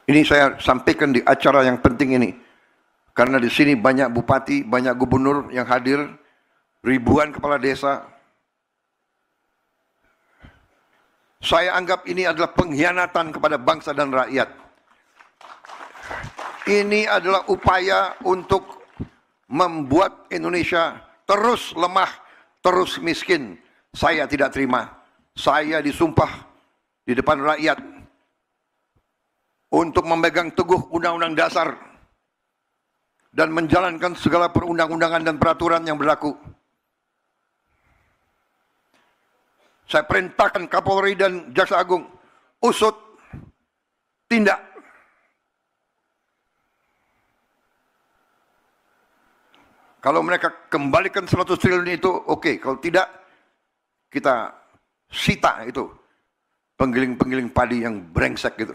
Ini saya sampaikan di acara yang penting ini. Karena di sini banyak bupati, banyak gubernur yang hadir, ribuan kepala desa. Saya anggap ini adalah pengkhianatan kepada bangsa dan rakyat. Ini adalah upaya untuk membuat Indonesia terus lemah, terus miskin. Saya tidak terima. Saya disumpah di depan rakyat untuk memegang teguh Undang-Undang Dasar dan menjalankan segala perundang-undangan dan peraturan yang berlaku. Saya perintahkan Kapolri dan Jaksa Agung, usut, tindak. Kalau mereka kembalikan 100 triliun itu, oke. Kalau tidak, kita sita itu penggiling-penggiling padi yang brengsek gitu.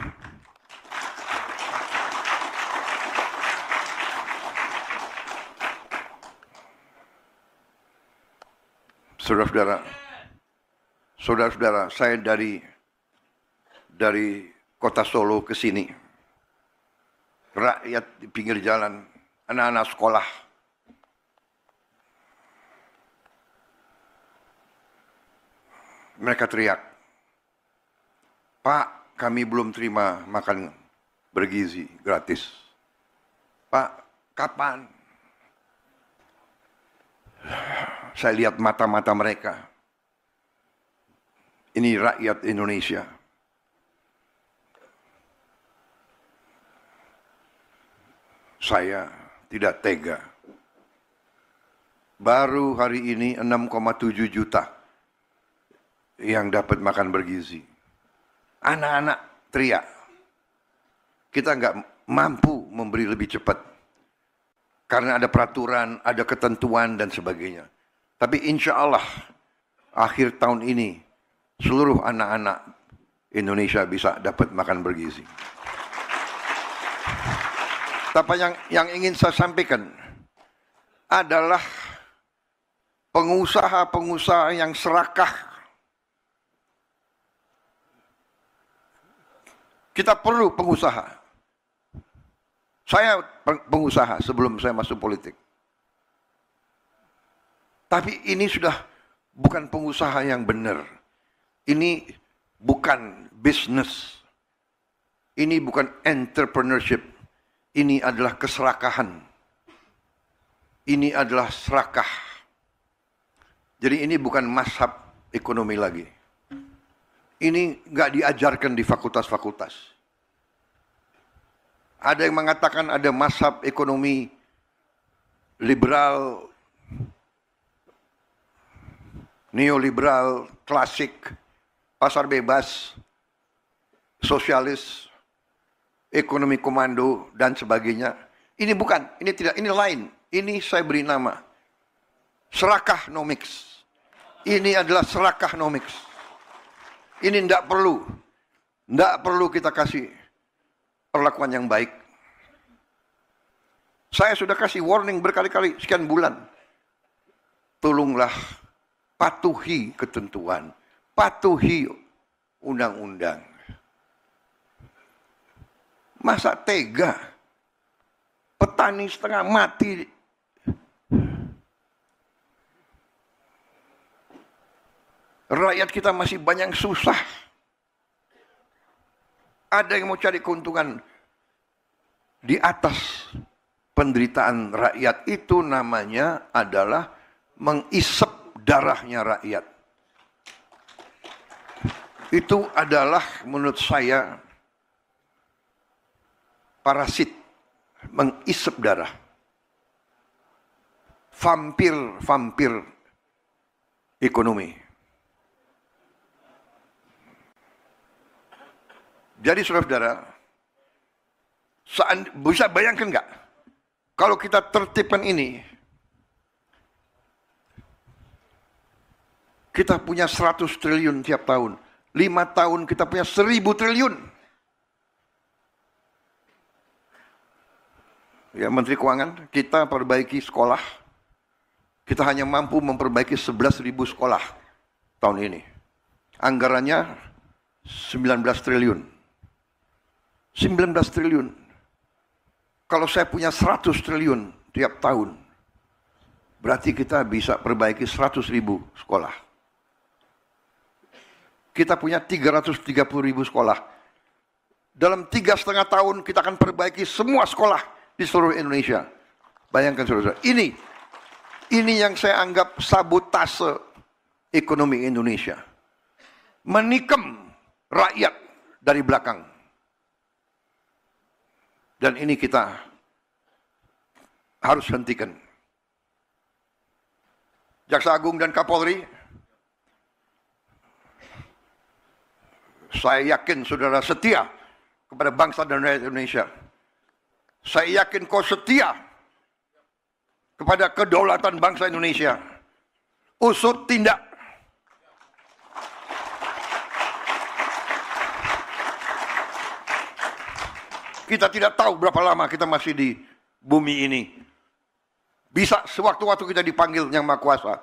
Saudara-saudara, saya dari kota Solo ke sini, rakyat di pinggir jalan, anak-anak sekolah, mereka teriak, "Pak, kami belum terima makan bergizi gratis. Pak, kapan?" Saya lihat mata-mata mereka. Ini rakyat Indonesia. Saya tidak tega. Baru hari ini 6,7 juta yang dapat makan bergizi. Anak-anak teriak. Kita nggak mampu memberi lebih cepat. Karena ada peraturan, ada ketentuan dan sebagainya. Tapi insya Allah akhir tahun ini seluruh anak-anak Indonesia bisa dapat makan bergizi. Tapi yang ingin saya sampaikan adalah pengusaha-pengusaha yang serakah. Kita perlu pengusaha. Saya pengusaha sebelum saya masuk politik. Tapi ini sudah bukan pengusaha yang benar. Ini bukan bisnis. Ini bukan entrepreneurship. Ini adalah keserakahan. Ini adalah serakah. Jadi ini bukan mazhab ekonomi lagi. Ini nggak diajarkan di fakultas-fakultas. Ada yang mengatakan ada mazhab ekonomi liberal, neoliberal, klasik, pasar bebas, sosialis, ekonomi komando, dan sebagainya. Ini bukan, ini tidak, ini lain. Ini saya beri nama serakahnomics. Ini adalah serakahnomics. Ini tidak perlu kita kasih perlakuan yang baik. Saya sudah kasih warning berkali-kali sekian bulan. Tolonglah patuhi ketentuan, patuhi undang-undang. Masa tega petani setengah mati, rakyat kita masih banyak susah. Ada yang mau cari keuntungan di atas penderitaan rakyat. Itu namanya adalah mengisep darahnya rakyat. Itu adalah menurut saya parasit, mengisep darah. Vampir ekonomi. Jadi saudara-saudara, bisa bayangkan nggak? Kalau kita tertibkan ini, kita punya 100 triliun tiap tahun. 5 tahun kita punya 1000 triliun. Ya, Menteri Keuangan, kita perbaiki sekolah. Kita hanya mampu memperbaiki 11.000 sekolah tahun ini. Anggarannya 19 triliun. 19 triliun. Kalau saya punya 100 triliun tiap tahun, berarti kita bisa perbaiki 100.000 sekolah. Kita punya 330.000 sekolah. Dalam 3,5 tahun kita akan perbaiki semua sekolah di seluruh Indonesia. Bayangkan saudara, ini yang saya anggap sabotase ekonomi Indonesia. Menikam rakyat dari belakang. Dan ini kita harus hentikan. Jaksa Agung dan Kapolri, saya yakin saudara setia kepada bangsa dan rakyat Indonesia. Saya yakin kau setia kepada kedaulatan bangsa Indonesia. Usut tindak. Kita tidak tahu berapa lama kita masih di bumi ini. Bisa sewaktu-waktu kita dipanggil Yang Maha Kuasa.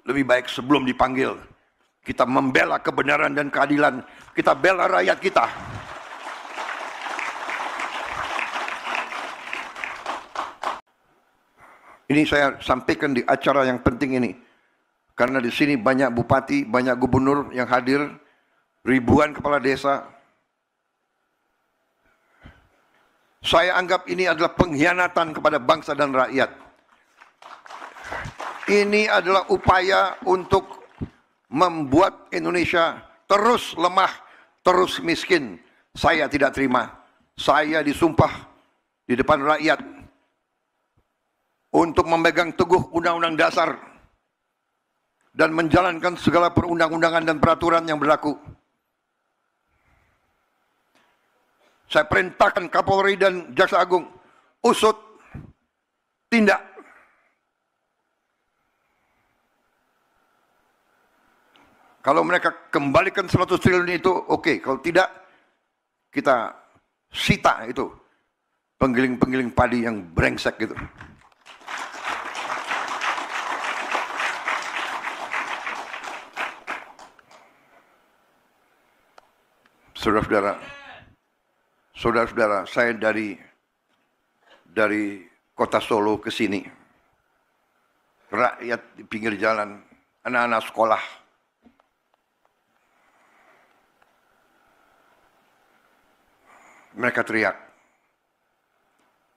Lebih baik sebelum dipanggil, kita membela kebenaran dan keadilan. Kita bela rakyat kita. Ini saya sampaikan di acara yang penting ini. Karena di sini banyak bupati, banyak gubernur yang hadir. Ribuan kepala desa. Saya anggap ini adalah pengkhianatan kepada bangsa dan rakyat. Ini adalah upaya untuk membuat Indonesia terus lemah, terus miskin. Saya tidak terima. Saya disumpah di depan rakyat untuk memegang teguh Undang-Undang Dasar dan menjalankan segala perundang-undangan dan peraturan yang berlaku. Saya perintahkan Kapolri dan Jaksa Agung, usut, tindak. Kalau mereka kembalikan 100 triliun itu, oke. Kalau tidak, kita sita itu penggiling-penggiling padi yang brengsek gitu. Saudara-saudara, saya dari kota Solo ke sini. Rakyat di pinggir jalan, anak-anak sekolah. Mereka teriak,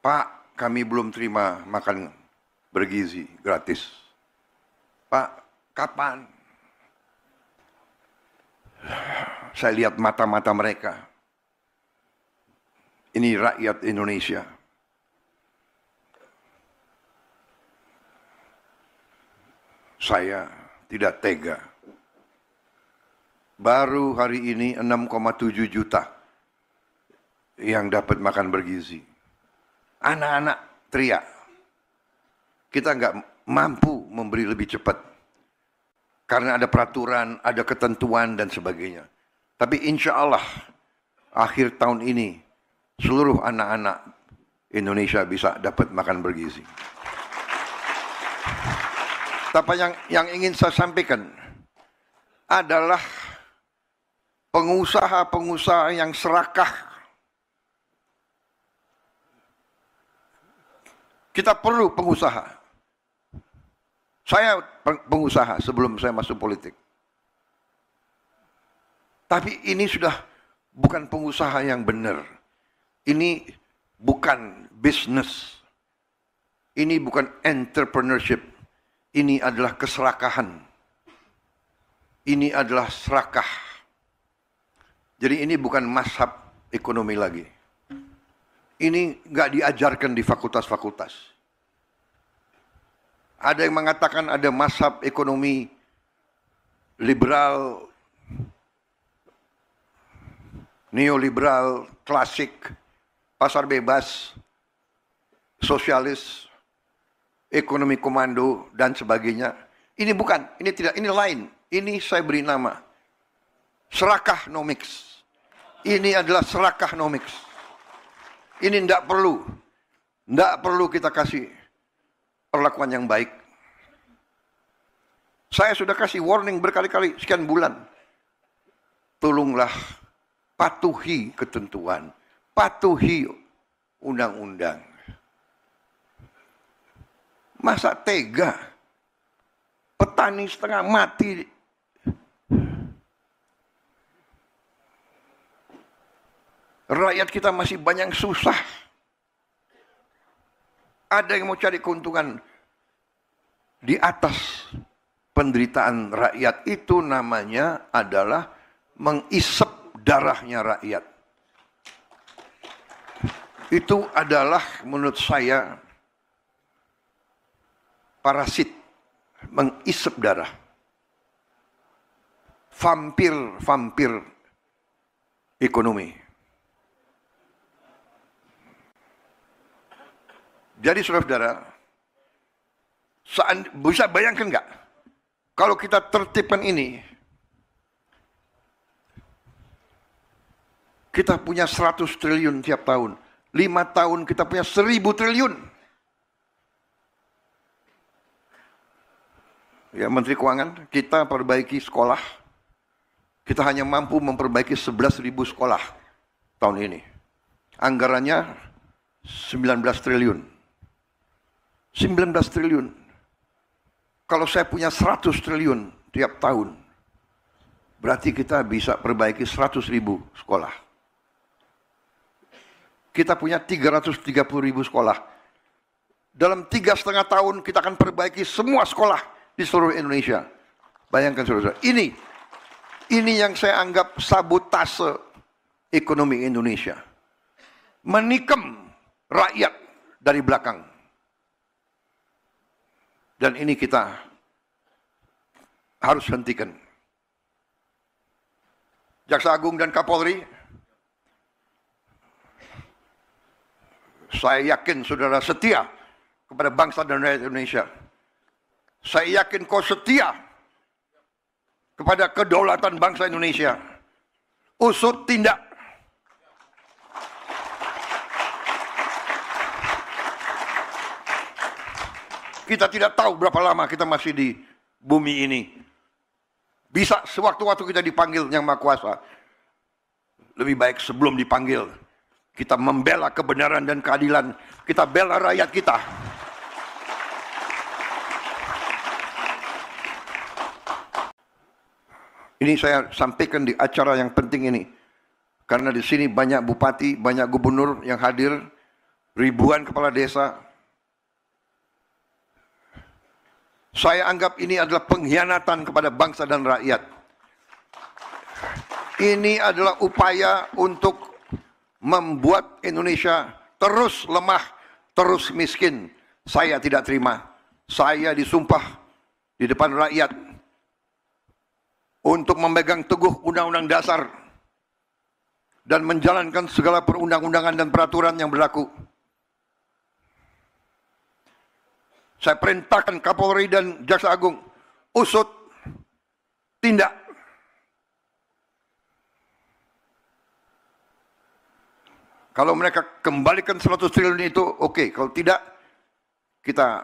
"Pak, kami belum terima makan bergizi gratis. Pak, kapan?" Saya lihat mata-mata mereka. Ini rakyat Indonesia. Saya tidak tega. Baru hari ini 6,7 juta yang dapat makan bergizi. Anak-anak teriak. Kita nggak mampu memberi lebih cepat. Karena ada peraturan, ada ketentuan dan sebagainya. Tapi insya Allah akhir tahun ini seluruh anak-anak Indonesia bisa dapat makan bergizi. Tapi yang ingin saya sampaikan adalah pengusaha-pengusaha yang serakah. Kita perlu pengusaha. Saya pengusaha sebelum saya masuk politik. Tapi ini sudah bukan pengusaha yang benar. Ini bukan bisnis. Ini bukan entrepreneurship. Ini adalah keserakahan. Ini adalah serakah. Jadi ini bukan mazhab ekonomi lagi. Ini nggak diajarkan di fakultas-fakultas. Ada yang mengatakan ada mazhab ekonomi liberal, neoliberal, klasik, pasar bebas, sosialis, ekonomi komando, dan sebagainya. Ini bukan, ini tidak, ini lain. Ini saya beri nama serakahnomics. Ini adalah serakahnomics. Ini tidak perlu kita kasih perlakuan yang baik. Saya sudah kasih warning berkali-kali, sekian bulan. Tolonglah patuhi ketentuan, patuhi undang-undang. Masa tega petani setengah mati, rakyat kita masih banyak susah. Ada yang mau cari keuntungan di atas penderitaan rakyat. Itu namanya adalah mengisep darahnya rakyat. Itu adalah menurut saya parasit, mengisep darah. Vampir ekonomi. Jadi saudara-saudara, bisa bayangkan nggak kalau kita tertibkan ini, kita punya 100 triliun tiap tahun, 5 tahun kita punya 1000 triliun. Ya, Menteri Keuangan, kita perbaiki sekolah, kita hanya mampu memperbaiki 11.000 sekolah tahun ini. Anggarannya 19 triliun. 19 triliun. Kalau saya punya 100 triliun tiap tahun, berarti kita bisa perbaiki 100.000 sekolah. Kita punya 330.000 sekolah. Dalam 3,5 tahun kita akan perbaiki semua sekolah di seluruh Indonesia. Bayangkan saudara, ini yang saya anggap sabotase ekonomi Indonesia. Menikam rakyat dari belakang. Dan ini kita harus hentikan. Jaksa Agung dan Kapolri, saya yakin saudara setia kepada bangsa dan rakyat Indonesia. Saya yakin kau setia kepada kedaulatan bangsa Indonesia. Usut tindak. Kita tidak tahu berapa lama kita masih di bumi ini. Bisa sewaktu-waktu kita dipanggil Yang Maha Kuasa. Lebih baik sebelum dipanggil, kita membela kebenaran dan keadilan. Kita bela rakyat kita. Ini saya sampaikan di acara yang penting ini. Karena di sini banyak bupati, banyak gubernur yang hadir, ribuan kepala desa. Saya anggap ini adalah pengkhianatan kepada bangsa dan rakyat. Ini adalah upaya untuk membuat Indonesia terus lemah, terus miskin. Saya tidak terima. Saya disumpah di depan rakyat untuk memegang teguh Undang-Undang Dasar dan menjalankan segala perundang-undangan dan peraturan yang berlaku. Saya perintahkan Kapolri dan Jaksa Agung, usut, tindak. Kalau mereka kembalikan 100 triliun itu, oke. Kalau tidak, kita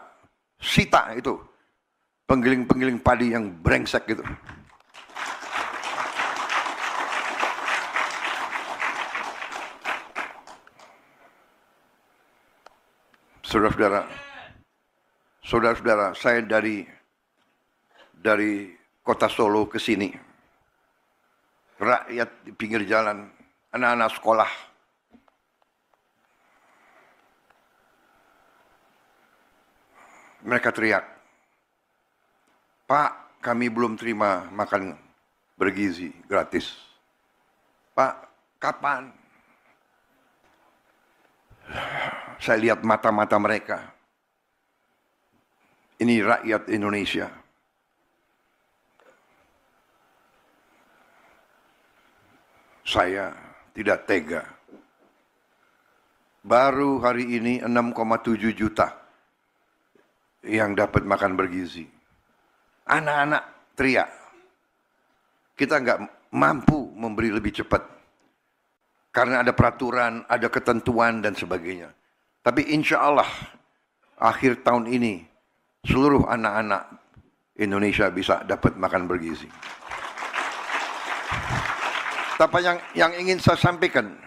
sita itu penggiling-penggiling padi yang brengsek gitu. Saudara-saudara, saya dari kota Solo ke sini, rakyat di pinggir jalan, anak-anak sekolah, mereka teriak, "Pak, kami belum terima makan bergizi gratis. Pak, kapan?" Saya lihat mata-mata mereka. Ini rakyat Indonesia. Saya tidak tega. Baru hari ini 6,7 juta yang dapat makan bergizi. Anak-anak teriak. Kita nggak mampu memberi lebih cepat. Karena ada peraturan, ada ketentuan dan sebagainya. Tapi insya Allah akhir tahun ini seluruh anak-anak Indonesia bisa dapat makan bergizi. Tapi yang ingin saya sampaikan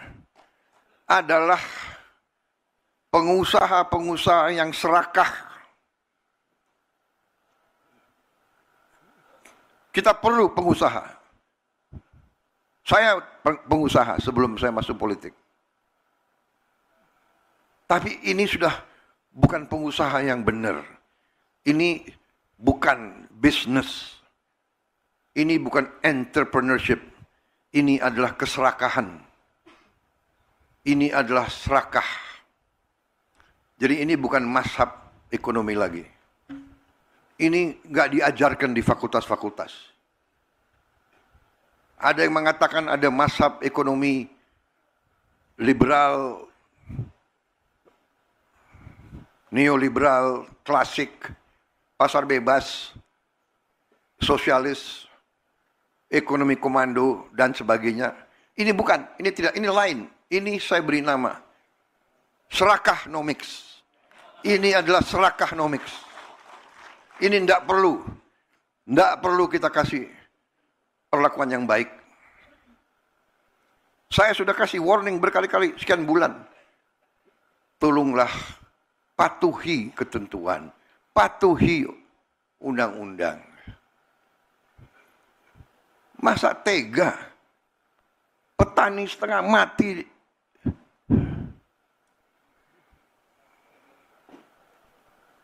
adalah pengusaha-pengusaha yang serakah. Kita perlu pengusaha. Saya pengusaha sebelum saya masuk politik. Tapi ini sudah bukan pengusaha yang benar. Ini bukan bisnis. Ini bukan entrepreneurship. Ini adalah keserakahan. Ini adalah serakah. Jadi ini bukan mazhab ekonomi lagi. Ini nggak diajarkan di fakultas-fakultas. Ada yang mengatakan ada mazhab ekonomi liberal, neoliberal, klasik, pasar bebas, sosialis, ekonomi komando, dan sebagainya. Ini bukan, ini tidak, ini lain. Ini saya beri nama serakahnomics. Ini adalah serakahnomics. Ini tidak perlu kita kasih perlakuan yang baik. Saya sudah kasih warning berkali-kali, sekian bulan. Tolonglah patuhi ketentuan, patuhi undang-undang. Masa tega petani setengah mati?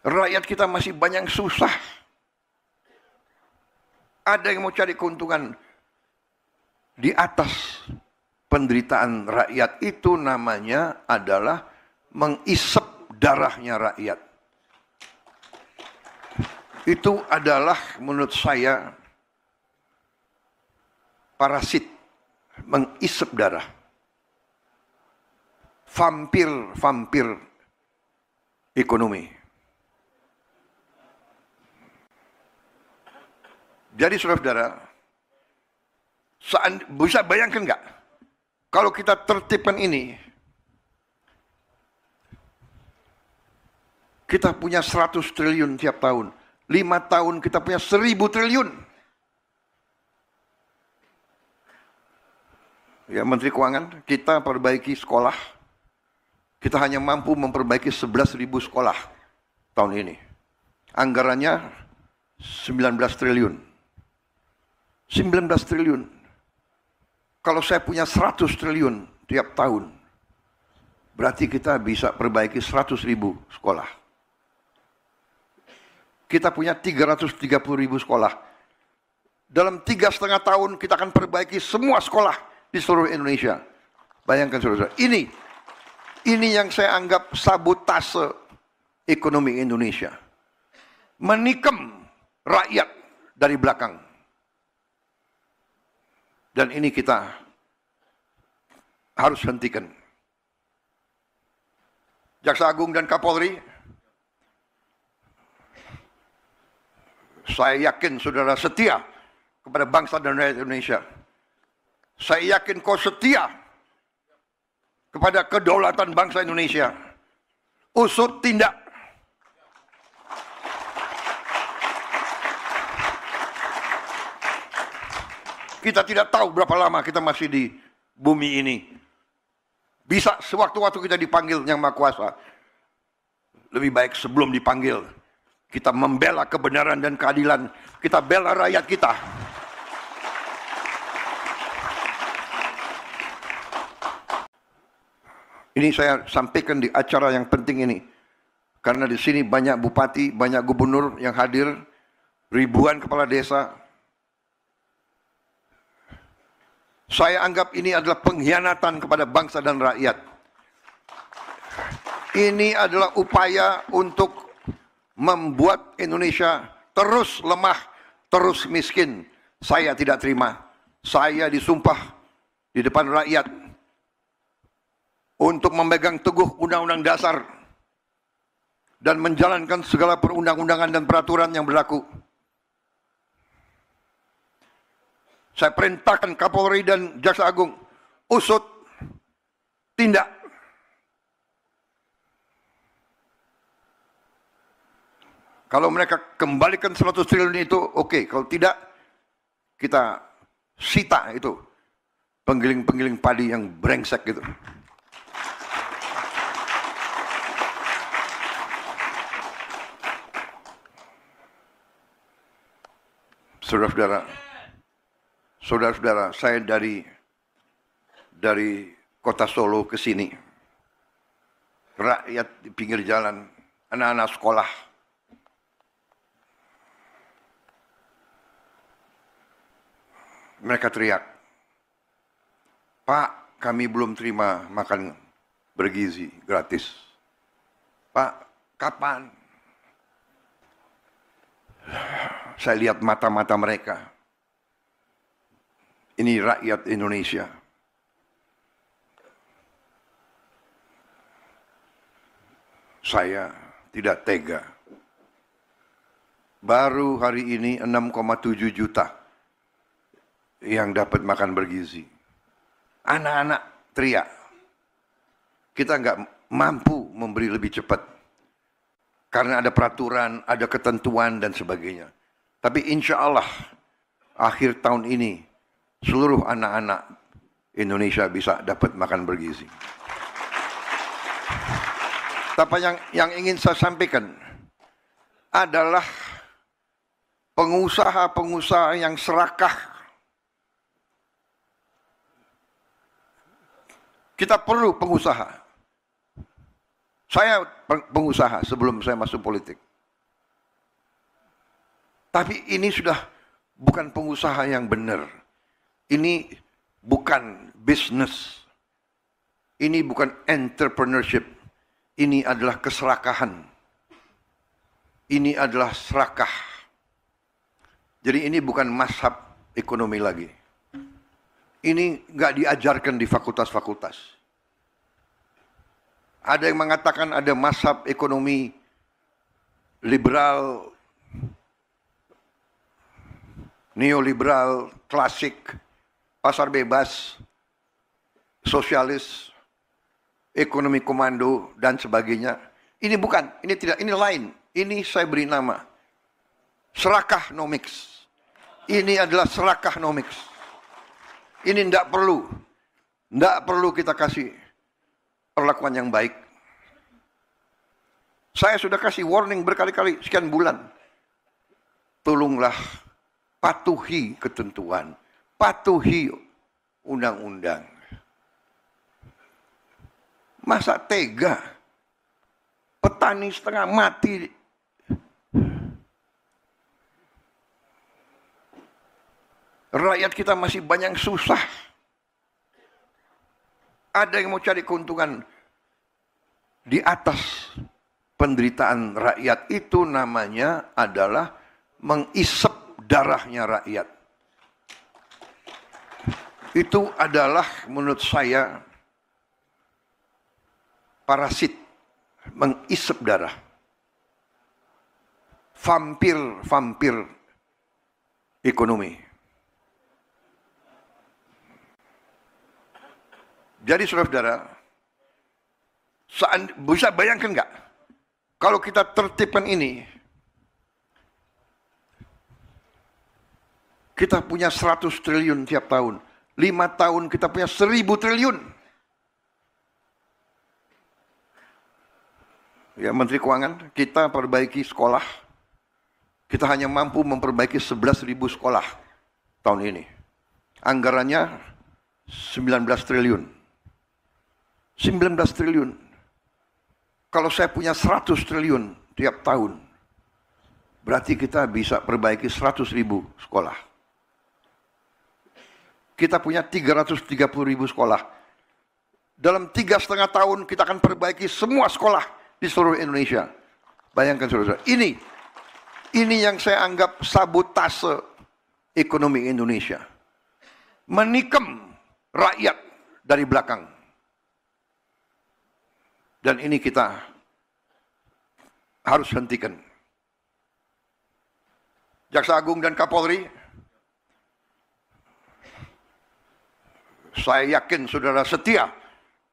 Rakyat kita masih banyak susah. Ada yang mau cari keuntungan di atas penderitaan rakyat. Itu namanya adalah mengisep darahnya rakyat. Itu adalah menurut saya parasit, mengisep darah. Vampir ekonomi. Jadi saudara-saudara, bisa bayangkan nggak kalau kita tertibkan ini, kita punya 100 triliun tiap tahun, 5 tahun kita punya 1000 triliun. Ya, Menteri Keuangan, kita perbaiki sekolah, kita hanya mampu memperbaiki 11.000 sekolah tahun ini. Anggarannya 19 triliun. 19 triliun. Kalau saya punya 100 triliun tiap tahun, berarti kita bisa perbaiki 100.000 sekolah. Kita punya 330.000 sekolah. Dalam 3,5 tahun kita akan perbaiki semua sekolah di seluruh Indonesia. Bayangkan saudara, ini yang saya anggap sabotase ekonomi Indonesia. Menikam rakyat dari belakang. Dan ini kita harus hentikan. Jaksa Agung dan Kapolri, saya yakin saudara setia kepada bangsa dan rakyat Indonesia. Saya yakin kau setia kepada kedaulatan bangsa Indonesia. Usut tindak. Kita tidak tahu berapa lama kita masih di bumi ini. Bisa sewaktu-waktu kita dipanggil Yang Maha Kuasa. Lebih baik sebelum dipanggil, kita membela kebenaran dan keadilan. Kita bela rakyat kita. Ini saya sampaikan di acara yang penting ini. Karena di sini banyak bupati, banyak gubernur yang hadir, ribuan kepala desa. Saya anggap ini adalah pengkhianatan kepada bangsa dan rakyat. Ini adalah upaya untuk membuat Indonesia terus lemah, terus miskin. Saya tidak terima. Saya disumpah di depan rakyat untuk memegang teguh Undang-Undang Dasar dan menjalankan segala perundang-undangan dan peraturan yang berlaku. Saya perintahkan Kapolri dan Jaksa Agung, usut, tindak. Kalau mereka kembalikan 100 triliun itu, oke. Kalau tidak, kita sita itu. penggiling-penggiling padi yang brengsek gitu. Saudara-saudara, saya dari kota Solo ke sini, rakyat di pinggir jalan, anak-anak sekolah, mereka teriak, "Pak, kami belum terima makan bergizi gratis. Pak, kapan?" Saya lihat mata-mata mereka. Ini rakyat Indonesia. Saya tidak tega. Baru hari ini 6,7 juta yang dapat makan bergizi. Anak-anak teriak. Kita nggak mampu memberi lebih cepat. Karena ada peraturan, ada ketentuan dan sebagainya. Tapi insya Allah akhir tahun ini seluruh anak-anak Indonesia bisa dapat makan bergizi. Tapi yang ingin saya sampaikan adalah pengusaha-pengusaha yang serakah. Kita perlu pengusaha. Saya pengusaha sebelum saya masuk politik. Tapi ini sudah bukan pengusaha yang benar. Ini bukan bisnis. Ini bukan entrepreneurship. Ini adalah keserakahan. Ini adalah serakah. Jadi ini bukan mazhab ekonomi lagi. Ini nggak diajarkan di fakultas-fakultas. Ada yang mengatakan ada mazhab ekonomi liberal, neoliberal, klasik, pasar bebas, sosialis, ekonomi komando, dan sebagainya. Ini bukan, ini tidak, ini lain. Ini saya beri nama serakahnomics. Ini adalah serakahnomics. Ini tidak perlu kita kasih perlakuan yang baik. Saya sudah kasih warning berkali-kali sekian bulan. Tolonglah patuhi ketentuan, patuhi undang-undang. Masa tega petani setengah mati, rakyat kita masih banyak susah. Ada yang mau cari keuntungan di atas penderitaan rakyat. Itu namanya adalah mengisep darahnya rakyat. Itu adalah menurut saya parasit, mengisep darah. Vampir ekonomi. Jadi saudara-saudara, bisa bayangkan nggak kalau kita tertibkan ini, kita punya 100 triliun tiap tahun, 5 tahun kita punya 1000 triliun. Ya Menteri Keuangan, kita perbaiki sekolah, kita hanya mampu memperbaiki 11.000 sekolah tahun ini. Anggarannya 19 triliun. 19 triliun. Kalau saya punya 100 triliun tiap tahun, berarti kita bisa perbaiki 100.000 sekolah. Kita punya 330.000 sekolah. Dalam 3,5 tahun kita akan perbaiki semua sekolah di seluruh Indonesia. Bayangkan saudara, ini yang saya anggap sabotase ekonomi Indonesia. Menikam rakyat dari belakang. Dan ini kita harus hentikan. Jaksa Agung dan Kapolri, saya yakin saudara setia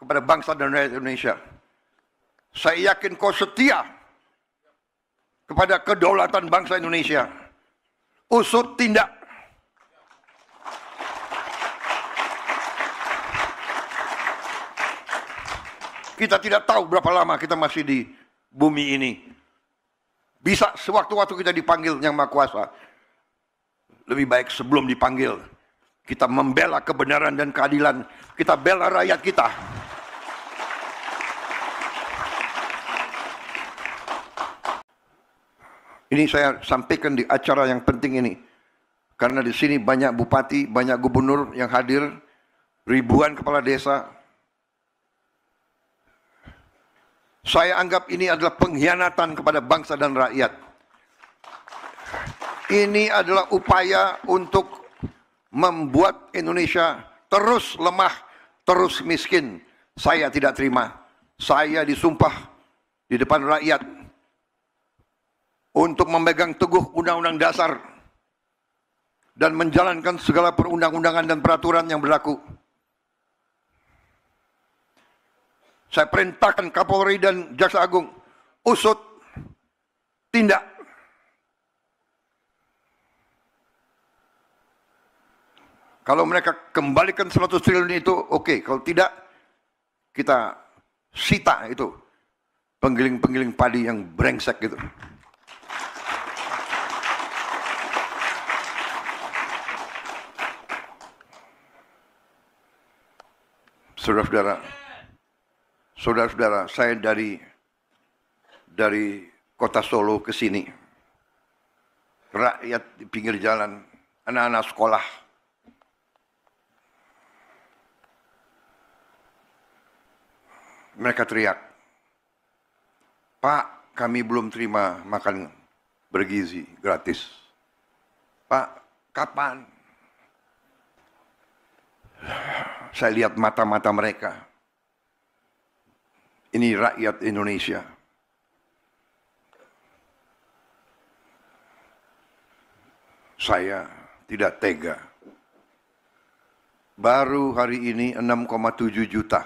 kepada bangsa dan rakyat Indonesia. Saya yakin kau setia kepada kedaulatan bangsa Indonesia. Usut tindak. Kita tidak tahu berapa lama kita masih di bumi ini. Bisa sewaktu-waktu kita dipanggil Yang Maha Kuasa. Lebih baik sebelum dipanggil, kita membela kebenaran dan keadilan. Kita bela rakyat kita. Ini saya sampaikan di acara yang penting ini. Karena di sini banyak bupati, banyak gubernur yang hadir, ribuan kepala desa. Saya anggap ini adalah pengkhianatan kepada bangsa dan rakyat. Ini adalah upaya untuk membuat Indonesia terus lemah, terus miskin. Saya tidak terima. Saya disumpah di depan rakyat untuk memegang teguh Undang-Undang Dasar dan menjalankan segala perundang-undangan dan peraturan yang berlaku. Saya perintahkan Kapolri dan Jaksa Agung, usut, tindak. Kalau mereka kembalikan 100 triliun itu, oke. Kalau tidak, kita sita itu penggiling-penggiling padi yang brengsek gitu. Saudara-saudara, saya dari kota Solo ke sini, rakyat di pinggir jalan, anak-anak sekolah, mereka teriak, "Pak, kami belum terima makan bergizi gratis. Pak, kapan?" Saya lihat mata-mata mereka. Ini rakyat Indonesia. Saya tidak tega. Baru hari ini 6,7 juta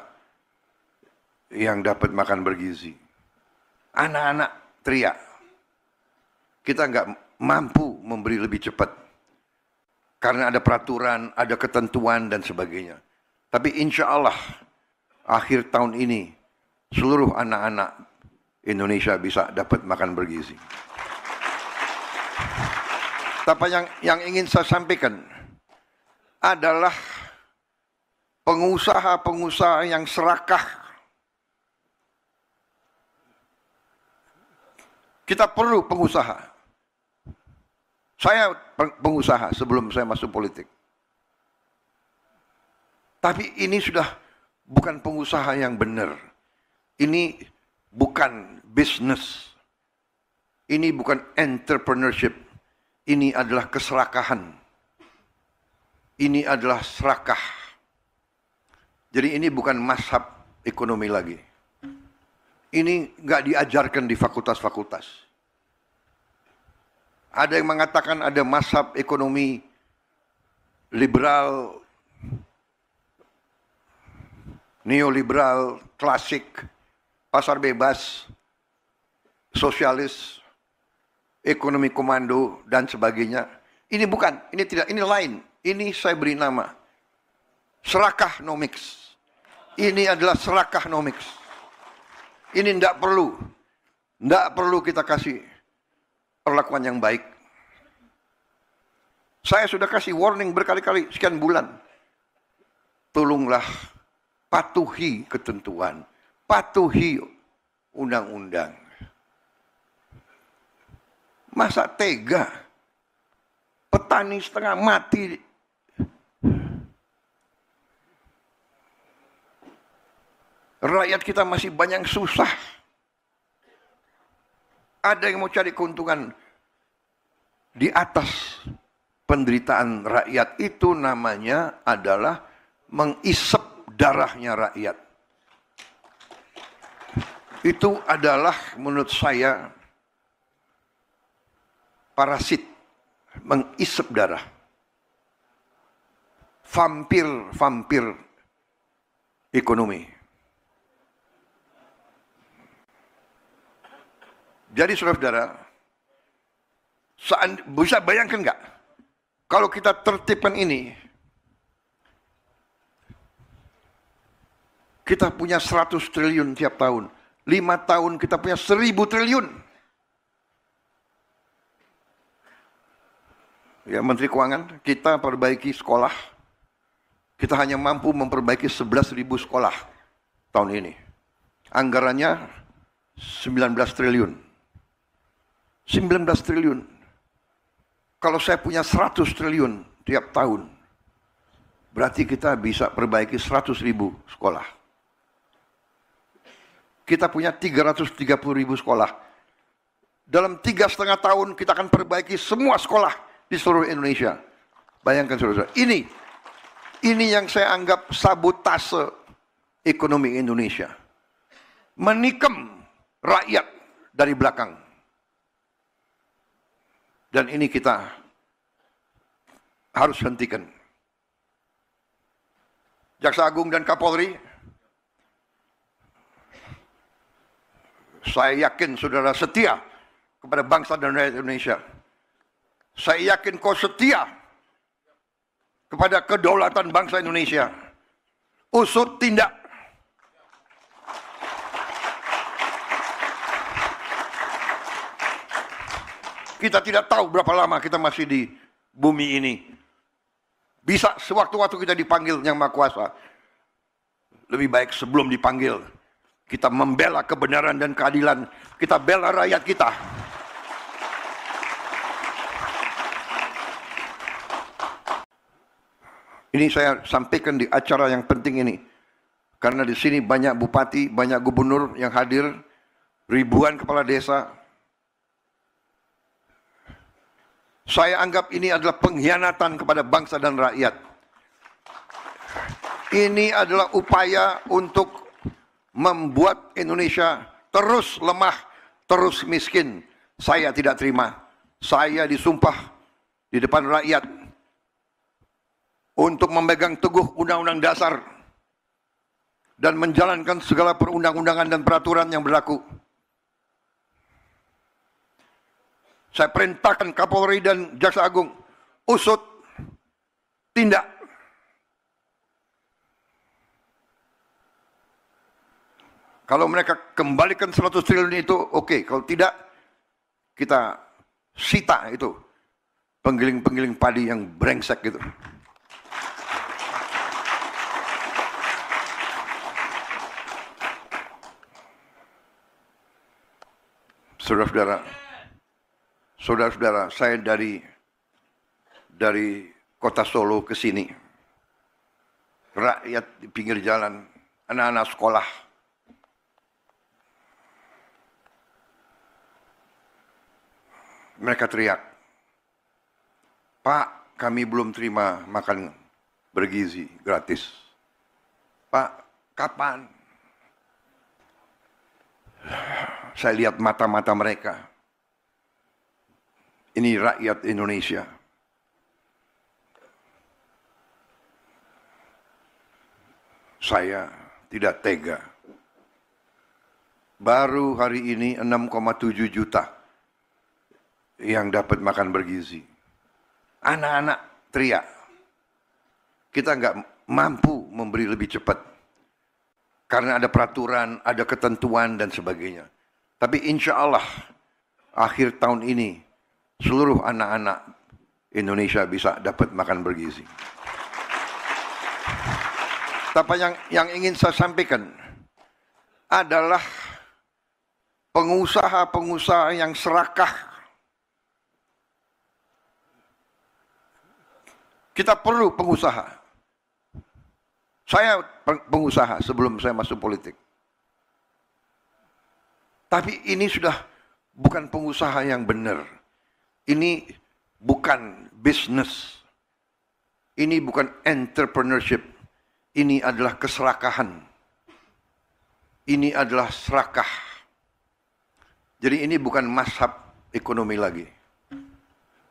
yang dapat makan bergizi. Anak-anak teriak. Kita nggak mampu memberi lebih cepat. Karena ada peraturan, ada ketentuan dan sebagainya. Tapi insya Allah akhir tahun ini seluruh anak-anak Indonesia bisa dapat makan bergizi. Tapi yang ingin saya sampaikan adalah pengusaha-pengusaha yang serakah. Kita perlu pengusaha. Saya pengusaha sebelum saya masuk politik. Tapi ini sudah bukan pengusaha yang benar. Ini bukan bisnis. Ini bukan entrepreneurship. Ini adalah keserakahan. Ini adalah serakah. Jadi ini bukan mazhab ekonomi lagi. Ini nggak diajarkan di fakultas-fakultas. Ada yang mengatakan ada mazhab ekonomi liberal, neoliberal, klasik, pasar bebas, sosialis, ekonomi komando, dan sebagainya. Ini bukan, ini tidak, ini lain. Ini saya beri nama serakahnomics. Ini adalah serakahnomics. Ini tidak perlu kita kasih perlakuan yang baik. Saya sudah kasih warning berkali-kali, sekian bulan. Tolonglah patuhi ketentuan, patuhi undang-undang. Masa tega? Petani setengah mati. Rakyat kita masih banyak susah. Ada yang mau cari keuntungan di atas penderitaan rakyat. Itu namanya adalah mengisep darahnya rakyat. Itu adalah menurut saya parasit, mengisep darah. Vampir ekonomi. Jadi saudara-saudara, bisa bayangkan nggak? Kalau kita tertibkan ini, Kita punya 100 triliun tiap tahun. 5 tahun kita punya 1000 triliun. Ya, Menteri Keuangan, kita perbaiki sekolah. Kita hanya mampu memperbaiki 11.000 sekolah tahun ini. Anggarannya 19 triliun. 19 triliun. Kalau saya punya 100 triliun tiap tahun, berarti kita bisa perbaiki 100.000 sekolah. Kita punya 330.000 sekolah. Dalam 3,5 tahun kita akan perbaiki semua sekolah di seluruh Indonesia. Bayangkan saudara-saudara, ini yang saya anggap sabotase ekonomi Indonesia. Menikam rakyat dari belakang. Dan ini kita harus hentikan. Jaksa Agung dan Kapolri, saya yakin saudara setia kepada bangsa dan rakyat Indonesia. Saya yakin kau setia kepada kedaulatan bangsa Indonesia. Usut tindak. Kita tidak tahu berapa lama kita masih di bumi ini. Bisa sewaktu-waktu kita dipanggil Yang Maha Kuasa. Lebih baik sebelum dipanggil, kita membela kebenaran dan keadilan. Kita bela rakyat kita. Ini saya sampaikan di acara yang penting ini. Karena di sini banyak bupati, banyak gubernur yang hadir, ribuan kepala desa. Saya anggap ini adalah pengkhianatan kepada bangsa dan rakyat. Ini adalah upaya untuk membuat Indonesia terus lemah, terus miskin. Saya tidak terima. Saya disumpah di depan rakyat untuk memegang teguh Undang-Undang Dasar dan menjalankan segala perundang-undangan dan peraturan yang berlaku. Saya perintahkan Kapolri dan Jaksa Agung, usut tindak. Kalau mereka kembalikan 100 triliun itu, oke. Kalau tidak, kita sita itu penggiling-penggiling padi yang brengsek gitu. Saudara-saudara, saya dari kota Solo ke sini, rakyat di pinggir jalan, anak-anak sekolah, mereka teriak, "Pak, kami belum terima makan bergizi gratis. Pak, kapan?" Saya lihat mata-mata mereka. Ini rakyat Indonesia. Saya tidak tega. Baru hari ini 6,7 juta yang dapat makan bergizi. Anak-anak teriak. Kita nggak mampu memberi lebih cepat. Karena ada peraturan, ada ketentuan dan sebagainya. Tapi insya Allah akhir tahun ini seluruh anak-anak Indonesia bisa dapat makan bergizi. Tapi yang ingin saya sampaikan adalah pengusaha-pengusaha yang serakah. Kita perlu pengusaha. Saya pengusaha sebelum saya masuk politik. Tapi ini sudah bukan pengusaha yang benar. Ini bukan bisnis. Ini bukan entrepreneurship. Ini adalah keserakahan. Ini adalah serakah. Jadi ini bukan mazhab ekonomi lagi.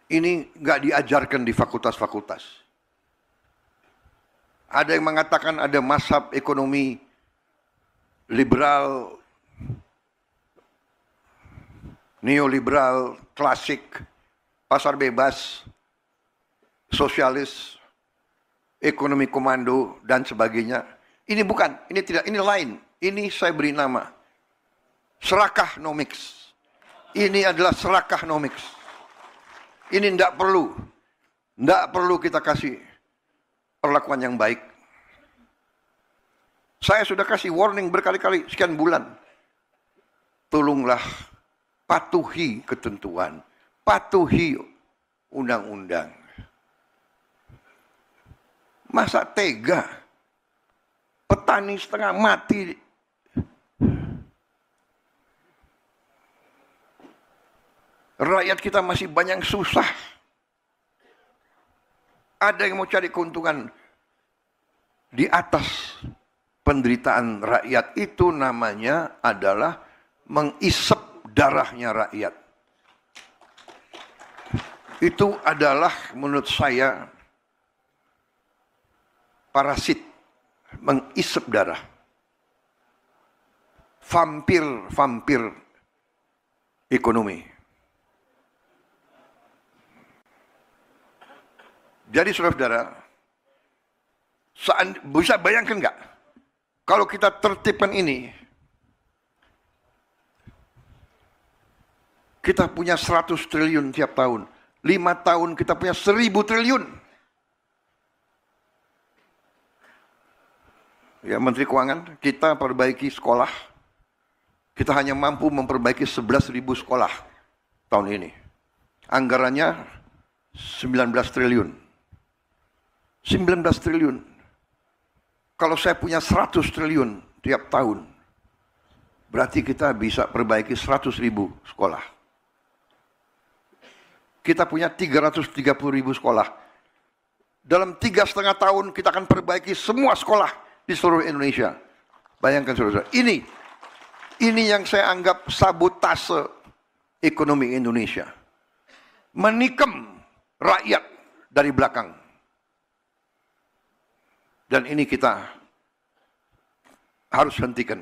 Ini nggak diajarkan di fakultas-fakultas. Ada yang mengatakan ada mazhab ekonomi liberal, neoliberal, klasik, pasar bebas, sosialis, ekonomi komando, dan sebagainya. Ini bukan, ini tidak, ini lain. Ini saya beri nama Serakahnomics. Ini adalah Serakahnomics. Ini tidak perlu kita kasih perlakuan yang baik. Saya sudah kasih warning berkali-kali sekian bulan. Tolonglah patuhi ketentuan, patuhi undang-undang. Masa tega petani setengah mati. Rakyat kita masih banyak yang susah. Ada yang mau cari keuntungan di atas penderitaan rakyat. Itu namanya adalah mengisep darahnya rakyat. Itu adalah menurut saya parasit, mengisep darah. Vampir ekonomi. Jadi saudara-saudara, bisa bayangkan nggak? Kalau kita tertibkan ini, kita punya 100 triliun tiap tahun. 5 tahun kita punya 1000 triliun. Ya, Menteri Keuangan, kita perbaiki sekolah. Kita hanya mampu memperbaiki 11.000 sekolah tahun ini. Anggarannya 19 triliun. 19 triliun. Kalau saya punya 100 triliun tiap tahun, berarti kita bisa perbaiki 100.000 sekolah. Kita punya 330.000 sekolah. Dalam 3,5 tahun kita akan perbaiki semua sekolah di seluruh Indonesia. Bayangkan saudara, ini yang saya anggap sabotase ekonomi Indonesia. Menikam rakyat dari belakang. Dan ini kita harus hentikan.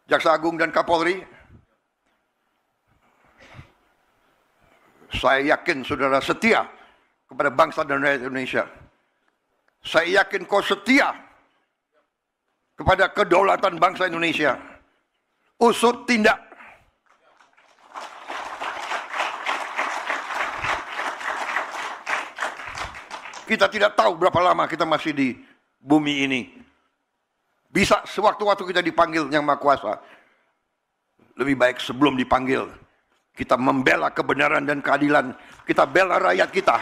Jaksa Agung dan Kapolri, saya yakin saudara setia kepada bangsa dan rakyat Indonesia. Saya yakin kau setia kepada kedaulatan bangsa Indonesia. Usut tindak. Kita tidak tahu berapa lama kita masih di bumi ini. Bisa sewaktu-waktu kita dipanggil Yang Maha Kuasa. Lebih baik sebelum dipanggil, kita membela kebenaran dan keadilan. Kita bela rakyat kita.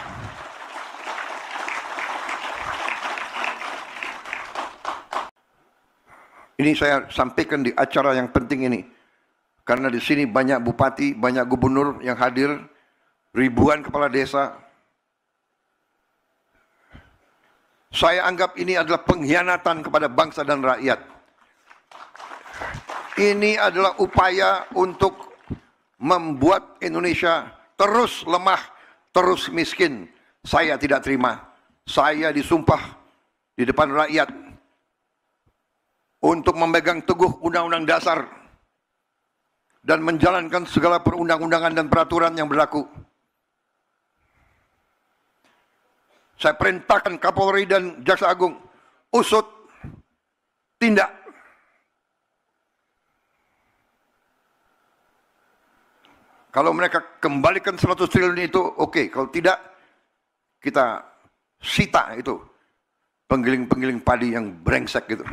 Ini saya sampaikan di acara yang penting ini. Karena di sini banyak bupati, banyak gubernur yang hadir. Ribuan kepala desa. Saya anggap ini adalah pengkhianatan kepada bangsa dan rakyat. Ini adalah upaya untuk membuat Indonesia terus lemah, terus miskin. Saya tidak terima. Saya disumpah di depan rakyat untuk memegang teguh Undang-Undang Dasar dan menjalankan segala perundang-undangan dan peraturan yang berlaku. Saya perintahkan Kapolri dan Jaksa Agung, usut, tindak. Kalau mereka kembalikan 100 triliun itu, oke. Kalau tidak, kita sita itu penggiling-penggiling padi yang brengsek gitu.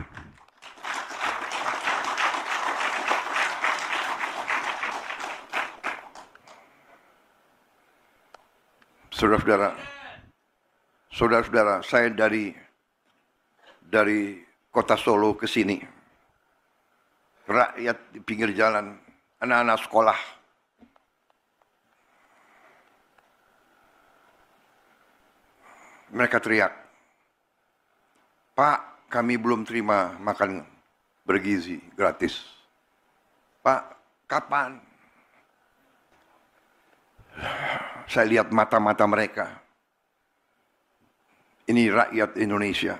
Saudara-saudara, saya dari kota Solo ke sini. Rakyat di pinggir jalan, anak-anak sekolah. Mereka teriak, "Pak, kami belum terima makan bergizi gratis. Pak, kapan?" Saya lihat mata-mata mereka. Ini rakyat Indonesia.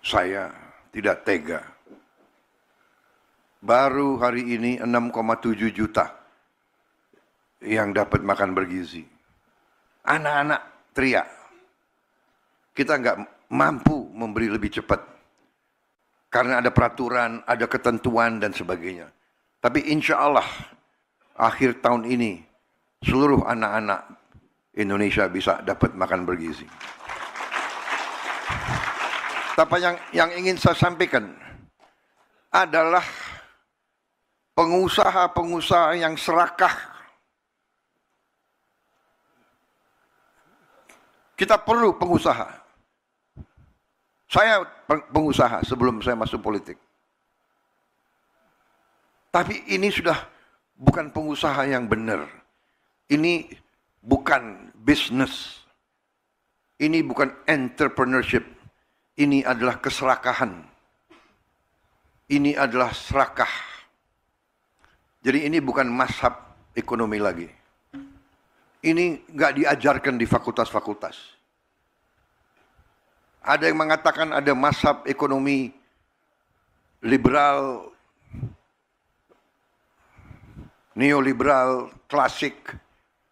Saya tidak tega. Baru hari ini 6,7 juta yang dapat makan bergizi. Anak-anak teriak. Kita nggak mampu memberi lebih cepat. Karena ada peraturan, ada ketentuan, dan sebagainya. Tapi insya Allah, akhir tahun ini, seluruh anak-anak Indonesia bisa dapat makan bergizi. Tapi yang ingin saya sampaikan adalah pengusaha-pengusaha yang serakah. Kita perlu pengusaha. Saya pengusaha sebelum saya masuk politik. Tapi ini sudah bukan pengusaha yang benar. Ini bukan bisnis. Ini bukan entrepreneurship. Ini adalah keserakahan. Ini adalah serakah. Jadi ini bukan mazhab ekonomi lagi. Ini nggak diajarkan di fakultas-fakultas. Ada yang mengatakan ada mazhab ekonomi liberal, neoliberal, klasik,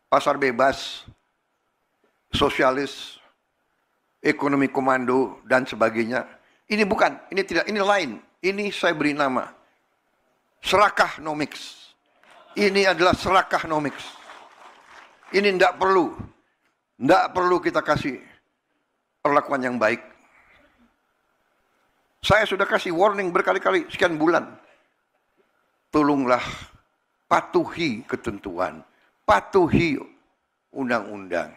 pasar bebas, sosialis, ekonomi komando, dan sebagainya. Ini bukan, ini tidak, ini lain. Ini saya beri nama serakahnomics. Ini adalah serakahnomics. Ini tidak perlu kita kasih perlakuan yang baik. Saya sudah kasih warning berkali-kali sekian bulan. Tolonglah patuhi ketentuan, patuhi undang-undang.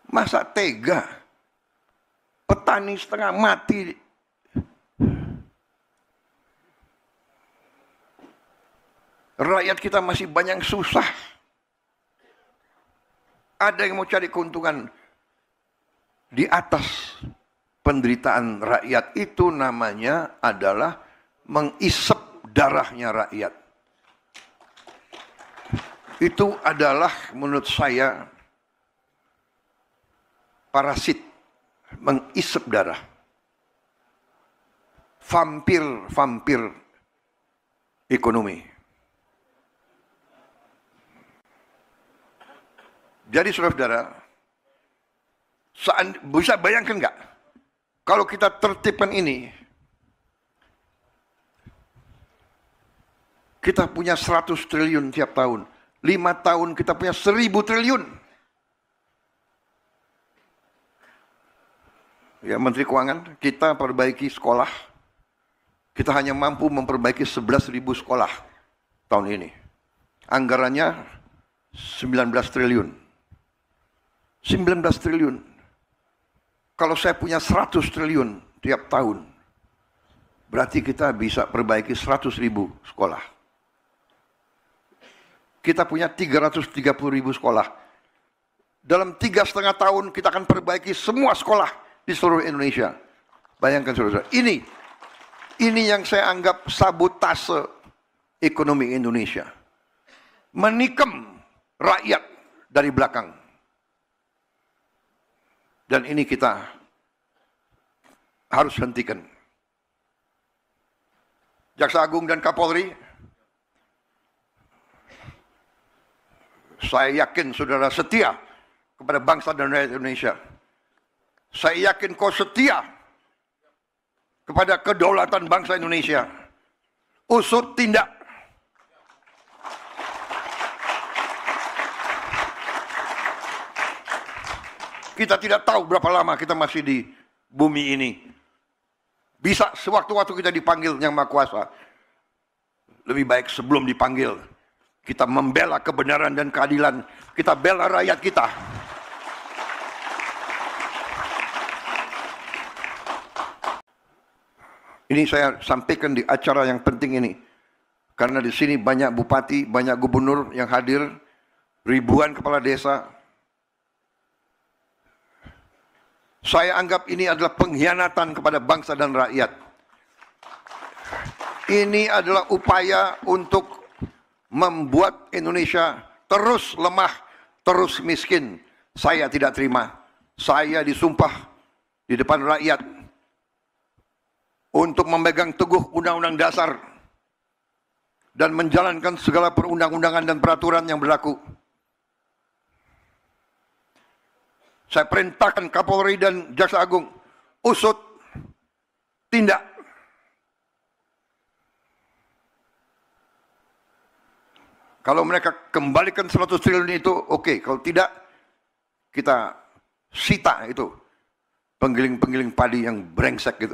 Masa tega petani setengah mati. Rakyat kita masih banyak susah. Ada yang mau cari keuntungan di atas penderitaan rakyat. Itu namanya adalah mengisep darahnya rakyat. Itu adalah menurut saya parasit, mengisep darah. Vampir ekonomi. Jadi saudara-saudara, bisa bayangkan nggak? Kalau kita tertibkan ini, kita punya 100 triliun tiap tahun. 5 tahun kita punya 1000 triliun. Ya, Menteri Keuangan, kita perbaiki sekolah. Kita hanya mampu memperbaiki 11.000 sekolah tahun ini. Anggarannya 19 triliun. 19 triliun. Kalau saya punya 100 triliun tiap tahun, berarti kita bisa perbaiki 100.000 sekolah. Kita punya 330.000 sekolah. Dalam 3,5 tahun kita akan perbaiki semua sekolah di seluruh Indonesia. Bayangkan saudara, ini yang saya anggap sabotase ekonomi Indonesia. Menikam rakyat dari belakang. Dan ini kita harus hentikan. Jaksa Agung dan Kapolri, saya yakin saudara setia kepada bangsa dan rakyat Indonesia. Saya yakin kau setia kepada kedaulatan bangsa Indonesia. Usut tindak. Kita tidak tahu berapa lama kita masih di bumi ini. Bisa sewaktu-waktu kita dipanggil Yang Maha Kuasa. Lebih baik sebelum dipanggil, kita membela kebenaran dan keadilan. Kita bela rakyat kita. Ini saya sampaikan di acara yang penting ini. Karena di sini banyak bupati, banyak gubernur yang hadir. Ribuan kepala desa. Saya anggap ini adalah pengkhianatan kepada bangsa dan rakyat. Ini adalah upaya untuk membuat Indonesia terus lemah, terus miskin. Saya tidak terima. Saya disumpah di depan rakyat untuk memegang teguh Undang-Undang Dasar dan menjalankan segala perundang-undangan dan peraturan yang berlaku. Saya perintahkan Kapolri dan Jaksa Agung, usut, tindak. Kalau mereka kembalikan 100 triliun itu, oke. Kalau tidak, kita sita itu penggiling-penggiling padi yang brengsek gitu.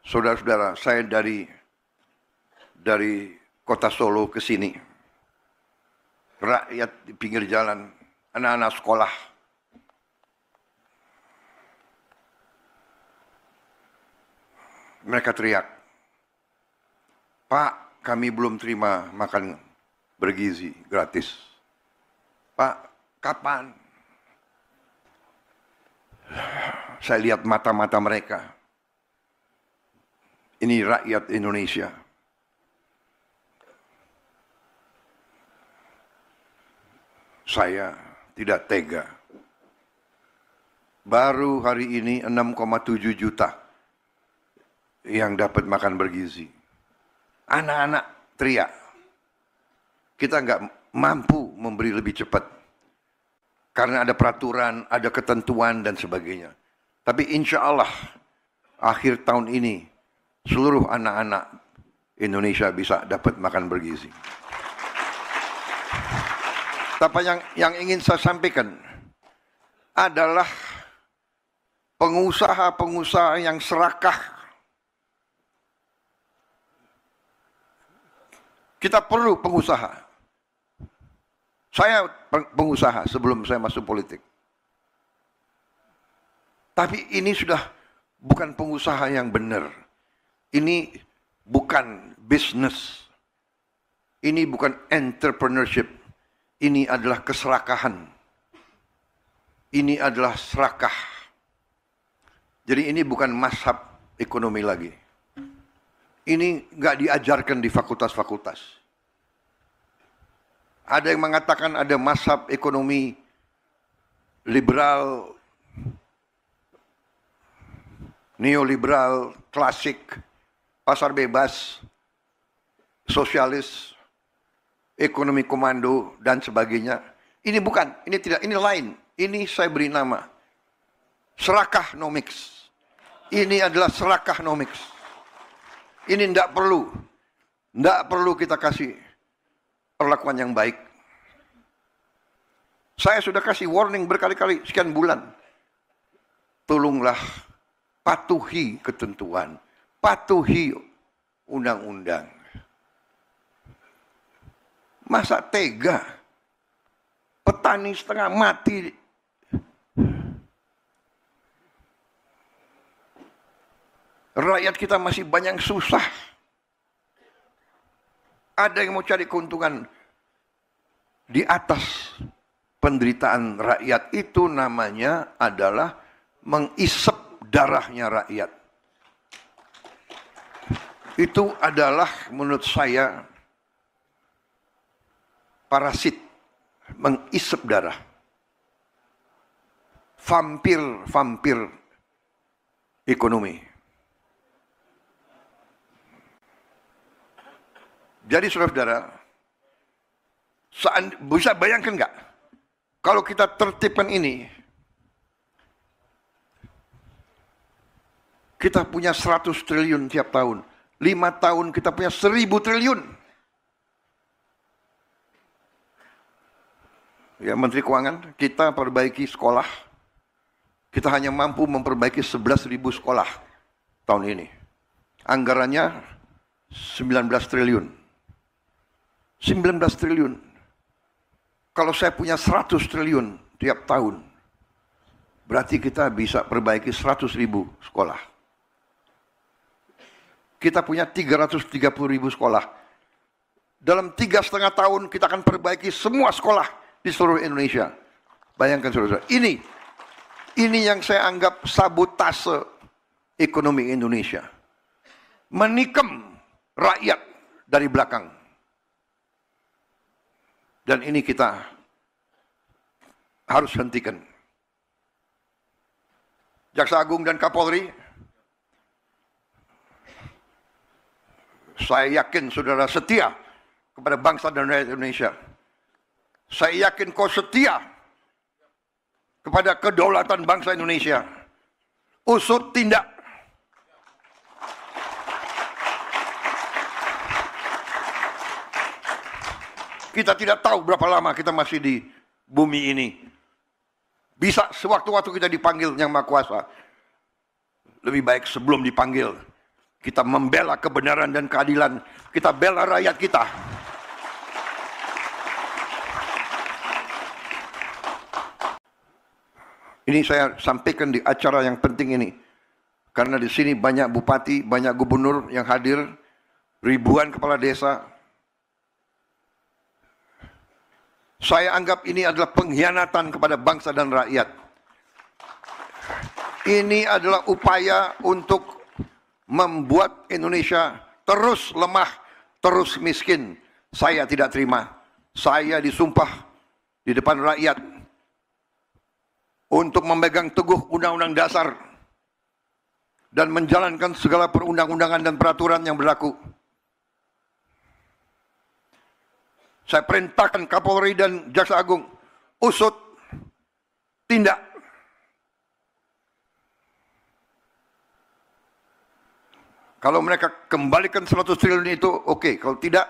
Saudara-saudara, saya dari kota Solo ke sini, rakyat di pinggir jalan, anak-anak sekolah, mereka teriak, "Pak, kami belum terima makan bergizi gratis. Pak, kapan?" Saya lihat mata-mata mereka. Ini rakyat Indonesia. Saya tidak tega. Baru hari ini 6,7 juta yang dapat makan bergizi. Anak-anak teriak. Kita nggak mampu memberi lebih cepat. Karena ada peraturan, ada ketentuan dan sebagainya. Tapi insya Allah akhir tahun ini seluruh anak-anak Indonesia bisa dapat makan bergizi. Tapi yang ingin saya sampaikan adalah pengusaha-pengusaha yang serakah. Kita perlu pengusaha. Saya pengusaha sebelum saya masuk politik. Tapi ini sudah bukan pengusaha yang benar. Ini bukan bisnis. Ini bukan entrepreneurship. Ini adalah keserakahan. Ini adalah serakah. Jadi ini bukan mazhab ekonomi lagi. Ini nggak diajarkan di fakultas-fakultas. Ada yang mengatakan ada mazhab ekonomi liberal, neoliberal, klasik, pasar bebas, sosialis, ekonomi komando, dan sebagainya. Ini bukan, ini tidak, ini lain. Ini saya beri nama serakahnomics. Ini adalah serakahnomics. Ini tidak perlu kita kasih perlakuan yang baik. Saya sudah kasih warning berkali-kali, sekian bulan. Tolonglah patuhi ketentuan, patuhi undang-undang. Masa tega petani setengah mati, rakyat kita masih banyak susah. Ada yang mau cari keuntungan di atas penderitaan rakyat. Itu namanya adalah mengisep darahnya rakyat. Itu adalah menurut saya parasit, mengisep darah. Vampir ekonomi. Jadi saudara-saudara, bisa bayangkan nggak? Kalau kita tertibkan ini, kita punya 100 triliun tiap tahun. 5 tahun kita punya 1000 triliun. Ya, Menteri Keuangan, kita perbaiki sekolah. Kita hanya mampu memperbaiki 11.000 sekolah tahun ini. Anggarannya 19 triliun. 19 triliun. Kalau saya punya 100 triliun tiap tahun, berarti kita bisa perbaiki 100.000 sekolah. Kita punya 330.000 sekolah. Dalam 3,5 tahun kita akan perbaiki semua sekolah di seluruh Indonesia. Bayangkan saudara, ini yang saya anggap sabotase ekonomi Indonesia. Menikam rakyat dari belakang. Dan ini kita harus hentikan. Jaksa Agung dan Kapolri, Saya yakin saudara setia kepada bangsa dan rakyat Indonesia. Saya yakin kau setia kepada kedaulatan bangsa Indonesia. Usut tindak. Kita tidak tahu berapa lama kita masih di bumi ini. Bisa sewaktu-waktu kita dipanggil Yang Maha Kuasa. Lebih baik sebelum dipanggil, kita membela kebenaran dan keadilan. Kita bela rakyat kita. Ini saya sampaikan di acara yang penting ini. Karena di sini banyak bupati, banyak gubernur yang hadir, ribuan kepala desa. Saya anggap ini adalah pengkhianatan kepada bangsa dan rakyat. Ini adalah upaya untuk membuat Indonesia terus lemah, terus miskin. Saya tidak terima. Saya disumpah di depan rakyat untuk memegang teguh Undang-Undang Dasar dan menjalankan segala perundang-undangan dan peraturan yang berlaku. Saya perintahkan Kapolri dan Jaksa Agung usut tindak. Kalau mereka kembalikan 100 triliun itu oke. Kalau tidak,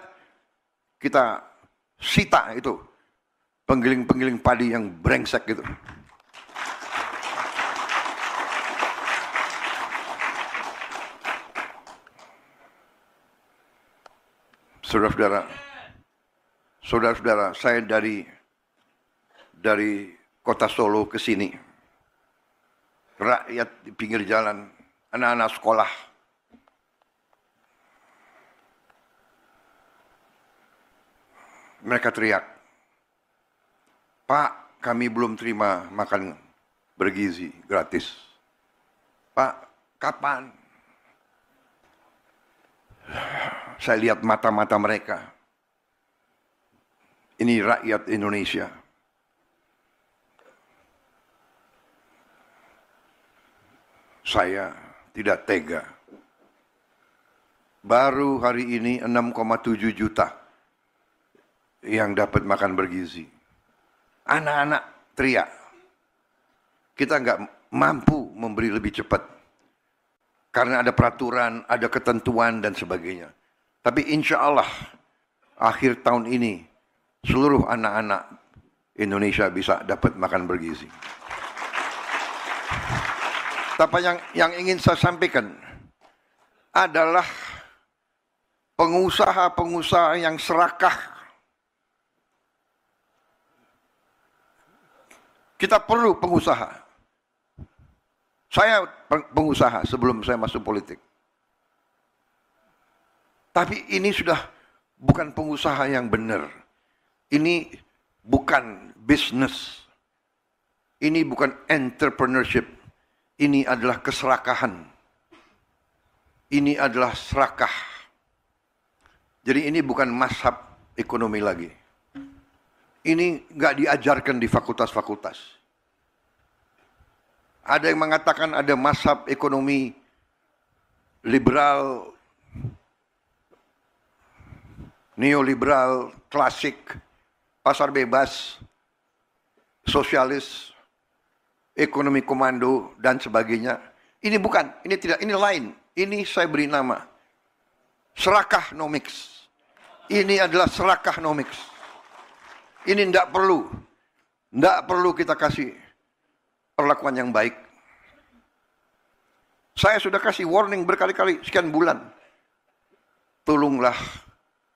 kita sita itu penggiling-penggiling padi yang brengsek gitu. Saudara-saudara, saya dari kota Solo ke sini, rakyat di pinggir jalan, anak-anak sekolah, mereka teriak, "Pak, kami belum terima makan bergizi gratis. Pak, kapan?" Saya lihat mata-mata mereka. Ini rakyat Indonesia. Saya tidak tega. Baru hari ini 6,7 juta yang dapat makan bergizi. Anak-anak teriak. Kita nggak mampu memberi lebih cepat. Karena ada peraturan, ada ketentuan dan sebagainya. Tapi insya Allah akhir tahun ini seluruh anak-anak Indonesia bisa dapat makan bergizi. Tapi yang ingin saya sampaikan adalah pengusaha-pengusaha yang serakah. Kita perlu pengusaha. Saya pengusaha sebelum saya masuk politik. Tapi ini sudah bukan pengusaha yang benar. Ini bukan bisnis. Ini bukan entrepreneurship. Ini adalah keserakahan. Ini adalah serakah. Jadi ini bukan mazhab ekonomi lagi. Ini nggak diajarkan di fakultas-fakultas. Ada yang mengatakan ada mazhab ekonomi liberal, neoliberal, klasik, pasar bebas, sosialis, ekonomi komando, dan sebagainya. Ini bukan, ini tidak, ini lain. Ini saya beri nama serakahnomics. Ini adalah serakahnomics. Ini tidak perlu kita kasih perlakuan yang baik. Saya sudah kasih warning berkali-kali, sekian bulan. Tolonglah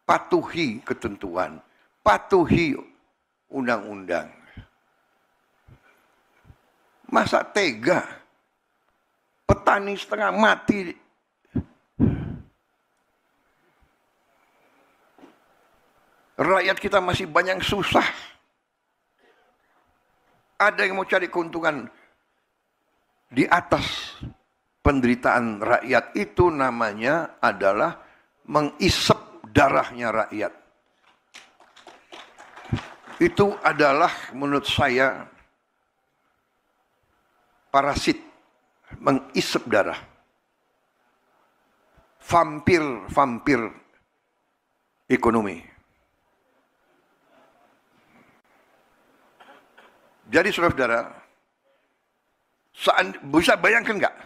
patuhi ketentuan, patuhi undang-undang. Masa tega? Petani setengah mati. Rakyat kita masih banyak susah. Ada yang mau cari keuntungan di atas penderitaan rakyat. Itu namanya adalah mengisep darahnya rakyat. Itu adalah menurut saya parasit, mengisep darah. vampir ekonomi. Jadi saudara-saudara, bisa bayangkan nggak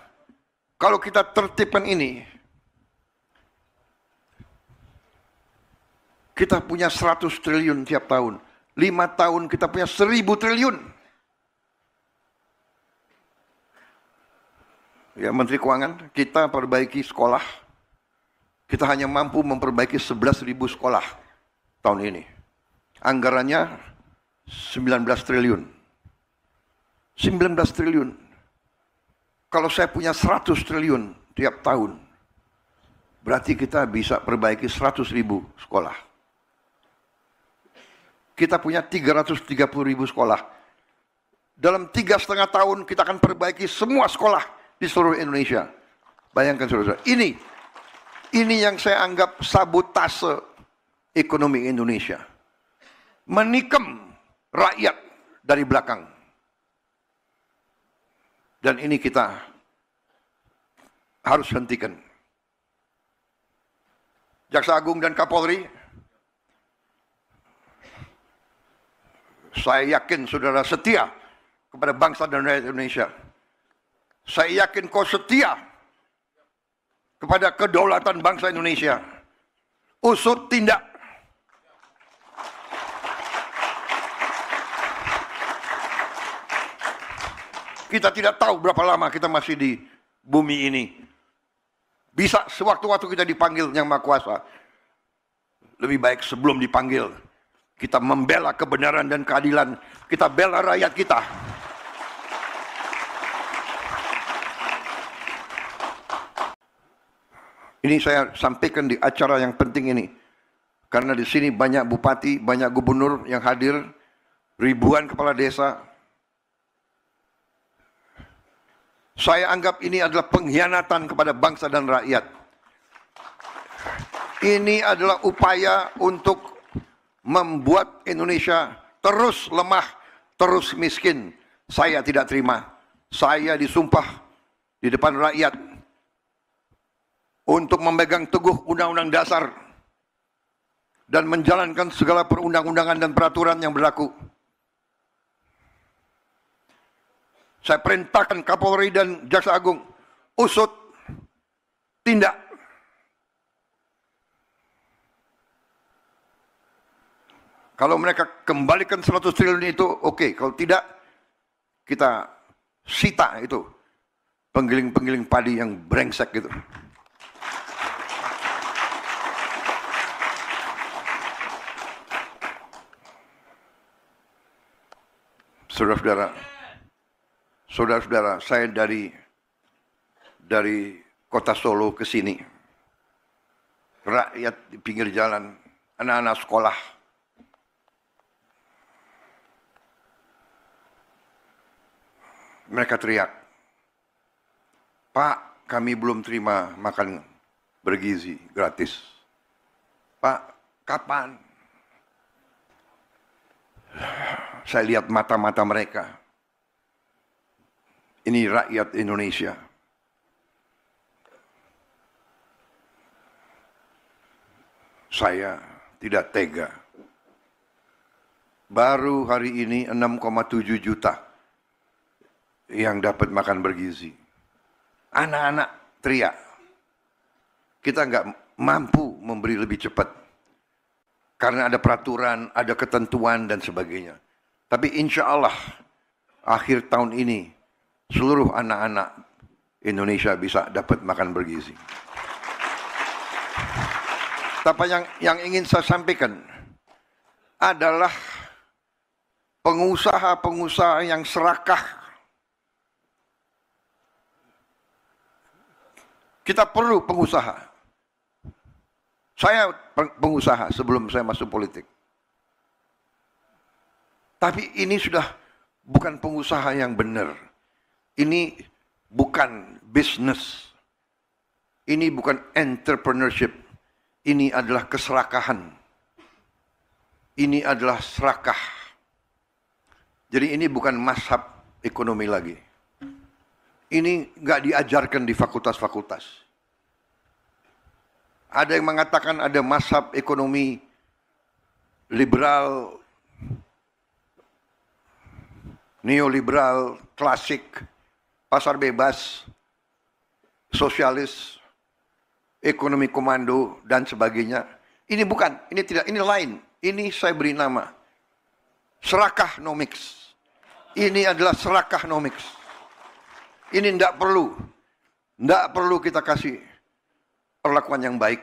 kalau kita tertibkan ini, kita punya 100 triliun tiap tahun, 5 tahun kita punya 1000 triliun. Ya, Menteri Keuangan, kita perbaiki sekolah, kita hanya mampu memperbaiki 11.000 sekolah tahun ini. Anggarannya 19 triliun. 19 triliun. Kalau saya punya 100 triliun tiap tahun, berarti kita bisa perbaiki 100.000 sekolah. Kita punya 330.000 sekolah. Dalam 3,5 tahun kita akan perbaiki semua sekolah di seluruh Indonesia. Bayangkan saudara, ini yang saya anggap sabotase ekonomi Indonesia. Menikam rakyat dari belakang. Dan ini kita harus hentikan. Jaksa Agung dan Kapolri, saya yakin saudara setia kepada bangsa dan rakyat Indonesia. Saya yakin kau setia kepada kedaulatan bangsa Indonesia. Usut tindak. Kita tidak tahu berapa lama kita masih di bumi ini. Bisa sewaktu-waktu kita dipanggil Yang Maha Kuasa. Lebih baik sebelum dipanggil, kita membela kebenaran dan keadilan. Kita bela rakyat kita. Ini saya sampaikan di acara yang penting ini. Karena di sini banyak bupati, banyak gubernur yang hadir, ribuan kepala desa. Saya anggap ini adalah pengkhianatan kepada bangsa dan rakyat. Ini adalah upaya untuk membuat Indonesia terus lemah, terus miskin. Saya tidak terima. Saya disumpah di depan rakyat untuk memegang teguh Undang-Undang Dasar dan menjalankan segala perundang-undangan dan peraturan yang berlaku. Saya perintahkan Kapolri dan Jaksa Agung, usut, tindak. Kalau mereka kembalikan 100 triliun itu, oke. Kalau tidak, kita sita itu penggiling-penggiling padi yang brengsek gitu. Saudara-saudara, saya dari kota Solo ke sini, rakyat di pinggir jalan, anak-anak sekolah, mereka teriak, "Pak, kami belum terima makan bergizi gratis. Pak, kapan?" Saya lihat mata-mata mereka. Ini rakyat Indonesia. Saya tidak tega. Baru hari ini 6,7 juta yang dapat makan bergizi. Anak-anak teriak. Kita nggak mampu memberi lebih cepat. Karena ada peraturan, ada ketentuan dan sebagainya. Tapi insya Allah akhir tahun ini seluruh anak-anak Indonesia bisa dapat makan bergizi. Tapi yang ingin saya sampaikan adalah pengusaha-pengusaha yang serakah. Kita perlu pengusaha. Saya pengusaha sebelum saya masuk politik. Tapi ini sudah bukan pengusaha yang benar. Ini bukan bisnis. Ini bukan entrepreneurship. Ini adalah keserakahan. Ini adalah serakah. Jadi ini bukan mazhab ekonomi lagi. Ini nggak diajarkan di fakultas-fakultas. Ada yang mengatakan ada mazhab ekonomi liberal, neoliberal, klasik, pasar bebas, sosialis, ekonomi komando, dan sebagainya. Ini bukan, ini tidak, ini lain. Ini saya beri nama serakahnomics. Ini adalah serakahnomics. Ini tidak perlu kita kasih perlakuan yang baik.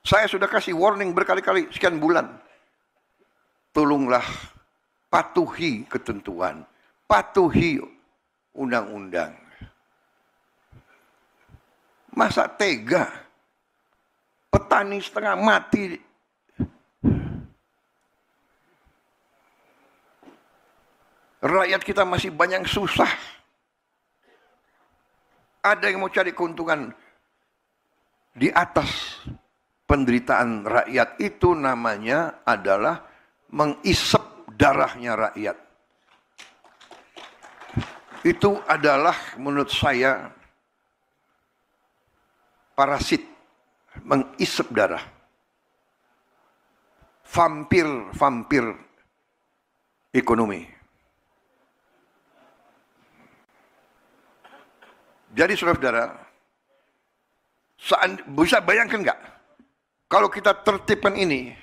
Saya sudah kasih warning berkali-kali, sekian bulan. Tolonglah patuhi ketentuan, patuhi undang-undang. Masa tega? Petani setengah mati. Rakyat kita masih banyak susah. Ada yang mau cari keuntungan di atas penderitaan rakyat. Itu namanya adalah mengisep darahnya rakyat. Itu adalah menurut saya parasit, mengisep darah. Vampir ekonomi. Jadi saudara-saudara, bisa bayangkan nggak? Kalau kita tertibkan ini,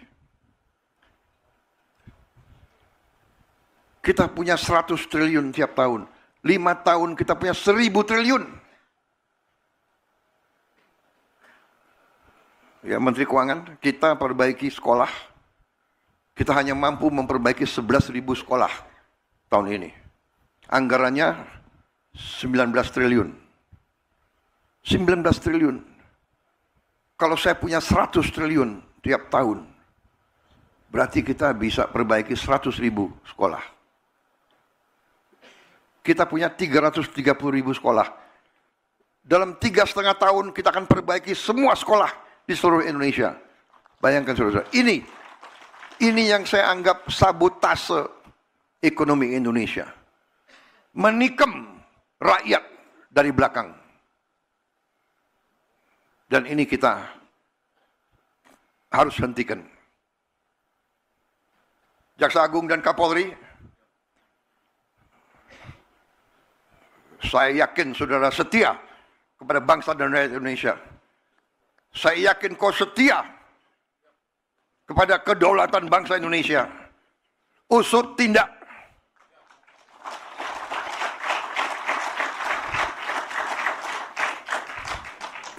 kita punya 100 triliun tiap tahun. 5 tahun kita punya 1000 triliun. Ya, Menteri Keuangan, kita perbaiki sekolah. Kita hanya mampu memperbaiki 11.000 sekolah tahun ini. Anggarannya 19 triliun. 19 triliun. Kalau saya punya 100 triliun tiap tahun, berarti kita bisa perbaiki 100.000 sekolah. Kita punya 330.000 sekolah. Dalam 3,5 tahun kita akan perbaiki semua sekolah di seluruh Indonesia. Bayangkan saudara-saudara. Ini yang saya anggap sabotase ekonomi Indonesia. Menikam rakyat dari belakang. Dan ini kita harus hentikan. Jaksa Agung dan Kapolri, saya yakin saudara setia kepada bangsa dan rakyat Indonesia. Saya yakin kau setia kepada kedaulatan bangsa Indonesia. Usut tindak.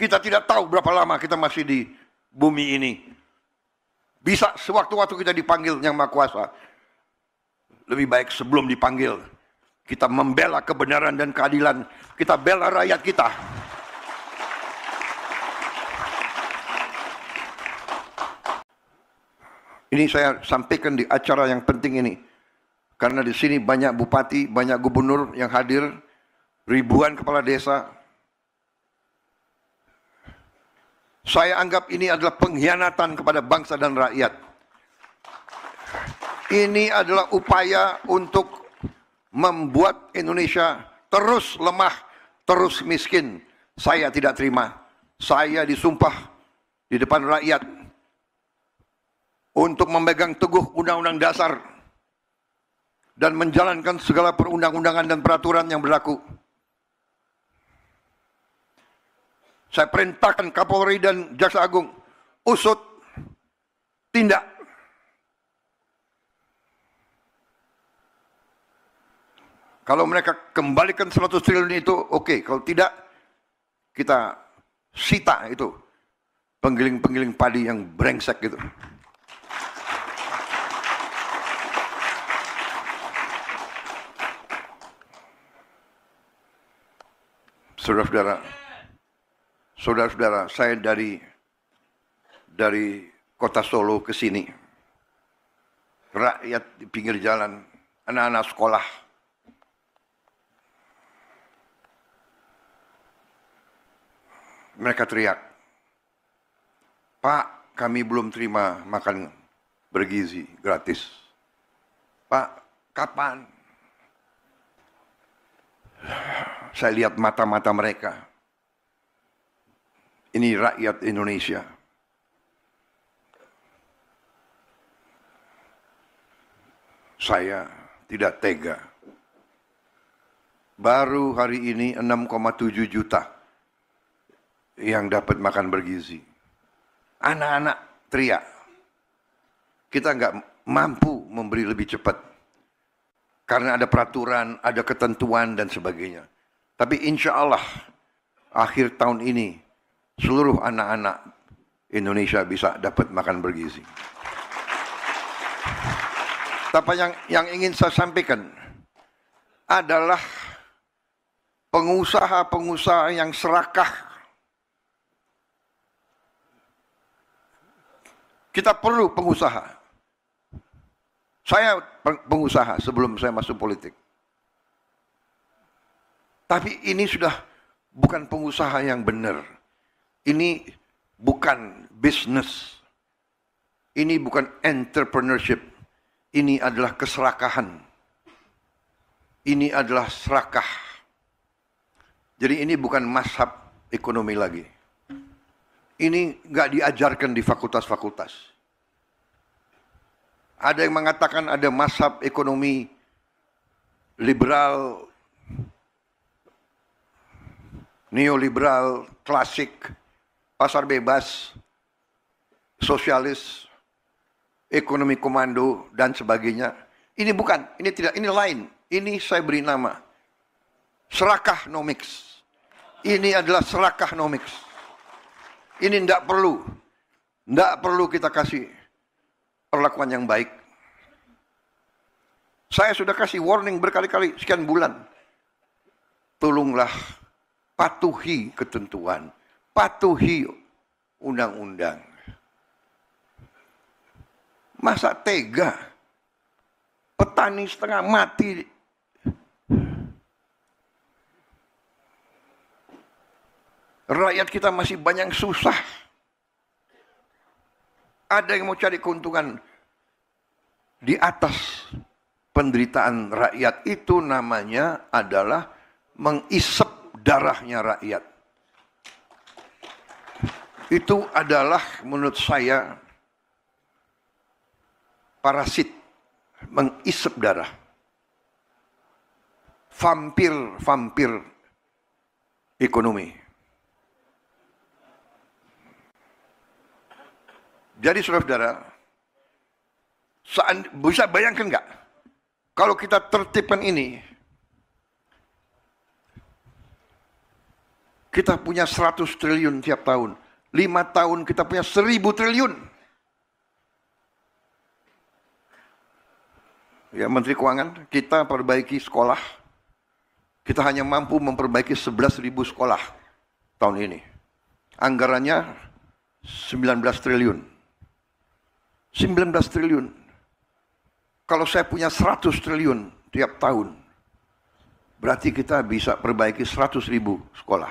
Kita tidak tahu berapa lama kita masih di bumi ini. Bisa sewaktu-waktu kita dipanggil Yang Maha Kuasa. Lebih baik sebelum dipanggil, kita membela kebenaran dan keadilan. Kita bela rakyat kita. Ini saya sampaikan di acara yang penting ini. Karena di sini banyak bupati, banyak gubernur yang hadir, ribuan kepala desa. Saya anggap ini adalah pengkhianatan kepada bangsa dan rakyat. Ini adalah upaya untuk membuat Indonesia terus lemah, terus miskin. Saya tidak terima. Saya disumpah di depan rakyat untuk memegang teguh Undang-Undang Dasar dan menjalankan segala perundang-undangan dan peraturan yang berlaku. Saya perintahkan Kapolri dan Jaksa Agung, usut, tindak. Kalau mereka kembalikan 100 triliun itu, oke. Kalau tidak, kita sita itu penggiling-penggiling padi yang brengsek gitu. Saudara-saudara, saya dari kota Solo ke sini, rakyat di pinggir jalan, anak-anak sekolah, mereka teriak, "Pak, kami belum terima makan bergizi gratis. Pak, kapan?" Saya lihat mata-mata mereka. Ini rakyat Indonesia. Saya tidak tega. Baru hari ini 6,7 juta yang dapat makan bergizi. Anak-anak teriak. Kita nggak mampu memberi lebih cepat. Karena ada peraturan, ada ketentuan dan sebagainya. Tapi insya Allah akhir tahun ini seluruh anak-anak Indonesia bisa dapat makan bergizi. Tapi yang ingin saya sampaikan adalah pengusaha-pengusaha yang serakah. Kita perlu pengusaha. Saya pengusaha sebelum saya masuk politik. Tapi ini sudah bukan pengusaha yang benar. Ini bukan bisnis. Ini bukan entrepreneurship. Ini adalah keserakahan. Ini adalah serakah. Jadi ini bukan mazhab ekonomi lagi. Ini nggak diajarkan di fakultas-fakultas. Ada yang mengatakan ada mazhab ekonomi liberal, neoliberal, klasik, pasar bebas, sosialis, ekonomi komando, dan sebagainya. Ini bukan, ini tidak, ini lain. Ini saya beri nama serakahnomics. Ini adalah serakahnomics. Ini tidak perlu kita kasih perlakuan yang baik. Saya sudah kasih warning berkali-kali, sekian bulan. Tolonglah patuhi ketentuan, patuhi undang-undang. Masa tega petani setengah mati. Rakyat kita masih banyak susah. Ada yang mau cari keuntungan di atas penderitaan rakyat. Itu namanya adalah mengisep darahnya rakyat. Itu adalah menurut saya parasit, mengisep darah. Vampir ekonomi. Jadi saudara-saudara, bisa bayangkan nggak? Kalau kita tertibkan ini, kita punya 100 triliun tiap tahun. 5 tahun kita punya 1000 triliun. Ya, Menteri Keuangan, kita perbaiki sekolah. Kita hanya mampu memperbaiki 11.000 sekolah tahun ini. Anggarannya 19 triliun. 19 triliun. Kalau saya punya 100 triliun tiap tahun, berarti kita bisa perbaiki 100.000 sekolah.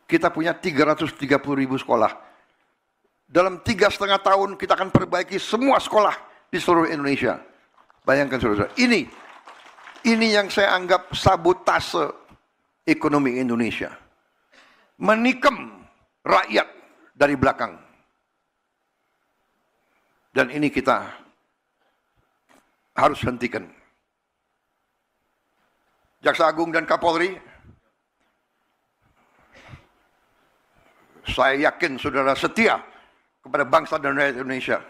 Kita punya 330.000 sekolah. Dalam 3,5 tahun kita akan perbaiki semua sekolah di seluruh Indonesia. Bayangkan saudara, ini yang saya anggap sabotase ekonomi Indonesia. Menikam rakyat dari belakang. Dan ini kita harus hentikan. Jaksa Agung dan Kapolri, saya yakin saudara setia kepada bangsa dan rakyat Indonesia.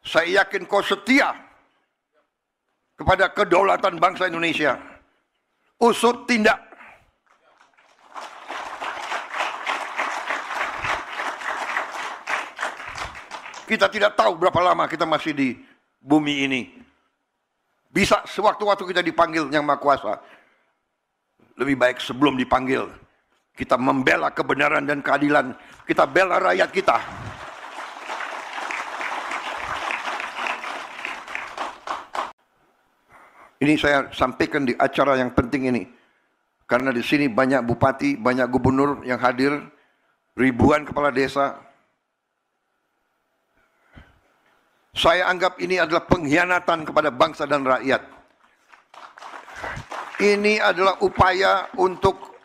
Saya yakin kau setia kepada kedaulatan bangsa Indonesia. Usut tindak. Kita tidak tahu berapa lama kita masih di bumi ini. Bisa sewaktu-waktu kita dipanggil Yang Maha Kuasa. Lebih baik sebelum dipanggil, kita membela kebenaran dan keadilan. Kita bela rakyat kita. Ini saya sampaikan di acara yang penting ini. Karena di sini banyak bupati, banyak gubernur yang hadir, ribuan kepala desa. Saya anggap ini adalah pengkhianatan kepada bangsa dan rakyat. Ini adalah upaya untuk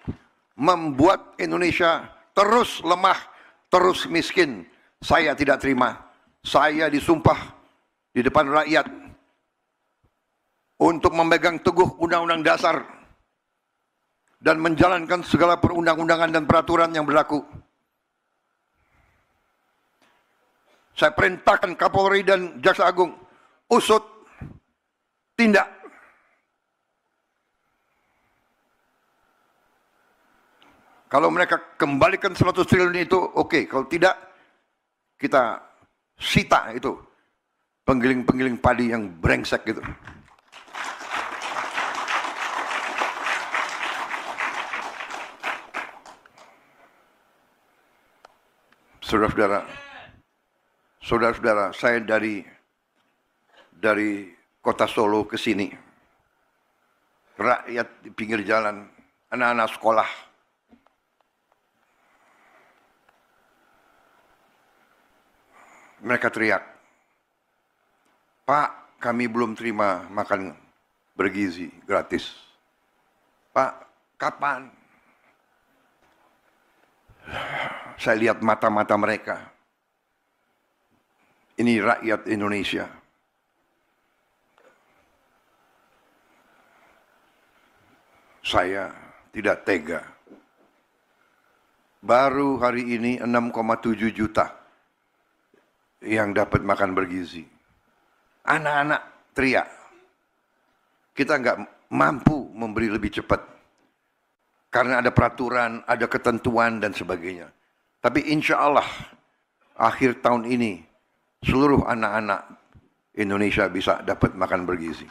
membuat Indonesia terus lemah, terus miskin. Saya tidak terima. Saya disumpah di depan rakyat untuk memegang teguh Undang-Undang Dasar dan menjalankan segala perundang-undangan dan peraturan yang berlaku. Saya perintahkan Kapolri dan Jaksa Agung, usut, tindak. Kalau mereka kembalikan 100 triliun itu, oke. Kalau tidak, kita sita itu penggiling-penggiling padi yang brengsek gitu. Saudara-saudara, saya dari kota Solo ke sini, rakyat di pinggir jalan, anak-anak sekolah, mereka teriak, "Pak, kami belum terima makan bergizi gratis. Pak, kapan?" Saya lihat mata-mata mereka. Ini rakyat Indonesia. Saya tidak tega. Baru hari ini 6,7 juta yang dapat makan bergizi. Anak-anak teriak. Kita nggak mampu memberi lebih cepat. Karena ada peraturan, ada ketentuan dan sebagainya. Tapi insya Allah akhir tahun ini seluruh anak-anak Indonesia bisa dapat makan bergizi.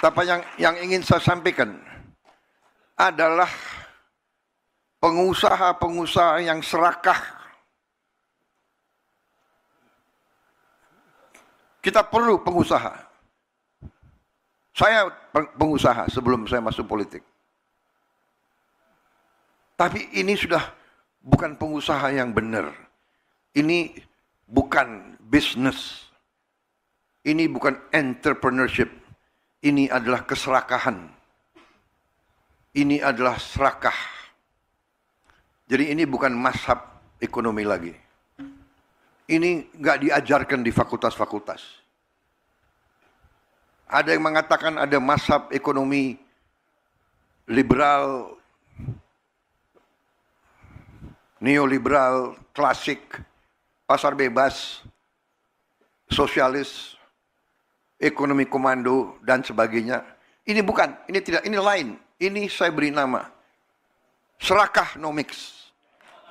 Tapi yang ingin saya sampaikan adalah pengusaha-pengusaha yang serakah. Kita perlu pengusaha. Saya pengusaha sebelum saya masuk politik. Tapi ini sudah bukan pengusaha yang benar. Ini bukan bisnis. Ini bukan entrepreneurship. Ini adalah keserakahan. Ini adalah serakah. Jadi ini bukan mazhab ekonomi lagi. Ini nggak diajarkan di fakultas-fakultas. Ada yang mengatakan ada mazhab ekonomi liberal, neoliberal, klasik, pasar bebas, sosialis, ekonomi komando, dan sebagainya. Ini bukan, ini tidak, ini lain. Ini saya beri nama serakahnomics.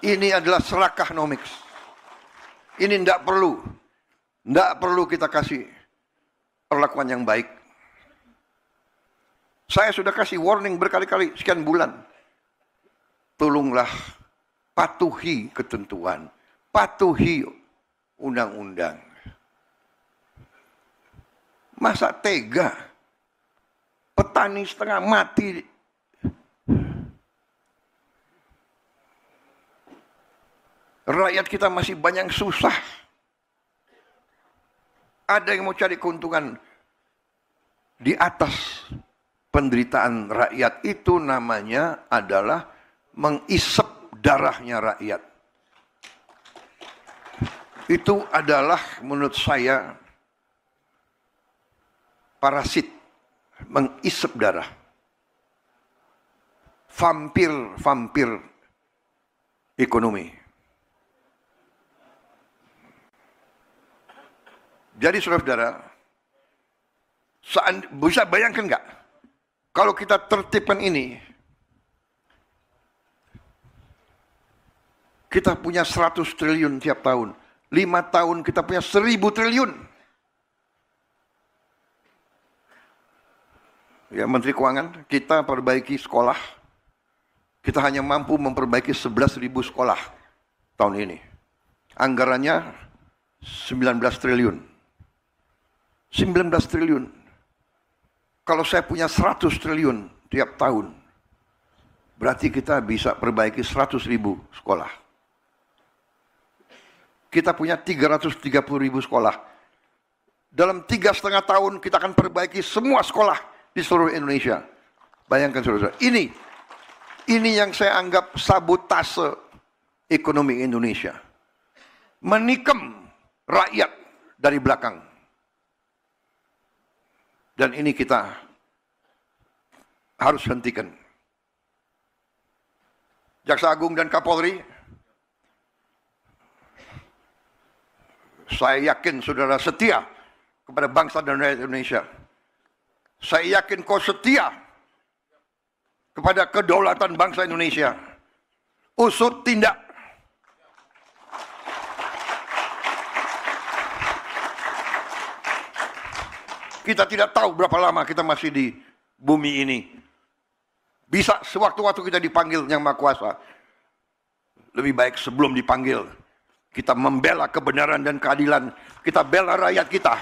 Ini adalah serakahnomics. Ini tidak perlu kita kasih perlakuan yang baik. Saya sudah kasih warning berkali-kali sekian bulan. Tolonglah patuhi ketentuan, patuhi undang-undang. Masa tega petani setengah mati? Rakyat kita masih banyak susah. Ada yang mau cari keuntungan di atas penderitaan rakyat. Itu namanya adalah mengisep darahnya rakyat. Itu adalah menurut saya parasit, mengisep darah. Vampir ekonomi. Jadi saudara-saudara, bisa bayangkan nggak? Kalau kita tertibkan ini, kita punya 100 triliun tiap tahun. 5 tahun kita punya 1000 triliun. Ya, Menteri Keuangan, kita perbaiki sekolah. Kita hanya mampu memperbaiki 11.000 sekolah tahun ini. Anggarannya 19 triliun. 19 triliun. Kalau saya punya 100 triliun tiap tahun, berarti kita bisa perbaiki 100.000 sekolah. Kita punya 330.000 sekolah. Dalam 3,5 tahun kita akan perbaiki semua sekolah di seluruh Indonesia. Bayangkan saudara, ini yang saya anggap sabotase ekonomi Indonesia. Menikam rakyat dari belakang. Dan ini kita harus hentikan. Jaksa Agung dan Kapolri, saya yakin saudara setia kepada bangsa dan rakyat Indonesia. Saya yakin kau setia kepada kedaulatan bangsa Indonesia. Usut tindak. Kita tidak tahu berapa lama kita masih di bumi ini. Bisa sewaktu-waktu kita dipanggil Yang Maha Kuasa. Lebih baik sebelum dipanggil, kita membela kebenaran dan keadilan. Kita bela rakyat kita.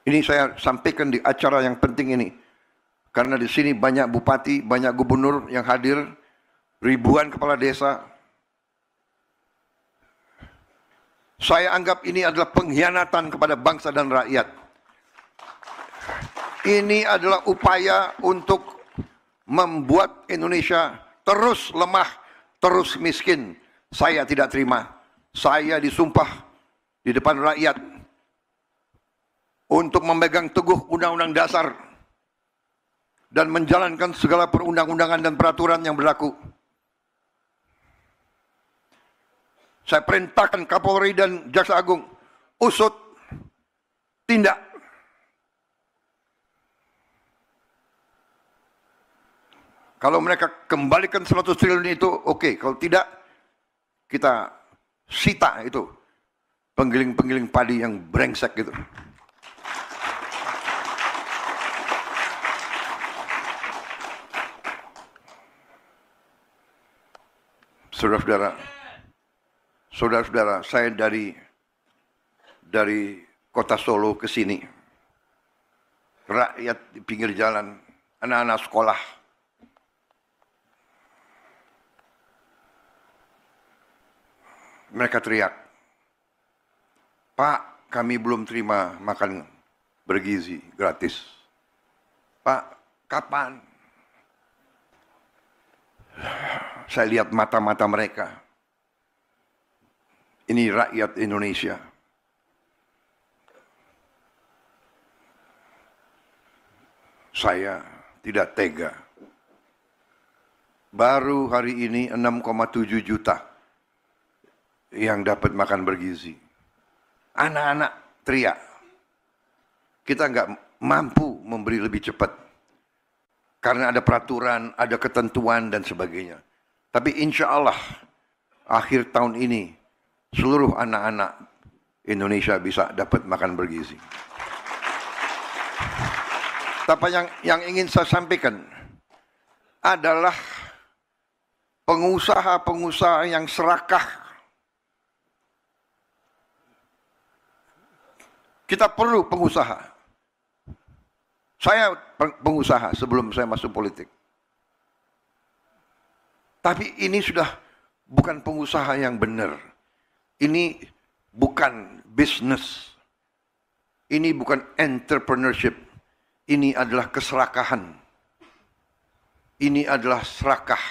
Ini saya sampaikan di acara yang penting ini. Karena di sini banyak bupati, banyak gubernur yang hadir, ribuan kepala desa. Saya anggap ini adalah pengkhianatan kepada bangsa dan rakyat. Ini adalah upaya untuk membuat Indonesia terus lemah, terus miskin. Saya tidak terima. Saya disumpah di depan rakyat untuk memegang teguh Undang-Undang Dasar dan menjalankan segala perundang-undangan dan peraturan yang berlaku. Saya perintahkan Kapolri dan Jaksa Agung, usut tindak. Kalau mereka kembalikan 100 triliun itu, oke. Kalau tidak, kita sita itu penggiling-penggiling padi yang brengsek gitu. Saudara-saudara, saya dari kota Solo ke sini, rakyat di pinggir jalan, anak-anak sekolah, mereka teriak, "Pak, kami belum terima makan bergizi gratis. Pak, kapan?" Saya lihat mata-mata mereka. Ini rakyat Indonesia. Saya tidak tega. Baru hari ini 6,7 juta yang dapat makan bergizi. Anak-anak teriak. Kita nggak mampu memberi lebih cepat. Karena ada peraturan, ada ketentuan dan sebagainya. Tapi insya Allah akhir tahun ini seluruh anak-anak Indonesia bisa dapat makan bergizi. Tapi yang ingin saya sampaikan adalah pengusaha-pengusaha yang serakah. Kita perlu pengusaha. Saya pengusaha sebelum saya masuk politik. Tapi ini sudah bukan pengusaha yang benar. Ini bukan bisnis. Ini bukan entrepreneurship. Ini adalah keserakahan. Ini adalah serakah.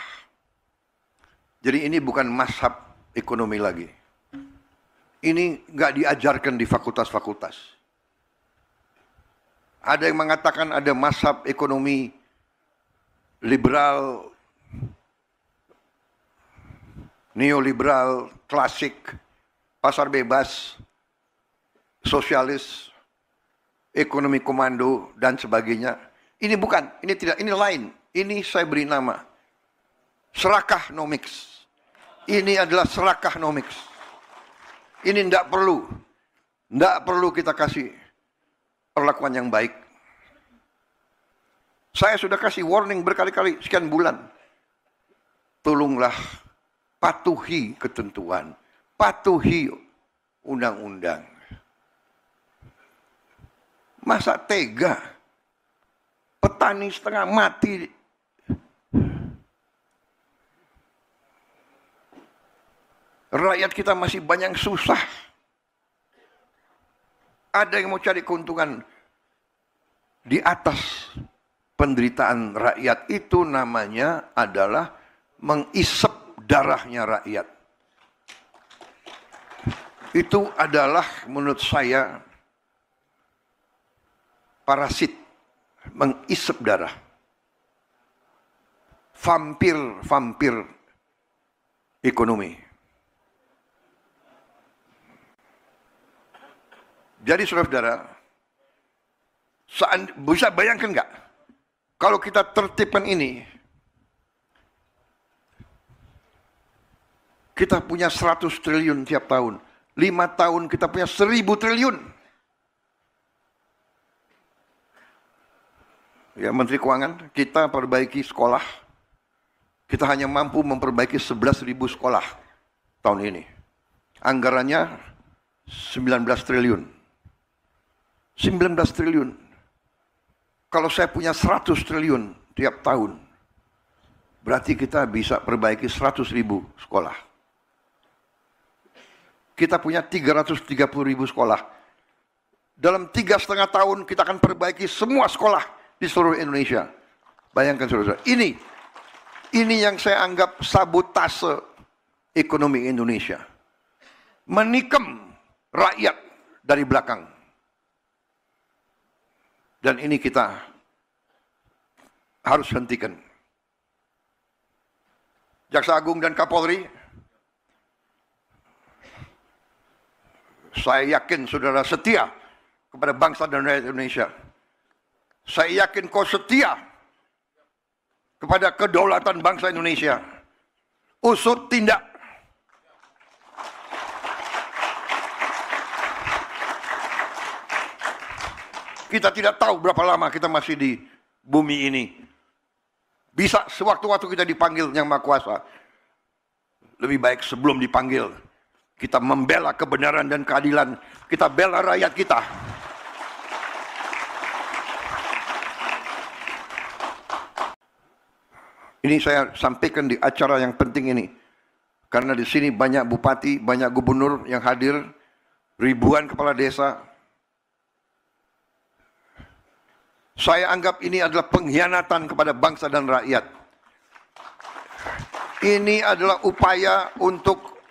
Jadi ini bukan mazhab ekonomi lagi. Ini nggak diajarkan di fakultas-fakultas. Ada yang mengatakan ada mazhab ekonomi liberal, neoliberal, klasik, pasar bebas, sosialis, ekonomi komando, dan sebagainya. Ini bukan, ini tidak, ini lain. Ini saya beri nama serakahnomics. Ini adalah serakahnomics. Ini tidak perlu kita kasih perlakuan yang baik. Saya sudah kasih warning berkali-kali sekian bulan. Tolonglah patuhi ketentuan, patuhi undang-undang. Masa tega petani setengah mati, rakyat kita masih banyak susah. Ada yang mau cari keuntungan di atas penderitaan rakyat, itu namanya adalah mengisep darahnya rakyat. Itu adalah menurut saya parasit, mengisep darah. Vampir ekonomi. Jadi saudara-saudara, bisa bayangkan nggak kalau kita tertibkan ini, kita punya 100 triliun tiap tahun, 5 tahun kita punya 1000 triliun. Ya, Menteri Keuangan, kita perbaiki sekolah, kita hanya mampu memperbaiki 11.000 sekolah tahun ini. Anggarannya 19 triliun. 19 triliun. Kalau saya punya 100 triliun tiap tahun, berarti kita bisa perbaiki 100.000 sekolah. Kita punya 330.000 sekolah. Dalam 3,5 tahun kita akan perbaiki semua sekolah di seluruh Indonesia. Bayangkan saudara, ini yang saya anggap sabotase ekonomi Indonesia. Menikam rakyat dari belakang. Dan ini kita harus hentikan. Jaksa Agung dan Kapolri, saya yakin saudara setia kepada bangsa dan rakyat Indonesia. Saya yakin kau setia kepada kedaulatan bangsa Indonesia. Usut tindak. Kita tidak tahu berapa lama kita masih di bumi ini. Bisa sewaktu-waktu kita dipanggil Yang Maha Kuasa. Lebih baik sebelum dipanggil, kita membela kebenaran dan keadilan. Kita bela rakyat kita. Ini saya sampaikan di acara yang penting ini. Karena di sini banyak bupati, banyak gubernur yang hadir, ribuan kepala desa. Saya anggap ini adalah pengkhianatan kepada bangsa dan rakyat. Ini adalah upaya untuk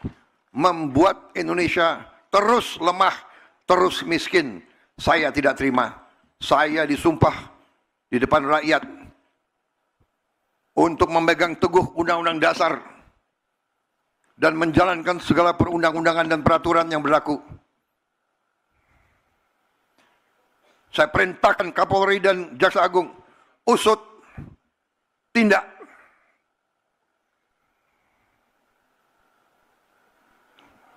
membuat Indonesia terus lemah, terus miskin. Saya tidak terima. Saya disumpah di depan rakyat untuk memegang teguh Undang-Undang Dasar dan menjalankan segala perundang-undangan dan peraturan yang berlaku. Saya perintahkan Kapolri dan Jaksa Agung, usut tindak.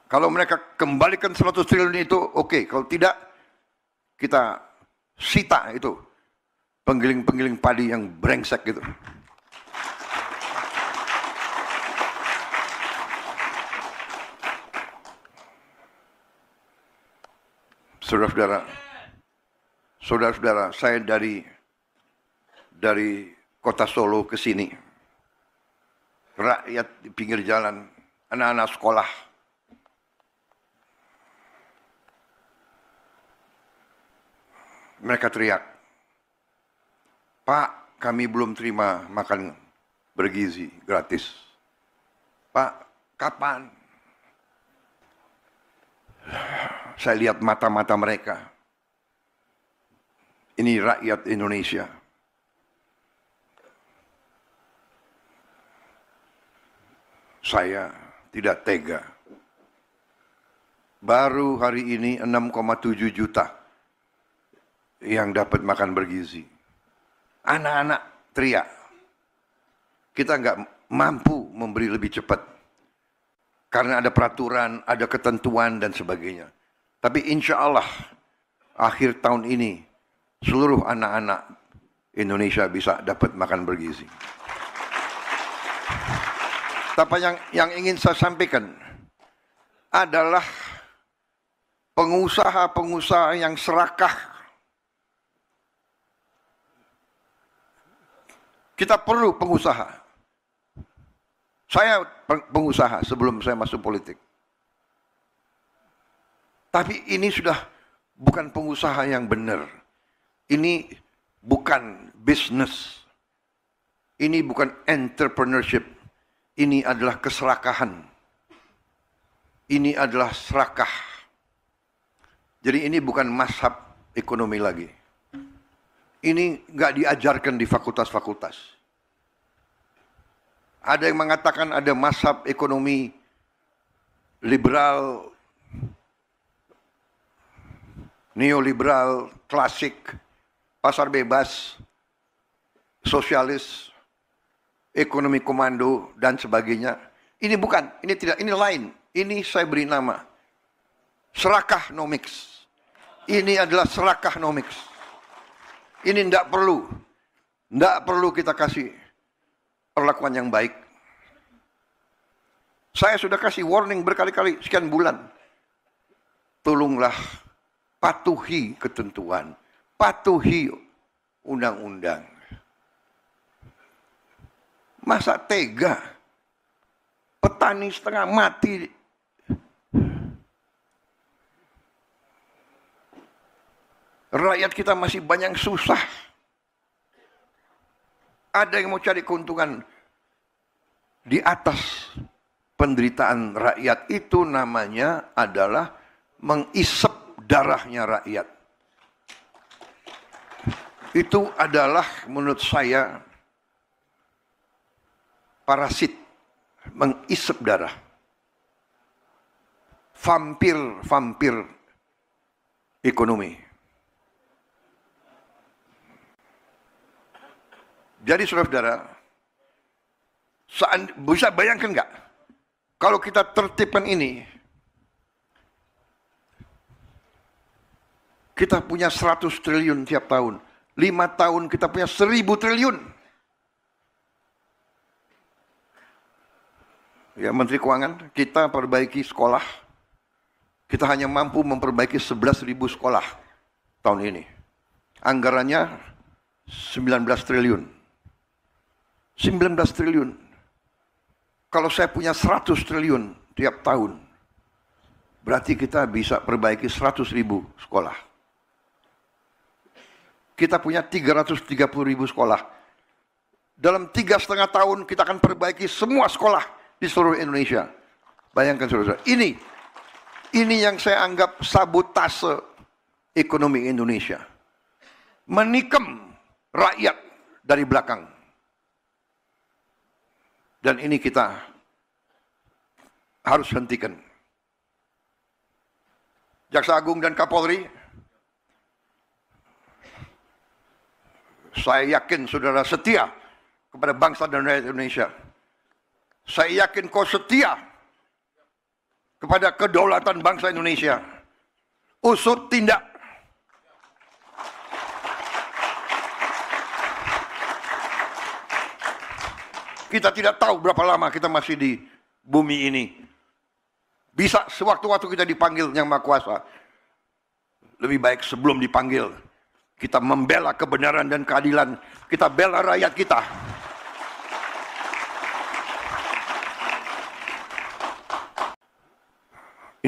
Kalau mereka kembalikan 100 triliun itu, oke. Kalau tidak, kita sita itu penggiling-penggiling padi yang brengsek gitu. Saudara-saudara, saya dari kota Solo ke sini, rakyat di pinggir jalan, anak-anak sekolah, mereka teriak, "Pak, kami belum terima makan bergizi gratis. Pak, kapan?" Saya lihat mata-mata mereka. Ini rakyat Indonesia. Saya tidak tega. Baru hari ini 6,7 juta yang dapat makan bergizi. Anak-anak teriak. Kita nggak mampu memberi lebih cepat. Karena ada peraturan, ada ketentuan dan sebagainya. Tapi insya Allah akhir tahun ini seluruh anak-anak Indonesia bisa dapat makan bergizi. Tapi yang ingin saya sampaikan adalah pengusaha-pengusaha yang serakah. Kita perlu pengusaha. Saya pengusaha sebelum saya masuk politik. Tapi ini sudah bukan pengusaha yang benar. Ini bukan bisnis. Ini bukan entrepreneurship. Ini adalah keserakahan. Ini adalah serakah. Jadi ini bukan mazhab ekonomi lagi. Ini nggak diajarkan di fakultas-fakultas. Ada yang mengatakan ada mazhab ekonomi liberal, neoliberal, klasik, pasar bebas, sosialis, ekonomi komando, dan sebagainya. Ini bukan, ini tidak, ini lain. Ini saya beri nama serakahnomics. Ini adalah serakahnomics. Ini tidak perlu kita kasih perlakuan yang baik. Saya sudah kasih warning berkali-kali, sekian bulan. Tolonglah patuhi ketentuan, patuhi undang-undang. Masa tega petani setengah mati? Rakyat kita masih banyak susah. Ada yang mau cari keuntungan di atas penderitaan rakyat. Itu namanya adalah mengisep darahnya rakyat. Itu adalah menurut saya parasit, mengisep darah. Vampir ekonomi. Jadi saudara-saudara, bisa bayangkan nggak kalau kita tertibkan ini, kita punya 100 triliun tiap tahun, 5 tahun kita punya 1000 triliun. Ya, Menteri Keuangan, kita perbaiki sekolah, kita hanya mampu memperbaiki 11.000 sekolah tahun ini. Anggarannya 19 triliun. 19 triliun. Kalau saya punya 100 triliun tiap tahun, berarti kita bisa perbaiki 100.000 sekolah. Kita punya 330.000 sekolah. Dalam 3,5 tahun kita akan perbaiki semua sekolah di seluruh Indonesia. Bayangkan saudara, ini yang saya anggap sabotase ekonomi Indonesia. Menikam rakyat dari belakang. Dan ini kita harus hentikan. Jaksa Agung dan Kapolri, saya yakin saudara setia kepada bangsa dan rakyat Indonesia. Saya yakin kau setia kepada kedaulatan bangsa Indonesia. Usut tindak. Kita tidak tahu berapa lama kita masih di bumi ini. Bisa sewaktu-waktu kita dipanggil Yang Maha Kuasa. Lebih baik sebelum dipanggil, kita membela kebenaran dan keadilan. Kita bela rakyat kita.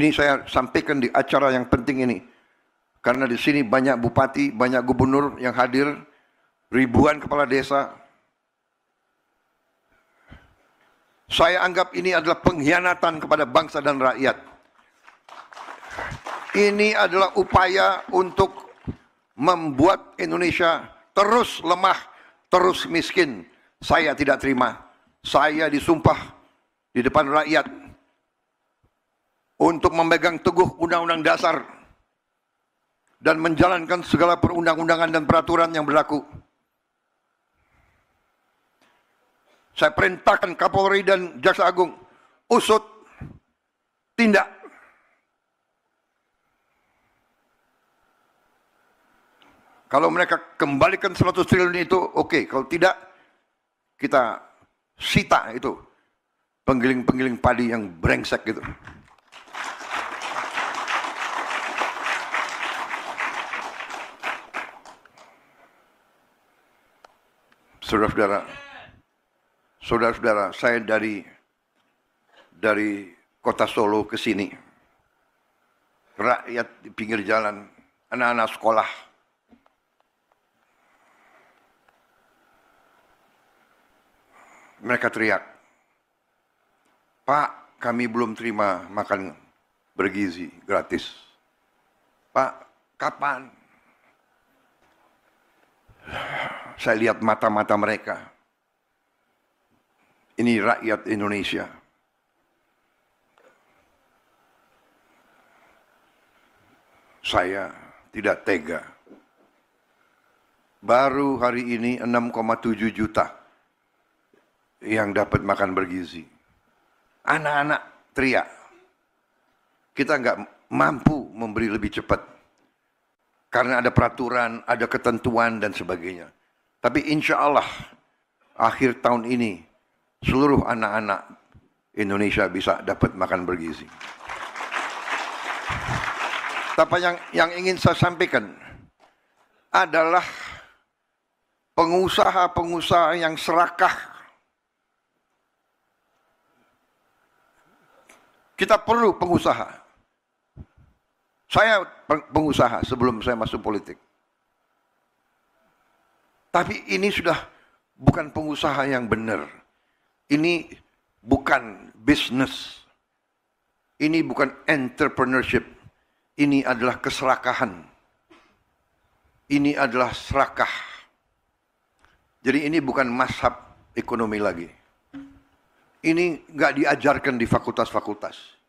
Ini saya sampaikan di acara yang penting ini. Karena di sini banyak bupati, banyak gubernur yang hadir, ribuan kepala desa. Saya anggap ini adalah pengkhianatan kepada bangsa dan rakyat. Ini adalah upaya untuk membuat Indonesia terus lemah, terus miskin. Saya tidak terima. Saya disumpah di depan rakyat untuk memegang teguh Undang-Undang Dasar dan menjalankan segala perundang-undangan dan peraturan yang berlaku. Saya perintahkan Kapolri dan Jaksa Agung, usut, tindak. Kalau mereka kembalikan 100 triliun itu, oke. Kalau tidak, kita sita itu penggiling-penggiling padi yang brengsek gitu. Saudara-saudara, saya dari kota Solo ke sini, rakyat di pinggir jalan anak-anak sekolah. Mereka teriak, "Pak, kami belum terima makan bergizi gratis. Pak, kapan?" Saya lihat mata-mata mereka. Ini rakyat Indonesia. Saya tidak tega. Baru hari ini 6,7 juta yang dapat makan bergizi. Anak-anak teriak. Kita nggak mampu memberi lebih cepat. Karena ada peraturan, ada ketentuan dan sebagainya. Tapi insya Allah akhir tahun ini seluruh anak-anak Indonesia bisa dapat makan bergizi. Tapi yang ingin saya sampaikan adalah pengusaha-pengusaha yang serakah. Kita perlu pengusaha. Saya pengusaha sebelum saya masuk politik. Tapi ini sudah bukan pengusaha yang benar. Ini bukan bisnis. Ini bukan entrepreneurship. Ini adalah keserakahan. Ini adalah serakah. Jadi ini bukan mazhab ekonomi lagi. Ini nggak diajarkan di fakultas-fakultas.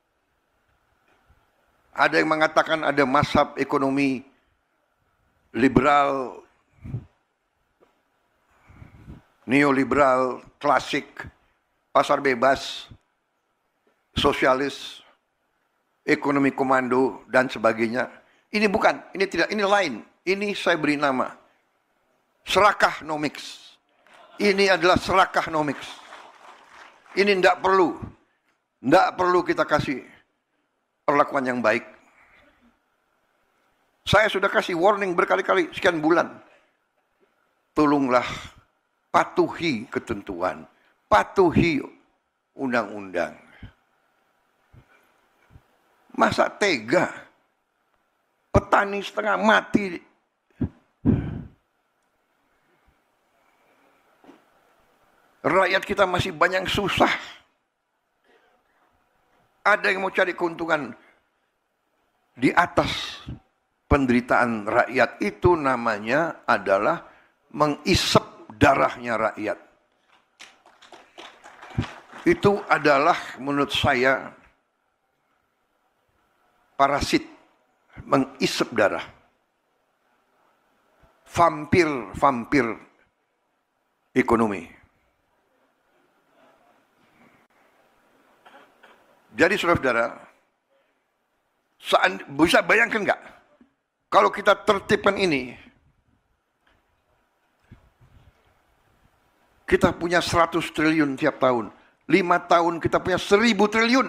Ada yang mengatakan ada mazhab ekonomi liberal, neoliberal, klasik, pasar bebas, sosialis, ekonomi komando, dan sebagainya. Ini bukan, ini tidak, ini lain. Ini saya beri nama serakahnomics. Ini adalah serakahnomics. Ini tidak perlu kita kasih perlakuan yang baik. Saya sudah kasih warning berkali-kali, sekian bulan. Tolonglah patuhi ketentuan, patuhi undang-undang. Masa tega? Petani setengah mati. Rakyat kita masih banyak susah. Ada yang mau cari keuntungan di atas penderitaan rakyat. Itu namanya adalah mengisep darahnya rakyat. Itu adalah menurut saya parasit, mengisep darah. Vampir ekonomi. Jadi saudara-saudara, bisa bayangkan nggak? Kalau kita tertibkan ini, kita punya 100 triliun tiap tahun. 5 tahun kita punya 1000 triliun.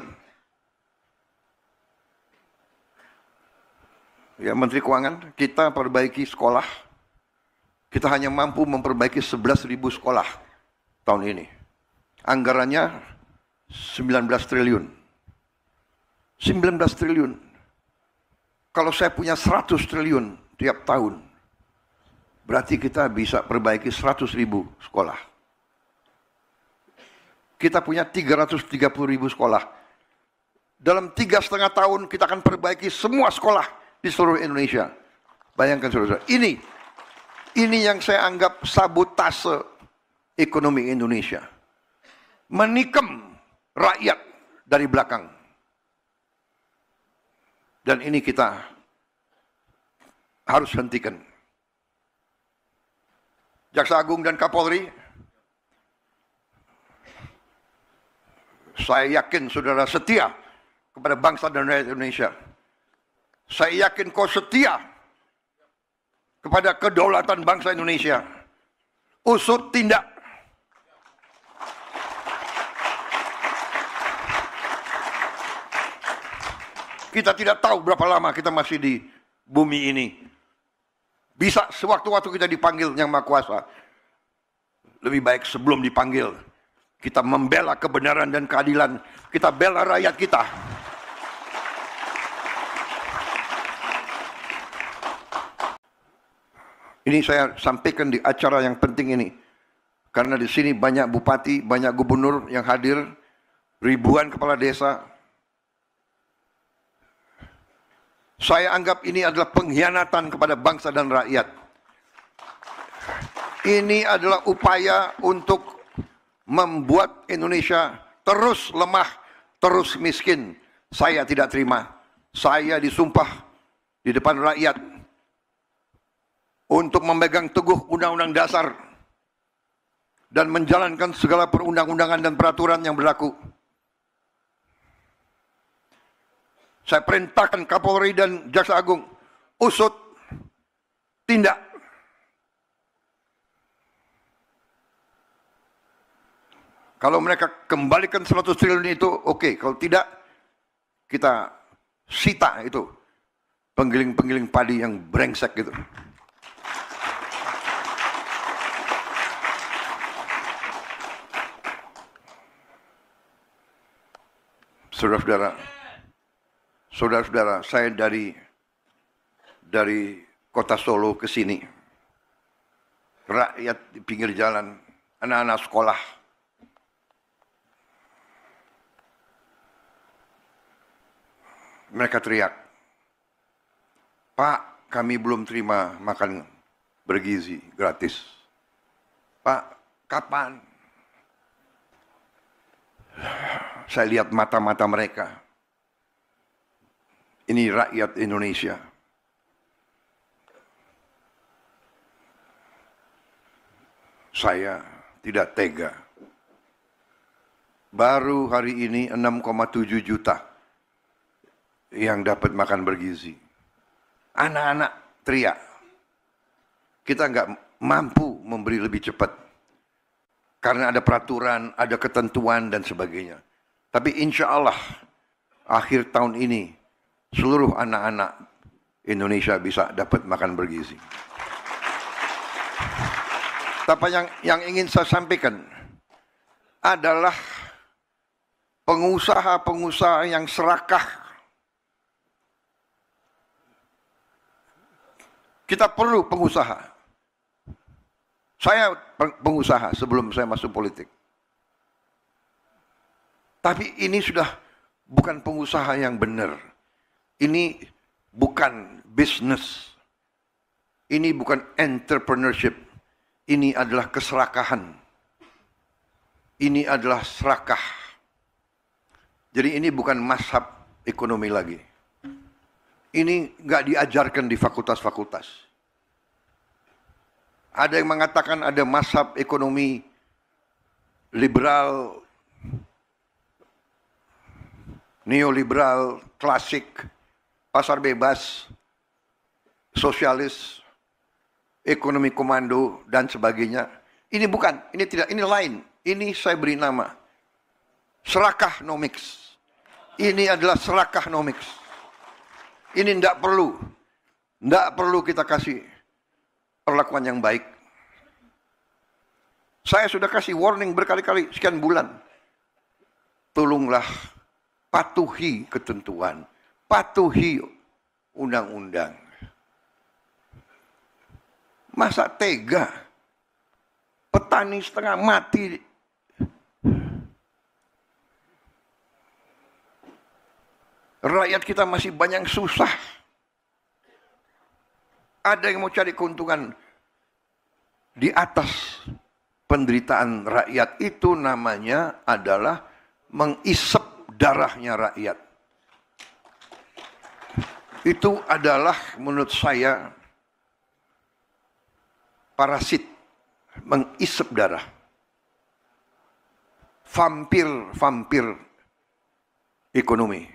Ya, Menteri Keuangan, kita perbaiki sekolah. Kita hanya mampu memperbaiki 11.000 sekolah tahun ini. Anggarannya 19 triliun. 19 triliun. Kalau saya punya 100 triliun tiap tahun, berarti kita bisa perbaiki 100.000 sekolah. Kita punya 330.000 sekolah. Dalam 3,5 tahun kita akan perbaiki semua sekolah di seluruh Indonesia. Bayangkan saudara, ini yang saya anggap sabotase ekonomi Indonesia. Menikam rakyat dari belakang. Dan ini kita harus hentikan. Jaksa Agung dan Kapolri, saya yakin saudara setia kepada bangsa dan rakyat Indonesia. Saya yakin kau setia kepada kedaulatan bangsa Indonesia. Usut tindak. Kita tidak tahu berapa lama kita masih di bumi ini. Bisa sewaktu-waktu kita dipanggil Yang Maha Kuasa. Lebih baik sebelum dipanggil, kita membela kebenaran dan keadilan. Kita bela rakyat kita. Ini saya sampaikan di acara yang penting ini. Karena di sini banyak bupati, banyak gubernur yang hadir, ribuan kepala desa. Saya anggap ini adalah pengkhianatan kepada bangsa dan rakyat. Ini adalah upaya untuk membuat Indonesia terus lemah, terus miskin. Saya tidak terima. Saya disumpah di depan rakyat untuk memegang teguh Undang-Undang Dasar dan menjalankan segala perundang-undangan dan peraturan yang berlaku. Saya perintahkan Kapolri dan Jaksa Agung usut, tindak. Kalau mereka kembalikan 100 triliun itu oke. Kalau tidak, kita sita itu penggiling-penggiling padi yang brengsek gitu. Saudara-saudara, saya dari kota Solo ke sini, rakyat di pinggir jalan, anak-anak sekolah, mereka teriak, "Pak, kami belum terima makan bergizi gratis. Pak, kapan?" Saya lihat mata-mata mereka. Ini rakyat Indonesia. Saya tidak tega. Baru hari ini 6,7 juta yang dapat makan bergizi. Anak-anak teriak. Kita nggak mampu memberi lebih cepat. Karena ada peraturan, ada ketentuan dan sebagainya. Tapi insya Allah akhir tahun ini seluruh anak-anak Indonesia bisa dapat makan bergizi. Tapi yang ingin saya sampaikan adalah pengusaha-pengusaha yang serakah. Kita perlu pengusaha. Saya pengusaha sebelum saya masuk politik. Tapi ini sudah bukan pengusaha yang benar. Ini bukan bisnis. Ini bukan entrepreneurship. Ini adalah keserakahan. Ini adalah serakah. Jadi ini bukan mazhab ekonomi lagi. Ini nggak diajarkan di fakultas-fakultas. Ada yang mengatakan ada mazhab ekonomi liberal, neoliberal, klasik, pasar bebas, sosialis, ekonomi komando, dan sebagainya. Ini bukan, ini tidak, ini lain. Ini saya beri nama serakahnomics. Ini adalah serakahnomics. Ini tidak perlu kita kasih perlakuan yang baik. Saya sudah kasih warning berkali-kali sekian bulan. Tolonglah patuhi ketentuan, patuhi undang-undang. Masa tega petani setengah mati, rakyat kita masih banyak susah. Ada yang mau cari keuntungan di atas penderitaan rakyat. Itu namanya adalah mengisep darahnya rakyat. Itu adalah menurut saya parasit, mengisep darah. Vampir ekonomi.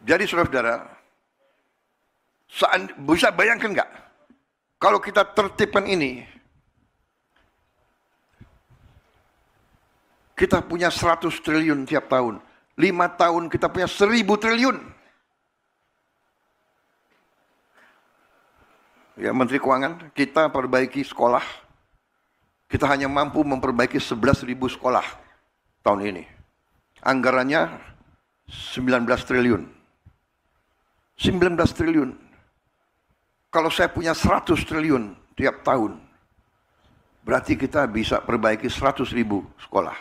Jadi saudara-saudara, bisa bayangkan nggak? Kalau kita tertibkan ini, kita punya 100 triliun tiap tahun. 5 tahun kita punya 1000 triliun. Ya, Menteri Keuangan, kita perbaiki sekolah. Kita hanya mampu memperbaiki 11.000 sekolah tahun ini. Anggarannya 19 triliun. 19 triliun. Kalau saya punya 100 triliun tiap tahun, berarti kita bisa perbaiki 100.000 sekolah.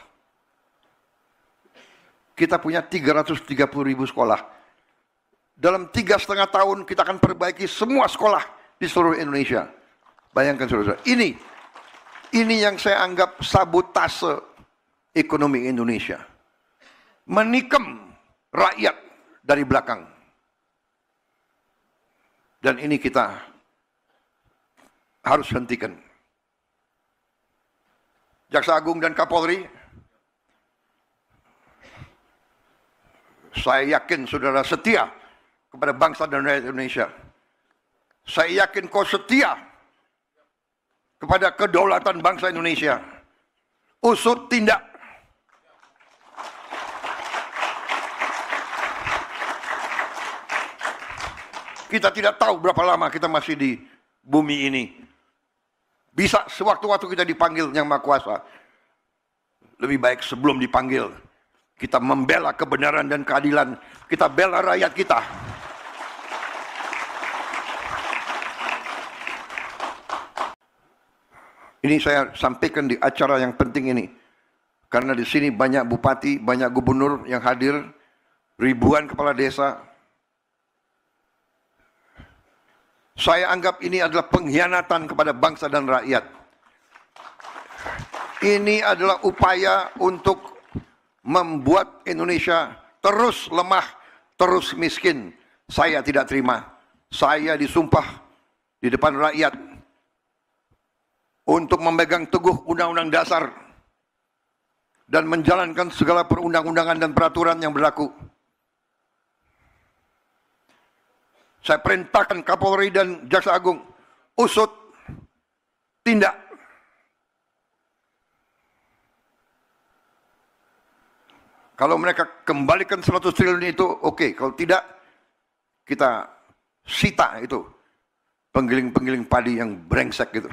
Kita punya 330.000 sekolah. Dalam 3,5 tahun kita akan perbaiki semua sekolah di seluruh Indonesia. Bayangkan saudara-saudara, ini yang saya anggap sabotase ekonomi Indonesia. Menikam rakyat dari belakang. Dan ini kita harus hentikan. Jaksa Agung dan Kapolri, saya yakin saudara setia kepada bangsa dan rakyat Indonesia. Saya yakin kau setia kepada kedaulatan bangsa Indonesia. Usut tindak. Kita tidak tahu berapa lama kita masih di bumi ini. Bisa sewaktu-waktu kita dipanggil Yang Maha Kuasa. Lebih baik sebelum dipanggil, kita membela kebenaran dan keadilan. Kita bela rakyat kita. Ini saya sampaikan di acara yang penting ini. Karena di sini banyak bupati, banyak gubernur yang hadir, ribuan kepala desa. Saya anggap ini adalah pengkhianatan kepada bangsa dan rakyat. Ini adalah upaya untuk membuat Indonesia terus lemah, terus miskin. Saya tidak terima. Saya disumpah di depan rakyat untuk memegang teguh Undang-Undang Dasar dan menjalankan segala perundang-undangan dan peraturan yang berlaku. Saya perintahkan Kapolri dan Jaksa Agung, usut, tindak. Kalau mereka kembalikan 100 triliun itu, oke. Kalau tidak, kita sita itu penggiling-penggiling padi yang brengsek gitu.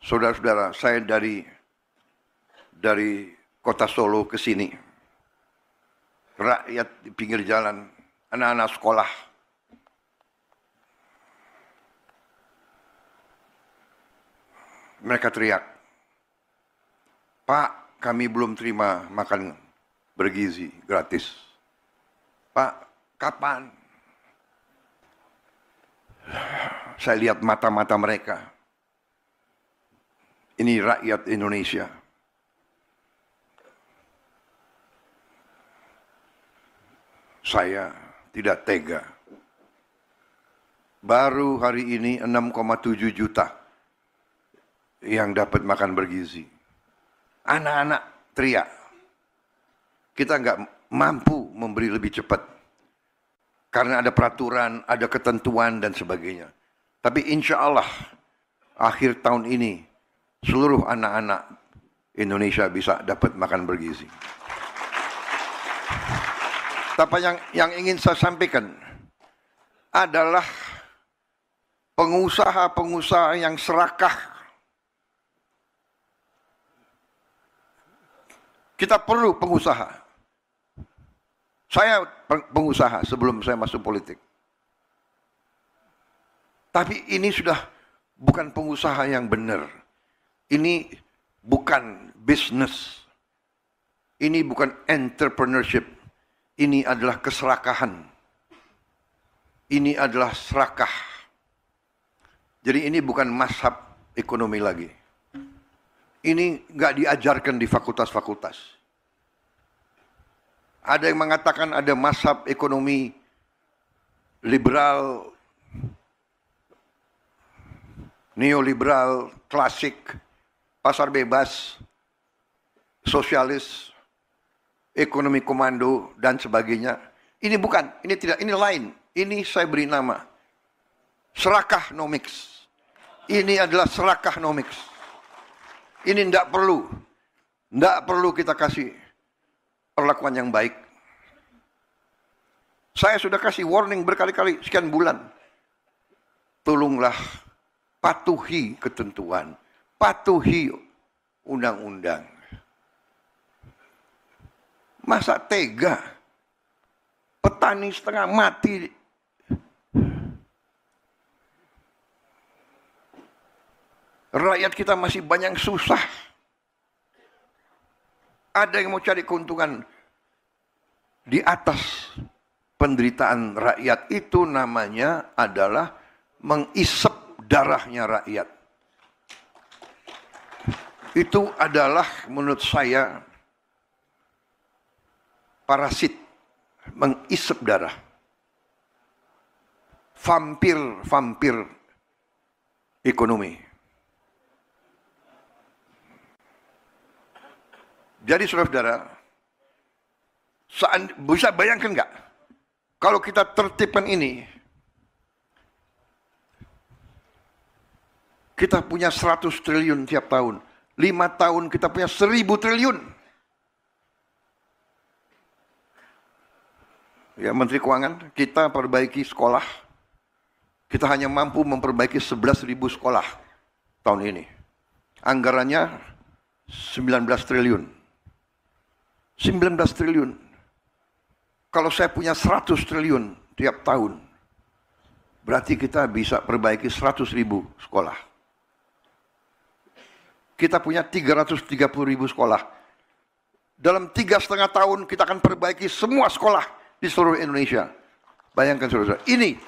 Saudara-saudara, saya dari kota Solo ke sini, rakyat di pinggir jalan, anak-anak sekolah, mereka teriak, "Pak, kami belum terima makan bergizi gratis. Pak, kapan?" Saya lihat mata-mata mereka. Ini rakyat Indonesia. Saya tidak tega. Baru hari ini 6,7 juta yang dapat makan bergizi. Anak-anak teriak. Kita nggak mampu memberi lebih cepat. Karena ada peraturan, ada ketentuan dan sebagainya. Tapi insya Allah akhir tahun ini seluruh anak-anak Indonesia bisa dapat makan bergizi. Tapi yang ingin saya sampaikan adalah pengusaha-pengusaha yang serakah. Kita perlu pengusaha. Saya pengusaha sebelum saya masuk politik. Tapi ini sudah bukan pengusaha yang benar. Ini bukan bisnis. Ini bukan entrepreneurship. Ini adalah keserakahan. Ini adalah serakah. Jadi ini bukan mazhab ekonomi lagi. Ini nggak diajarkan di fakultas-fakultas. Ada yang mengatakan ada mazhab ekonomi liberal, neoliberal, klasik, pasar bebas, sosialis, ekonomi komando, dan sebagainya. Ini bukan, ini tidak, ini lain. Ini saya beri nama serakahnomics. Ini adalah serakahnomics. Ini tidak perlu kita kasih perlakuan yang baik. Saya sudah kasih warning berkali-kali, sekian bulan. Tolonglah patuhi ketentuan, patuhi undang-undang. Masa tega petani setengah mati, rakyat kita masih banyak susah. Ada yang mau cari keuntungan di atas penderitaan rakyat. Itu namanya adalah mengisep darahnya rakyat. Itu adalah menurut saya parasit, mengisep darah. Vampir ekonomi. Jadi saudara-saudara, bisa bayangkan nggak kalau kita tertibkan ini, kita punya 100 triliun tiap tahun, 5 tahun kita punya 1000 triliun. Ya, Menteri Keuangan, kita perbaiki sekolah, kita hanya mampu memperbaiki 11.000 sekolah tahun ini. Anggarannya 19 triliun. 19 triliun. Kalau saya punya 100 triliun tiap tahun, berarti kita bisa perbaiki 100.000 sekolah. Kita punya 330.000 sekolah. Dalam 3,5 tahun kita akan perbaiki semua sekolah di seluruh Indonesia. Bayangkan saudara, ini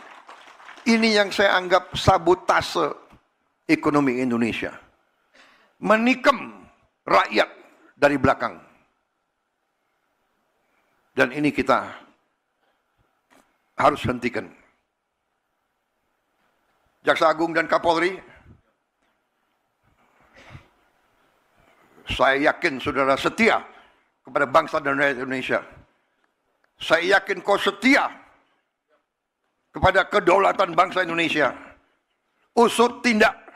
yang saya anggap sabotase ekonomi Indonesia. Menikam rakyat dari belakang. Dan ini kita harus hentikan. Jaksa Agung dan Kapolri, saya yakin saudara setia kepada bangsa dan rakyat Indonesia. Saya yakin kau setia kepada kedaulatan bangsa Indonesia. Usut tindak.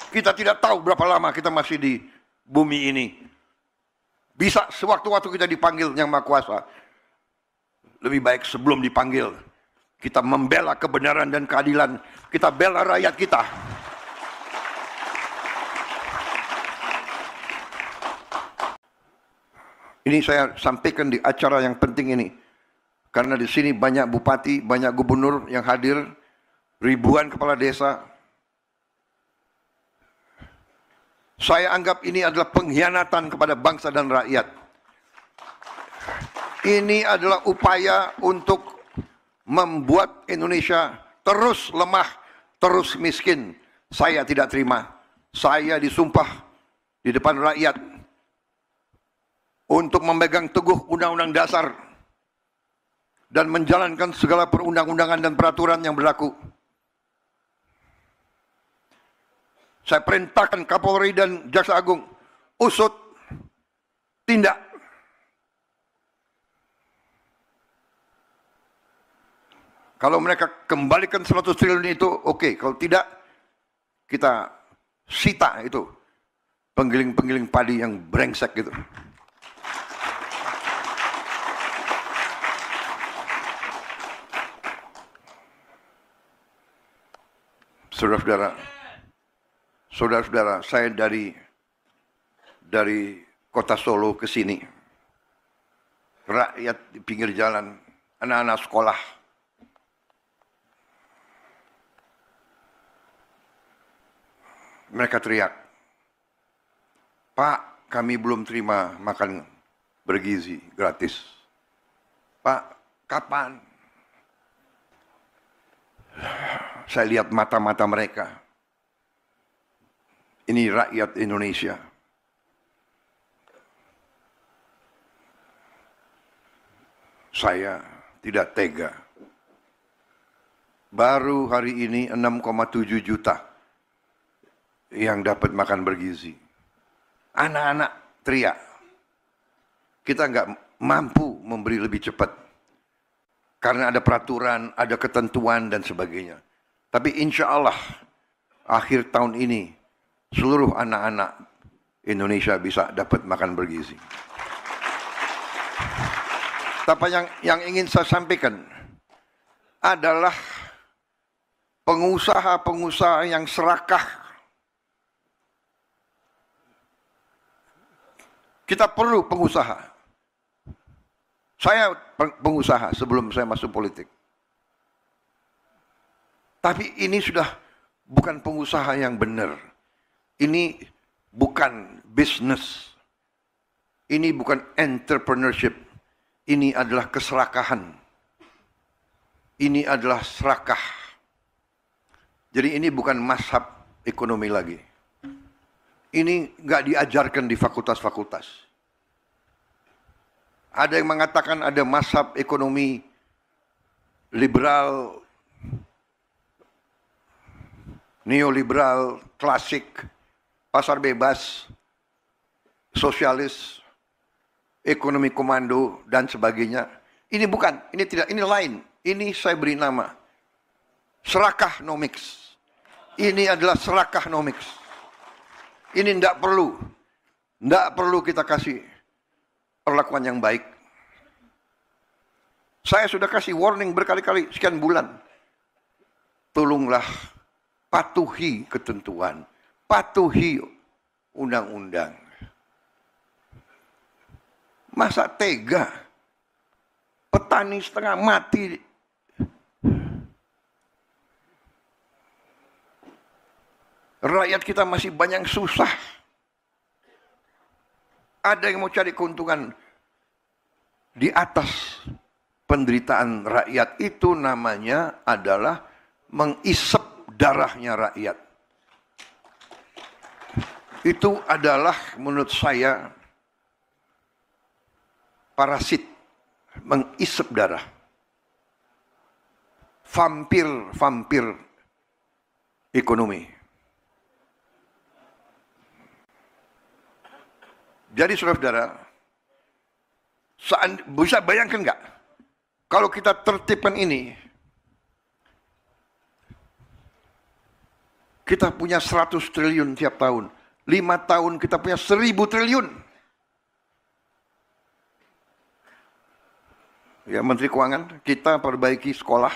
Kita tidak tahu berapa lama kita masih di bumi ini. Bisa sewaktu-waktu kita dipanggil Yang Maha Kuasa. Lebih baik sebelum dipanggil, kita membela kebenaran dan keadilan. Kita bela rakyat kita. Ini saya sampaikan di acara yang penting ini. Karena di sini banyak bupati, banyak gubernur yang hadir, ribuan kepala desa. Saya anggap ini adalah pengkhianatan kepada bangsa dan rakyat. Ini adalah upaya untuk membuat Indonesia terus lemah, terus miskin. Saya tidak terima. Saya disumpah di depan rakyat untuk memegang teguh Undang-Undang Dasar dan menjalankan segala perundang-undangan dan peraturan yang berlaku. Saya perintahkan Kapolri dan Jaksa Agung, usut tindak. Kalau mereka kembalikan 100 triliun itu, oke. Kalau tidak, kita sita itu penggiling-penggiling padi yang brengsek gitu. Saudara-saudara, saya dari kota Solo ke sini, rakyat di pinggir jalan, anak-anak sekolah, mereka teriak, "Pak, kami belum terima makan bergizi gratis. Pak, kapan?" Saya lihat mata-mata mereka. Ini rakyat Indonesia. Saya tidak tega. Baru hari ini 6,7 juta yang dapat makan bergizi. Anak-anak teriak. Kita nggak mampu memberi lebih cepat. Karena ada peraturan, ada ketentuan dan sebagainya. Tapi insya Allah akhir tahun ini seluruh anak-anak Indonesia bisa dapat makan bergizi. Tapi yang ingin saya sampaikan adalah pengusaha-pengusaha yang serakah. Kita perlu pengusaha. Saya pengusaha sebelum saya masuk politik. Tapi ini sudah bukan pengusaha yang benar. Ini bukan bisnis. Ini bukan entrepreneurship. Ini adalah keserakahan. Ini adalah serakah. Jadi ini bukan mazhab ekonomi lagi. Ini nggak diajarkan di fakultas-fakultas. Ada yang mengatakan ada mazhab ekonomi liberal, neoliberal, klasik, pasar bebas, sosialis, ekonomi komando, dan sebagainya. Ini bukan, ini tidak, ini lain. Ini saya beri nama serakahnomics. Ini adalah serakahnomics. Ini tidak perlu kita kasih perlakuan yang baik. Saya sudah kasih warning berkali-kali sekian bulan. Tolonglah patuhi ketentuan, patuhi undang-undang. Masa tega petani setengah mati? Rakyat kita masih banyak susah. Ada yang mau cari keuntungan di atas penderitaan rakyat. Itu namanya adalah mengisep darahnya rakyat. Itu adalah menurut saya parasit, mengisep darah. Vampir ekonomi. Jadi saudara-saudara, bisa bayangkan nggak? Kalau kita tertibkan ini, kita punya 100 triliun tiap tahun. 5 tahun kita punya 1000 triliun. Ya, Menteri Keuangan, kita perbaiki sekolah.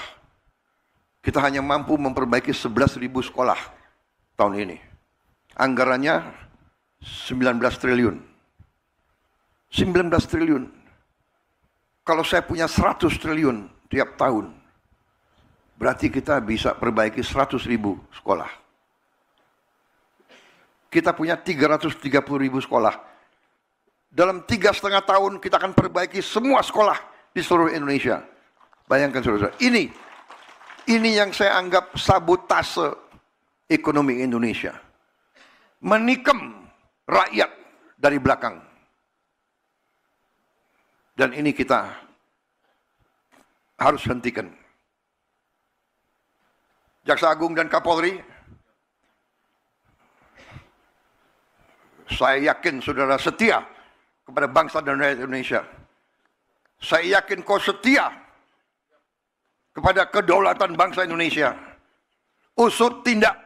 Kita hanya mampu memperbaiki 11.000 sekolah tahun ini. Anggarannya 19 triliun. 19 triliun. Kalau saya punya 100 triliun tiap tahun, berarti kita bisa perbaiki 100.000 sekolah. Kita punya 330.000 sekolah. Dalam 3,5 tahun kita akan perbaiki semua sekolah di seluruh Indonesia. Bayangkan saudara-saudara. Ini yang saya anggap sabotase ekonomi Indonesia. Menikam rakyat dari belakang. Dan ini kita harus hentikan. Jaksa Agung dan Kapolri, saya yakin saudara setia kepada bangsa dan rakyat Indonesia. Saya yakin kau setia kepada kedaulatan bangsa Indonesia. Usut tindak.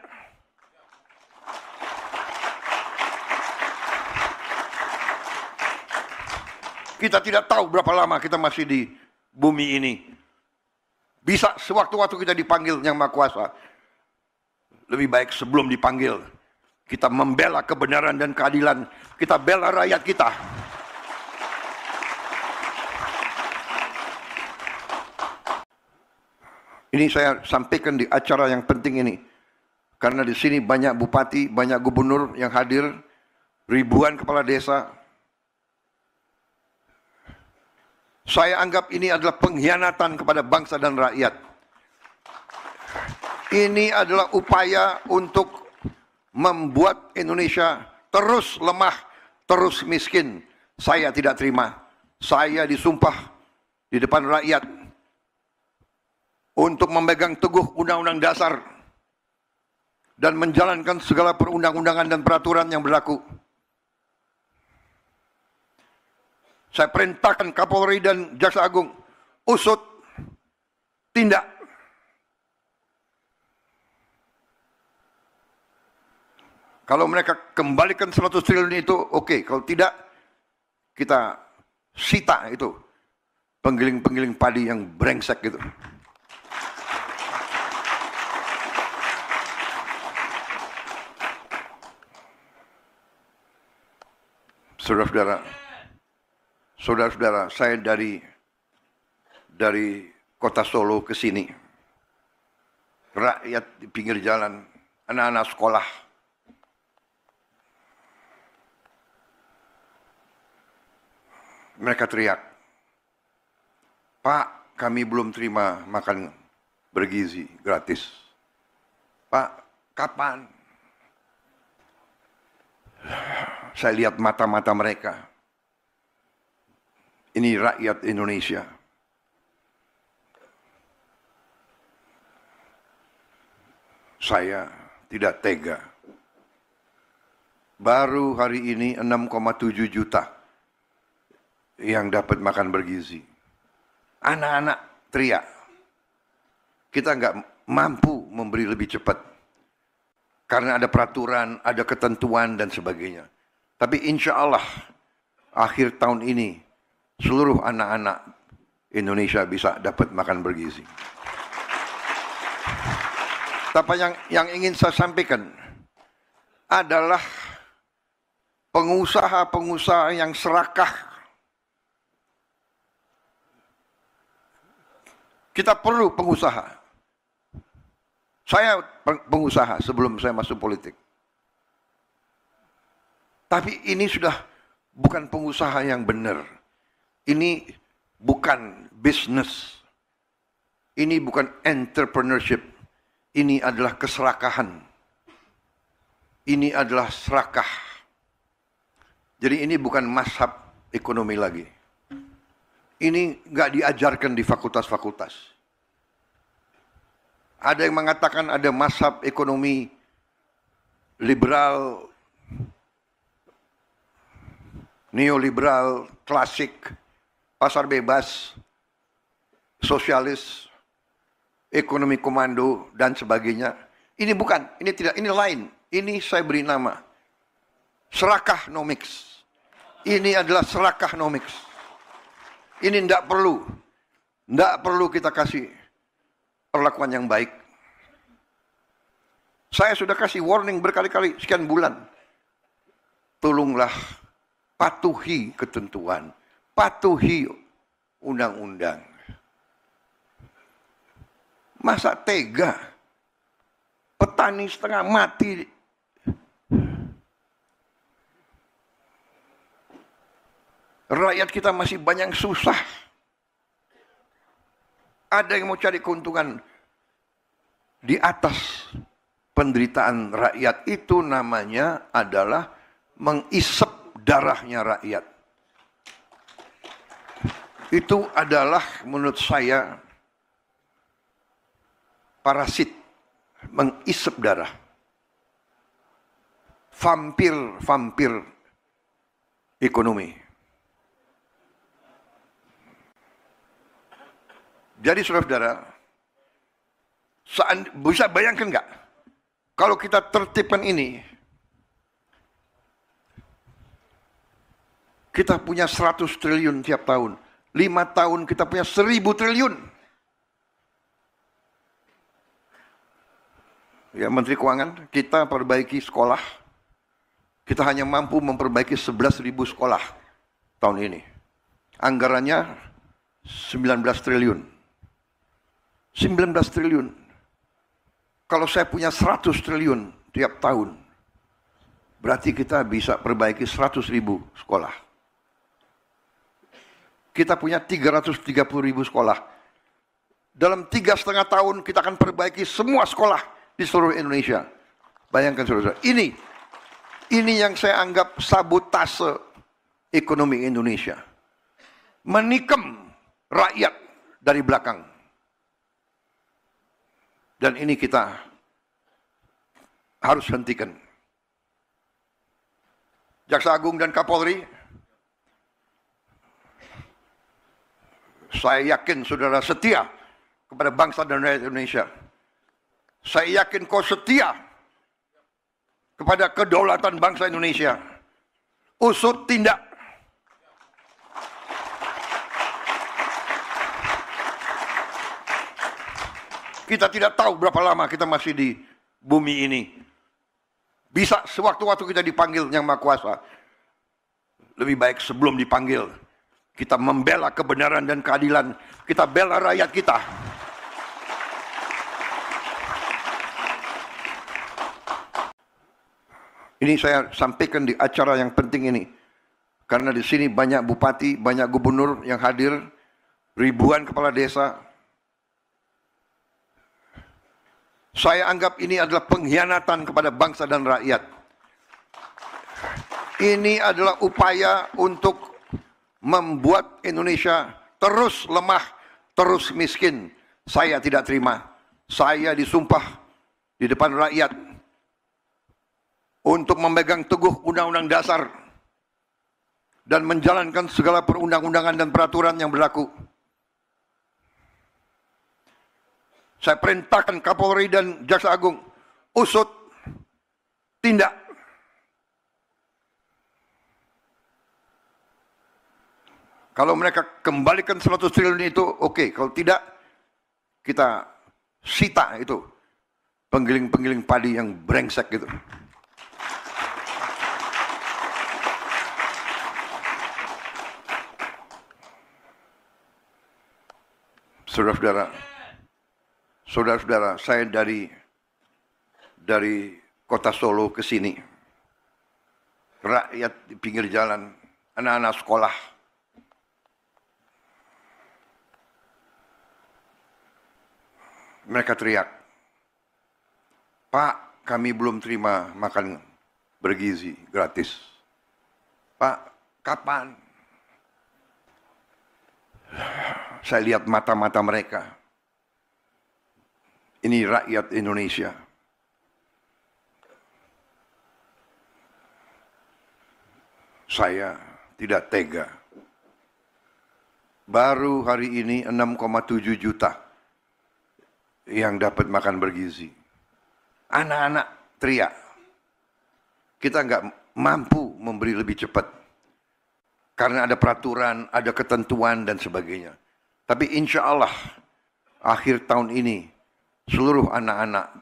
Kita tidak tahu berapa lama kita masih di bumi ini. Bisa sewaktu-waktu kita dipanggil Yang Maha Kuasa. Lebih baik sebelum dipanggil, kita membela kebenaran dan keadilan. Kita bela rakyat kita. Ini saya sampaikan di acara yang penting ini. Karena di sini banyak bupati, banyak gubernur yang hadir. Ribuan kepala desa. Saya anggap ini adalah pengkhianatan kepada bangsa dan rakyat. Ini adalah upaya untuk membuat Indonesia terus lemah, terus miskin. Saya tidak terima. Saya disumpah di depan rakyat untuk memegang teguh Undang-Undang Dasar dan menjalankan segala perundang-undangan dan peraturan yang berlaku. Saya perintahkan Kapolri dan Jaksa Agung, usut, tindak. Kalau mereka kembalikan 100 triliun itu, oke. Kalau tidak, kita sita itu. penggiling-penggiling padi yang brengsek gitu. Saudara-saudara, saya dari kota Solo ke sini, rakyat di pinggir jalan, anak-anak sekolah, mereka teriak, "Pak, kami belum terima makan bergizi gratis. Pak, kapan?" Saya lihat mata-mata mereka. Ini rakyat Indonesia. Saya tidak tega. Baru hari ini 6,7 juta yang dapat makan bergizi. Anak-anak teriak. Kita nggak mampu memberi lebih cepat. Karena ada peraturan, ada ketentuan dan sebagainya. Tapi insya Allah akhir tahun ini seluruh anak-anak Indonesia bisa dapat makan bergizi. Tapi yang ingin saya sampaikan adalah pengusaha-pengusaha yang serakah. Kita perlu pengusaha. Saya pengusaha sebelum saya masuk politik. Tapi ini sudah bukan pengusaha yang benar. Ini bukan bisnis. Ini bukan entrepreneurship. Ini adalah keserakahan. Ini adalah serakah. Jadi ini bukan mazhab ekonomi lagi. Ini nggak diajarkan di fakultas-fakultas. Ada yang mengatakan ada mazhab ekonomi liberal, neoliberal, klasik, pasar bebas, sosialis, ekonomi komando, dan sebagainya. Ini bukan, ini tidak, ini lain. Ini saya beri nama serakahnomics. Ini adalah serakahnomics. Ini tidak perlu kita kasih perlakuan yang baik. Saya sudah kasih warning berkali-kali sekian bulan. Tolonglah patuhi ketentuan, patuhi undang-undang. Masa tega petani setengah mati, rakyat kita masih banyak susah. Ada yang mau cari keuntungan di atas penderitaan rakyat. Itu namanya adalah mengisep darahnya rakyat. Itu adalah menurut saya parasit, mengisep darah. Vampir ekonomi. Jadi saudara-saudara, bisa bayangkan nggak kalau kita tertibkan ini, kita punya 100 triliun tiap tahun, 5 tahun kita punya 1000 triliun. Ya, Menteri Keuangan, kita perbaiki sekolah, kita hanya mampu memperbaiki 11.000 sekolah tahun ini. Anggarannya 19 triliun. 19 triliun. Kalau saya punya 100 triliun tiap tahun, berarti kita bisa perbaiki 100.000 sekolah. Kita punya 330.000 sekolah. Dalam 3,5 tahun kita akan perbaiki semua sekolah di seluruh Indonesia. Bayangkan saudara, ini yang saya anggap sabotase ekonomi Indonesia. Menikam rakyat dari belakang. Dan ini kita harus hentikan. Jaksa Agung dan Kapolri, saya yakin saudara setia kepada bangsa dan rakyat Indonesia. Saya yakin kau setia kepada kedaulatan bangsa Indonesia. Usut tindak. Kita tidak tahu berapa lama kita masih di bumi ini. Bisa sewaktu-waktu kita dipanggil Yang Maha Kuasa. Lebih baik sebelum dipanggil, kita membela kebenaran dan keadilan. Kita bela rakyat kita. Ini saya sampaikan di acara yang penting ini. Karena di sini banyak bupati, banyak gubernur yang hadir, ribuan kepala desa. Saya anggap ini adalah pengkhianatan kepada bangsa dan rakyat. Ini adalah upaya untuk membuat Indonesia terus lemah, terus miskin. Saya tidak terima. Saya disumpah di depan rakyat untuk memegang teguh Undang-Undang Dasar dan menjalankan segala perundang-undangan dan peraturan yang berlaku. Saya perintahkan Kapolri dan Jaksa Agung, usut, tindak. Kalau mereka kembalikan 100 triliun itu, oke. Kalau tidak, kita sita itu penggiling-penggiling padi yang brengsek gitu. Saudara-saudara, saya dari kota Solo ke sini, rakyat di pinggir jalan, anak-anak sekolah, mereka teriak, "Pak, kami belum terima makan bergizi gratis. Pak, kapan?" Saya lihat mata-mata mereka. Ini rakyat Indonesia. Saya tidak tega. Baru hari ini 6,7 juta yang dapat makan bergizi. Anak-anak teriak. Kita nggak mampu memberi lebih cepat. Karena ada peraturan, ada ketentuan dan sebagainya. Tapi insya Allah akhir tahun ini seluruh anak-anak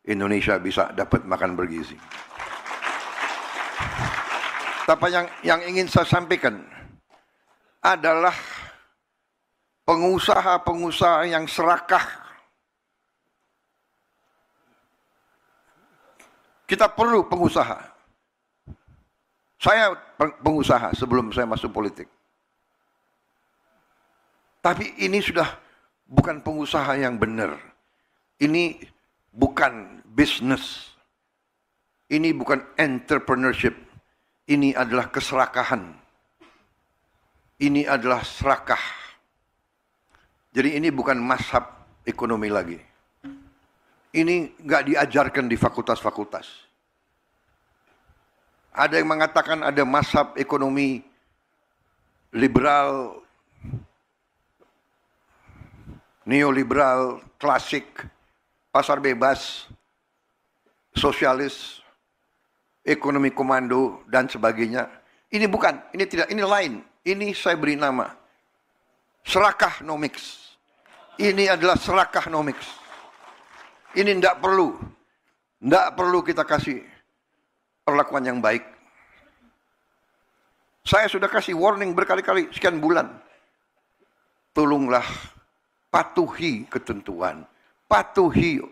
Indonesia bisa dapat makan bergizi. Tapi yang ingin saya sampaikan adalah pengusaha-pengusaha yang serakah. Kita perlu pengusaha. Saya pengusaha sebelum saya masuk politik. Tapi ini sudah bukan pengusaha yang benar. Ini bukan bisnis. Ini bukan entrepreneurship. Ini adalah keserakahan. Ini adalah serakah. Jadi ini bukan mazhab ekonomi lagi. Ini nggak diajarkan di fakultas-fakultas. Ada yang mengatakan ada mazhab ekonomi liberal, neoliberal, klasik, pasar bebas, sosialis, ekonomi komando, dan sebagainya. Ini bukan, ini tidak, ini lain. Ini saya beri nama serakahnomics. Ini adalah serakahnomics. Ini tidak perlu kita kasih perlakuan yang baik. Saya sudah kasih warning berkali-kali, sekian bulan. Tolonglah patuhi ketentuan, patuhi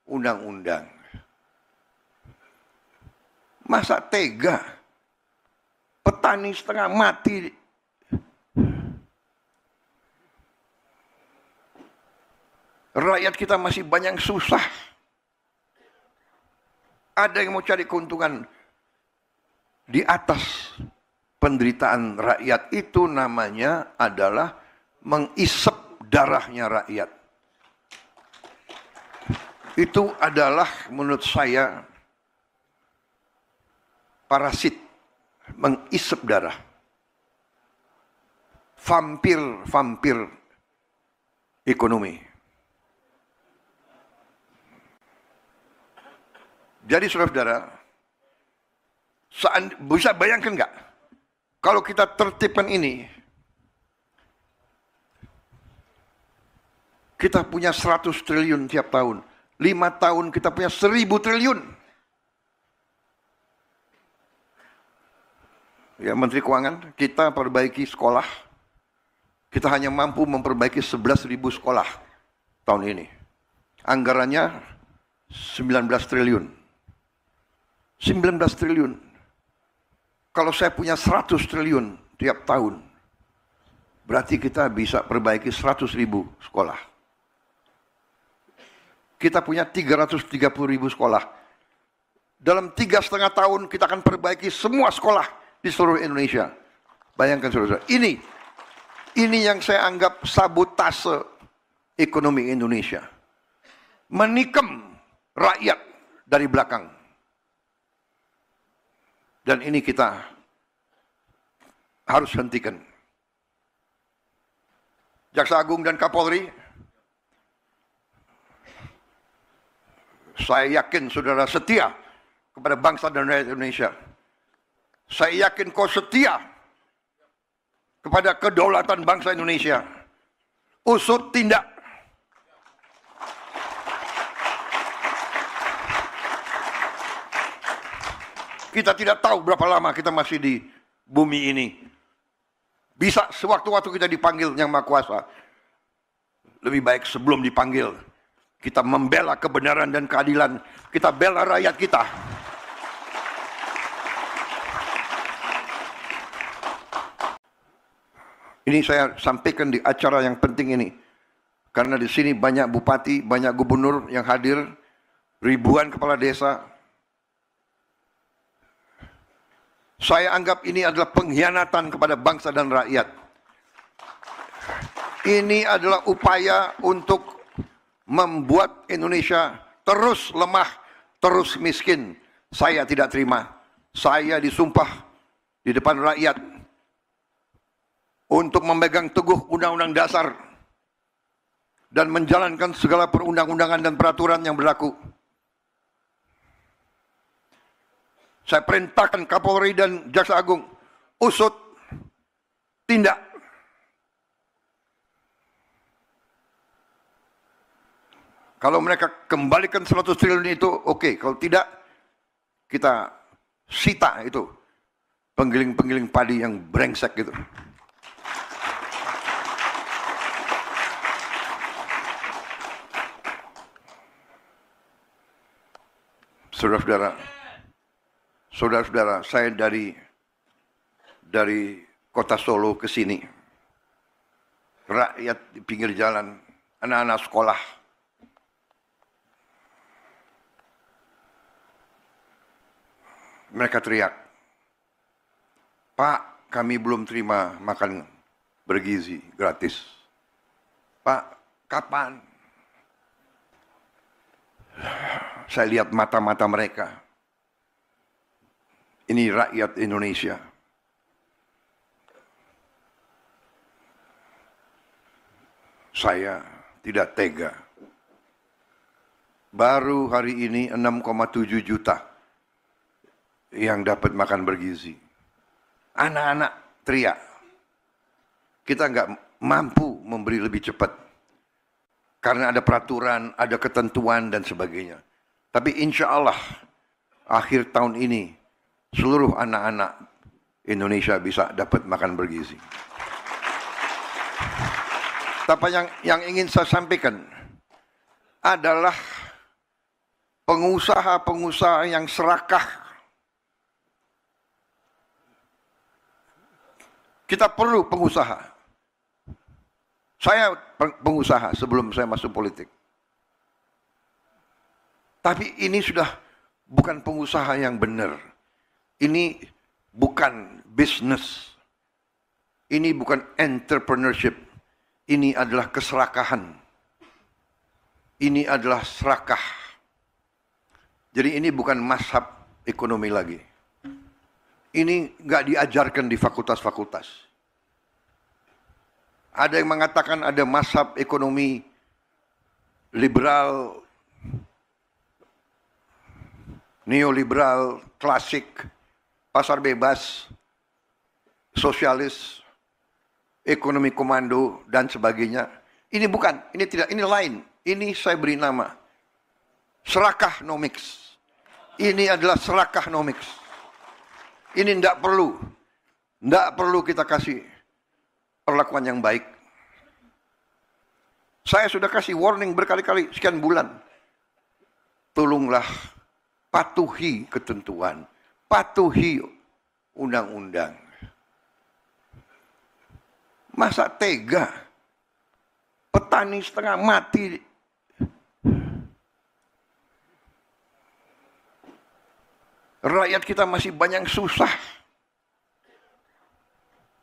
undang-undang. Masa tega? Petani setengah mati. Rakyat kita masih banyak susah. Ada yang mau cari keuntungan di atas penderitaan rakyat. Itu namanya adalah mengisep darahnya rakyat. Itu adalah menurut saya parasit, mengisep darah. Vampir ekonomi. Jadi saudara-saudara, bisa bayangkan nggak kalau kita tertibkan ini, Kita punya 100 triliun tiap tahun. 5 tahun kita punya 1000 triliun. Ya, Menteri Keuangan, kita perbaiki sekolah. Kita hanya mampu memperbaiki 11.000 sekolah tahun ini. Anggarannya 19 triliun. 19 triliun. Kalau saya punya 100 triliun tiap tahun, berarti kita bisa perbaiki 100.000 sekolah. Kita punya 330.000 sekolah. Dalam 3,5 tahun kita akan perbaiki semua sekolah di seluruh Indonesia. Bayangkan saudara, ini yang saya anggap sabotase ekonomi Indonesia. Menikam rakyat dari belakang. Dan ini kita harus hentikan. Jaksa Agung dan Kapolri, saya yakin saudara setia kepada bangsa dan rakyat Indonesia. Saya yakin kau setia kepada kedaulatan bangsa Indonesia. Usut tindak. Kita tidak tahu berapa lama kita masih di bumi ini. Bisa sewaktu-waktu kita dipanggil Yang Maha Kuasa. Lebih baik sebelum dipanggil, kita membela kebenaran dan keadilan. Kita bela rakyat kita. Ini saya sampaikan di acara yang penting ini. Karena di sini banyak bupati, banyak gubernur yang hadir. Ribuan kepala desa. Saya anggap ini adalah pengkhianatan kepada bangsa dan rakyat. Ini adalah upaya untuk membuat Indonesia terus lemah, terus miskin. Saya tidak terima. Saya disumpah di depan rakyat untuk memegang teguh Undang-Undang Dasar dan menjalankan segala perundang-undangan dan peraturan yang berlaku. Saya perintahkan Kapolri dan Jaksa Agung, usut, tindak. Kalau mereka kembalikan 100 triliun itu, oke. Kalau tidak, kita sita itu penggiling-penggiling padi yang brengsek gitu. Saudara-saudara, saya dari kota Solo ke sini, rakyat di pinggir jalan, anak-anak sekolah, mereka teriak, "Pak, kami belum terima makan bergizi gratis. Pak, kapan?" Saya lihat mata-mata mereka. Ini rakyat Indonesia. Saya tidak tega. Baru hari ini 6,7 juta yang dapat makan bergizi. Anak-anak teriak. Kita nggak mampu memberi lebih cepat. Karena ada peraturan, ada ketentuan dan sebagainya. Tapi insya Allah akhir tahun ini seluruh anak-anak Indonesia bisa dapat makan bergizi. Tapi yang ingin saya sampaikan adalah pengusaha-pengusaha yang serakah. Kita perlu pengusaha. Saya pengusaha sebelum saya masuk politik. Tapi ini sudah bukan pengusaha yang benar. Ini bukan bisnis. Ini bukan entrepreneurship. Ini adalah keserakahan. Ini adalah serakah. Jadi ini bukan mazhab ekonomi lagi. Ini nggak diajarkan di fakultas-fakultas. Ada yang mengatakan ada mazhab ekonomi liberal, neoliberal, klasik, pasar bebas, sosialis, ekonomi komando, dan sebagainya. Ini bukan, ini tidak, ini lain. Ini saya beri nama Serakahnomics. Ini adalah Serakahnomics. Ini tidak perlu kita kasih perlakuan yang baik. Saya sudah kasih warning berkali-kali sekian bulan. Tolonglah patuhi ketentuan, patuhi undang-undang. Masa tega? Petani setengah mati. Rakyat kita masih banyak susah.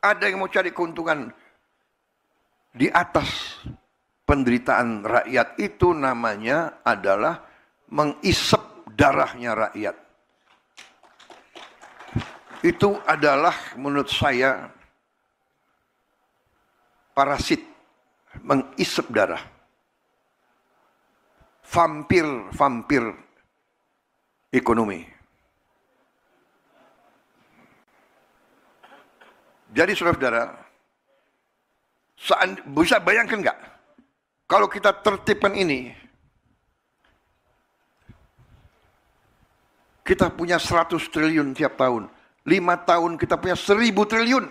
Ada yang mau cari keuntungan di atas penderitaan rakyat. Itu namanya adalah mengisep darahnya rakyat. Itu adalah menurut saya parasit, mengisep darah. Vampir ekonomi. Jadi saudara-saudara, bisa bayangkan nggak? Kalau kita tertibkan ini, kita punya 100 triliun tiap tahun. 5 tahun kita punya 1000 triliun.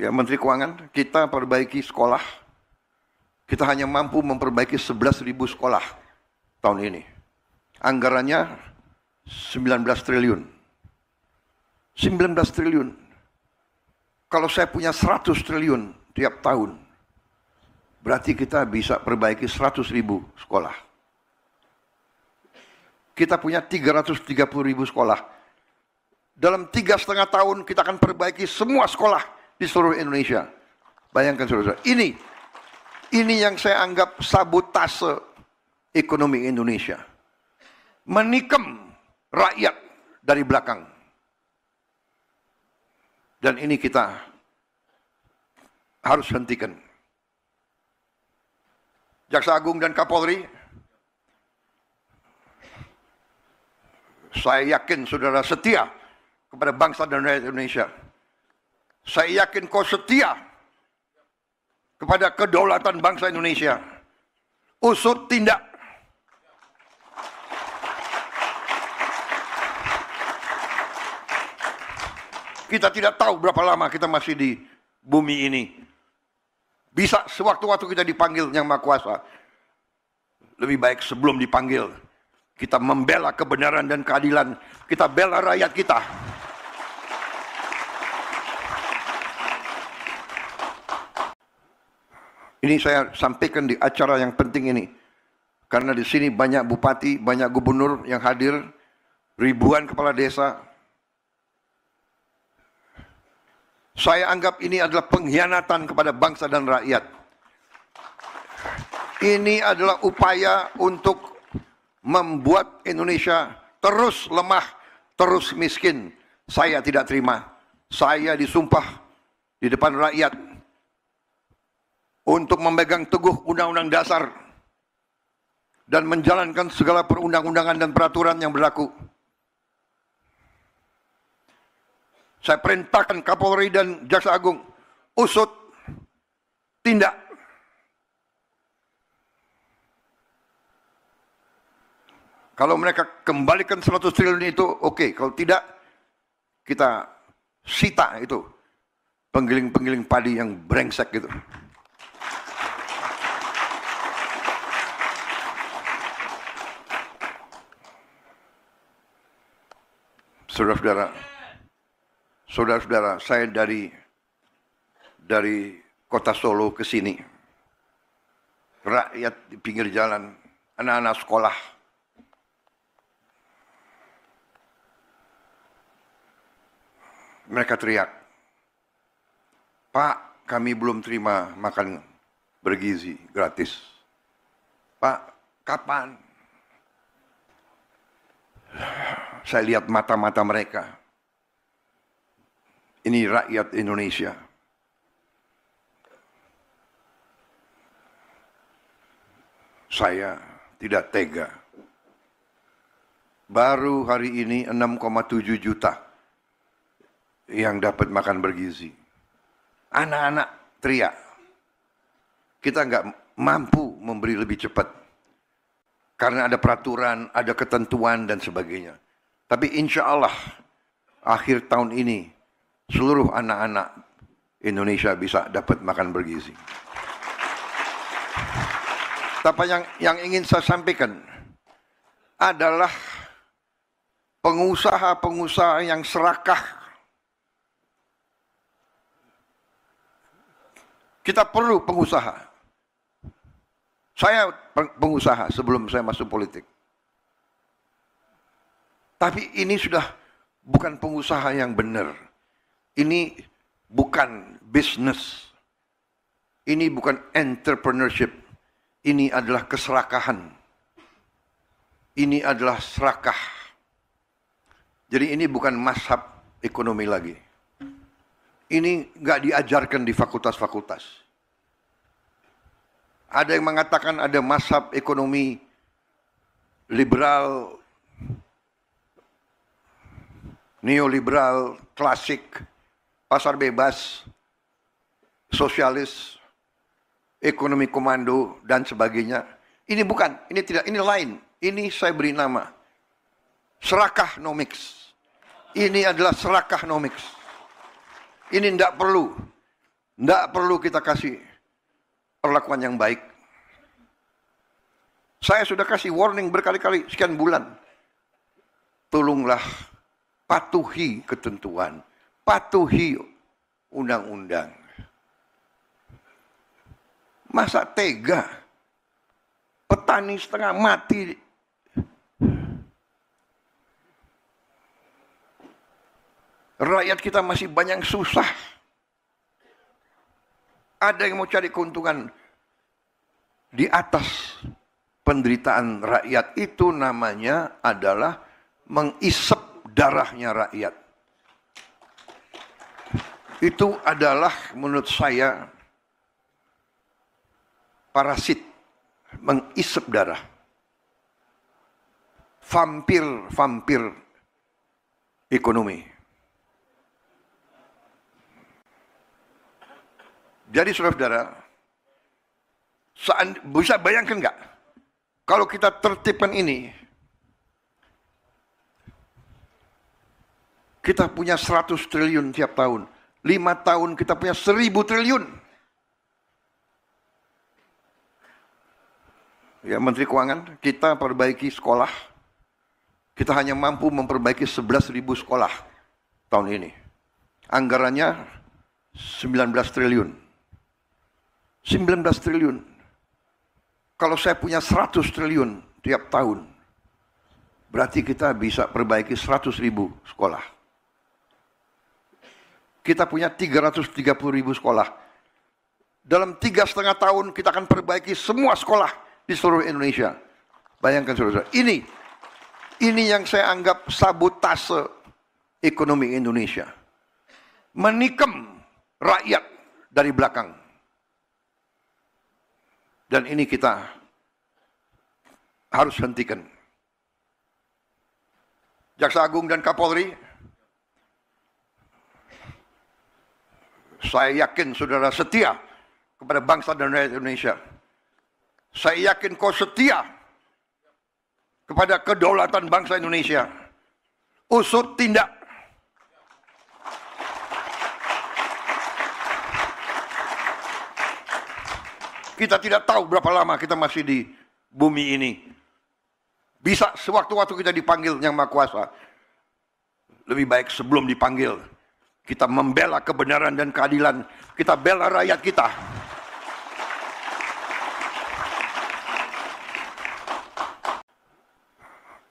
Ya, Menteri Keuangan, kita perbaiki sekolah. Kita hanya mampu memperbaiki 11.000 sekolah tahun ini. Anggarannya 19 triliun. 19 triliun. Kalau saya punya 100 triliun tiap tahun, berarti kita bisa perbaiki 100.000 sekolah. Kita punya 330.000 sekolah. Dalam 3,5 tahun kita akan perbaiki semua sekolah di seluruh Indonesia. Bayangkan saudara-saudara. Ini yang saya anggap sabotase ekonomi Indonesia. Menikam rakyat dari belakang. Dan ini kita harus hentikan. Jaksa Agung dan Kapolri, saya yakin saudara setia kepada bangsa dan rakyat Indonesia. Saya yakin kau setia kepada kedaulatan bangsa Indonesia. Usut tindak. Kita tidak tahu berapa lama kita masih di bumi ini. Bisa sewaktu-waktu kita dipanggil Yang Maha Kuasa. Lebih baik sebelum dipanggil, kita membela kebenaran dan keadilan. Kita bela rakyat kita. Ini saya sampaikan di acara yang penting ini. Karena di sini banyak bupati, banyak gubernur yang hadir, ribuan kepala desa. Saya anggap ini adalah pengkhianatan kepada bangsa dan rakyat. Ini adalah upaya untuk membuat Indonesia terus lemah, terus miskin. Saya tidak terima. Saya disumpah di depan rakyat untuk memegang teguh Undang-Undang Dasar dan menjalankan segala perundang-undangan dan peraturan yang berlaku. Saya perintahkan Kapolri dan Jaksa Agung, usut, tindak. Kalau mereka kembalikan 100 triliun itu, oke. Kalau tidak, kita sita itu penggiling-penggiling padi yang brengsek gitu. Saudara-saudara, saya dari kota Solo ke sini. Rakyat di pinggir jalan, anak-anak sekolah. Mereka teriak, "Pak, kami belum terima makan bergizi gratis. Pak, kapan?" Saya lihat mata-mata mereka. Ini rakyat Indonesia. Saya tidak tega. Baru hari ini 6,7 juta yang dapat makan bergizi. Anak-anak teriak. Kita nggak mampu memberi lebih cepat. Karena ada peraturan, ada ketentuan, dan sebagainya. Tapi insya Allah, akhir tahun ini, seluruh anak-anak Indonesia bisa dapat makan bergizi. Tapi yang ingin saya sampaikan adalah pengusaha-pengusaha yang serakah. Kita perlu pengusaha. Saya pengusaha sebelum saya masuk politik. Tapi ini sudah bukan pengusaha yang benar. Ini bukan bisnis. Ini bukan entrepreneurship. Ini adalah keserakahan. Ini adalah serakah. Jadi ini bukan mazhab ekonomi lagi. Ini nggak diajarkan di fakultas-fakultas. Ada yang mengatakan ada mazhab ekonomi liberal, neoliberal, klasik, pasar bebas, sosialis, ekonomi komando, dan sebagainya. Ini bukan, ini tidak, ini lain. Ini saya beri nama serakahnomics. Ini adalah serakahnomics. Ini tidak perlu kita kasih perlakuan yang baik. Saya sudah kasih warning berkali-kali, sekian bulan. Tolonglah patuhi ketentuan, patuhi undang-undang. Masa tega petani setengah mati? Rakyat kita masih banyak susah. Ada yang mau cari keuntungan di atas penderitaan rakyat. Itu namanya adalah mengisep darahnya rakyat. Itu adalah menurut saya parasit, mengisep darah. Vampir ekonomi. Jadi saudara-saudara, bisa bayangkan nggak? Kalau kita tertibkan ini, kita punya 100 triliun tiap tahun. 5 tahun kita punya 1000 triliun. Ya, Menteri Keuangan, kita perbaiki sekolah. Kita hanya mampu memperbaiki 11.000 sekolah tahun ini. Anggarannya 19 triliun. 19 triliun. Kalau saya punya 100 triliun tiap tahun, berarti kita bisa perbaiki 100.000 sekolah. Kita punya 330.000 sekolah. Dalam 3,5 tahun kita akan perbaiki semua sekolah di seluruh Indonesia. Bayangkan saudara-saudara. Ini yang saya anggap sabotase ekonomi Indonesia. Menikam rakyat dari belakang. Dan ini kita harus hentikan. Jaksa Agung dan Kapolri, saya yakin saudara setia kepada bangsa dan rakyat Indonesia. Saya yakin kau setia kepada kedaulatan bangsa Indonesia. Usut tindak. Kita tidak tahu berapa lama kita masih di bumi ini. Bisa sewaktu-waktu kita dipanggil Yang Maha Kuasa. Lebih baik sebelum dipanggil, kita membela kebenaran dan keadilan. Kita bela rakyat kita.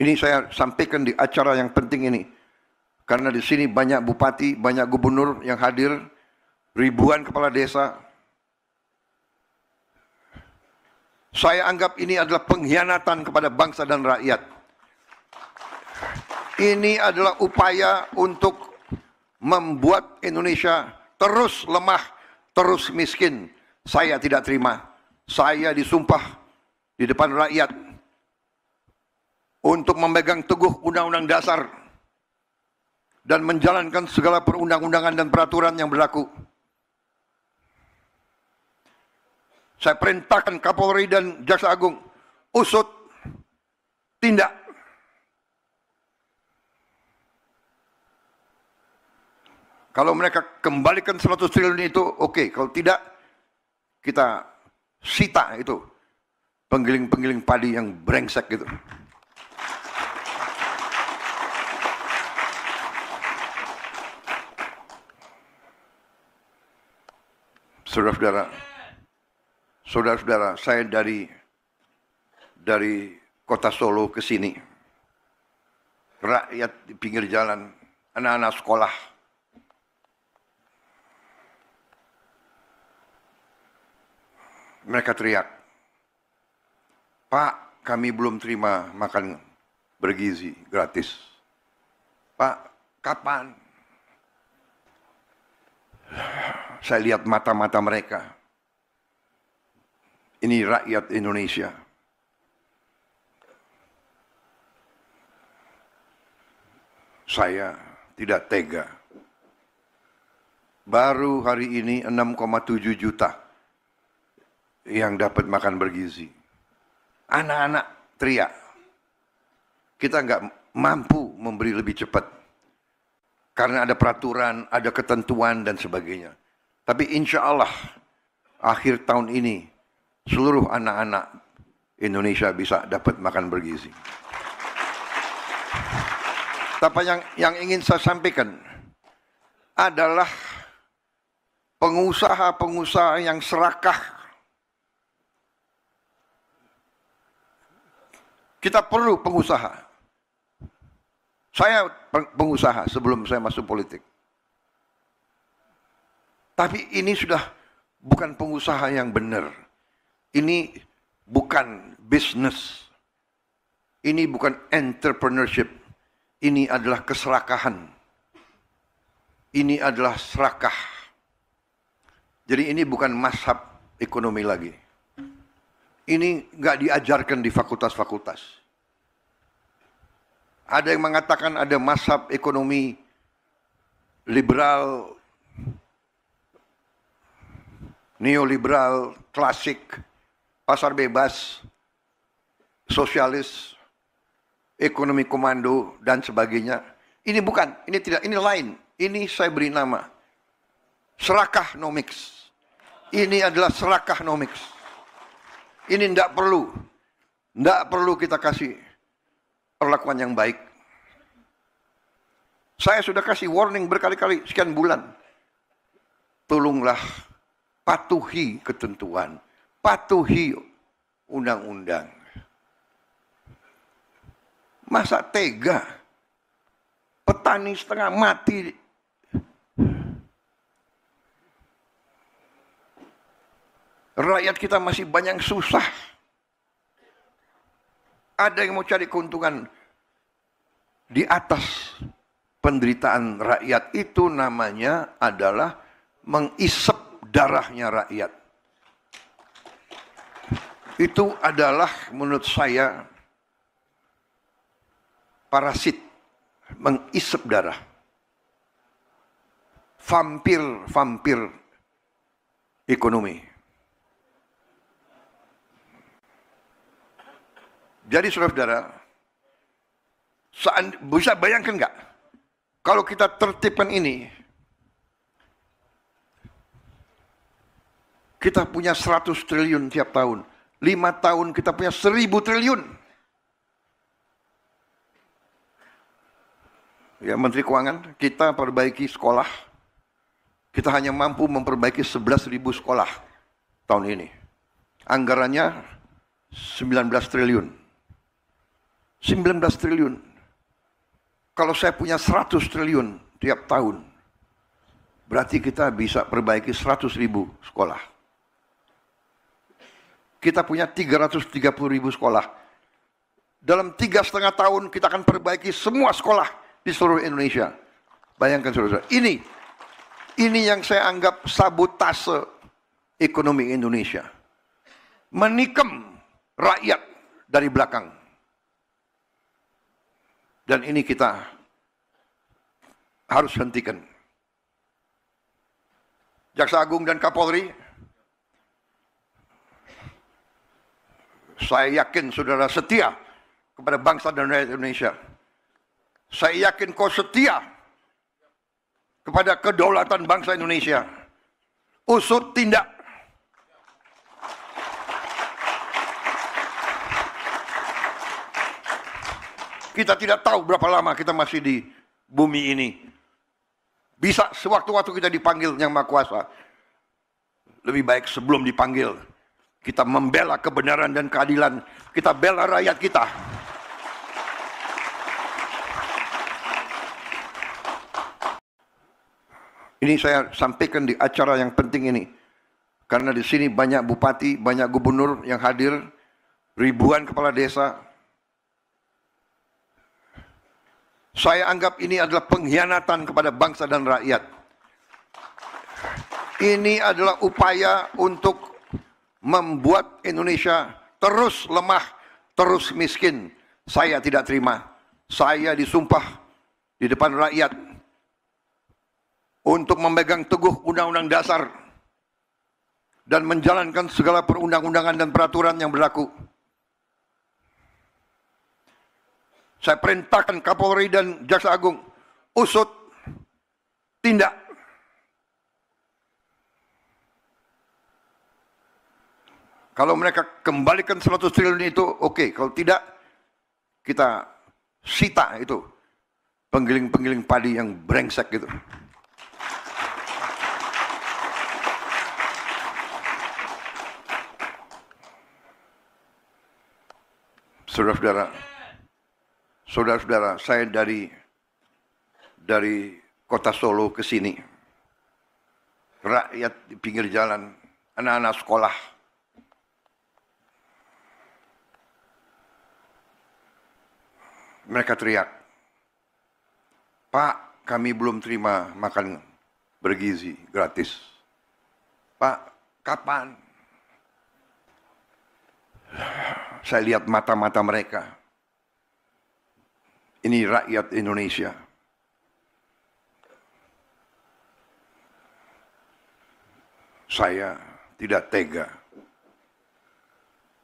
Ini saya sampaikan di acara yang penting ini. Karena di sini banyak bupati, banyak gubernur yang hadir. Ribuan kepala desa. Saya anggap ini adalah pengkhianatan kepada bangsa dan rakyat. Ini adalah upaya untuk membuat Indonesia terus lemah, terus miskin. Saya tidak terima. Saya disumpah di depan rakyat untuk memegang teguh Undang-Undang Dasar dan menjalankan segala perundang-undangan dan peraturan yang berlaku. Saya perintahkan Kapolri dan Jaksa Agung, usut, tindak. Kalau mereka kembalikan 100 triliun itu, oke. Kalau tidak, kita sita itu penggiling-penggiling padi yang brengsek gitu. Saudara-saudara, saya dari kota Solo ke sini, rakyat di pinggir jalan, anak-anak sekolah, mereka teriak, "Pak, kami belum terima makan bergizi gratis. Pak, kapan?" Saya lihat mata-mata mereka. Ini rakyat Indonesia. Saya tidak tega. Baru hari ini 6,7 juta yang dapat makan bergizi. Anak-anak teriak. Kita nggak mampu memberi lebih cepat. Karena ada peraturan, ada ketentuan dan sebagainya. Tapi insya Allah akhir tahun ini seluruh anak-anak Indonesia bisa dapat makan bergizi. Tapi yang ingin saya sampaikan adalah pengusaha-pengusaha yang serakah. Kita perlu pengusaha. Saya pengusaha sebelum saya masuk politik. Tapi ini sudah bukan pengusaha yang benar. Ini bukan bisnis. Ini bukan entrepreneurship. Ini adalah keserakahan. Ini adalah serakah. Jadi ini bukan mazhab ekonomi lagi. Ini nggak diajarkan di fakultas-fakultas. Ada yang mengatakan ada mazhab ekonomi liberal, neoliberal, klasik, pasar bebas, sosialis, ekonomi komando, dan sebagainya. Ini bukan, ini tidak, ini lain. Ini saya beri nama serakahnomics. Ini adalah serakahnomics. Ini tidak perlu kita kasih perlakuan yang baik. Saya sudah kasih warning berkali-kali, sekian bulan. Tolonglah patuhi ketentuan, patuhi undang-undang. Masa tega petani setengah mati, rakyat kita masih banyak susah. Ada yang mau cari keuntungan di atas penderitaan rakyat, itu namanya adalah mengisep darahnya rakyat. Itu adalah menurut saya parasit, mengisep darah. Vampir ekonomi. Jadi saudara-saudara, bisa bayangkan nggak? Kalau kita tertibkan ini, kita punya 100 triliun tiap tahun. 5 tahun kita punya 1000 triliun. Ya, Menteri Keuangan, kita perbaiki sekolah. Kita hanya mampu memperbaiki 11.000 sekolah tahun ini. Anggarannya 19 triliun. 19 triliun. Kalau saya punya 100 triliun tiap tahun, berarti kita bisa perbaiki 100.000 sekolah. Kita punya 330.000 sekolah. Dalam 3,5 tahun kita akan perbaiki semua sekolah di seluruh Indonesia. Bayangkan saudara, ini yang saya anggap sabotase ekonomi Indonesia. Menikam rakyat dari belakang. Dan ini kita harus hentikan. Jaksa Agung dan Kapolri, Saya yakin saudara setia kepada bangsa dan rakyat Indonesia. Saya yakin kau setia kepada kedaulatan bangsa Indonesia. Usut tindak. Kita tidak tahu berapa lama kita masih di bumi ini. Bisa sewaktu-waktu kita dipanggil Yang Maha Kuasa. Lebih baik sebelum dipanggil, kita membela kebenaran dan keadilan. Kita bela rakyat kita. Ini saya sampaikan di acara yang penting ini. Karena di sini banyak bupati, banyak gubernur yang hadir, ribuan kepala desa. Saya anggap ini adalah pengkhianatan kepada bangsa dan rakyat. Ini adalah upaya untuk membuat Indonesia terus lemah, terus miskin. Saya tidak terima. Saya disumpah di depan rakyat untuk memegang teguh Undang-Undang Dasar dan menjalankan segala perundang-undangan dan peraturan yang berlaku. Saya perintahkan Kapolri dan Jaksa Agung usut tindak. Kalau mereka kembalikan 100 triliun itu oke. Kalau tidak, kita sita itu penggiling-penggiling padi yang brengsek gitu. Saudara-saudara, saya dari kota Solo ke sini. Rakyat di pinggir jalan, anak-anak sekolah. Mereka teriak, "Pak, kami belum terima makan bergizi gratis. Pak, kapan?" Saya lihat mata-mata mereka. Ini rakyat Indonesia. Saya tidak tega.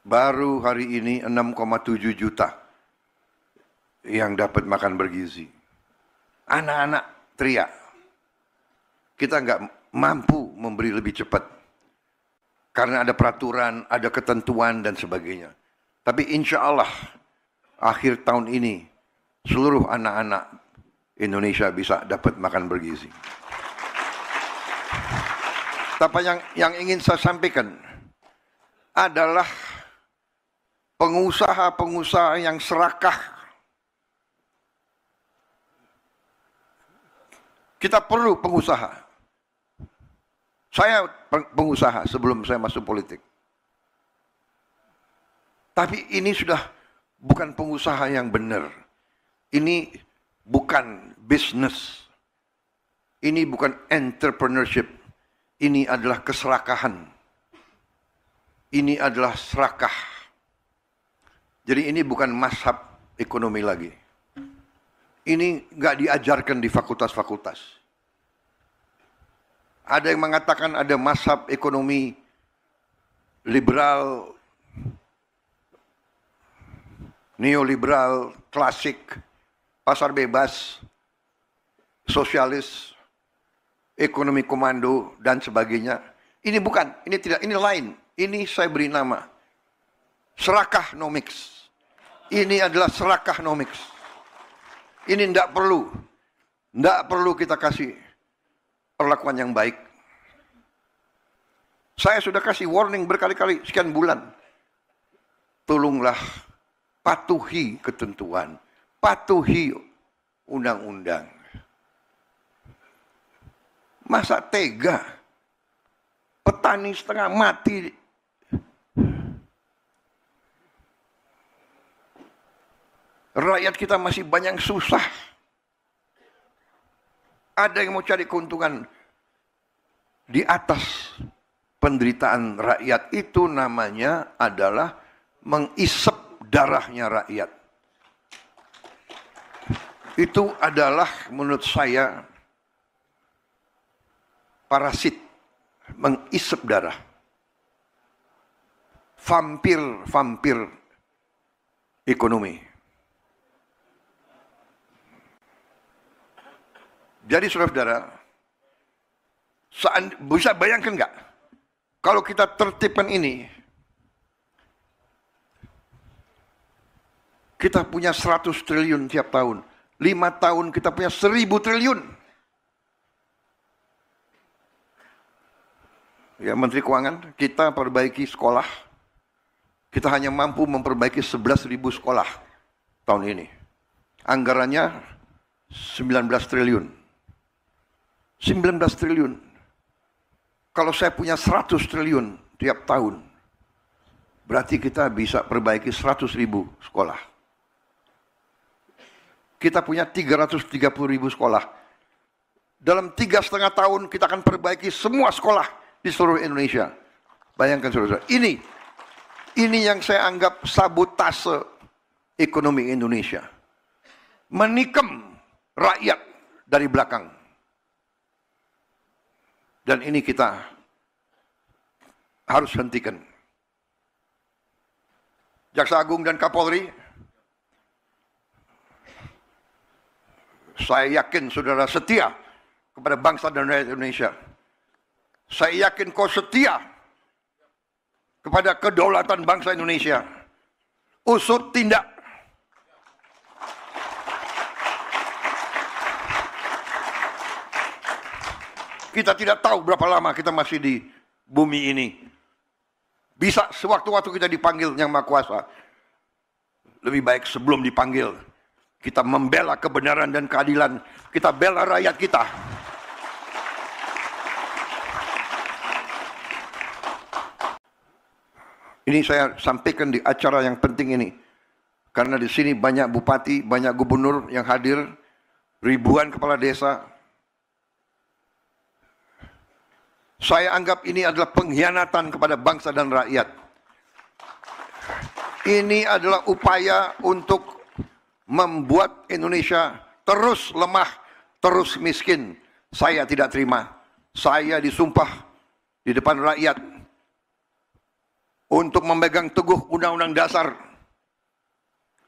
Baru hari ini 6,7 juta yang dapat makan bergizi. Anak-anak teriak. Kita nggak mampu memberi lebih cepat. Karena ada peraturan, ada ketentuan dan sebagainya. Tapi insya Allah akhir tahun ini seluruh anak-anak Indonesia bisa dapat makan bergizi. Tapi yang ingin saya sampaikan adalah pengusaha-pengusaha yang serakah. Kita perlu pengusaha. Saya pengusaha sebelum saya masuk politik. Tapi ini sudah bukan pengusaha yang benar. Ini bukan bisnis. Ini bukan entrepreneurship. Ini adalah keserakahan. Ini adalah serakah. Jadi ini bukan mazhab ekonomi lagi. Ini nggak diajarkan di fakultas-fakultas. Ada yang mengatakan ada mazhab ekonomi liberal, neoliberal, klasik, pasar bebas, sosialis, ekonomi komando, dan sebagainya. Ini bukan, ini tidak, ini lain. Ini saya beri nama serakahnomics. Ini adalah serakahnomics. Ini tidak perlu kita kasih perlakuan yang baik. Saya sudah kasih warning berkali-kali, sekian bulan. Tolonglah patuhi ketentuan, patuhi undang-undang. Masa tega petani setengah mati, rakyat kita masih banyak susah. Ada yang mau cari keuntungan di atas penderitaan rakyat. Itu namanya adalah mengisep darahnya rakyat. Itu adalah menurut saya parasit, mengisep darah. vampir ekonomi. Jadi saudara-saudara, bisa bayangkan nggak, kalau kita tertibkan ini, kita punya 100 triliun tiap tahun. 5 tahun kita punya 1000 triliun. Ya, Menteri Keuangan, kita perbaiki sekolah. Kita hanya mampu memperbaiki 11.000 sekolah tahun ini. Anggarannya 19 triliun. 19 triliun. Kalau saya punya 100 triliun tiap tahun, berarti kita bisa perbaiki 100.000 sekolah. Kita punya 330.000 sekolah. Dalam 3,5 tahun kita akan perbaiki semua sekolah di seluruh Indonesia. Bayangkan saudara-saudara, ini yang saya anggap sabotase ekonomi Indonesia. Menikam rakyat dari belakang. Dan ini kita harus hentikan. Jaksa Agung dan Kapolri, saya yakin saudara setia kepada bangsa dan rakyat Indonesia. Saya yakin kau setia kepada kedaulatan bangsa Indonesia. Usut tindak. Kita tidak tahu berapa lama kita masih di bumi ini. Bisa sewaktu-waktu kita dipanggil Yang Maha Kuasa. Lebih baik sebelum dipanggil, kita membela kebenaran dan keadilan. Kita bela rakyat kita. Ini saya sampaikan di acara yang penting ini. Karena di sini banyak bupati, banyak gubernur yang hadir, ribuan kepala desa. Saya anggap ini adalah pengkhianatan kepada bangsa dan rakyat. Ini adalah upaya untuk membuat Indonesia terus lemah, terus miskin. Saya tidak terima. Saya disumpah di depan rakyat untuk memegang teguh Undang-Undang Dasar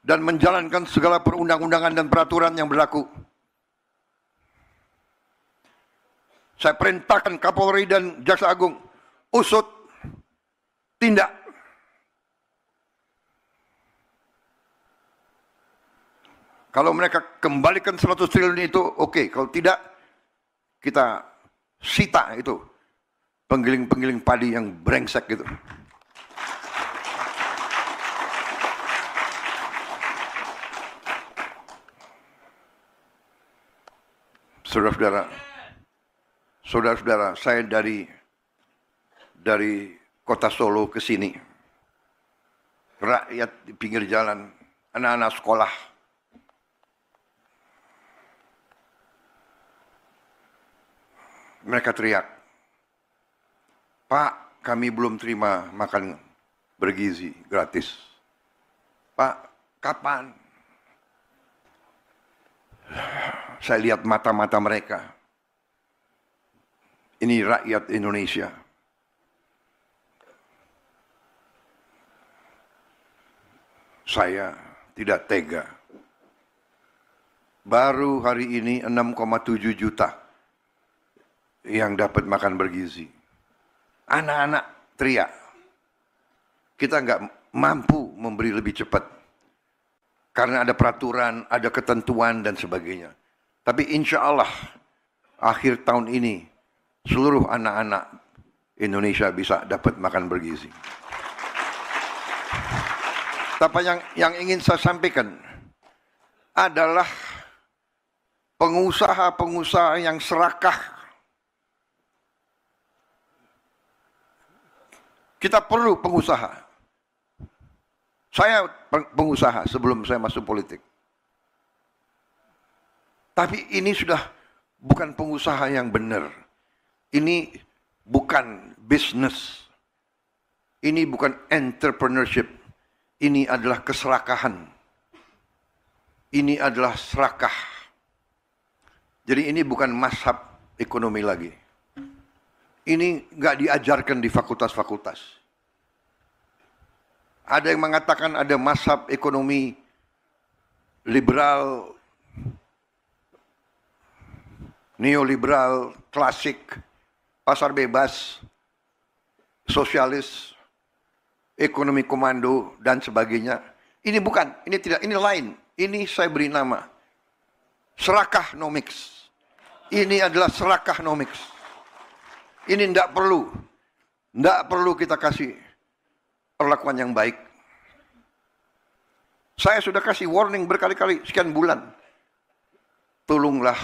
dan menjalankan segala perundang-undangan dan peraturan yang berlaku. Saya perintahkan Kapolri dan Jaksa Agung, usut, tindak. Kalau mereka kembalikan 100 triliun itu, oke. Kalau tidak, kita sita itu penggiling-penggiling padi yang brengsek gitu. Saudara-saudara, saya dari kota Solo ke sini, rakyat di pinggir jalan, anak-anak sekolah, mereka teriak, "Pak, kami belum terima makan bergizi gratis. Pak, kapan?" Saya lihat mata-mata mereka. Ini rakyat Indonesia. Saya tidak tega. Baru hari ini 6,7 juta yang dapat makan bergizi. Anak-anak teriak. Kita nggak mampu memberi lebih cepat. Karena ada peraturan, ada ketentuan dan sebagainya. Tapi insya Allah akhir tahun ini seluruh anak-anak Indonesia bisa dapat makan bergizi. Tapi yang ingin saya sampaikan adalah pengusaha-pengusaha yang serakah. Kita perlu pengusaha. Saya pengusaha sebelum saya masuk politik. Tapi ini sudah bukan pengusaha yang benar. Ini bukan bisnis. Ini bukan entrepreneurship. Ini adalah keserakahan. Ini adalah serakah. Jadi ini bukan mazhab ekonomi lagi. Ini nggak diajarkan di fakultas-fakultas. Ada yang mengatakan ada mazhab ekonomi liberal, neoliberal, klasik, pasar bebas, sosialis, ekonomi komando, dan sebagainya. Ini bukan, ini tidak, ini lain. Ini saya beri nama serakahnomics. Ini adalah serakahnomics. Ini tidak perlu kita kasih perlakuan yang baik. Saya sudah kasih warning berkali-kali, sekian bulan. Tolonglah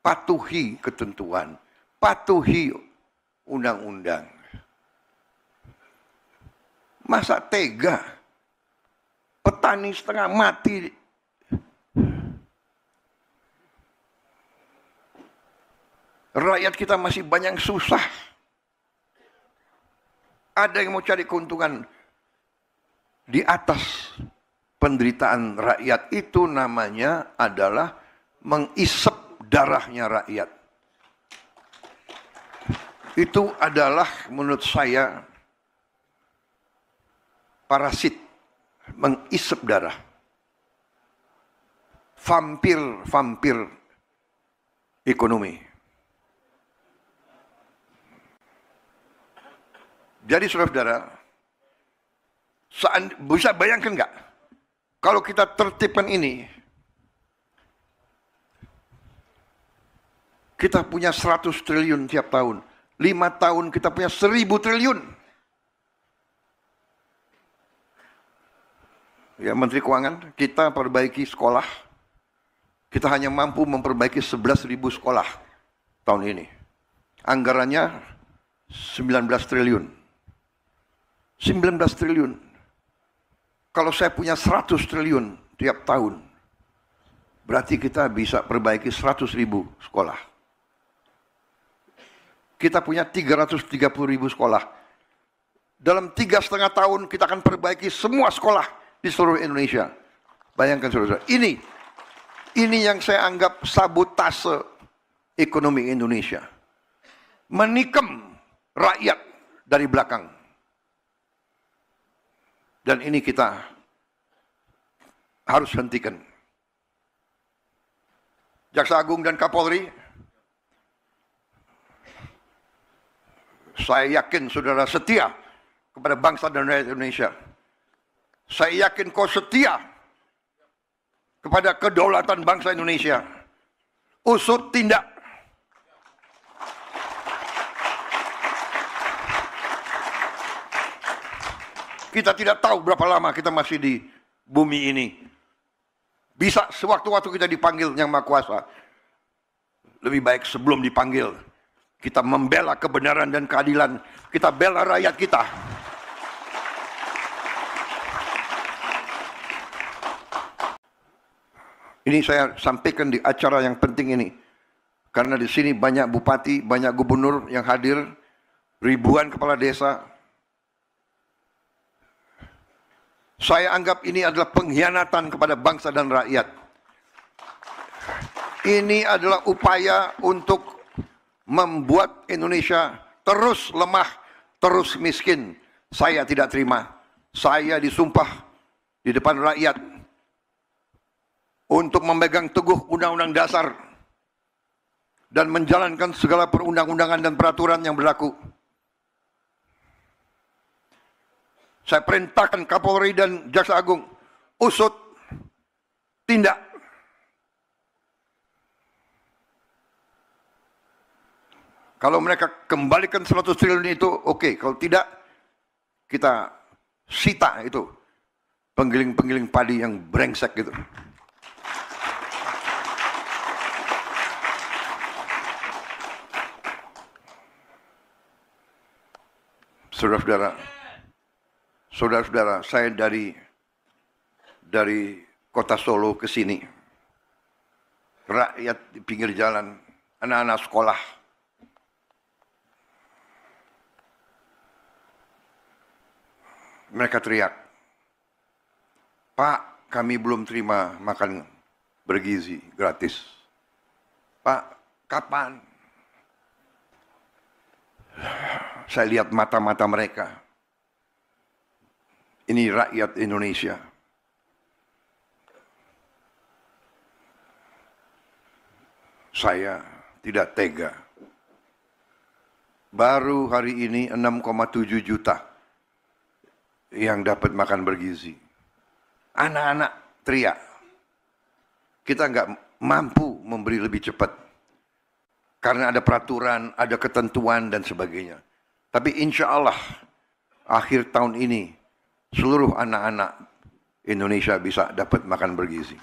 patuhi ketentuan, patuhi undang-undang. Masa tega petani setengah mati? Rakyat kita masih banyak yang susah. Ada yang mau cari keuntungan di atas penderitaan rakyat. Itu namanya adalah mengisep darahnya rakyat. Itu adalah menurut saya parasit, mengisep darah. Vampir ekonomi. Jadi saudara-saudara, bisa bayangkan nggak? Kalau kita tertibkan ini, kita punya 100 triliun tiap tahun. 5 tahun kita punya 1000 triliun. Ya, Menteri Keuangan, kita perbaiki sekolah. Kita hanya mampu memperbaiki 11.000 sekolah tahun ini. Anggarannya 19 triliun. 19 triliun. Kalau saya punya 100 triliun tiap tahun, berarti kita bisa perbaiki 100.000 sekolah. Kita punya 330.000 sekolah. Dalam 3,5 tahun kita akan perbaiki semua sekolah di seluruh Indonesia. Bayangkan saudara, ini yang saya anggap sabotase ekonomi Indonesia. Menikam rakyat dari belakang. Dan ini kita harus hentikan. Jaksa Agung dan Kapolri, saya yakin saudara setia kepada bangsa dan rakyat Indonesia. Saya yakin kau setia kepada kedaulatan bangsa Indonesia. Usut tindak. Kita tidak tahu berapa lama kita masih di bumi ini. Bisa sewaktu-waktu kita dipanggil Yang Maha Kuasa. Lebih baik sebelum dipanggil, kita membela kebenaran dan keadilan. Kita bela rakyat kita. Ini saya sampaikan di acara yang penting ini. Karena di sini banyak bupati, banyak gubernur yang hadir. Ribuan kepala desa. Saya anggap ini adalah pengkhianatan kepada bangsa dan rakyat. Ini adalah upaya untuk membuat Indonesia terus lemah, terus miskin. Saya tidak terima. Saya disumpah di depan rakyat untuk memegang teguh Undang-Undang Dasar dan menjalankan segala perundang-undangan dan peraturan yang berlaku. Saya perintahkan Kapolri dan Jaksa Agung, usut, tindak. Kalau mereka kembalikan 100 triliun itu, oke. Kalau tidak, kita sita itu penggiling-penggiling padi yang brengsek gitu. Saudara-saudara, saya dari kota Solo ke sini, rakyat di pinggir jalan, anak-anak sekolah, mereka teriak, "Pak, kami belum terima makan bergizi gratis. Pak, kapan?" Saya lihat mata-mata mereka. Ini rakyat Indonesia. Saya tidak tega. Baru hari ini 6,7 juta yang dapat makan bergizi. Anak-anak teriak. Kita nggak mampu memberi lebih cepat. Karena ada peraturan, ada ketentuan dan sebagainya. Tapi insya Allah akhir tahun ini seluruh anak-anak Indonesia bisa dapat makan bergizi.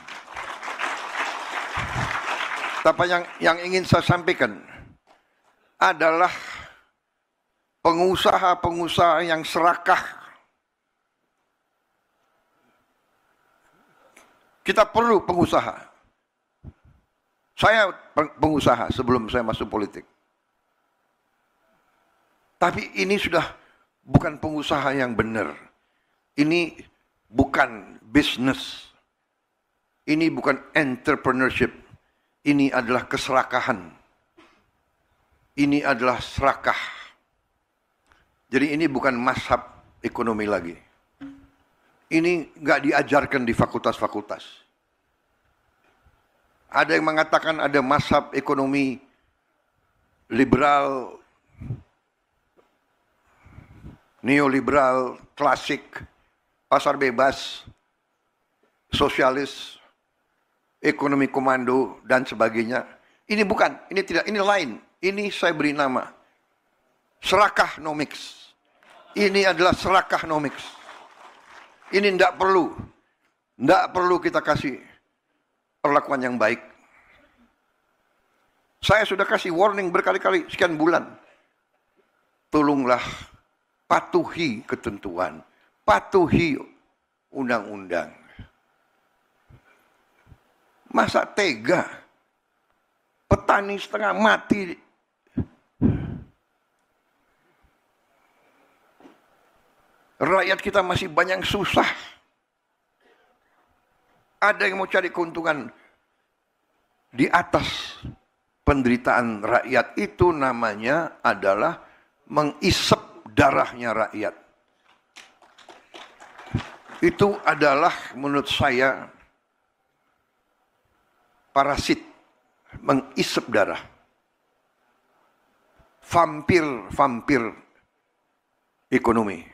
Tapi yang ingin saya sampaikan adalah pengusaha-pengusaha yang serakah. Kita perlu pengusaha. Saya pengusaha sebelum saya masuk politik. Tapi ini sudah bukan pengusaha yang benar. Ini bukan bisnis. Ini bukan entrepreneurship. Ini adalah keserakahan. Ini adalah serakah. Jadi ini bukan mazhab ekonomi lagi. Ini nggak diajarkan di fakultas-fakultas. Ada yang mengatakan ada mazhab ekonomi liberal, neoliberal, klasik, pasar bebas, sosialis, ekonomi komando, dan sebagainya. Ini bukan, ini tidak, ini lain. Ini saya beri nama serakahnomics. Ini adalah serakahnomics. Ini tidak perlu kita kasih perlakuan yang baik. Saya sudah kasih warning berkali-kali sekian bulan. Tolonglah patuhi ketentuan, patuhi undang-undang. Masa tega petani setengah mati. Rakyat kita masih banyak susah. Ada yang mau cari keuntungan di atas penderitaan rakyat. Itu namanya adalah mengisep darahnya rakyat. Itu adalah menurut saya parasit, mengisep darah. Vampir ekonomi.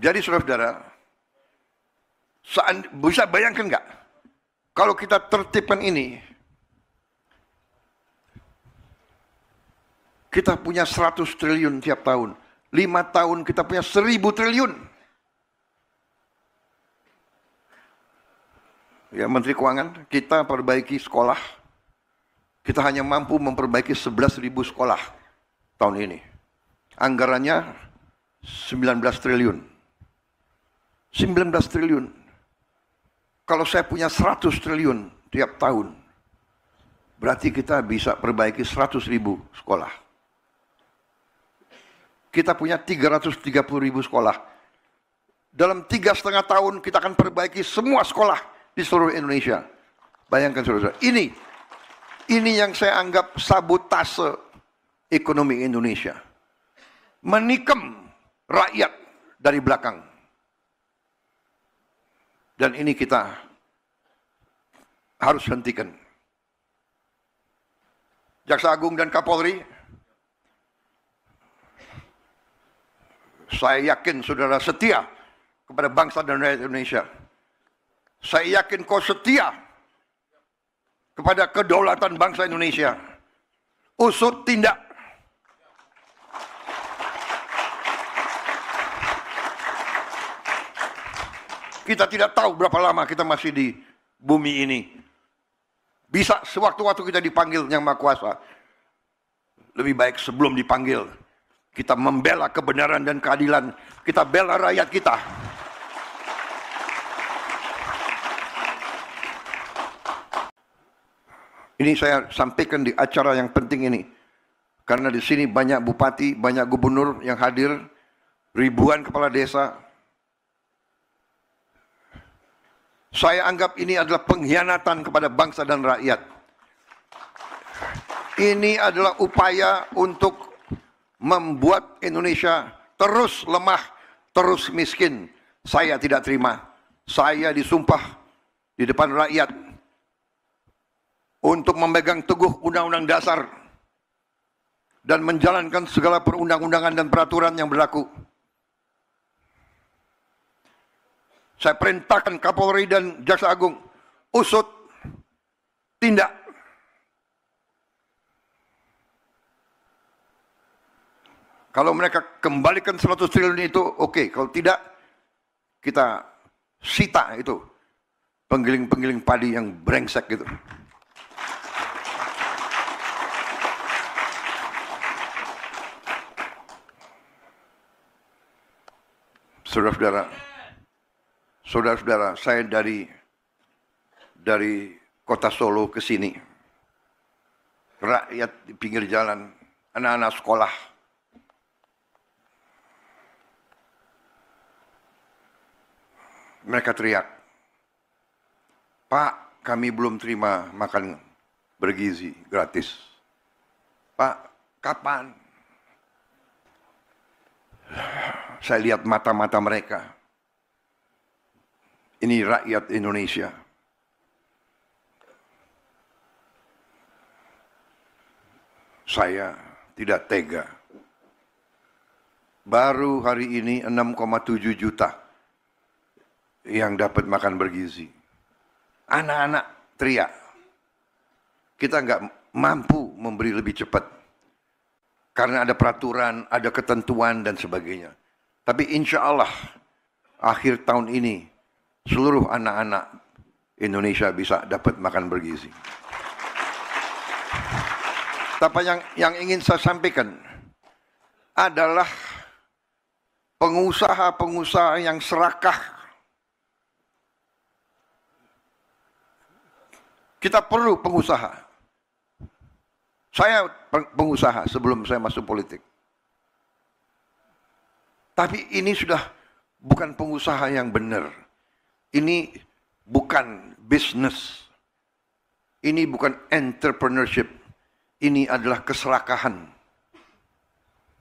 Jadi saudara-saudara, bisa bayangkan nggak? Kalau kita tertibkan ini, kita punya 100 triliun tiap tahun. 5 tahun kita punya 1000 triliun. Ya, Menteri Keuangan, kita perbaiki sekolah. Kita hanya mampu memperbaiki 11.000 sekolah tahun ini. Anggarannya 19 triliun. 19 triliun. Kalau saya punya 100 triliun tiap tahun, berarti kita bisa perbaiki 100.000 sekolah. Kita punya 330.000 sekolah. Dalam 3,5 tahun kita akan perbaiki semua sekolah di seluruh Indonesia. Bayangkan saudara-saudara. Ini yang saya anggap sabotase ekonomi Indonesia. Menikam rakyat dari belakang. Dan ini kita harus hentikan. Jaksa Agung dan Kapolri, saya yakin saudara setia kepada bangsa dan rakyat Indonesia. Saya yakin kau setia kepada kedaulatan bangsa Indonesia. Usut tindak. Kita tidak tahu berapa lama kita masih di bumi ini. Bisa sewaktu-waktu kita dipanggil Yang Maha Kuasa. Lebih baik sebelum dipanggil, kita membela kebenaran dan keadilan. Kita bela rakyat kita. Ini saya sampaikan di acara yang penting ini. Karena di sini banyak bupati, banyak gubernur yang hadir. Ribuan kepala desa. Saya anggap ini adalah pengkhianatan kepada bangsa dan rakyat. Ini adalah upaya untuk membuat Indonesia terus lemah, terus miskin. Saya tidak terima. Saya disumpah di depan rakyat untuk memegang teguh Undang-Undang Dasar dan menjalankan segala perundang-undangan dan peraturan yang berlaku. Saya perintahkan Kapolri dan Jaksa Agung, usut, tindak. Kalau mereka kembalikan 100 triliun itu, oke. Kalau tidak, kita sita itu penggiling-penggiling padi yang brengsek gitu. Saudara-saudara, saya dari kota Solo ke sini, rakyat di pinggir jalan, anak-anak sekolah, mereka teriak, "Pak, kami belum terima makan bergizi gratis. Pak, kapan?" Saya lihat mata-mata mereka. Ini rakyat Indonesia. Saya tidak tega. Baru hari ini 6,7 juta yang dapat makan bergizi. Anak-anak teriak. Kita nggak mampu memberi lebih cepat. Karena ada peraturan, ada ketentuan dan sebagainya. Tapi insya Allah akhir tahun ini seluruh anak-anak Indonesia bisa dapat makan bergizi. Tapi yang ingin saya sampaikan adalah pengusaha-pengusaha yang serakah. Kita perlu pengusaha. Saya pengusaha sebelum saya masuk politik. Tapi ini sudah bukan pengusaha yang benar. Ini bukan bisnis. Ini bukan entrepreneurship. Ini adalah keserakahan.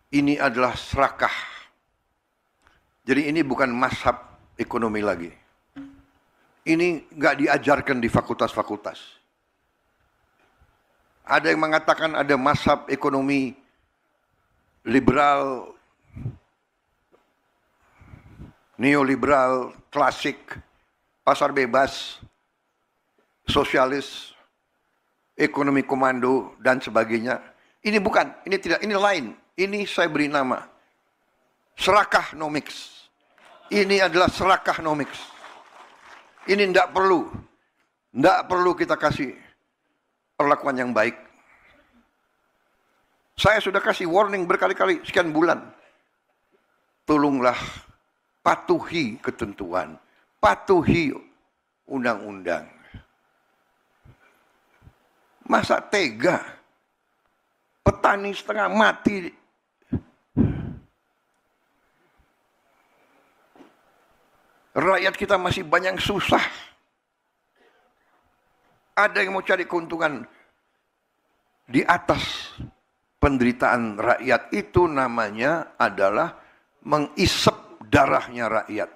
Ini adalah serakah. Jadi ini bukan mazhab ekonomi lagi. Ini nggak diajarkan di fakultas-fakultas. Ada yang mengatakan ada mazhab ekonomi liberal, neoliberal, klasik, pasar bebas, sosialis, ekonomi komando, dan sebagainya. Ini bukan, ini tidak, ini lain. Ini saya beri nama serakahnomics. Ini adalah serakahnomics. Ini tidak perlu kita kasih perlakuan yang baik. Saya sudah kasih warning berkali-kali, sekian bulan. Tolonglah patuhi ketentuan, patuhi undang-undang. Masa tega petani setengah mati, rakyat kita masih banyak susah. Ada yang mau cari keuntungan di atas penderitaan rakyat. Itu namanya adalah mengisep darahnya rakyat.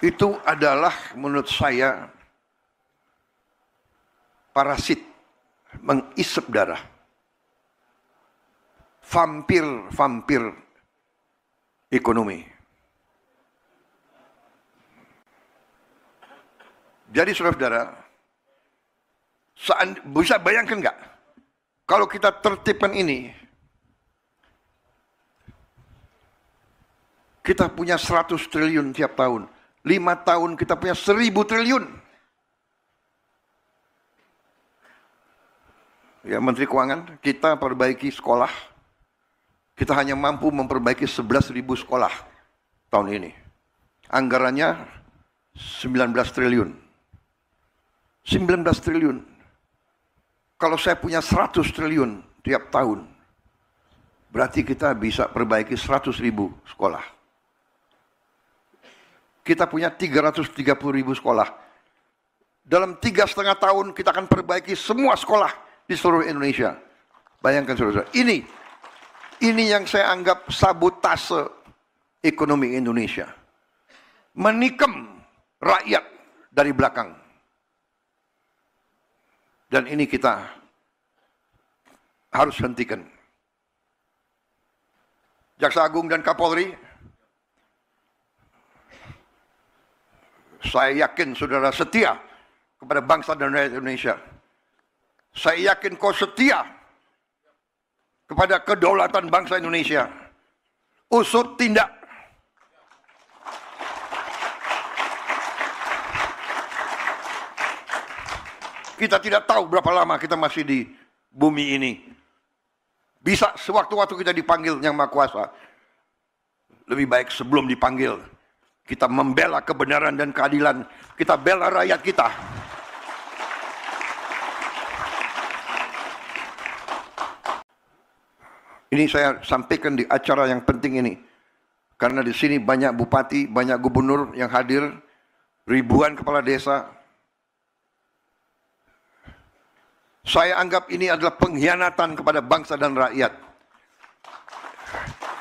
Itu adalah menurut saya parasit, mengisep darah. Vampir ekonomi. Jadi saudara-saudara, bisa bayangkan nggak kalau kita tertibkan ini, kita punya 100 triliun tiap tahun, 5 tahun kita punya 1000 triliun. Ya, Menteri Keuangan, kita perbaiki sekolah, kita hanya mampu memperbaiki 11.000 sekolah tahun ini. Anggarannya 19 triliun. 19 triliun. Kalau saya punya 100 triliun tiap tahun, berarti kita bisa perbaiki 100.000 sekolah. Kita punya 330.000 sekolah. Dalam 3,5 tahun kita akan perbaiki semua sekolah di seluruh Indonesia. Bayangkan saudara, ini yang saya anggap sabotase ekonomi Indonesia. Menikam rakyat dari belakang. Dan ini kita harus hentikan. Jaksa Agung dan Kapolri, saya yakin saudara setia kepada bangsa dan rakyat Indonesia. Saya yakin kau setia kepada kedaulatan bangsa Indonesia. Usut tindak. Kita tidak tahu berapa lama kita masih di bumi ini. Bisa sewaktu-waktu kita dipanggil Yang Maha Kuasa. Lebih baik sebelum dipanggil, kita membela kebenaran dan keadilan. Kita bela rakyat kita. Ini saya sampaikan di acara yang penting ini. Karena di sini banyak bupati, banyak gubernur yang hadir, ribuan kepala desa. Saya anggap ini adalah pengkhianatan kepada bangsa dan rakyat.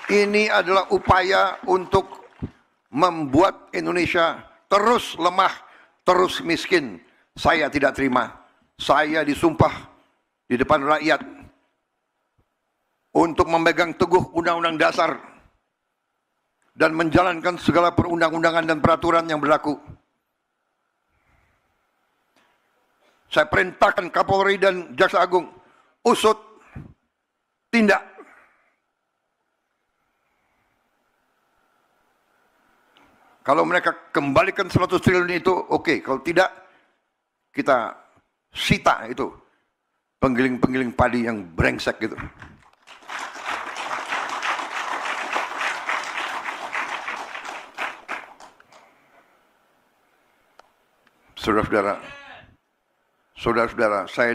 Ini adalah upaya untuk membuat Indonesia terus lemah, terus miskin. Saya tidak terima. Saya disumpah di depan rakyat untuk memegang teguh undang-undang dasar dan menjalankan segala perundang-undangan dan peraturan yang berlaku. Saya perintahkan Kapolri dan Jaksa Agung, usut, tindak. Kalau mereka kembalikan 100 triliun itu, oke. Kalau tidak, kita sita itu penggiling-penggiling padi yang brengsek gitu. Saudara-saudara, saya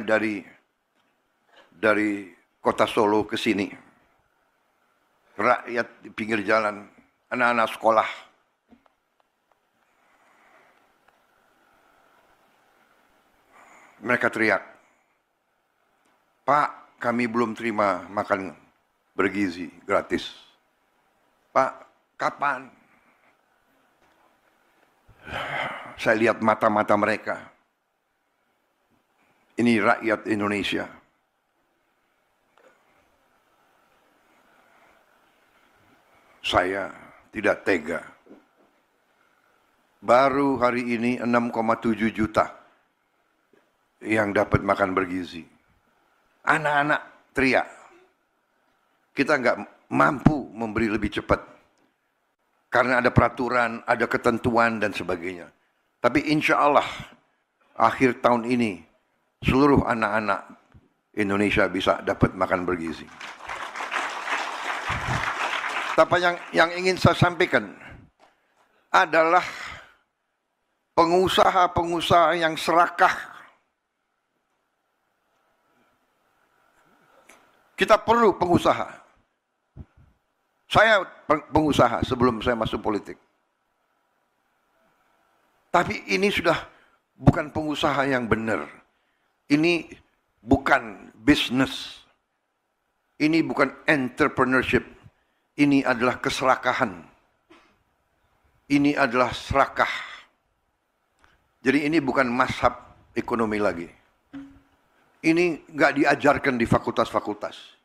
dari kota Solo ke sini, rakyat di pinggir jalan, anak-anak sekolah, mereka teriak, "Pak, kami belum terima makan bergizi gratis. Pak, kapan?" Saya lihat mata-mata mereka. Ini rakyat Indonesia. Saya tidak tega. Baru hari ini 6,7 juta yang dapat makan bergizi. Anak-anak teriak. Kita nggak mampu memberi lebih cepat. Karena ada peraturan, ada ketentuan dan sebagainya. Tapi insya Allah akhir tahun ini seluruh anak-anak Indonesia bisa dapat makan bergizi. Tapi yang ingin saya sampaikan adalah pengusaha-pengusaha yang serakah. Kita perlu pengusaha. Saya pengusaha sebelum saya masuk politik. Tapi ini sudah bukan pengusaha yang benar. Ini bukan bisnis. Ini bukan entrepreneurship. Ini adalah keserakahan. Ini adalah serakah. Jadi ini bukan mazhab ekonomi lagi. Ini nggak diajarkan di fakultas-fakultas.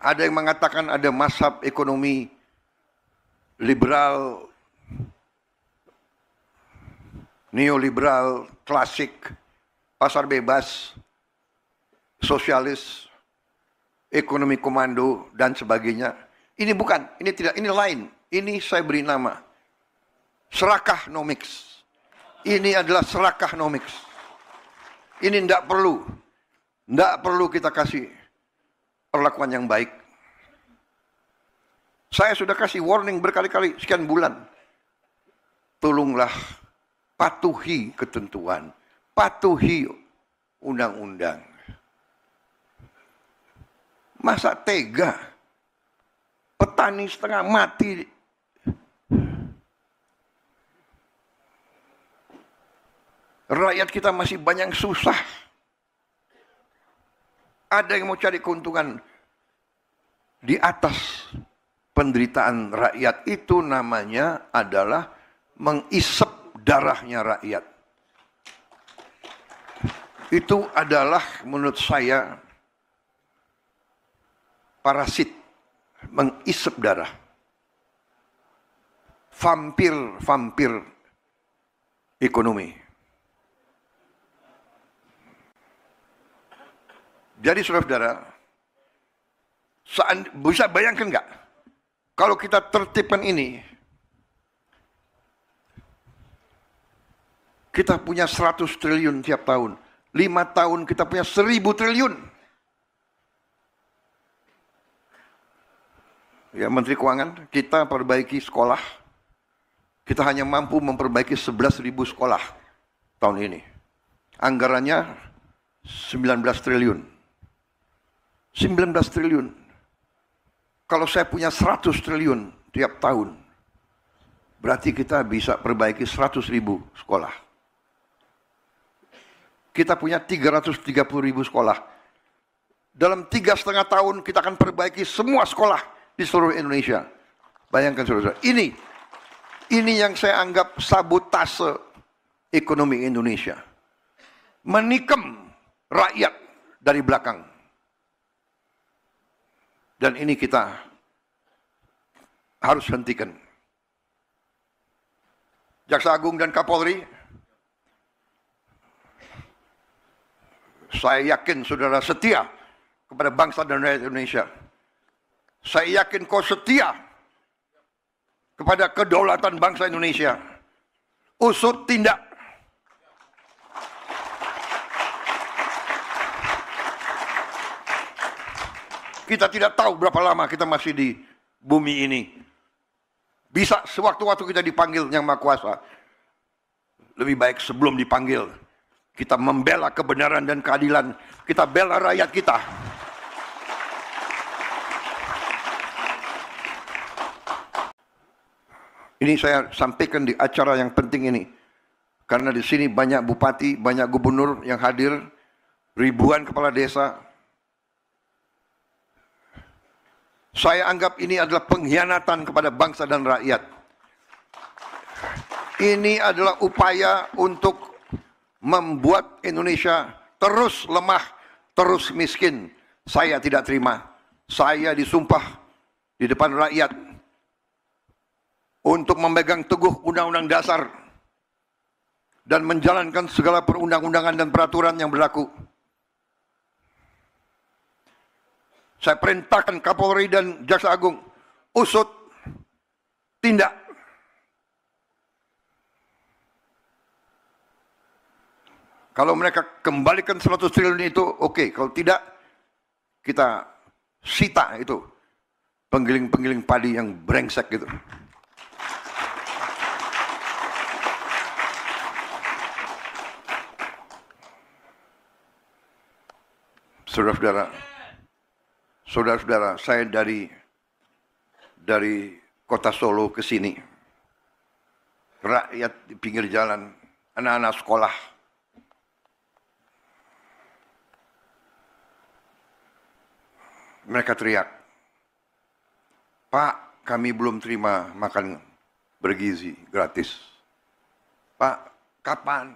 Ada yang mengatakan ada mazhab ekonomi liberal, neoliberal, klasik, pasar bebas, sosialis, ekonomi komando, dan sebagainya. Ini bukan, ini tidak, ini lain. Ini saya beri nama serakahnomics. Ini adalah serakahnomics. Ini tidak perlu kita kasih perlakuan yang baik. Saya sudah kasih warning berkali-kali, sekian bulan. Tolonglah patuhi ketentuan, patuhi undang-undang. Masa tega? Petani setengah mati. Rakyat kita masih banyak susah. Ada yang mau cari keuntungan di atas penderitaan rakyat, itu namanya adalah mengisep darahnya rakyat. Itu adalah menurut saya parasit, mengisep darah. Vampir ekonomi. Jadi saudara-saudara, bisa bayangkan nggak kalau kita tertibkan ini, kita punya 100 triliun tiap tahun, 5 tahun kita punya 1000 triliun. Ya, Menteri Keuangan, kita perbaiki sekolah, kita hanya mampu memperbaiki 11.000 sekolah tahun ini. Anggarannya 19 triliun. 19 triliun. Kalau saya punya 100 triliun tiap tahun, berarti kita bisa perbaiki 100.000 sekolah. Kita punya 330.000 sekolah. Dalam 3,5 tahun kita akan perbaiki semua sekolah di seluruh Indonesia. Bayangkan saudara, ini yang saya anggap sabotase ekonomi Indonesia. Menikam rakyat dari belakang. Dan ini kita harus hentikan. Jaksa Agung dan Kapolri, saya yakin saudara setia kepada bangsa dan rakyat Indonesia. Saya yakin kau setia kepada kedaulatan bangsa Indonesia. Usut tindak. Kita tidak tahu berapa lama kita masih di bumi ini. Bisa sewaktu-waktu kita dipanggil Yang Maha Kuasa. Lebih baik sebelum dipanggil, kita membela kebenaran dan keadilan. Kita bela rakyat kita. Ini saya sampaikan di acara yang penting ini. Karena di sini banyak bupati, banyak gubernur yang hadir, ribuan kepala desa. Saya anggap ini adalah pengkhianatan kepada bangsa dan rakyat. Ini adalah upaya untuk membuat Indonesia terus lemah, terus miskin. Saya tidak terima. Saya disumpah di depan rakyat untuk memegang teguh Undang-Undang Dasar dan menjalankan segala perundang-undangan dan peraturan yang berlaku. Saya perintahkan Kapolri dan Jaksa Agung, usut, tindak. Kalau mereka kembalikan 100 triliun itu, oke. Kalau tidak, kita sita itu penggiling-penggiling padi yang brengsek gitu. Saudara-saudara, saya dari kota Solo ke sini, rakyat di pinggir jalan, anak-anak sekolah, mereka teriak, "Pak, kami belum terima makan bergizi gratis. Pak, kapan?"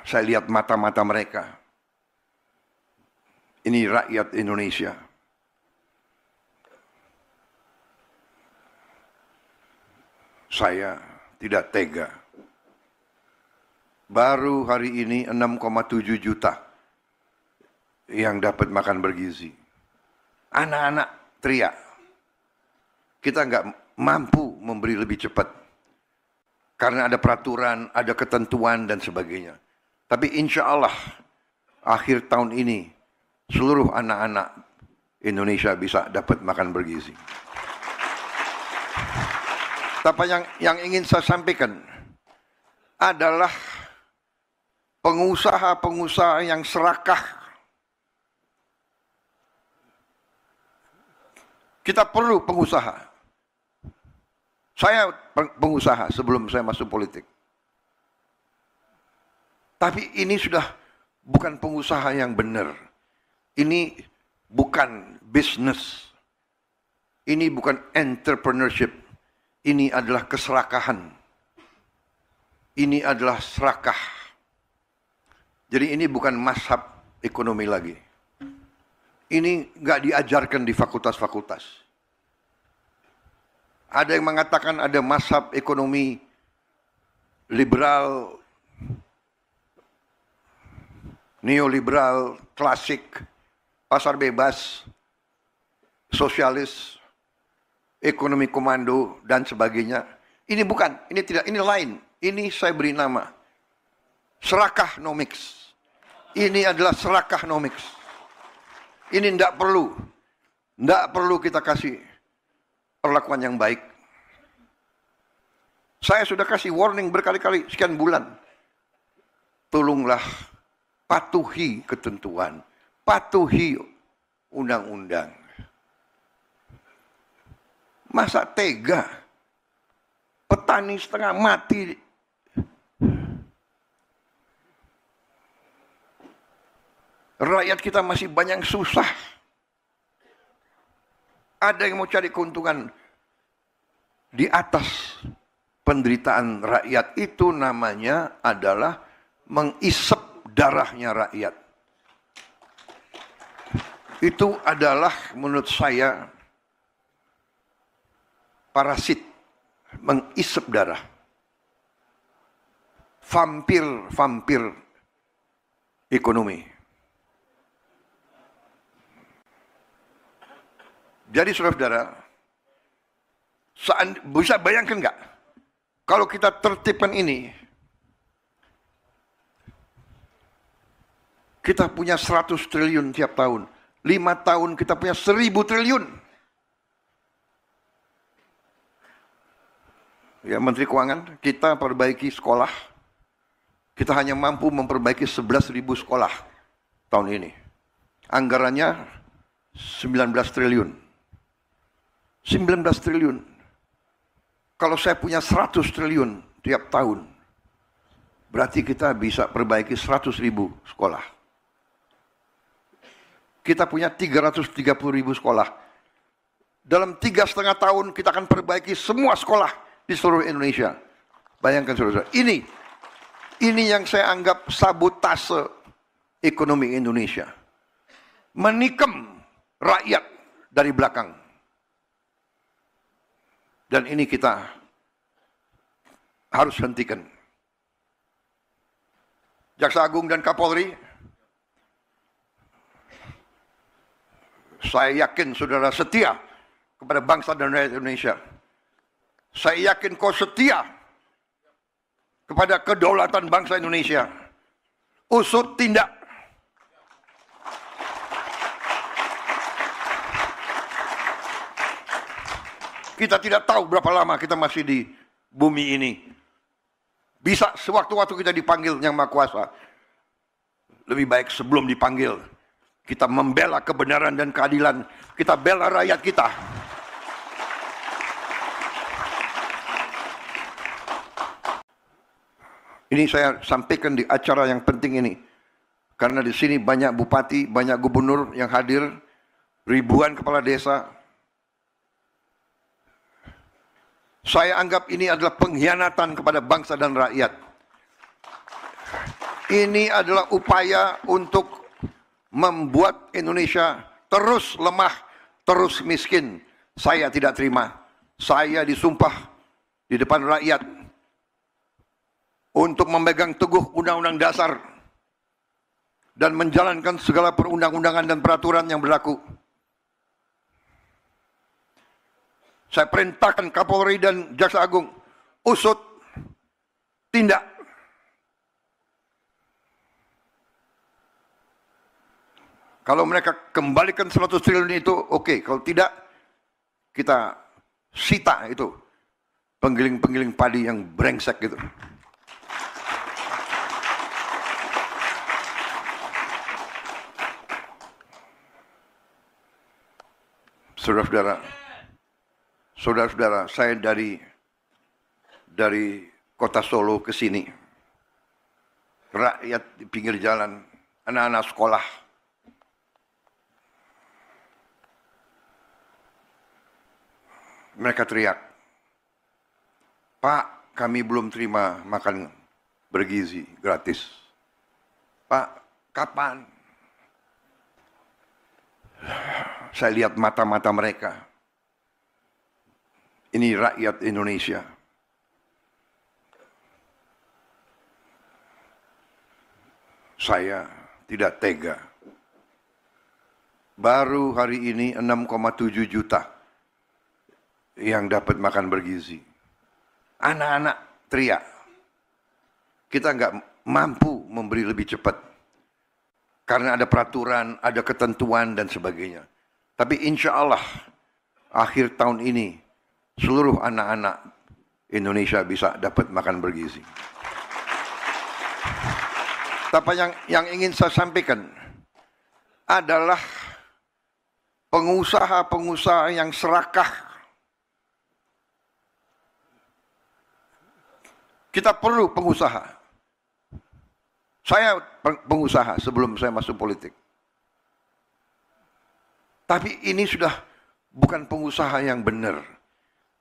Saya lihat mata-mata mereka. Ini rakyat Indonesia. Saya tidak tega. Baru hari ini 6,7 juta yang dapat makan bergizi. Anak-anak teriak. Kita nggak mampu memberi lebih cepat. Karena ada peraturan, ada ketentuan dan sebagainya. Tapi insya Allah akhir tahun ini seluruh anak-anak Indonesia bisa dapat makan bergizi. Tapi yang ingin saya sampaikan adalah pengusaha-pengusaha yang serakah. Kita perlu pengusaha. Saya pengusaha sebelum saya masuk politik. Tapi ini sudah bukan pengusaha yang benar. Ini bukan bisnis. Ini bukan entrepreneurship. Ini adalah keserakahan. Ini adalah serakah. Jadi ini bukan mazhab ekonomi lagi. Ini nggak diajarkan di fakultas-fakultas. Ada yang mengatakan ada mazhab ekonomi liberal, neoliberal, klasik, pasar bebas, sosialis, ekonomi komando, dan sebagainya. Ini bukan, ini tidak, ini lain. Ini saya beri nama serakahnomics. Ini adalah serakahnomics. Ini tidak perlu kita kasih perlakuan yang baik. Saya sudah kasih warning berkali-kali sekian bulan. Tolonglah patuhi ketentuan, patuhi undang-undang. Masa tega petani setengah mati? Rakyat kita masih banyak susah. Ada yang mau cari keuntungan di atas penderitaan rakyat. Itu namanya adalah mengisep darahnya rakyat. Itu adalah menurut saya parasit, mengisep darah. Vampir ekonomi. Jadi saudara-saudara, bisa bayangkan nggak kalau kita tertibkan ini, kita punya 100 triliun tiap tahun, 5 tahun kita punya 1000 triliun. Ya, Menteri Keuangan, kita perbaiki sekolah, kita hanya mampu memperbaiki 11.000 sekolah tahun ini. Anggarannya 19 triliun. 19 triliun. Kalau saya punya 100 triliun tiap tahun, berarti kita bisa perbaiki 100.000 sekolah. Kita punya 330.000 sekolah. Dalam 3,5 tahun kita akan perbaiki semua sekolah di seluruh Indonesia. Bayangkan saudara, ini yang saya anggap sabotase ekonomi Indonesia. Menikam rakyat dari belakang. Dan ini kita harus hentikan. Jaksa Agung dan Kapolri, saya yakin saudara setia kepada bangsa dan rakyat Indonesia. Saya yakin kau setia kepada kedaulatan bangsa Indonesia. Usut tindak. Kita tidak tahu berapa lama kita masih di bumi ini. Bisa sewaktu-waktu kita dipanggil Yang Maha Kuasa. Lebih baik sebelum dipanggil, kita membela kebenaran dan keadilan. Kita bela rakyat kita. Ini saya sampaikan di acara yang penting ini. Karena di sini banyak bupati, banyak gubernur yang hadir, ribuan kepala desa. Saya anggap ini adalah pengkhianatan kepada bangsa dan rakyat. Ini adalah upaya untuk membuat Indonesia terus lemah, terus miskin. Saya tidak terima. Saya disumpah di depan rakyat untuk memegang teguh Undang-Undang Dasar dan menjalankan segala perundang-undangan dan peraturan yang berlaku. Saya perintahkan Kapolri dan Jaksa Agung, usut, tindak. Kalau mereka kembalikan 100 triliun itu, oke. Kalau tidak, kita sita itu penggiling-penggiling padi yang brengsek gitu. Saudara-saudara, saya dari kota Solo ke sini, rakyat di pinggir jalan anak-anak sekolah. Mereka teriak, "Pak, kami belum terima makan bergizi gratis. Pak, kapan?" Saya lihat mata-mata mereka. Ini rakyat Indonesia. Saya tidak tega. Baru hari ini 6,7 juta yang dapat makan bergizi. Anak-anak teriak. Kita nggak mampu memberi lebih cepat. Karena ada peraturan, ada ketentuan dan sebagainya. Tapi insya Allah akhir tahun ini seluruh anak-anak Indonesia bisa dapat makan bergizi. Tapi yang ingin saya sampaikan adalah pengusaha-pengusaha yang serakah. Kita perlu pengusaha. Saya pengusaha sebelum saya masuk politik. Tapi ini sudah bukan pengusaha yang benar.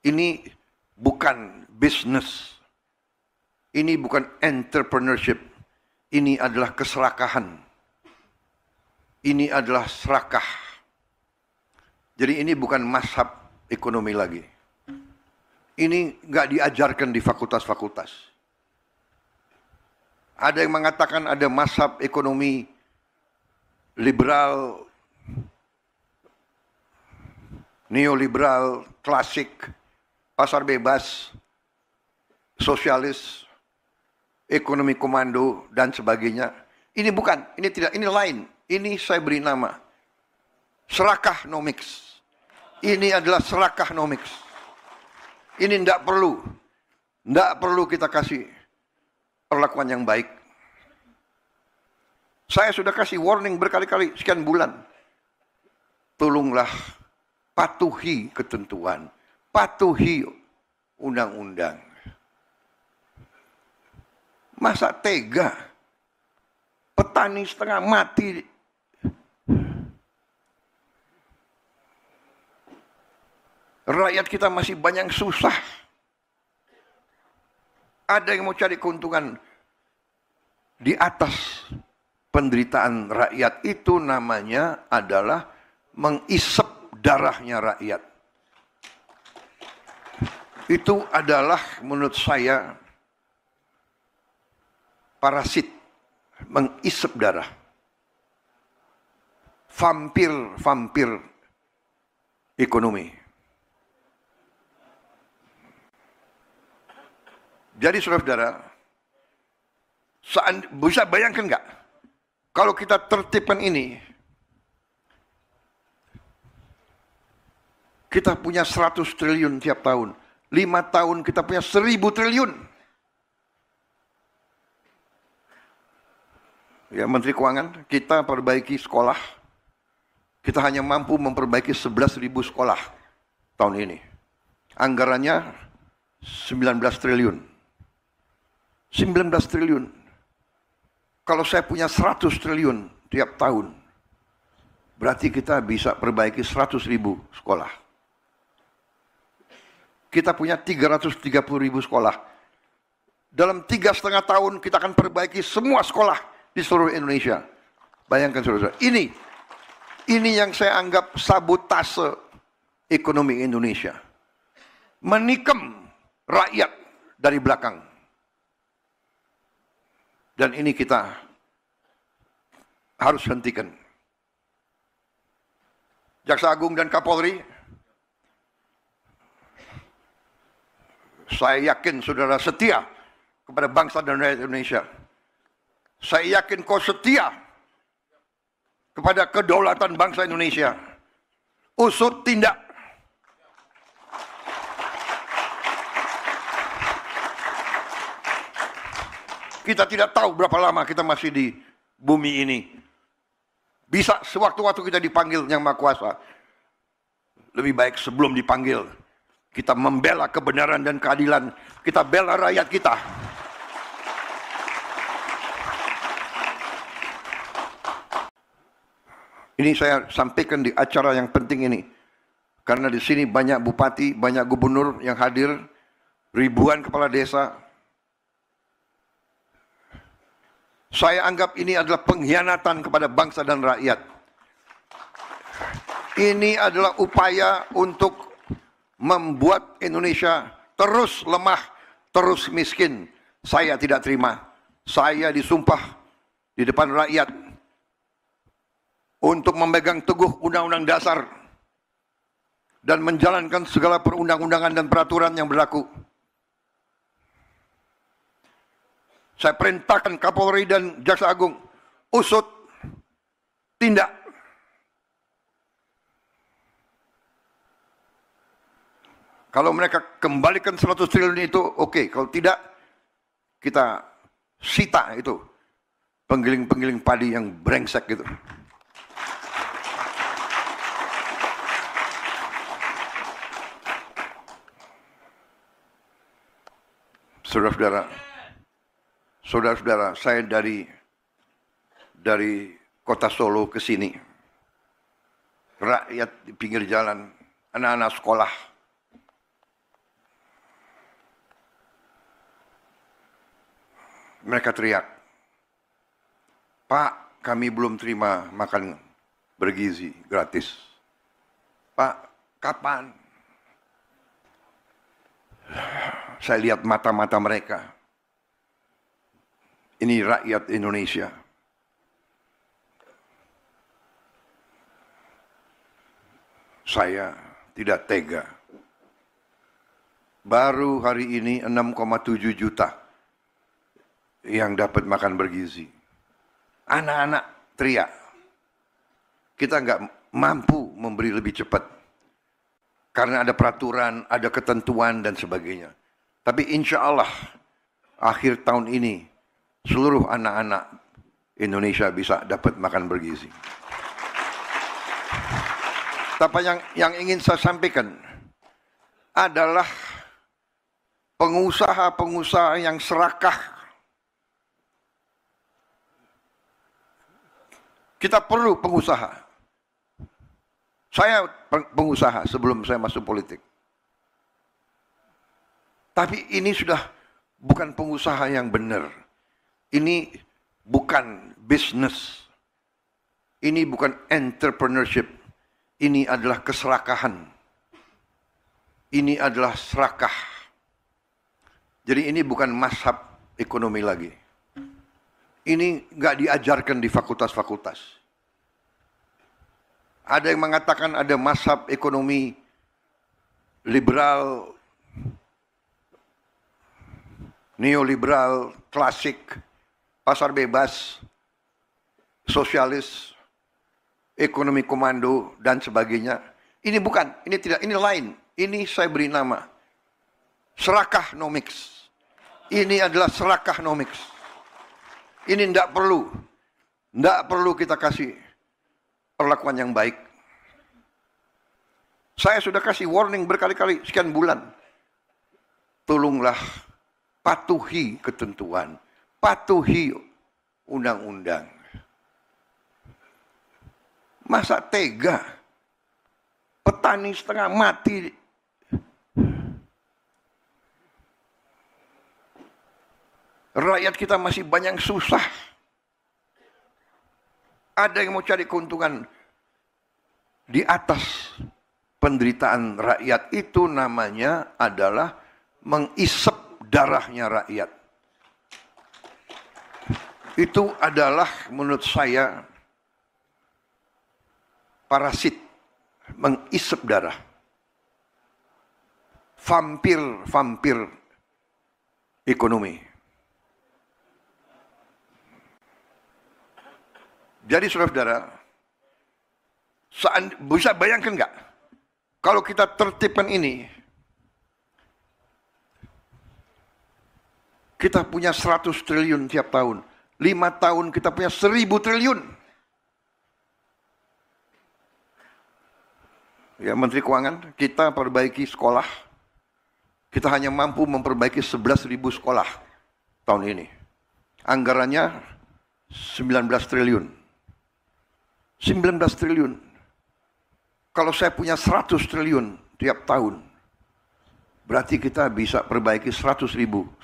Ini bukan bisnis. Ini bukan entrepreneurship. Ini adalah keserakahan. Ini adalah serakah. Jadi ini bukan mazhab ekonomi lagi. Ini nggak diajarkan di fakultas-fakultas. Ada yang mengatakan ada mazhab ekonomi liberal, neoliberal, klasik, pasar bebas, sosialis, ekonomi komando, dan sebagainya. Ini bukan, ini tidak, ini lain. Ini saya beri nama serakahnomics. Ini adalah serakahnomics. Ini tidak perlu kita kasih perlakuan yang baik. Saya sudah kasih warning berkali-kali, sekian bulan. Tolonglah patuhi ketentuan, patuhi undang-undang. Masa tega petani setengah mati, rakyat kita masih banyak susah. Ada yang mau cari keuntungan di atas penderitaan rakyat. Itu namanya adalah mengisep darahnya rakyat. Itu adalah menurut saya parasit, mengisep darah. Vampir ekonomi. Jadi saudara-saudara, bisa bayangkan nggak? Kalau kita tertibkan ini, kita punya 100 triliun tiap tahun. 5 tahun kita punya 1000 triliun. Ya, Menteri Keuangan, kita perbaiki sekolah. Kita hanya mampu memperbaiki 11.000 sekolah tahun ini. Anggarannya 19 triliun. 19 triliun. Kalau saya punya 100 triliun tiap tahun, berarti kita bisa perbaiki 100.000 sekolah. Kita punya 330.000 sekolah. Dalam 3,5 tahun kita akan perbaiki semua sekolah di seluruh Indonesia. Bayangkan saudara-saudara. Ini yang saya anggap sabotase ekonomi Indonesia. Menikam rakyat dari belakang. Dan ini kita harus hentikan. Jaksa Agung dan Kapolri, saya yakin saudara setia kepada bangsa dan rakyat Indonesia. Saya yakin kau setia kepada kedaulatan bangsa Indonesia. Usut tindak. Kita tidak tahu berapa lama kita masih di bumi ini. Bisa sewaktu-waktu kita dipanggil Yang Maha Kuasa. Lebih baik sebelum dipanggil, kita membela kebenaran dan keadilan. Kita bela rakyat kita. Ini saya sampaikan di acara yang penting ini. Karena di sini banyak bupati, banyak gubernur yang hadir, ribuan kepala desa. Saya anggap ini adalah pengkhianatan kepada bangsa dan rakyat. Ini adalah upaya untuk membuat Indonesia terus lemah, terus miskin. Saya tidak terima. Saya disumpah di depan rakyat untuk memegang teguh Undang-Undang Dasar dan menjalankan segala perundang-undangan dan peraturan yang berlaku. Saya perintahkan Kapolri dan Jaksa Agung, usut, tindak. Kalau mereka kembalikan 100 triliun itu, oke. Kalau tidak, kita sita itu penggiling-penggiling padi yang brengsek gitu. Saudara-saudara, saya dari kota Solo ke sini, rakyat di pinggir jalan, anak-anak sekolah, mereka teriak, "Pak, kami belum terima makan bergizi gratis. Pak, kapan?" Saya lihat mata-mata mereka. Ini rakyat Indonesia. Saya tidak tega. Baru hari ini 6,7 juta yang dapat makan bergizi. Anak-anak teriak. Kita nggak mampu memberi lebih cepat. Karena ada peraturan, ada ketentuan dan sebagainya. Tapi insya Allah akhir tahun ini seluruh anak-anak Indonesia bisa dapat makan bergizi. Tapi yang ingin saya sampaikan adalah pengusaha-pengusaha yang serakah. Kita perlu pengusaha. Saya pengusaha sebelum saya masuk politik. Tapi ini sudah bukan pengusaha yang benar. Ini bukan bisnis. Ini bukan entrepreneurship. Ini adalah keserakahan. Ini adalah serakah. Jadi ini bukan mazhab ekonomi lagi. Ini nggak diajarkan di fakultas-fakultas. Ada yang mengatakan ada mazhab ekonomi liberal, neoliberal, klasik, pasar bebas, sosialis, ekonomi komando, dan sebagainya. Ini bukan, ini tidak, ini lain. Ini saya beri nama serakahnomics. Ini adalah serakahnomics. Ini tidak perlu kita kasih perlakuan yang baik. Saya sudah kasih warning berkali-kali, sekian bulan. Tolonglah patuhi ketentuan, patuhi undang-undang. Masa tega? Petani setengah mati. Rakyat kita masih banyak susah. Ada yang mau cari keuntungan di atas penderitaan rakyat. Itu namanya adalah mengisep darahnya rakyat. Itu adalah menurut saya parasit, mengisep darah. Vampir ekonomi. Jadi saudara-saudara, bisa bayangkan nggak? Kalau kita tertibkan ini, kita punya 100 triliun tiap tahun. 5 tahun kita punya 1000 triliun. Ya, Menteri Keuangan, kita perbaiki sekolah. Kita hanya mampu memperbaiki 11.000 sekolah tahun ini. Anggarannya 19 triliun. 19 triliun. Kalau saya punya 100 triliun tiap tahun, berarti kita bisa perbaiki 100.000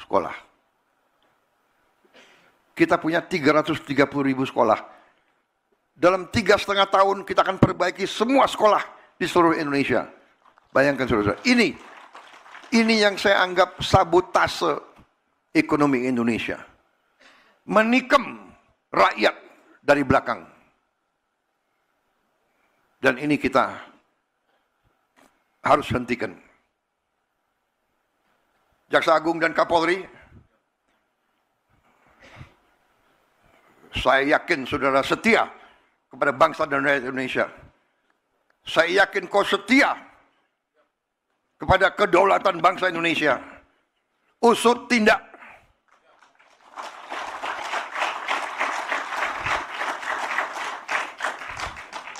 sekolah. Kita punya 330.000 sekolah. Dalam 3,5 tahun kita akan perbaiki semua sekolah di seluruh Indonesia. Bayangkan saudara, ini yang saya anggap sabotase ekonomi Indonesia. Menikam rakyat dari belakang. Dan ini kita harus hentikan. Jaksa Agung dan Kapolri, saya yakin saudara setia kepada bangsa dan rakyat Indonesia. Saya yakin kau setia kepada kedaulatan bangsa Indonesia. Usut tindak.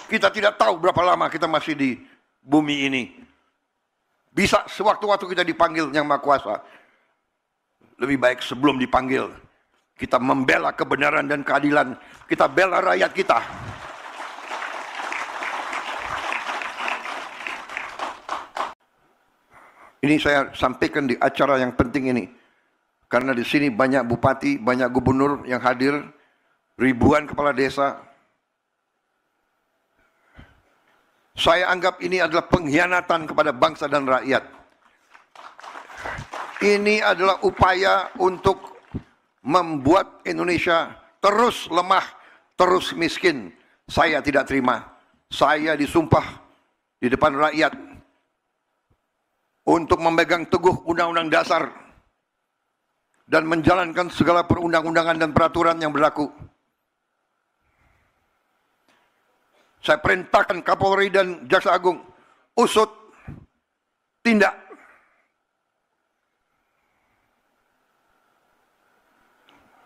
Kita tidak tahu berapa lama kita masih di bumi ini. Bisa sewaktu-waktu kita dipanggil Yang Maha Kuasa. Lebih baik sebelum dipanggil, kita membela kebenaran dan keadilan. Kita bela rakyat kita. Ini saya sampaikan di acara yang penting ini. Karena di sini banyak bupati, banyak gubernur yang hadir, ribuan kepala desa. Saya anggap ini adalah pengkhianatan kepada bangsa dan rakyat. Ini adalah upaya untuk membuat Indonesia terus lemah, terus miskin. Saya tidak terima. Saya disumpah di depan rakyat untuk memegang teguh Undang-Undang Dasar dan menjalankan segala perundang-undangan dan peraturan yang berlaku. Saya perintahkan Kapolri dan Jaksa Agung, usut tindak.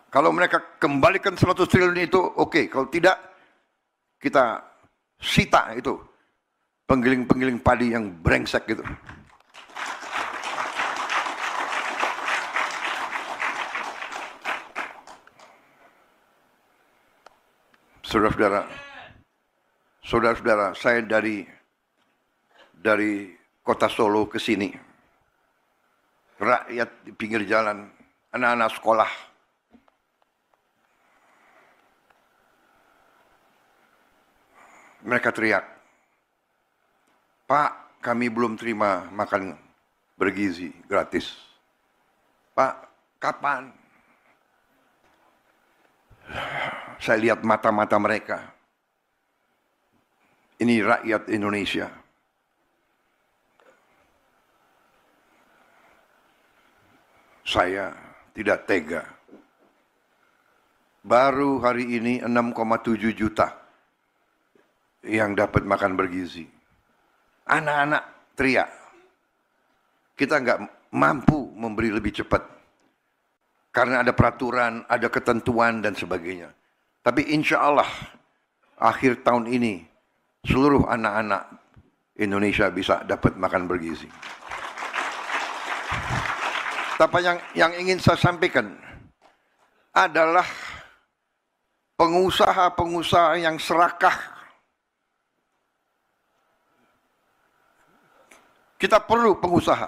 Kalau mereka kembalikan 100 triliun itu, oke. Kalau tidak, kita sita itu penggiling-penggiling padi yang brengsek gitu. Saudara-saudara, saya dari kota Solo ke sini, rakyat di pinggir jalan, anak-anak sekolah, mereka teriak, "Pak, kami belum terima makan bergizi gratis. Pak, kapan?" Saya lihat mata-mata mereka. Ini rakyat Indonesia. Saya tidak tega. Baru hari ini 6,7 juta yang dapat makan bergizi. Anak-anak teriak. Kita nggak mampu memberi lebih cepat. Karena ada peraturan, ada ketentuan dan sebagainya. Tapi insya Allah akhir tahun ini seluruh anak-anak Indonesia bisa dapat makan bergizi. Tapi yang ingin saya sampaikan adalah pengusaha-pengusaha yang serakah. Kita perlu pengusaha.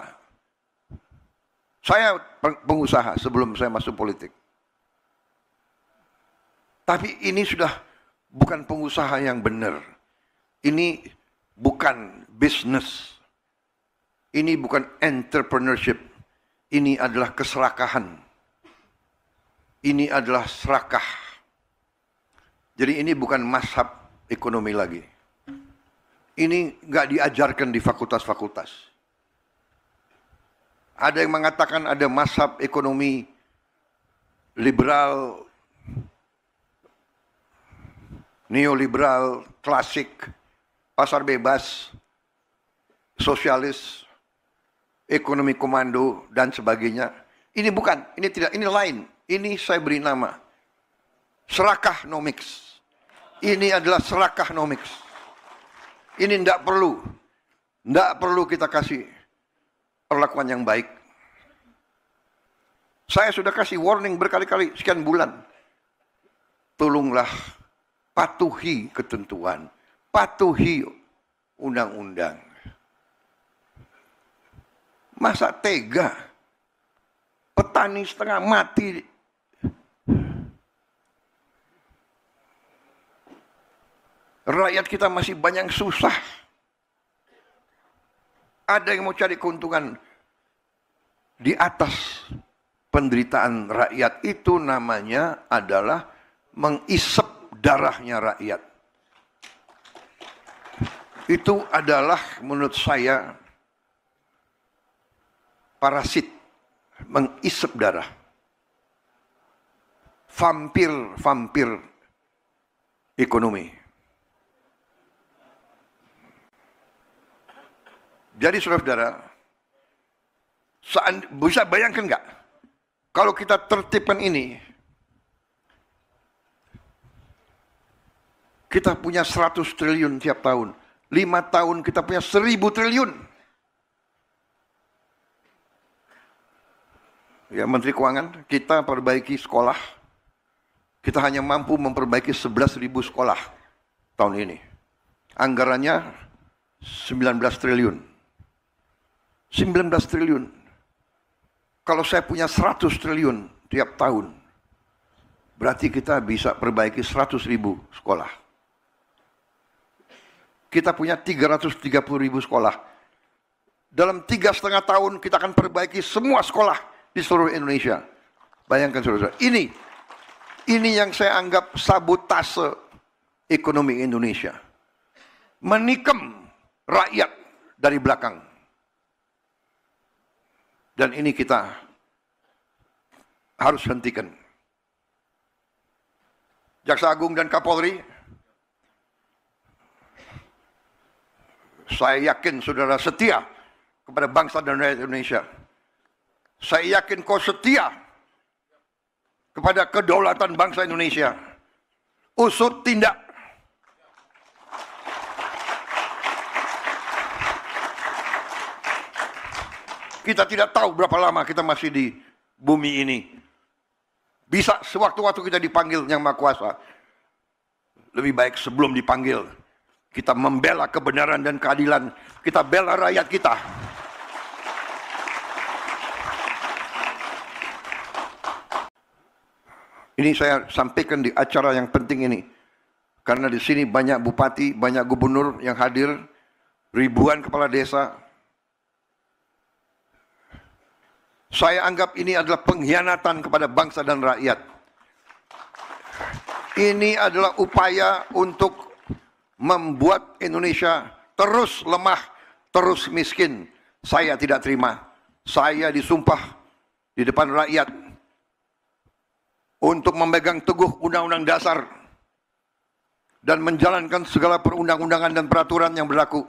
Saya pengusaha sebelum saya masuk politik. Tapi ini sudah bukan pengusaha yang benar. Ini bukan bisnis. Ini bukan entrepreneurship. Ini adalah keserakahan. Ini adalah serakah. Jadi ini bukan mazhab ekonomi lagi. Ini nggak diajarkan di fakultas-fakultas. Ada yang mengatakan ada mazhab ekonomi liberal, neoliberal, klasik, pasar bebas, sosialis, ekonomi komando, dan sebagainya. Ini bukan, ini tidak, ini lain. Ini saya beri nama serakahnomics. Ini adalah serakahnomics. Ini tidak perlu kita kasih perlakuan yang baik. Saya sudah kasih warning berkali-kali, sekian bulan. Tolonglah patuhi ketentuan, patuhi undang-undang. Masa tega petani setengah mati, rakyat kita masih banyak yang susah. Ada yang mau cari keuntungan di atas penderitaan rakyat. Itu namanya adalah mengisep darahnya rakyat. Itu adalah menurut saya parasit, mengisep darah. Vampir ekonomi. Jadi saudara-saudara, bisa bayangkan nggak? Kalau kita tertibkan ini, kita punya 100 triliun tiap tahun. 5 tahun kita punya 1000 triliun. Ya, Menteri Keuangan, kita perbaiki sekolah. Kita hanya mampu memperbaiki 11.000 sekolah tahun ini. Anggarannya 19 triliun. 19 triliun. Kalau saya punya 100 triliun tiap tahun, berarti kita bisa perbaiki 100.000 sekolah. Kita punya 330.000 sekolah. Dalam 3,5 tahun kita akan perbaiki semua sekolah di seluruh Indonesia. Bayangkan saudara, ini yang saya anggap sabotase ekonomi Indonesia. Menikam rakyat dari belakang. Dan ini kita harus hentikan. Jaksa Agung dan Kapolri, saya yakin saudara setia kepada bangsa dan rakyat Indonesia. Saya yakin kau setia kepada kedaulatan bangsa Indonesia. Usut tindak. Kita tidak tahu berapa lama kita masih di bumi ini. Bisa sewaktu-waktu kita dipanggil Yang Maha Kuasa. Lebih baik sebelum dipanggil, kita membela kebenaran dan keadilan. Kita bela rakyat kita. Ini saya sampaikan di acara yang penting ini. Karena di sini banyak bupati, banyak gubernur yang hadir. Ribuan kepala desa. Saya anggap ini adalah pengkhianatan kepada bangsa dan rakyat. Ini adalah upaya untuk membuat Indonesia terus lemah, terus miskin. Saya tidak terima. Saya disumpah di depan rakyat untuk memegang teguh Undang-Undang Dasar dan menjalankan segala perundang-undangan dan peraturan yang berlaku.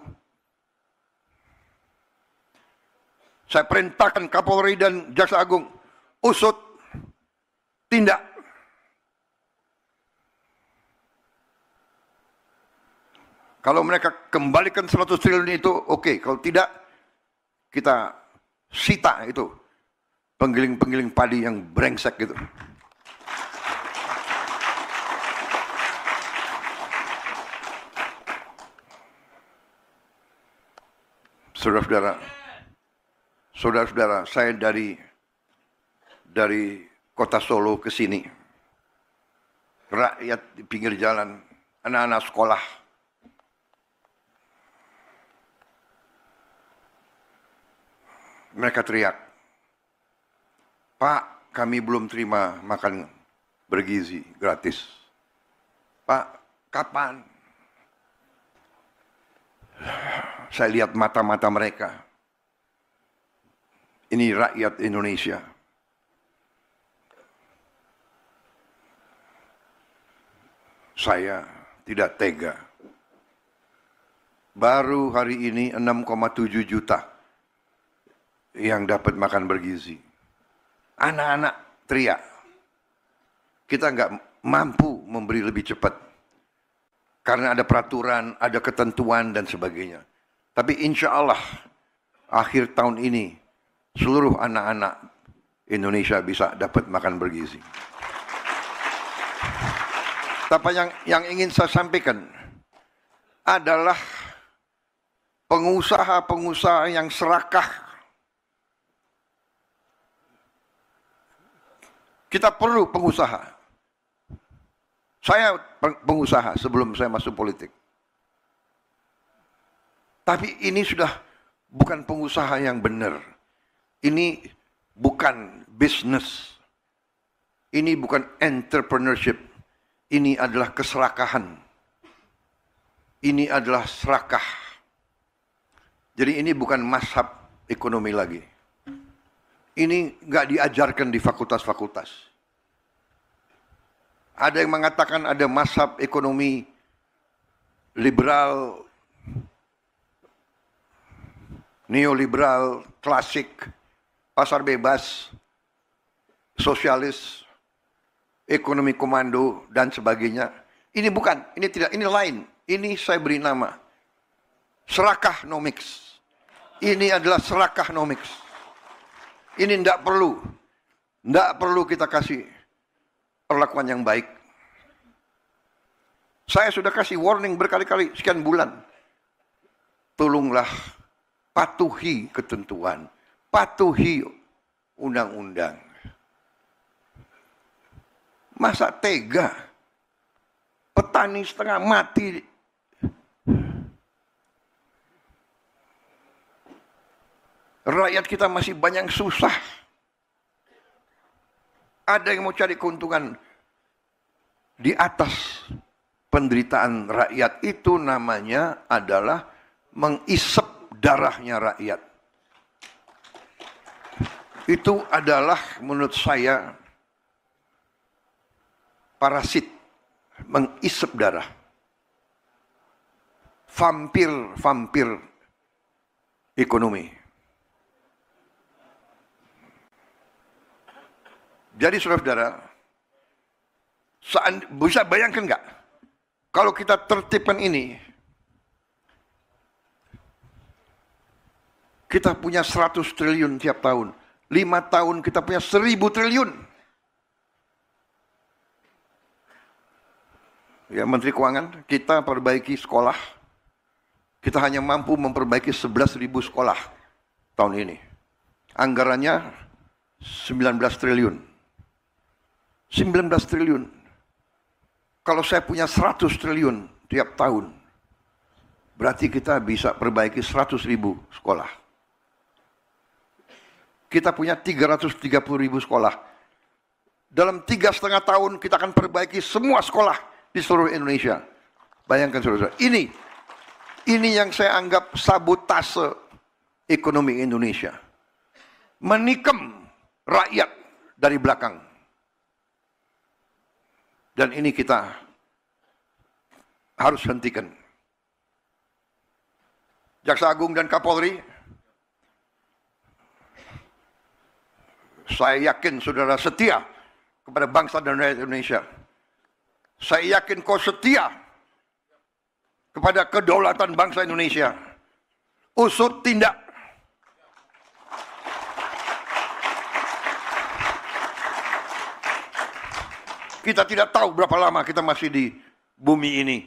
Saya perintahkan Kapolri dan Jaksa Agung, usut, tindak. Kalau mereka kembalikan 100 triliun itu, oke. Kalau tidak, kita sita itu penggiling-penggiling padi yang brengsek gitu. Saudara-saudara, saya dari kota Solo ke sini. Rakyat di pinggir jalan, anak-anak sekolah. Mereka teriak, "Pak, kami belum terima makan bergizi gratis. Pak, kapan?" Saya lihat mata-mata mereka. Ini rakyat Indonesia. Saya tidak tega. Baru hari ini 6,7 juta yang dapat makan bergizi. Anak-anak teriak. Kita nggak mampu memberi lebih cepat. Karena ada peraturan, ada ketentuan dan sebagainya. Tapi insya Allah akhir tahun ini seluruh anak-anak Indonesia bisa dapat makan bergizi. Tapi yang ingin saya sampaikan adalah pengusaha-pengusaha yang serakah. Kita perlu pengusaha. Saya pengusaha sebelum saya masuk politik. Tapi ini sudah bukan pengusaha yang benar. Ini bukan bisnis. Ini bukan entrepreneurship. Ini adalah keserakahan. Ini adalah serakah. Jadi ini bukan mazhab ekonomi lagi. Ini nggak diajarkan di fakultas-fakultas. Ada yang mengatakan ada mazhab ekonomi liberal, neoliberal, klasik, pasar bebas, sosialis, ekonomi komando, dan sebagainya. Ini bukan, ini tidak, ini lain. Ini saya beri nama serakahnomics. Ini adalah serakahnomics. Ini tidak perlu kita kasih perlakuan yang baik. Saya sudah kasih warning berkali-kali sekian bulan. Tolonglah patuhi ketentuan, patuhi undang-undang. Masa tega petani setengah mati, rakyat kita masih banyak susah. Ada yang mau cari keuntungan di atas penderitaan rakyat. Itu namanya adalah mengisep darahnya rakyat. Itu adalah menurut saya parasit, mengisep darah. Vampir ekonomi. Jadi saudara-saudara, bisa bayangkan nggak kalau kita tertibkan ini, kita punya 100 triliun tiap tahun, 5 tahun kita punya 1000 triliun. Ya, Menteri Keuangan, kita perbaiki sekolah, kita hanya mampu memperbaiki 11.000 sekolah tahun ini. Anggarannya 19 triliun. 19 triliun. Kalau saya punya 100 triliun tiap tahun, berarti kita bisa perbaiki 100.000 sekolah. Kita punya 330.000 sekolah. Dalam 3,5 tahun kita akan perbaiki semua sekolah di seluruh Indonesia. Bayangkan saudara, ini yang saya anggap sabotase ekonomi Indonesia. Menikam rakyat dari belakang. Dan ini kita harus hentikan. Jaksa Agung dan Kapolri, saya yakin saudara setia kepada bangsa dan rakyat Indonesia. Saya yakin kau setia kepada kedaulatan bangsa Indonesia. Usut tindak. Kita tidak tahu berapa lama kita masih di bumi ini.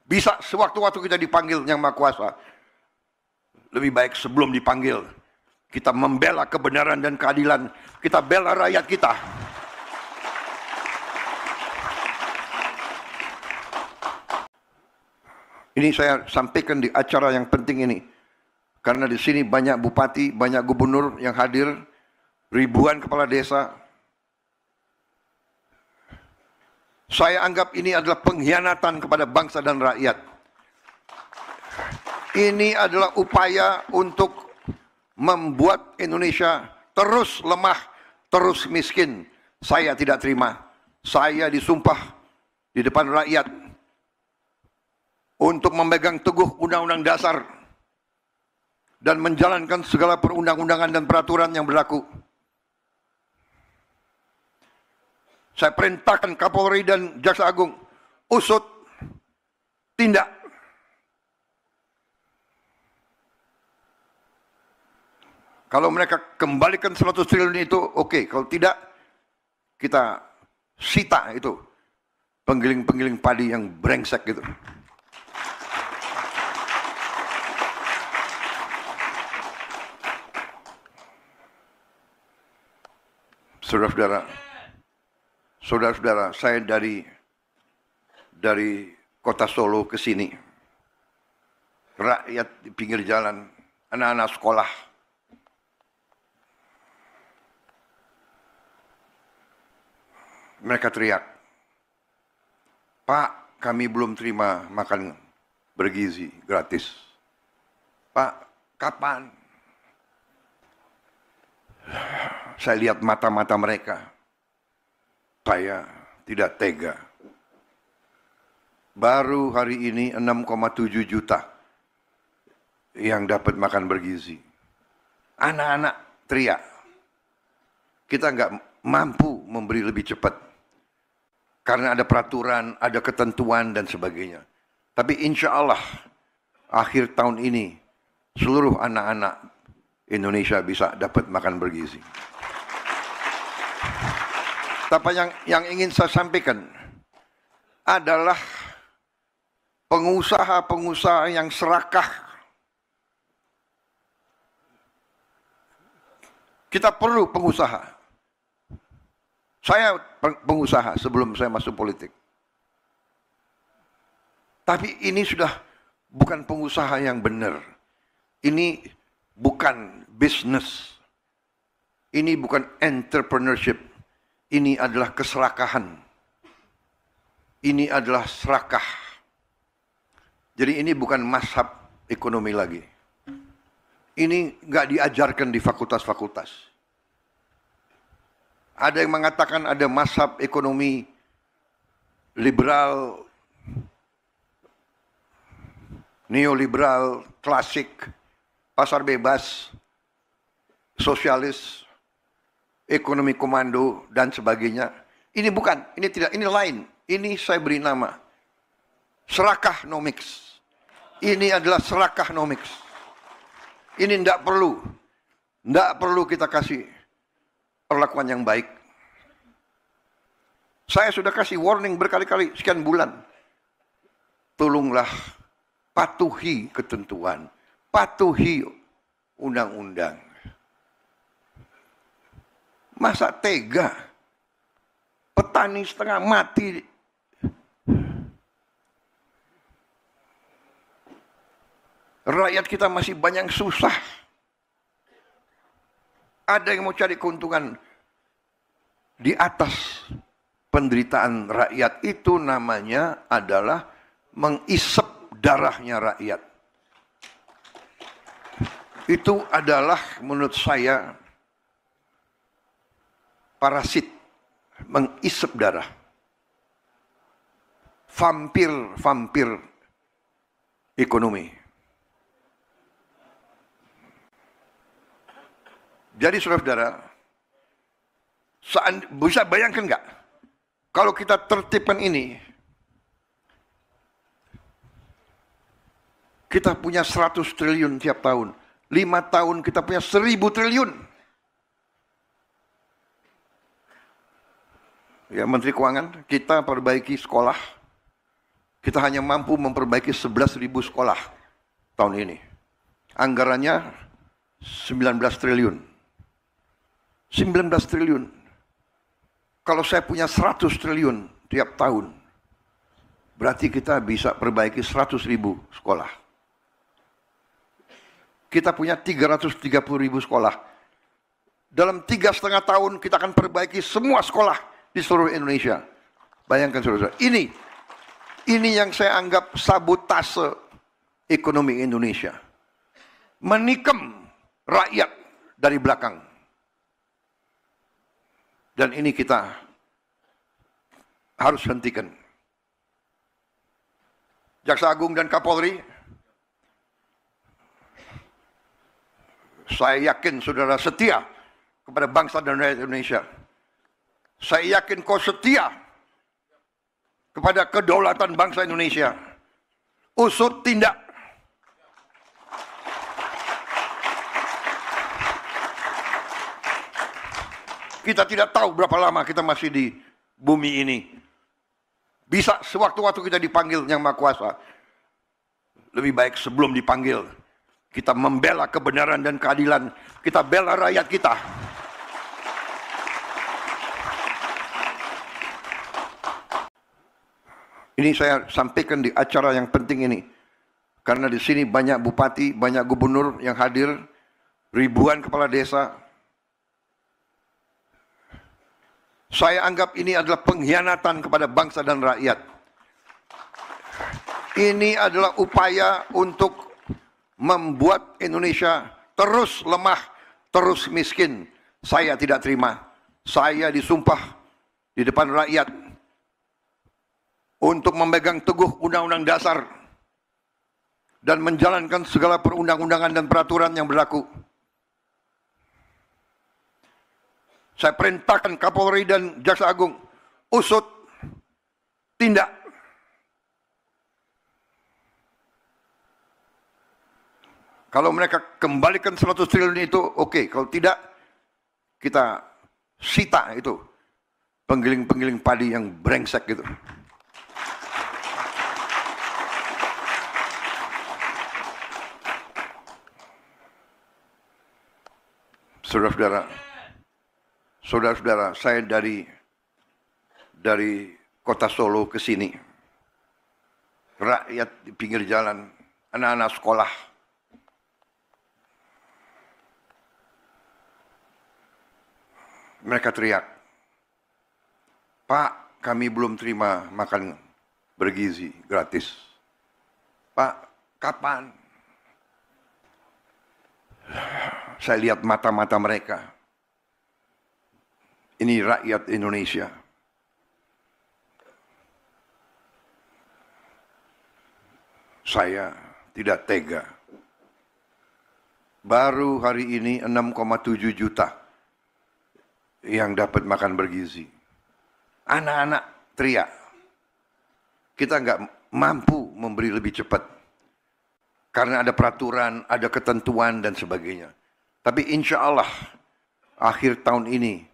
Bisa sewaktu-waktu kita dipanggil Yang Maha Kuasa. Lebih baik sebelum dipanggil, kita membela kebenaran dan keadilan. Kita bela rakyat kita. Ini saya sampaikan di acara yang penting ini. Karena di sini banyak bupati, banyak gubernur yang hadir, ribuan kepala desa. Saya anggap ini adalah pengkhianatan kepada bangsa dan rakyat. Ini adalah upaya untuk membuat Indonesia terus lemah, terus miskin. Saya tidak terima. Saya disumpah di depan rakyat untuk memegang teguh Undang-Undang Dasar dan menjalankan segala perundang-undangan dan peraturan yang berlaku. Saya perintahkan Kapolri dan Jaksa Agung, usut, tindak. Kalau mereka kembalikan 100 triliun itu, oke. Kalau tidak, kita sita itu penggiling-penggiling padi yang brengsek gitu. Saudara-saudara, saya dari kota Solo ke sini, rakyat di pinggir jalan, anak-anak sekolah, mereka teriak, "Pak, kami belum terima makan bergizi gratis. Pak, kapan?" Saya lihat mata-mata mereka, saya tidak tega. Baru hari ini 6,7 juta yang dapat makan bergizi. Anak-anak teriak, kita nggak mampu memberi lebih cepat. Karena ada peraturan, ada ketentuan dan sebagainya. Tapi insya Allah akhir tahun ini seluruh anak-anak Indonesia bisa dapat makan bergizi. Tapi yang ingin saya sampaikan adalah pengusaha-pengusaha yang serakah. Kita perlu pengusaha. Saya pengusaha sebelum saya masuk politik. Tapi ini sudah bukan pengusaha yang benar. Ini bukan bisnis. Ini bukan entrepreneurship. Ini adalah keserakahan. Ini adalah serakah. Jadi ini bukan mazhab ekonomi lagi. Ini nggak diajarkan di fakultas-fakultas. Ada yang mengatakan ada mazhab ekonomi liberal, neoliberal, klasik, pasar bebas, sosialis, ekonomi komando, dan sebagainya. Ini bukan, ini tidak, ini lain. Ini saya beri nama serakahnomics. Ini adalah serakahnomics. Ini tidak perlu kita kasih perlakuan yang baik. Saya sudah kasih warning berkali-kali, sekian bulan. Tolonglah patuhi ketentuan, patuhi undang-undang. Masa tega petani setengah mati, rakyat kita masih banyak susah. Ada yang mau cari keuntungan di atas penderitaan rakyat. Itu namanya adalah mengisep darahnya rakyat. Itu adalah menurut saya parasit, mengisep darah. Vampir ekonomi. Jadi saudara-saudara, bisa bayangkan nggak? Kalau kita tertibkan ini, kita punya 100 triliun tiap tahun. 5 tahun kita punya 1000 triliun. Ya, Menteri Keuangan, kita perbaiki sekolah. Kita hanya mampu memperbaiki 11.000 sekolah tahun ini. Anggarannya 19 triliun. 19 triliun. Kalau saya punya 100 triliun tiap tahun, berarti kita bisa perbaiki 100.000 sekolah. Kita punya 330.000 sekolah. Dalam 3,5 tahun kita akan perbaiki semua sekolah di seluruh Indonesia. Bayangkan saudara, ini yang saya anggap sabotase ekonomi Indonesia. Menikam rakyat dari belakang. Dan ini kita harus hentikan. Jaksa Agung dan Kapolri, saya yakin saudara setia kepada bangsa dan rakyat Indonesia. Saya yakin kau setia kepada kedaulatan bangsa Indonesia. Usut tindak. Kita tidak tahu berapa lama kita masih di bumi ini. Bisa sewaktu-waktu kita dipanggil Yang Maha Kuasa. Lebih baik sebelum dipanggil, kita membela kebenaran dan keadilan. Kita bela rakyat kita. Ini saya sampaikan di acara yang penting ini. Karena di sini banyak bupati, banyak gubernur yang hadir, ribuan kepala desa. Saya anggap ini adalah pengkhianatan kepada bangsa dan rakyat. Ini adalah upaya untuk membuat Indonesia terus lemah, terus miskin. Saya tidak terima. Saya disumpah di depan rakyat untuk memegang teguh Undang-Undang Dasar dan menjalankan segala perundang-undangan dan peraturan yang berlaku. Saya perintahkan Kapolri dan Jaksa Agung, usut, tindak. Kalau mereka kembalikan 100 triliun itu, oke. Kalau tidak, kita sita itu penggiling-penggiling padi yang brengsek gitu. Saudara-saudara, saya dari kota Solo ke sini, rakyat di pinggir jalan, anak-anak sekolah, mereka teriak, "Pak, kami belum terima makan bergizi gratis. Pak, kapan?" Saya lihat mata-mata mereka. Ini rakyat Indonesia. Saya tidak tega. Baru hari ini 6,7 juta yang dapat makan bergizi. Anak-anak teriak. Kita nggak mampu memberi lebih cepat. Karena ada peraturan, ada ketentuan dan sebagainya. Tapi insya Allah akhir tahun ini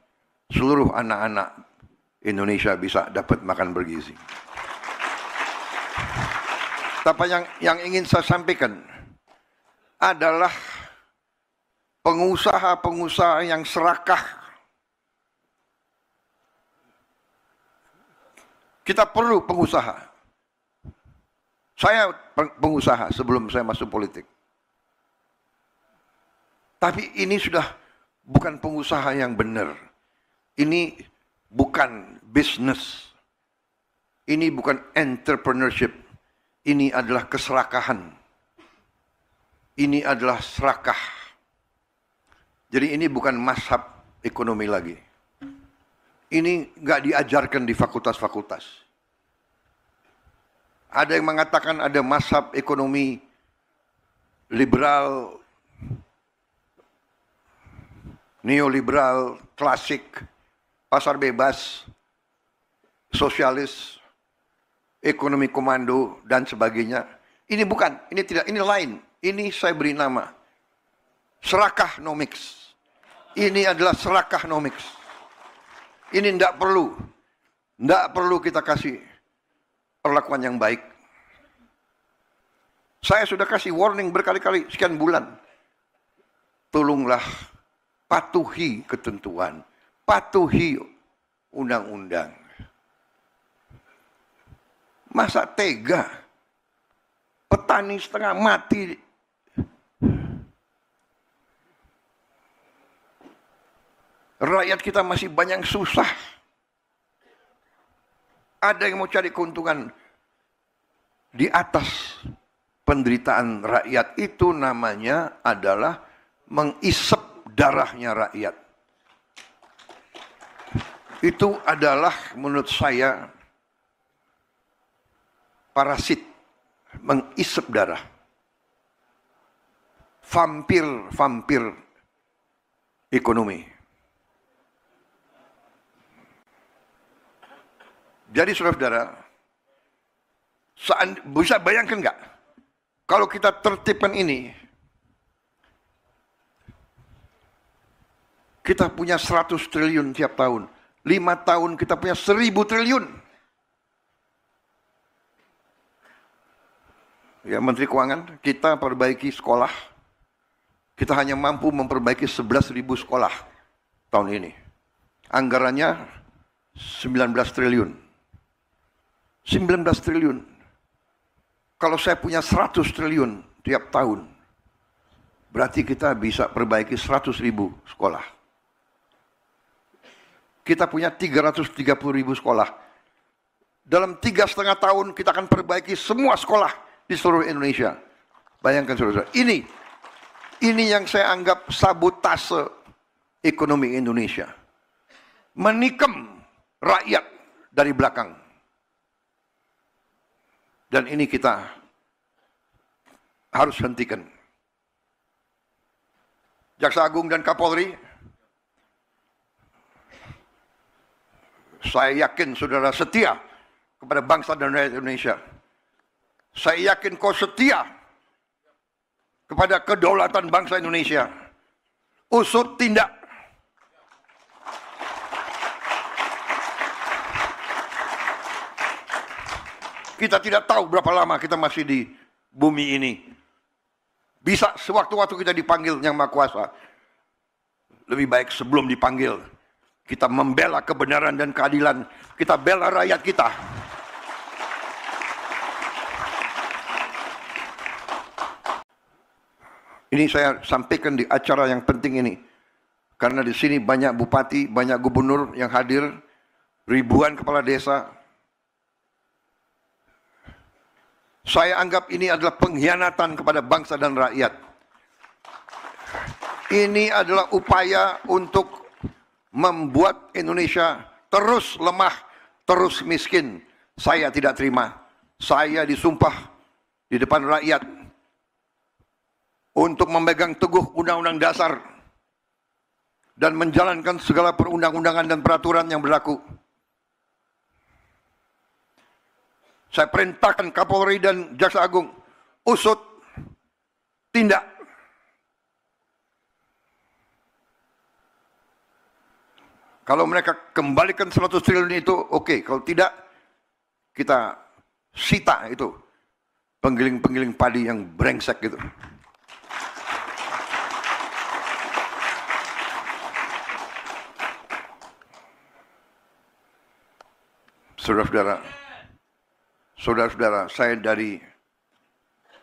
seluruh anak-anak Indonesia bisa dapat makan bergizi. Tapi yang ingin saya sampaikan adalah pengusaha-pengusaha yang serakah. Kita perlu pengusaha. Saya pengusaha sebelum saya masuk politik. Tapi ini sudah bukan pengusaha yang benar. Ini bukan bisnis. Ini bukan entrepreneurship. Ini adalah keserakahan. Ini adalah serakah. Jadi ini bukan mazhab ekonomi lagi. Ini nggak diajarkan di fakultas-fakultas. Ada yang mengatakan ada mazhab ekonomi liberal, neoliberal, klasik, pasar bebas, sosialis, ekonomi komando, dan sebagainya. Ini bukan, ini tidak, ini lain. Ini saya beri nama serakahnomics. Ini adalah serakahnomics. Ini tidak perlu kita kasih perlakuan yang baik. Saya sudah kasih warning berkali-kali, sekian bulan. Tolonglah patuhi ketentuan, patuhi undang-undang. Masa tega petani setengah mati, rakyat kita masih banyak yang susah. Ada yang mau cari keuntungan di atas penderitaan rakyat. Itu namanya adalah mengisep darahnya rakyat. Itu adalah menurut saya parasit, mengisep darah. Vampir ekonomi. Jadi saudara-saudara, bisa bayangkan nggak kalau kita tertibkan ini, kita punya 100 triliun tiap tahun, 5 tahun kita punya 1000 triliun. ya Menteri Keuangan, kita perbaiki sekolah. Kita hanya mampu memperbaiki 11.000 sekolah tahun ini. Anggarannya 19 triliun. 19 triliun. Kalau saya punya 100 triliun tiap tahun, berarti kita bisa perbaiki 100.000 sekolah. Kita punya 330.000 sekolah. Dalam 3,5 tahun kita akan perbaiki semua sekolah di seluruh Indonesia. Bayangkan saudara, ini yang saya anggap sabotase ekonomi Indonesia. Menikam rakyat dari belakang. Dan ini kita harus hentikan. Jaksa Agung dan Kapolri, saya yakin saudara setia kepada bangsa dan rakyat Indonesia. Saya yakin kau setia kepada kedaulatan bangsa Indonesia. Usut tindak. Kita tidak tahu berapa lama kita masih di bumi ini. Bisa sewaktu-waktu kita dipanggil Yang Maha Kuasa. Lebih baik sebelum dipanggil, kita membela kebenaran dan keadilan. Kita bela rakyat kita. Ini saya sampaikan di acara yang penting ini. Karena di sini banyak bupati, banyak gubernur yang hadir, ribuan kepala desa. Saya anggap ini adalah pengkhianatan kepada bangsa dan rakyat. Ini adalah upaya untuk membuat Indonesia terus lemah, terus miskin. Saya tidak terima. Saya disumpah di depan rakyat untuk memegang teguh undang-undang dasar dan menjalankan segala perundang-undangan dan peraturan yang berlaku. Saya perintahkan Kapolri dan Jaksa Agung, usut, tindak. Kalau mereka kembalikan 100 triliun itu, oke. Kalau tidak, kita sita itu penggiling-penggiling padi yang brengsek gitu. Saudara-saudara, saya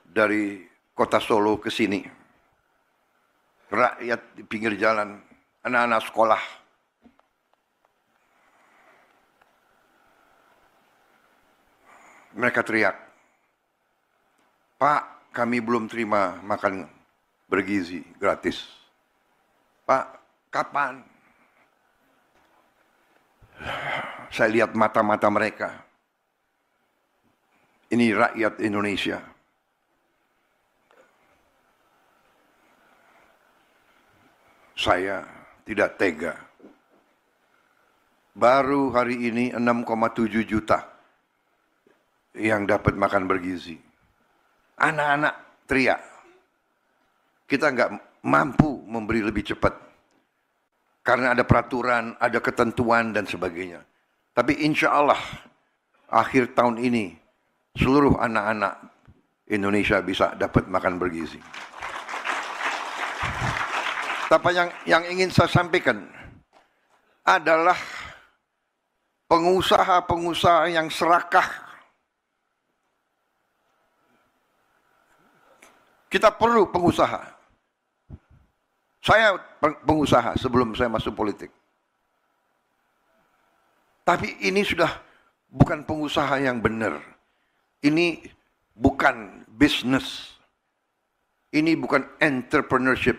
dari kota Solo ke sini, rakyat di pinggir jalan, anak-anak sekolah, mereka teriak, "Pak, kami belum terima makan bergizi gratis. Pak, kapan?" Saya lihat mata-mata mereka. Ini rakyat Indonesia. Saya tidak tega. Baru hari ini 6,7 juta yang dapat makan bergizi. Anak-anak teriak. Kita nggak mampu memberi lebih cepat. Karena ada peraturan, ada ketentuan dan sebagainya. Tapi insya Allah akhir tahun ini seluruh anak-anak Indonesia bisa dapat makan bergizi. Tapi yang ingin saya sampaikan adalah pengusaha-pengusaha yang serakah. Kita perlu pengusaha. Saya pengusaha sebelum saya masuk politik. Tapi ini sudah bukan pengusaha yang benar. Ini bukan bisnis. Ini bukan entrepreneurship.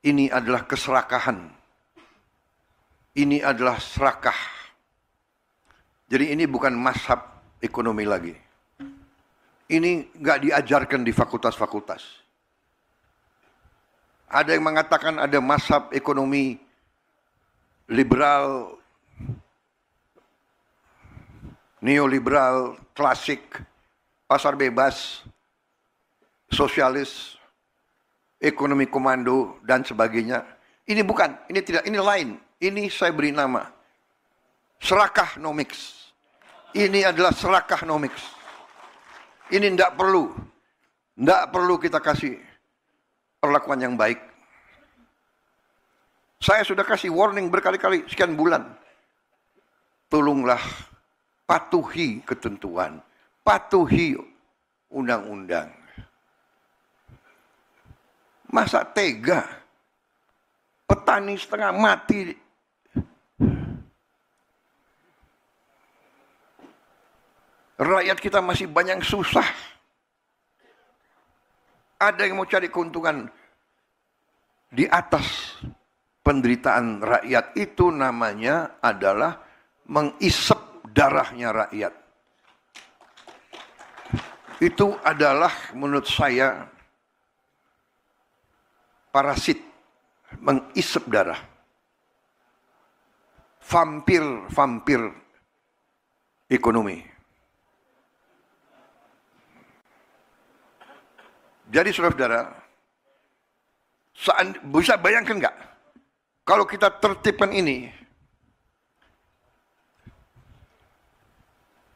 Ini adalah keserakahan. Ini adalah serakah. Jadi ini bukan mazhab ekonomi lagi. Ini nggak diajarkan di fakultas-fakultas. Ada yang mengatakan ada mazhab ekonomi liberal, neoliberal, klasik, pasar bebas, sosialis, ekonomi komando, dan sebagainya. Ini bukan, ini tidak, ini lain. Ini saya beri nama serakahnomics. Ini adalah serakahnomics. Ini tidak perlu. Tidak perlu kita kasih perlakuan yang baik. Saya sudah kasih warning berkali-kali sekian bulan. Tolonglah patuhi ketentuan, patuhi undang-undang. Masa tega petani setengah mati, rakyat kita masih banyak susah. Ada yang mau cari keuntungan di atas penderitaan rakyat. Itu namanya adalah mengisap darahnya rakyat. Itu adalah menurut saya parasit, mengisap darah. Vampir ekonomi. Jadi saudara-saudara, bisa bayangkan nggak kalau kita tertibkan ini,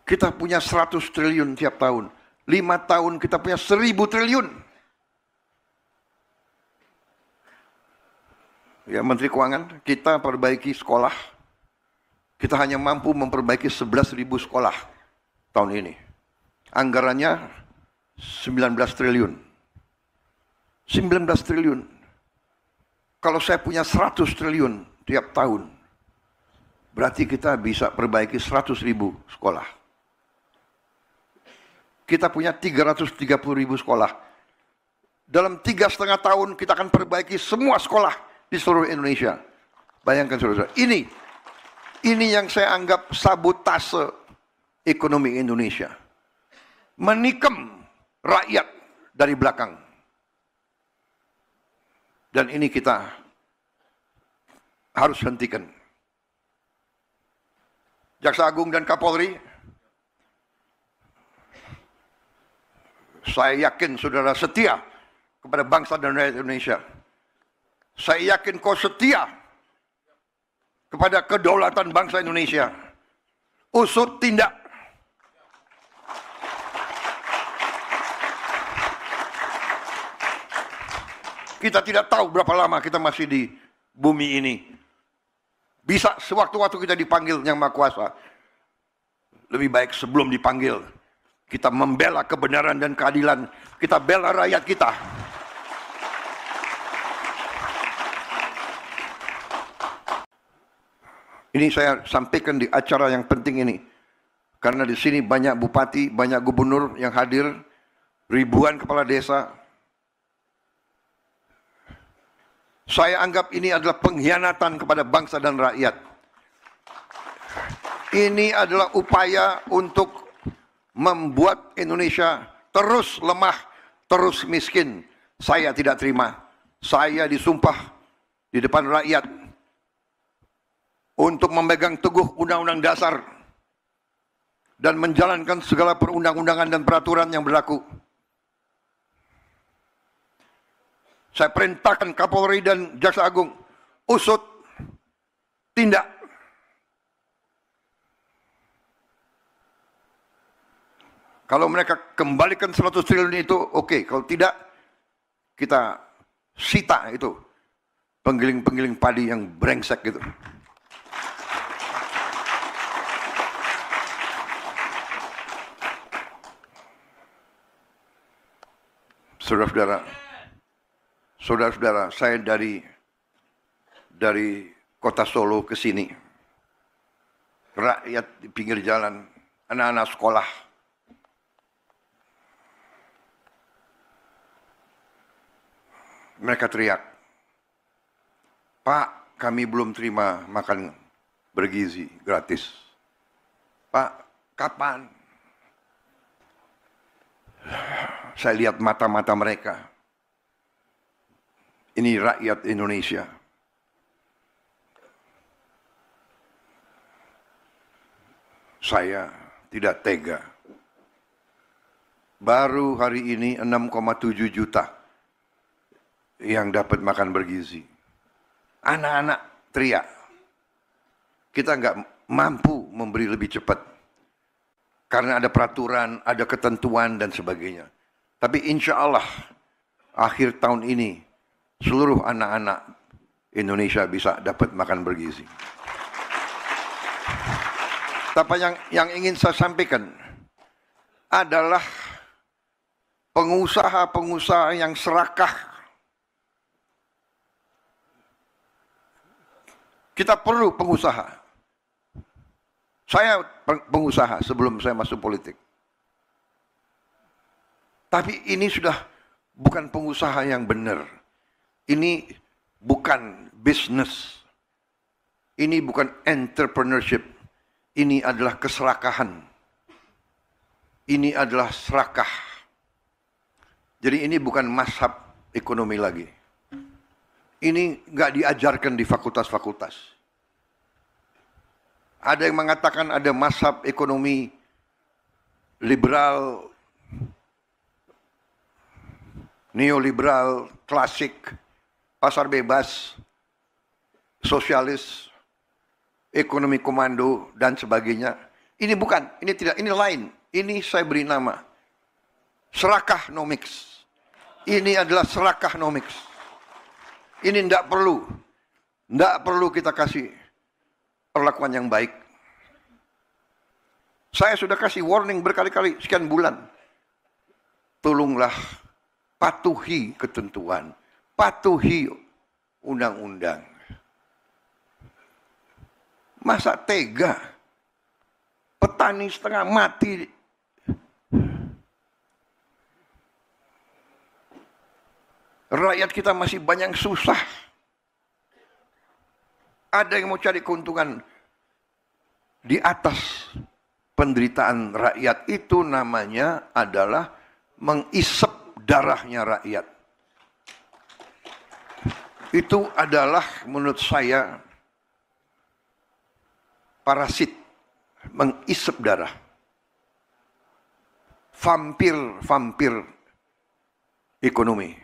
kita punya 100 triliun tiap tahun, 5 tahun kita punya 1000 triliun. Ya, Menteri Keuangan, kita perbaiki sekolah, kita hanya mampu memperbaiki 11.000 sekolah tahun ini. Anggarannya 19 triliun. 19 triliun. Kalau saya punya 100 triliun tiap tahun, berarti kita bisa perbaiki 100.000 sekolah. Kita punya 330.000 sekolah. Dalam 3,5 tahun kita akan perbaiki semua sekolah di seluruh Indonesia. Bayangkan saudara, ini yang saya anggap sabotase ekonomi Indonesia. Menikam rakyat dari belakang. Dan ini kita harus hentikan. Jaksa Agung dan Kapolri, saya yakin saudara setia kepada bangsa dan rakyat Indonesia. Saya yakin kau setia kepada kedaulatan bangsa Indonesia. Usut tindak. Kita tidak tahu berapa lama kita masih di bumi ini. Bisa sewaktu-waktu kita dipanggil Yang Maha Kuasa. Lebih baik sebelum dipanggil, kita membela kebenaran dan keadilan. Kita bela rakyat kita. Ini saya sampaikan di acara yang penting ini. Karena di sini banyak bupati, banyak gubernur yang hadir, ribuan kepala desa. Saya anggap ini adalah pengkhianatan kepada bangsa dan rakyat. Ini adalah upaya untuk membuat Indonesia terus lemah, terus miskin. Saya tidak terima. Saya disumpah di depan rakyat untuk memegang teguh Undang-Undang Dasar dan menjalankan segala perundang-undangan dan peraturan yang berlaku. Saya perintahkan Kapolri dan Jaksa Agung, usut, tindak. Kalau mereka kembalikan 100 triliun itu, oke. Kalau tidak, kita sita itu penggiling-penggiling padi yang brengsek gitu. Saudara-saudara, saya dari kota Solo ke sini, rakyat di pinggir jalan, anak-anak sekolah, mereka teriak, "Pak, kami belum terima makan bergizi gratis. Pak, kapan?" Saya lihat mata-mata mereka. Ini rakyat Indonesia. Saya tidak tega. Baru hari ini 6,7 juta yang dapat makan bergizi. Anak-anak teriak. Kita nggak mampu memberi lebih cepat. Karena ada peraturan, ada ketentuan dan sebagainya. Tapi insya Allah akhir tahun ini seluruh anak-anak Indonesia bisa dapat makan bergizi. Tapi yang ingin saya sampaikan adalah pengusaha-pengusaha yang serakah. Kita perlu pengusaha. Saya pengusaha sebelum saya masuk politik. Tapi ini sudah bukan pengusaha yang benar. Ini bukan bisnis. Ini bukan entrepreneurship. Ini adalah keserakahan. Ini adalah serakah. Jadi ini bukan mazhab ekonomi lagi. Ini nggak diajarkan di fakultas-fakultas. Ada yang mengatakan ada mazhab ekonomi liberal, neoliberal, klasik, pasar bebas, sosialis, ekonomi komando, dan sebagainya. Ini bukan, ini tidak, ini lain. Ini saya beri nama serakahnomics. Ini adalah serakahnomics. Ini tidak perlu kita kasih perlakuan yang baik. Saya sudah kasih warning berkali-kali, sekian bulan. Tolonglah patuhi ketentuan, patuhi undang-undang. Masa tega petani setengah mati? Rakyat kita masih banyak susah. Ada yang mau cari keuntungan di atas penderitaan rakyat. Itu namanya adalah mengisep darahnya rakyat. Itu adalah menurut saya parasit, mengisep darah. Vampir ekonomi.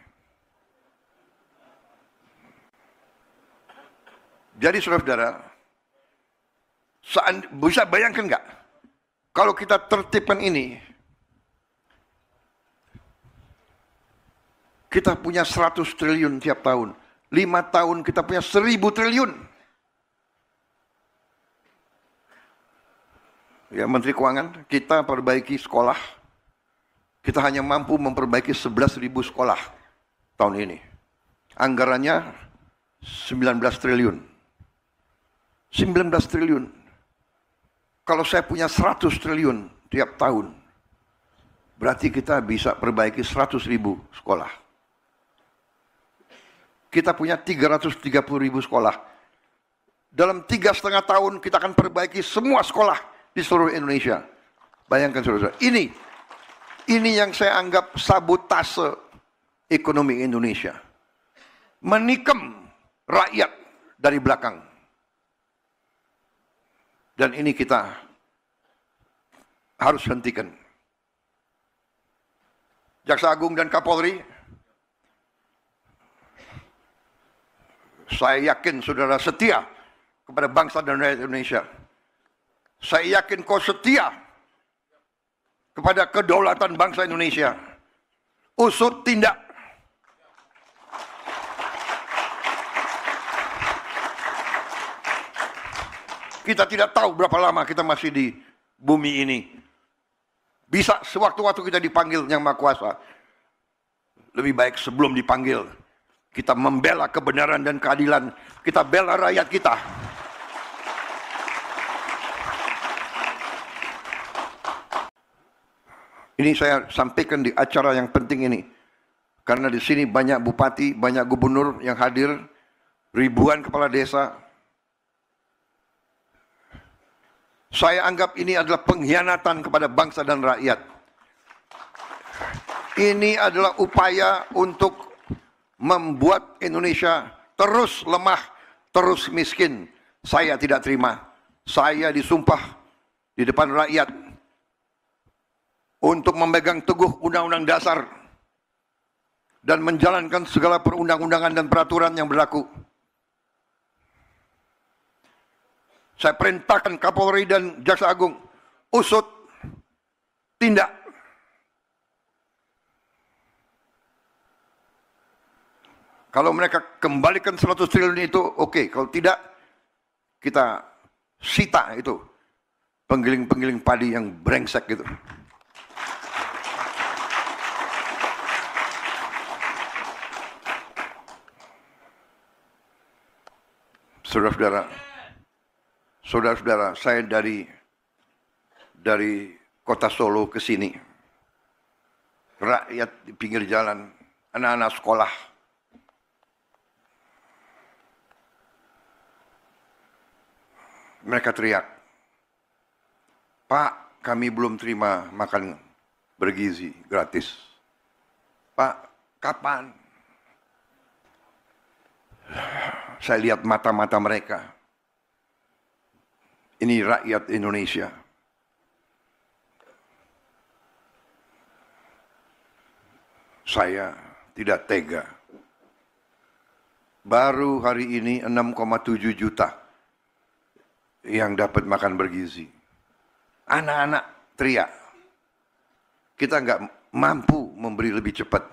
Jadi saudara-saudara, bisa bayangkan nggak kalau kita tertibkan ini, kita punya 100 triliun tiap tahun, 5 tahun kita punya 1000 triliun. Ya Menteri Keuangan, kita perbaiki sekolah, kita hanya mampu memperbaiki 11.000 sekolah tahun ini. Anggarannya 19 triliun. 19 triliun. Kalau saya punya 100 triliun tiap tahun, berarti kita bisa perbaiki 100.000 sekolah. Kita punya 330.000 sekolah. Dalam 3,5 tahun kita akan perbaiki semua sekolah di seluruh Indonesia. Bayangkan saudara-saudara. Ini yang saya anggap sabotase ekonomi Indonesia. Menikam rakyat dari belakang. Dan ini kita harus hentikan. Jaksa Agung dan Kapolri, saya yakin saudara setia kepada bangsa dan rakyat Indonesia. Saya yakin kau setia kepada kedaulatan bangsa Indonesia. Usut tindak. Kita tidak tahu berapa lama kita masih di bumi ini. Bisa sewaktu-waktu kita dipanggil Yang Maha Kuasa. Lebih baik sebelum dipanggil, kita membela kebenaran dan keadilan. Kita bela rakyat kita. Ini saya sampaikan di acara yang penting ini. Karena di sini banyak bupati, banyak gubernur yang hadir, ribuan kepala desa. Saya anggap ini adalah pengkhianatan kepada bangsa dan rakyat. Ini adalah upaya untuk membuat Indonesia terus lemah, terus miskin. Saya tidak terima. Saya disumpah di depan rakyat untuk memegang teguh Undang-Undang Dasar dan menjalankan segala perundang-undangan dan peraturan yang berlaku. Saya perintahkan Kapolri dan Jaksa Agung, usut, tindak. Kalau mereka kembalikan 100 triliun itu, oke. Kalau tidak, kita sita itu penggiling-penggiling padi yang brengsek gitu. Saudara-saudara, saya dari kota Solo ke sini, rakyat di pinggir jalan, anak-anak sekolah, mereka teriak, "Pak, kami belum terima makan bergizi gratis. Pak, kapan?" Saya lihat mata-mata mereka. Ini rakyat Indonesia. Saya tidak tega. Baru hari ini 6,7 juta yang dapat makan bergizi. Anak-anak teriak. Kita nggak mampu memberi lebih cepat.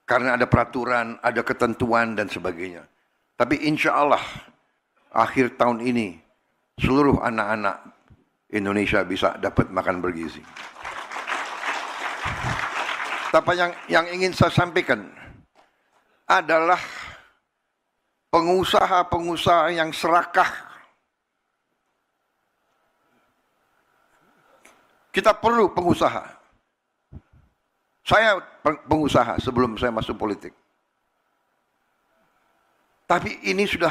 Karena ada peraturan, ada ketentuan dan sebagainya. Tapi insya Allah akhir tahun ini seluruh anak-anak Indonesia bisa dapat makan bergizi. Tapi yang ingin saya sampaikan adalah pengusaha-pengusaha yang serakah. Kita perlu pengusaha. Saya pengusaha sebelum saya masuk politik. Tapi ini sudah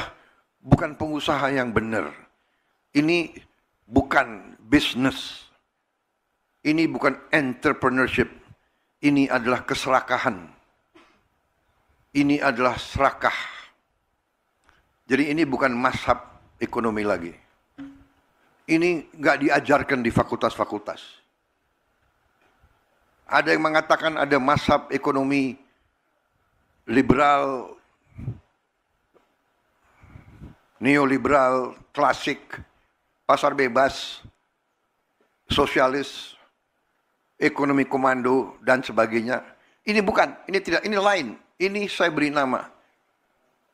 bukan pengusaha yang benar. Ini bukan bisnis. Ini bukan entrepreneurship. Ini adalah keserakahan. Ini adalah serakah. Jadi ini bukan mazhab ekonomi lagi. Ini nggak diajarkan di fakultas-fakultas. Ada yang mengatakan ada mazhab ekonomi liberal, neoliberal, klasik, pasar bebas, sosialis, ekonomi komando, dan sebagainya. Ini bukan, ini tidak, ini lain. Ini saya beri nama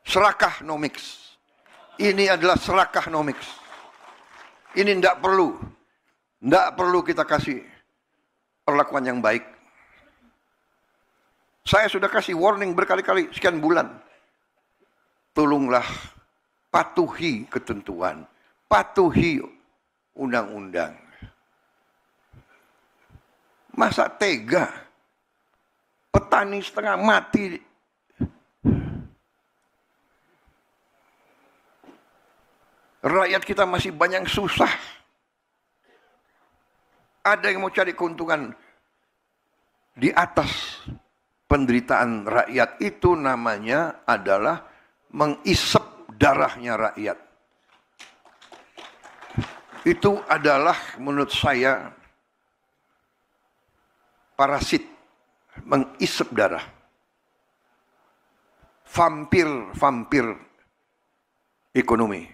serakahnomics. Ini adalah serakahnomics. Ini tidak perlu kita kasih perlakuan yang baik. Saya sudah kasih warning berkali-kali, sekian bulan. Tolonglah patuhi ketentuan, patuhi undang-undang. Masa tega? Petani setengah mati. Rakyat kita masih banyak susah. Ada yang mau cari keuntungan di atas penderitaan rakyat. Itu namanya adalah mengisep darahnya rakyat. Itu adalah menurut saya parasit, mengisep darah. Vampir ekonomi.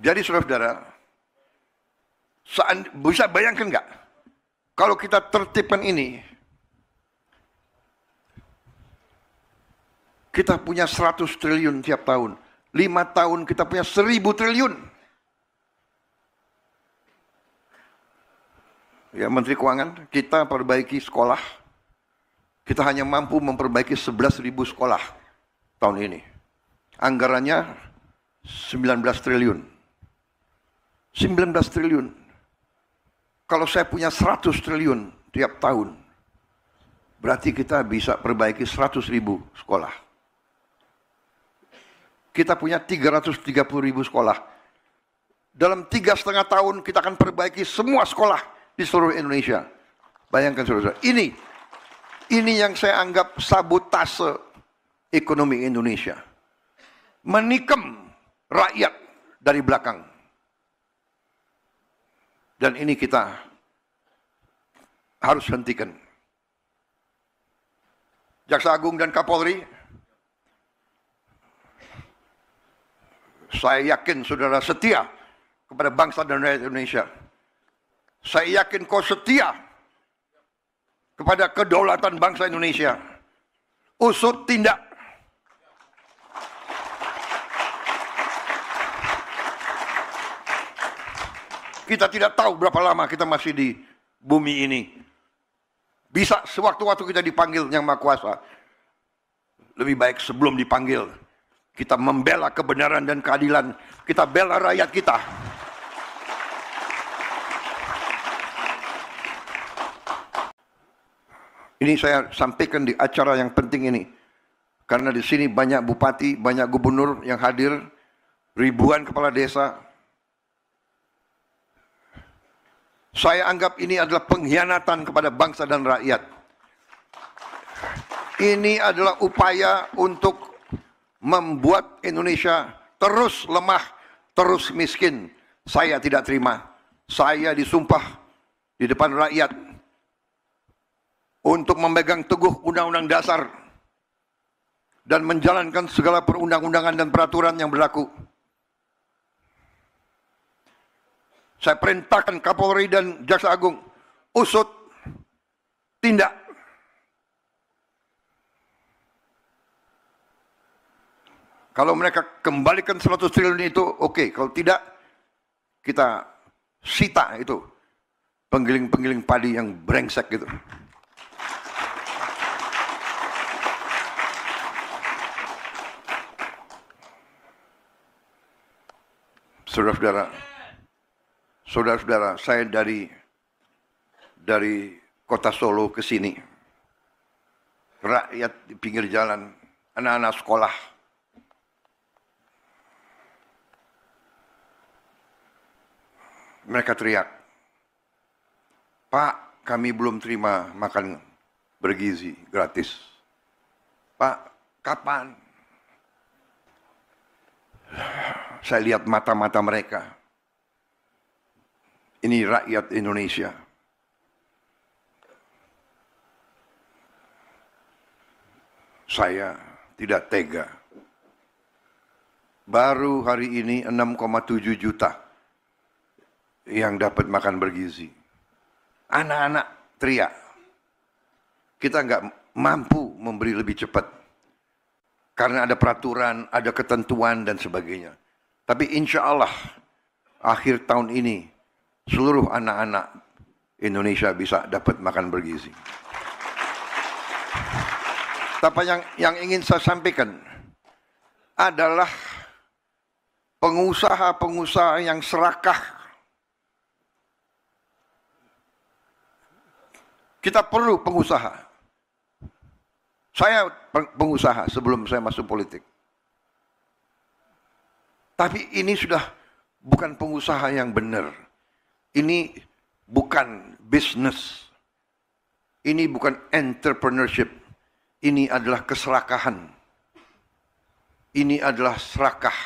Jadi saudara-saudara, bisa bayangkan nggak? Kalau kita tertibkan ini, kita punya 100 triliun tiap tahun. 5 tahun kita punya 1000 triliun. Ya, Menteri Keuangan, kita perbaiki sekolah. Kita hanya mampu memperbaiki 11.000 sekolah tahun ini. Anggarannya 19 triliun. 19 triliun. Kalau saya punya 100 triliun tiap tahun, berarti kita bisa perbaiki 100.000 sekolah. Kita punya 330.000 sekolah. Dalam 3,5 tahun kita akan perbaiki semua sekolah di seluruh Indonesia. Bayangkan saudara, ini yang saya anggap sabotase ekonomi Indonesia. Menikam rakyat dari belakang. Dan ini kita harus hentikan. Jaksa Agung dan Kapolri, saya yakin saudara setia kepada bangsa dan rakyat Indonesia. Saya yakin kau setia kepada kedaulatan bangsa Indonesia. Usut tindak. Kita tidak tahu berapa lama kita masih di bumi ini. Bisa sewaktu-waktu kita dipanggil Yang Maha Kuasa. Lebih baik sebelum dipanggil, kita membela kebenaran dan keadilan. Kita bela rakyat kita. Ini saya sampaikan di acara yang penting ini. Karena di sini banyak bupati, banyak gubernur yang hadir, ribuan kepala desa. Saya anggap ini adalah pengkhianatan kepada bangsa dan rakyat. Ini adalah upaya untuk membuat Indonesia terus lemah, terus miskin. Saya tidak terima. Saya disumpah di depan rakyat untuk memegang teguh Undang-Undang Dasar dan menjalankan segala perundang-undangan dan peraturan yang berlaku. Saya perintahkan Kapolri dan Jaksa Agung, usut tindak. Kalau mereka kembalikan 100 triliun itu, oke. Kalau tidak, kita sita itu penggiling-penggiling padi yang brengsek gitu. Saudara-saudara, saya dari kota Solo ke sini, rakyat di pinggir jalan, anak-anak sekolah, mereka teriak, "Pak, kami belum terima makan bergizi gratis. Pak, kapan?" Saya lihat mata-mata mereka. Ini rakyat Indonesia. Saya tidak tega. Baru hari ini 6,7 juta yang dapat makan bergizi. Anak-anak teriak. Kita nggak mampu memberi lebih cepat. Karena ada peraturan, ada ketentuan dan sebagainya. Tapi insya Allah akhir tahun ini seluruh anak-anak Indonesia bisa dapat makan bergizi. Tapi yang ingin saya sampaikan adalah pengusaha-pengusaha yang serakah. Kita perlu pengusaha. Saya pengusaha sebelum saya masuk politik. Tapi ini sudah bukan pengusaha yang benar. Ini bukan bisnis. Ini bukan entrepreneurship. Ini adalah keserakahan. Ini adalah serakah.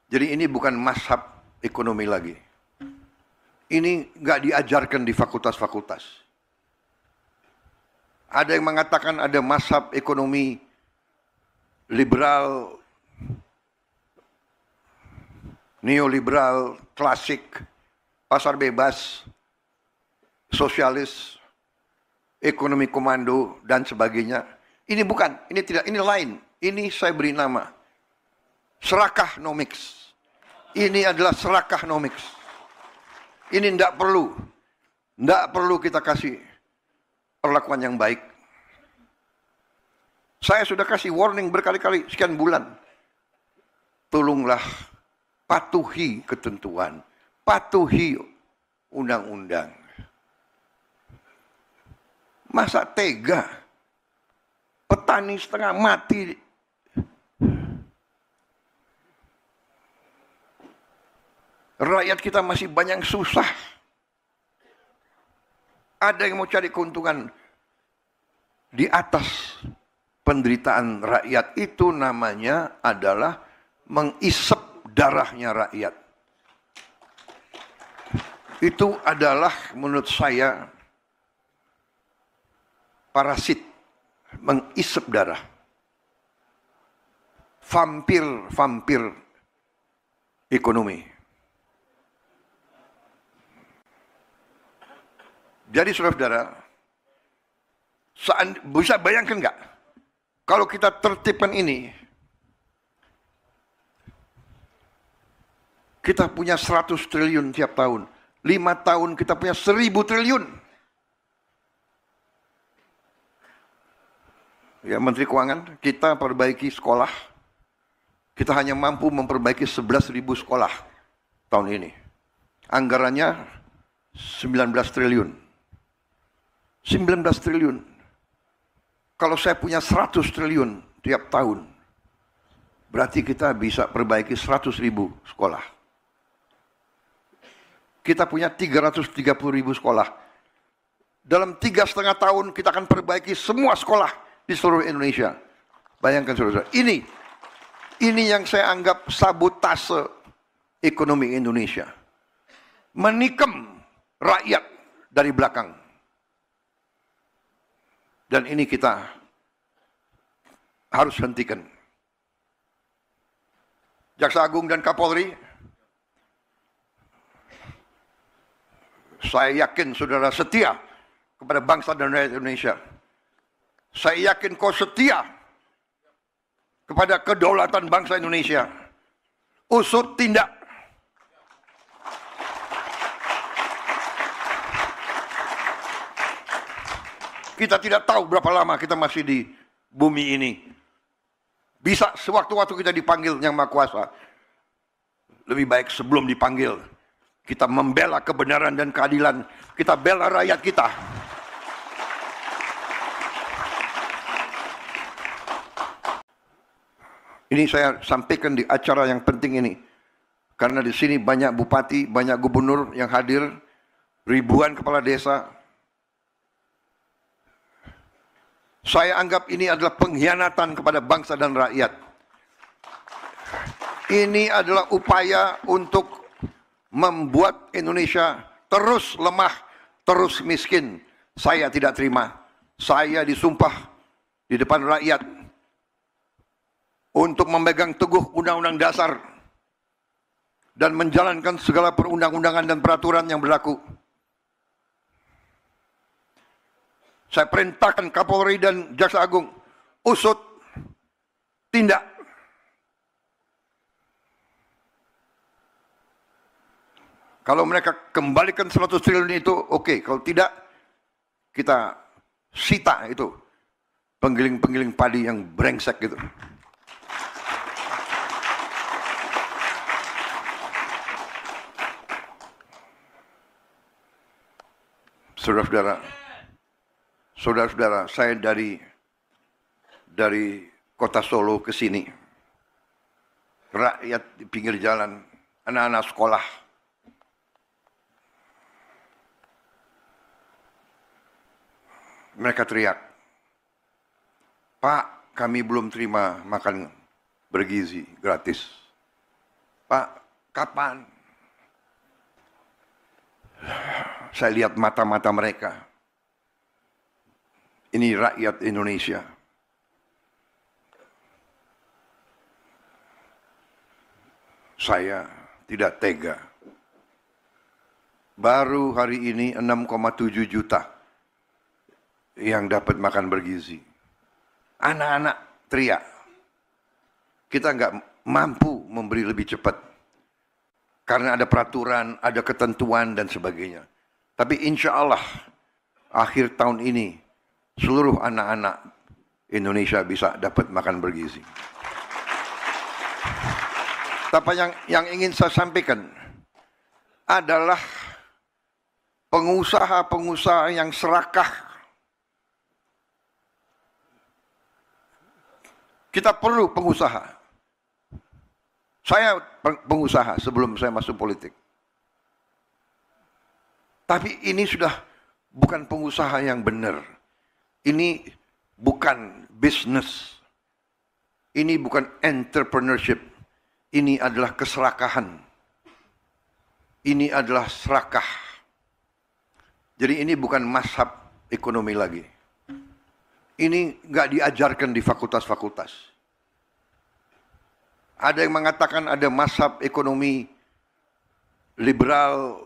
Jadi ini bukan mazhab ekonomi lagi. Ini nggak diajarkan di fakultas-fakultas. Ada yang mengatakan ada mazhab ekonomi liberal, neoliberal, klasik, pasar bebas, sosialis, ekonomi komando, dan sebagainya. Ini bukan, ini tidak, ini lain. Ini saya beri nama serakahnomics. Ini adalah serakahnomics. Ini tidak perlu kita kasih perlakuan yang baik. Saya sudah kasih warning berkali-kali sekian bulan. Tolonglah patuhi ketentuan, patuhi undang-undang. Masa tega petani setengah mati, rakyat kita masih banyak susah. Ada yang mau cari keuntungan di atas penderitaan rakyat. Itu namanya adalah mengisep darahnya rakyat. Itu adalah menurut saya parasit, mengisep darah. Vampir ekonomi. Jadi saudara-saudara, Bisa bayangkan nggak? Kalau kita tertibkan ini, kita punya 100 triliun tiap tahun. 5 tahun kita punya 1000 triliun. Ya, Menteri Keuangan, kita perbaiki sekolah. Kita hanya mampu memperbaiki 11.000 sekolah tahun ini. Anggarannya 19 triliun. 19 triliun. Kalau saya punya 100 triliun tiap tahun, berarti kita bisa perbaiki 100.000 sekolah. Kita punya 330.000 sekolah. Dalam 3,5 tahun kita akan perbaiki semua sekolah di seluruh Indonesia. Bayangkan saudara, ini yang saya anggap sabotase ekonomi Indonesia. Menikam rakyat dari belakang. Dan ini kita harus hentikan. Jaksa Agung dan Kapolri, saya yakin saudara setia kepada bangsa dan rakyat Indonesia. Saya yakin kau setia kepada kedaulatan bangsa Indonesia. Usut tindak. Kita tidak tahu berapa lama kita masih di bumi ini. Bisa sewaktu-waktu kita dipanggil Yang Maha Kuasa. Lebih baik sebelum dipanggil, kita membela kebenaran dan keadilan. Kita bela rakyat kita. Ini saya sampaikan di acara yang penting ini. Karena di sini banyak bupati, banyak gubernur yang hadir. Ribuan kepala desa. Saya anggap ini adalah pengkhianatan kepada bangsa dan rakyat. Ini adalah upaya untuk membuat Indonesia terus lemah, terus miskin. Saya tidak terima. Saya disumpah di depan rakyat untuk memegang teguh Undang-Undang Dasar dan menjalankan segala perundang-undangan dan peraturan yang berlaku. Saya perintahkan Kapolri dan Jaksa Agung, usut tindak. Kalau mereka kembalikan 100 triliun itu, oke. Kalau tidak, kita sita itu penggiling-penggiling padi yang brengsek gitu. Saudara-saudara, saya dari kota Solo ke sini, rakyat di pinggir jalan, anak-anak sekolah, mereka teriak, "Pak, kami belum terima makan bergizi gratis. Pak, kapan?" Saya lihat mata-mata mereka. Ini rakyat Indonesia. Saya tidak tega. Baru hari ini 6,7 juta yang dapat makan bergizi. Anak-anak teriak. Kita nggak mampu memberi lebih cepat. Karena ada peraturan, ada ketentuan dan sebagainya. Tapi insya Allah akhir tahun ini seluruh anak-anak Indonesia bisa dapat makan bergizi. Tapi yang ingin saya sampaikan adalah pengusaha-pengusaha yang serakah. Kita perlu pengusaha. Saya pengusaha sebelum saya masuk politik. Tapi ini sudah bukan pengusaha yang benar. Ini bukan bisnis. Ini bukan entrepreneurship. Ini adalah keserakahan. Ini adalah serakah. Jadi ini bukan mazhab ekonomi lagi. Ini nggak diajarkan di fakultas-fakultas. Ada yang mengatakan ada mazhab ekonomi liberal,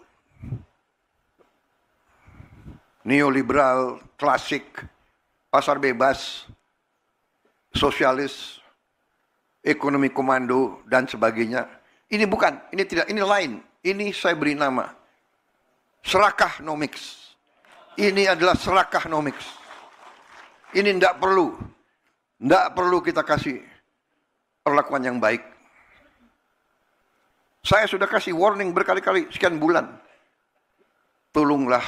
neoliberal, klasik. pasar bebas, sosialis, ekonomi komando, dan sebagainya. Ini bukan, ini tidak, ini lain. Ini saya beri nama Serakahnomics. Ini adalah Serakahnomics. Ini tidak perlu kita kasih perlakuan yang baik. Saya sudah kasih warning berkali-kali sekian bulan. Tolonglah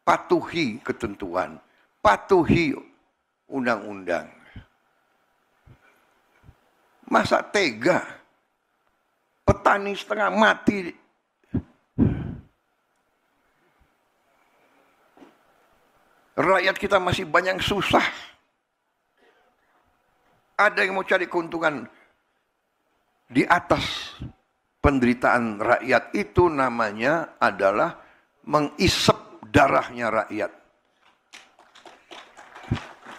patuhi ketentuan, patuhi undang-undang. Masa tega petani setengah mati, rakyat kita masih banyak susah. Ada yang mau cari keuntungan di atas penderitaan rakyat. Itu namanya adalah mengisep darahnya rakyat.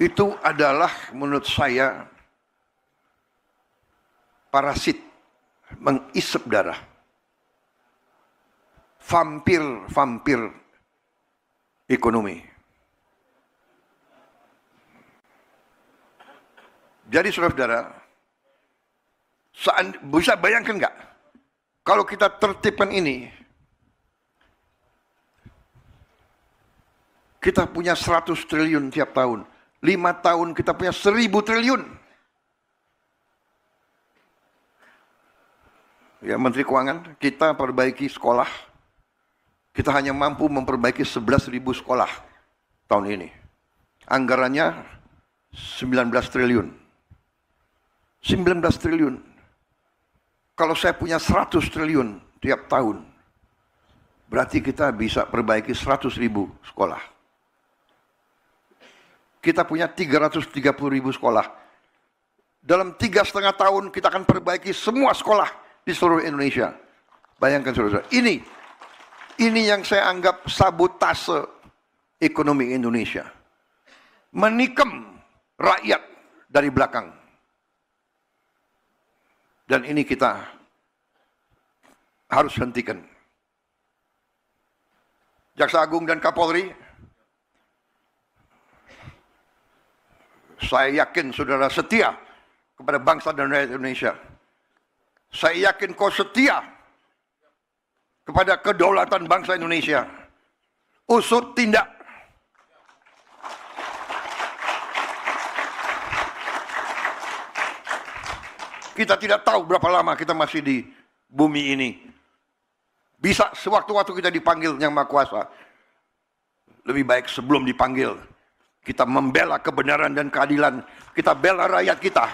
Itu adalah menurut saya parasit, mengisep darah. Vampir ekonomi. Jadi saudara-saudara, bisa bayangkan nggak? Kalau kita tertibkan ini, kita punya 100 triliun tiap tahun. 5 tahun kita punya 1000 triliun. Ya, Menteri Keuangan, kita perbaiki sekolah. Kita hanya mampu memperbaiki 11.000 sekolah tahun ini. Anggarannya 19 triliun. 19 triliun. Kalau saya punya 100 triliun tiap tahun, berarti kita bisa perbaiki 100.000 sekolah. Kita punya 330.000 sekolah. Dalam 3,5 tahun kita akan perbaiki semua sekolah di seluruh Indonesia. Bayangkan saudara, ini yang saya anggap sabotase ekonomi Indonesia. Menikam rakyat dari belakang. Dan ini kita harus hentikan. Jaksa Agung dan Kapolri, saya yakin saudara setia kepada bangsa dan rakyat Indonesia. Saya yakin kau setia kepada kedaulatan bangsa Indonesia. Usut tindak. Kita tidak tahu berapa lama kita masih di bumi ini. Bisa sewaktu-waktu kita dipanggil Yang Maha Kuasa. Lebih baik sebelum dipanggil, kita membela kebenaran dan keadilan. Kita bela rakyat kita.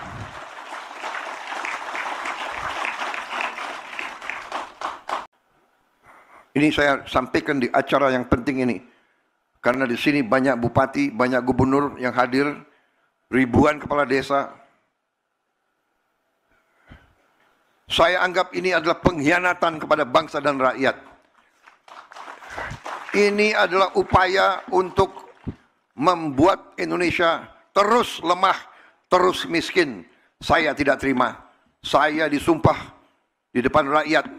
Ini saya sampaikan di acara yang penting ini. Karena di sini banyak bupati, banyak gubernur yang hadir. Ribuan kepala desa. Saya anggap ini adalah pengkhianatan kepada bangsa dan rakyat. Ini adalah upaya untuk membuat Indonesia terus lemah, terus miskin. Saya tidak terima. Saya disumpah di depan rakyat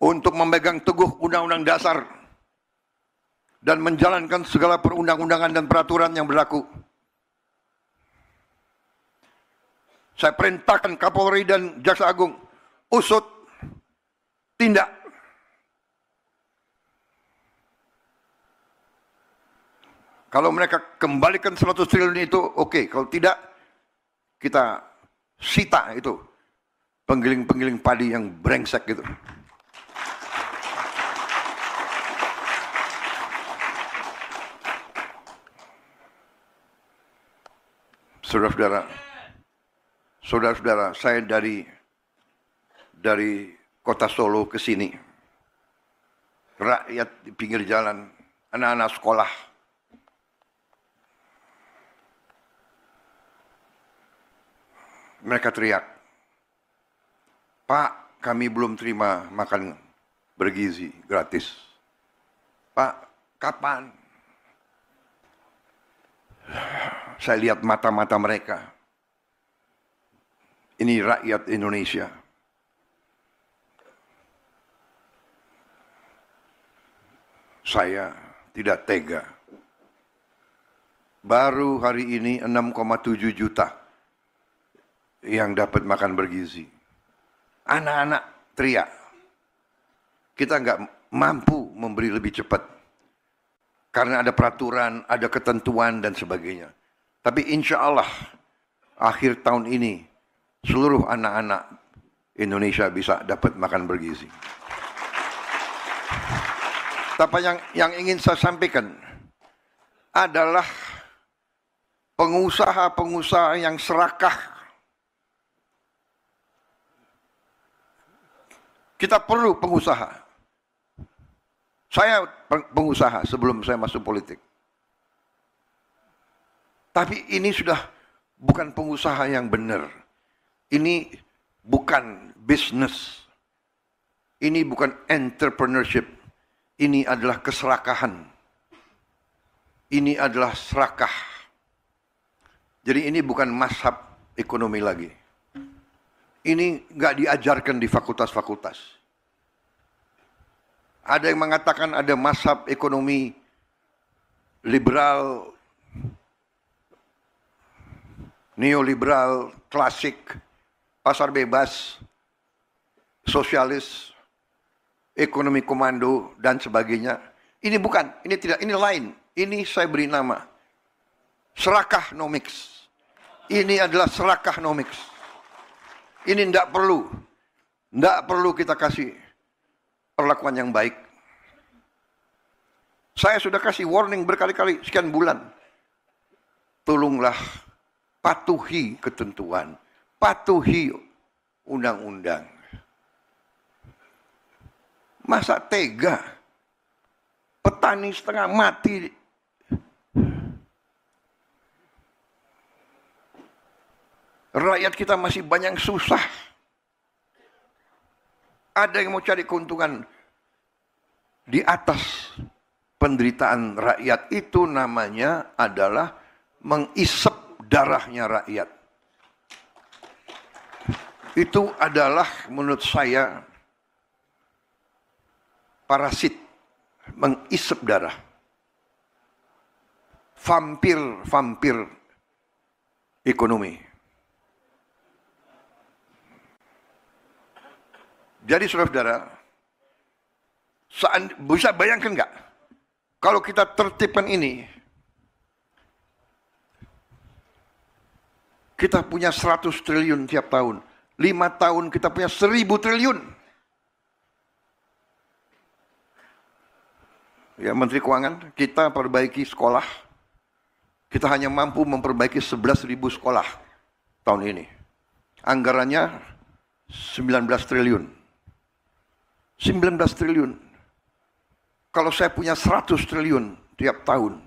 untuk memegang teguh Undang-Undang Dasar dan menjalankan segala perundang-undangan dan peraturan yang berlaku. Saya perintahkan Kapolri dan Jaksa Agung, usut, tindak. Kalau mereka kembalikan 100 triliun itu, oke. Kalau tidak, kita sita itu penggiling-penggiling padi yang brengsek gitu. Saudara-saudara, saya dari kota Solo ke sini. Rakyat di pinggir jalan, anak-anak sekolah. Mereka teriak, "Pak, kami belum terima makan bergizi gratis. Pak, kapan?" Saya lihat mata-mata mereka. Ini rakyat Indonesia. Saya tidak tega. Baru hari ini 6,7 juta yang dapat makan bergizi. Anak-anak teriak. Kita nggak mampu memberi lebih cepat. Karena ada peraturan, ada ketentuan dan sebagainya. Tapi insya Allah akhir tahun ini seluruh anak-anak Indonesia bisa dapat makan bergizi. Tapi yang ingin saya sampaikan adalah pengusaha-pengusaha yang serakah. Kita perlu pengusaha. Saya pengusaha sebelum saya masuk politik. Tapi ini sudah bukan pengusaha yang benar. Ini bukan bisnis. Ini bukan entrepreneurship. Ini adalah keserakahan. Ini adalah serakah. Jadi ini bukan mazhab ekonomi lagi. Ini nggak diajarkan di fakultas-fakultas. Ada yang mengatakan ada mazhab ekonomi liberal, neoliberal, klasik, pasar bebas, sosialis, ekonomi komando, dan sebagainya. Ini bukan, ini tidak, ini lain. Ini saya beri nama serakahnomics. Ini adalah serakahnomics. Ini tidak perlu kita kasih perlakuan yang baik. Saya sudah kasih warning berkali-kali, sekian bulan. Tolonglah patuhi ketentuan, patuhi undang-undang. Masa tega petani setengah mati? Rakyat kita masih banyak susah. Ada yang mau cari keuntungan di atas penderitaan rakyat. Itu namanya adalah mengisep darahnya rakyat. Itu adalah menurut saya parasit, mengisep darah. Vampir ekonomi. Jadi saudara-saudara, bisa bayangkan nggak kalau kita tertibkan ini, kita punya 100 triliun tiap tahun, 5 tahun kita punya 1000 triliun. Ya, Menteri Keuangan, kita perbaiki sekolah, kita hanya mampu memperbaiki 11.000 sekolah tahun ini. Anggarannya 19 triliun. 19 triliun. Kalau saya punya 100 triliun tiap tahun,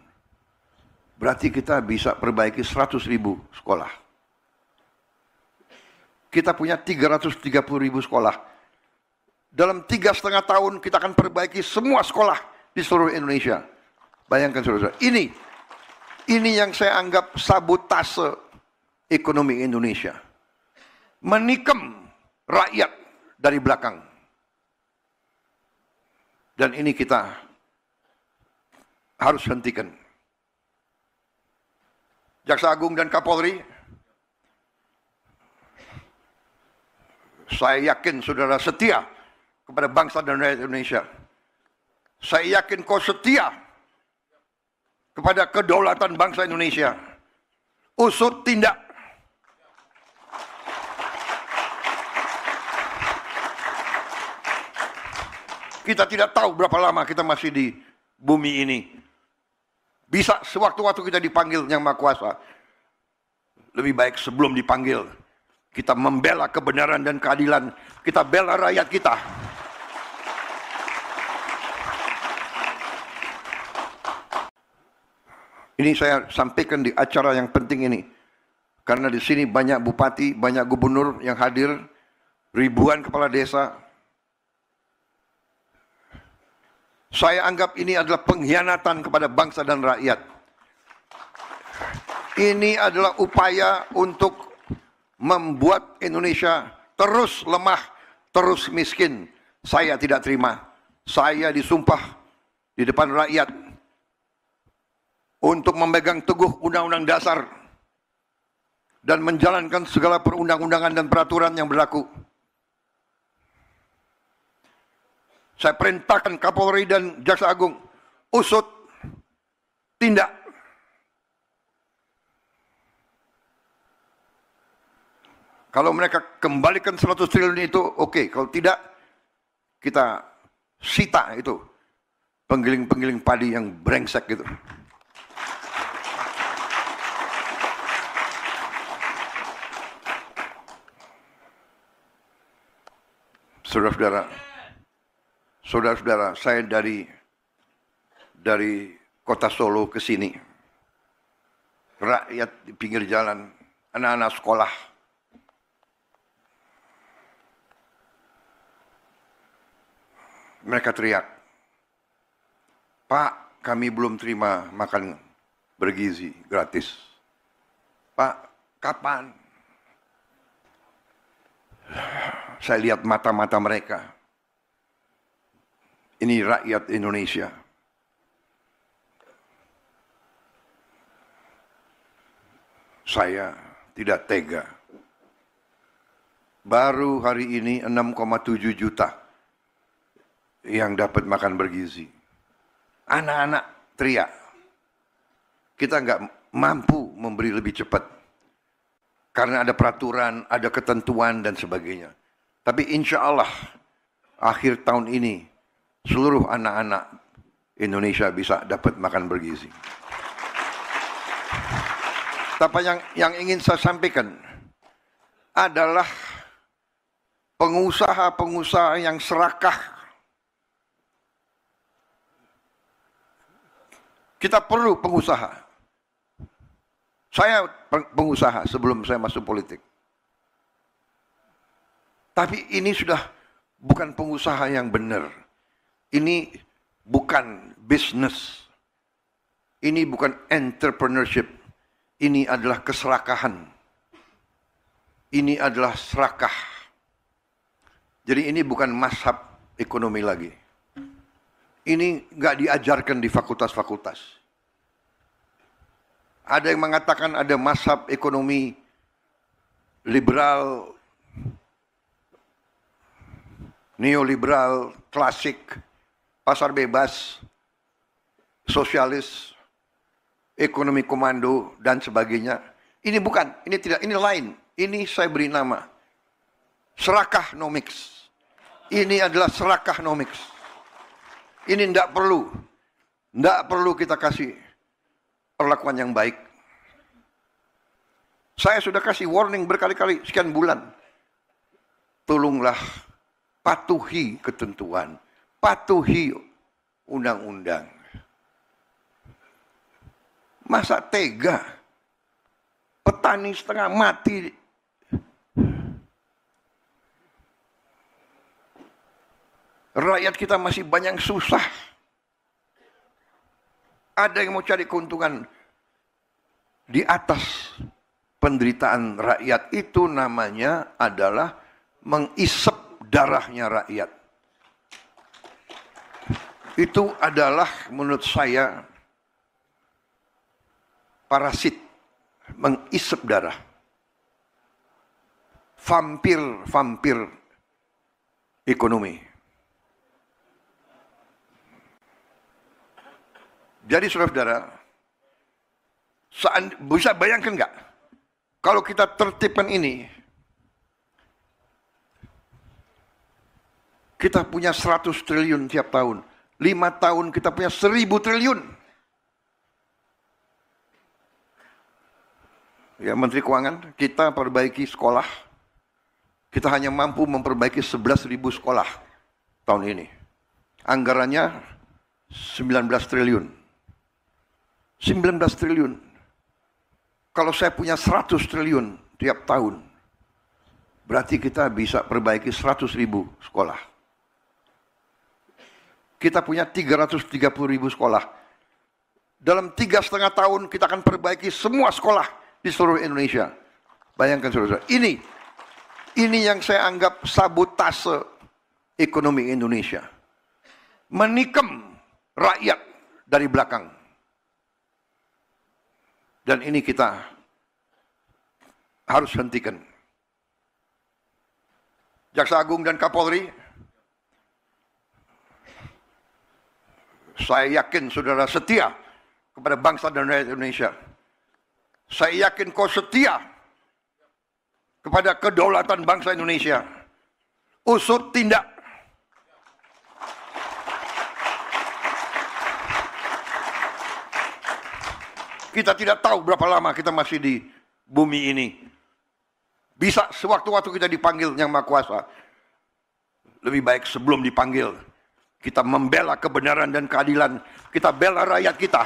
berarti kita bisa perbaiki 100.000 sekolah. Kita punya 330.000 sekolah. Dalam 3,5 tahun kita akan perbaiki semua sekolah di seluruh Indonesia. Bayangkan saudara, ini yang saya anggap sabotase ekonomi Indonesia. Menikam rakyat dari belakang. Dan ini kita harus hentikan. Jaksa Agung dan Kapolri, saya yakin saudara setia kepada bangsa dan rakyat Indonesia. Saya yakin kau setia kepada kedaulatan bangsa Indonesia. Usut tindak. Kita tidak tahu berapa lama kita masih di bumi ini. Bisa sewaktu-waktu kita dipanggil Yang Maha Kuasa. Lebih baik sebelum dipanggil, kita membela kebenaran dan keadilan. Kita bela rakyat kita. Ini saya sampaikan di acara yang penting ini. Karena di sini banyak bupati, banyak gubernur yang hadir, ribuan kepala desa. Saya anggap ini adalah pengkhianatan kepada bangsa dan rakyat. Ini adalah upaya untuk membuat Indonesia terus lemah, terus miskin. Saya tidak terima. Saya disumpah di depan rakyat untuk memegang teguh Undang-Undang Dasar dan menjalankan segala perundang-undangan dan peraturan yang berlaku. Saya perintahkan Kapolri dan Jaksa Agung usut, tindak. Kalau mereka kembalikan 100 triliun itu, oke. Kalau tidak, kita sita itu penggiling-penggiling padi yang brengsek gitu. Saudara-saudara, saya dari kota Solo ke sini, rakyat di pinggir jalan, anak-anak sekolah, mereka teriak, "Pak, kami belum terima makan bergizi gratis. Pak, kapan?" Saya lihat mata-mata mereka. Ini rakyat Indonesia. Saya tidak tega. Baru hari ini 6,7 juta yang dapat makan bergizi. Anak-anak teriak. Kita nggak mampu memberi lebih cepat. Karena ada peraturan, ada ketentuan dan sebagainya. Tapi insya Allah akhir tahun ini seluruh anak-anak Indonesia bisa dapat makan bergizi. Tapi yang ingin saya sampaikan adalah pengusaha-pengusaha yang serakah. Kita perlu pengusaha. Saya pengusaha sebelum saya masuk politik. Tapi ini sudah bukan pengusaha yang benar. Ini bukan bisnis. Ini bukan entrepreneurship. Ini adalah keserakahan. Ini adalah serakah. Jadi ini bukan mazhab ekonomi lagi. Ini nggak diajarkan di fakultas-fakultas. Ada yang mengatakan ada mazhab ekonomi liberal, neoliberal, klasik, pasar bebas, sosialis, ekonomi komando, dan sebagainya. Ini bukan, ini tidak, ini lain. Ini saya beri nama serakahnomics. Ini adalah serakahnomics. Ini tidak perlu kita kasih perlakuan yang baik. Saya sudah kasih warning berkali-kali, sekian bulan. Tolonglah patuhi ketentuan, patuhi undang-undang. Masa tega? Petani setengah mati. Rakyat kita masih banyak susah. Ada yang mau cari keuntungan di atas penderitaan rakyat. Itu namanya adalah mengisep darahnya rakyat. Itu adalah menurut saya parasit, mengisep darah. Vampir ekonomi. Jadi saudara-saudara, bisa bayangkan nggak? Kalau kita tertibkan ini, kita punya 100 triliun tiap tahun. 5 tahun kita punya 1000 triliun. Ya, Menteri Keuangan, kita perbaiki sekolah. Kita hanya mampu memperbaiki 11.000 sekolah tahun ini. Anggarannya 19 triliun. 19 triliun. Kalau saya punya 100 triliun tiap tahun, berarti kita bisa perbaiki 100.000 sekolah. Kita punya 330.000 sekolah. Dalam 3,5 tahun kita akan perbaiki semua sekolah di seluruh Indonesia. Bayangkan saudara, ini yang saya anggap sabotase ekonomi Indonesia. Menikam rakyat dari belakang. Dan ini kita harus hentikan. Jaksa Agung dan Kapolri, saya yakin saudara setia kepada bangsa dan rakyat Indonesia. Saya yakin kau setia kepada kedaulatan bangsa Indonesia. Usut tindak. Kita tidak tahu berapa lama kita masih di bumi ini. Bisa sewaktu-waktu kita dipanggil Yang Maha Kuasa. Lebih baik sebelum dipanggil, kita membela kebenaran dan keadilan. Kita bela rakyat kita.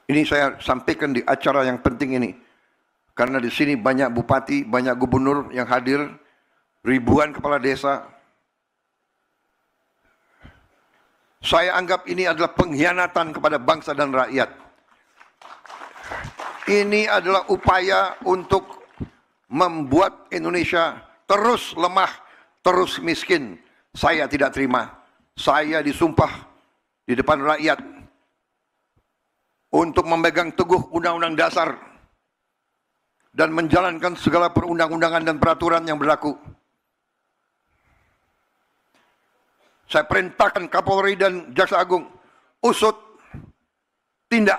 Ini saya sampaikan di acara yang penting ini. Karena di sini banyak bupati, banyak gubernur yang hadir. Ribuan kepala desa. Saya anggap ini adalah pengkhianatan kepada bangsa dan rakyat. Ini adalah upaya untuk membuat Indonesia terus lemah, terus miskin. Saya tidak terima. Saya disumpah di depan rakyat untuk memegang teguh Undang-Undang Dasar dan menjalankan segala perundang-undangan dan peraturan yang berlaku. Saya perintahkan Kapolri dan Jaksa Agung, usut, tindak.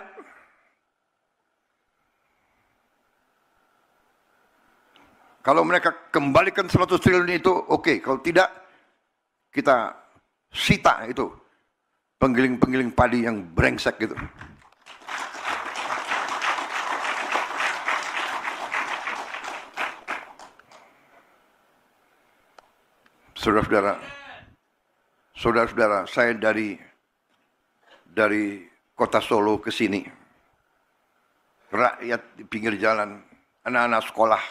Kalau mereka kembalikan 100 triliun itu, oke. Kalau tidak, kita sita itu penggiling-penggiling padi yang brengsek gitu. Saudara-saudara, saya dari kota Solo ke sini, rakyat di pinggir jalan, anak-anak sekolah,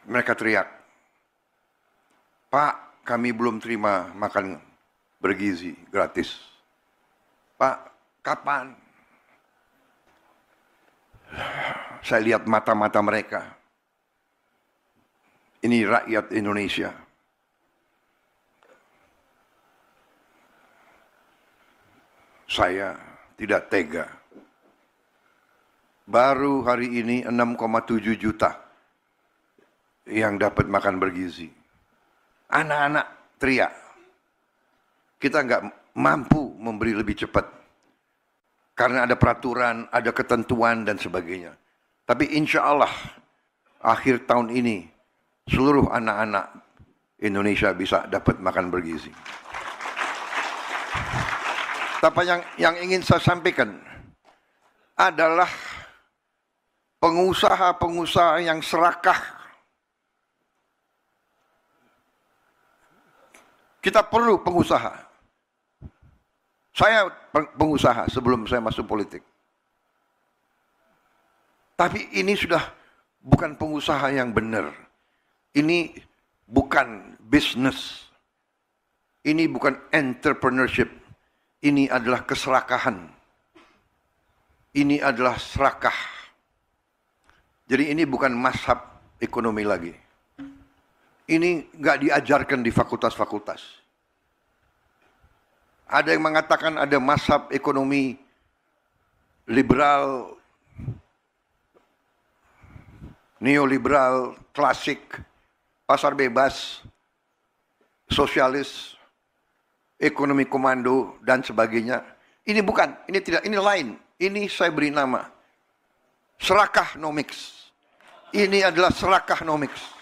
mereka teriak, "Pak, kami belum terima makan bergizi gratis. Pak, kapan?" Saya lihat mata-mata mereka. Ini rakyat Indonesia. Saya tidak tega. Baru hari ini 6,7 juta yang dapat makan bergizi. Anak-anak teriak. Kita nggak mampu memberi lebih cepat. Karena ada peraturan, ada ketentuan dan sebagainya. Tapi insya Allah akhir tahun ini seluruh anak-anak Indonesia bisa dapat makan bergizi. Tapi yang ingin saya sampaikan adalah pengusaha-pengusaha yang serakah. Kita perlu pengusaha. Saya pengusaha sebelum saya masuk politik. Tapi ini sudah bukan pengusaha yang benar. Ini bukan bisnis. Ini bukan entrepreneurship. Ini adalah keserakahan. Ini adalah serakah. Jadi ini bukan mazhab ekonomi lagi. Ini nggak diajarkan di fakultas-fakultas. Ada yang mengatakan ada mazhab ekonomi liberal, neoliberal, klasik, pasar bebas, sosialis, ekonomi komando, dan sebagainya. Ini bukan, ini tidak, ini lain. Ini saya beri nama serakahnomics. Ini adalah serakahnomics.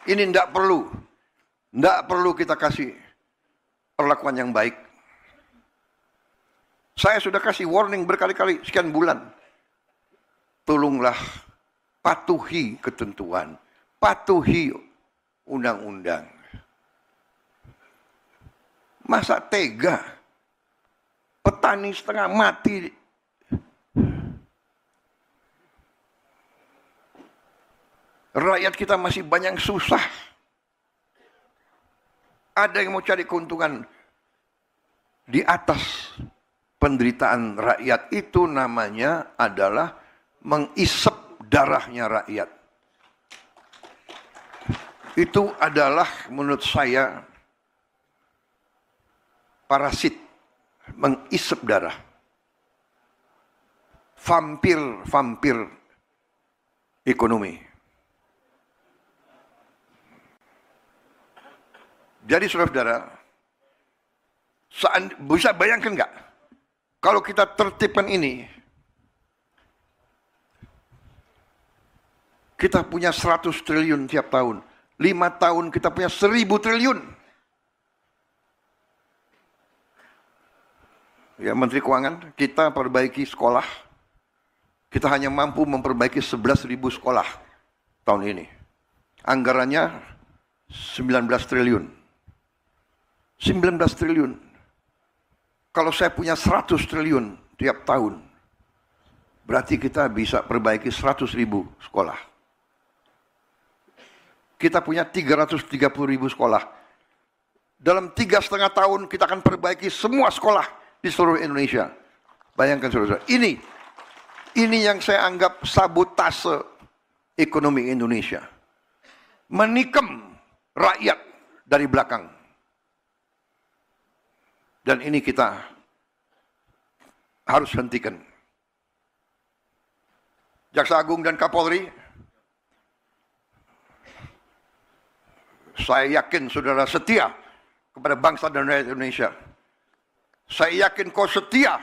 Ini tidak perlu kita kasih perlakuan yang baik. Saya sudah kasih warning berkali-kali, sekian bulan. Tolonglah patuhi ketentuan, patuhi undang-undang. Masa tega petani setengah mati, rakyat kita masih banyak susah. Ada yang mau cari keuntungan di atas penderitaan rakyat. Itu namanya adalah mengisep darahnya rakyat. itu adalah menurut saya parasit mengisap darah. Vampir ekonomi. Jadi saudara-saudara, bisa bayangkan nggak? Kalau kita tertibkan ini, kita punya 100 triliun tiap tahun. 5 tahun kita punya 1000 triliun. Ya, Menteri Keuangan, kita perbaiki sekolah. Kita hanya mampu memperbaiki 11.000 sekolah tahun ini. Anggarannya 19 triliun. 19 triliun. Kalau saya punya 100 triliun tiap tahun, berarti kita bisa perbaiki 100.000 sekolah. Kita punya 330.000 sekolah. Dalam 3,5 tahun kita akan perbaiki semua sekolah di seluruh Indonesia. Bayangkan saudara-saudara, ini yang saya anggap sabotase ekonomi Indonesia. Menikam rakyat dari belakang. Dan ini kita harus hentikan. Jaksa Agung dan Kapolri, saya yakin saudara setia kepada bangsa dan rakyat Indonesia. Saya yakin kau setia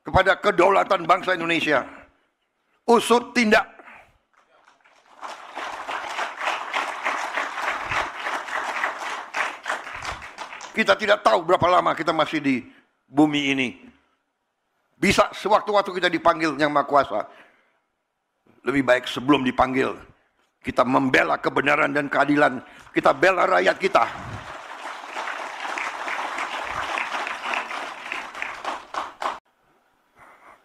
kepada kedaulatan bangsa Indonesia. Usut tindak. Kita tidak tahu berapa lama kita masih di bumi ini. Bisa sewaktu-waktu kita dipanggil Yang Maha Kuasa. Lebih baik sebelum dipanggil, kita membela kebenaran dan keadilan. Kita bela rakyat kita.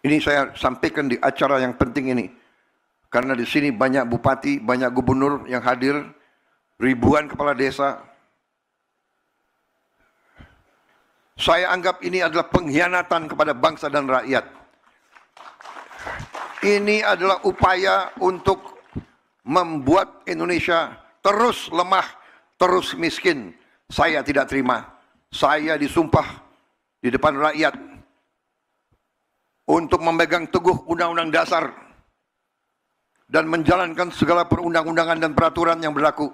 Ini saya sampaikan di acara yang penting ini. Karena di sini banyak bupati, banyak gubernur yang hadir, ribuan kepala desa. Saya anggap ini adalah pengkhianatan kepada bangsa dan rakyat. Ini adalah upaya untuk membuat Indonesia terus lemah, terus miskin. Saya tidak terima. Saya disumpah di depan rakyat untuk memegang teguh Undang-Undang Dasar dan menjalankan segala perundang-undangan dan peraturan yang berlaku.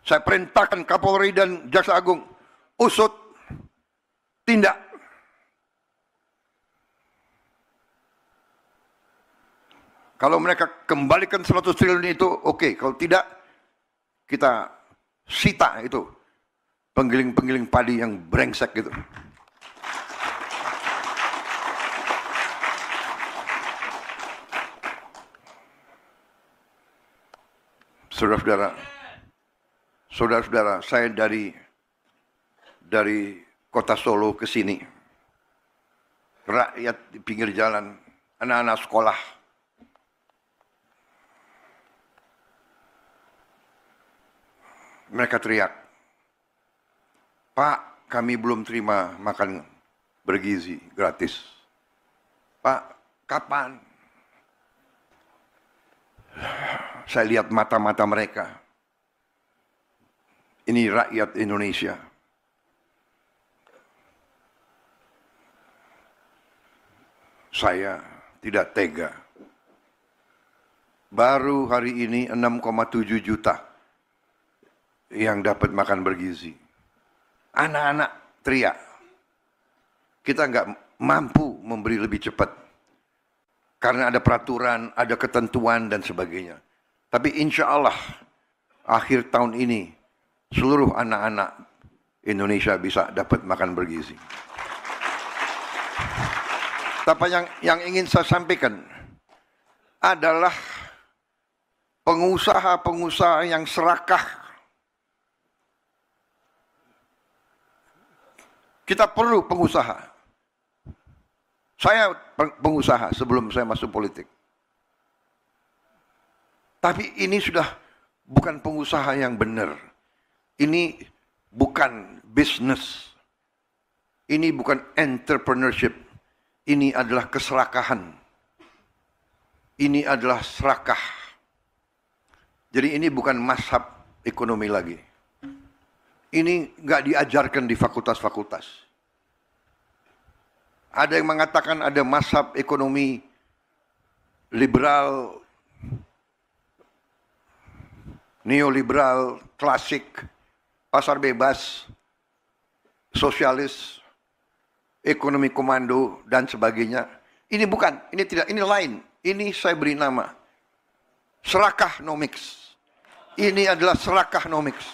Saya perintahkan Kapolri dan Jaksa Agung, usut, tindak. Kalau mereka kembalikan 100 triliun itu, oke. Kalau tidak, kita sita itu penggiling-penggiling padi yang brengsek gitu. Saudara-saudara, saya dari kota Solo ke sini. Rakyat di pinggir jalan, anak-anak sekolah. Mereka teriak, "Pak, kami belum terima makan bergizi gratis. Pak, kapan?" Saya lihat mata-mata mereka. Ini rakyat Indonesia. Saya tidak tega. Baru hari ini 6,7 juta yang dapat makan bergizi. Anak-anak teriak. Kita nggak mampu memberi lebih cepat. Karena ada peraturan, ada ketentuan dan sebagainya. Tapi insya Allah akhir tahun ini seluruh anak-anak Indonesia bisa dapat makan bergizi. Tapi yang ingin saya sampaikan adalah pengusaha-pengusaha yang serakah. Kita perlu pengusaha. Saya pengusaha sebelum saya masuk politik. Tapi ini sudah bukan pengusaha yang benar. Ini bukan bisnis. Ini bukan entrepreneurship. Ini adalah keserakahan. Ini adalah serakah. Jadi ini bukan mazhab ekonomi lagi. Ini nggak diajarkan di fakultas-fakultas. Ada yang mengatakan ada mazhab ekonomi liberal, neoliberal, klasik, pasar bebas, sosialis, ekonomi komando, dan sebagainya. Ini bukan, ini tidak, ini lain. Ini saya beri nama serakahnomics. Ini adalah serakahnomics.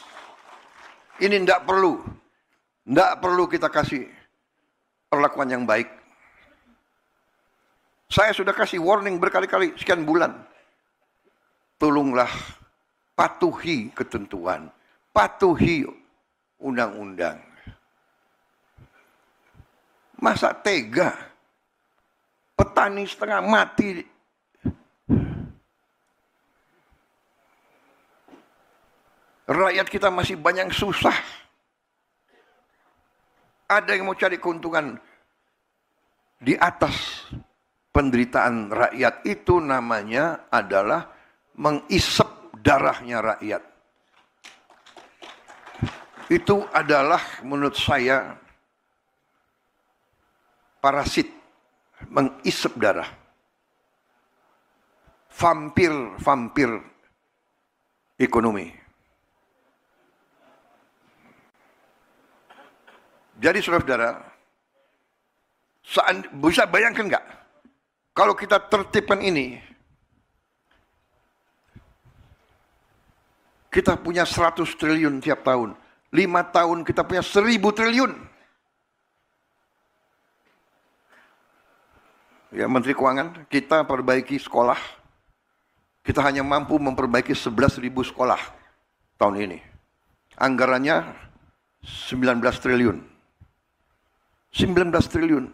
Ini tidak perlu kita kasih perlakuan yang baik. Saya sudah kasih warning berkali-kali, sekian bulan. Tolonglah patuhi ketentuan, patuhi undang-undang. Masa tega? Petani setengah mati. Rakyat kita masih banyak yang susah. Ada yang mau cari keuntungan di atas penderitaan rakyat. Itu namanya adalah mengisep darahnya rakyat. Itu adalah menurut saya parasit, mengisep darah. Vampir ekonomi. Jadi saudara-saudara, bisa bayangkan nggak? Kalau kita tertibkan ini, kita punya 100 triliun tiap tahun. 5 tahun kita punya 1000 triliun. Ya, Menteri Keuangan, kita perbaiki sekolah. Kita hanya mampu memperbaiki 11.000 sekolah tahun ini. Anggarannya 19 triliun. 19 triliun.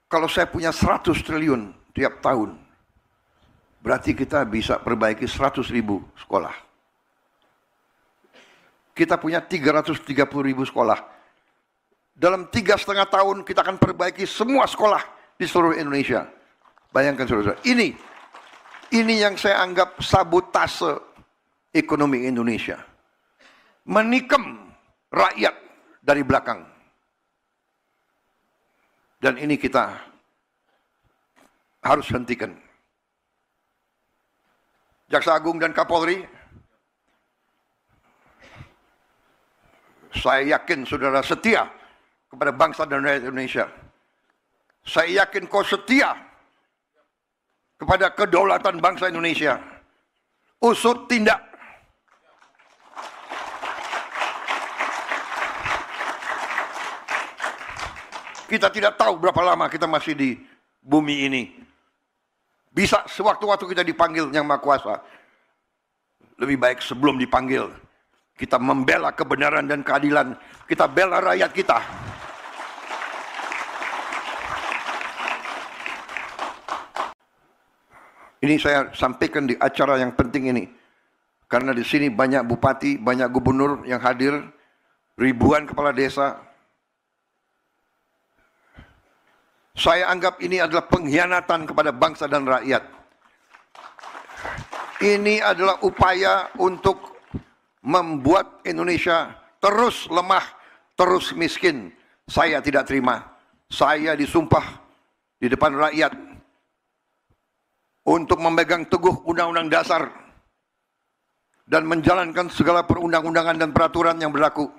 Kalau saya punya 100 triliun tiap tahun, berarti kita bisa perbaiki 100.000 sekolah. Kita punya 330.000 sekolah. Dalam 3,5 tahun kita akan perbaiki semua sekolah di seluruh Indonesia. Bayangkan saudara-saudara. Ini yang saya anggap sabotase ekonomi Indonesia. Menikam rakyat dari belakang. Dan ini kita harus hentikan. Jaksa Agung dan Kapolri, saya yakin saudara setia kepada bangsa dan rakyat Indonesia. Saya yakin kau setia kepada kedaulatan bangsa Indonesia. Usut tindak. Kita tidak tahu berapa lama kita masih di bumi ini. Bisa sewaktu-waktu kita dipanggil Yang Maha Kuasa. Lebih baik sebelum dipanggil, kita membela kebenaran dan keadilan. Kita bela rakyat kita. Ini saya sampaikan di acara yang penting ini. Karena di sini banyak bupati, banyak gubernur yang hadir. Ribuan kepala desa. Saya anggap ini adalah pengkhianatan kepada bangsa dan rakyat. Ini adalah upaya untuk membuat Indonesia terus lemah, terus miskin. Saya tidak terima. Saya disumpah di depan rakyat untuk memegang teguh Undang-Undang Dasar dan menjalankan segala perundang-undangan dan peraturan yang berlaku.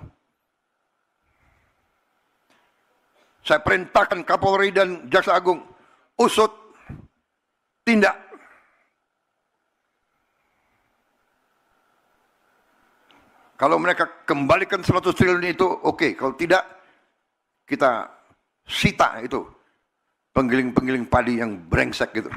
Saya perintahkan Kapolri dan Jaksa Agung, usut, tindak. Kalau mereka kembalikan 100 triliun itu, oke. Kalau tidak, kita sita itu penggiling-penggiling padi yang brengsek gitu.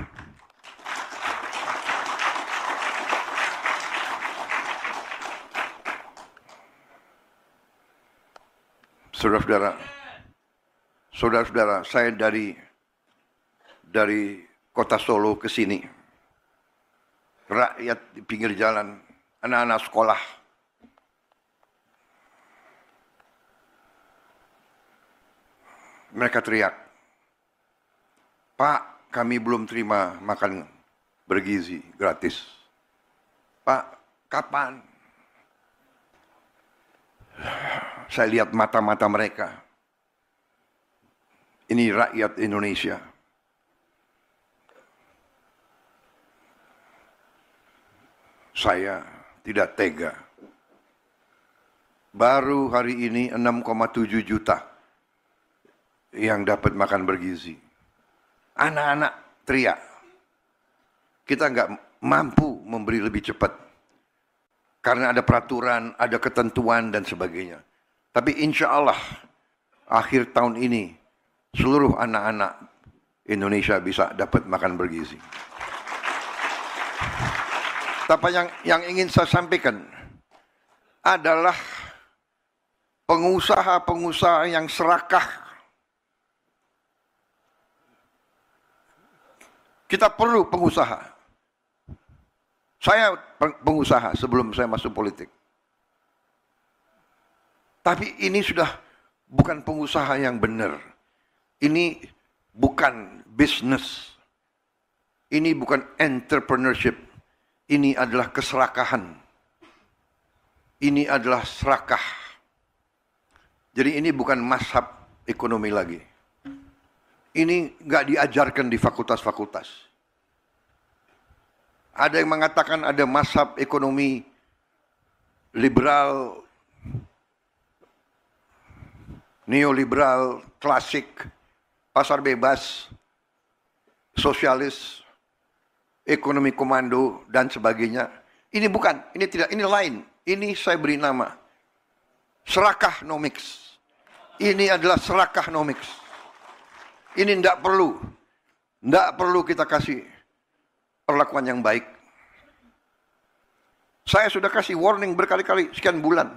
Saudara-saudara, saya dari kota Solo ke sini. Rakyat di pinggir jalan, anak-anak sekolah. Mereka teriak, "Pak, kami belum terima makan bergizi gratis. Pak, kapan? Saya lihat mata-mata mereka. Ini rakyat Indonesia. Saya tidak tega. Baru hari ini 6,7 juta yang dapat makan bergizi. Anak-anak teriak. Kita nggak mampu memberi lebih cepat. Karena ada peraturan, ada ketentuan dan sebagainya. Tapi insya Allah akhir tahun ini seluruh anak-anak Indonesia bisa dapat makan bergizi. Tapi yang ingin saya sampaikan adalah pengusaha-pengusaha yang serakah. Kita perlu pengusaha. Saya pengusaha sebelum saya masuk politik. Tapi ini sudah bukan pengusaha yang benar. Ini bukan bisnis. Ini bukan entrepreneurship. Ini adalah keserakahan. Ini adalah serakah. Jadi ini bukan mazhab ekonomi lagi. Ini nggak diajarkan di fakultas-fakultas. Ada yang mengatakan ada mazhab ekonomi liberal, neoliberal, klasik, pasar bebas, sosialis, ekonomi komando, dan sebagainya. Ini bukan, ini tidak, ini lain. Ini saya beri nama serakahnomics. Ini adalah serakahnomics. Ini tidak perlu kita kasih perlakuan yang baik. Saya sudah kasih warning berkali-kali sekian bulan.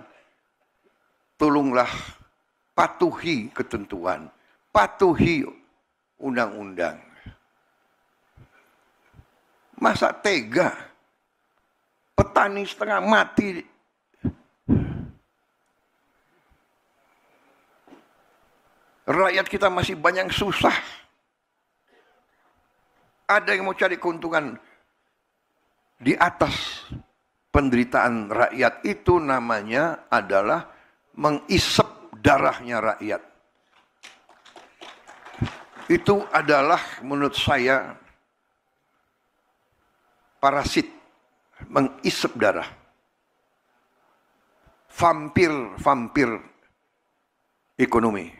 Tolonglah patuhi ketentuan, patuhi undang-undang. Masa tega petani setengah mati? Rakyat kita masih banyak susah. Ada yang mau cari keuntungan di atas penderitaan rakyat. Itu namanya adalah mengisep darahnya rakyat. Itu adalah menurut saya parasit, mengisep darah. Vampir ekonomi.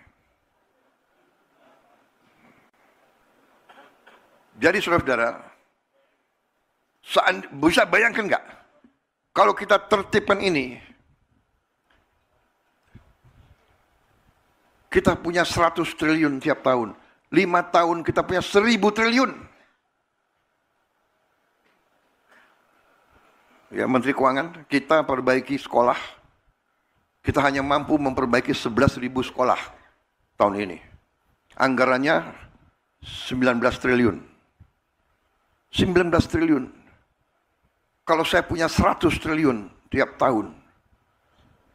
Jadi saudara-saudara, bisa bayangkan nggak? Kalau kita tertibkan ini, kita punya 100 triliun tiap tahun. 5 tahun kita punya 1000 triliun. Ya, Menteri Keuangan, kita perbaiki sekolah. Kita hanya mampu memperbaiki 11.000 sekolah tahun ini. Anggarannya 19 triliun. 19 triliun. Kalau saya punya 100 triliun tiap tahun,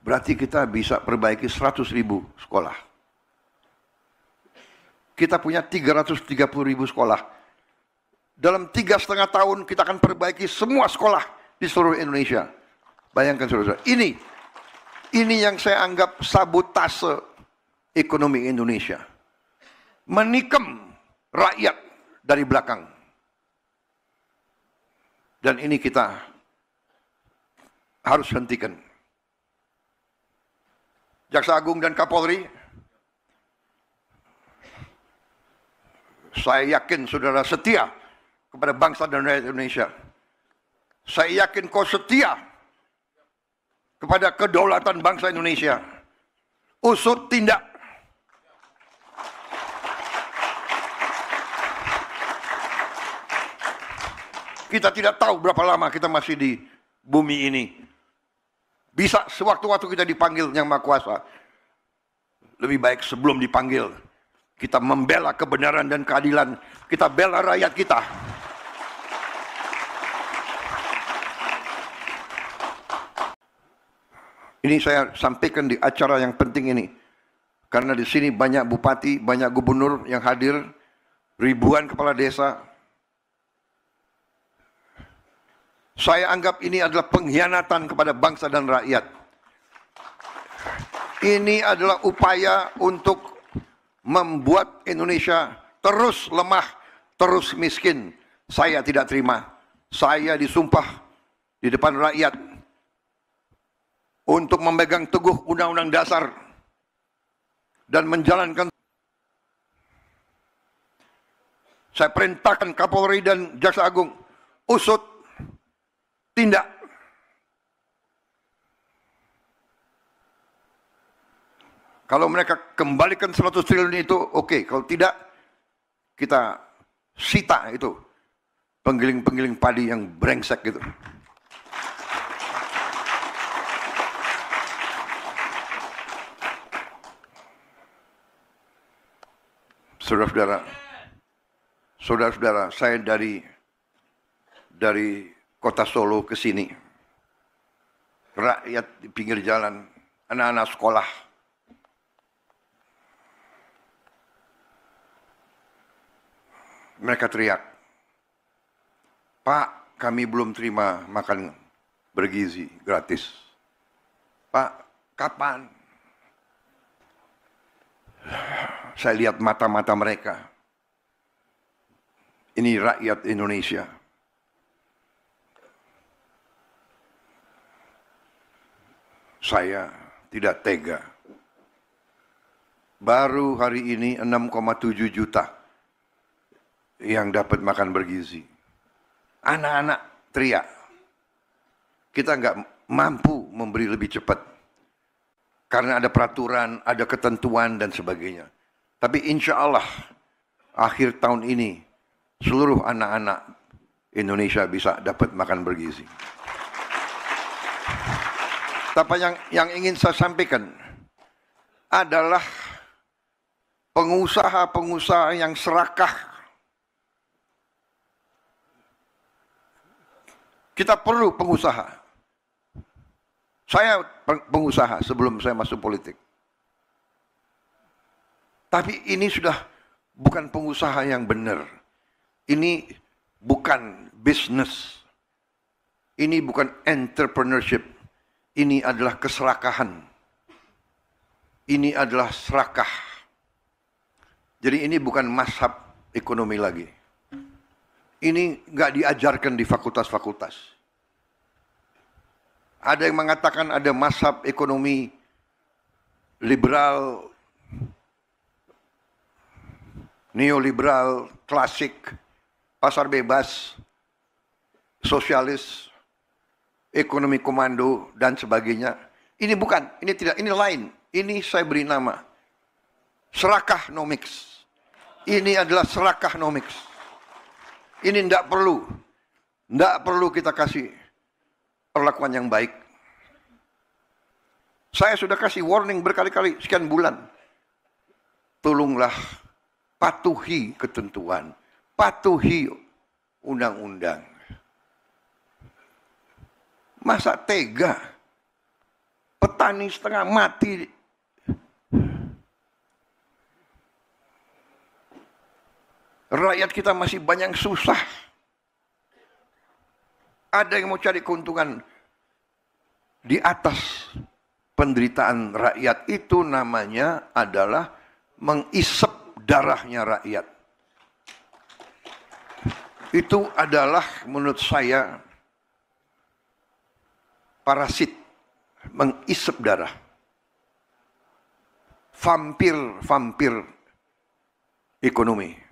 berarti kita bisa perbaiki 100.000 sekolah. Kita punya 330.000 sekolah. Dalam 3,5 tahun kita akan perbaiki semua sekolah di seluruh Indonesia. Bayangkan saudara-saudara. Ini yang saya anggap sabotase ekonomi Indonesia. Menikam rakyat dari belakang. Dan ini kita harus hentikan. Jaksa Agung dan Kapolri, saya yakin saudara setia kepada bangsa dan rakyat Indonesia. Saya yakin kau setia kepada kedaulatan bangsa Indonesia. Usut tindak. Kita tidak tahu berapa lama kita masih di bumi ini. Bisa sewaktu-waktu kita dipanggil Yang Maha Kuasa. Lebih baik sebelum dipanggil, kita membela kebenaran dan keadilan. Kita bela rakyat kita. Ini saya sampaikan di acara yang penting ini. Karena di sini banyak bupati, banyak gubernur yang hadir. Ribuan kepala desa. Saya anggap ini adalah pengkhianatan kepada bangsa dan rakyat. Ini adalah upaya untuk membuat Indonesia terus lemah, terus miskin. Saya tidak terima. Saya disumpah di depan rakyat untuk memegang teguh Undang-Undang Dasar dan menjalankan. Saya perintahkan Kapolri dan Jaksa Agung, usut, tindak. Kalau mereka kembalikan 100 triliun itu, oke. Kalau tidak, kita sita itu penggiling-penggiling padi yang brengsek gitu. Saudara-saudara, saya dari kota Solo ke sini, rakyat di pinggir jalan, anak-anak sekolah, mereka teriak, "Pak, kami belum terima makan bergizi gratis. Pak, kapan?" Saya lihat mata-mata mereka. Ini rakyat Indonesia. Saya tidak tega. Baru hari ini 6,7 juta yang dapat makan bergizi. Anak-anak teriak. Kita nggak mampu memberi lebih cepat. Karena ada peraturan, ada ketentuan dan sebagainya. Tapi insya Allah akhir tahun ini seluruh anak-anak Indonesia bisa dapat makan bergizi. Tapi yang ingin saya sampaikan adalah pengusaha-pengusaha yang serakah. Kita perlu pengusaha. Saya pengusaha sebelum saya masuk politik. Tapi ini sudah bukan pengusaha yang benar. Ini bukan bisnis. Ini bukan entrepreneurship. Ini adalah keserakahan. Ini adalah serakah. Jadi ini bukan mazhab ekonomi lagi. Ini nggak diajarkan di fakultas-fakultas. Ada yang mengatakan ada mazhab ekonomi liberal, neoliberal, klasik, pasar bebas, sosialis, ekonomi komando, dan sebagainya. Ini bukan, ini tidak, ini lain. Ini saya beri nama serakahnomics. Ini adalah serakahnomics. Ini tidak perlu kita kasih perlakuan yang baik. Saya sudah kasih warning berkali-kali sekian bulan. Tolonglah patuhi ketentuan, patuhi undang-undang. Masa tega petani setengah mati, rakyat kita masih banyak susah. Ada yang mau cari keuntungan di atas penderitaan rakyat. Itu namanya adalah mengisep darahnya rakyat. Itu adalah menurut saya parasit, mengisep darah. Vampir ekonomi.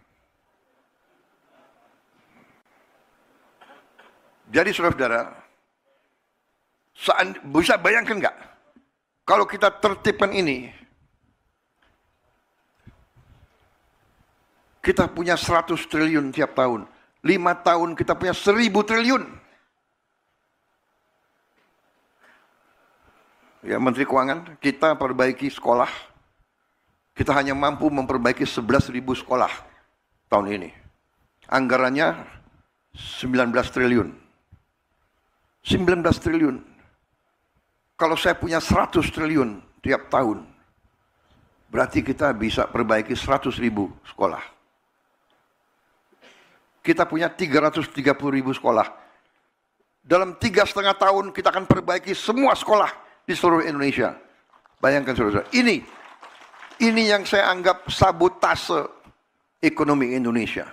Jadi saudara-saudara, bisa bayangkan nggak kalau kita tertibkan ini, kita punya 100 triliun tiap tahun, 5 tahun kita punya 1000 triliun. Ya, Menteri Keuangan, kita perbaiki sekolah, kita hanya mampu memperbaiki 11.000 sekolah tahun ini. Anggarannya 19 triliun. 19 triliun. Kalau saya punya 100 triliun tiap tahun, berarti kita bisa perbaiki 100.000 sekolah. Kita punya 330.000 sekolah. Dalam 3,5 tahun kita akan perbaiki semua sekolah di seluruh Indonesia. Bayangkan saudara, ini yang saya anggap sabotase ekonomi Indonesia.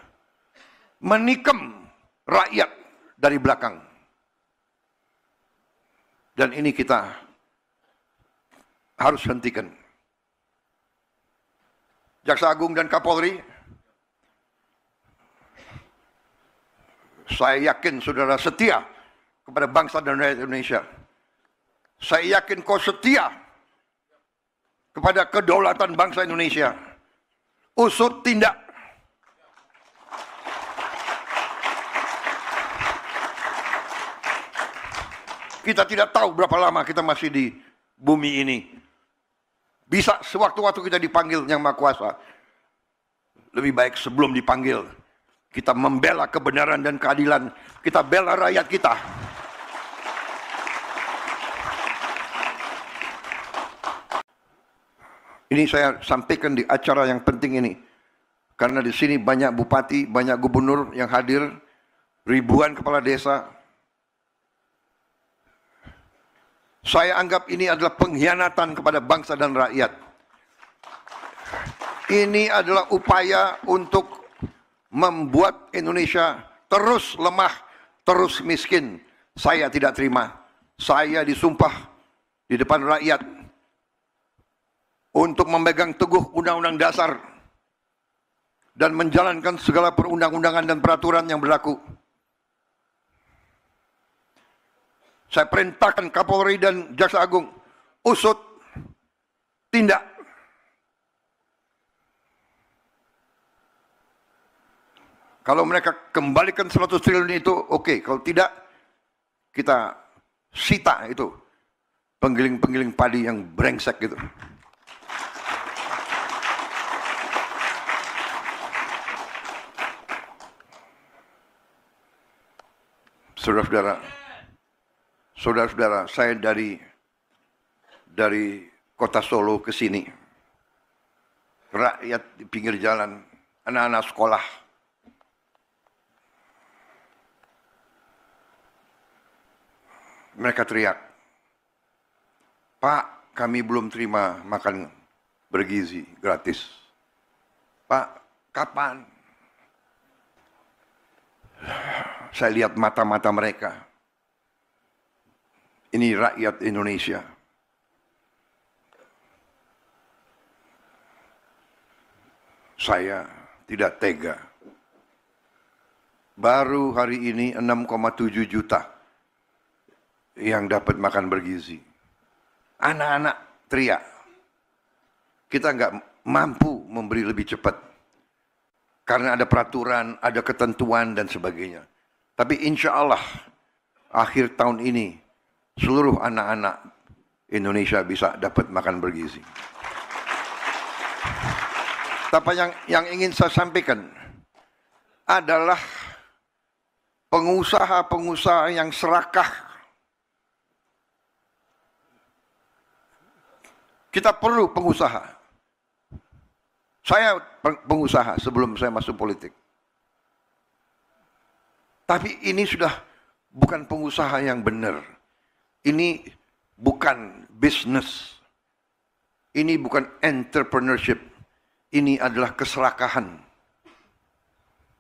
Menikam rakyat dari belakang. Dan ini kita harus hentikan. Jaksa Agung dan Kapolri, saya yakin saudara setia kepada bangsa dan rakyat Indonesia. Saya yakin kau setia kepada kedaulatan bangsa Indonesia. Usut tindak. Kita tidak tahu berapa lama kita masih di bumi ini. Bisa sewaktu-waktu kita dipanggil Yang Maha Kuasa. Lebih baik sebelum dipanggil, kita membela kebenaran dan keadilan. Kita bela rakyat kita. Ini saya sampaikan di acara yang penting ini. Karena di sini banyak bupati, banyak gubernur yang hadir, ribuan kepala desa. Saya anggap ini adalah pengkhianatan kepada bangsa dan rakyat. Ini adalah upaya untuk membuat Indonesia terus lemah, terus miskin. Saya tidak terima. Saya disumpah di depan rakyat untuk memegang teguh Undang-Undang Dasar dan menjalankan segala perundang-undangan dan peraturan yang berlaku. Saya perintahkan Kapolri dan Jaksa Agung, usut tindak. Kalau mereka kembalikan 100 triliun itu, oke. Kalau tidak, kita sita itu penggiling-penggiling padi yang brengsek gitu. Saudara-saudara, saya dari kota Solo ke sini, rakyat di pinggir jalan, anak-anak sekolah, mereka teriak, "Pak, kami belum terima makan bergizi gratis. Pak, kapan?" Saya lihat mata-mata mereka. Ini rakyat Indonesia. Saya tidak tega. Baru hari ini 6,7 juta yang dapat makan bergizi. Anak-anak teriak. Kita nggak mampu memberi lebih cepat. Karena ada peraturan, ada ketentuan dan sebagainya. Tapi insya Allah akhir tahun ini seluruh anak-anak Indonesia bisa dapat makan bergizi. Tapi yang ingin saya sampaikan adalah pengusaha-pengusaha yang serakah. Kita perlu pengusaha. Saya pengusaha sebelum saya masuk politik. Tapi ini sudah bukan pengusaha yang benar. Ini bukan bisnis. Ini bukan entrepreneurship. Ini adalah keserakahan.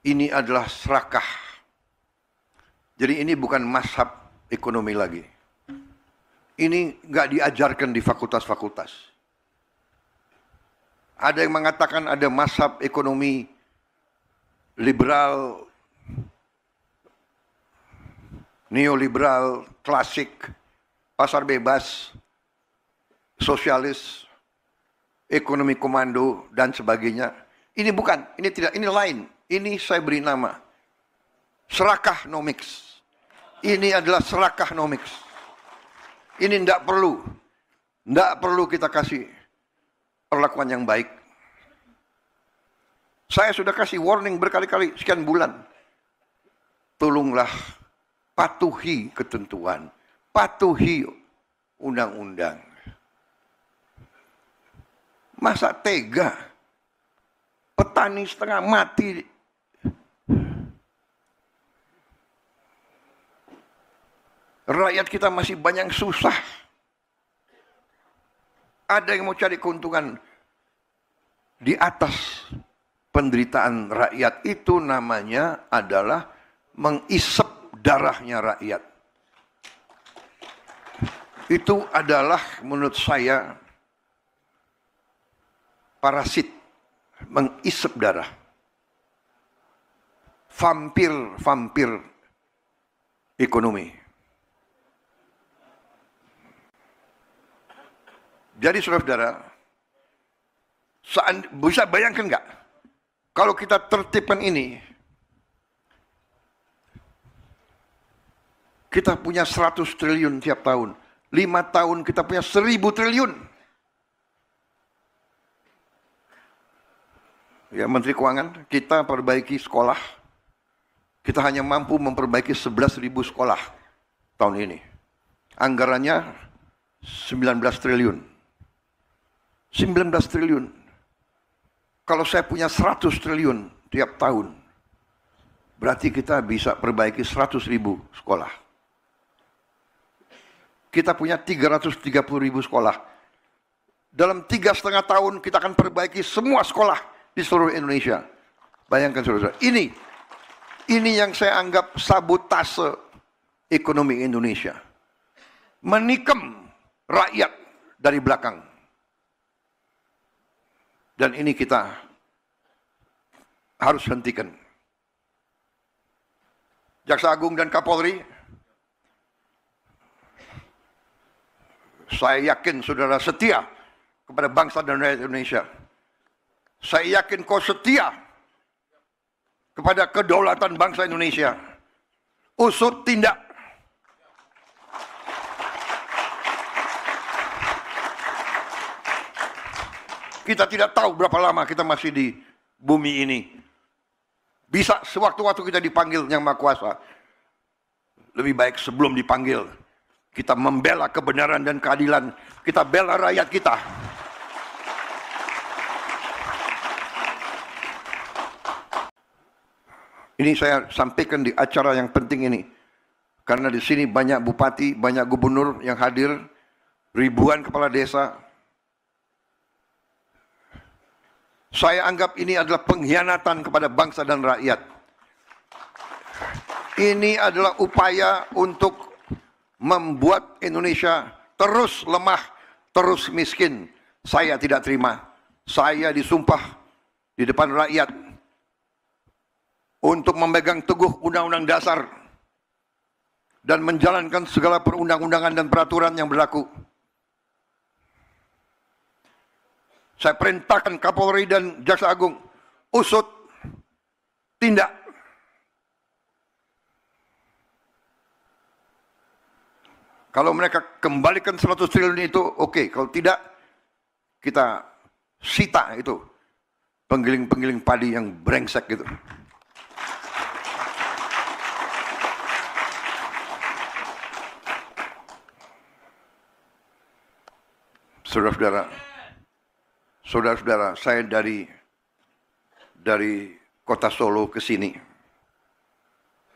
Ini adalah serakah. Jadi ini bukan mazhab ekonomi lagi. Ini nggak diajarkan di fakultas-fakultas. Ada yang mengatakan ada mazhab ekonomi liberal, neoliberal, klasik, pasar bebas, sosialis, ekonomi komando, dan sebagainya. Ini bukan, ini tidak, ini lain. Ini saya beri nama serakahnomics. Ini adalah serakahnomics. Ini tidak perlu kita kasih perlakuan yang baik. Saya sudah kasih warning berkali-kali sekian bulan. Tolonglah patuhi ketentuan, patuhi undang-undang. Masa tega petani setengah mati. Rakyat kita masih banyak yang susah. Ada yang mau cari keuntungan di atas penderitaan rakyat. Itu namanya adalah mengisep darahnya rakyat. Itu adalah menurut saya parasit, mengisep darah. Vampir ekonomi. Jadi saudara-saudara, bisa bayangkan nggak? Kalau kita tertibkan ini, kita punya 100 triliun tiap tahun. 5 tahun kita punya 1000 triliun. Ya, Menteri Keuangan, kita perbaiki sekolah. Kita hanya mampu memperbaiki 11.000 sekolah tahun ini. Anggarannya 19 triliun. 19 triliun. Kalau saya punya 100 triliun tiap tahun, berarti kita bisa perbaiki 100.000 sekolah. Kita punya 330.000 sekolah. Dalam 3,5 tahun kita akan perbaiki semua sekolah di seluruh Indonesia. Bayangkan saudara, ini yang saya anggap sabotase ekonomi Indonesia. Menikam rakyat dari belakang. Dan ini kita harus hentikan. Jaksa Agung dan Kapolri, saya yakin saudara setia kepada bangsa dan rakyat Indonesia. Saya yakin kau setia kepada kedaulatan bangsa Indonesia. Usut tindak. Kita tidak tahu berapa lama kita masih di bumi ini. Bisa sewaktu-waktu kita dipanggil Yang Maha Kuasa. Lebih baik sebelum dipanggil, kita membela kebenaran dan keadilan. Kita bela rakyat kita. Ini saya sampaikan di acara yang penting ini. Karena di sini banyak bupati, banyak gubernur yang hadir. Ribuan kepala desa. Saya anggap ini adalah pengkhianatan kepada bangsa dan rakyat. Ini adalah upaya untuk membuat Indonesia terus lemah, terus miskin. Saya tidak terima. Saya disumpah di depan rakyat untuk memegang teguh Undang-Undang Dasar dan menjalankan segala perundang-undangan dan peraturan yang berlaku. Saya perintahkan Kapolri dan Jaksa Agung, usut tindak. Kalau mereka kembalikan 100 triliun itu, oke. Kalau tidak, kita sita itu penggiling-penggiling padi yang brengsek gitu. Saudara-saudara, saya dari kota Solo ke sini,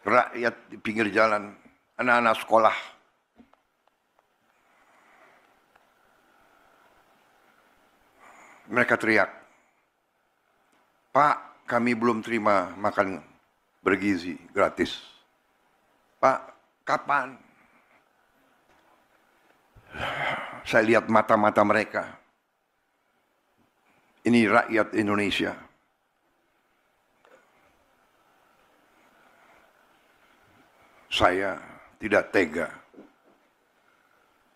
rakyat di pinggir jalan, anak-anak sekolah, mereka teriak, "Pak, kami belum terima makan bergizi gratis. Pak, kapan?" Saya lihat mata-mata mereka. Ini rakyat Indonesia. Saya tidak tega.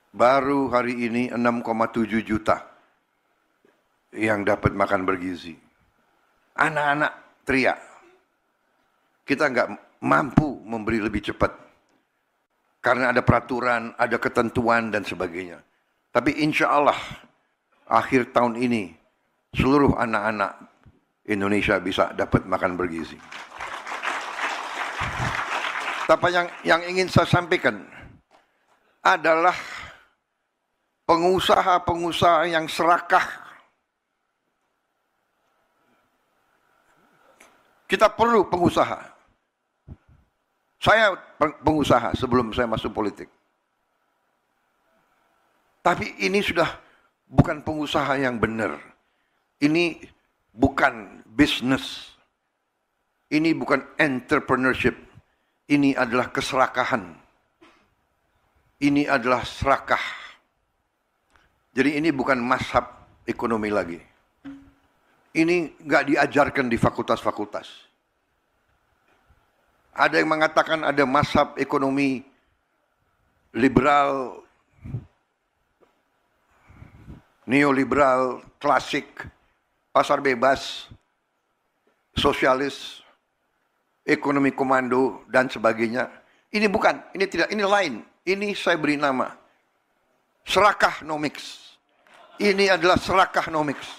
Baru hari ini 6,7 juta yang dapat makan bergizi. Anak-anak teriak. Kita nggak mampu memberi lebih cepat. Karena ada peraturan, ada ketentuan dan sebagainya. Tapi insya Allah akhir tahun ini seluruh anak-anak Indonesia bisa dapat makan bergizi. Tapi yang ingin saya sampaikan adalah pengusaha-pengusaha yang serakah. Kita perlu pengusaha. Saya pengusaha sebelum saya masuk politik. Tapi ini sudah bukan pengusaha yang benar. Ini bukan bisnis. Ini bukan entrepreneurship. Ini adalah keserakahan. Ini adalah serakah. Jadi ini bukan mazhab ekonomi lagi. Ini nggak diajarkan di fakultas-fakultas. Ada yang mengatakan ada mazhab ekonomi liberal, neoliberal, klasik, pasar bebas, sosialis, ekonomi komando, dan sebagainya. Ini bukan, ini tidak, ini lain. Ini saya beri nama serakahnomics. Ini adalah serakahnomics.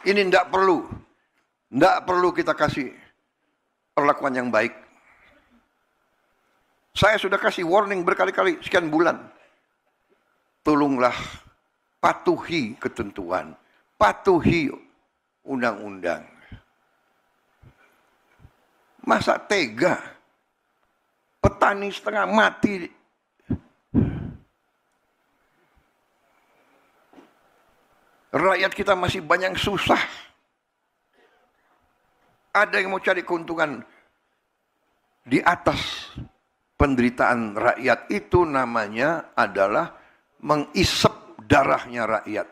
Ini tidak perlu kita kasih perlakuan yang baik. Saya sudah kasih warning berkali-kali sekian bulan. Tolonglah patuhi ketentuan, patuhi undang-undang. Masa tega petani setengah mati, rakyat kita masih banyak susah. Ada yang mau cari keuntungan di atas penderitaan rakyat. Itu namanya adalah mengisep darahnya rakyat.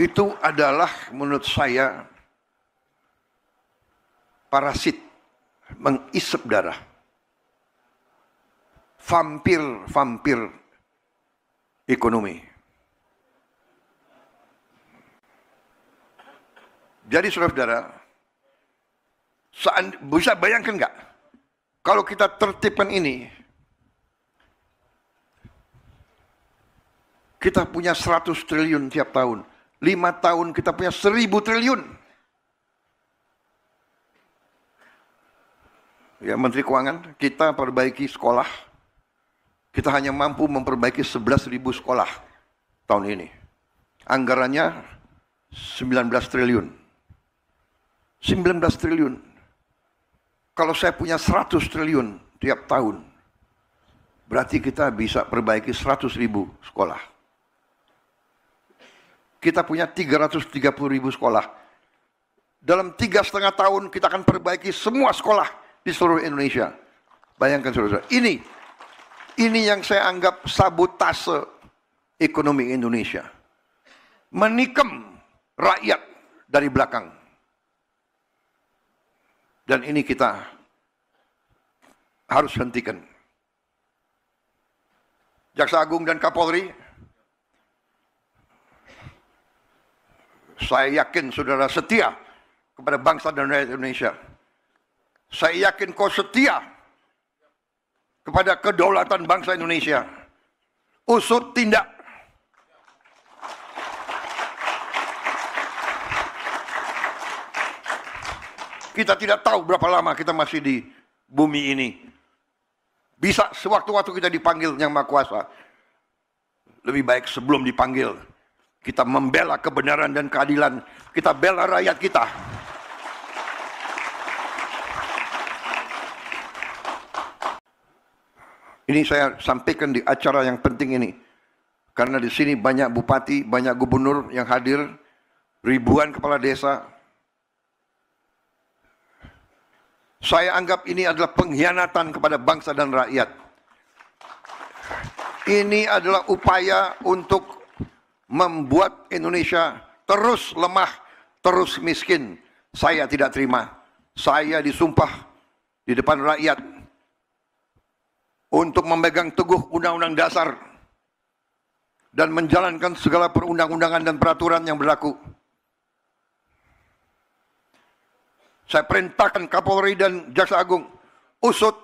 Itu adalah menurut saya parasit, mengisep darah. Vampir ekonomi. Jadi saudara-saudara, bisa bayangkan nggak? Kalau kita tertibkan ini, kita punya 100 triliun tiap tahun. 5 tahun kita punya 1000 triliun. Ya, Menteri Keuangan, kita perbaiki sekolah. Kita hanya mampu memperbaiki 11.000 sekolah tahun ini. Anggarannya 19 triliun. 19 triliun. Kalau saya punya 100 triliun tiap tahun, berarti kita bisa perbaiki 100.000 sekolah. Kita punya 330.000 sekolah. Dalam 3,5 tahun kita akan perbaiki semua sekolah di seluruh Indonesia. Bayangkan saudara, ini yang saya anggap sabotase ekonomi Indonesia. Menikam rakyat dari belakang. Dan ini kita harus hentikan. Jaksa Agung dan Kapolri, saya yakin saudara setia kepada bangsa dan rakyat Indonesia. Saya yakin kau setia kepada kedaulatan bangsa Indonesia. Usut tindak. Kita tidak tahu berapa lama kita masih di bumi ini. Bisa sewaktu-waktu kita dipanggil Yang Maha Kuasa. Lebih baik sebelum dipanggil, kita membela kebenaran dan keadilan. Kita bela rakyat kita. Ini saya sampaikan di acara yang penting ini. Karena di sini banyak bupati, banyak gubernur yang hadir. Ribuan kepala desa. Saya anggap ini adalah pengkhianatan kepada bangsa dan rakyat. Ini adalah upaya untuk membuat Indonesia terus lemah, terus miskin. Saya tidak terima. Saya disumpah di depan rakyat untuk memegang teguh Undang-Undang Dasar dan menjalankan segala perundang-undangan dan peraturan yang berlaku. Saya perintahkan Kapolri dan Jaksa Agung, usut,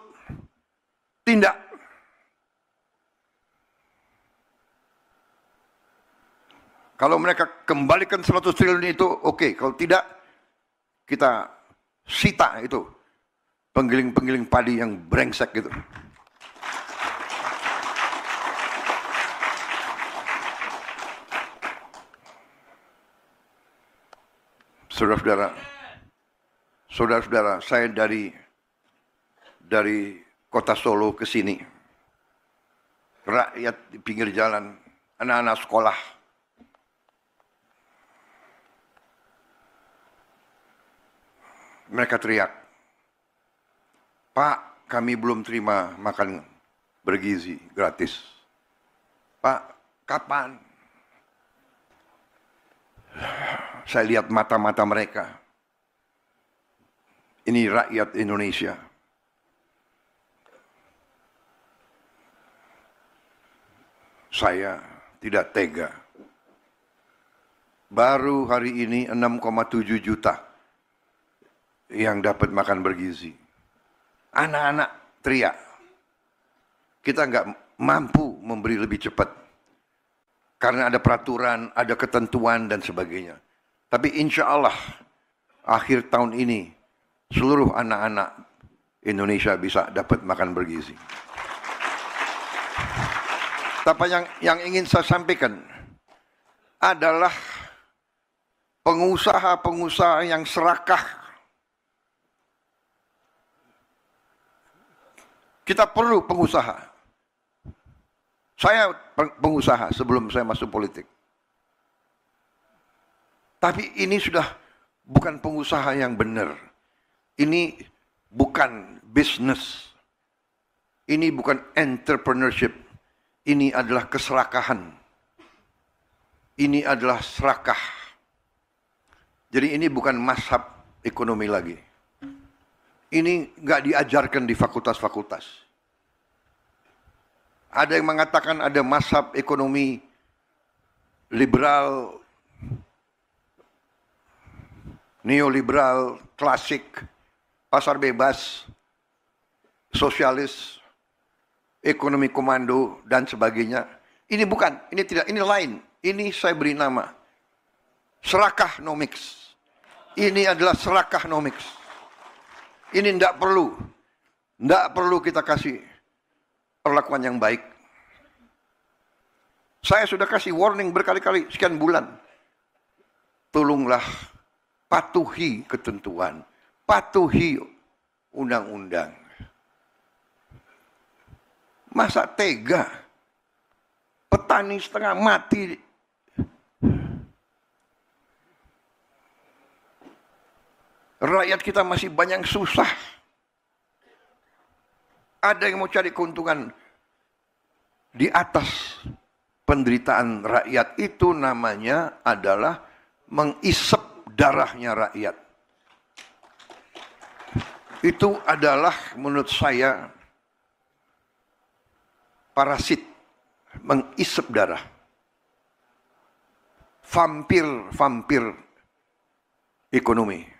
tindak. Kalau mereka kembalikan 100 triliun itu, oke. Kalau tidak, kita sita itu penggiling-penggiling padi yang brengsek gitu. Saudara-saudara, saya dari kota Solo ke sini. rakyat di pinggir jalan, anak-anak sekolah. Mereka teriak, "Pak, kami belum terima makan bergizi gratis. Pak, kapan?" Saya lihat mata-mata mereka. Ini rakyat Indonesia. Saya tidak tega. Baru hari ini 6,7 juta yang dapat makan bergizi. Anak-anak teriak. Kita nggak mampu memberi lebih cepat. Karena ada peraturan, ada ketentuan dan sebagainya. Tapi insya Allah akhir tahun ini seluruh anak-anak Indonesia bisa dapat makan bergizi. Tapi yang ingin saya sampaikan adalah pengusaha-pengusaha yang serakah. Kita perlu pengusaha. Saya pengusaha sebelum saya masuk politik. Tapi ini sudah bukan pengusaha yang benar. Ini bukan bisnis. Ini bukan entrepreneurship. Ini adalah keserakahan. Ini adalah serakah. Jadi ini bukan mazhab ekonomi lagi. Ini nggak diajarkan di fakultas-fakultas. Ada yang mengatakan ada mazhab ekonomi liberal, neoliberal, klasik, pasar bebas, sosialis, ekonomi komando, dan sebagainya. Ini bukan, ini tidak, ini lain. Ini saya beri nama serakahnomics. Ini adalah serakahnomics. Ini tidak perlu kita kasih perlakuan yang baik. Saya sudah kasih warning berkali-kali, sekian bulan. Tolonglah patuhi ketentuan, patuhi undang-undang. Masa tega petani setengah mati? Rakyat kita masih banyak susah. Ada yang mau cari keuntungan di atas penderitaan rakyat. Itu namanya adalah mengisep darahnya rakyat. Itu adalah menurut saya parasit, mengisep darah. Vampir ekonomi.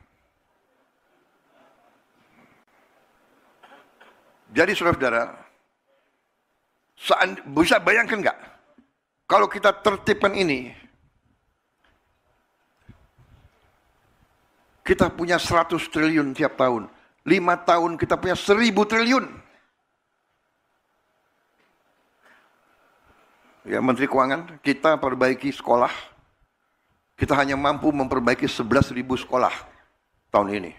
Jadi saudara-saudara, bisa bayangkan nggak kalau kita tertibkan ini, kita punya 100 triliun tiap tahun, 5 tahun kita punya 1000 triliun. Ya, Menteri Keuangan, kita perbaiki sekolah, kita hanya mampu memperbaiki 11.000 sekolah tahun ini.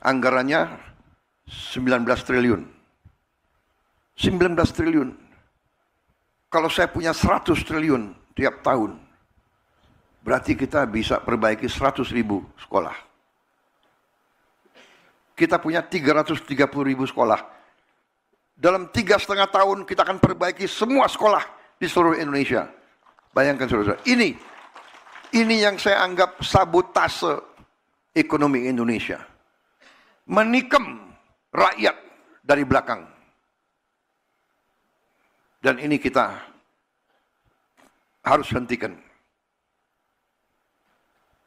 Anggarannya 19 triliun. 19 triliun. Kalau saya punya 100 triliun tiap tahun, berarti kita bisa perbaiki 100.000 sekolah. Kita punya 330.000 sekolah. Dalam 3,5 tahun kita akan perbaiki semua sekolah di seluruh Indonesia. Bayangkan saudara, ini yang saya anggap sabotase ekonomi Indonesia. Menikam rakyat dari belakang. Dan ini kita harus hentikan.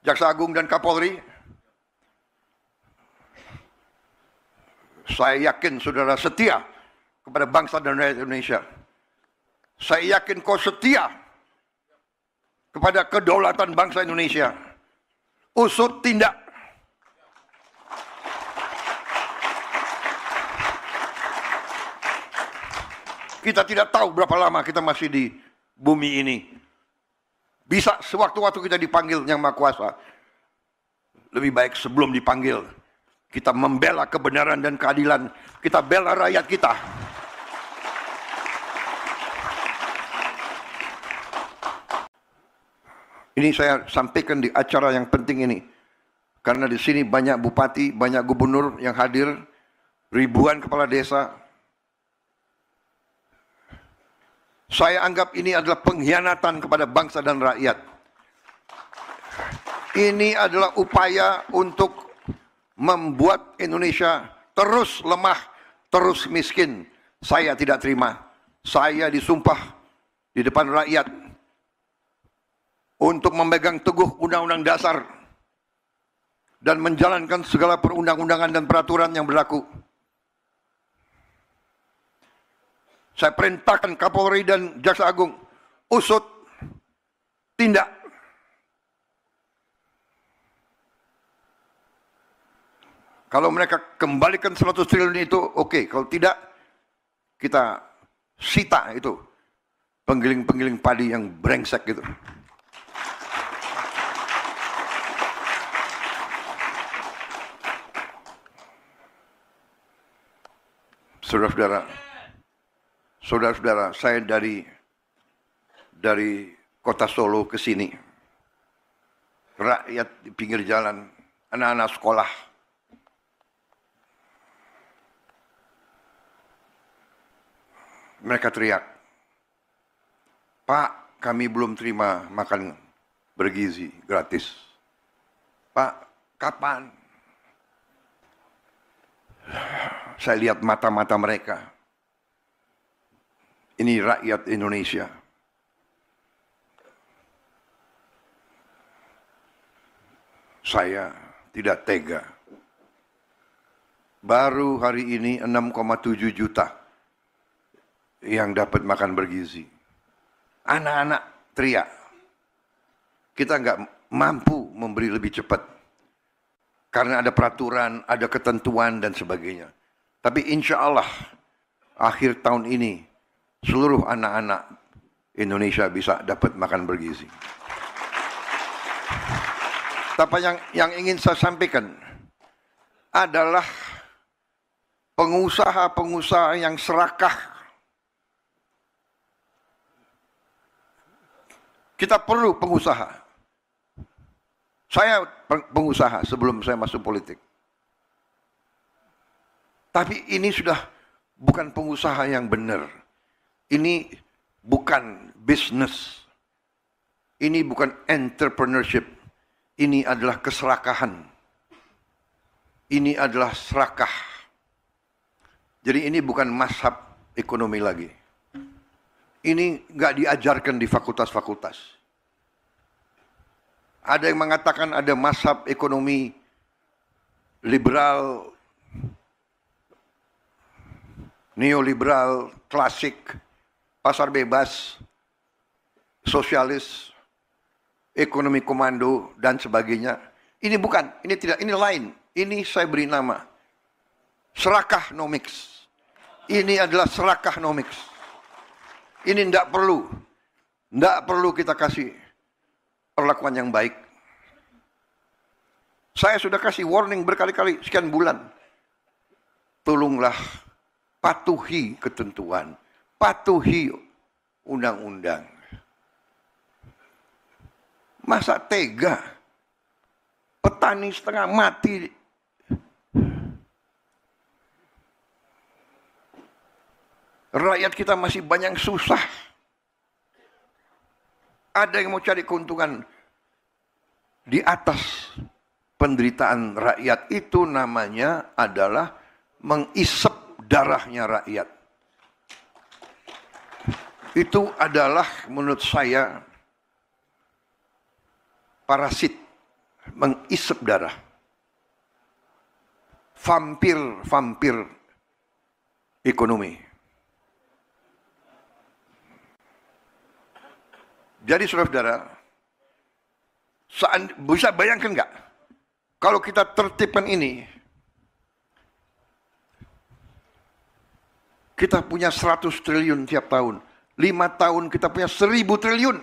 Jaksa Agung dan Kapolri, saya yakin saudara setia kepada bangsa dan rakyat Indonesia. Saya yakin kau setia kepada kedaulatan bangsa Indonesia. Usut tindak. Kita tidak tahu berapa lama kita masih di bumi ini. Bisa sewaktu-waktu kita dipanggil Yang Maha Kuasa. Lebih baik sebelum dipanggil, kita membela kebenaran dan keadilan. Kita bela rakyat kita. Ini saya sampaikan di acara yang penting ini. Karena di sini banyak bupati, banyak gubernur yang hadir, ribuan kepala desa. Saya anggap ini adalah pengkhianatan kepada bangsa dan rakyat. Ini adalah upaya untuk membuat Indonesia terus lemah, terus miskin. Saya tidak terima. Saya disumpah di depan rakyat untuk memegang teguh Undang-Undang Dasar dan menjalankan segala perundang-undangan dan peraturan yang berlaku. Saya perintahkan Kapolri dan Jaksa Agung, usut, tindak. Kalau mereka kembalikan 100 triliun itu, oke. Kalau tidak, kita sita itu penggiling-penggiling padi yang brengsek gitu. Saudara-saudara, saya dari kota Solo ke sini, rakyat di pinggir jalan, anak-anak sekolah, mereka teriak, "Pak, kami belum terima makan bergizi gratis. Pak, kapan?" Saya lihat mata-mata mereka. Ini rakyat Indonesia. Saya tidak tega. Baru hari ini 6,7 juta yang dapat makan bergizi. Anak-anak teriak. Kita nggak mampu memberi lebih cepat. Karena ada peraturan, ada ketentuan dan sebagainya. Tapi insya Allah akhir tahun ini seluruh anak-anak Indonesia bisa dapat makan bergizi. Tapi yang ingin saya sampaikan adalah pengusaha-pengusaha yang serakah. Kita perlu pengusaha. Saya pengusaha sebelum saya masuk politik. Tapi ini sudah bukan pengusaha yang benar. Ini bukan bisnis. Ini bukan entrepreneurship. Ini adalah keserakahan. Ini adalah serakah. Jadi ini bukan mazhab ekonomi lagi. Ini nggak diajarkan di fakultas-fakultas. Ada yang mengatakan ada mazhab ekonomi liberal, neoliberal, klasik, pasar bebas, sosialis, ekonomi komando, dan sebagainya. Ini bukan, ini tidak, ini lain. Ini saya beri nama serakahnomics. Ini adalah serakahnomics. Ini tidak perlu kita kasih perlakuan yang baik. Saya sudah kasih warning berkali-kali, sekian bulan. Tolonglah patuhi ketentuan, patuhi undang-undang. Masa tega? Petani setengah mati. Rakyat kita masih banyak susah. Ada yang mau cari keuntungan di atas penderitaan rakyat. Itu namanya adalah mengisep darahnya rakyat. Itu adalah menurut saya parasit, mengisep darah. Vampir ekonomi. Jadi saudara-saudara, bisa bayangkan nggak? Kalau kita tertibkan ini, kita punya 100 triliun tiap tahun. 5 tahun kita punya 1000 triliun.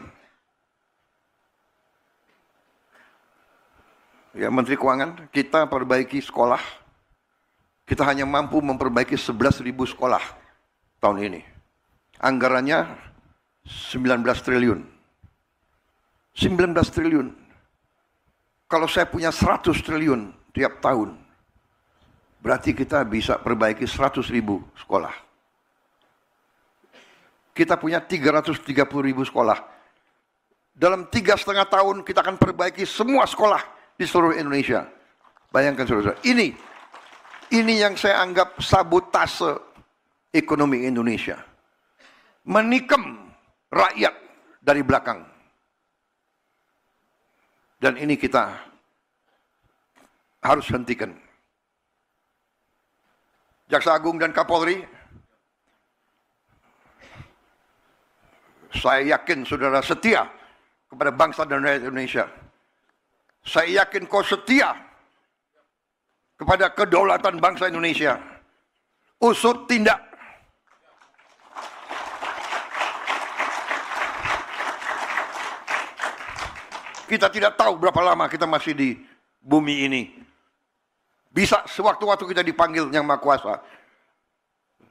Ya, Menteri Keuangan, kita perbaiki sekolah. Kita hanya mampu memperbaiki 11.000 sekolah tahun ini. Anggarannya 19 triliun. 19 triliun. Kalau saya punya 100 triliun tiap tahun, berarti kita bisa perbaiki 100.000 sekolah. Kita punya 330.000 sekolah. Dalam 3,5 tahun kita akan perbaiki semua sekolah di seluruh Indonesia. Bayangkan saudara, ini yang saya anggap sabotase ekonomi Indonesia. Menikam rakyat dari belakang. Dan ini kita harus hentikan. Jaksa Agung dan Kapolri, saya yakin saudara setia kepada bangsa dan rakyat Indonesia. Saya yakin kau setia kepada kedaulatan bangsa Indonesia. Usut tindak. Kita tidak tahu berapa lama kita masih di bumi ini. Bisa sewaktu-waktu kita dipanggil Yang Maha Kuasa.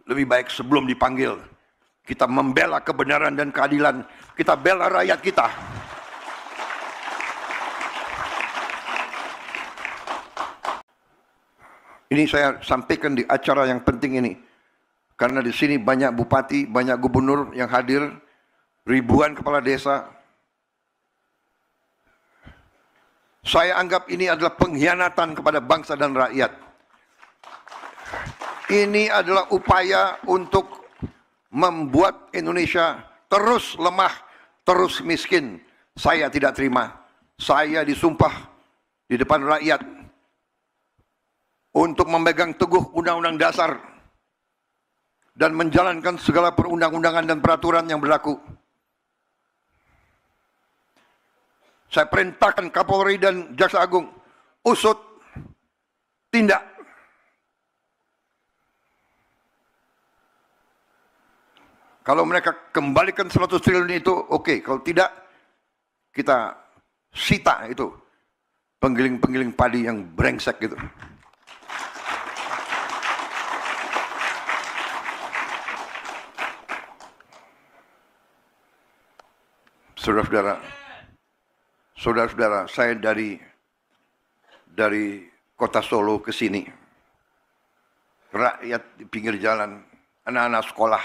Lebih baik sebelum dipanggil, kita membela kebenaran dan keadilan. Kita bela rakyat kita. Ini saya sampaikan di acara yang penting ini. Karena di sini banyak bupati, banyak gubernur yang hadir, ribuan kepala desa. Saya anggap ini adalah pengkhianatan kepada bangsa dan rakyat. Ini adalah upaya untuk membuat Indonesia terus lemah, terus miskin. Saya tidak terima. Saya disumpah di depan rakyat untuk memegang teguh Undang-Undang Dasar dan menjalankan segala perundang-undangan dan peraturan yang berlaku. Saya perintahkan Kapolri dan Jaksa Agung usut tindak. Kalau mereka kembalikan 100 triliun itu oke. Kalau tidak, kita sita itu penggiling-penggiling padi yang brengsek gitu. Saudara-saudara, saya dari kota Solo ke sini. Rakyat di pinggir jalan, anak-anak sekolah.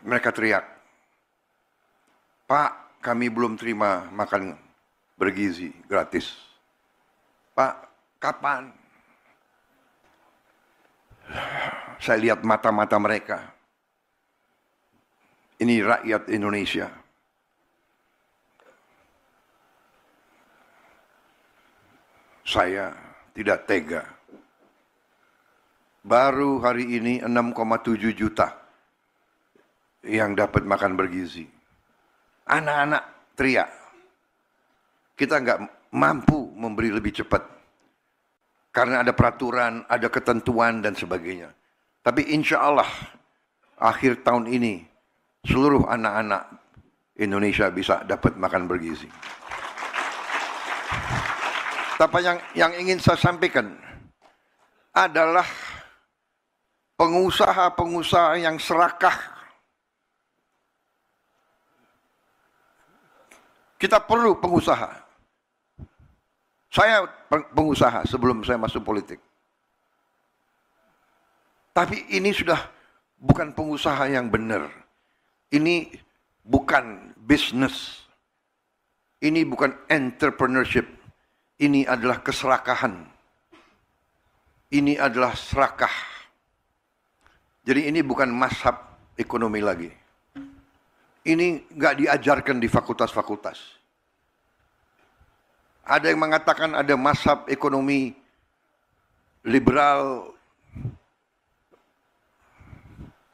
Mereka teriak, "Pak, kami belum terima makan bergizi gratis. Pak, kapan?" Saya lihat mata-mata mereka. Ini rakyat Indonesia. Saya tidak tega. Baru hari ini 6,7 juta yang dapat makan bergizi. Anak-anak teriak. Kita nggak mampu memberi lebih cepat. Karena ada peraturan, ada ketentuan dan sebagainya. Tapi insya Allah akhir tahun ini seluruh anak-anak Indonesia bisa dapat makan bergizi. Tapi yang ingin saya sampaikan adalah pengusaha-pengusaha yang serakah. Kita perlu pengusaha. Saya pengusaha sebelum saya masuk politik. Tapi ini sudah bukan pengusaha yang benar. Ini bukan bisnis. Ini bukan entrepreneurship. Ini adalah keserakahan. Ini adalah serakah. Jadi ini bukan mazhab ekonomi lagi. Ini nggak diajarkan di fakultas-fakultas. Ada yang mengatakan ada mazhab ekonomi liberal,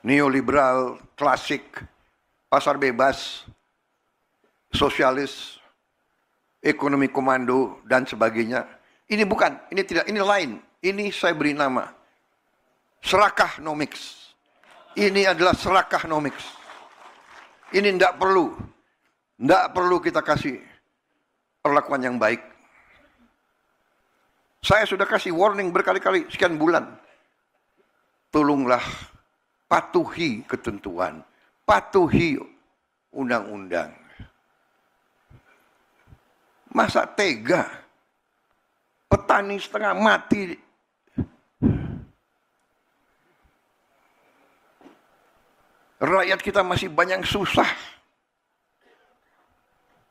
neoliberal, klasik, pasar bebas, sosialis, ekonomi komando, dan sebagainya. Ini bukan, ini tidak, ini lain. Ini saya beri nama serakahnomics. Ini adalah serakahnomics. Ini tidak perlu kita kasih perlakuan yang baik. Saya sudah kasih warning berkali-kali, sekian bulan. Tolonglah patuhi ketentuan, patuhi undang-undang. Masa tega petani setengah mati, rakyat kita masih banyak susah.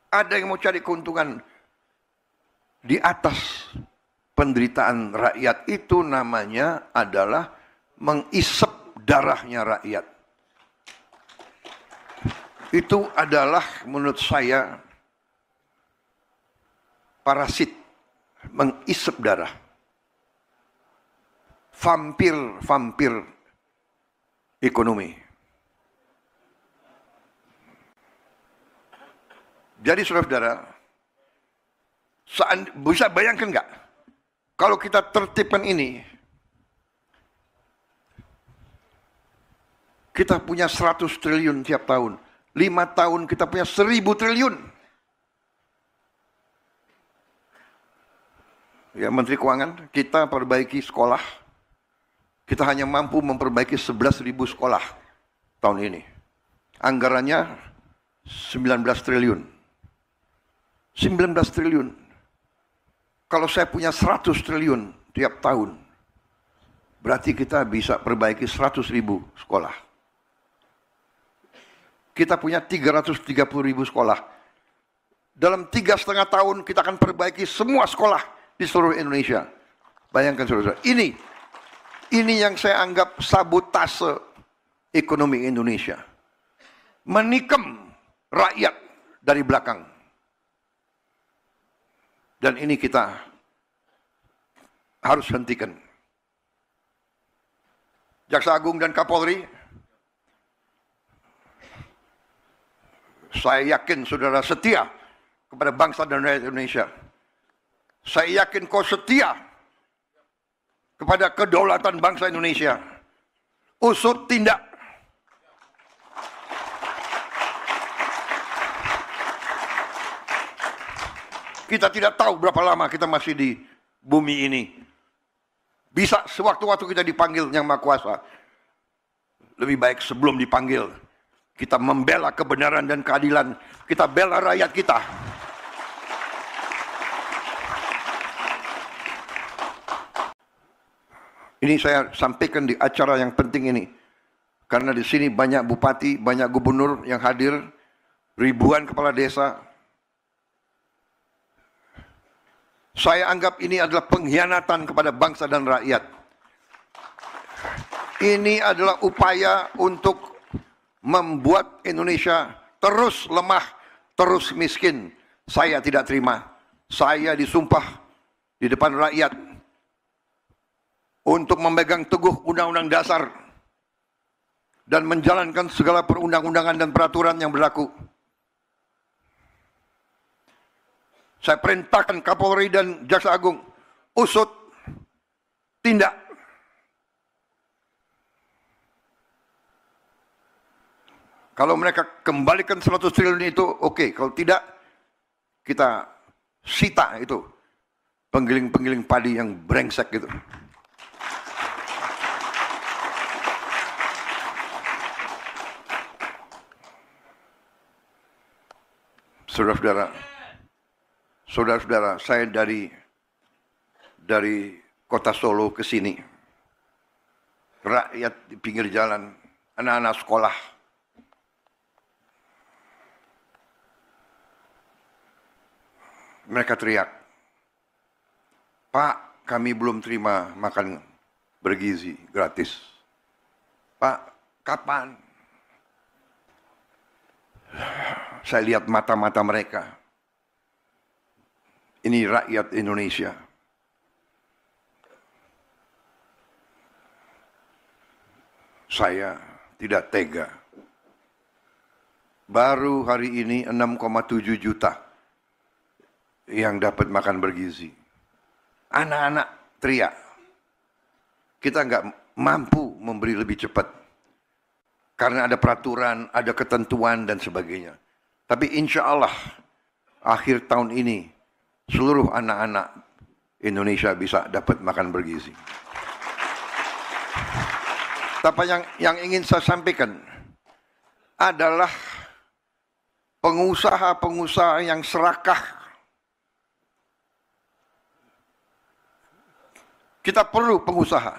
Ada yang mau cari keuntungan di atas penderitaan rakyat. Itu namanya adalah mengisep darahnya rakyat. Itu adalah menurut saya parasit, mengisep darah. Vampir ekonomi. Jadi saudara-saudara, bisa bayangkan nggak? Kalau kita tertibkan ini, kita punya 100 triliun tiap tahun. 5 tahun kita punya 1000 triliun. Ya, Menteri Keuangan, kita perbaiki sekolah. Kita hanya mampu memperbaiki 11.000 sekolah tahun ini. Anggarannya 19 triliun. 19 triliun. Kalau saya punya 100 triliun tiap tahun, berarti kita bisa perbaiki 100.000 sekolah. Kita punya 330.000 sekolah. Dalam 3,5 tahun kita akan perbaiki semua sekolah di seluruh Indonesia. Bayangkan saudara-saudara, ini yang saya anggap sabotase ekonomi Indonesia. Menikam rakyat dari belakang. Dan ini kita harus hentikan. Jaksa Agung dan Kapolri, saya yakin saudara setia kepada bangsa dan rakyat Indonesia. Saya yakin kau setia kepada kedaulatan bangsa Indonesia. Usut tindak. Kita tidak tahu berapa lama kita masih di bumi ini. Bisa sewaktu-waktu kita dipanggil Yang Maha Kuasa. Lebih baik sebelum dipanggil, kita membela kebenaran dan keadilan. Kita bela rakyat kita. Ini saya sampaikan di acara yang penting ini. Karena di sini banyak bupati, banyak gubernur yang hadir, ribuan kepala desa. Saya anggap ini adalah pengkhianatan kepada bangsa dan rakyat. Ini adalah upaya untuk membuat Indonesia terus lemah, terus miskin. Saya tidak terima. Saya disumpah di depan rakyat untuk memegang teguh Undang-Undang Dasar dan menjalankan segala perundang-undangan dan peraturan yang berlaku. Saya perintahkan Kapolri dan Jaksa Agung, usut, tindak. Kalau mereka kembalikan 100 triliun itu, oke. Kalau tidak, kita sita itu penggiling-penggiling padi yang brengsek gitu. Saudara-saudara, saya dari kota Solo ke sini. Rakyat di pinggir jalan, anak-anak sekolah. Mereka teriak, "Pak, kami belum terima makan bergizi gratis. Pak, kapan?" Saya lihat mata-mata mereka. Ini rakyat Indonesia. Saya tidak tega. Baru hari ini 6,7 juta yang dapat makan bergizi. Anak-anak teriak. Kita nggak mampu memberi lebih cepat. Karena ada peraturan, ada ketentuan dan sebagainya. Tapi insya Allah akhir tahun ini seluruh anak-anak Indonesia bisa dapat makan bergizi. Tapi yang ingin saya sampaikan adalah pengusaha-pengusaha yang serakah. Kita perlu pengusaha.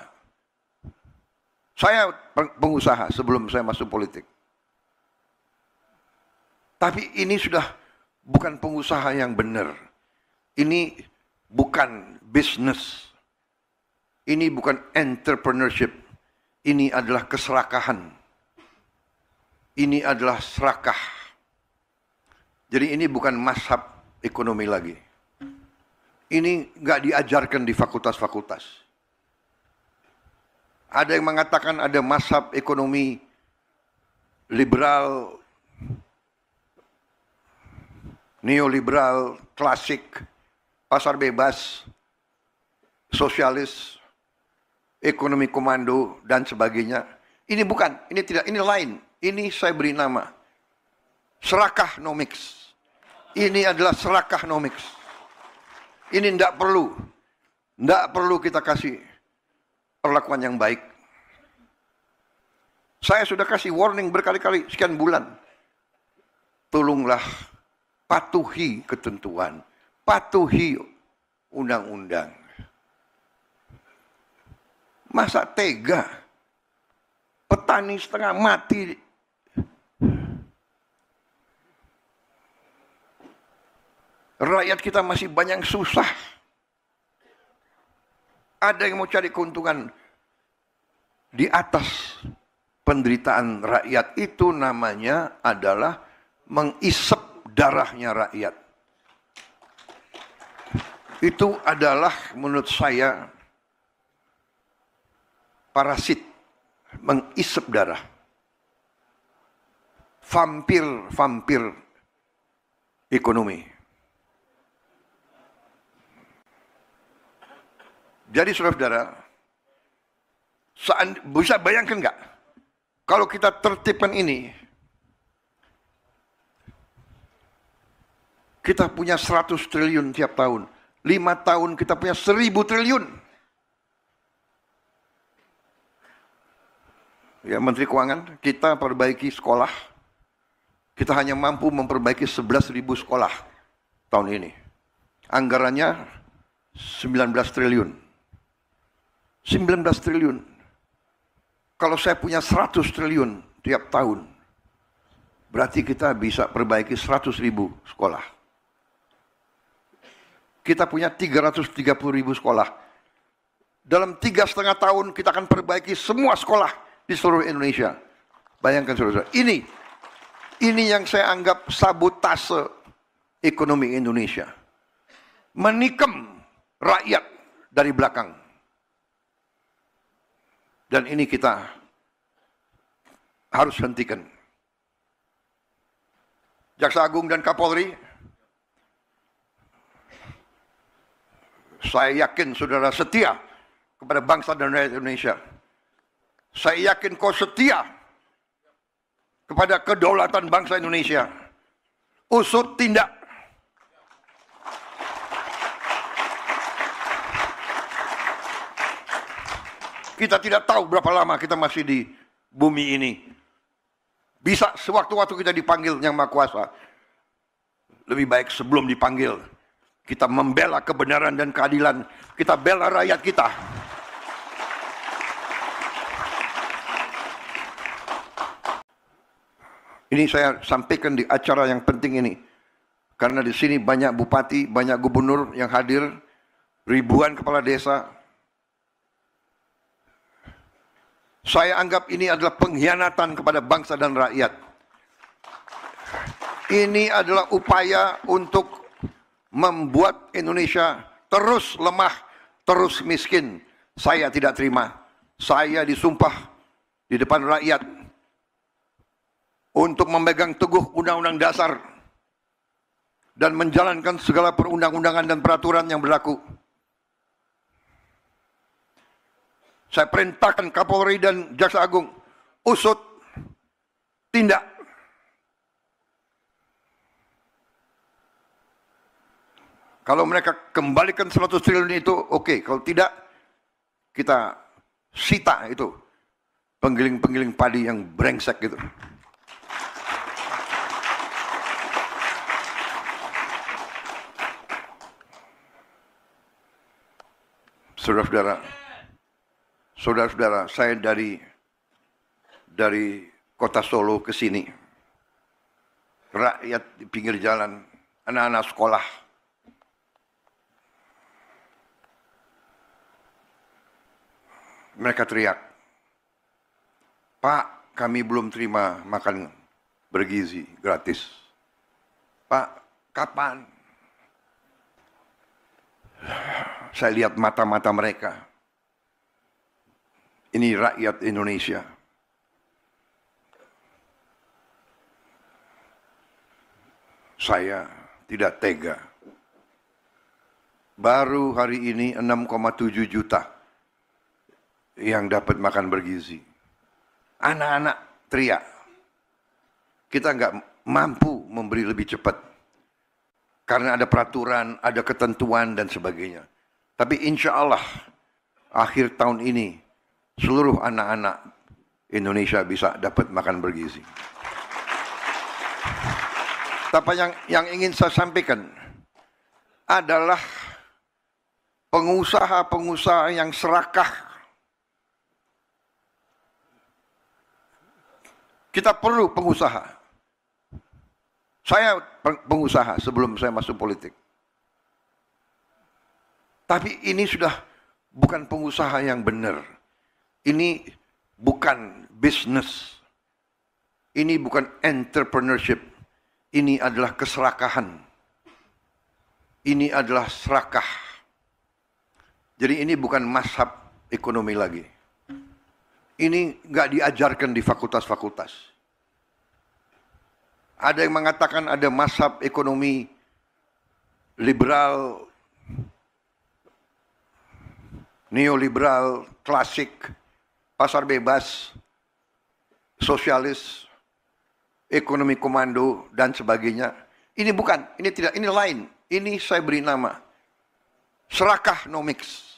Saya pengusaha sebelum saya masuk politik. Tapi ini sudah bukan pengusaha yang benar. Ini bukan bisnis. Ini bukan entrepreneurship. Ini adalah keserakahan. Ini adalah serakah. Jadi ini bukan mazhab ekonomi lagi. Ini nggak diajarkan di fakultas-fakultas. Ada yang mengatakan ada mazhab ekonomi liberal, neoliberal, klasik, pasar bebas, sosialis, ekonomi komando, dan sebagainya. Ini bukan, ini tidak, ini lain. Ini saya beri nama serakahnomics. Ini adalah serakahnomics. Ini tidak perlu kita kasih perlakuan yang baik. Saya sudah kasih warning berkali-kali, sekian bulan. Tolonglah patuhi ketentuan, patuhi undang-undang. Masa tega petani setengah mati? Rakyat kita masih banyak susah. Ada yang mau cari keuntungan di atas penderitaan rakyat. Itu namanya adalah mengisep darahnya rakyat. Itu adalah menurut saya parasit, mengisep darah. Vampir ekonomi. Jadi saudara-saudara, bisa bayangkan nggak? Kalau kita tertibkan ini, kita punya 100 triliun tiap tahun. 5 tahun kita punya 1000 triliun. Ya, Menteri Keuangan, kita perbaiki sekolah. Kita hanya mampu memperbaiki 11.000 sekolah tahun ini. Anggarannya 19 triliun. 19 triliun. Kalau saya punya 100 triliun tiap tahun, berarti kita bisa perbaiki 100.000 sekolah. Kita punya 330.000 sekolah. Dalam 3,5 tahun kita akan perbaiki semua sekolah di seluruh Indonesia. Bayangkan saudara-saudara. Ini yang saya anggap sabotase ekonomi Indonesia. Menikam rakyat dari belakang. Dan ini kita harus hentikan. Jaksa Agung dan Kapolri, saya yakin saudara setia kepada bangsa dan rakyat Indonesia. Saya yakin kau setia kepada kedaulatan bangsa Indonesia. Usut tindak. Kita tidak tahu berapa lama kita masih di bumi ini. Bisa sewaktu-waktu kita dipanggil Yang Maha Kuasa. Lebih baik sebelum dipanggil, kita membela kebenaran dan keadilan. Kita bela rakyat kita. Ini saya sampaikan di acara yang penting ini. Karena di sini banyak bupati, banyak gubernur yang hadir. Ribuan kepala desa. Saya anggap ini adalah pengkhianatan kepada bangsa dan rakyat. Ini adalah upaya untuk membuat Indonesia terus lemah, terus miskin. Saya tidak terima. Saya disumpah di depan rakyat untuk memegang teguh Undang-Undang Dasar dan menjalankan segala perundang-undangan dan peraturan yang berlaku. Saya perintahkan Kapolri dan Jaksa Agung, usut, tindak. Kalau mereka kembalikan 100 triliun itu, oke. Kalau tidak, kita sita itu. penggiling-penggiling padi yang brengsek gitu. Saudara-saudara, saya dari kota Solo ke sini, rakyat di pinggir jalan, anak-anak sekolah, mereka teriak, "Pak, kami belum terima makan bergizi gratis. Pak, kapan?" Saya lihat mata-mata mereka. Ini rakyat Indonesia. Saya tidak tega. Baru hari ini 6,7 juta yang dapat makan bergizi. Anak-anak teriak. Kita nggak mampu memberi lebih cepat. Karena ada peraturan, ada ketentuan dan sebagainya. Tapi insya Allah akhir tahun ini seluruh anak-anak Indonesia bisa dapat makan bergizi. Tapi yang ingin saya sampaikan adalah pengusaha-pengusaha yang serakah. Kita perlu pengusaha. Saya pengusaha sebelum saya masuk politik. Tapi ini sudah bukan pengusaha yang benar. Ini bukan bisnis. Ini bukan entrepreneurship. Ini adalah keserakahan. Ini adalah serakah. Jadi ini bukan mazhab ekonomi lagi. Ini nggak diajarkan di fakultas-fakultas. Ada yang mengatakan ada mazhab ekonomi liberal, neoliberal, klasik, pasar bebas, sosialis, ekonomi komando, dan sebagainya. Ini bukan, ini tidak, ini lain. Ini saya beri nama serakahnomics.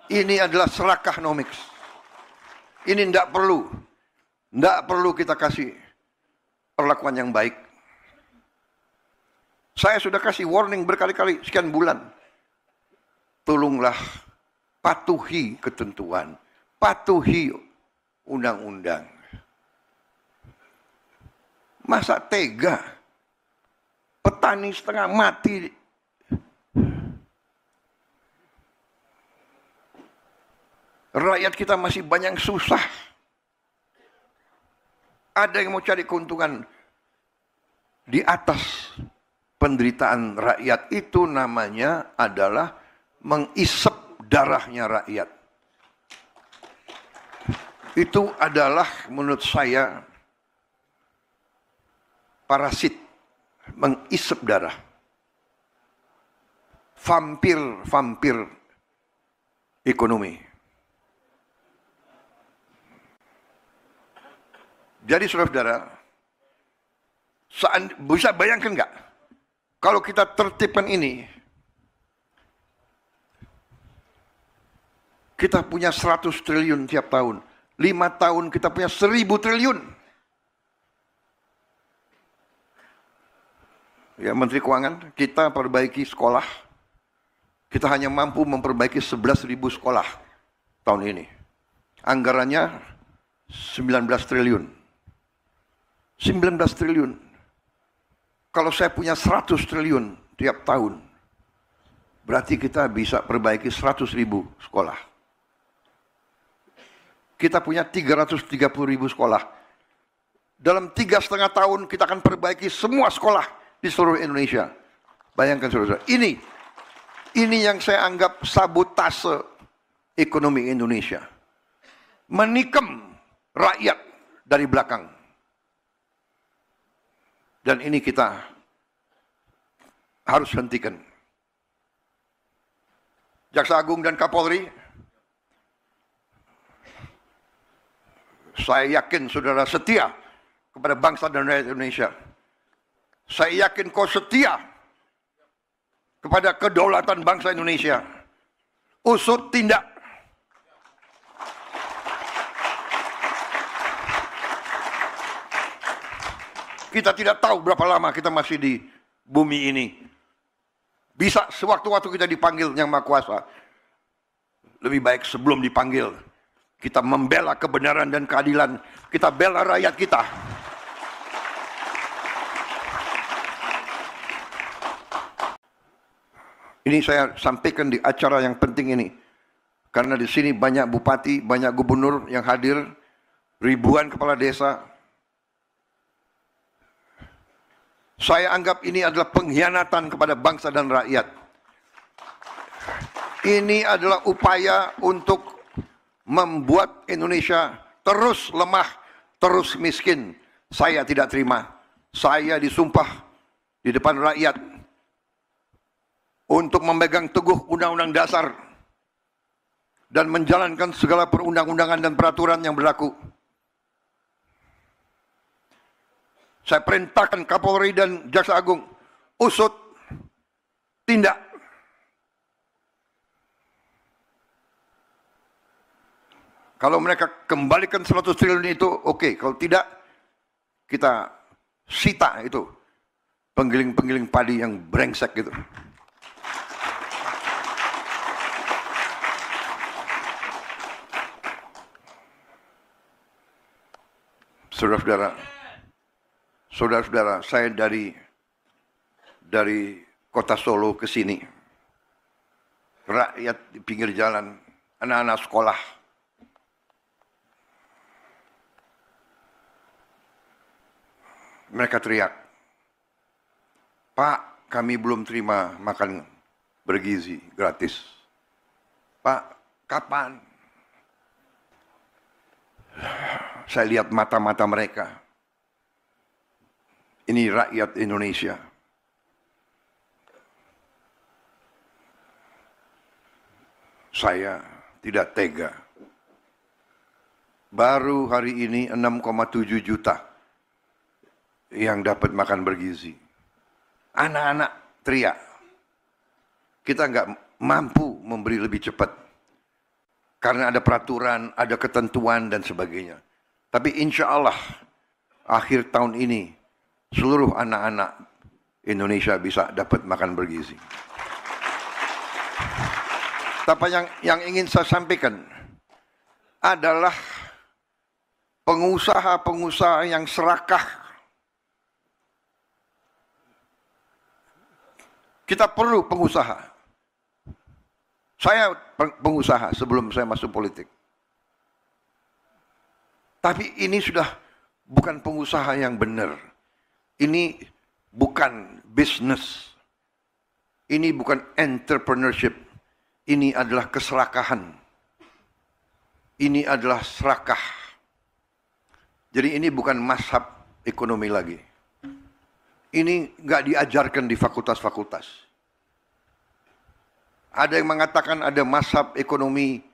Ini adalah serakahnomics. Ini tidak perlu kita kasih perlakuan yang baik. Saya sudah kasih warning berkali-kali sekian bulan. Tolonglah patuhi ketentuan, patuhi undang-undang. Masa tega petani setengah mati, rakyat kita masih banyak susah. Ada yang mau cari keuntungan di atas penderitaan rakyat. Itu namanya adalah mengisep darahnya rakyat. Itu adalah menurut saya parasit, mengisep darah. Vampir ekonomi. Jadi saudara-saudara, bisa bayangkan nggak? Kalau kita tertibkan ini, kita punya 100 triliun tiap tahun. 5 tahun kita punya 1000 triliun. Ya, Menteri Keuangan, kita perbaiki sekolah. Kita hanya mampu memperbaiki 11.000 sekolah tahun ini. Anggarannya 19 triliun. 19 triliun. Kalau saya punya 100 triliun tiap tahun, berarti kita bisa perbaiki 100.000 sekolah. Kita punya 330.000 sekolah. Dalam 3,5 tahun kita akan perbaiki semua sekolah di seluruh Indonesia. Bayangkan saudara, ini yang saya anggap sabotase ekonomi Indonesia. Menikam rakyat dari belakang. Dan ini kita harus hentikan. Jaksa Agung dan Kapolri, saya yakin saudara setia kepada bangsa dan rakyat Indonesia. Saya yakin kau setia kepada kedaulatan bangsa Indonesia. Usut tindak. Kita tidak tahu berapa lama kita masih di bumi ini. Bisa sewaktu-waktu kita dipanggil Yang Maha Kuasa. Lebih baik sebelum dipanggil, kita membela kebenaran dan keadilan. Kita bela rakyat kita. Ini saya sampaikan di acara yang penting ini. Karena di sini banyak bupati, banyak gubernur yang hadir, ribuan kepala desa. Saya anggap ini adalah pengkhianatan kepada bangsa dan rakyat. Ini adalah upaya untuk membuat Indonesia terus lemah, terus miskin. Saya tidak terima. Saya disumpah di depan rakyat untuk memegang teguh Undang-Undang Dasar dan menjalankan segala perundang-undangan dan peraturan yang berlaku. Saya perintahkan Kapolri dan Jaksa Agung, usut, tindak. Kalau mereka kembalikan 100 triliun itu, oke. Kalau tidak, kita sita itu penggiling-penggiling padi yang brengsek gitu. Saudara-saudara, saya dari kota Solo ke sini, rakyat di pinggir jalan, anak-anak sekolah, mereka teriak, "Pak, kami belum terima makan bergizi gratis. Pak, kapan?" Saya lihat mata-mata mereka. Ini rakyat Indonesia. Saya tidak tega. Baru hari ini 6,7 juta yang dapat makan bergizi. Anak-anak teriak. Kita nggak mampu memberi lebih cepat. Karena ada peraturan, ada ketentuan dan sebagainya. Tapi insya Allah akhir tahun ini seluruh anak-anak Indonesia bisa dapat makan bergizi. Tapi yang ingin saya sampaikan adalah pengusaha-pengusaha yang serakah. Kita perlu pengusaha. Saya pengusaha sebelum saya masuk politik. Tapi ini sudah bukan pengusaha yang benar. Ini bukan bisnis. Ini bukan entrepreneurship. Ini adalah keserakahan. Ini adalah serakah. Jadi ini bukan mazhab ekonomi lagi. Ini nggak diajarkan di fakultas-fakultas. Ada yang mengatakan ada mazhab ekonomi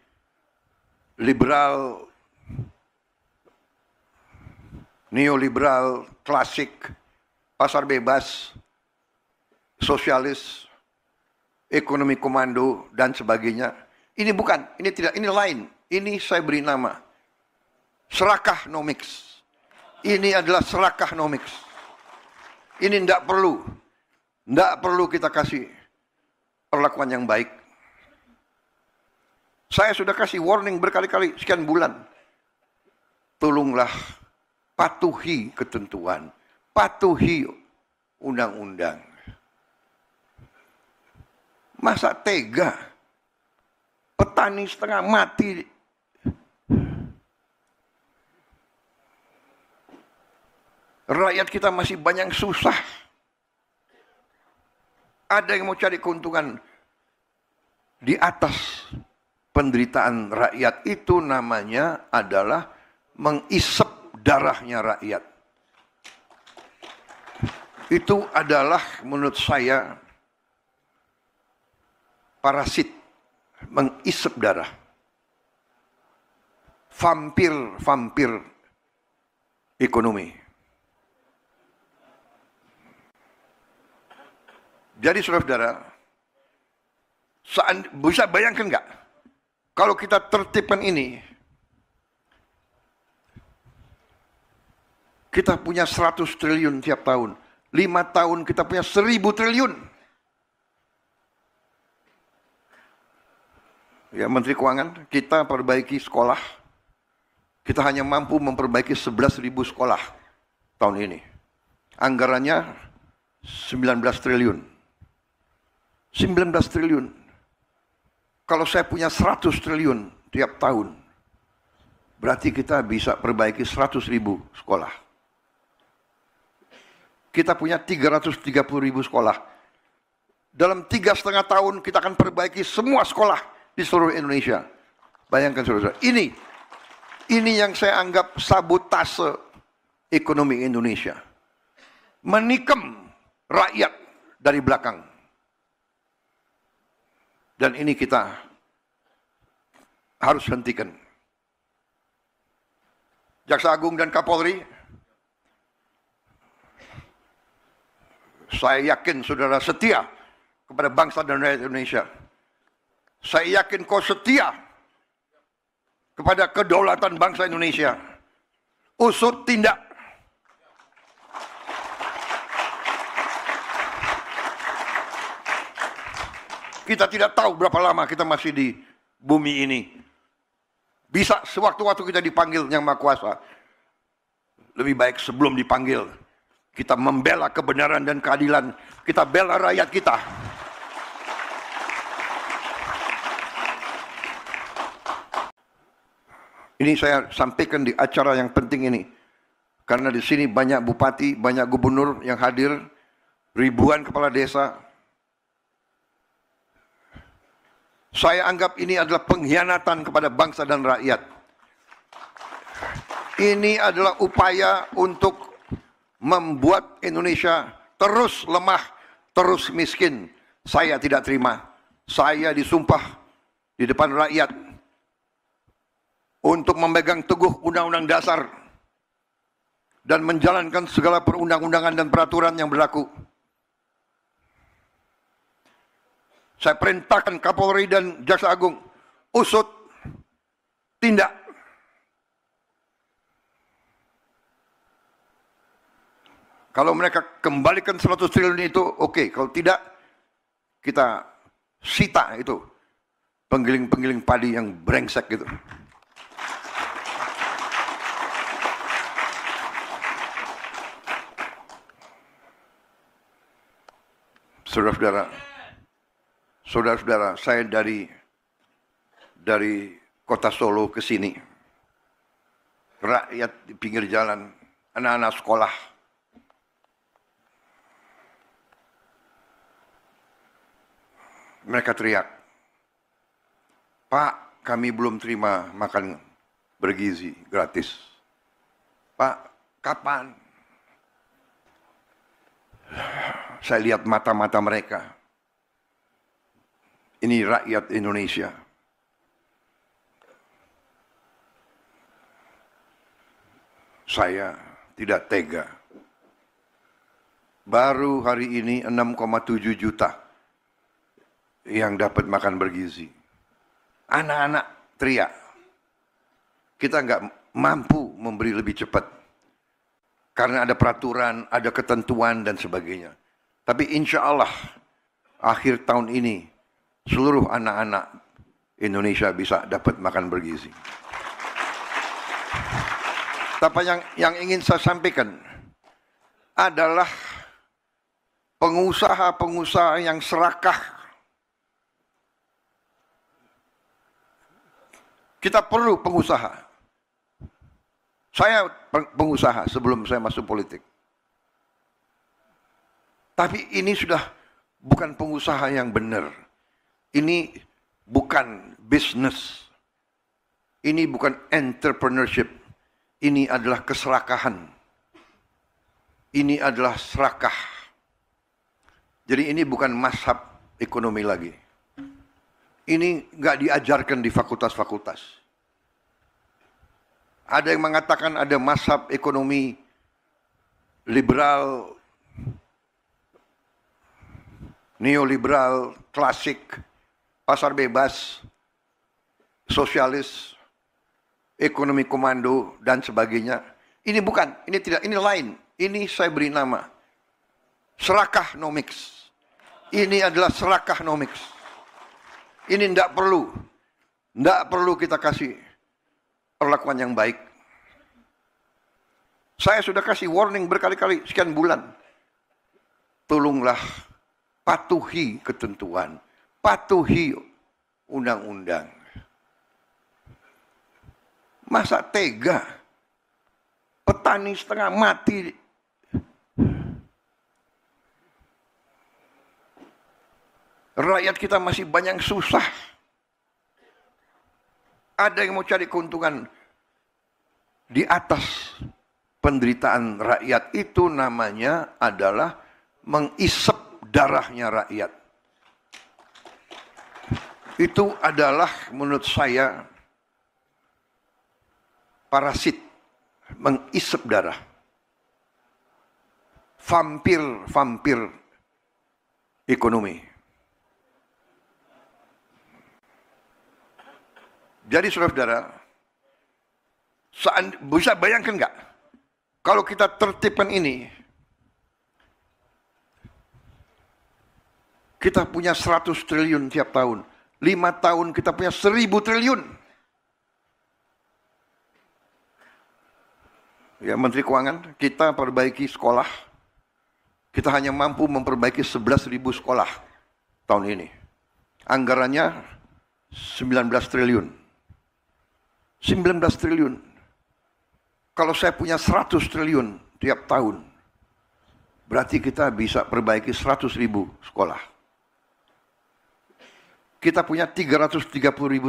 liberal, neoliberal, klasik, pasar bebas, sosialis, ekonomi komando, dan sebagainya. Ini bukan, ini tidak, ini lain. Ini saya beri nama serakahnomics. Ini adalah serakahnomics. Ini tidak perlu kita kasih perlakuan yang baik. Saya sudah kasih warning berkali-kali, sekian bulan. Tolonglah patuhi ketentuan, patuhi undang-undang. Masa tega petani setengah mati, rakyat kita masih banyak susah. Ada yang mau cari keuntungan di atas penderitaan rakyat. Itu namanya adalah mengisep darahnya rakyat. Itu adalah menurut saya parasit, mengisep darah. Vampir ekonomi. Jadi saudara-saudara, bisa bayangkan nggak kalau kita tertibkan ini, Kita punya 100 triliun tiap tahun. 5 tahun kita punya 1000 triliun. Ya, Menteri Keuangan, kita perbaiki sekolah. Kita hanya mampu memperbaiki 11.000 sekolah tahun ini. Anggarannya 19 triliun. 19 triliun. Kalau saya punya 100 triliun tiap tahun, berarti kita bisa perbaiki 100.000 sekolah. Kita punya 330.000 sekolah. Dalam 3,5 tahun kita akan perbaiki semua sekolah di seluruh Indonesia. Bayangkan saudara, ini yang saya anggap sabotase ekonomi Indonesia. Menikam rakyat dari belakang. Dan ini kita harus hentikan. Jaksa Agung dan Kapolri, saya yakin saudara setia kepada bangsa dan rakyat Indonesia. Saya yakin kau setia kepada kedaulatan bangsa Indonesia. Usut tindak. Kita tidak tahu berapa lama kita masih di bumi ini. Bisa sewaktu-waktu kita dipanggil Yang Maha Kuasa. Lebih baik sebelum dipanggil, kita membela kebenaran dan keadilan. Kita bela rakyat kita. Ini saya sampaikan di acara yang penting ini. Karena di sini banyak bupati, banyak gubernur yang hadir. Ribuan kepala desa. Saya anggap ini adalah pengkhianatan kepada bangsa dan rakyat. Ini adalah upaya untuk membuat Indonesia terus lemah, terus miskin. Saya tidak terima. Saya disumpah di depan rakyat untuk memegang teguh Undang-Undang Dasar dan menjalankan segala perundang-undangan dan peraturan yang berlaku. Saya perintahkan Kapolri dan Jaksa Agung, usut, tindak. Kalau mereka kembalikan 100 triliun itu, oke. Kalau tidak, kita sita itu penggiling-penggiling padi yang brengsek gitu. Saudara-saudara, saya dari kota Solo ke sini. Rakyat di pinggir jalan, anak-anak sekolah. Mereka teriak, "Pak, kami belum terima makan bergizi gratis. Pak, kapan?" Saya lihat mata-mata mereka. Ini rakyat Indonesia. Saya tidak tega. Baru hari ini 6,7 juta yang dapat makan bergizi. Anak-anak teriak. Kita nggak mampu memberi lebih cepat. Karena ada peraturan, ada ketentuan dan sebagainya. Tapi insya Allah akhir tahun ini seluruh anak-anak Indonesia bisa dapat makan bergizi. Tapi yang ingin saya sampaikan adalah pengusaha-pengusaha yang serakah. Kita perlu pengusaha. Saya pengusaha sebelum saya masuk politik. Tapi ini sudah bukan pengusaha yang benar. Ini bukan bisnis. Ini bukan entrepreneurship. Ini adalah keserakahan. Ini adalah serakah. Jadi ini bukan mazhab ekonomi lagi. Ini nggak diajarkan di fakultas-fakultas. Ada yang mengatakan ada mazhab ekonomi liberal, neoliberal, klasik, pasar bebas, sosialis, ekonomi komando, dan sebagainya. Ini bukan, ini tidak, ini lain. Ini saya beri nama Serakahnomics. Ini adalah Serakahnomics. Ini tidak perlu kita kasih perlakuan yang baik. Saya sudah kasih warning berkali-kali, sekian bulan. Tolonglah patuhi ketentuan, patuhi undang-undang. Masa tega? Petani setengah mati. Rakyat kita masih banyak susah. Ada yang mau cari keuntungan di atas penderitaan rakyat. Itu namanya adalah mengisep darahnya rakyat. Itu adalah menurut saya parasit, mengisep darah. Vampir ekonomi. Jadi saudara-saudara, bisa bayangkan nggak? Kalau kita tertibkan ini, kita punya 100 triliun tiap tahun. 5 tahun kita punya 1000 triliun. Ya, Menteri Keuangan, kita perbaiki sekolah. Kita hanya mampu memperbaiki 11.000 sekolah tahun ini. Anggarannya 19 triliun. 19 triliun. Kalau saya punya 100 triliun tiap tahun, berarti kita bisa perbaiki 100.000 sekolah. Kita punya 330.000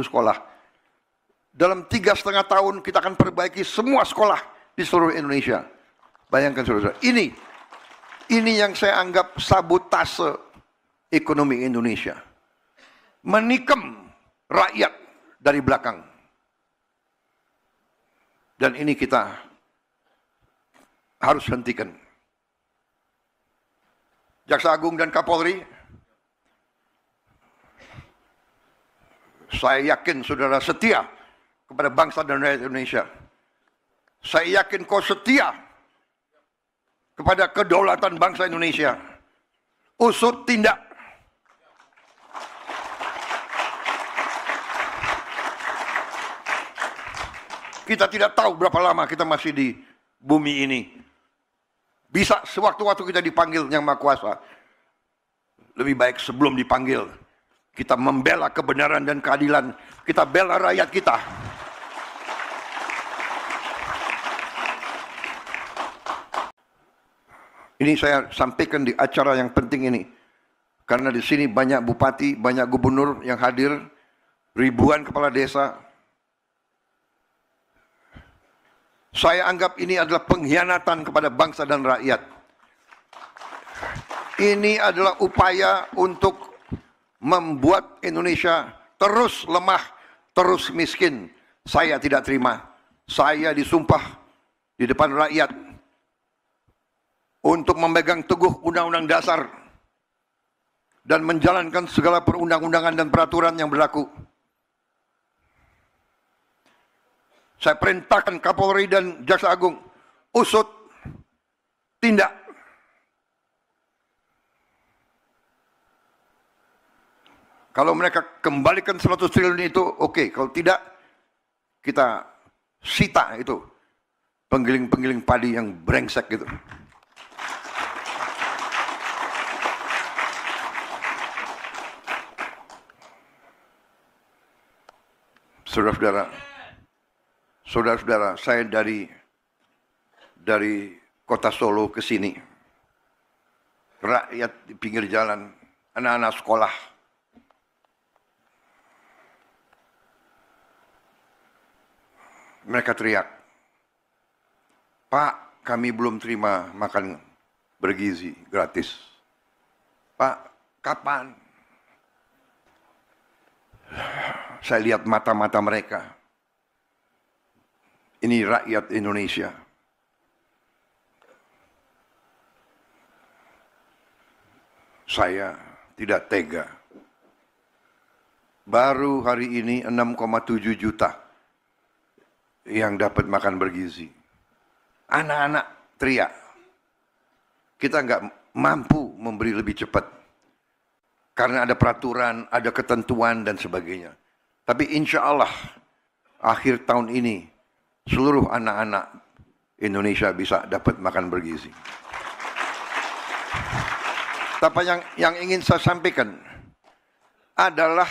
sekolah. Dalam 3,5 tahun kita akan perbaiki semua sekolah di seluruh Indonesia. Bayangkan saudara, ini yang saya anggap sabotase ekonomi Indonesia. Menikam rakyat dari belakang. Dan ini kita harus hentikan. Jaksa Agung dan Kapolri, saya yakin saudara setia kepada bangsa dan rakyat Indonesia. Saya yakin kau setia kepada kedaulatan bangsa Indonesia. Usut tindak. Kita tidak tahu berapa lama kita masih di bumi ini. Bisa sewaktu-waktu kita dipanggil Yang Maha Kuasa. Lebih baik sebelum dipanggil, kita membela kebenaran dan keadilan. Kita bela rakyat kita. Ini saya sampaikan di acara yang penting ini. Karena di sini banyak bupati, banyak gubernur yang hadir. Ribuan kepala desa. Saya anggap ini adalah pengkhianatan kepada bangsa dan rakyat. Ini adalah upaya untuk membuat Indonesia terus lemah, terus miskin. Saya tidak terima. Saya disumpah di depan rakyat untuk memegang teguh Undang-Undang Dasar dan menjalankan segala perundang-undangan dan peraturan yang berlaku. Saya perintahkan Kapolri dan Jaksa Agung, usut, tindak. Kalau mereka kembalikan 100 triliun itu, oke. Kalau tidak, kita sita itu penggiling-penggiling padi yang brengsek gitu. Saudara-saudara, saya dari kota Solo ke sini. Rakyat di pinggir jalan, anak-anak sekolah. Mereka teriak, "Pak, kami belum terima makan bergizi gratis. Pak, kapan?" Saya lihat mata-mata mereka. Ini rakyat Indonesia. Saya tidak tega. Baru hari ini 6,7 juta yang dapat makan bergizi. Anak-anak teriak. Kita nggak mampu memberi lebih cepat. Karena ada peraturan, ada ketentuan, dan sebagainya. Tapi insya Allah, akhir tahun ini, seluruh anak-anak Indonesia bisa dapat makan bergizi. Tapi yang ingin saya sampaikan adalah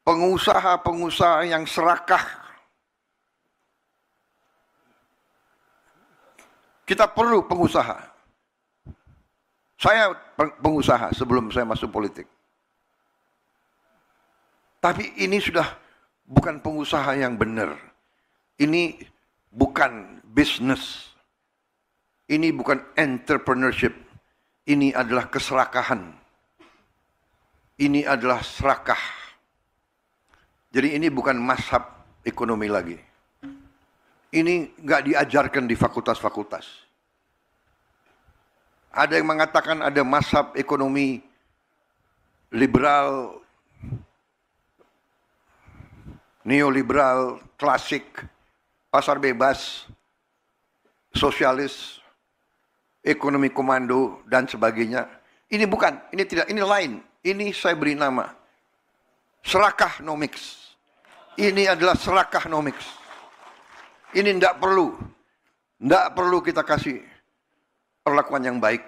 pengusaha-pengusaha yang serakah. Kita perlu pengusaha. Saya pengusaha sebelum saya masuk politik. Tapi ini sudah bukan pengusaha yang benar. Ini bukan bisnis. Ini bukan entrepreneurship. Ini adalah keserakahan. Ini adalah serakah. Jadi ini bukan mazhab ekonomi lagi. Ini nggak diajarkan di fakultas-fakultas. Ada yang mengatakan ada mazhab ekonomi liberal, neoliberal, klasik, pasar bebas, sosialis, ekonomi komando, dan sebagainya. Ini bukan, ini tidak, ini lain. Ini saya beri nama serakahnomics. Ini adalah serakahnomics. Ini tidak perlu kita kasih perlakuan yang baik.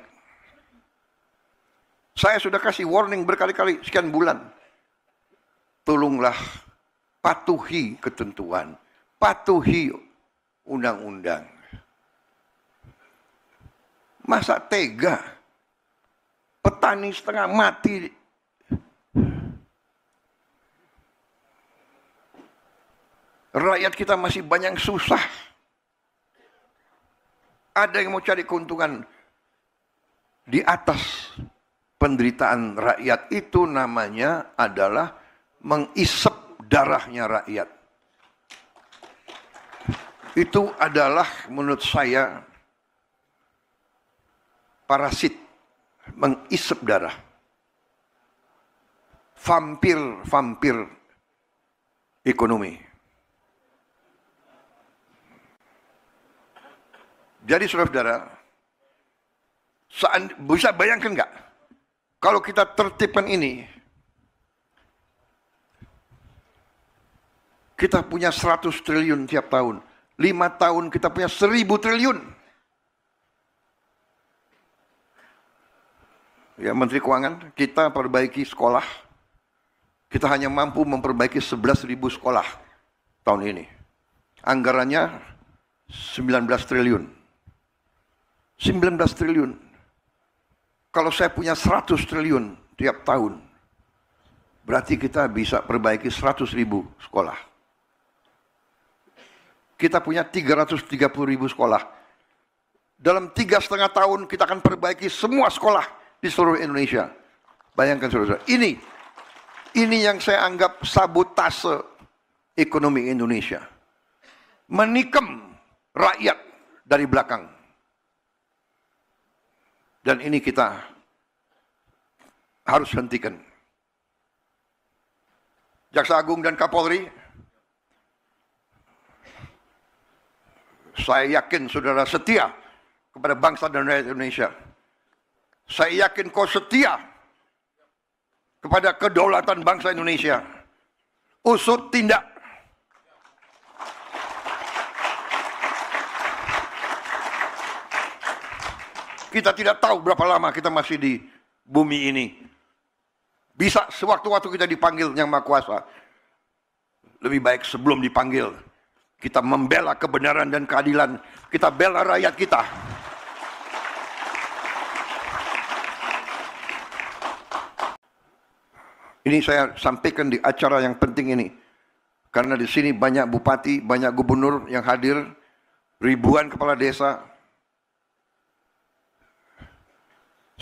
Saya sudah kasih warning berkali-kali sekian bulan. Tolonglah patuhi ketentuan, patuhi undang-undang. Masa tega petani setengah mati, rakyat kita masih banyak susah. Ada yang mau cari keuntungan di atas penderitaan rakyat. Itu namanya adalah mengisep darahnya rakyat. Itu adalah menurut saya parasit, mengisep darah. Vampir ekonomi. Jadi saudara-saudara, bisa bayangkan nggak? Kalau kita tertibkan ini, kita punya 100 triliun tiap tahun. 5 tahun kita punya 1000 triliun. Ya, Menteri Keuangan, kita perbaiki sekolah. Kita hanya mampu memperbaiki 11.000 sekolah tahun ini. Anggarannya 19 triliun. 19 triliun. Kalau saya punya 100 triliun tiap tahun, berarti kita bisa perbaiki 100.000 sekolah. Kita punya 330.000 sekolah. Dalam 3,5 tahun kita akan perbaiki semua sekolah di seluruh Indonesia. Bayangkan saudara, ini yang saya anggap sabotase ekonomi Indonesia. Menikam rakyat dari belakang. Dan ini kita harus hentikan. Jaksa Agung dan Kapolri, saya yakin saudara setia kepada bangsa dan rakyat Indonesia. Saya yakin kau setia kepada kedaulatan bangsa Indonesia. Usut tindak. Kita tidak tahu berapa lama kita masih di bumi ini. Bisa sewaktu-waktu kita dipanggil Yang Maha Kuasa. Lebih baik sebelum dipanggil, kita membela kebenaran dan keadilan. Kita bela rakyat kita. Ini saya sampaikan di acara yang penting ini. Karena di sini banyak bupati, banyak gubernur yang hadir, ribuan kepala desa.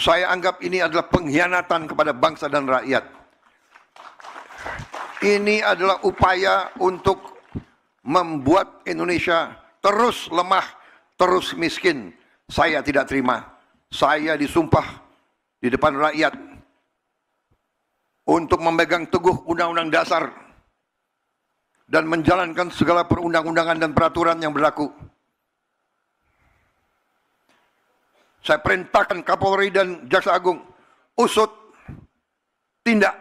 Saya anggap ini adalah pengkhianatan kepada bangsa dan rakyat. Ini adalah upaya untuk membuat Indonesia terus lemah, terus miskin. Saya tidak terima. Saya disumpah di depan rakyat untuk memegang teguh Undang-Undang Dasar dan menjalankan segala perundang-undangan dan peraturan yang berlaku. Saya perintahkan Kapolri dan Jaksa Agung, usut, tindak.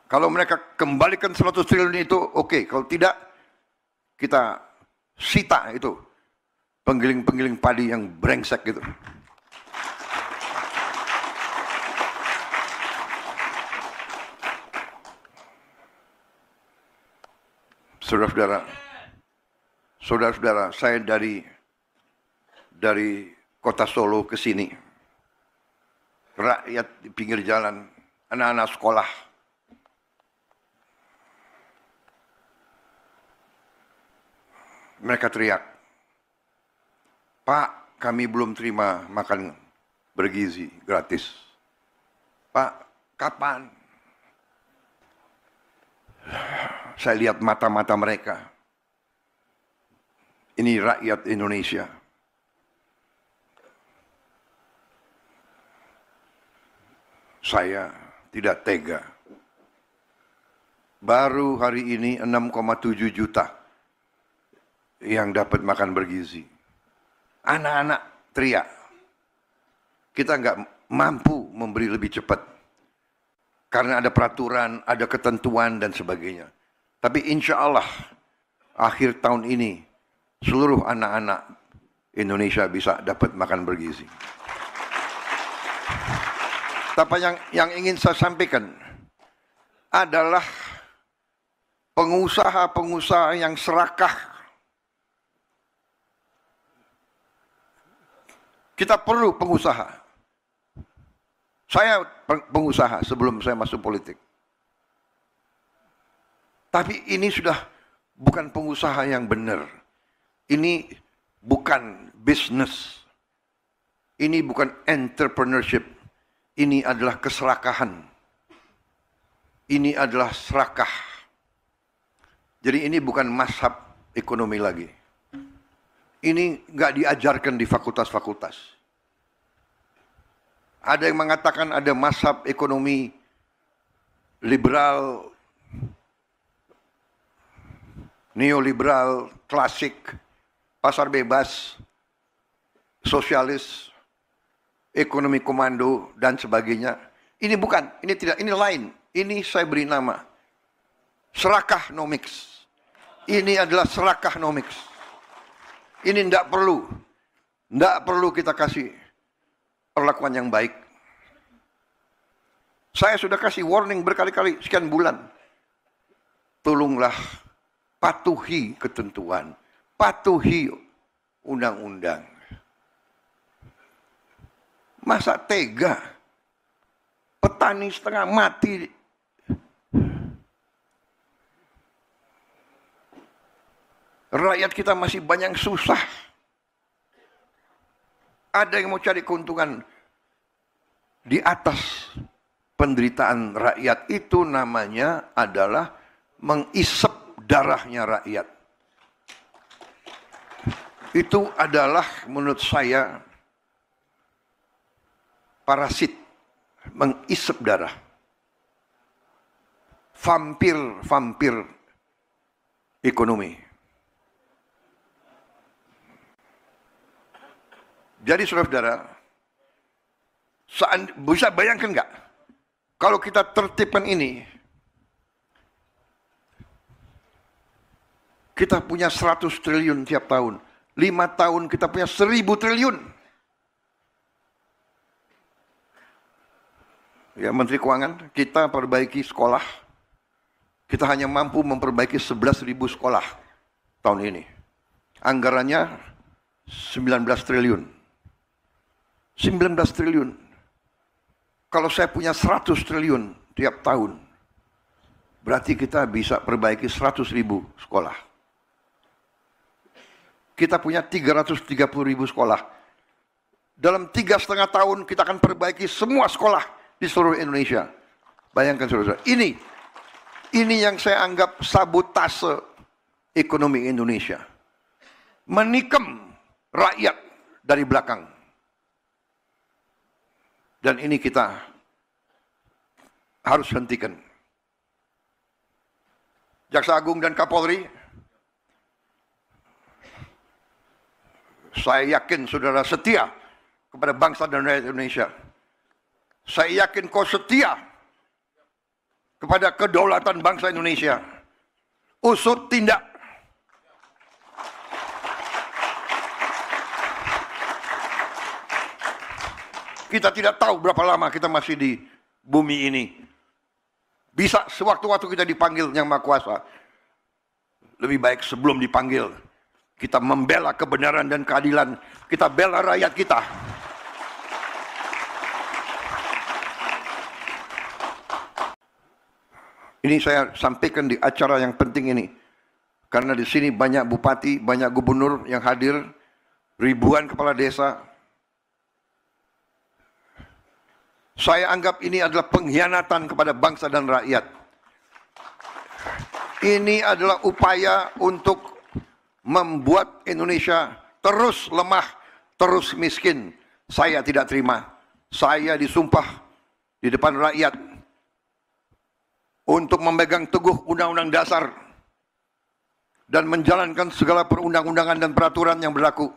Kalau mereka kembalikan 100 triliun itu, oke. Kalau tidak, kita sita itu penggiling-penggiling padi yang brengsek gitu. Saudara-saudara, saya dari kota Solo ke sini, rakyat di pinggir jalan, anak-anak sekolah, mereka teriak, "Pak, kami belum terima makan bergizi gratis. Pak, kapan?" Saya lihat mata-mata mereka. Ini rakyat Indonesia. Saya tidak tega. Baru hari ini 6,7 juta yang dapat makan bergizi. Anak-anak teriak. Kita nggak mampu memberi lebih cepat. Karena ada peraturan, ada ketentuan dan sebagainya. Tapi insya Allah akhir tahun ini seluruh anak-anak Indonesia bisa dapat makan bergizi. Tapi yang ingin saya sampaikan adalah pengusaha-pengusaha yang serakah. Kita perlu pengusaha. Saya pengusaha sebelum saya masuk politik. Tapi ini sudah bukan pengusaha yang benar. Ini bukan bisnis. Ini bukan entrepreneurship. Ini adalah keserakahan. Ini adalah serakah. Jadi ini bukan mazhab ekonomi lagi. Ini nggak diajarkan di fakultas-fakultas. Ada yang mengatakan ada mazhab ekonomi liberal, neoliberal, klasik, pasar bebas, sosialis, ekonomi komando, dan sebagainya. Ini bukan, ini tidak, ini lain. Ini saya beri nama serakahnomics. Ini adalah serakahnomics. Ini tidak perlu kita kasih perlakuan yang baik. Saya sudah kasih warning berkali-kali, sekian bulan. Tolonglah patuhi ketentuan, patuhi undang-undang. Masa tega petani setengah mati, rakyat kita masih banyak susah. Ada yang mau cari keuntungan di atas penderitaan rakyat. Itu namanya adalah mengisep darahnya rakyat. Itu adalah menurut saya parasit, mengisep darah. Vampir ekonomi. Jadi saudara-saudara, bisa bayangkan nggak? Kalau kita tertibkan ini, kita punya 100 triliun tiap tahun. 5 tahun kita punya 1000 triliun. Ya, Menteri Keuangan, kita perbaiki sekolah. Kita hanya mampu memperbaiki 11.000 sekolah tahun ini. Anggarannya 19 triliun. 19 triliun. Kalau saya punya 100 triliun tiap tahun, berarti kita bisa perbaiki 100.000 sekolah. Kita punya 330.000 sekolah. Dalam 3,5 tahun kita akan perbaiki semua sekolah di seluruh Indonesia. Bayangkan saudara-saudara. Ini yang saya anggap sabotase ekonomi Indonesia. Menikam rakyat dari belakang. Dan ini kita harus hentikan. Jaksa Agung dan Kapolri, Saya yakin saudara setia kepada bangsa dan rakyat Indonesia. Saya yakin kau setia kepada kedaulatan bangsa Indonesia. Usut tindak. Kita tidak tahu berapa lama kita masih di bumi ini. Bisa sewaktu-waktu kita dipanggil Yang Maha Kuasa. Lebih baik sebelum dipanggil, kita membela kebenaran dan keadilan. Kita bela rakyat kita. Ini saya sampaikan di acara yang penting ini. Karena di sini banyak bupati, banyak gubernur yang hadir, ribuan kepala desa. Saya anggap ini adalah pengkhianatan kepada bangsa dan rakyat. Ini adalah upaya untuk membuat Indonesia terus lemah, terus miskin. Saya tidak terima. Saya disumpah di depan rakyat untuk memegang teguh Undang-Undang Dasar dan menjalankan segala perundang-undangan dan peraturan yang berlaku.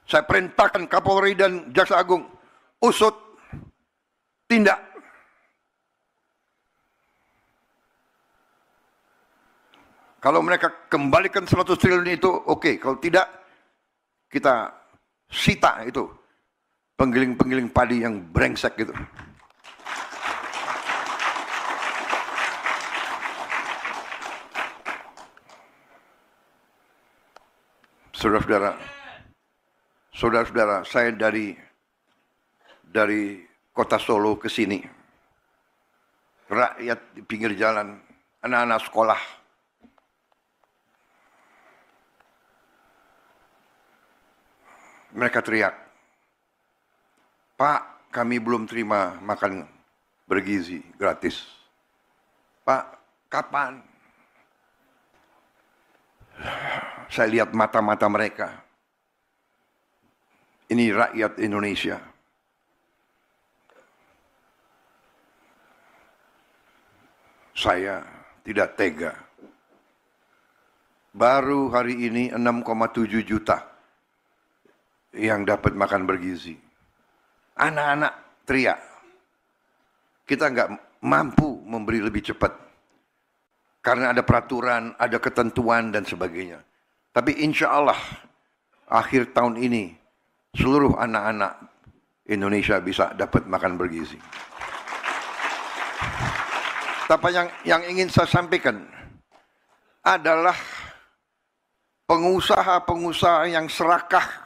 Saya perintahkan Kapolri dan Jaksa Agung, usut, tindak. Kalau mereka kembalikan 100 triliun itu, oke. Kalau tidak, kita sita itu penggiling-penggiling padi yang brengsek gitu. Saudara-saudara, saya dari kota Solo ke sini, rakyat di pinggir jalan, anak-anak sekolah, mereka teriak, "Pak, kami belum terima makan bergizi gratis. Pak, kapan?" Saya lihat mata-mata mereka. Ini rakyat Indonesia. Saya tidak tega. Baru hari ini 6,7 juta yang dapat makan bergizi. Anak-anak teriak. Kita nggak mampu memberi lebih cepat. Karena ada peraturan, ada ketentuan dan sebagainya. Tapi insya Allah akhir tahun ini seluruh anak-anak Indonesia bisa dapat makan bergizi. Tapi yang ingin saya sampaikan adalah pengusaha-pengusaha yang serakah.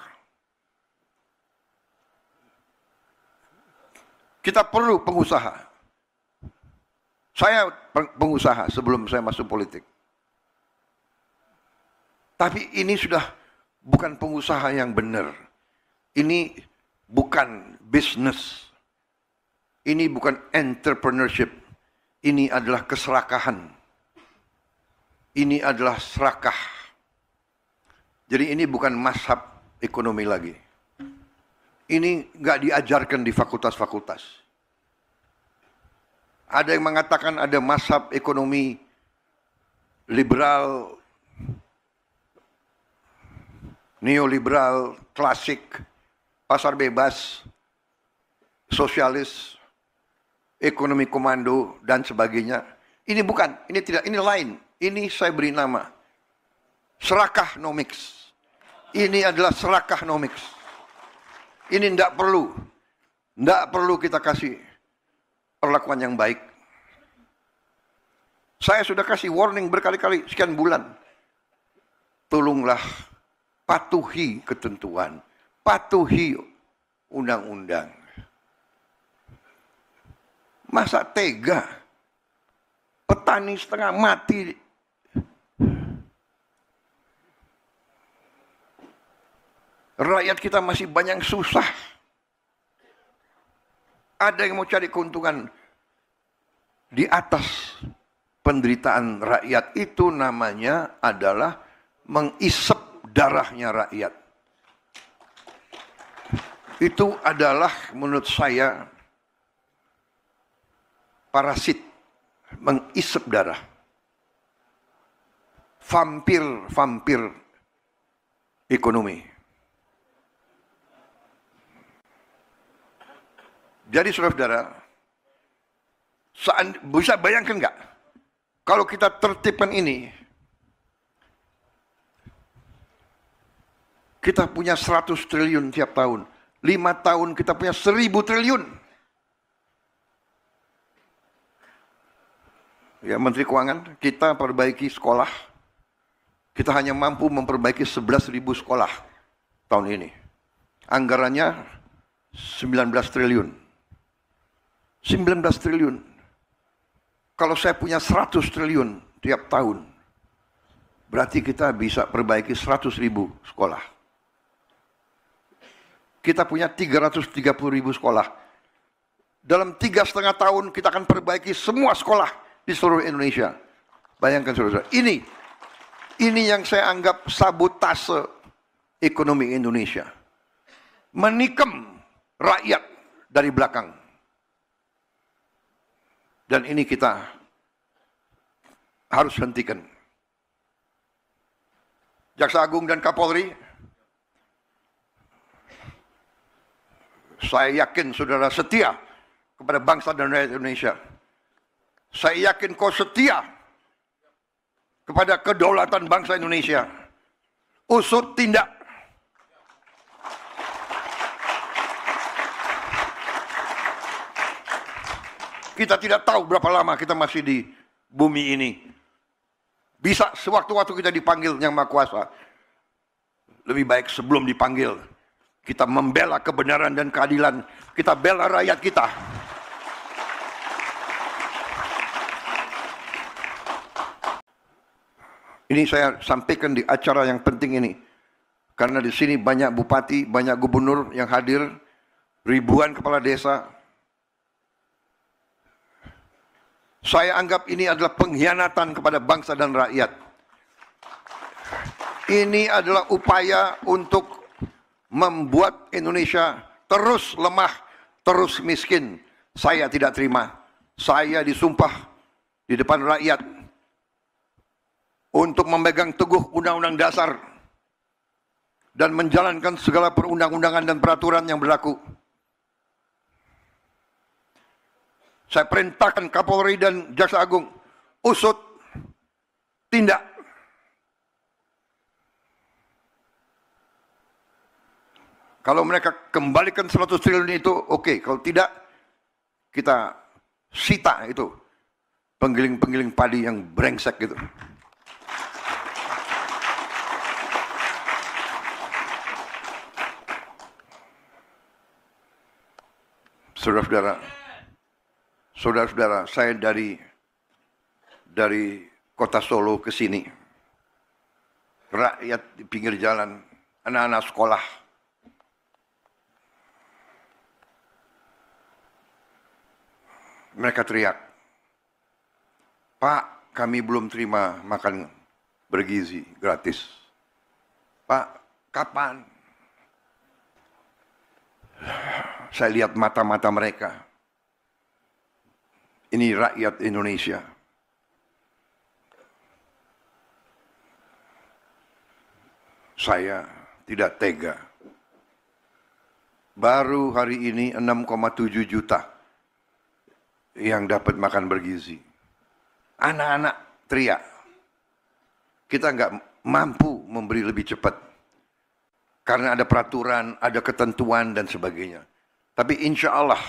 Kita perlu pengusaha. Saya pengusaha sebelum saya masuk politik. Tapi ini sudah bukan pengusaha yang benar. Ini bukan bisnis. Ini bukan entrepreneurship. Ini adalah keserakahan. Ini adalah serakah. Jadi ini bukan mazhab ekonomi lagi. Ini nggak diajarkan di fakultas-fakultas. Ada yang mengatakan ada mazhab ekonomi liberal, neoliberal, klasik, pasar bebas, sosialis, ekonomi komando, dan sebagainya. Ini bukan, ini tidak, ini lain. Ini saya beri nama serakahnomics. Ini adalah serakahnomics. Ini tidak perlu kita kasih perlakuan yang baik. Saya sudah kasih warning berkali-kali, sekian bulan. Tolonglah patuhi ketentuan, patuhi undang-undang. Masa tega petani setengah mati? Rakyat kita masih banyak susah. Ada yang mau cari keuntungan di atas penderitaan rakyat. Itu namanya adalah mengisep darahnya rakyat. Itu adalah menurut saya parasit, mengisep darah. Vampir ekonomi. Jadi saudara-saudara, bisa bayangkan nggak kalau kita tertibkan ini, kita punya 100 triliun tiap tahun, 5 tahun kita punya 1000 triliun. Ya, Menteri Keuangan, kita perbaiki sekolah, kita hanya mampu memperbaiki 11.000 sekolah tahun ini. Anggarannya 19 triliun. 19 triliun. Kalau saya punya 100 triliun tiap tahun, berarti kita bisa perbaiki 100.000 sekolah. Kita punya 330.000 sekolah. Dalam 3,5 tahun kita akan perbaiki semua sekolah di seluruh Indonesia. Bayangkan saudara, ini yang saya anggap sabotase ekonomi Indonesia. Menikam rakyat dari belakang. Dan ini kita harus hentikan. Jaksa Agung dan Kapolri, saya yakin saudara setia kepada bangsa dan rakyat Indonesia. Saya yakin kau setia kepada kedaulatan bangsa Indonesia. Usut tindak. Kita tidak tahu berapa lama kita masih di bumi ini. Bisa sewaktu-waktu kita dipanggil Yang Maha Kuasa. Lebih baik sebelum dipanggil, kita membela kebenaran dan keadilan. Kita bela rakyat kita. Ini saya sampaikan di acara yang penting ini. Karena di sini banyak bupati, banyak gubernur yang hadir, ribuan kepala desa. Saya anggap ini adalah pengkhianatan kepada bangsa dan rakyat. Ini adalah upaya untuk membuat Indonesia terus lemah, terus miskin. Saya tidak terima. Saya disumpah di depan rakyat untuk memegang teguh Undang-Undang Dasar dan menjalankan segala perundang-undangan dan peraturan yang berlaku. Saya perintahkan Kapolri dan Jaksa Agung, usut, tindak. Kalau mereka kembalikan 100 triliun itu, oke. Kalau tidak, kita sita itu penggiling-penggiling padi yang brengsek gitu. Saudara-saudara, saya dari kota Solo ke sini, rakyat di pinggir jalan, anak-anak sekolah, mereka teriak, "Pak, kami belum terima makan bergizi gratis. Pak, kapan?" Saya lihat mata-mata mereka. Ini rakyat Indonesia. Saya tidak tega. Baru hari ini 6,7 juta yang dapat makan bergizi. Anak-anak teriak. Kita nggak mampu memberi lebih cepat. Karena ada peraturan, ada ketentuan dan sebagainya. Tapi insya Allah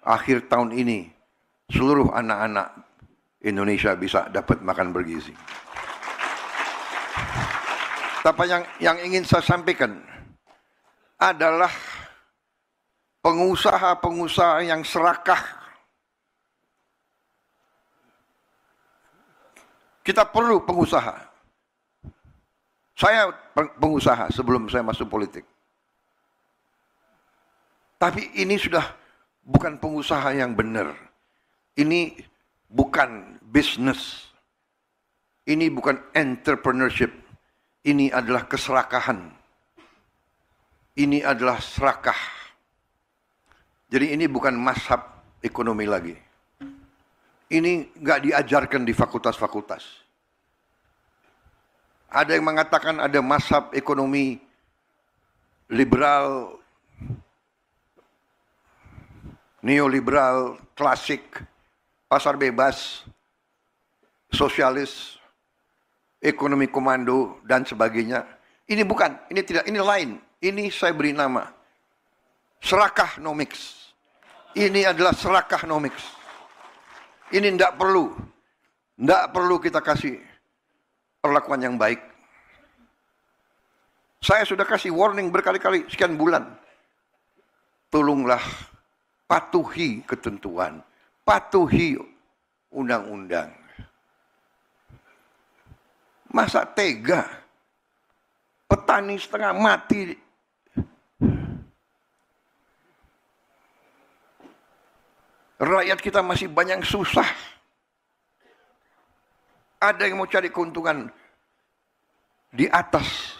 akhir tahun ini seluruh anak-anak Indonesia bisa dapat makan bergizi. Tapi yang ingin saya sampaikan adalah pengusaha-pengusaha yang serakah. Kita perlu pengusaha. Saya pengusaha sebelum saya masuk politik. Tapi ini sudah bukan pengusaha yang benar. Ini bukan bisnis. Ini bukan entrepreneurship. Ini adalah keserakahan. Ini adalah serakah. Jadi ini bukan mazhab ekonomi lagi. Ini nggak diajarkan di fakultas-fakultas. Ada yang mengatakan ada mazhab ekonomi liberal, neoliberal, klasik, pasar bebas, sosialis, ekonomi komando, dan sebagainya. Ini bukan, ini tidak, ini lain. Ini saya beri nama serakahnomics. Ini adalah serakahnomics. Ini tidak perlu kita kasih perlakuan yang baik. Saya sudah kasih warning berkali-kali sekian bulan. Tolonglah patuhi ketentuan, patuhi undang-undang. Masa tega petani setengah mati, rakyat kita masih banyak susah. Ada yang mau cari keuntungan di atas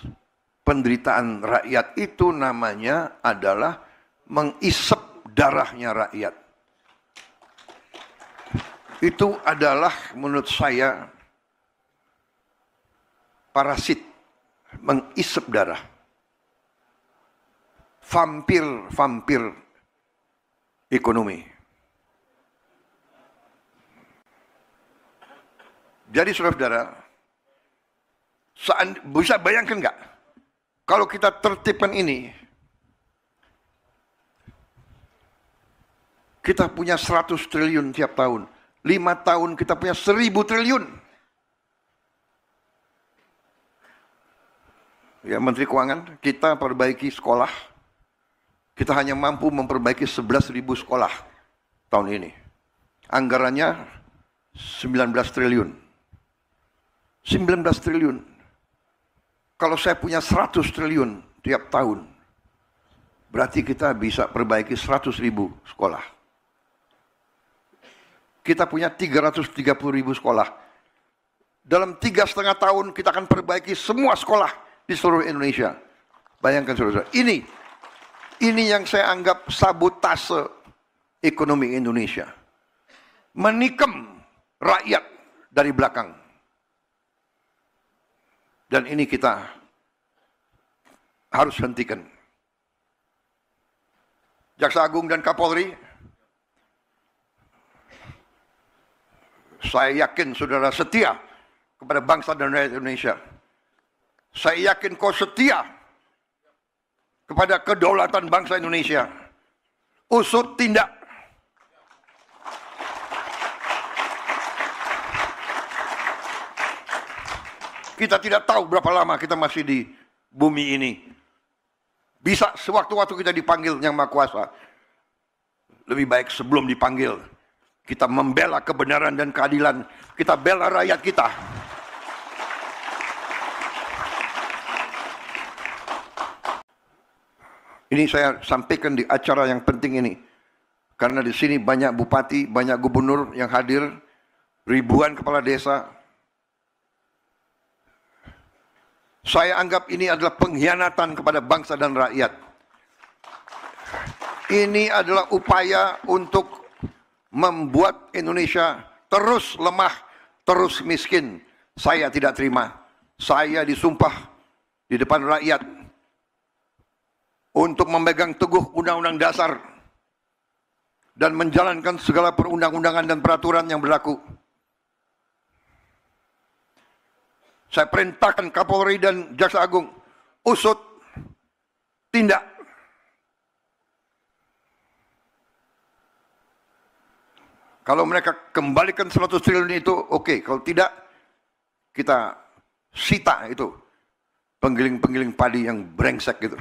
penderitaan rakyat. Itu namanya adalah mengisep darahnya rakyat. Itu adalah menurut saya parasit, mengisep darah. Vampir ekonomi. Jadi saudara-saudara, bisa bayangkan nggak? Kalau kita tertibkan ini, kita punya 100 triliun tiap tahun. 5 tahun kita punya 1000 triliun. Ya, Menteri Keuangan, kita perbaiki sekolah. Kita hanya mampu memperbaiki 11.000 sekolah tahun ini. Anggarannya 19 triliun. 19 triliun. Kalau saya punya 100 triliun tiap tahun, berarti kita bisa perbaiki 100.000 sekolah. Kita punya 330.000 sekolah. Dalam 3,5 tahun kita akan perbaiki semua sekolah di seluruh Indonesia. Bayangkan saudara-saudara. Ini yang saya anggap sabotase ekonomi Indonesia. Menikam rakyat dari belakang. Dan ini kita harus hentikan. Jaksa Agung dan Kapolri, saya yakin saudara setia kepada bangsa dan rakyat Indonesia. Saya yakin kau setia kepada kedaulatan bangsa Indonesia. Usut tindak. Kita tidak tahu berapa lama kita masih di bumi ini. Bisa sewaktu-waktu kita dipanggil Yang Maha Kuasa. Lebih baik sebelum dipanggil, kita membela kebenaran dan keadilan. Kita bela rakyat kita. Ini saya sampaikan di acara yang penting ini. Karena di sini banyak bupati, banyak gubernur yang hadir. Ribuan kepala desa. Saya anggap ini adalah pengkhianatan kepada bangsa dan rakyat. Ini adalah upaya untuk membuat Indonesia terus lemah, terus miskin. Saya tidak terima. Saya disumpah di depan rakyat untuk memegang teguh Undang-Undang Dasar dan menjalankan segala perundang-undangan dan peraturan yang berlaku. Saya perintahkan Kapolri dan Jaksa Agung, usut, tindak. Kalau mereka kembalikan 100 triliun itu, oke. Kalau tidak, kita sita itu penggiling-penggiling padi yang brengsek gitu.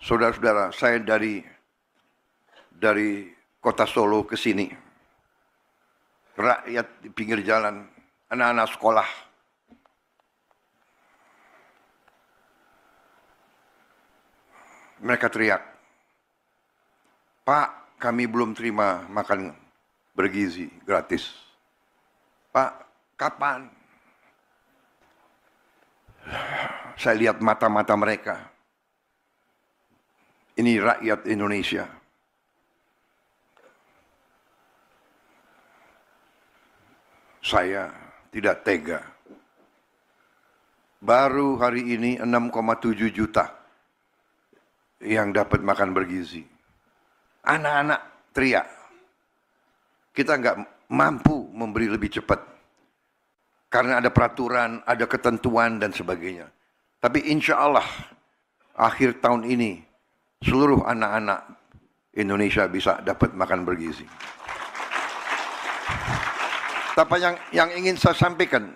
Saudara-saudara, saya dari kota Solo ke sini. Rakyat di pinggir jalan, anak-anak sekolah. Mereka teriak, "Pak, kami belum terima makan bergizi gratis. Pak, kapan?" Saya lihat mata-mata mereka. Ini rakyat Indonesia. Saya tidak tega. Baru hari ini 6,7 juta yang dapat makan bergizi. Anak-anak teriak. Kita nggak mampu memberi lebih cepat. Karena ada peraturan, ada ketentuan dan sebagainya. Tapi insya Allah akhir tahun ini seluruh anak-anak Indonesia bisa dapat makan bergizi. Tapi yang ingin saya sampaikan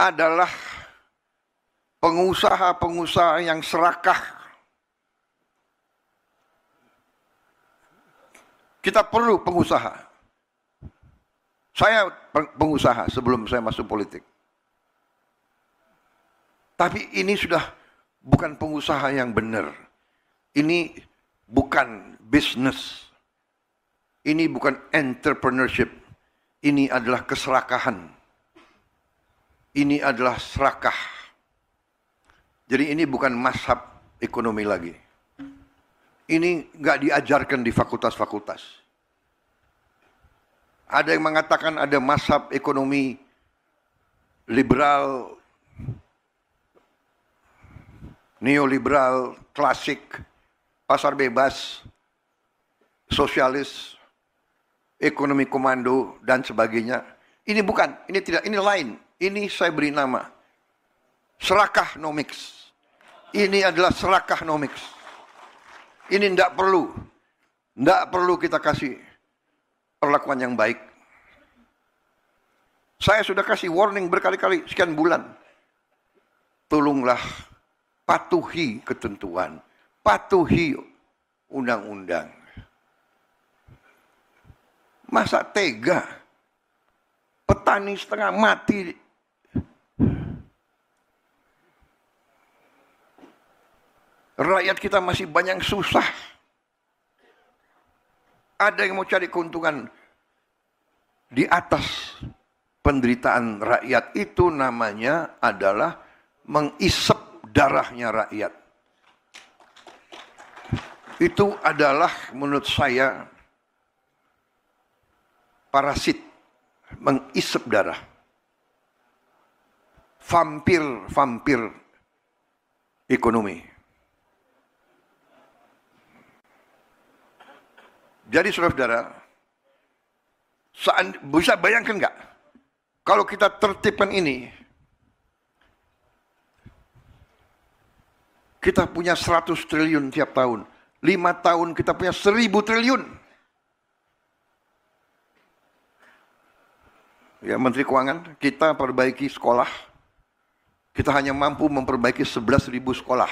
adalah pengusaha-pengusaha yang serakah. Kita perlu pengusaha. Saya pengusaha sebelum saya masuk politik. Tapi ini sudah bukan pengusaha yang benar. Ini bukan bisnis. Ini bukan entrepreneurship. Ini adalah keserakahan. Ini adalah serakah. Jadi ini bukan mazhab ekonomi lagi. Ini nggak diajarkan di fakultas-fakultas. Ada yang mengatakan ada mazhab ekonomi liberal, neoliberal, klasik, pasar bebas, sosialis, ekonomi komando, dan sebagainya. Ini bukan, ini tidak, ini lain. Ini saya beri nama serakahnomics. Ini adalah serakahnomics. Ini tidak perlu kita kasih perlakuan yang baik. Saya sudah kasih warning berkali-kali sekian bulan. Tolonglah patuhi ketentuan, patuhi undang-undang. Masa tega petani setengah mati? Rakyat kita masih banyak susah. Ada yang mau cari keuntungan di atas penderitaan rakyat. Itu namanya adalah mengisep darahnya rakyat. Itu adalah menurut saya parasit, mengisep darah. Vampir ekonomi. Jadi saudara-saudara, bisa bayangkan nggak kalau kita tertibkan ini, kita punya 100 triliun tiap tahun, 5 tahun kita punya 1000 triliun. Ya, Menteri Keuangan, kita perbaiki sekolah, kita hanya mampu memperbaiki 11.000 sekolah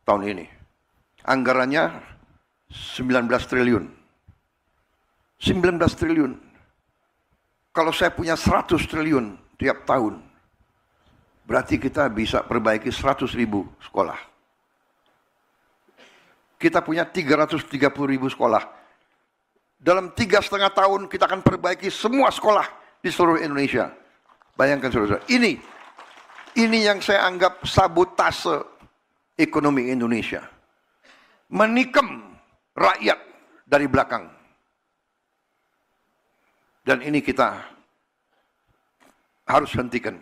tahun ini. Anggarannya 19 triliun. 19 triliun. Kalau saya punya 100 triliun tiap tahun, berarti kita bisa perbaiki 100.000 sekolah. Kita punya 330.000 sekolah. Dalam 3,5 tahun kita akan perbaiki semua sekolah di seluruh Indonesia. Bayangkan saudara, ini yang saya anggap sabotase ekonomi Indonesia. Menikam rakyat dari belakang. Dan ini kita harus hentikan.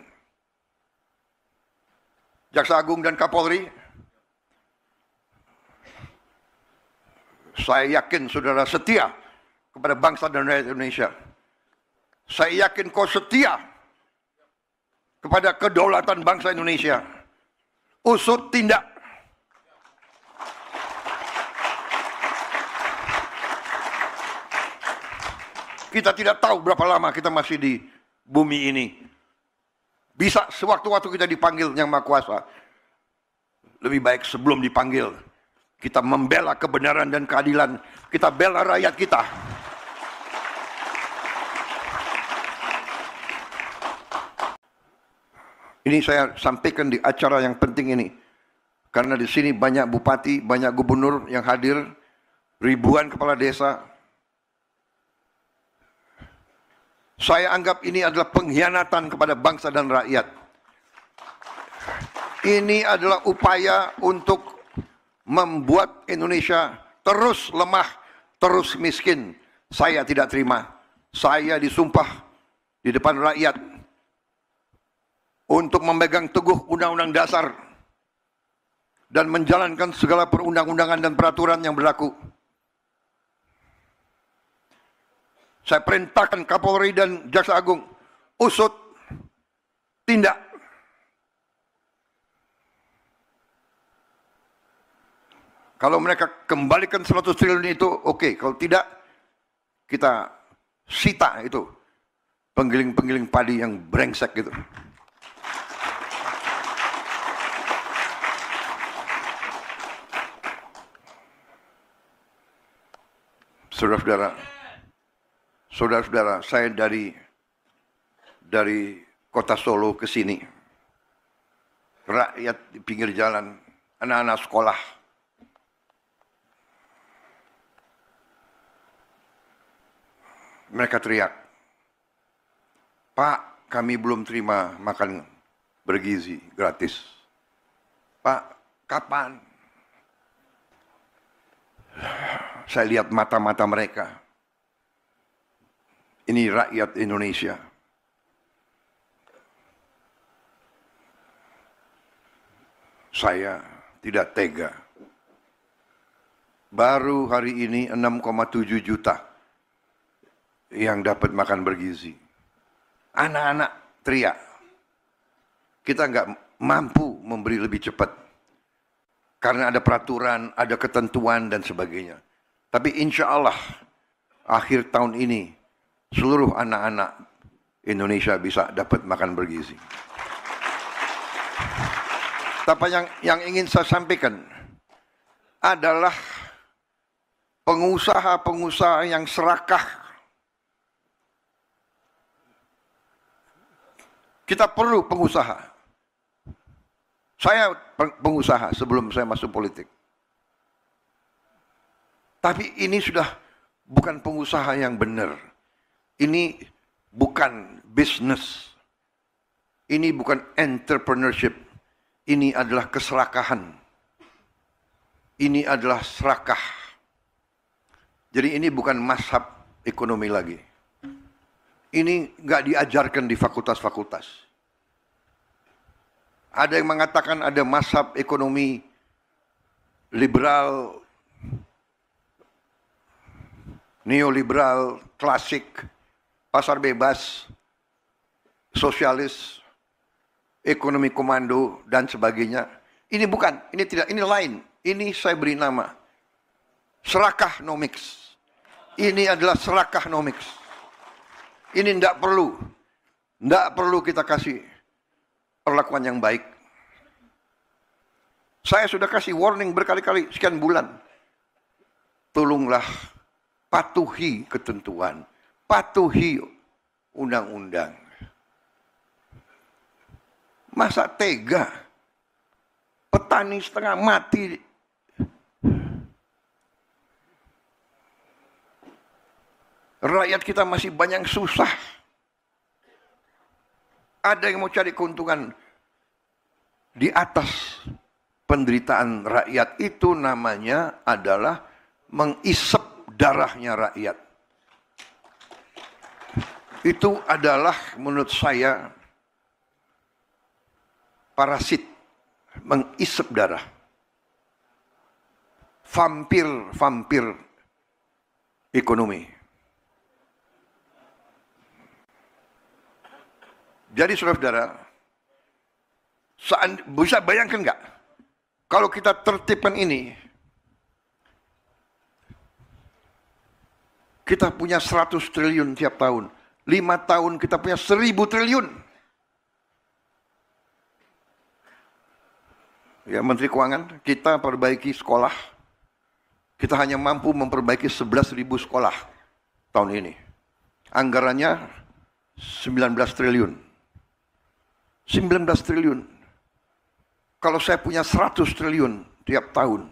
Jaksa Agung dan Kapolri, saya yakin saudara setia kepada bangsa dan rakyat Indonesia. Saya yakin kau setia kepada kedaulatan bangsa Indonesia. Usut tindak. Kita tidak tahu berapa lama kita masih di bumi ini. Bisa sewaktu-waktu kita dipanggil Yang Maha Kuasa. Lebih baik sebelum dipanggil, kita membela kebenaran dan keadilan. Kita bela rakyat kita. Ini saya sampaikan di acara yang penting ini. Karena di sini banyak bupati, banyak gubernur yang hadir. Ribuan kepala desa. Saya anggap ini adalah pengkhianatan kepada bangsa dan rakyat. Ini adalah upaya untuk membuat Indonesia terus lemah, terus miskin. Saya tidak terima. Saya disumpah di depan rakyat untuk memegang teguh Undang-Undang Dasar dan menjalankan segala perundang-undangan dan peraturan yang berlaku. Saya perintahkan Kapolri dan Jaksa Agung, usut, tindak. Kalau mereka kembalikan 100 triliun itu, oke. Kalau tidak, kita sita itu penggiling-penggiling padi yang brengsek gitu. Saudara-saudara, saya dari kota Solo ke sini, rakyat di pinggir jalan, anak-anak sekolah, mereka teriak, "Pak, kami belum terima makan bergizi gratis. Pak, kapan?" Saya lihat mata-mata mereka. Ini rakyat Indonesia. Saya tidak tega. Baru hari ini 6,7 juta yang dapat makan bergizi. Anak-anak teriak. Kita nggak mampu memberi lebih cepat. Karena ada peraturan, ada ketentuan dan sebagainya. Tapi insya Allah akhir tahun ini seluruh anak-anak Indonesia bisa dapat makan bergizi. Tapi yang ingin saya sampaikan adalah pengusaha-pengusaha yang serakah. Kita perlu pengusaha. Saya pengusaha sebelum saya masuk politik. Tapi ini sudah bukan pengusaha yang benar. Ini bukan bisnis. Ini bukan entrepreneurship. Ini adalah keserakahan. Ini adalah serakah. Jadi ini bukan mazhab ekonomi lagi. Ini nggak diajarkan di fakultas-fakultas. Ada yang mengatakan ada mazhab ekonomi liberal, neoliberal, klasik, pasar bebas, sosialis, ekonomi komando, dan sebagainya. Ini bukan, ini tidak, ini lain. Ini saya beri nama serakahnomics. Ini adalah serakahnomics. Ini tidak perlu kita kasih perlakuan yang baik. Saya sudah kasih warning berkali-kali, sekian bulan. Tolonglah patuhi ketentuan, patuhi undang-undang. Masa tega? Petani setengah mati. Rakyat kita masih banyak susah. Ada yang mau cari keuntungan di atas penderitaan rakyat. Itu namanya adalah mengisep darahnya rakyat. Itu adalah menurut saya parasit, mengisep darah. Vampir ekonomi. Jadi saudara-saudara, bisa bayangkan nggak? Kalau kita tertibkan ini, kita punya 100 triliun tiap tahun. 5 tahun kita punya 1000 triliun. Ya, Menteri Keuangan, kita perbaiki sekolah. Kita hanya mampu memperbaiki 11.000 sekolah tahun ini. Anggarannya 19 triliun. 19 triliun. Kalau saya punya 100 triliun tiap tahun,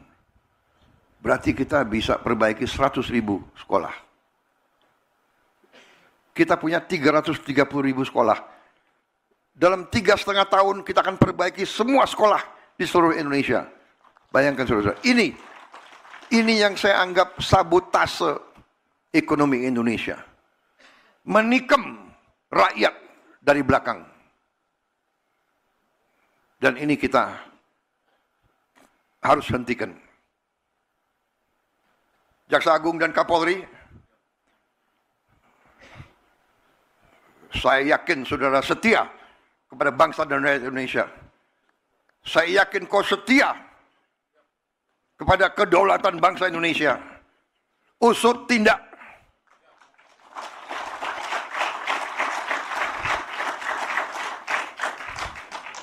berarti kita bisa perbaiki 100.000 sekolah. Kita punya 330.000 sekolah. Dalam 3,5 tahun kita akan perbaiki semua sekolah di seluruh Indonesia. Bayangkan saudara, ini yang saya anggap sabotase ekonomi Indonesia. Menikam rakyat dari belakang. Dan ini kita harus hentikan. Jaksa Agung dan Kapolri, saya yakin saudara setia kepada bangsa dan rakyat Indonesia. Saya yakin kau setia kepada kedaulatan bangsa Indonesia. Usut tindak.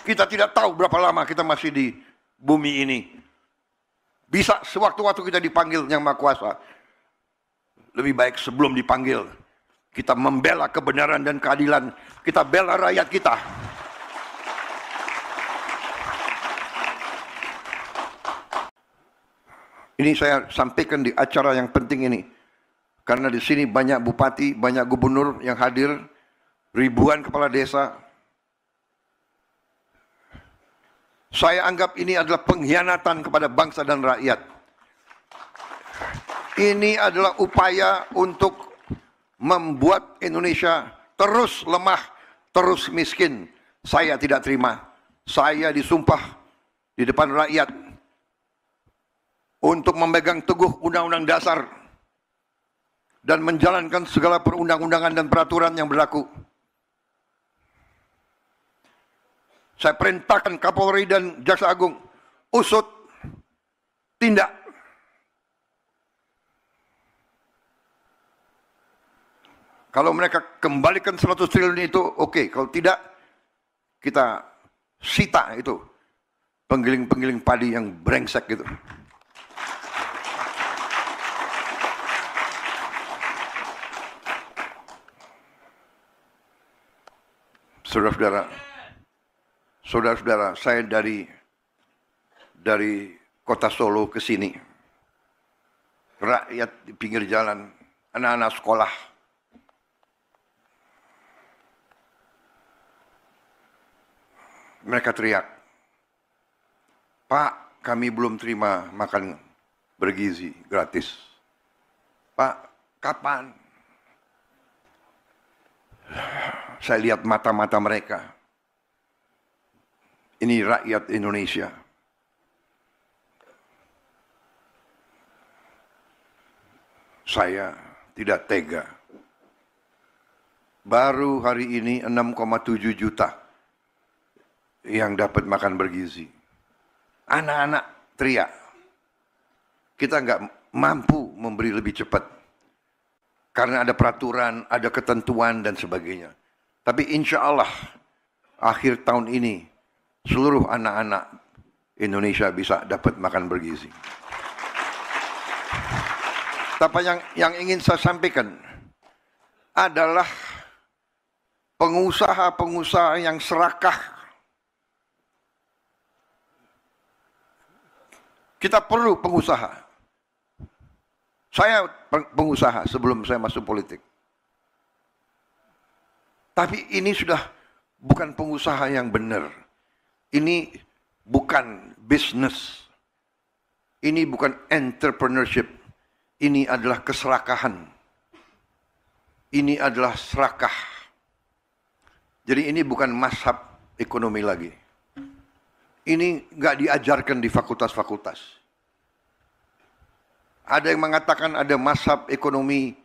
Kita tidak tahu berapa lama kita masih di bumi ini. Bisa sewaktu-waktu kita dipanggil Yang Maha Kuasa. Lebih baik sebelum dipanggil, kita membela kebenaran dan keadilan. Kita bela rakyat kita. Ini saya sampaikan di acara yang penting ini. Karena di sini banyak bupati, banyak gubernur yang hadir, ribuan kepala desa. Saya anggap ini adalah pengkhianatan kepada bangsa dan rakyat. Ini adalah upaya untuk membuat Indonesia terus lemah, terus miskin. Saya tidak terima. Saya disumpah di depan rakyat untuk memegang teguh Undang-Undang Dasar dan menjalankan segala perundang-undangan dan peraturan yang berlaku. Saya perintahkan Kapolri dan Jaksa Agung, usut, tindak. Kalau mereka kembalikan 100 triliun itu, oke. Kalau tidak, kita sita itu penggiling-penggiling padi yang brengsek gitu. Saudara-saudara, saya dari kota Solo ke sini, rakyat di pinggir jalan, anak-anak sekolah, mereka teriak, "Pak, kami belum terima makan bergizi gratis. Pak, kapan?" Saya lihat mata-mata mereka. Ini rakyat Indonesia. Saya tidak tega. Baru hari ini 6,7 juta yang dapat makan bergizi. Anak-anak teriak. Kita nggak mampu memberi lebih cepat. Karena ada peraturan, ada ketentuan dan sebagainya. Tapi insya Allah akhir tahun ini seluruh anak-anak Indonesia bisa dapat makan bergizi. Tapi yang ingin saya sampaikan adalah pengusaha-pengusaha yang serakah. Kita perlu pengusaha. Saya pengusaha sebelum saya masuk politik. Tapi ini sudah bukan pengusaha yang benar. Ini bukan bisnis. Ini bukan entrepreneurship. Ini adalah keserakahan. Ini adalah serakah. Jadi ini bukan mazhab ekonomi lagi. Ini nggak diajarkan di fakultas-fakultas. Ada yang mengatakan ada mazhab ekonomi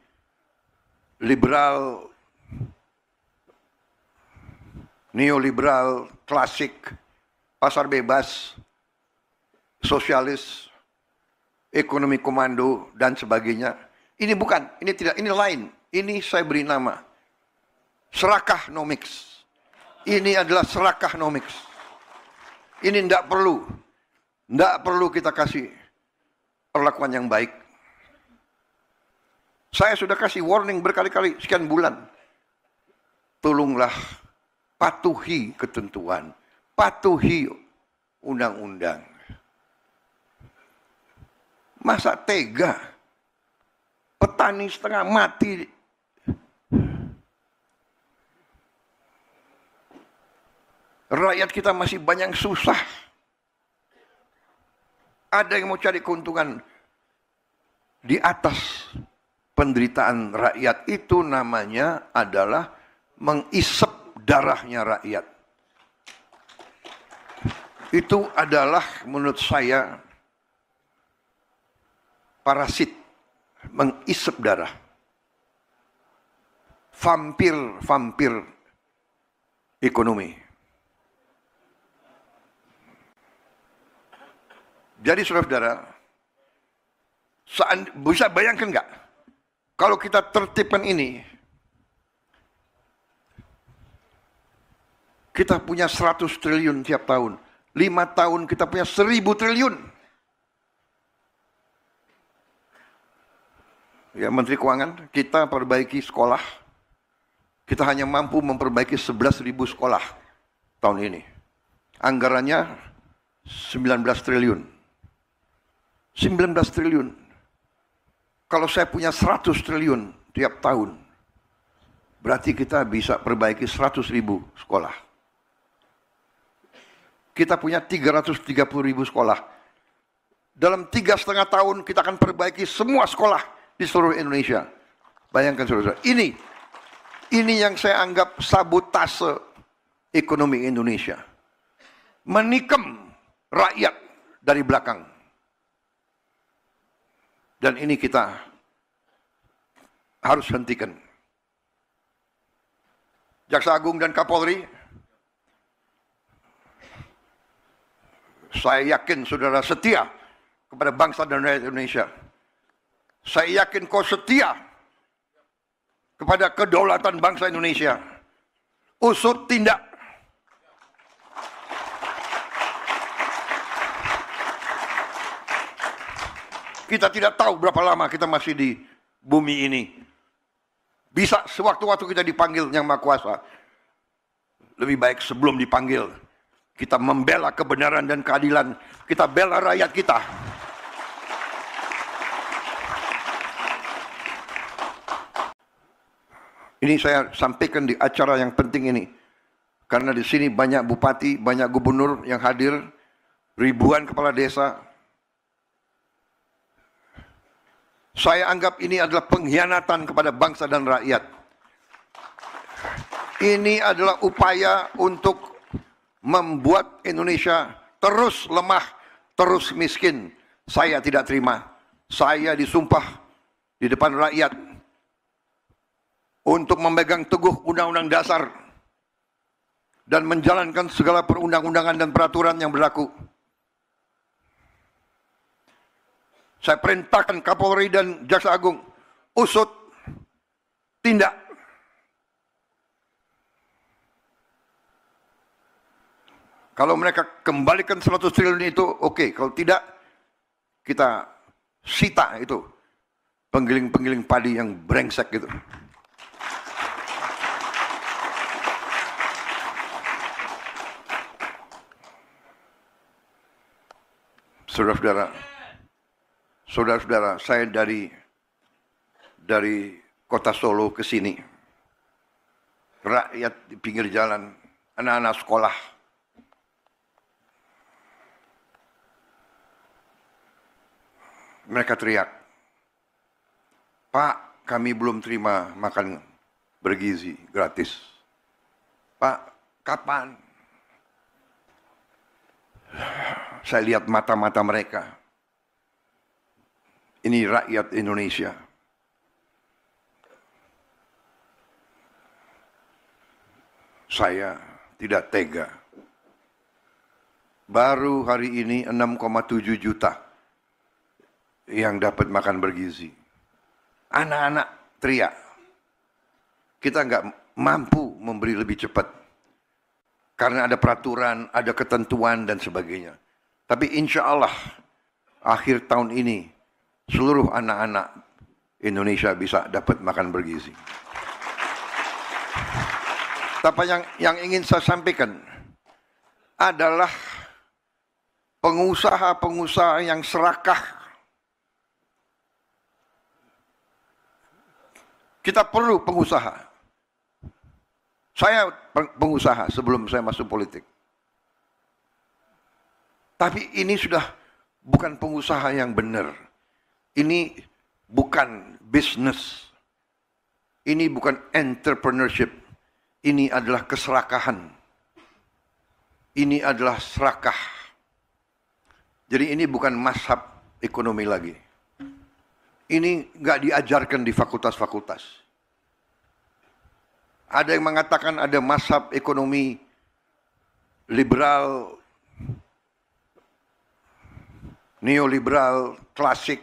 liberal, neoliberal, klasik, pasar bebas, sosialis, ekonomi komando, dan sebagainya. Ini bukan, ini tidak, ini lain. Ini saya beri nama serakahnomics. Ini adalah serakahnomics. Ini tidak perlu kita kasih perlakuan yang baik. Saya sudah kasih warning berkali-kali, sekian bulan. Tolonglah patuhi ketentuan, patuhi undang-undang. Masa tega petani setengah mati, rakyat kita masih banyak susah. Ada yang mau cari keuntungan di atas penderitaan rakyat, itu namanya adalah mengisep darahnya rakyat. Itu adalah menurut saya parasit, mengisep darah. Vampir ekonomi. Jadi saudara-saudara, bisa bayangkan nggak kalau kita tertibkan ini, kita punya 100 triliun tiap tahun, 5 tahun kita punya 1000 triliun. Ya, Menteri Keuangan, kita perbaiki sekolah, kita hanya mampu memperbaiki 11.000 sekolah tahun ini. Anggarannya 19 triliun. 19 triliun. Kalau saya punya 100 triliun tiap tahun, berarti kita bisa perbaiki 100.000 sekolah. Kita punya 330.000 sekolah. Dalam 3,5 tahun kita akan perbaiki semua sekolah di seluruh Indonesia. Bayangkan saudara, ini yang saya anggap sabotase ekonomi Indonesia. Menikam rakyat dari belakang. Dan ini kita harus hentikan. Jaksa Agung dan Kapolri, saya yakin saudara setia kepada bangsa dan rakyat Indonesia. Saya yakin kau setia kepada kedaulatan bangsa Indonesia. Usut tindak. Kita tidak tahu berapa lama kita masih di bumi ini. Bisa sewaktu-waktu kita dipanggil Yang Maha Kuasa. Lebih baik sebelum dipanggil, kita membela kebenaran dan keadilan. Kita bela rakyat kita. Ini saya sampaikan di acara yang penting ini. Karena di sini banyak bupati, banyak gubernur yang hadir, ribuan kepala desa. Saya anggap ini adalah pengkhianatan kepada bangsa dan rakyat. Ini adalah upaya untuk membuat Indonesia terus lemah, terus miskin. Saya tidak terima. Saya disumpah di depan rakyat untuk memegang teguh Undang-Undang Dasar dan menjalankan segala perundang-undangan dan peraturan yang berlaku. Saya perintahkan Kapolri dan Jaksa Agung, usut tindak. Kalau mereka kembalikan 100 triliun itu, oke. Kalau tidak, kita sita itu penggiling-penggiling padi yang brengsek gitu. Saudara-saudara, saya dari kota Solo ke sini, rakyat di pinggir jalan, anak-anak sekolah, mereka teriak, "Pak, kami belum terima makan bergizi gratis. Pak, kapan?" Saya lihat mata-mata mereka. Ini rakyat Indonesia. Saya tidak tega. Baru hari ini 6,7 juta yang dapat makan bergizi. Anak-anak teriak. Kita nggak mampu memberi lebih cepat. Karena ada peraturan, ada ketentuan dan sebagainya. Tapi insya Allah akhir tahun ini seluruh anak-anak Indonesia bisa dapat makan bergizi. Tapi yang ingin saya sampaikan adalah pengusaha-pengusaha yang serakah. Kita perlu pengusaha. Saya pengusaha sebelum saya masuk politik. Tapi ini sudah bukan pengusaha yang benar. Ini bukan bisnis. Ini bukan entrepreneurship. Ini adalah keserakahan. Ini adalah serakah. Jadi ini bukan mazhab ekonomi lagi. Ini nggak diajarkan di fakultas-fakultas. Ada yang mengatakan ada mazhab ekonomi liberal, neoliberal, klasik,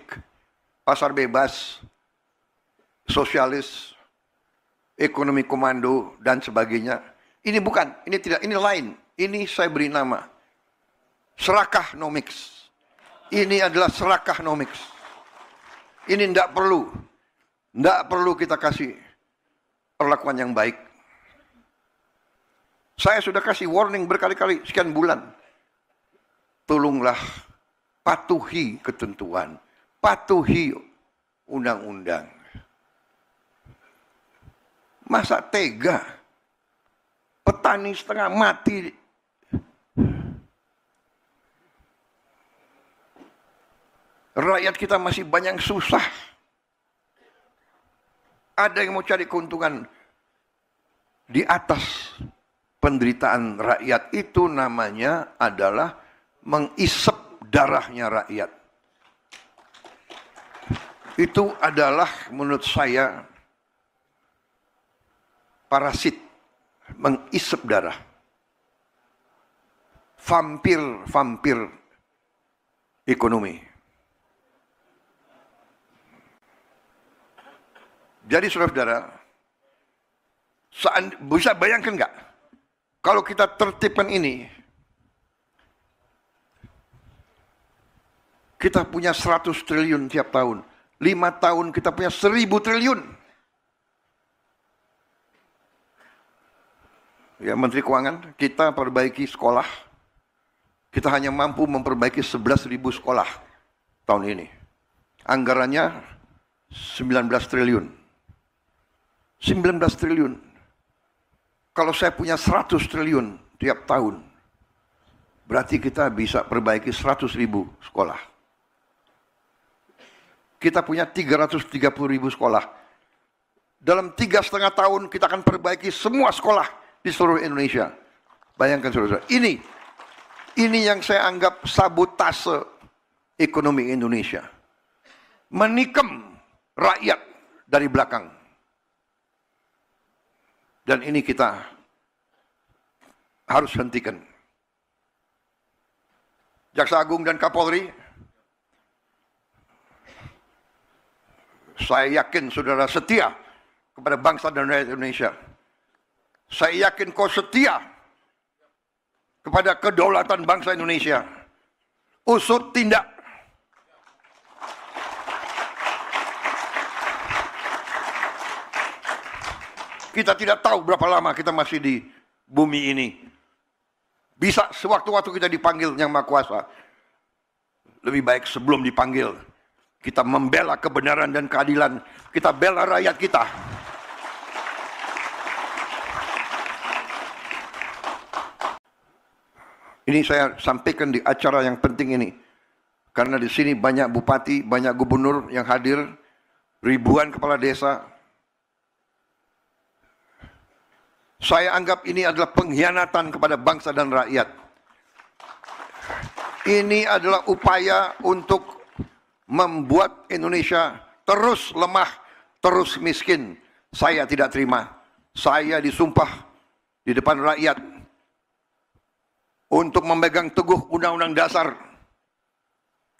pasar bebas, sosialis, ekonomi komando, dan sebagainya. Ini bukan, ini tidak, ini lain. Ini saya beri nama serakahnomics. Ini adalah serakahnomics. Ini tidak perlu kita kasih perlakuan yang baik. Saya sudah kasih warning berkali-kali, sekian bulan. Tolonglah patuhi ketentuan, patuhi undang-undang. Masa tega petani setengah mati, rakyat kita masih banyak susah. Ada yang mau cari keuntungan di atas penderitaan rakyat. Itu namanya adalah mengisep darahnya rakyat. Itu adalah menurut saya parasit, mengisep darah. Vampir ekonomi. Jadi saudara-saudara, bisa bayangkan nggak? Kalau kita tertibkan ini, kita punya 100 triliun tiap tahun. 5 tahun kita punya 1000 triliun. Ya, Menteri Keuangan, kita perbaiki sekolah. Kita hanya mampu memperbaiki 11.000 sekolah tahun ini. Anggarannya 19 triliun. 19 triliun. Kalau saya punya 100 triliun tiap tahun, berarti kita bisa perbaiki 100.000 sekolah. Kita punya 330.000 sekolah. Dalam 3,5 tahun kita akan perbaiki semua sekolah di seluruh Indonesia. Bayangkan saudara, ini yang saya anggap sabotase ekonomi Indonesia. Menikam rakyat dari belakang. Dan ini kita harus hentikan. Jaksa Agung dan Kapolri, saya yakin saudara setia kepada bangsa dan rakyat Indonesia. Saya yakin kau setia kepada kedaulatan bangsa Indonesia. Usut tindak. Kita tidak tahu berapa lama kita masih di bumi ini. Bisa sewaktu-waktu kita dipanggil Yang Maha Kuasa. Lebih baik sebelum dipanggil, kita membela kebenaran dan keadilan. Kita bela rakyat kita. Ini saya sampaikan di acara yang penting ini. Karena di sini banyak bupati, banyak gubernur yang hadir, ribuan kepala desa. Saya anggap ini adalah pengkhianatan kepada bangsa dan rakyat. Ini adalah upaya untuk membuat Indonesia terus lemah, terus miskin. Saya tidak terima. Saya disumpah di depan rakyat untuk memegang teguh Undang-Undang Dasar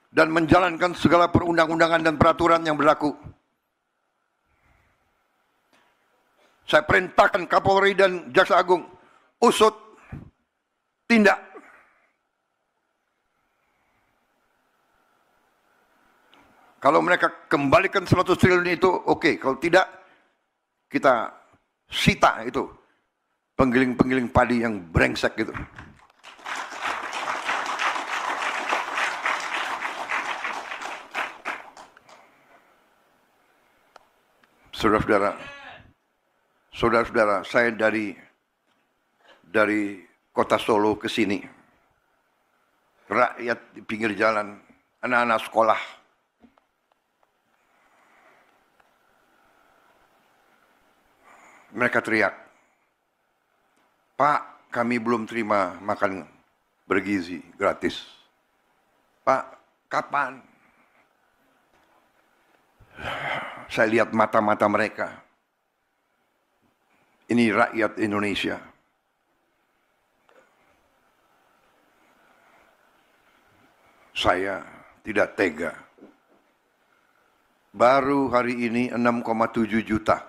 dan menjalankan segala perundang-undangan dan peraturan yang berlaku. Saya perintahkan Kapolri dan Jaksa Agung, usut, tindak. Kalau mereka kembalikan 100 triliun itu, oke. Kalau tidak, kita sita itu penggiling-penggiling padi yang brengsek gitu. Saudara-saudara, saya dari kota Solo ke sini, rakyat di pinggir jalan anak-anak sekolah. Mereka teriak, "Pak, kami belum terima makan bergizi gratis. Pak, kapan?" Saya lihat mata-mata mereka. Ini rakyat Indonesia. Saya tidak tega. Baru hari ini 6,7 juta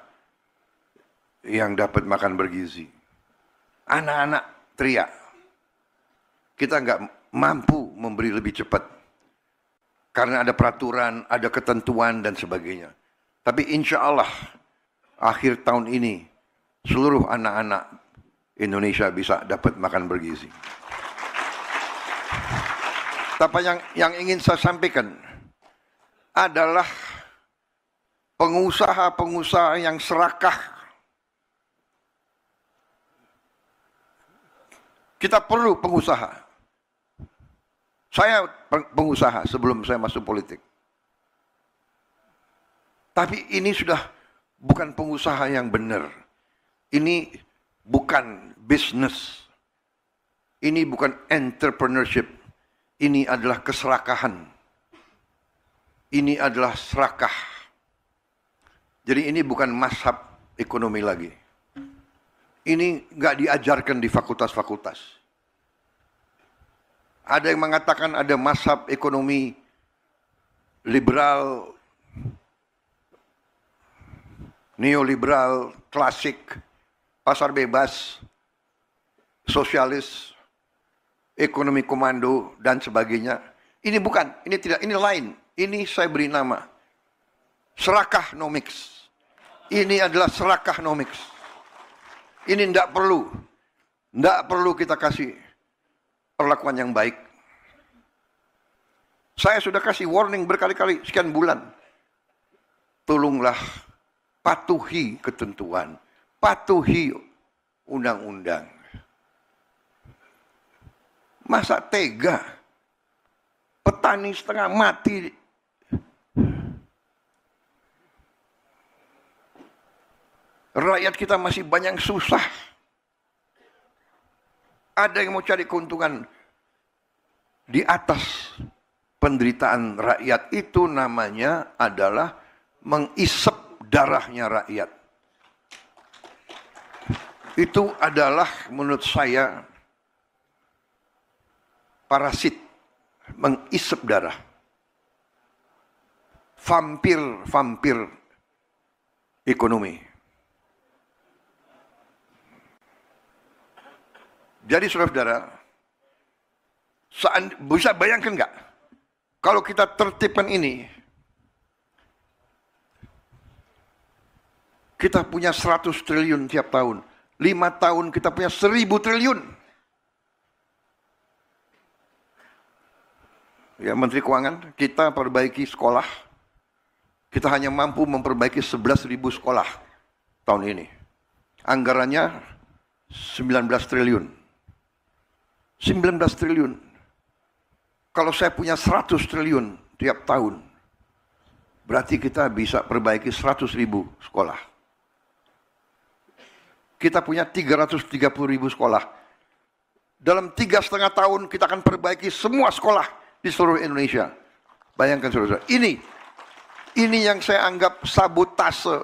yang dapat makan bergizi. Anak-anak teriak. Kita nggak mampu memberi lebih cepat. Karena ada peraturan, ada ketentuan dan sebagainya. Tapi insya Allah akhir tahun ini seluruh anak-anak Indonesia bisa dapat makan bergizi. Tapi yang ingin saya sampaikan adalah pengusaha-pengusaha yang serakah. Kita perlu pengusaha. Saya pengusaha sebelum saya masuk politik. Tapi ini sudah bukan pengusaha yang benar. Ini bukan bisnis. Ini bukan entrepreneurship. Ini adalah keserakahan. Ini adalah serakah. Jadi ini bukan mazhab ekonomi lagi. Ini nggak diajarkan di fakultas-fakultas. Ada yang mengatakan ada mazhab ekonomi liberal, neoliberal, klasik, pasar bebas, sosialis, ekonomi komando, dan sebagainya. Ini bukan, ini tidak, ini lain. Ini saya beri nama serakahnomics. Ini adalah serakahnomics. Ini tidak perlu kita kasih perlakuan yang baik. Saya sudah kasih warning berkali-kali, sekian bulan. Tolonglah patuhi ketentuan, patuhi undang-undang. Masa tega? Petani setengah mati. Rakyat kita masih banyak susah. Ada yang mau cari keuntungan di atas penderitaan rakyat. Itu namanya adalah mengisep darahnya rakyat. Itu adalah menurut saya parasit, mengisep darah. Vampir ekonomi. Jadi saudara-saudara, bisa bayangkan nggak? Kalau kita tertibkan ini, kita punya 100 triliun tiap tahun. 5 tahun kita punya 1000 triliun. Ya, Menteri Keuangan, kita perbaiki sekolah. Kita hanya mampu memperbaiki 11.000 sekolah tahun ini. Anggarannya 19 triliun. 19 triliun. Kalau saya punya 100 triliun tiap tahun, berarti kita bisa perbaiki 100.000 sekolah. Kita punya 330.000 sekolah. Dalam 3,5 tahun kita akan perbaiki semua sekolah di seluruh Indonesia. Bayangkan saudara, ini yang saya anggap sabotase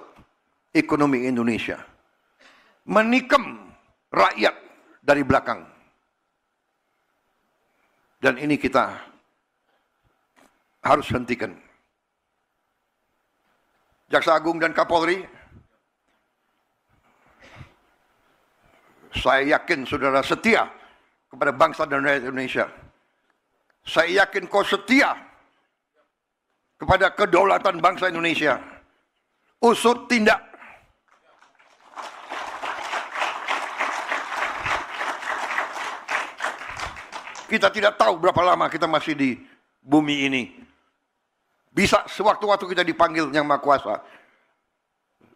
ekonomi Indonesia. Menikam rakyat dari belakang. Dan ini kita harus hentikan. Jaksa Agung dan Kapolri, saya yakin saudara setia kepada bangsa dan rakyat Indonesia. Saya yakin kau setia kepada kedaulatan bangsa Indonesia. Usut tindak. Kita tidak tahu berapa lama kita masih di bumi ini. Bisa sewaktu-waktu kita dipanggil Yang Maha Kuasa.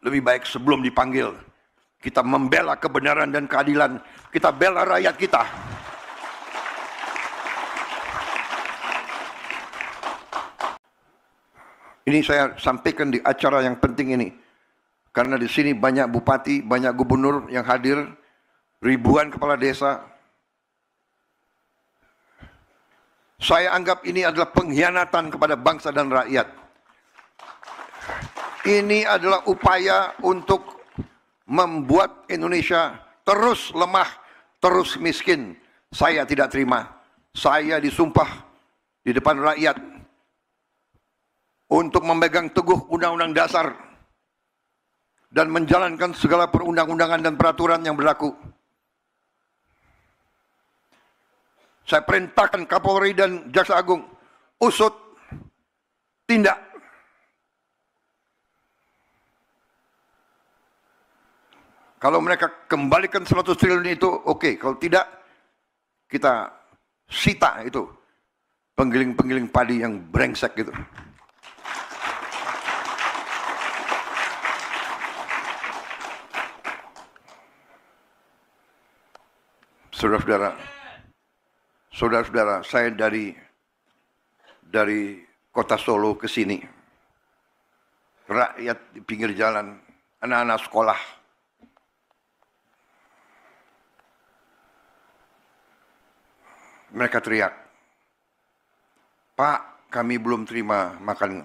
Lebih baik sebelum dipanggil, kita membela kebenaran dan keadilan. Kita bela rakyat kita. Ini saya sampaikan di acara yang penting ini. Karena di sini banyak bupati, banyak gubernur yang hadir, ribuan kepala desa. Saya anggap ini adalah pengkhianatan kepada bangsa dan rakyat. Ini adalah upaya untuk membuat Indonesia terus lemah, terus miskin. Saya tidak terima. Saya disumpah di depan rakyat untuk memegang teguh Undang-Undang Dasar dan menjalankan segala perundang-undangan dan peraturan yang berlaku. Saya perintahkan Kapolri dan Jaksa Agung, usut, tindak. Kalau mereka kembalikan 100 triliun itu, oke. Kalau tidak, kita sita itu penggiling-penggiling padi yang brengsek gitu. Saudara-saudara, saya dari kota Solo ke sini, rakyat di pinggir jalan, anak-anak sekolah, mereka teriak, "Pak, kami belum terima makan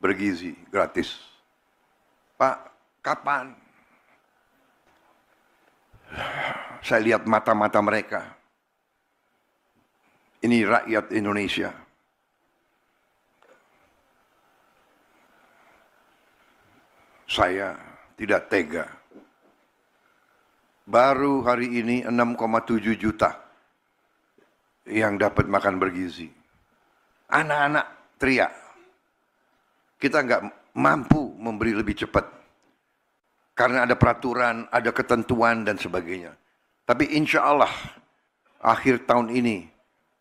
bergizi gratis. Pak, kapan?" Saya lihat mata-mata mereka. Ini rakyat Indonesia. Saya tidak tega. Baru hari ini 6,7 juta yang dapat makan bergizi. Anak-anak teriak. Kita nggak mampu memberi lebih cepat. Karena ada peraturan, ada ketentuan dan sebagainya. Tapi insya Allah akhir tahun ini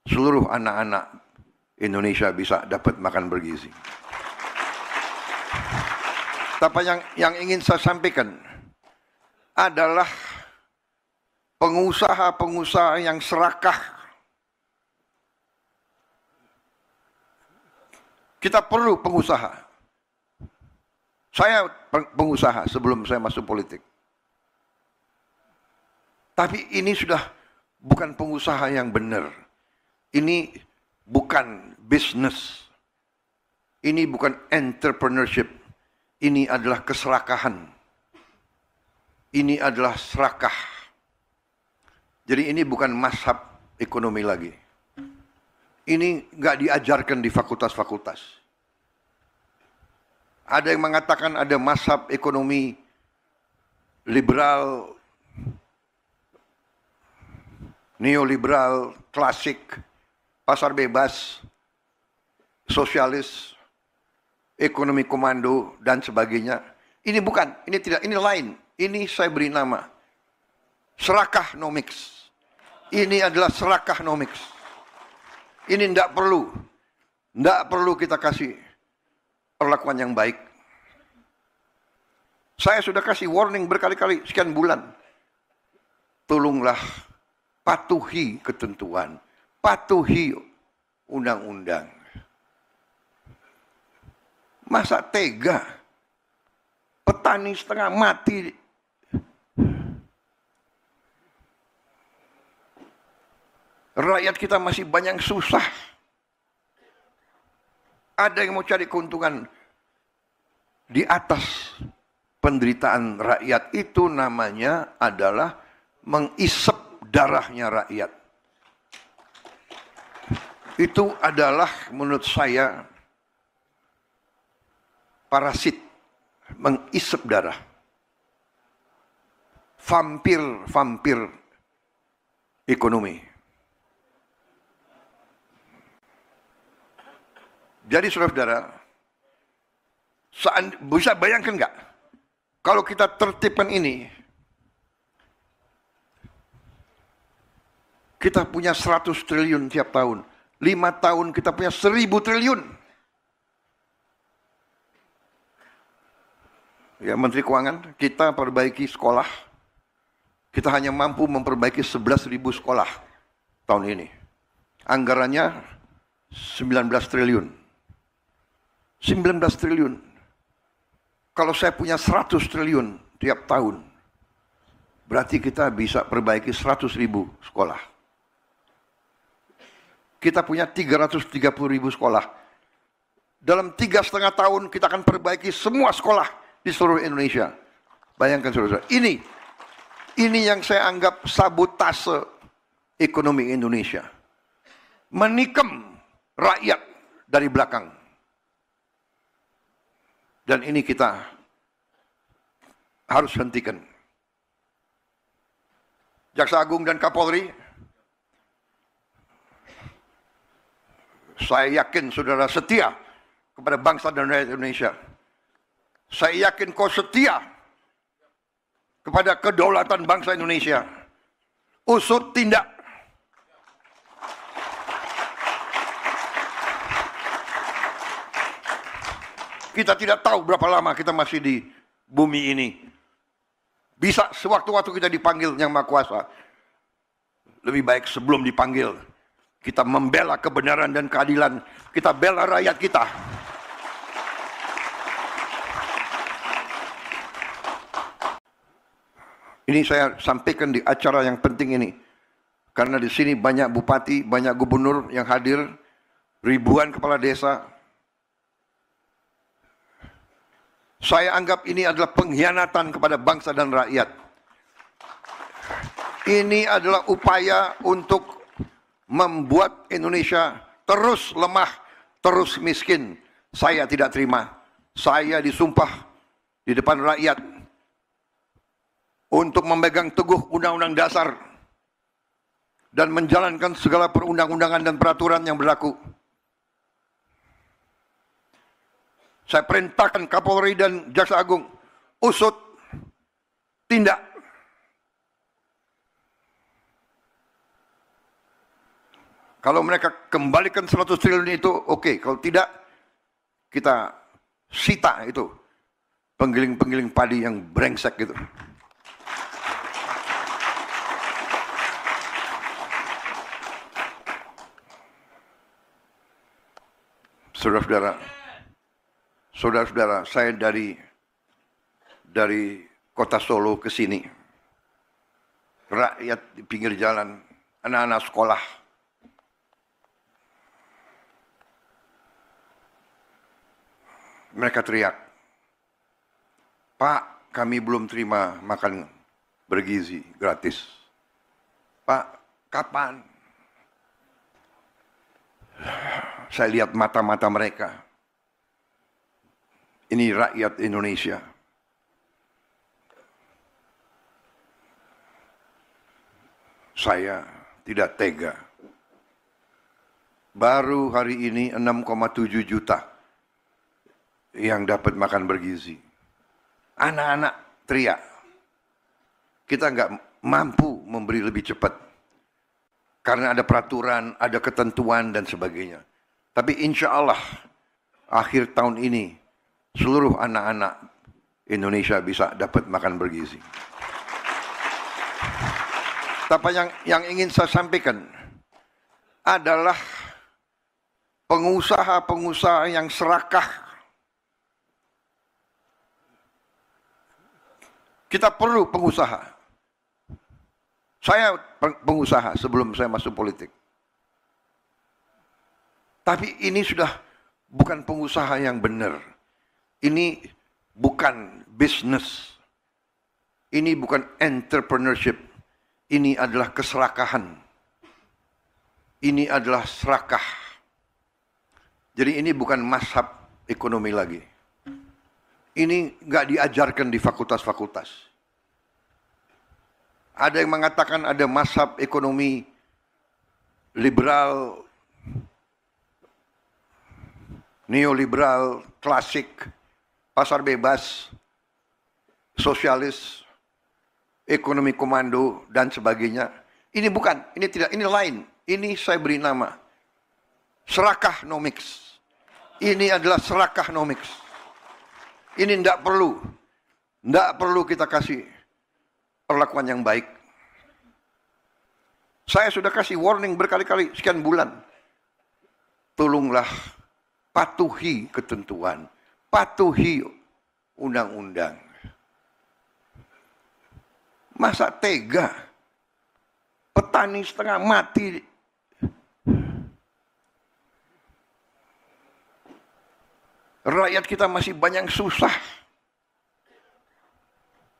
seluruh anak-anak Indonesia bisa dapat makan bergizi. Tapi yang ingin saya sampaikan adalah pengusaha-pengusaha yang serakah. Kita perlu pengusaha. Saya pengusaha sebelum saya masuk politik. Tapi ini sudah bukan pengusaha yang benar. Ini bukan bisnis. Ini bukan entrepreneurship. Ini adalah keserakahan. Ini adalah serakah. Jadi ini bukan mazhab ekonomi lagi. Ini nggak diajarkan di fakultas-fakultas. Ada yang mengatakan ada mazhab ekonomi liberal, neoliberal, klasik, pasar bebas, sosialis, ekonomi komando, dan sebagainya. Ini bukan, ini tidak, ini lain. Ini saya beri nama serakahnomics. Ini adalah serakahnomics. Ini tidak perlu kita kasih perlakuan yang baik. Saya sudah kasih warning berkali-kali sekian bulan. Tolonglah patuhi ketentuan, patuhi undang-undang. Masa tega petani setengah mati, rakyat kita masih banyak susah. Ada yang mau cari keuntungan di atas penderitaan rakyat. Itu namanya adalah mengisep darahnya rakyat. Itu adalah menurut saya parasit, mengisep darah. Vampir ekonomi. Jadi saudara-saudara, bisa bayangkan nggak? Kalau kita tertibkan ini, kita punya 100 triliun tiap tahun. 5 tahun kita punya 1000 triliun. Ya, Menteri Keuangan, kita perbaiki sekolah. Kita hanya mampu memperbaiki 11.000 sekolah tahun ini. Anggarannya 19 triliun. 19 triliun. Kalau saya punya 100 triliun tiap tahun, berarti kita bisa perbaiki 100.000 sekolah. Kita punya 330.000 sekolah. Dalam 3,5 tahun kita akan perbaiki semua sekolah di seluruh Indonesia. Bayangkan saudara, ini yang saya anggap sabotase ekonomi Indonesia. Menikam rakyat dari belakang. Dan ini kita harus hentikan. Jaksa Agung dan Kapolri, saya yakin saudara setia kepada bangsa dan rakyat Indonesia. Saya yakin kau setia kepada kedaulatan bangsa Indonesia. Usut tindak. Kita tidak tahu berapa lama kita masih di bumi ini. Bisa sewaktu-waktu kita dipanggil Yang Maha Kuasa. Lebih baik sebelum dipanggil, kita membela kebenaran dan keadilan. Kita bela rakyat kita. Ini saya sampaikan di acara yang penting ini. Karena di sini banyak bupati, banyak gubernur yang hadir, ribuan kepala desa. Saya anggap ini adalah pengkhianatan kepada bangsa dan rakyat. Ini adalah upaya untuk membuat Indonesia terus lemah, terus miskin. Saya tidak terima. Saya disumpah di depan rakyat untuk memegang teguh Undang-Undang Dasar dan menjalankan segala perundang-undangan dan peraturan yang berlaku. Saya perintahkan Kapolri dan Jaksa Agung, usut, tindak. Kalau mereka kembalikan 100 triliun itu, oke. Kalau tidak, kita sita itu penggiling-penggiling padi yang brengsek gitu. Saudara-saudara, saya dari kota Solo ke sini, rakyat di pinggir jalan, anak-anak sekolah, mereka teriak, "Pak, kami belum terima makan bergizi gratis. Pak, kapan?" Saya lihat mata-mata mereka. Ini rakyat Indonesia. Saya tidak tega. Baru hari ini 6,7 juta yang dapat makan bergizi. Anak-anak teriak. Kita nggak mampu memberi lebih cepat. Karena ada peraturan, ada ketentuan dan sebagainya. Tapi insya Allah akhir tahun ini seluruh anak-anak Indonesia bisa dapat makan bergizi. Tapi yang ingin saya sampaikan adalah pengusaha-pengusaha yang serakah. Kita perlu pengusaha. Saya pengusaha sebelum saya masuk politik. Tapi ini sudah bukan pengusaha yang benar. Ini bukan bisnis. Ini bukan entrepreneurship. Ini adalah keserakahan. Ini adalah serakah. Jadi ini bukan mazhab ekonomi lagi. Ini nggak diajarkan di fakultas-fakultas. Ada yang mengatakan ada mazhab ekonomi liberal, neoliberal, klasik, pasar bebas, sosialis, ekonomi komando, dan sebagainya. Ini bukan, ini tidak, ini lain. Ini saya beri nama serakahnomics. Ini adalah serakahnomics. Ini tidak perlu kita kasih perlakuan yang baik. Saya sudah kasih warning berkali-kali, sekian bulan. Tolonglah patuhi ketentuan, patuhi undang-undang. Masa tega petani setengah mati, rakyat kita masih banyak susah.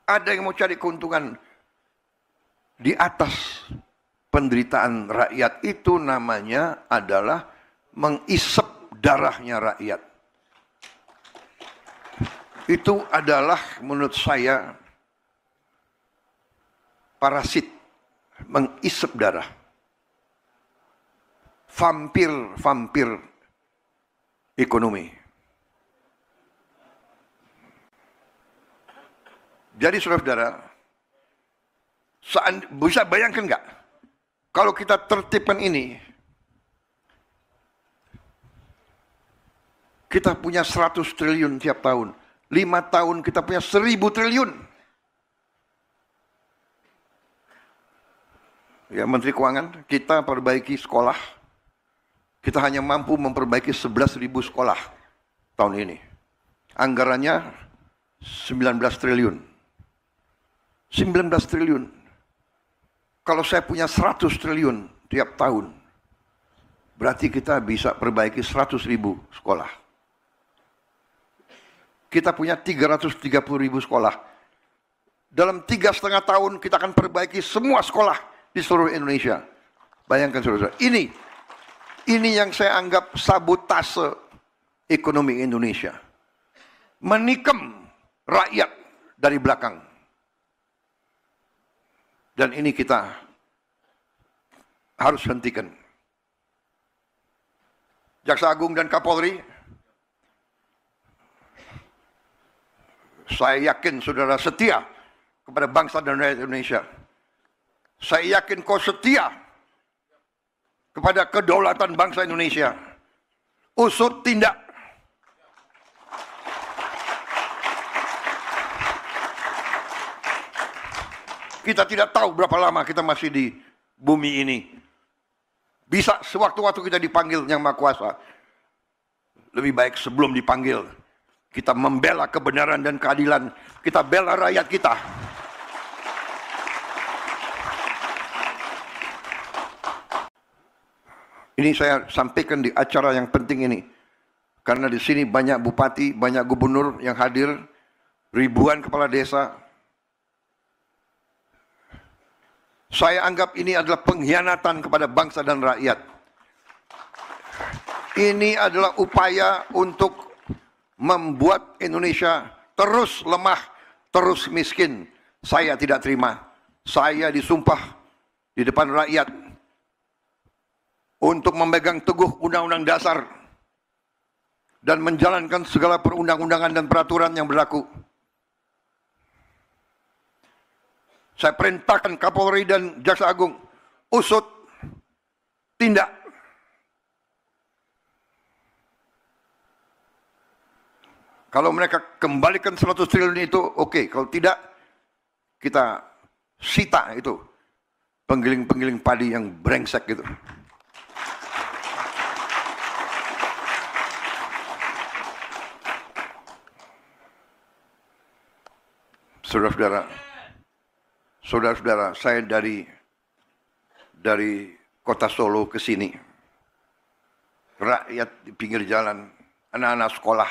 Ada yang mau cari keuntungan di atas penderitaan rakyat. Itu namanya adalah mengisep darahnya rakyat. Itu adalah menurut saya parasit, mengisep darah. Vampir ekonomi. Jadi saudara-saudara, bisa bayangkan nggak kalau kita tertibkan ini, kita punya 100 triliun tiap tahun, 5 tahun kita punya 1000 triliun. Ya, Menteri Keuangan, kita perbaiki sekolah, kita hanya mampu memperbaiki 11.000 sekolah tahun ini. Anggarannya 19 triliun. 19 triliun. Kalau saya punya 100 triliun tiap tahun, berarti kita bisa perbaiki 100.000 sekolah. Kita punya 330.000 sekolah. Dalam 3,5 tahun kita akan perbaiki semua sekolah di seluruh Indonesia. Bayangkan saudara, ini yang saya anggap sabotase ekonomi Indonesia. Menikam rakyat dari belakang. Dan ini kita harus hentikan. Jaksa Agung dan Kapolri, saya yakin saudara setia kepada bangsa dan rakyat Indonesia. Saya yakin kau setia kepada kedaulatan bangsa Indonesia. Usut tindak. Kita tidak tahu berapa lama kita masih di bumi ini. Bisa sewaktu-waktu kita dipanggil Yang Maha Kuasa. Lebih baik sebelum dipanggil, kita membela kebenaran dan keadilan. Kita bela rakyat kita. Ini saya sampaikan di acara yang penting ini. Karena di sini banyak bupati, banyak gubernur yang hadir. Ribuan kepala desa. Saya anggap ini adalah pengkhianatan kepada bangsa dan rakyat. Ini adalah upaya untuk membuat Indonesia terus lemah, terus miskin. Saya tidak terima. Saya disumpah di depan rakyat untuk memegang teguh Undang-Undang Dasar dan menjalankan segala perundang-undangan dan peraturan yang berlaku. Saya perintahkan Kapolri dan Jaksa Agung, usut, tindak. Kalau mereka kembalikan 100 triliun itu, oke. Kalau tidak, kita sita itu penggiling-penggiling padi yang brengsek gitu. Saudara-saudara, saya dari kota Solo ke sini, rakyat di pinggir jalan, anak-anak sekolah,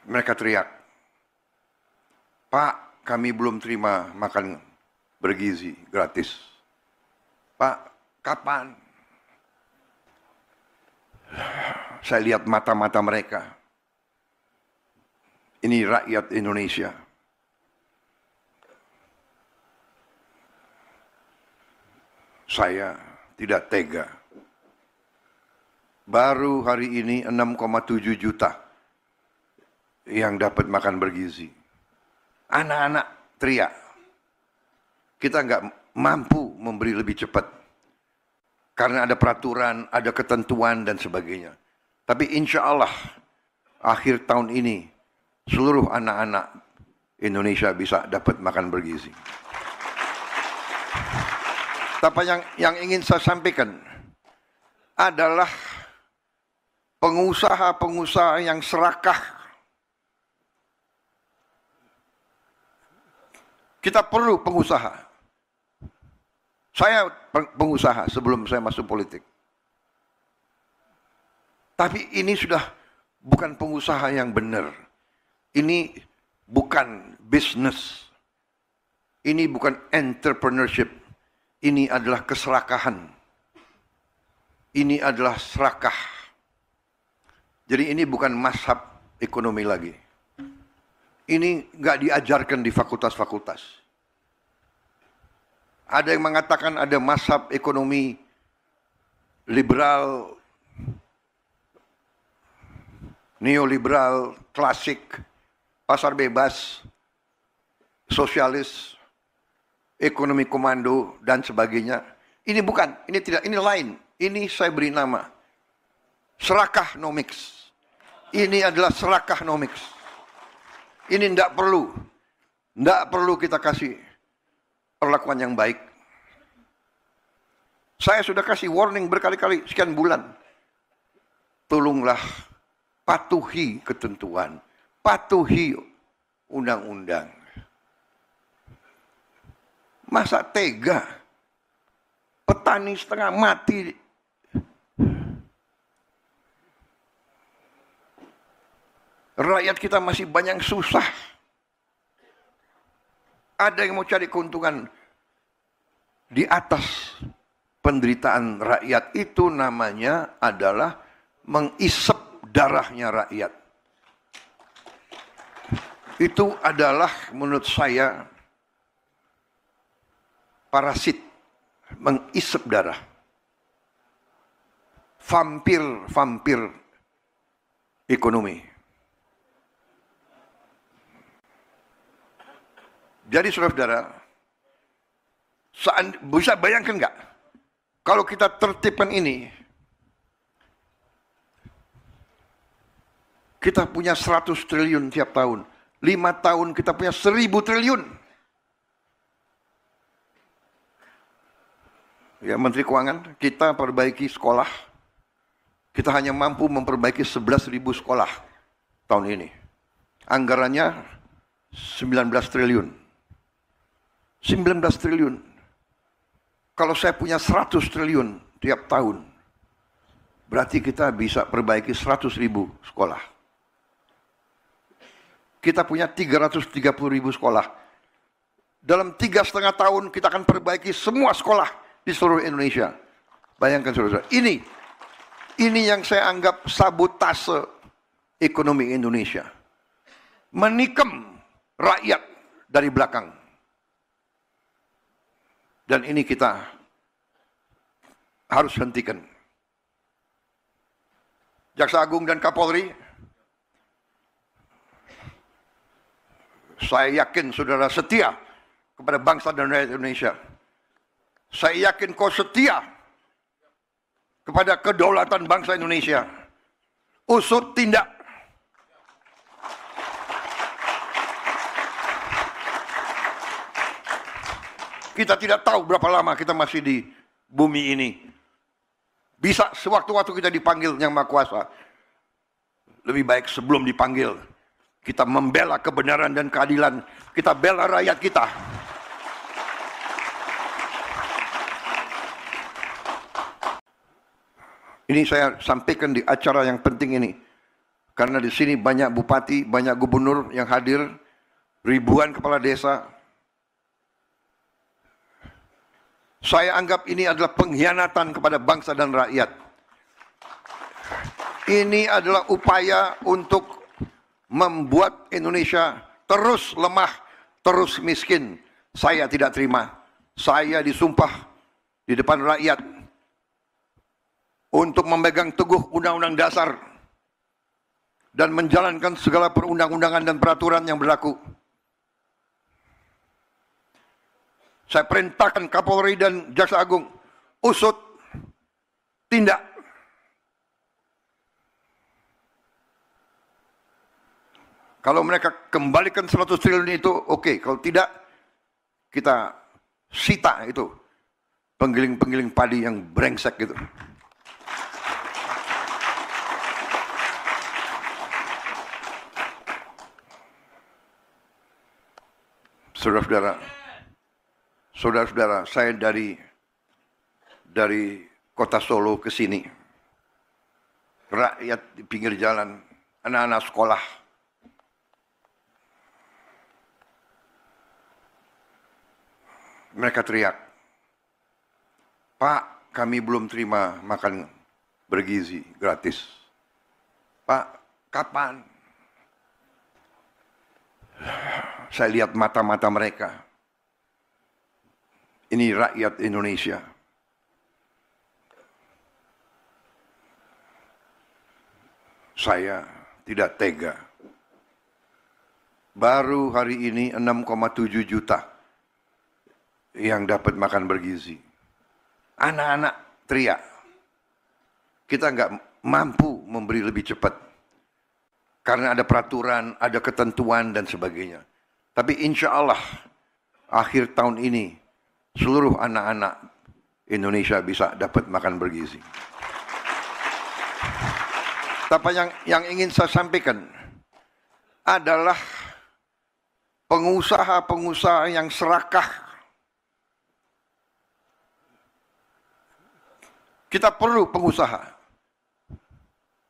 mereka teriak, "Pak, kami belum terima makan bergizi gratis. Pak, kapan?" Saya lihat mata-mata mereka. Ini rakyat Indonesia. Saya tidak tega. Baru hari ini 6,7 juta yang dapat makan bergizi. Anak-anak teriak. Kita nggak mampu memberi lebih cepat. Karena ada peraturan, ada ketentuan dan sebagainya. Tapi insya Allah akhir tahun ini seluruh anak-anak Indonesia bisa dapat makan bergizi. Tapi yang ingin saya sampaikan adalah pengusaha-pengusaha yang serakah. Kita perlu pengusaha. Saya pengusaha sebelum saya masuk politik. Tapi ini sudah bukan pengusaha yang benar. Ini bukan bisnis. Ini bukan entrepreneurship. Ini adalah keserakahan. Ini adalah serakah. Jadi ini bukan mazhab ekonomi lagi. Ini nggak diajarkan di fakultas-fakultas. Ada yang mengatakan ada mazhab ekonomi liberal, neoliberal, klasik, pasar bebas, sosialis, ekonomi komando, dan sebagainya. Ini bukan, ini tidak, ini lain. Ini saya beri nama serakahnomics. Ini adalah serakahnomics. Ini tidak perlu kita kasih perlakuan yang baik. Saya sudah kasih warning berkali-kali, sekian bulan. Tolonglah patuhi ketentuan, patuhi undang-undang. Masa tega? Petani setengah mati. Rakyat kita masih banyak susah. Ada yang mau cari keuntungan di atas penderitaan rakyat. Itu namanya adalah mengisep darahnya rakyat. Itu adalah menurut saya parasit, mengisep darah. Vampir ekonomi. Jadi saudara-saudara, bisa bayangkan nggak? Kalau kita tertibkan ini, kita punya 100 triliun tiap tahun. 5 tahun kita punya 1000 triliun. Ya, Menteri Keuangan, kita perbaiki sekolah. Kita hanya mampu memperbaiki 11.000 sekolah tahun ini. Anggarannya 19 triliun. 19 triliun. Kalau saya punya 100 triliun tiap tahun, berarti kita bisa perbaiki 100.000 sekolah. Kita punya 330.000 sekolah. Dalam 3,5 tahun kita akan perbaiki semua sekolah di seluruh Indonesia. Bayangkan saudara, ini yang saya anggap sabotase ekonomi Indonesia. Menikam rakyat dari belakang. Dan ini kita harus hentikan. Jaksa Agung dan Kapolri, saya yakin saudara setia kepada bangsa dan rakyat Indonesia. Saya yakin kau setia kepada kedaulatan bangsa Indonesia. Usut tindak. Kita tidak tahu berapa lama kita masih di bumi ini. Bisa sewaktu-waktu kita dipanggil Yang Maha Kuasa. Lebih baik sebelum dipanggil, kita membela kebenaran dan keadilan. Kita bela rakyat kita. Ini saya sampaikan di acara yang penting ini. Karena di sini banyak bupati, banyak gubernur yang hadir. Ribuan kepala desa. Saya anggap ini adalah pengkhianatan kepada bangsa dan rakyat. Ini adalah upaya untuk membuat Indonesia terus lemah, terus miskin. Saya tidak terima. Saya disumpah di depan rakyat untuk memegang teguh Undang-Undang Dasar dan menjalankan segala perundang-undangan dan peraturan yang berlaku. Saya perintahkan Kapolri dan Jaksa Agung, usut, tindak. Kalau mereka kembalikan 100 triliun itu, oke. Kalau tidak, kita sita itu. penggiling-penggiling padi yang brengsek gitu. Saudara-saudara, saya dari kota Solo ke sini, rakyat di pinggir jalan, anak-anak sekolah, mereka teriak, "Pak, kami belum terima makan bergizi gratis. Pak, kapan?" Saya lihat mata-mata mereka. Ini rakyat Indonesia. Saya tidak tega. Baru hari ini 6,7 juta yang dapat makan bergizi. Anak-anak teriak. Kita nggak mampu memberi lebih cepat. Karena ada peraturan, ada ketentuan dan sebagainya. Tapi insya Allah akhir tahun ini seluruh anak-anak Indonesia bisa dapat makan bergizi. Tapi yang ingin saya sampaikan adalah pengusaha-pengusaha yang serakah. Kita perlu pengusaha.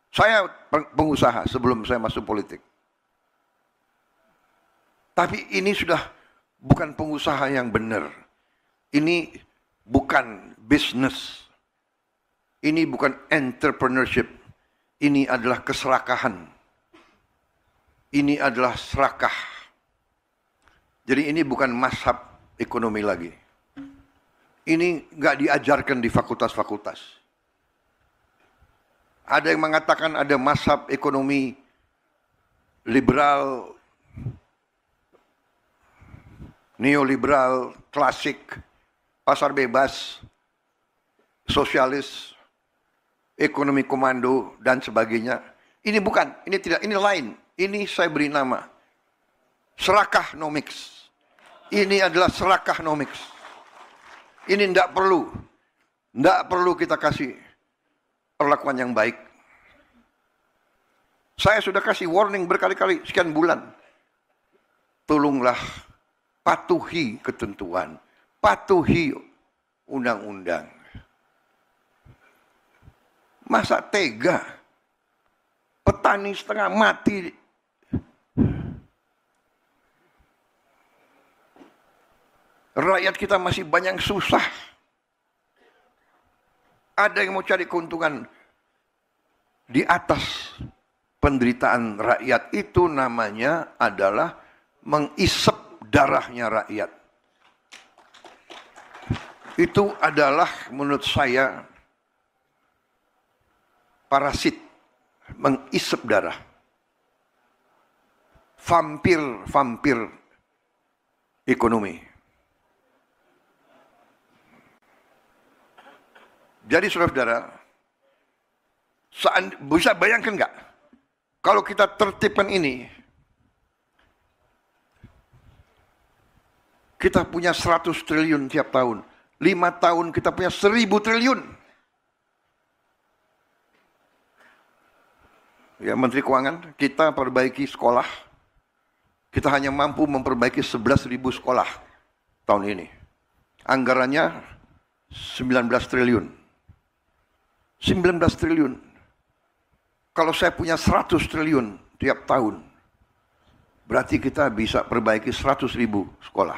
Saya pengusaha sebelum saya masuk politik. Tapi ini sudah bukan pengusaha yang benar. Ini bukan bisnis. Ini bukan entrepreneurship. Ini adalah keserakahan. Ini adalah serakah. Jadi ini bukan mazhab ekonomi lagi. Ini nggak diajarkan di fakultas-fakultas. Ada yang mengatakan ada mazhab ekonomi liberal, neoliberal, klasik, pasar bebas, sosialis, ekonomi komando, dan sebagainya. Ini bukan, ini tidak, ini lain. Ini saya beri nama serakahnomics. Ini adalah serakahnomics. Ini tidak perlu kita kasih perlakuan yang baik. Saya sudah kasih warning berkali-kali sekian bulan. Tolonglah patuhi ketentuan, patuhi undang-undang. Masa tega petani setengah mati, rakyat kita masih banyak susah. Ada yang mau cari keuntungan di atas penderitaan rakyat. Itu namanya adalah mengisep darahnya rakyat. Itu adalah menurut saya parasit, mengisep darah. Vampir ekonomi. Jadi saudara-saudara, bisa bayangkan nggak kalau kita tertibkan ini, kita punya 100 triliun tiap tahun, 5 tahun kita punya 1000 triliun. Ya, Menteri Keuangan, kita perbaiki sekolah, kita hanya mampu memperbaiki 11.000 sekolah tahun ini. Anggarannya 19 triliun. 19 triliun. Kalau saya punya 100 triliun tiap tahun, berarti kita bisa perbaiki 100.000 sekolah.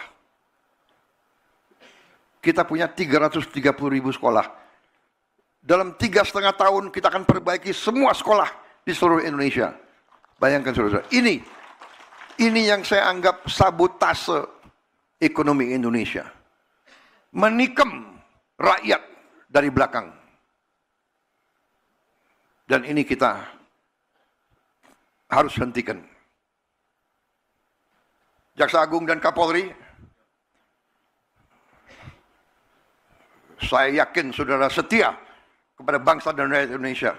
Kita punya 330.000 sekolah. Dalam 3,5 tahun kita akan perbaiki semua sekolah di seluruh Indonesia. Bayangkan saudara, ini yang saya anggap sabotase ekonomi Indonesia. Menikam rakyat dari belakang. Dan ini kita harus hentikan. Jaksa Agung dan Kapolri, saya yakin saudara setia kepada bangsa dan rakyat Indonesia.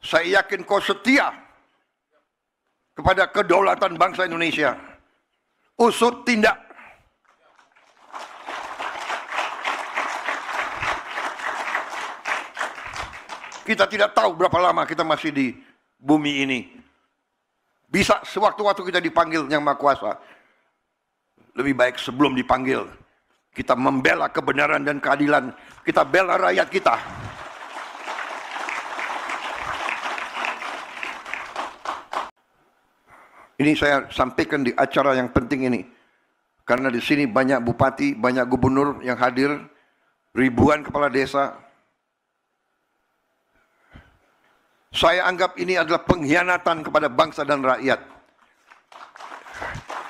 Saya yakin kau setia kepada kedaulatan bangsa Indonesia. Usut tindak. Kita tidak tahu berapa lama kita masih di bumi ini. Bisa sewaktu-waktu kita dipanggil Yang Maha Kuasa. Lebih baik sebelum dipanggil, kita membela kebenaran dan keadilan. Kita bela rakyat kita. Ini saya sampaikan di acara yang penting ini. Karena di sini banyak bupati, banyak gubernur yang hadir, ribuan kepala desa. Saya anggap ini adalah pengkhianatan kepada bangsa dan rakyat.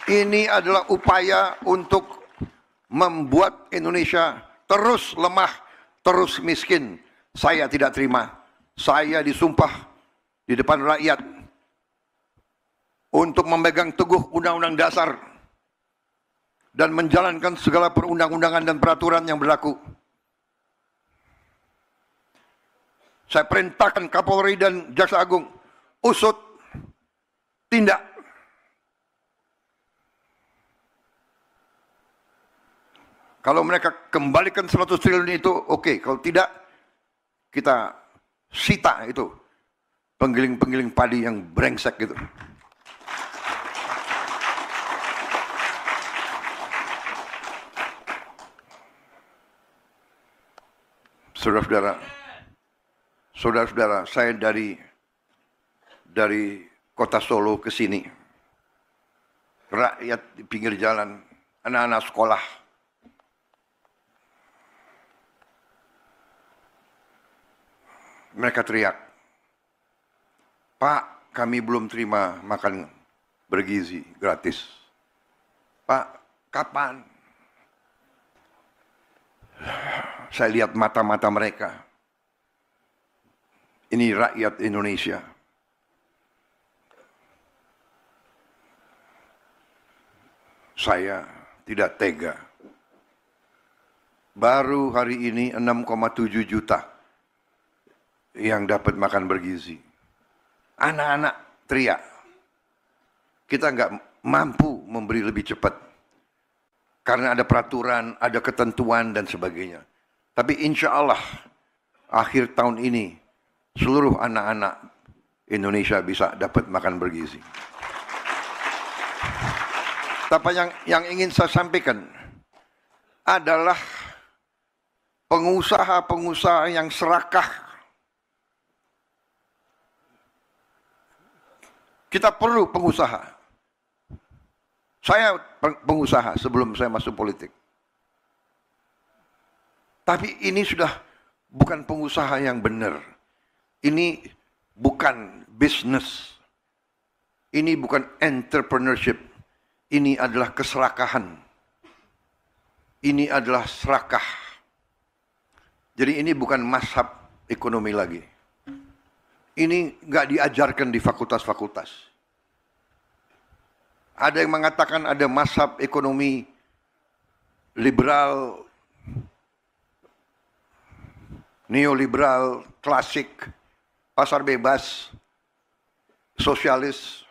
Ini adalah upaya untuk membuat Indonesia terus lemah, terus miskin. Saya tidak terima. Saya disumpah di depan rakyat untuk memegang teguh Undang-Undang Dasar dan menjalankan segala perundang-undangan dan peraturan yang berlaku. Saya perintahkan Kapolri dan Jaksa Agung, usut, tindak. Kalau mereka kembalikan 100 triliun itu, oke. Kalau tidak, kita sita itu penggiling-penggiling padi yang brengsek gitu. Saudara-saudara, saya dari kota Solo ke sini, rakyat di pinggir jalan, anak-anak sekolah, mereka teriak, "Pak, kami belum terima makan bergizi gratis. Pak, kapan?" Saya lihat mata-mata mereka. Ini rakyat Indonesia. Saya tidak tega. Baru hari ini 6,7 juta yang dapat makan bergizi. Anak-anak teriak. Kita nggak mampu memberi lebih cepat. Karena ada peraturan, ada ketentuan dan sebagainya. Tapi insya Allah akhir tahun ini seluruh anak-anak Indonesia bisa dapat makan bergizi. Tapi yang ingin saya sampaikan adalah pengusaha-pengusaha yang serakah. Kita perlu pengusaha. Saya pengusaha sebelum saya masuk politik. Tapi ini sudah bukan pengusaha yang benar. Ini bukan bisnis. Ini bukan entrepreneurship. Ini adalah keserakahan. Ini adalah serakah. Jadi ini bukan mazhab ekonomi lagi. Ini nggak diajarkan di fakultas-fakultas. Ada yang mengatakan ada mazhab ekonomi liberal, neoliberal, klasik, pasar bebas, sosialis,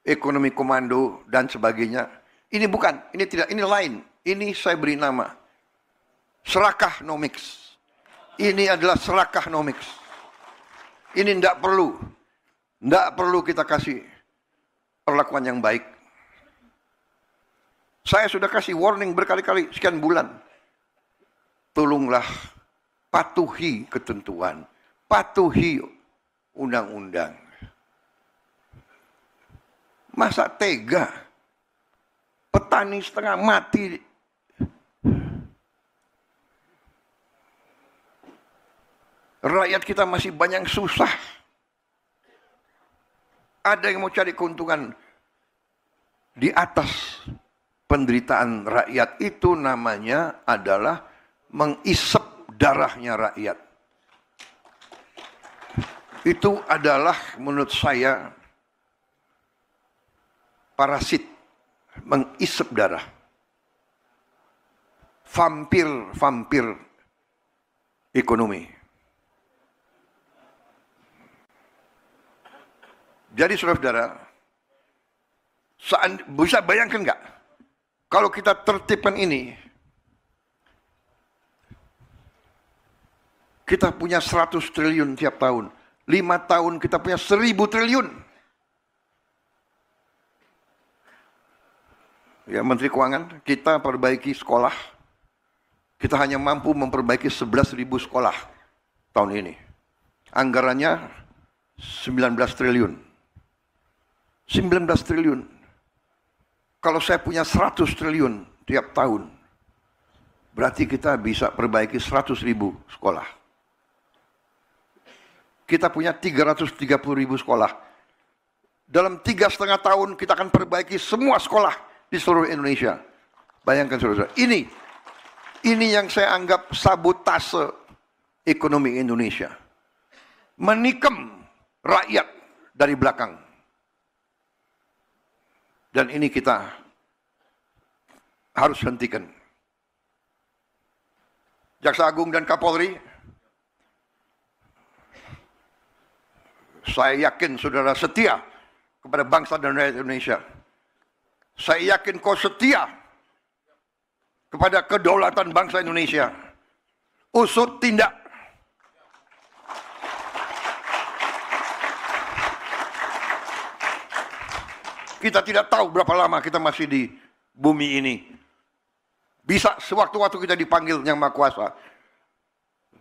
ekonomi komando, dan sebagainya. Ini bukan, ini tidak, ini lain. Ini saya beri nama serakahnomics. Ini adalah serakahnomics. Ini tidak perlu kita kasih perlakuan yang baik. Saya sudah kasih warning berkali-kali, sekian bulan. Tolonglah patuhi ketentuan, patuhi undang-undang. Masa tega? Petani setengah mati. Rakyat kita masih banyak susah. Ada yang mau cari keuntungan di atas penderitaan rakyat. Itu namanya adalah mengisep darahnya rakyat. Itu adalah menurut saya parasit, mengisep darah. Vampir ekonomi. Jadi saudara-saudara, bisa bayangkan nggak? Kalau kita tertibkan ini, Kita punya 100 triliun tiap tahun. 5 tahun kita punya 1000 triliun. Ya, Menteri Keuangan, kita perbaiki sekolah. Kita hanya mampu memperbaiki 11.000 sekolah tahun ini. Anggarannya 19 triliun. 19 triliun. Kalau saya punya 100 triliun tiap tahun, berarti kita bisa perbaiki 100.000 sekolah. Kita punya 330.000 sekolah. Dalam 3,5 tahun kita akan perbaiki semua sekolah di seluruh Indonesia. Bayangkan saudara-saudara, ini yang saya anggap sabotase ekonomi Indonesia. Menikam rakyat dari belakang. Dan ini kita harus hentikan. Jaksa Agung dan Kapolri, saya yakin saudara setia kepada bangsa dan rakyat Indonesia. Saya yakin kau setia kepada kedaulatan bangsa Indonesia. Usut tindak. Kita tidak tahu berapa lama kita masih di bumi ini. Bisa sewaktu-waktu kita dipanggil Yang Maha Kuasa.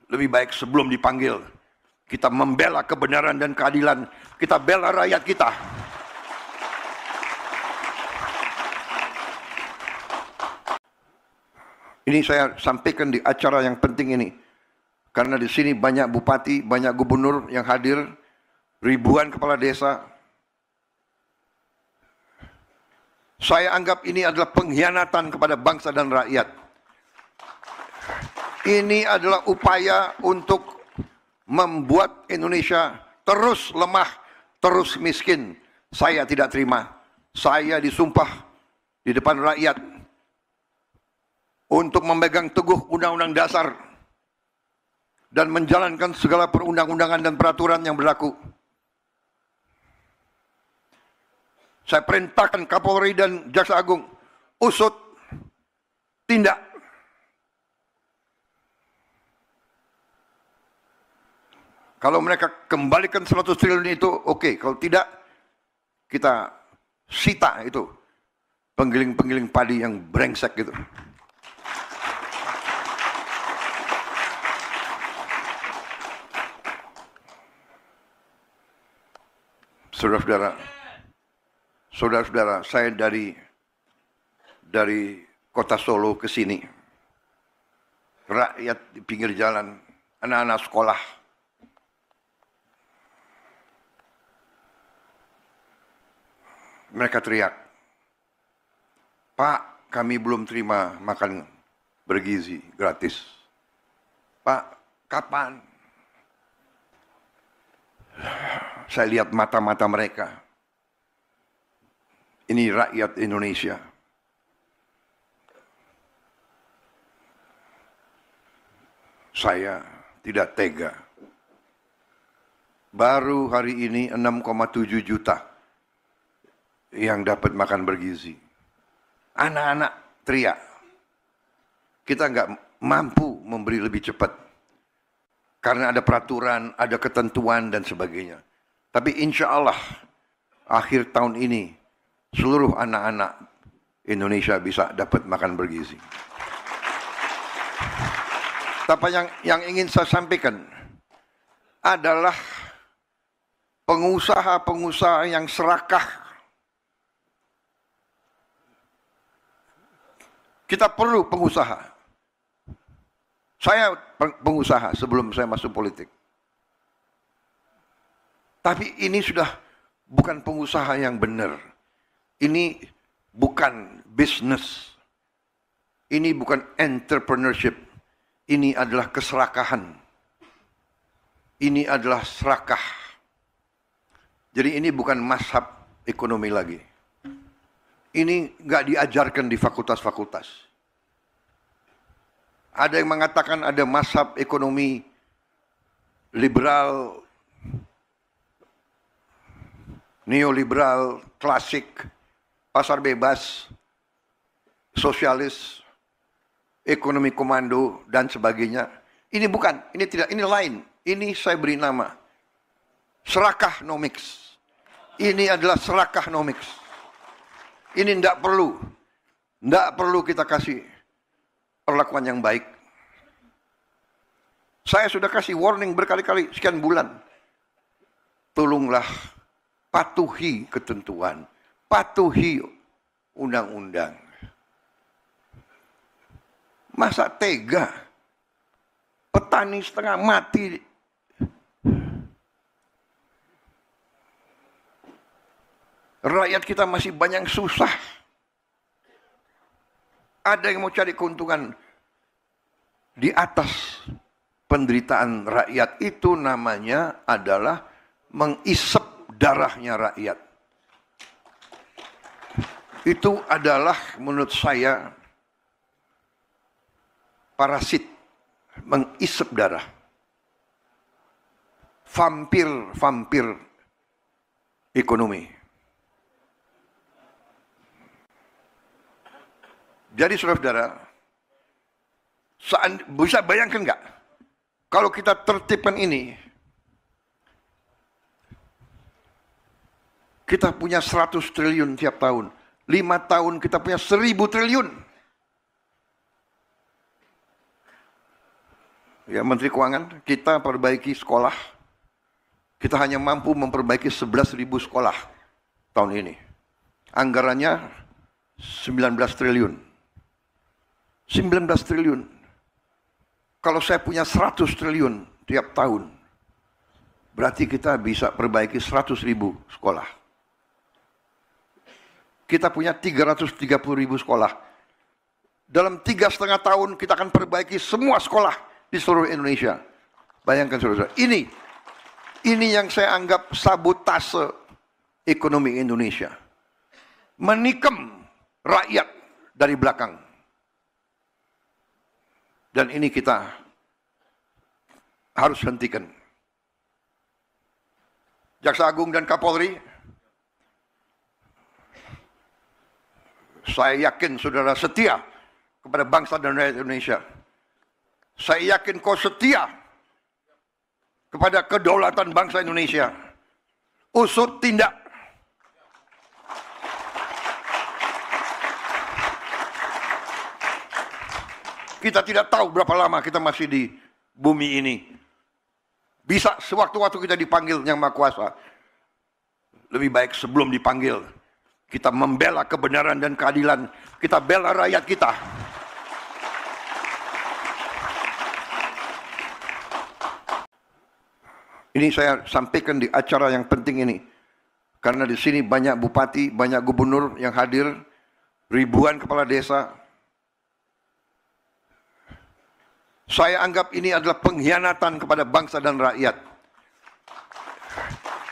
Lebih baik sebelum dipanggil, kita membela kebenaran dan keadilan. Kita bela rakyat kita. Ini saya sampaikan di acara yang penting ini. Karena di sini banyak bupati, banyak gubernur yang hadir, ribuan kepala desa. Saya anggap ini adalah pengkhianatan kepada bangsa dan rakyat. Ini adalah upaya untuk membuat Indonesia terus lemah, terus miskin. Saya tidak terima. Saya disumpah di depan rakyat untuk memegang teguh Undang-Undang Dasar dan menjalankan segala perundang-undangan dan peraturan yang berlaku. Saya perintahkan Kapolri dan Jaksa Agung usut tindak. Kalau mereka kembalikan 100 triliun itu oke. Kalau tidak, kita sita itu penggiling-penggiling padi yang brengsek gitu. Saudara-saudara, saya dari kota Solo ke sini. Rakyat di pinggir jalan, anak-anak sekolah. Mereka teriak, "Pak, kami belum terima makan bergizi gratis. Pak, kapan?" Saya lihat mata-mata mereka. Ini rakyat Indonesia. Saya tidak tega. Baru hari ini 6,7 juta yang dapat makan bergizi. Anak-anak teriak. Kita nggak mampu memberi lebih cepat. Karena ada peraturan, ada ketentuan dan sebagainya. Tapi insya Allah akhir tahun ini seluruh anak-anak Indonesia bisa dapat makan bergizi. Tapi yang ingin saya sampaikan adalah pengusaha-pengusaha yang serakah. Kita perlu pengusaha. Saya pengusaha sebelum saya masuk politik. Tapi ini sudah bukan pengusaha yang benar. Ini bukan bisnis. Ini bukan entrepreneurship. Ini adalah keserakahan. Ini adalah serakah. Jadi ini bukan mazhab ekonomi lagi. Ini nggak diajarkan di fakultas-fakultas. Ada yang mengatakan ada mazhab ekonomi liberal, neoliberal, klasik, pasar bebas, sosialis, ekonomi komando, dan sebagainya. Ini bukan, ini tidak, ini lain. Ini saya beri nama Serakahnomics. Ini adalah Serakahnomics. Ini tidak perlu kita kasih perlakuan yang baik. Saya sudah kasih warning berkali-kali, sekian bulan. Tolonglah patuhi ketentuan, patuhi undang-undang. Masa tega petani setengah mati, rakyat kita masih banyak susah. Ada yang mau cari keuntungan di atas penderitaan rakyat. Itu namanya adalah mengisep darahnya rakyat. Itu adalah menurut saya parasit, mengisep darah. Vampir ekonomi. Jadi saudara-saudara, bisa bayangkan nggak? Kalau kita tertibkan ini, kita punya 100 triliun tiap tahun. 5 tahun kita punya 1000 triliun. Ya, Menteri Keuangan, kita perbaiki sekolah. Kita hanya mampu memperbaiki 11.000 sekolah tahun ini. Anggarannya 19 triliun. 19 triliun. Kalau saya punya 100 triliun tiap tahun, berarti kita bisa perbaiki 100.000 sekolah. Kita punya 330.000 sekolah. Dalam 3,5 tahun kita akan perbaiki semua sekolah di seluruh Indonesia. Bayangkan saudara-saudara. Ini yang saya anggap sabotase ekonomi Indonesia. Menikam rakyat dari belakang. Dan ini kita harus hentikan. Jaksa Agung dan Kapolri, saya yakin saudara setia kepada bangsa dan rakyat Indonesia. Saya yakin kau setia kepada kedaulatan bangsa Indonesia. Usut tindak. Kita tidak tahu berapa lama kita masih di bumi ini. Bisa sewaktu-waktu kita dipanggil Yang Maha Kuasa. Lebih baik sebelum dipanggil, kita membela kebenaran dan keadilan. Kita bela rakyat kita. Ini saya sampaikan di acara yang penting ini. Karena di sini banyak bupati, banyak gubernur yang hadir, ribuan kepala desa. Saya anggap ini adalah pengkhianatan kepada bangsa dan rakyat.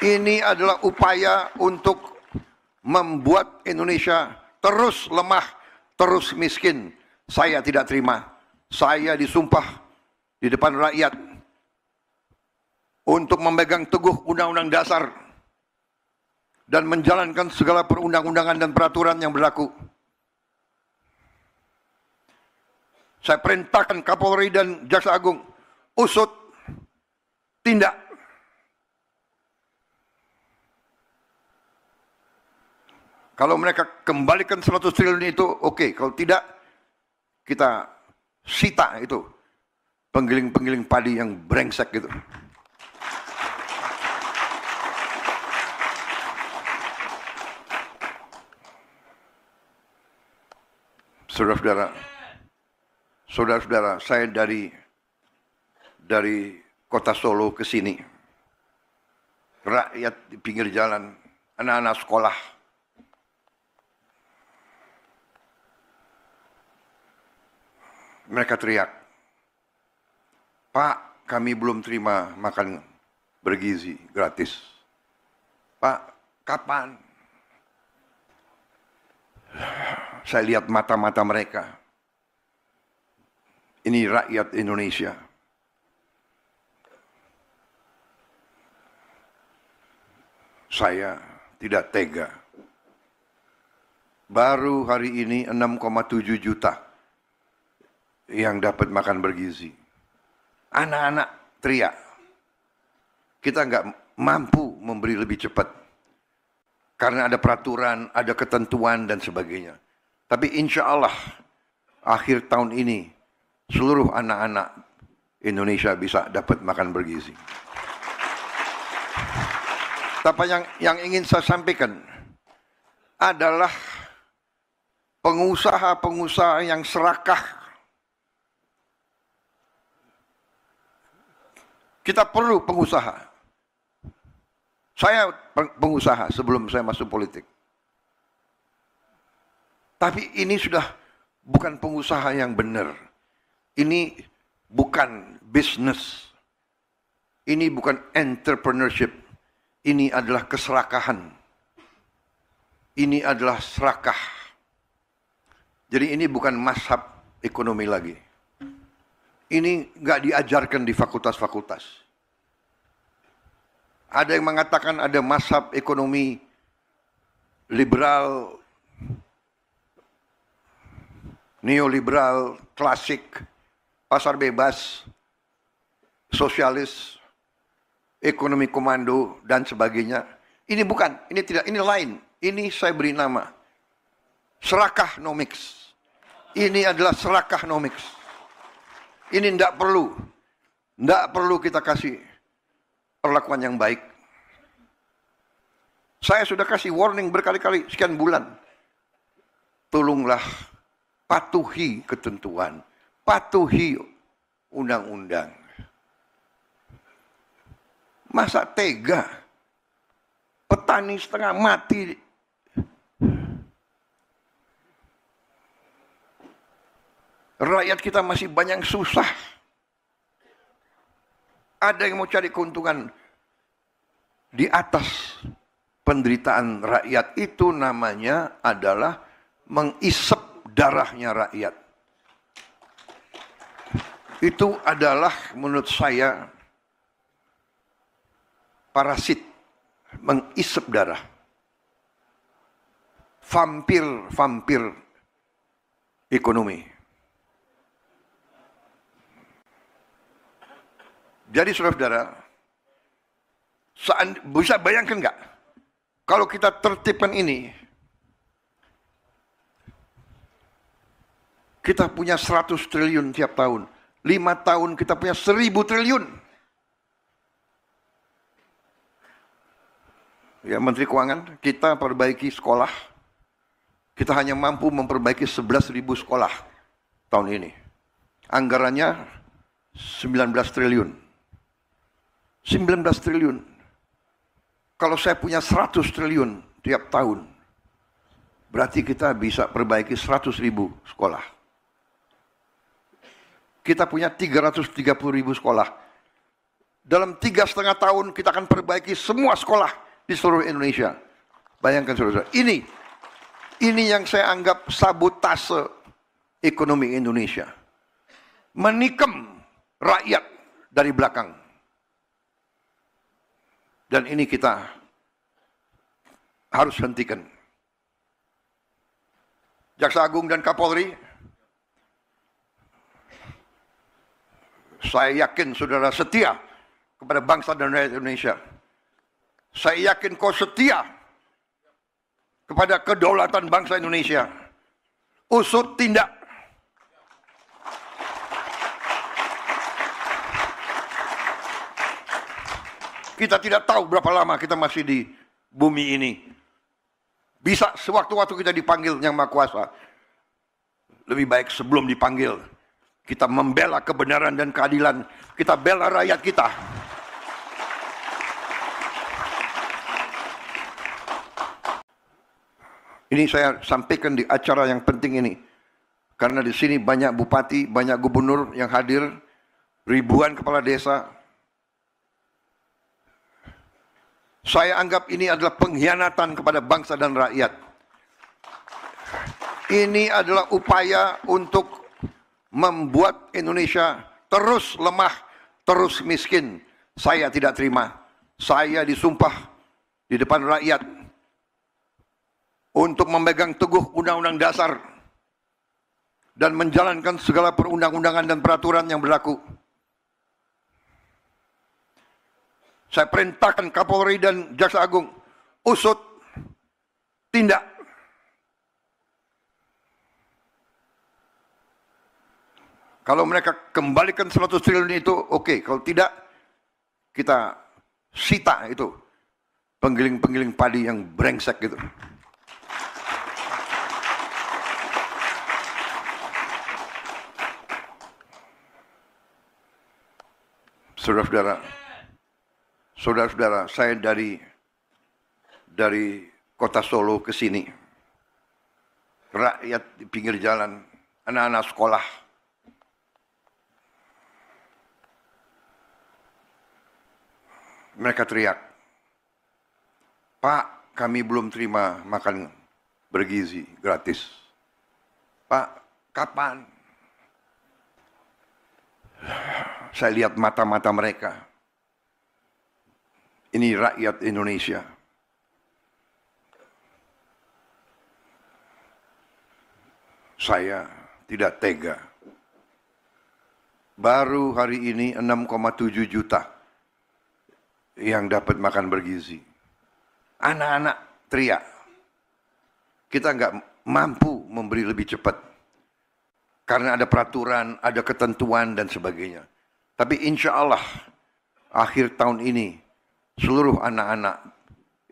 Ini adalah upaya untuk membuat Indonesia terus lemah, terus miskin. Saya tidak terima. Saya disumpah di depan rakyat untuk memegang teguh Undang-Undang Dasar dan menjalankan segala perundang-undangan dan peraturan yang berlaku. Saya perintahkan Kapolri dan Jaksa Agung, usut, tindak. Kalau mereka kembalikan 100 triliun itu, oke. Kalau tidak, kita sita itu penggiling-penggiling padi yang brengsek gitu. Saudara-saudara, saya dari kota Solo ke sini, rakyat di pinggir jalan, anak-anak sekolah, mereka teriak, "Pak, kami belum terima makan bergizi gratis. Pak, kapan?" Saya lihat mata-mata mereka. Ini rakyat Indonesia. Saya tidak tega. Baru hari ini 6,7 juta yang dapat makan bergizi. Anak-anak teriak. Kita nggak mampu memberi lebih cepat. Karena ada peraturan, ada ketentuan, dan sebagainya. Tapi insya Allah, akhir tahun ini, seluruh anak-anak Indonesia bisa dapat makan bergizi. Tapi yang ingin saya sampaikan adalah pengusaha-pengusaha yang serakah. Kita perlu pengusaha. Saya pengusaha sebelum saya masuk politik. Tapi ini sudah bukan pengusaha yang benar. Ini bukan bisnis. Ini bukan entrepreneurship. Ini adalah keserakahan. Ini adalah serakah. Jadi ini bukan mazhab ekonomi lagi. Ini nggak diajarkan di fakultas-fakultas. Ada yang mengatakan ada mazhab ekonomi liberal, neoliberal, klasik, pasar bebas, sosialis, ekonomi komando, dan sebagainya. Ini bukan, ini tidak, ini lain. Ini saya beri nama serakahnomics. Ini adalah serakahnomics. Ini tidak perlu kita kasih perlakuan yang baik. Saya sudah kasih warning berkali-kali, sekian bulan. Tolonglah patuhi ketentuan, patuhi undang-undang. Masa tega? Petani setengah mati. Rakyat kita masih banyak susah. Ada yang mau cari keuntungan di atas penderitaan rakyat. Itu namanya adalah mengisep darahnya rakyat. Itu adalah menurut saya parasit, mengisep darah. Vampir ekonomi. Jadi saudara-saudara, bisa bayangkan nggak? Kalau kita tertibkan ini, kita punya 100 triliun tiap tahun. 5 tahun kita punya 1000 triliun. Ya, Menteri Keuangan, kita perbaiki sekolah. Kita hanya mampu memperbaiki 11.000 sekolah tahun ini. Anggarannya 19 triliun. 19 triliun. Kalau saya punya 100 triliun tiap tahun, berarti kita bisa perbaiki 100.000 sekolah. Kita punya 330.000 sekolah. Dalam 3,5 tahun kita akan perbaiki semua sekolah di seluruh Indonesia. Bayangkan saudara, ini yang saya anggap sabotase ekonomi Indonesia. Menikam rakyat dari belakang. Dan ini kita harus hentikan. Jaksa Agung dan Kapolri, saya yakin saudara setia kepada bangsa dan rakyat Indonesia. Saya yakin kau setia kepada kedaulatan bangsa Indonesia. Usut tindak. Kita tidak tahu berapa lama kita masih di bumi ini. Bisa sewaktu-waktu kita dipanggil Yang Maha Kuasa. Lebih baik sebelum dipanggil, kita membela kebenaran dan keadilan. Kita bela rakyat kita. Ini saya sampaikan di acara yang penting ini. Karena di sini banyak bupati, banyak gubernur yang hadir. Ribuan kepala desa. Saya anggap ini adalah pengkhianatan kepada bangsa dan rakyat. Ini adalah upaya untuk membuat Indonesia terus lemah, terus miskin. Saya tidak terima. Saya disumpah di depan rakyat untuk memegang teguh Undang-Undang Dasar dan menjalankan segala perundang-undangan dan peraturan yang berlaku. Saya perintahkan Kapolri dan Jaksa Agung, usut, tindak. Kalau mereka kembalikan 100 triliun itu, oke. Kalau tidak, kita sita itu penggiling-penggiling padi yang brengsek gitu. Saudara-saudara, saya dari kota Solo ke sini, rakyat di pinggir jalan, anak-anak sekolah, mereka teriak, "Pak, kami belum terima makan bergizi gratis. Pak, kapan?" Saya lihat mata-mata mereka. Ini rakyat Indonesia. Saya tidak tega. Baru hari ini 6,7 juta yang dapat makan bergizi. Anak-anak teriak. Kita nggak mampu memberi lebih cepat. Karena ada peraturan, ada ketentuan dan sebagainya. Tapi insya Allah akhir tahun ini seluruh anak-anak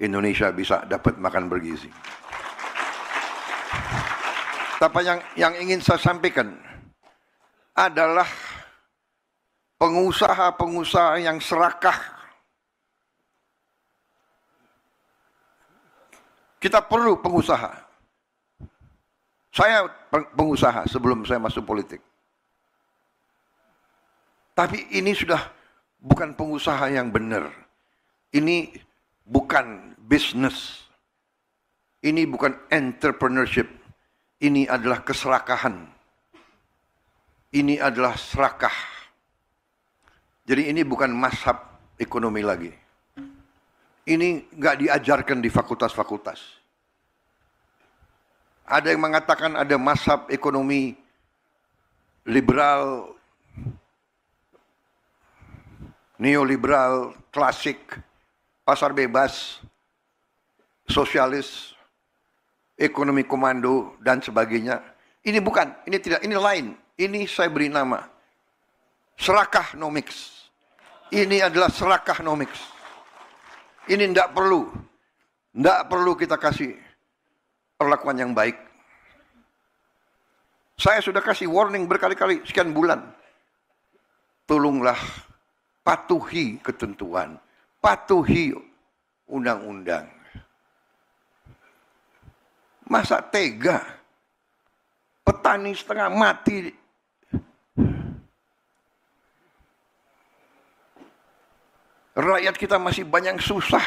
Indonesia bisa dapat makan bergizi. Tapi yang ingin saya sampaikan adalah pengusaha-pengusaha yang serakah. Kita perlu pengusaha. Saya pengusaha sebelum saya masuk politik. Tapi ini sudah bukan pengusaha yang benar. Ini bukan bisnis. Ini bukan entrepreneurship. Ini adalah keserakahan. Ini adalah serakah. Jadi ini bukan mazhab ekonomi lagi. Ini nggak diajarkan di fakultas-fakultas. Ada yang mengatakan ada mazhab ekonomi liberal, neoliberal, klasik, pasar bebas, sosialis, ekonomi komando, dan sebagainya. Ini bukan, ini tidak, ini lain. Ini saya beri nama serakahnomics. Ini adalah serakahnomics. Ini tidak perlu kita kasih perlakuan yang baik. Saya sudah kasih warning berkali-kali sekian bulan. Tolonglah patuhi ketentuan, patuhi undang-undang. Masa tega petani setengah mati? Rakyat kita masih banyak susah.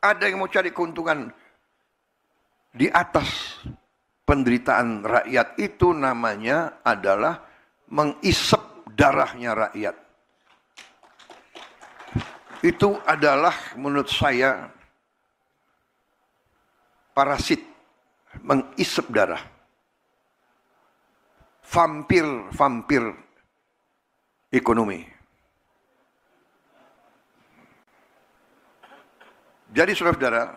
Ada yang mau cari keuntungan di atas penderitaan rakyat. Itu namanya adalah mengisep darahnya rakyat. Itu adalah menurut saya parasit, mengisep darah. Vampir ekonomi. Jadi saudara-saudara,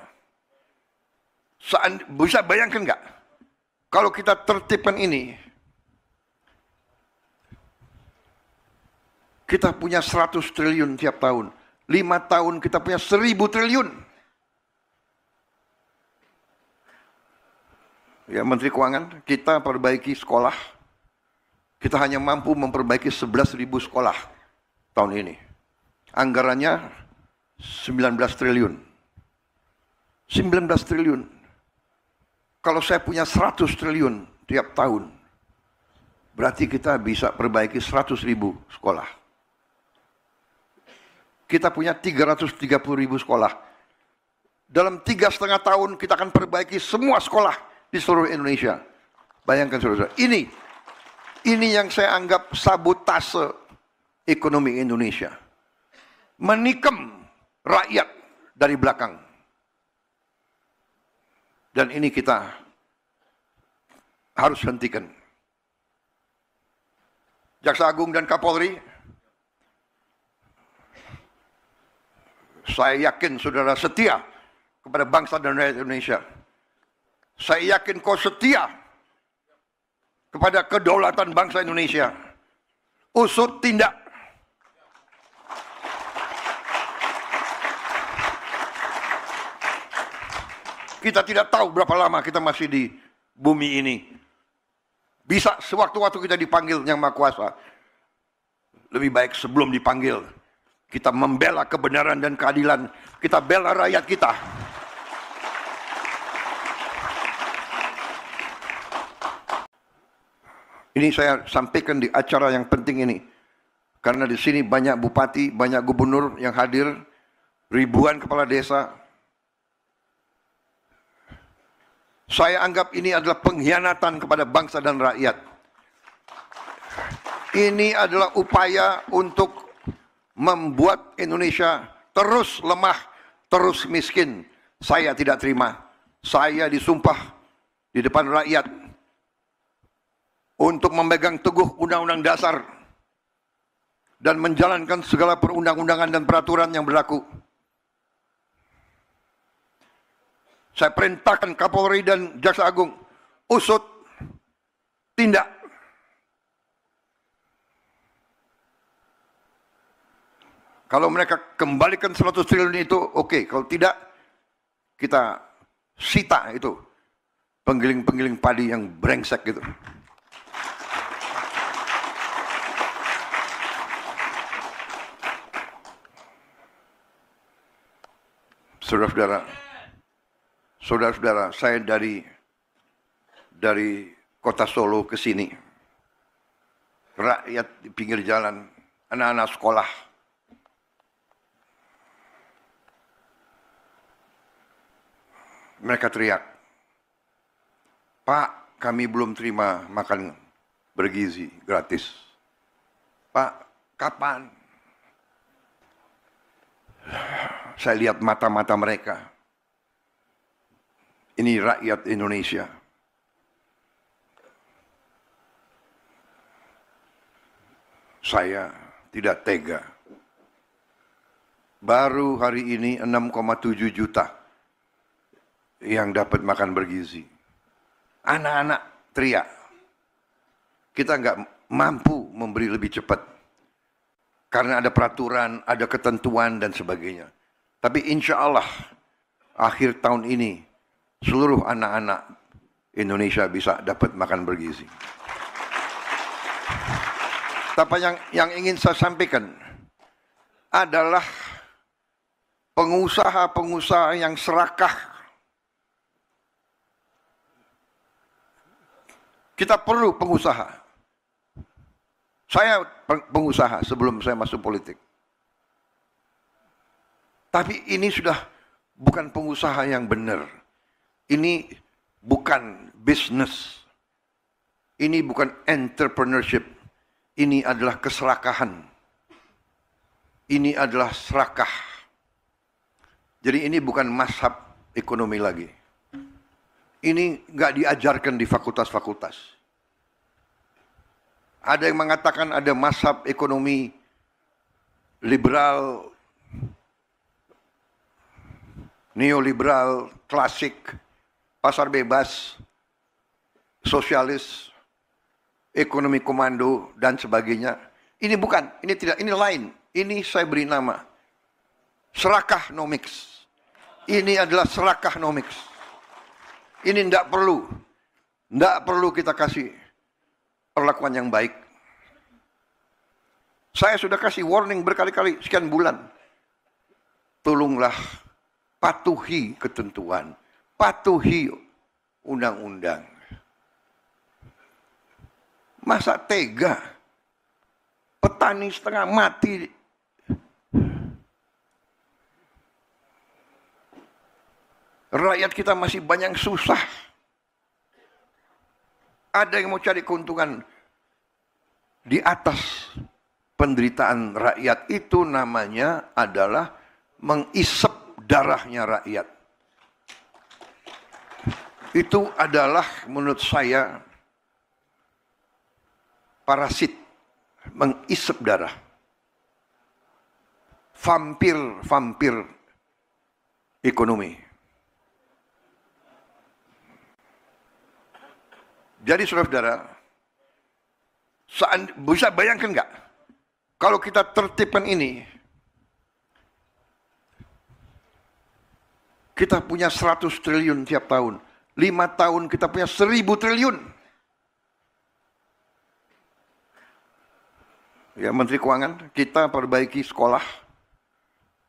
bisa bayangkan nggak? Kalau kita tertibkan ini, kita punya 100 triliun tiap tahun. 5 tahun kita punya 1000 triliun. Ya, Menteri Keuangan, kita perbaiki sekolah. Kita hanya mampu memperbaiki 11.000 sekolah tahun ini. Anggarannya 19 triliun. 19 triliun. Kalau saya punya 100 triliun tiap tahun, berarti kita bisa perbaiki 100.000 sekolah. Kita punya 330.000 sekolah. Dalam 3,5 tahun kita akan perbaiki semua sekolah di seluruh Indonesia. Bayangkan saudara, ini yang saya anggap sabotase ekonomi Indonesia. Menikam rakyat dari belakang. Dan ini kita harus hentikan. Jaksa Agung dan Kapolri, Saya yakin saudara setia kepada bangsa dan rakyat Indonesia. Saya yakin kau setia kepada kedaulatan bangsa Indonesia. Usut tindak. Kita tidak tahu berapa lama kita masih di bumi ini. Bisa sewaktu-waktu kita dipanggil Yang Maha Kuasa. Lebih baik sebelum dipanggil, kita membela kebenaran dan keadilan. Kita bela rakyat kita. Ini saya sampaikan di acara yang penting ini. Karena di sini banyak bupati, banyak gubernur yang hadir, ribuan kepala desa. Saya anggap ini adalah pengkhianatan kepada bangsa dan rakyat. Ini adalah upaya untuk membuat Indonesia terus lemah, terus miskin. Saya tidak terima. Saya disumpah di depan rakyat untuk memegang teguh Undang-Undang Dasar dan menjalankan segala perundang-undangan dan peraturan yang berlaku. Saya perintahkan Kapolri dan Jaksa Agung, usut, tindak. Kalau mereka kembalikan 100 triliun itu, oke. Kalau tidak, kita sita itu penggiling-penggiling padi yang brengsek gitu. Saudara-saudara, saya dari kota Solo ke sini, rakyat di pinggir jalan, anak-anak sekolah, mereka teriak, "Pak, kami belum terima makan bergizi gratis. Pak, kapan?" Saya lihat mata-mata mereka. Ini rakyat Indonesia. Saya tidak tega. Baru hari ini 6,7 juta yang dapat makan bergizi. Anak-anak teriak. Kita nggak mampu memberi lebih cepat. Karena ada peraturan, ada ketentuan dan sebagainya. Tapi insya Allah akhir tahun ini seluruh anak-anak Indonesia bisa dapat makan bergizi. Tapi yang ingin saya sampaikan adalah pengusaha-pengusaha yang serakah. Kita perlu pengusaha. Saya pengusaha sebelum saya masuk politik. Tapi ini sudah bukan pengusaha yang benar. Ini bukan bisnis. Ini bukan entrepreneurship. Ini adalah keserakahan. Ini adalah serakah. Jadi ini bukan mazhab ekonomi lagi. Ini nggak diajarkan di fakultas-fakultas. Ada yang mengatakan ada mazhab ekonomi liberal, neoliberal, klasik, pasar bebas, sosialis, ekonomi komando, dan sebagainya. Ini bukan, ini tidak, ini lain. Ini saya beri nama serakahnomics. Ini adalah serakahnomics. Ini tidak perlu kita kasih perlakuan yang baik. Saya sudah kasih warning berkali-kali sekian bulan. Tolonglah patuhi ketentuan, patuhi undang-undang. Masa tega petani setengah mati, rakyat kita masih banyak susah. Ada yang mau cari keuntungan di atas penderitaan rakyat. Itu namanya adalah mengisep darahnya rakyat. Itu adalah menurut saya parasit, mengisep darah. Vampir ekonomi. Jadi saudara-saudara, bisa bayangkan nggak kalau kita tertibkan ini, kita punya 100 triliun tiap tahun, 5 tahun kita punya 1000 triliun. Ya, Menteri Keuangan, kita perbaiki sekolah,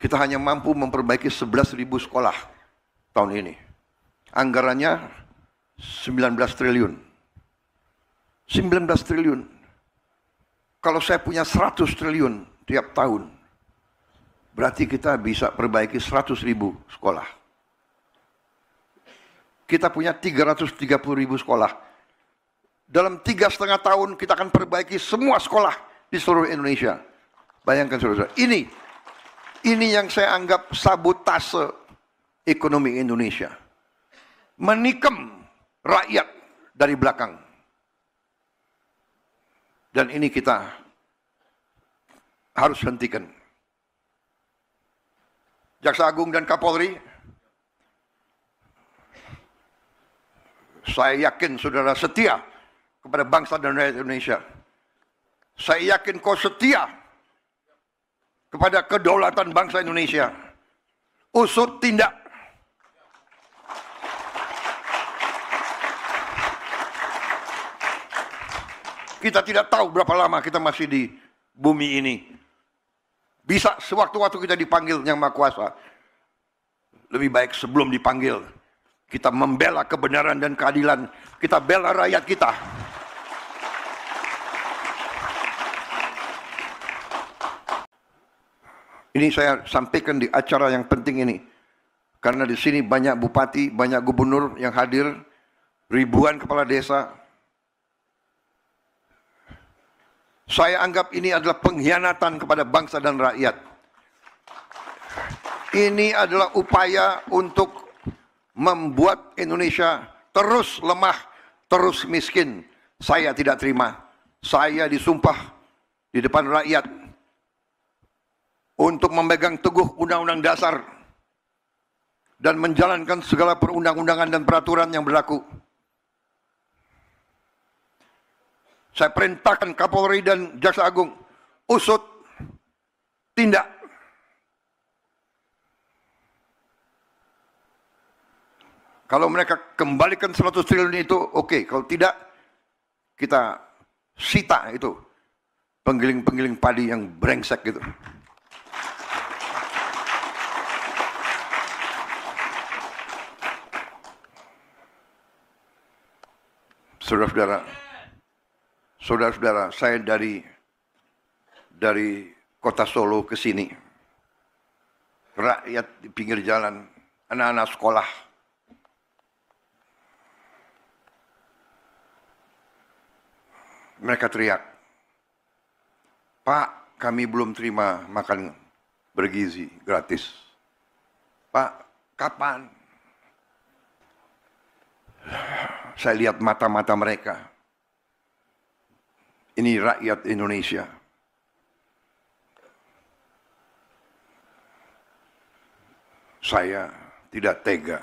kita hanya mampu memperbaiki 11.000 sekolah tahun ini. Anggarannya 19 triliun. 19 triliun. Kalau saya punya 100 triliun tiap tahun, berarti kita bisa perbaiki 100.000 sekolah. Kita punya 330.000 sekolah. Dalam 3,5 tahun kita akan perbaiki semua sekolah di seluruh Indonesia. Bayangkan saudara, ini yang saya anggap sabotase ekonomi Indonesia. Menikam rakyat dari belakang. Dan ini kita harus hentikan. Jaksa Agung dan Kapolri, saya yakin saudara setia kepada bangsa dan rakyat Indonesia. Saya yakin kau setia kepada kedaulatan bangsa Indonesia. Usut tindak. Kita tidak tahu berapa lama kita masih di bumi ini. Bisa sewaktu-waktu kita dipanggil Yang Maha Kuasa. Lebih baik sebelum dipanggil, kita membela kebenaran dan keadilan. Kita bela rakyat kita. Ini saya sampaikan di acara yang penting ini. Karena di sini banyak bupati, banyak gubernur yang hadir, ribuan kepala desa. Saya anggap ini adalah pengkhianatan kepada bangsa dan rakyat. Ini adalah upaya untuk membuat Indonesia terus lemah, terus miskin. Saya tidak terima. Saya disumpah di depan rakyat untuk memegang teguh Undang-Undang Dasar dan menjalankan segala perundang-undangan dan peraturan yang berlaku. Saya perintahkan Kapolri dan Jaksa Agung, usut, tindak. Kalau mereka kembalikan 100 triliun itu, oke. Kalau tidak, kita sita itu penggiling-penggiling padi yang brengsek gitu. Saudara-saudara, saya dari kota Solo ke sini, rakyat di pinggir jalan, anak-anak sekolah, mereka teriak, "Pak, kami belum terima makan bergizi gratis. Pak, kapan?" Saya lihat mata-mata mereka. Ini rakyat Indonesia. Saya tidak tega.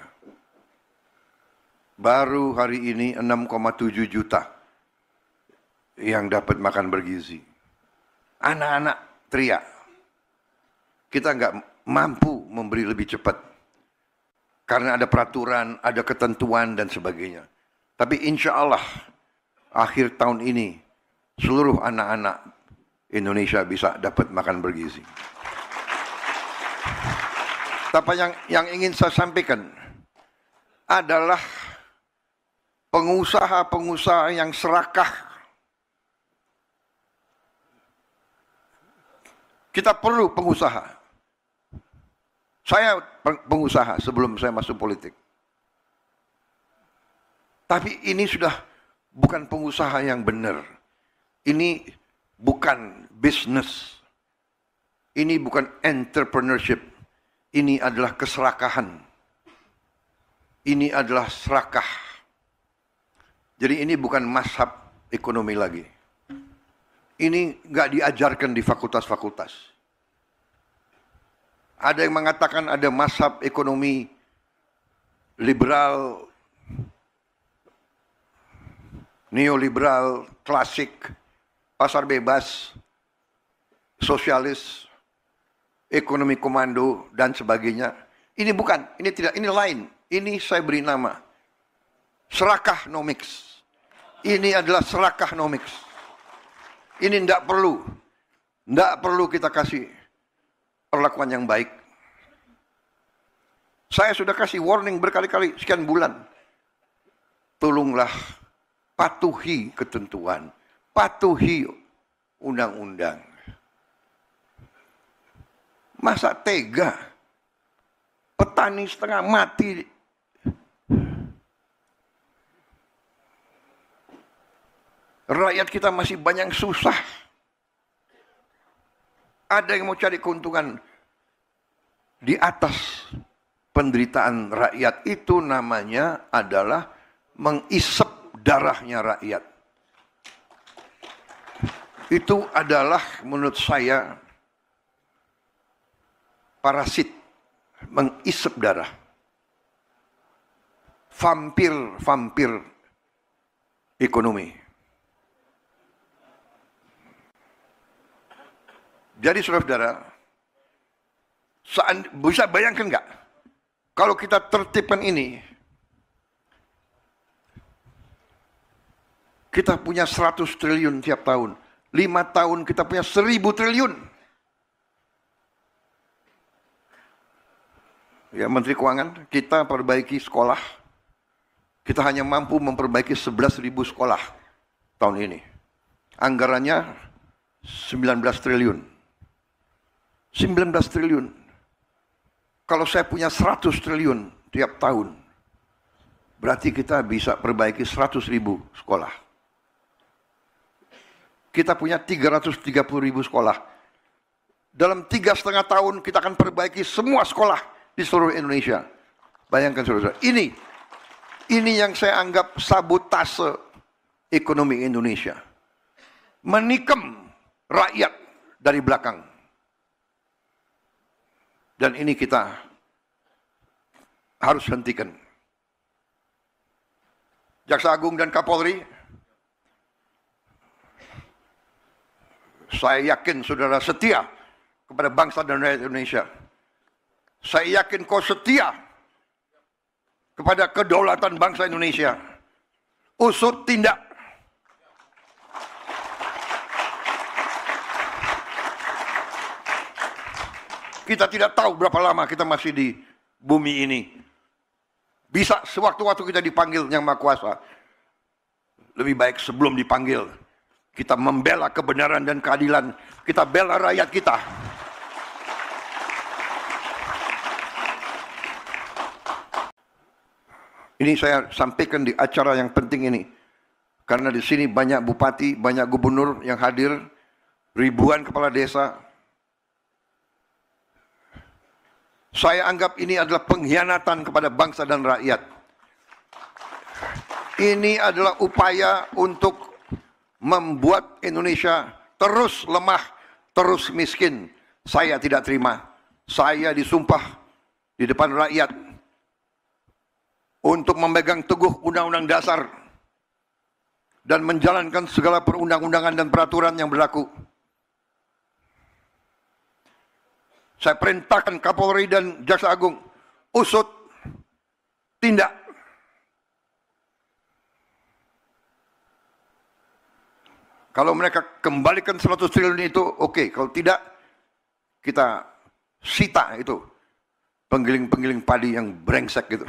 Baru hari ini 6,7 juta yang dapat makan bergizi. Anak-anak teriak. Kita nggak mampu memberi lebih cepat. Karena ada peraturan, ada ketentuan dan sebagainya. Tapi insya Allah akhir tahun ini seluruh anak-anak Indonesia bisa dapat makan bergizi. Tapi yang ingin saya sampaikan adalah pengusaha-pengusaha yang serakah. Kita perlu pengusaha. Saya pengusaha sebelum saya masuk politik. Tapi ini sudah bukan pengusaha yang benar. Ini bukan bisnis. Ini bukan entrepreneurship. Ini adalah keserakahan. Ini adalah serakah. Jadi ini bukan mazhab ekonomi lagi. Ini nggak diajarkan di fakultas-fakultas. Ada yang mengatakan ada mazhab ekonomi liberal, neoliberal, klasik, pasar bebas, sosialis, ekonomi komando, dan sebagainya. Ini bukan, ini tidak, ini lain. Ini saya beri nama serakahnomics. Ini adalah serakahnomics. Ini tidak perlu kita kasih perlakuan yang baik. Saya sudah kasih warning berkali-kali, sekian bulan. Tolonglah patuhi ketentuan, patuhi undang-undang. Masa tega petani setengah mati? Rakyat kita masih banyak susah. Ada yang mau cari keuntungan di atas penderitaan rakyat. Itu namanya adalah mengisep darahnya rakyat. Itu adalah menurut saya parasit, mengisep darah. Vampir ekonomi. Jadi saudara-saudara, bisa bayangkan nggak kalau kita tertibkan ini, kita punya 100 triliun tiap tahun, 5 tahun kita punya 1000 triliun. Ya, Menteri Keuangan, kita perbaiki sekolah, kita hanya mampu memperbaiki 11.000 sekolah tahun ini. Anggarannya 19 triliun. 19 triliun. Kalau saya punya 100 triliun tiap tahun, berarti kita bisa perbaiki 100.000 sekolah. Kita punya 330.000 sekolah. Dalam 3,5 tahun kita akan perbaiki semua sekolah di seluruh Indonesia. Bayangkan saudara, ini yang saya anggap sabotase ekonomi Indonesia. Menikam rakyat dari belakang. Dan ini kita harus hentikan. Jaksa Agung dan Kapolri, saya yakin saudara setia kepada bangsa dan rakyat Indonesia. Saya yakin kau setia kepada kedaulatan bangsa Indonesia. Usut tindak. Kita tidak tahu berapa lama kita masih di bumi ini. Bisa sewaktu-waktu kita dipanggil Yang Maha Kuasa. Lebih baik sebelum dipanggil, kita membela kebenaran dan keadilan. Kita bela rakyat kita. Ini saya sampaikan di acara yang penting ini. Karena di sini banyak bupati, banyak gubernur yang hadir, ribuan kepala desa. Saya anggap ini adalah pengkhianatan kepada bangsa dan rakyat. Ini adalah upaya untuk membuat Indonesia terus lemah, terus miskin. Saya tidak terima. Saya disumpah di depan rakyat untuk memegang teguh Undang-Undang Dasar dan menjalankan segala perundang-undangan dan peraturan yang berlaku. Saya perintahkan Kapolri dan Jaksa Agung, usut, tindak. Kalau mereka kembalikan 100 triliun itu, oke. Kalau tidak, kita sita itu penggiling-penggiling padi yang brengsek gitu.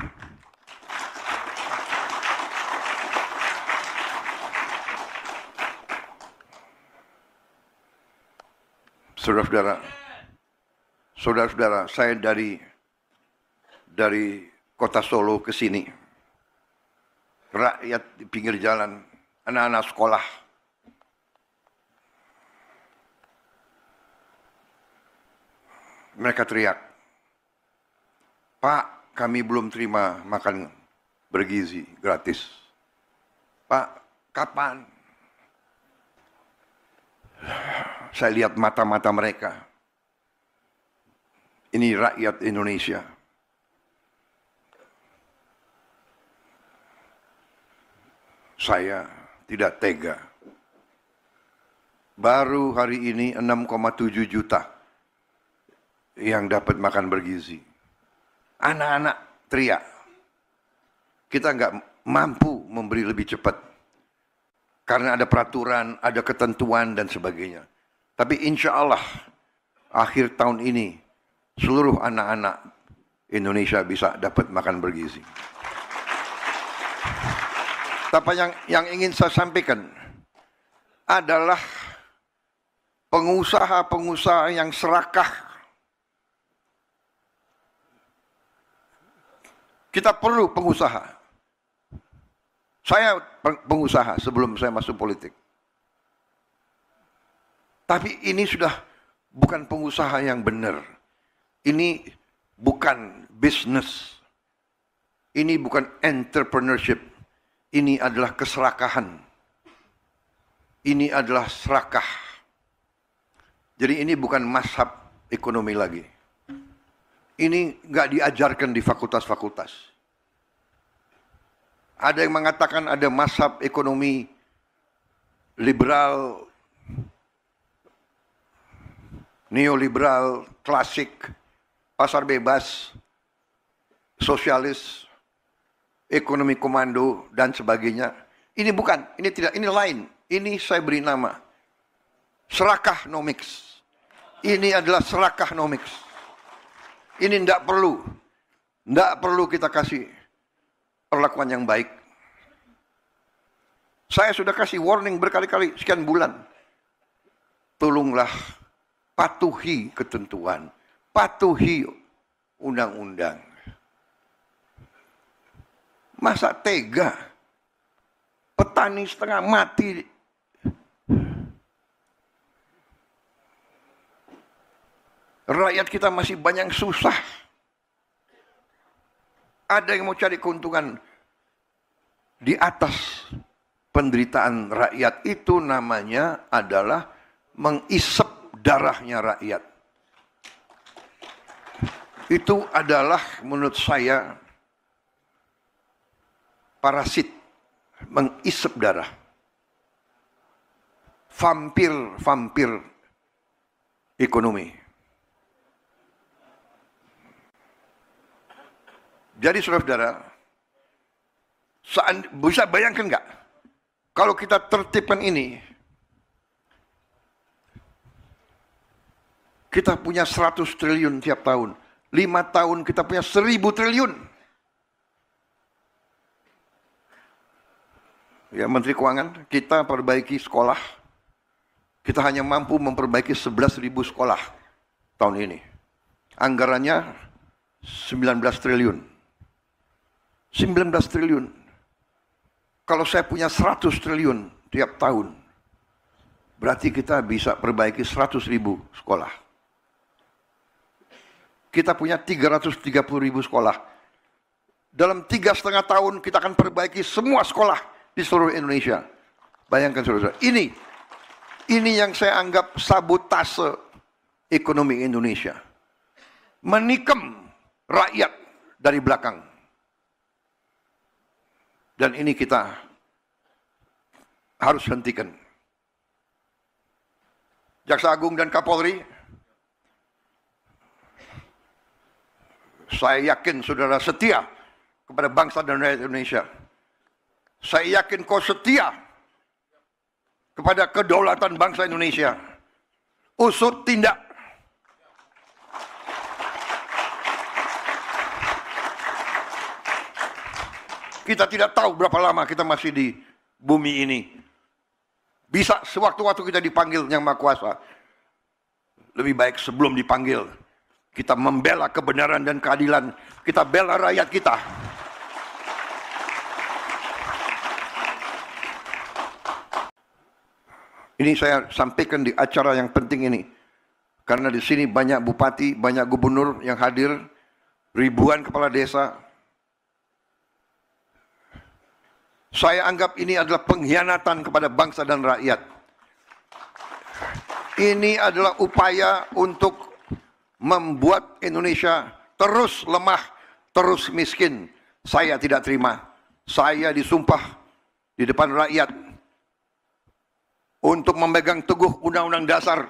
Saudara-saudara, saya dari kota Solo ke sini. Rakyat di pinggir jalan, anak-anak sekolah. Mereka teriak, "Pak, kami belum terima makan bergizi gratis. Pak, kapan?" Saya lihat mata-mata mereka. Ini rakyat Indonesia. Saya tidak tega. Baru hari ini 6,7 juta yang dapat makan bergizi. Anak-anak teriak. Kita nggak mampu memberi lebih cepat. Karena ada peraturan, ada ketentuan dan sebagainya. Tapi insya Allah akhir tahun ini seluruh anak-anak Indonesia bisa dapat makan bergizi. Tapi yang ingin saya sampaikan adalah pengusaha-pengusaha yang serakah. Kita perlu pengusaha. Saya pengusaha sebelum saya masuk politik. Tapi ini sudah bukan pengusaha yang benar. Ini bukan bisnis. Ini bukan entrepreneurship. Ini adalah keserakahan. Ini adalah serakah. Jadi ini bukan mazhab ekonomi lagi. Ini nggak diajarkan di fakultas-fakultas. Ada yang mengatakan ada mazhab ekonomi liberal, neoliberal, klasik, pasar bebas, sosialis, ekonomi komando, dan sebagainya. Ini bukan, ini tidak, ini lain. Ini saya beri nama serakahnomics. Ini adalah serakahnomics. Ini tidak perlu kita kasih perlakuan yang baik. Saya sudah kasih warning berkali-kali, sekian bulan. Tolonglah patuhi ketentuan, patuhi undang-undang. Masa tega petani setengah mati? Rakyat kita masih banyak susah. Ada yang mau cari keuntungan di atas penderitaan rakyat. Itu namanya adalah mengisep darahnya rakyat. Itu adalah menurut saya parasit, mengisep darah. Vampir ekonomi. Jadi saudara-saudara, bisa bayangkan nggak kalau kita tertibkan ini, kita punya 100 triliun tiap tahun, 5 tahun kita punya 1000 triliun. Ya, Menteri Keuangan, kita perbaiki sekolah, kita hanya mampu memperbaiki 11.000 sekolah tahun ini. Anggarannya 19 triliun. 19 triliun. Kalau saya punya 100 triliun tiap tahun, berarti kita bisa perbaiki 100.000 sekolah. Kita punya 330.000 sekolah. Dalam 3,5 tahun kita akan perbaiki semua sekolah di seluruh Indonesia. Bayangkan saudara, ini yang saya anggap sabotase ekonomi Indonesia. Menikam rakyat dari belakang. Dan ini kita harus hentikan. Jaksa Agung dan Kapolri, saya yakin saudara setia kepada bangsa dan rakyat Indonesia. Saya yakin kau setia kepada kedaulatan bangsa Indonesia. Usut tindak. Kita tidak tahu berapa lama kita masih di bumi ini. Bisa sewaktu-waktu kita dipanggil Yang Maha Kuasa. Lebih baik sebelum dipanggil, kita membela kebenaran dan keadilan. Kita bela rakyat kita. Ini saya sampaikan di acara yang penting ini. Karena di sini banyak bupati, banyak gubernur yang hadir, ribuan kepala desa. Saya anggap ini adalah pengkhianatan kepada bangsa dan rakyat. Ini adalah upaya untuk membuat Indonesia terus lemah, terus miskin. Saya tidak terima. Saya disumpah di depan rakyat untuk memegang teguh Undang-Undang Dasar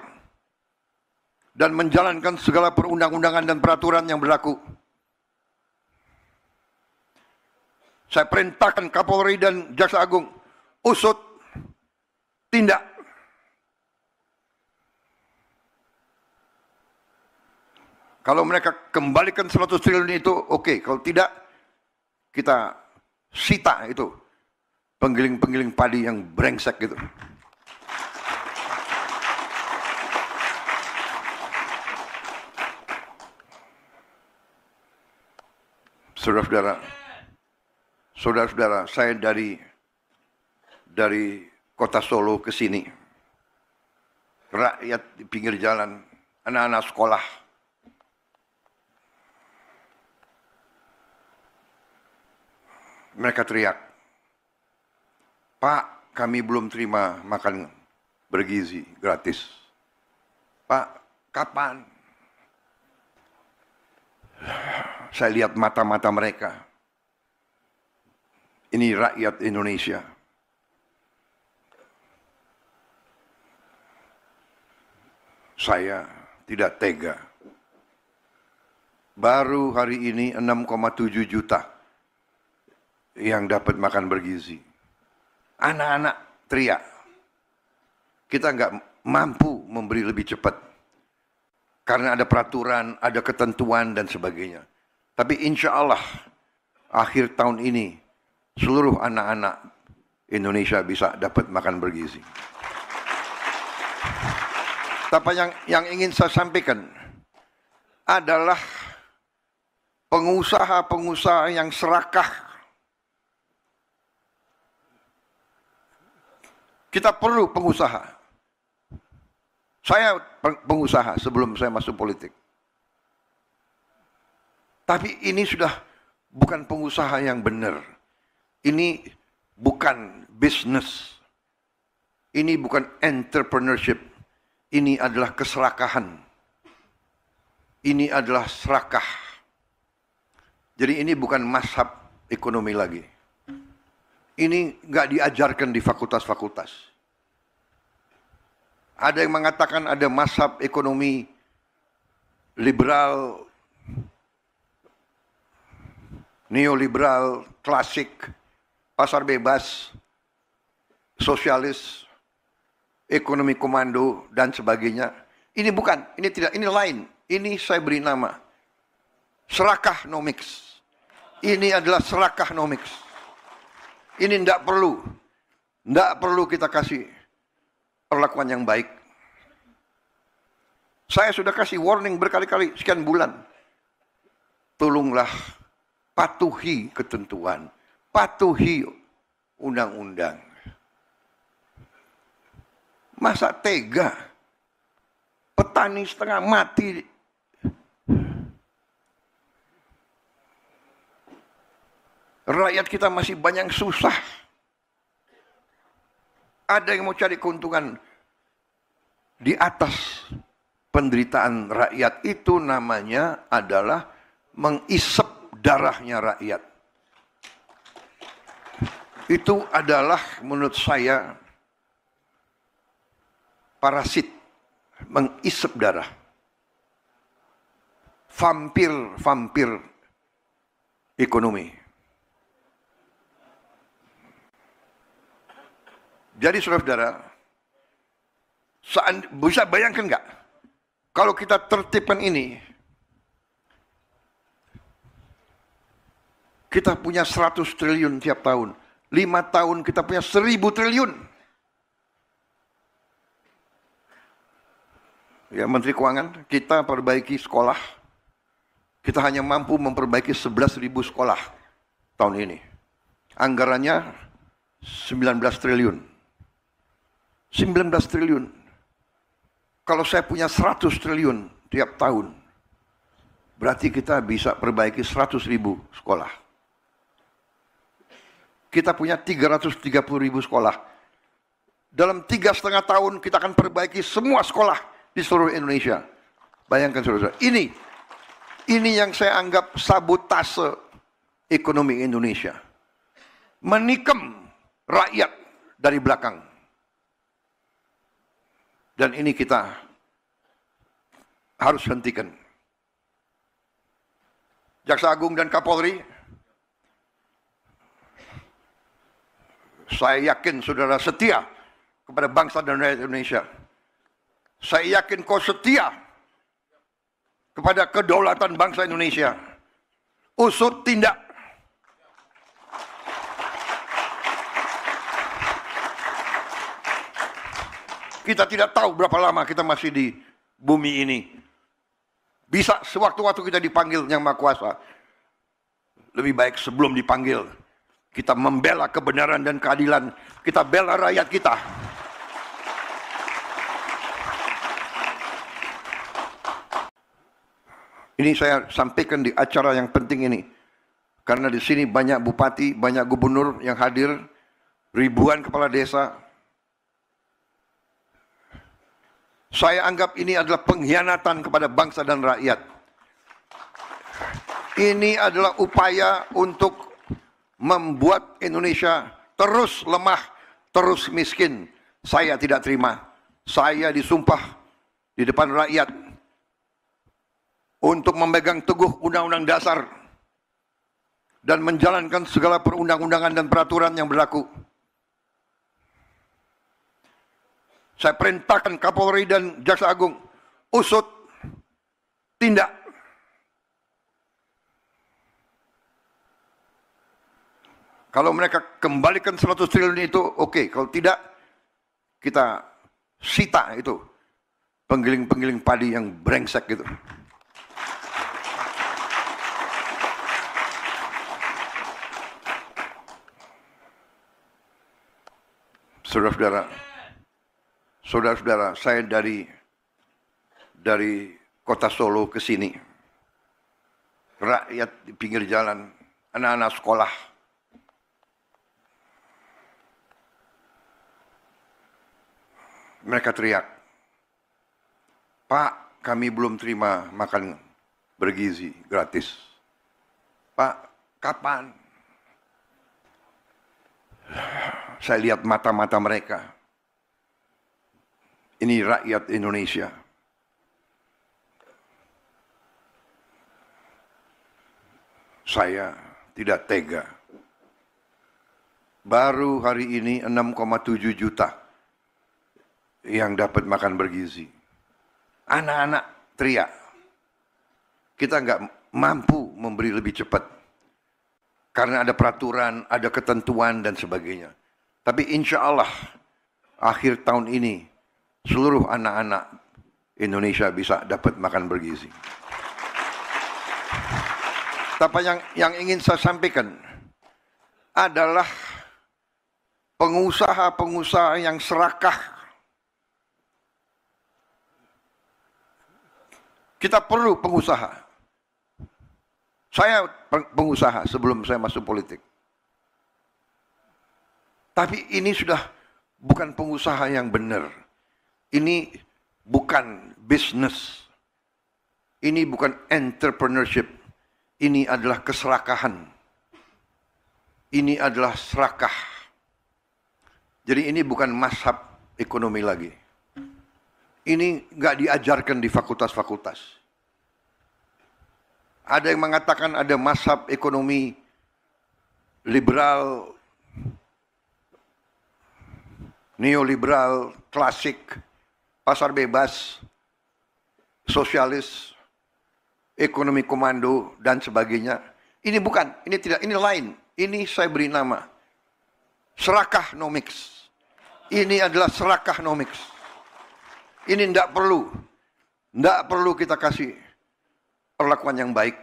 dan menjalankan segala perundang-undangan dan peraturan yang berlaku. Saya perintahkan Kapolri dan Jaksa Agung usut, tindak. Kalau mereka kembalikan 100 triliun itu, oke. Kalau tidak, kita sita itu penggiling-penggiling padi yang brengsek gitu. Saudara-saudara, saya dari kota Solo ke sini, rakyat di pinggir jalan, anak-anak sekolah, mereka teriak, "Pak, kami belum terima makan bergizi gratis. Pak, kapan?" Saya lihat mata-mata mereka. Ini rakyat Indonesia. Saya tidak tega. Baru hari ini 6,7 juta yang dapat makan bergizi. Anak-anak teriak. Kita nggak mampu memberi lebih cepat. Karena ada peraturan, ada ketentuan dan sebagainya. Tapi insya Allah akhir tahun ini seluruh anak-anak Indonesia bisa dapat makan bergizi. Tapi yang ingin saya sampaikan adalah pengusaha-pengusaha yang serakah. Kita perlu pengusaha. Saya pengusaha sebelum saya masuk politik. Tapi ini sudah bukan pengusaha yang benar. Ini bukan bisnis. Ini bukan entrepreneurship. Ini adalah keserakahan. Ini adalah serakah. Jadi ini bukan mazhab ekonomi lagi. Ini nggak diajarkan di fakultas-fakultas. Ada yang mengatakan ada mazhab ekonomi liberal, neoliberal, klasik, pasar bebas, sosialis, ekonomi komando, dan sebagainya. Ini bukan, ini tidak, ini lain. Ini saya beri nama serakahnomics. Ini adalah serakahnomics. Ini tidak perlu kita kasih perlakuan yang baik. Saya sudah kasih warning berkali-kali, sekian bulan. Tolonglah patuhi ketentuan, patuhi undang-undang. Masa tega? Petani setengah mati. Rakyat kita masih banyak susah. Ada yang mau cari keuntungan di atas penderitaan rakyat. Itu namanya adalah mengisep darahnya rakyat. Itu adalah menurut saya parasit, mengisep darah. Vampir ekonomi. Jadi saudara-saudara, bisa bayangkan nggak? Kalau kita tertibkan ini, kita punya 100 triliun tiap tahun. 5 tahun kita punya 1000 triliun. Ya, Menteri Keuangan, kita perbaiki sekolah. Kita hanya mampu memperbaiki 11.000 sekolah tahun ini. Anggarannya 19 triliun. 19 triliun. Kalau saya punya 100 triliun tiap tahun, berarti kita bisa perbaiki 100.000 sekolah. Kita punya 330.000 sekolah. Dalam 3,5 tahun kita akan perbaiki semua sekolah di seluruh Indonesia. Bayangkan saudara, ini yang saya anggap sabotase ekonomi Indonesia. Menikam rakyat dari belakang. Dan ini kita harus hentikan. Jaksa Agung dan Kapolri, saya yakin saudara setia kepada bangsa dan rakyat Indonesia. Saya yakin kau setia kepada kedaulatan bangsa Indonesia. Usut tindak. Kita tidak tahu berapa lama kita masih di bumi ini. Bisa sewaktu-waktu kita dipanggil Yang Maha Kuasa. Lebih baik sebelum dipanggil, kita membela kebenaran dan keadilan. Kita bela rakyat kita. Ini saya sampaikan di acara yang penting ini. Karena di sini banyak bupati, banyak gubernur yang hadir, ribuan kepala desa. Saya anggap ini adalah pengkhianatan kepada bangsa dan rakyat. Ini adalah upaya untuk membuat Indonesia terus lemah, terus miskin. Saya tidak terima. Saya disumpah di depan rakyat untuk memegang teguh Undang-Undang Dasar dan menjalankan segala perundang-undangan dan peraturan yang berlaku. Saya perintahkan Kapolri dan Jaksa Agung, usut, tindak. Kalau mereka kembalikan 100 triliun itu, oke. Kalau tidak, kita sita itu penggiling-penggiling padi yang brengsek gitu. Saudara-saudara, saya dari kota Solo ke sini, rakyat di pinggir jalan, anak-anak sekolah, mereka teriak, "Pak, kami belum terima makan bergizi gratis. Pak, kapan?" Saya lihat mata-mata mereka. Ini rakyat Indonesia. Saya tidak tega. Baru hari ini 6,7 juta yang dapat makan bergizi. Anak-anak teriak. Kita nggak mampu memberi lebih cepat. Karena ada peraturan, ada ketentuan dan sebagainya. Tapi insya Allah akhir tahun ini seluruh anak-anak Indonesia bisa dapat makan bergizi. Tapi yang ingin saya sampaikan adalah pengusaha-pengusaha yang serakah. Kita perlu pengusaha. Saya pengusaha sebelum saya masuk politik. Tapi ini sudah bukan pengusaha yang benar. Ini bukan bisnis. Ini bukan entrepreneurship. Ini adalah keserakahan. Ini adalah serakah. Jadi ini bukan mazhab ekonomi lagi. Ini nggak diajarkan di fakultas-fakultas. Ada yang mengatakan ada mazhab ekonomi liberal, neoliberal, klasik, pasar bebas, sosialis, ekonomi komando, dan sebagainya. Ini bukan, ini tidak, ini lain. Ini saya beri nama serakahnomics. Ini adalah serakahnomics. Ini tidak perlu kita kasih perlakuan yang baik.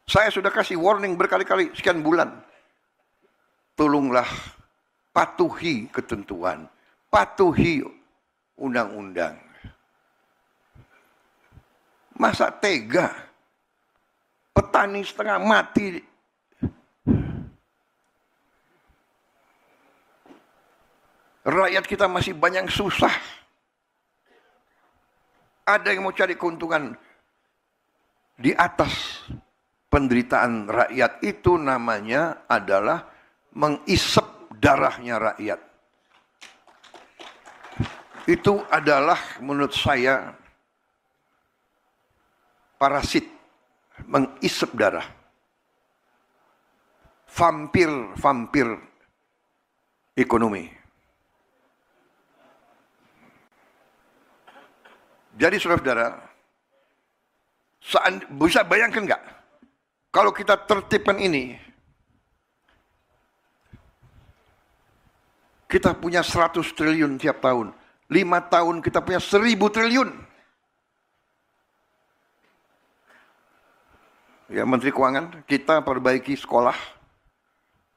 Saya sudah kasih warning berkali-kali, sekian bulan. Tolonglah patuhi ketentuan, patuhi undang-undang. Masa tega petani setengah mati, rakyat kita masih banyak susah. ada yang mau cari keuntungan di atas penderitaan rakyat, itu namanya adalah mengisep darahnya rakyat. Itu adalah menurut saya parasit, mengisep darah. Vampir ekonomi. Jadi saudara-saudara, bisa bayangkan nggak? Kalau kita tertibkan ini, kita punya 100 triliun tiap tahun. 5 tahun kita punya 1000 triliun. Ya, Menteri Keuangan, kita perbaiki sekolah.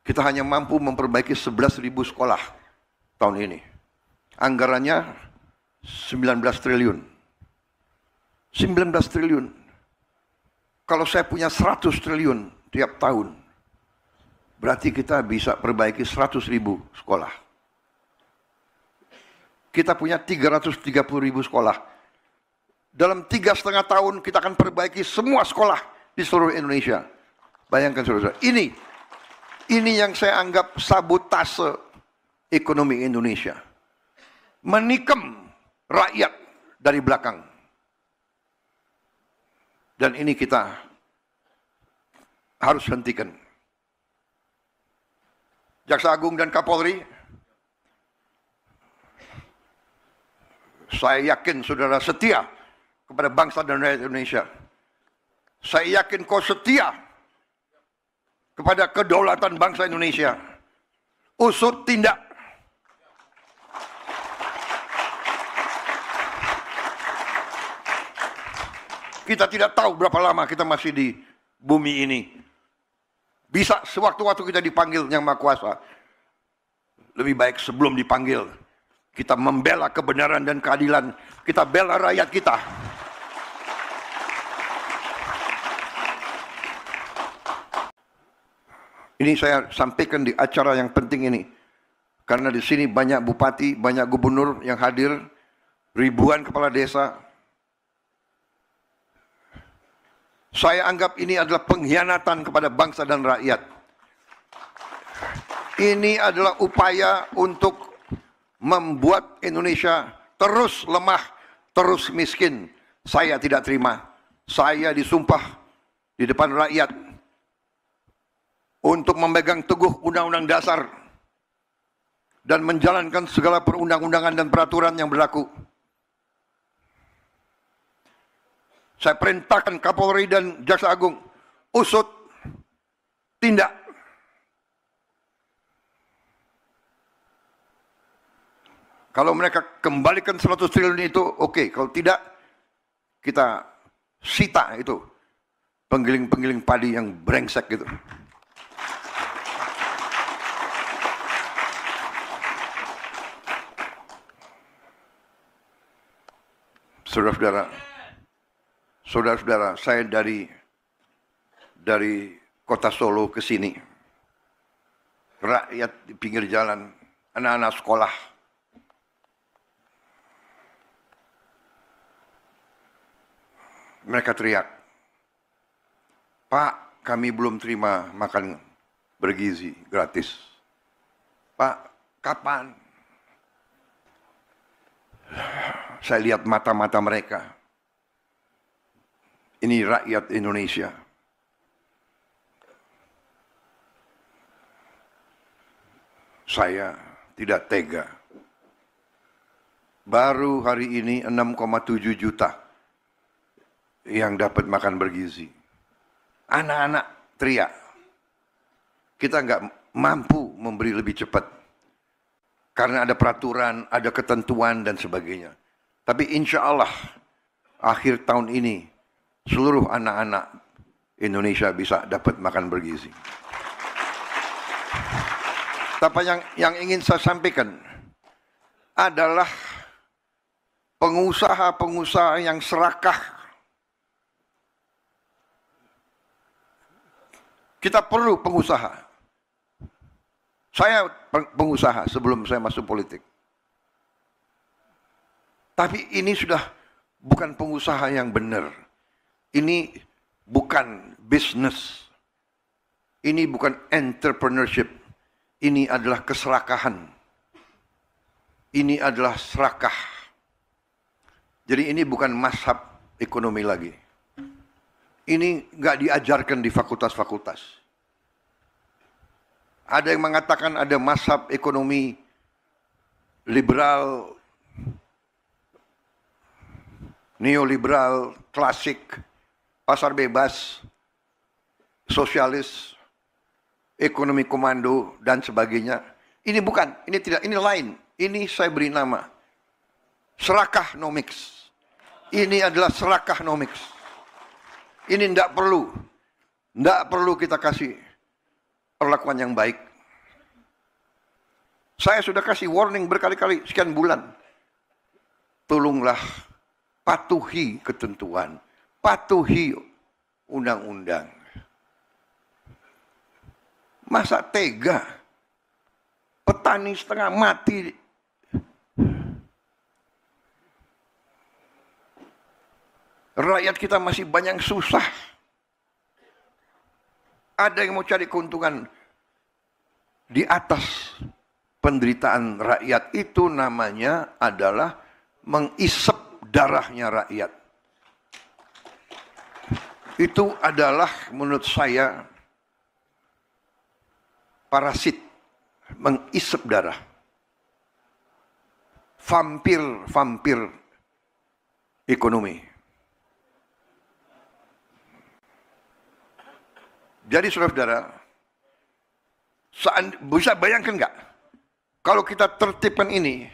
Kita hanya mampu memperbaiki 11.000 sekolah tahun ini. Anggarannya 19 triliun. 19 triliun. Kalau saya punya 100 triliun tiap tahun, berarti kita bisa perbaiki 100.000 sekolah. Kita punya 330.000 sekolah. Dalam 3,5 tahun kita akan perbaiki semua sekolah di seluruh Indonesia. Bayangkan saudara, ini yang saya anggap sabotase ekonomi Indonesia. Menikam rakyat dari belakang. Dan ini kita harus hentikan. Jaksa Agung dan Kapolri, saya yakin saudara setia kepada bangsa dan rakyat Indonesia. Saya yakin kau setia kepada kedaulatan bangsa Indonesia. Usut tindak. Kita tidak tahu berapa lama kita masih di bumi ini. Bisa sewaktu-waktu kita dipanggil Yang Maha Kuasa. Lebih baik sebelum dipanggil, kita membela kebenaran dan keadilan. Kita bela rakyat kita. Ini saya sampaikan di acara yang penting ini. Karena di sini banyak bupati, banyak gubernur yang hadir. Ribuan kepala desa. Saya anggap ini adalah pengkhianatan kepada bangsa dan rakyat. Ini adalah upaya untuk membuat Indonesia terus lemah, terus miskin. Saya tidak terima. Saya disumpah di depan rakyat untuk memegang teguh Undang-Undang Dasar dan menjalankan segala perundang-undangan dan peraturan yang berlaku. Saya perintahkan Kapolri dan Jaksa Agung, usut tindak. Kalau mereka kembalikan 100 triliun itu, oke. Kalau tidak, kita sita itu penggiling-penggiling padi yang brengsek gitu. Saudara-saudara, saya dari kota Solo ke sini, rakyat di pinggir jalan, anak-anak sekolah, mereka teriak, "Pak, kami belum terima makan bergizi gratis. Pak, kapan?" Saya lihat mata-mata mereka. Ini rakyat Indonesia. Saya tidak tega. Baru hari ini 6,7 juta yang dapat makan bergizi. Anak-anak teriak. Kita nggak mampu memberi lebih cepat. Karena ada peraturan, ada ketentuan dan sebagainya. Tapi insya Allah akhir tahun ini seluruh anak-anak Indonesia bisa dapat makan bergizi. Tapi yang ingin saya sampaikan adalah pengusaha-pengusaha yang serakah. Kita perlu pengusaha. Saya pengusaha sebelum saya masuk politik. Tapi ini sudah bukan pengusaha yang benar. Ini bukan bisnis. Ini bukan entrepreneurship. Ini adalah keserakahan. Ini adalah serakah. Jadi ini bukan mazhab ekonomi lagi. Ini nggak diajarkan di fakultas-fakultas. Ada yang mengatakan ada mazhab ekonomi liberal, neoliberal, klasik, pasar bebas, sosialis, ekonomi komando, dan sebagainya. Ini bukan, ini tidak, ini lain. Ini saya beri nama serakahnomics. Ini adalah serakahnomics. Ini tidak perlu kita kasih perlakuan yang baik. Saya sudah kasih warning berkali-kali sekian bulan. Tolonglah patuhi ketentuan, patuhi undang-undang. Masa tega petani setengah mati? Rakyat kita masih banyak susah. Ada yang mau cari keuntungan di atas penderitaan rakyat. Itu namanya adalah mengisep darahnya rakyat. Itu adalah menurut saya parasit, mengisep darah. Vampir ekonomi. Jadi saudara-saudara, bisa bayangkan nggak? Kalau kita tertibkan ini,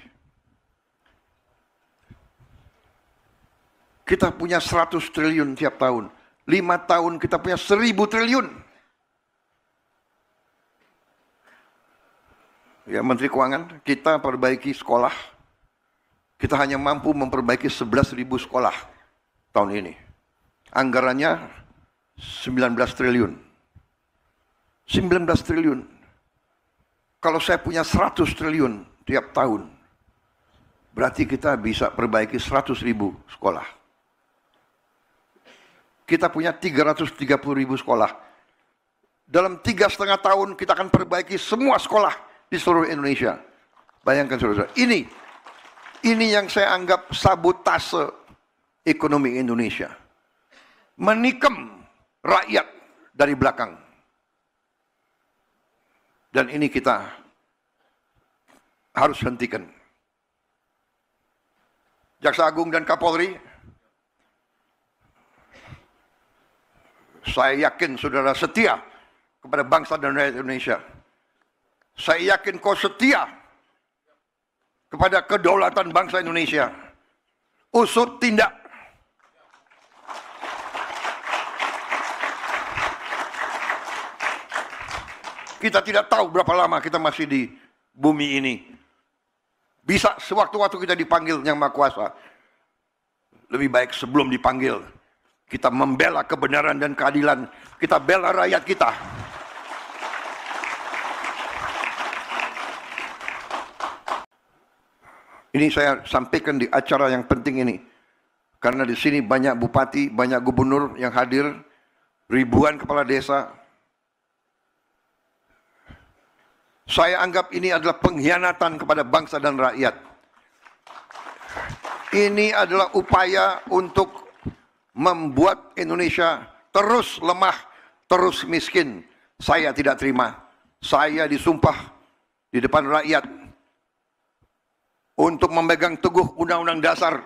kita punya 100 triliun tiap tahun. 5 tahun kita punya 1000 triliun. Ya, Menteri Keuangan, kita perbaiki sekolah. Kita hanya mampu memperbaiki 11.000 sekolah tahun ini. Anggarannya 19 triliun. 19 triliun. Kalau saya punya 100 triliun tiap tahun, berarti kita bisa perbaiki 100.000 sekolah. Kita punya 330.000 sekolah. Dalam 3,5 tahun kita akan perbaiki semua sekolah di seluruh Indonesia. Bayangkan saudara-saudara. Ini yang saya anggap sabotase ekonomi Indonesia. Menikam rakyat dari belakang. Dan ini kita harus hentikan. Jaksa Agung dan Kapolri, saya yakin saudara setia kepada bangsa dan rakyat Indonesia. Saya yakin kau setia kepada kedaulatan bangsa Indonesia. Usut tindak. Kita tidak tahu berapa lama kita masih di bumi ini. Bisa sewaktu-waktu kita dipanggil Yang Maha Kuasa. Lebih baik sebelum dipanggil, kita membela kebenaran dan keadilan. Kita bela rakyat kita. Ini saya sampaikan di acara yang penting ini. Karena di sini banyak bupati, banyak gubernur yang hadir. Ribuan kepala desa. Saya anggap ini adalah pengkhianatan kepada bangsa dan rakyat. Ini adalah upaya untuk membuat Indonesia terus lemah, terus miskin. Saya tidak terima. Saya disumpah di depan rakyat untuk memegang teguh Undang-Undang Dasar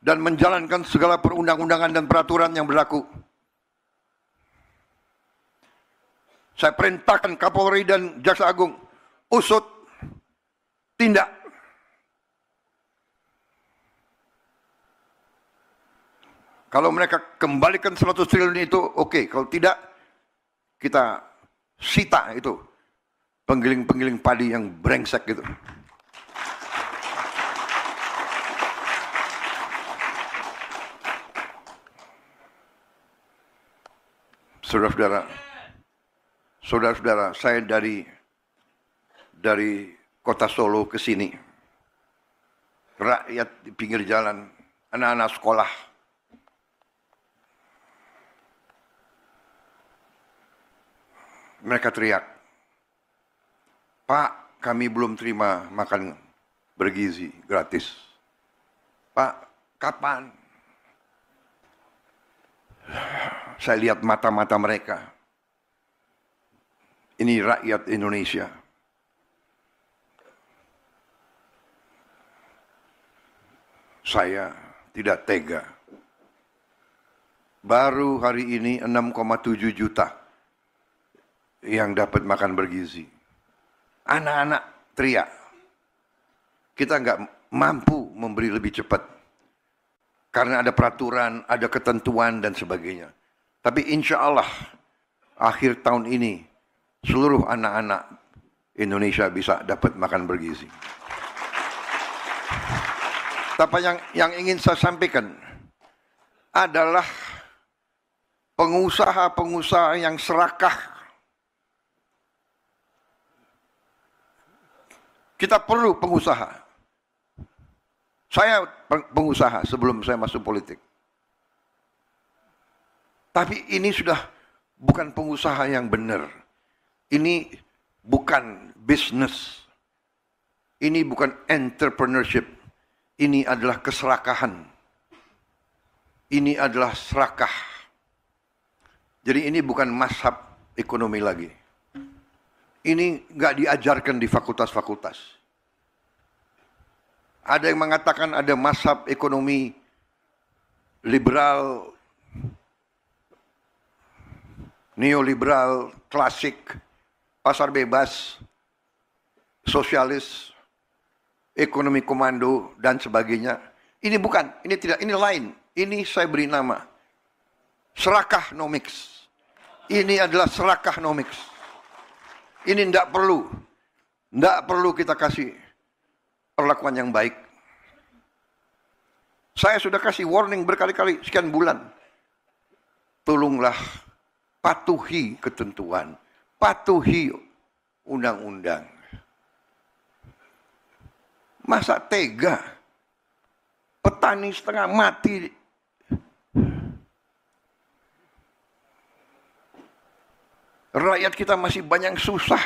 dan menjalankan segala perundang-undangan dan peraturan yang berlaku. Saya perintahkan Kapolri dan Jaksa Agung, usut, tindak. Kalau mereka kembalikan 100 triliun itu, oke. Kalau tidak, kita sita itu penggiling-penggiling padi yang brengsek gitu. Saudara-saudara, saya dari kota Solo ke sini. Rakyat di pinggir jalan anak-anak sekolah. Mereka teriak, "Pak, kami belum terima makan bergizi gratis. Pak, kapan?" Saya lihat mata-mata mereka. Ini rakyat Indonesia. Saya tidak tega. Baru hari ini 6,7 juta yang dapat makan bergizi. Anak-anak teriak. Kita nggak mampu memberi lebih cepat. Karena ada peraturan, ada ketentuan dan sebagainya. Tapi insya Allah akhir tahun ini seluruh anak-anak Indonesia bisa dapat makan bergizi. Tapi yang ingin saya sampaikan adalah pengusaha-pengusaha yang serakah. Kita perlu pengusaha. Saya pengusaha sebelum saya masuk politik. Tapi ini sudah bukan pengusaha yang benar. Ini bukan bisnis. Ini bukan entrepreneurship. Ini adalah keserakahan. Ini adalah serakah. Jadi ini bukan mazhab ekonomi lagi. Ini nggak diajarkan di fakultas-fakultas. Ada yang mengatakan ada mazhab ekonomi liberal, neoliberal, klasik, pasar bebas, sosialis, ekonomi komando, dan sebagainya. Ini bukan, ini tidak, ini lain. Ini saya beri nama serakahnomics. Ini adalah serakahnomics. Ini tidak perlu kita kasih perlakuan yang baik. Saya sudah kasih warning berkali-kali sekian bulan. Tolonglah patuhi ketentuan, patuhi undang-undang. Masa tega petani setengah mati? Rakyat kita masih banyak susah.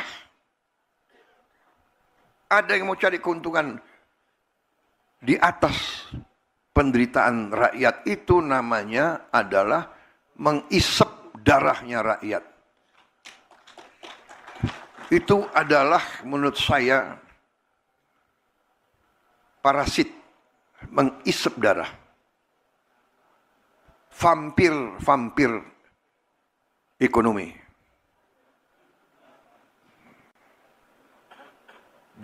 Ada yang mau cari keuntungan di atas penderitaan rakyat. Itu namanya adalah mengisep darahnya rakyat. Itu adalah menurut saya parasit, mengisep darah. Vampir ekonomi.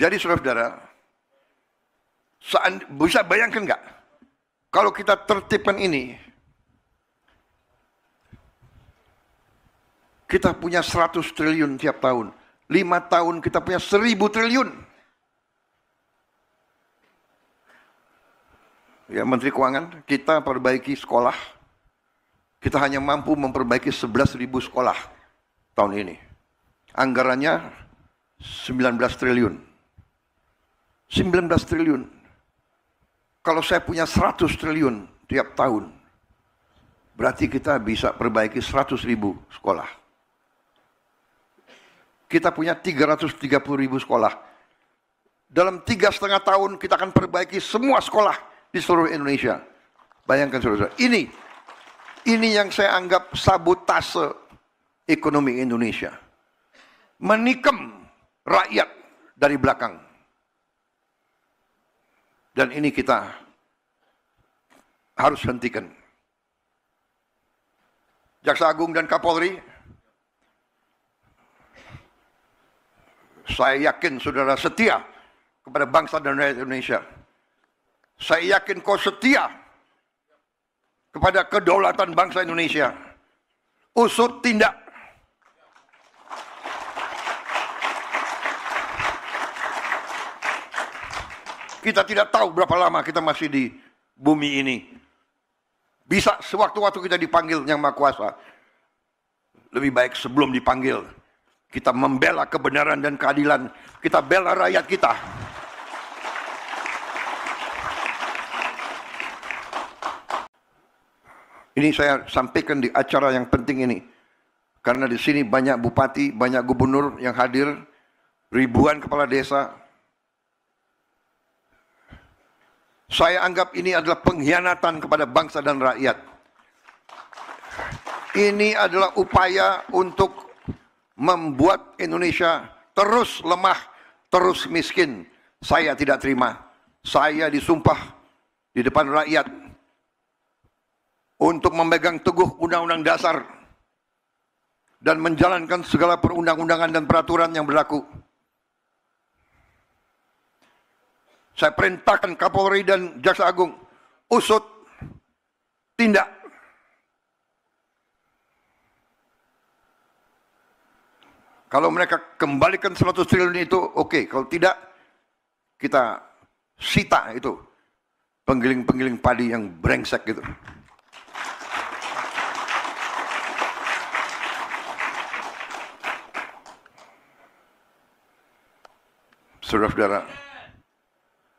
Jadi saudara-saudara, bisa bayangkan nggak? Kalau kita tertibkan ini, kita punya 100 triliun tiap tahun. 5 tahun kita punya 1000 triliun. Ya, Menteri Keuangan, kita perbaiki sekolah. Kita hanya mampu memperbaiki 11.000 sekolah tahun ini. Anggarannya 19 triliun. 19 triliun. Kalau saya punya 100 triliun tiap tahun, berarti kita bisa perbaiki 100.000 sekolah. Kita punya 330.000 sekolah. Dalam 3,5 tahun kita akan perbaiki semua sekolah di seluruh Indonesia. Bayangkan saudara, ini yang saya anggap sabotase ekonomi Indonesia. Menikam rakyat dari belakang. Dan ini kita harus hentikan. Jaksa Agung dan Kapolri, saya yakin saudara setia kepada bangsa dan rakyat Indonesia. Saya yakin kau setia kepada kedaulatan bangsa Indonesia. Usut tindak. Kita tidak tahu berapa lama kita masih di bumi ini. Bisa sewaktu-waktu kita dipanggil Yang Maha Kuasa. Lebih baik sebelum dipanggil, kita membela kebenaran dan keadilan. Kita bela rakyat kita. Ini saya sampaikan di acara yang penting ini. Karena di sini banyak bupati, banyak gubernur yang hadir, ribuan kepala desa. Saya anggap ini adalah pengkhianatan kepada bangsa dan rakyat. Ini adalah upaya untuk membuat Indonesia terus lemah, terus miskin. Saya tidak terima. Saya disumpah di depan rakyat untuk memegang teguh Undang-Undang Dasar dan menjalankan segala perundang-undangan dan peraturan yang berlaku. Saya perintahkan Kapolri dan Jaksa Agung, usut, tindak. Kalau mereka kembalikan 100 triliun itu, oke. Kalau tidak, kita sita itu penggiling-penggiling padi yang brengsek gitu.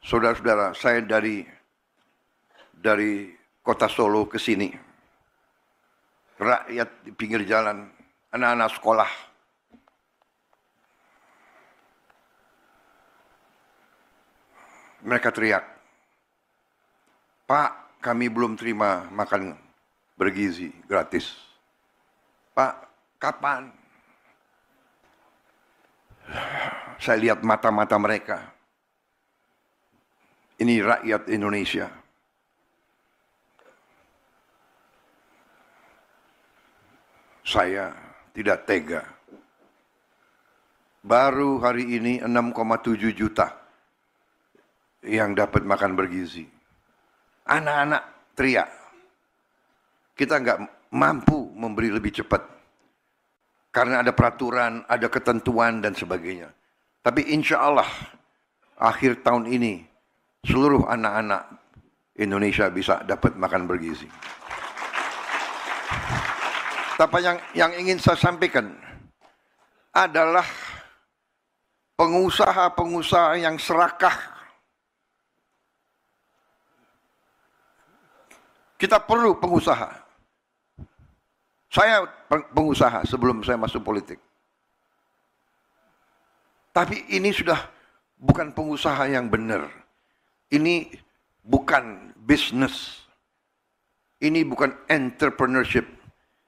Saudara-saudara, saya dari kota Solo ke sini, rakyat di pinggir jalan, anak-anak sekolah, mereka teriak, "Pak, kami belum terima makan bergizi gratis. Pak, kapan?" Saya lihat mata-mata mereka. Ini rakyat Indonesia. Saya tidak tega. Baru hari ini 6,7 juta yang dapat makan bergizi. Anak-anak teriak. Kita nggak mampu memberi lebih cepat. Karena ada peraturan, ada ketentuan dan sebagainya. Tapi insya Allah akhir tahun ini seluruh anak-anak Indonesia bisa dapat makan bergizi. Tapi yang ingin saya sampaikan adalah pengusaha-pengusaha yang serakah. Kita perlu pengusaha. Saya pengusaha sebelum saya masuk politik. Tapi ini sudah bukan pengusaha yang benar. Ini bukan bisnis. Ini bukan entrepreneurship.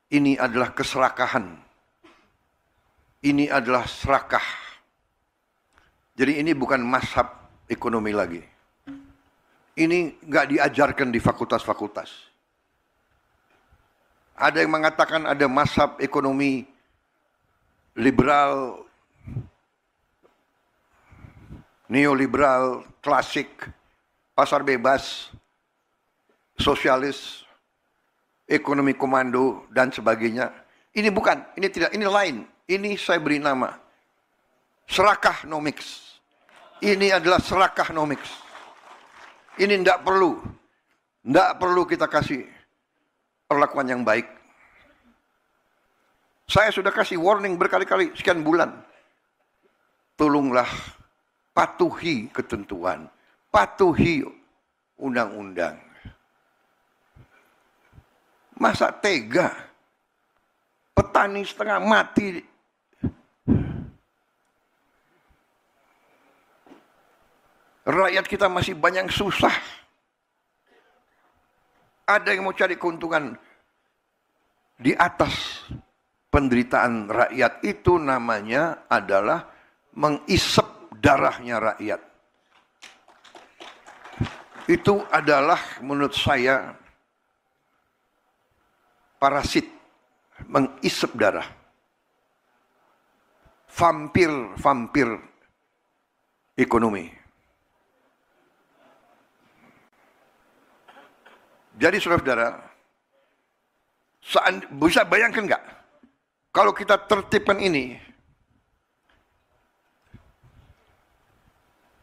Ini adalah keserakahan. Ini adalah serakah. Jadi ini bukan mazhab ekonomi lagi. Ini nggak diajarkan di fakultas-fakultas. Ada yang mengatakan ada mazhab ekonomi liberal, neoliberal, klasik, pasar bebas, sosialis, ekonomi komando, dan sebagainya. Ini bukan, ini tidak, ini lain. Ini saya beri nama serakahnomics. Ini adalah serakahnomics. Ini tidak perlu kita kasih perlakuan yang baik. Saya sudah kasih warning berkali-kali, sekian bulan. Tolonglah patuhi ketentuan, patuhi undang-undang. Masa tega petani setengah mati, rakyat kita masih banyak susah. Ada yang mau cari keuntungan di atas penderitaan rakyat. Itu namanya adalah mengisep darahnya rakyat. Itu adalah menurut saya parasit, mengisep darah. Vampir ekonomi. Jadi saudara-saudara, bisa bayangkan nggak kalau kita tertibkan ini,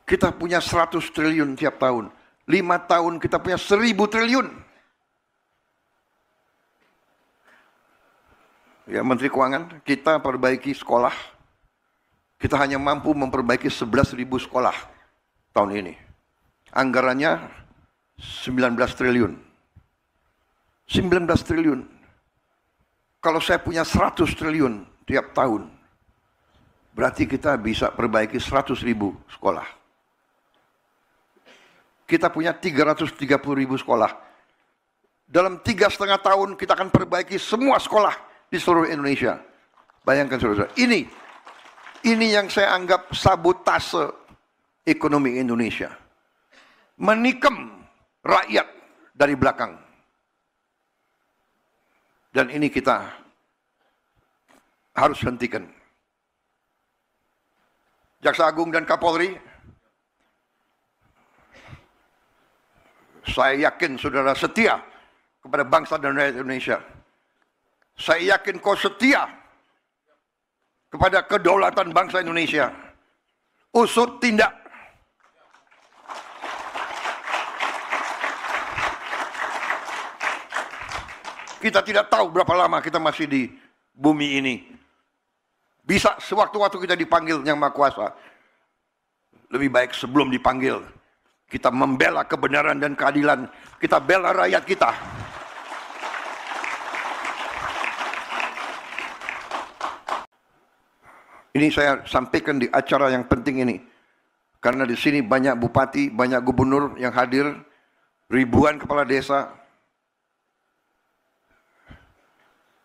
kita punya 100 triliun tiap tahun, 5 tahun kita punya 1000 triliun. Ya, Menteri Keuangan, kita perbaiki sekolah, kita hanya mampu memperbaiki 11.000 sekolah tahun ini. Anggarannya 19 triliun. 19 triliun. Kalau saya punya 100 triliun tiap tahun, berarti kita bisa perbaiki 100.000 sekolah. Kita punya 330.000 sekolah. Dalam 3,5 tahun kita akan perbaiki semua sekolah di seluruh Indonesia. Bayangkan saudara, ini yang saya anggap sabotase ekonomi Indonesia. Menikam rakyat dari belakang. Dan ini kita harus hentikan. Jaksa Agung dan Kapolri, saya yakin saudara setia kepada bangsa dan rakyat Indonesia. Saya yakin kau setia kepada kedaulatan bangsa Indonesia. Usut tindak. Kita tidak tahu berapa lama kita masih di bumi ini. Bisa sewaktu-waktu kita dipanggil Yang Maha Kuasa. Lebih baik sebelum dipanggil, kita membela kebenaran dan keadilan. Kita bela rakyat kita. Ini saya sampaikan di acara yang penting ini. Karena di sini banyak bupati, banyak gubernur yang hadir, ribuan kepala desa.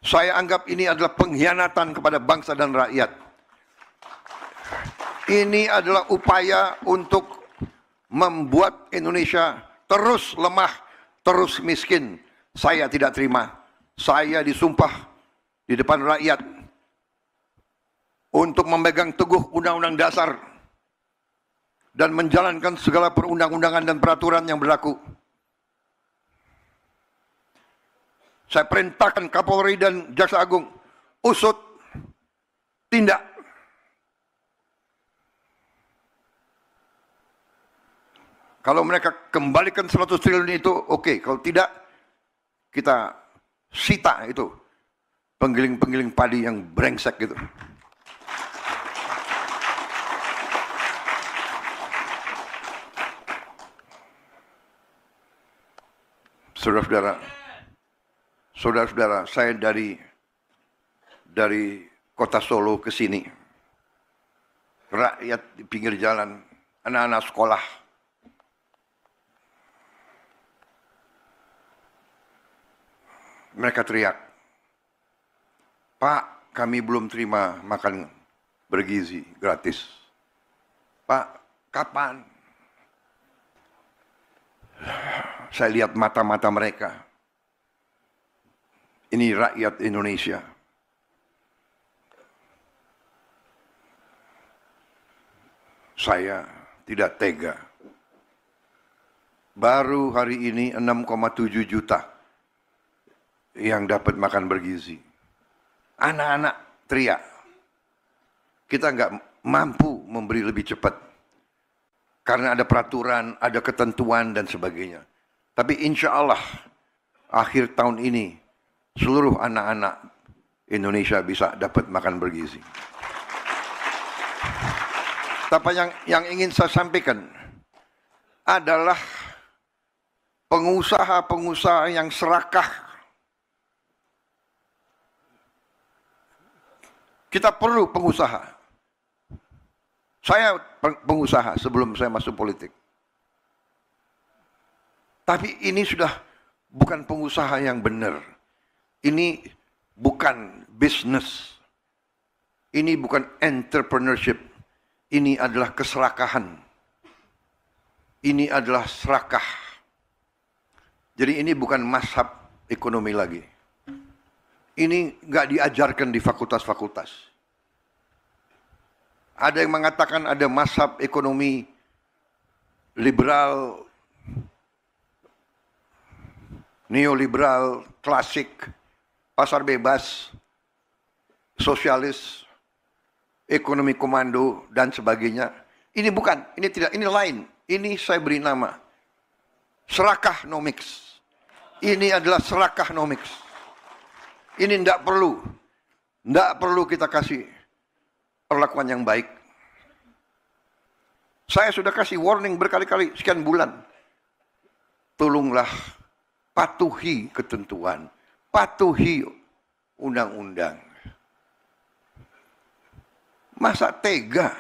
Saya anggap ini adalah pengkhianatan kepada bangsa dan rakyat. Ini adalah upaya untuk membuat Indonesia terus lemah, terus miskin. Saya tidak terima. Saya disumpah di depan rakyat untuk memegang teguh Undang-Undang Dasar dan menjalankan segala perundang-undangan dan peraturan yang berlaku. Saya perintahkan Kapolri dan Jaksa Agung, usut tindak. Kalau mereka kembalikan 100 triliun itu, oke. Kalau tidak, kita sita itu penggiling-penggiling padi yang brengsek gitu. Saudara-saudara, saya dari kota Solo ke sini, rakyat di pinggir jalan, anak-anak sekolah, mereka teriak, "Pak, kami belum terima makan bergizi gratis. Pak, kapan?" Saya lihat mata-mata mereka. Ini rakyat Indonesia. Saya tidak tega. Baru hari ini 6,7 juta yang dapat makan bergizi. Anak-anak teriak. Kita nggak mampu memberi lebih cepat. Karena ada peraturan, ada ketentuan dan sebagainya. Tapi insya Allah akhir tahun ini seluruh anak-anak Indonesia bisa dapat makan bergizi. Tapi yang ingin saya sampaikan adalah pengusaha-pengusaha yang serakah. Kita perlu pengusaha. Saya pengusaha sebelum saya masuk politik. Tapi ini sudah bukan pengusaha yang benar. Ini bukan bisnis. Ini bukan entrepreneurship. Ini adalah keserakahan. Ini adalah serakah. Jadi ini bukan mazhab ekonomi lagi. Ini nggak diajarkan di fakultas-fakultas. Ada yang mengatakan ada mazhab ekonomi liberal, neoliberal, klasik, pasar bebas, sosialis, ekonomi komando, dan sebagainya. Ini bukan, ini tidak, ini lain. Ini saya beri nama serakahnomics. Ini adalah serakahnomics. Ini tidak perlu kita kasih perlakuan yang baik. Saya sudah kasih warning berkali-kali, sekian bulan. Tolonglah patuhi ketentuan, patuhi undang-undang. Masa tega?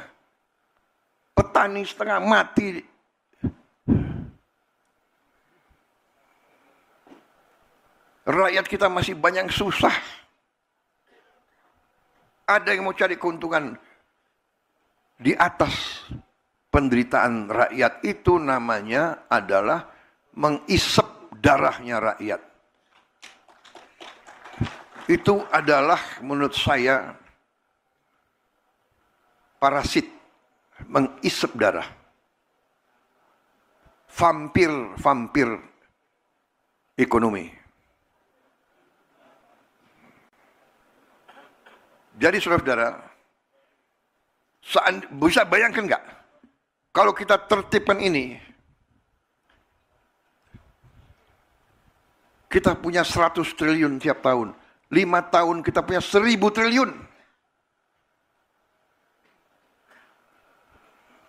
Petani setengah mati. Rakyat kita masih banyak susah. Ada yang mau cari keuntungan di atas penderitaan rakyat. Itu namanya adalah mengisep darahnya rakyat. Itu adalah menurut saya parasit, mengisep darah. Vampir ekonomi. Jadi saudara-saudara, bisa bayangkan nggak? Kalau kita tertibkan ini, kita punya 100 triliun tiap tahun. 5 tahun kita punya 1000 triliun.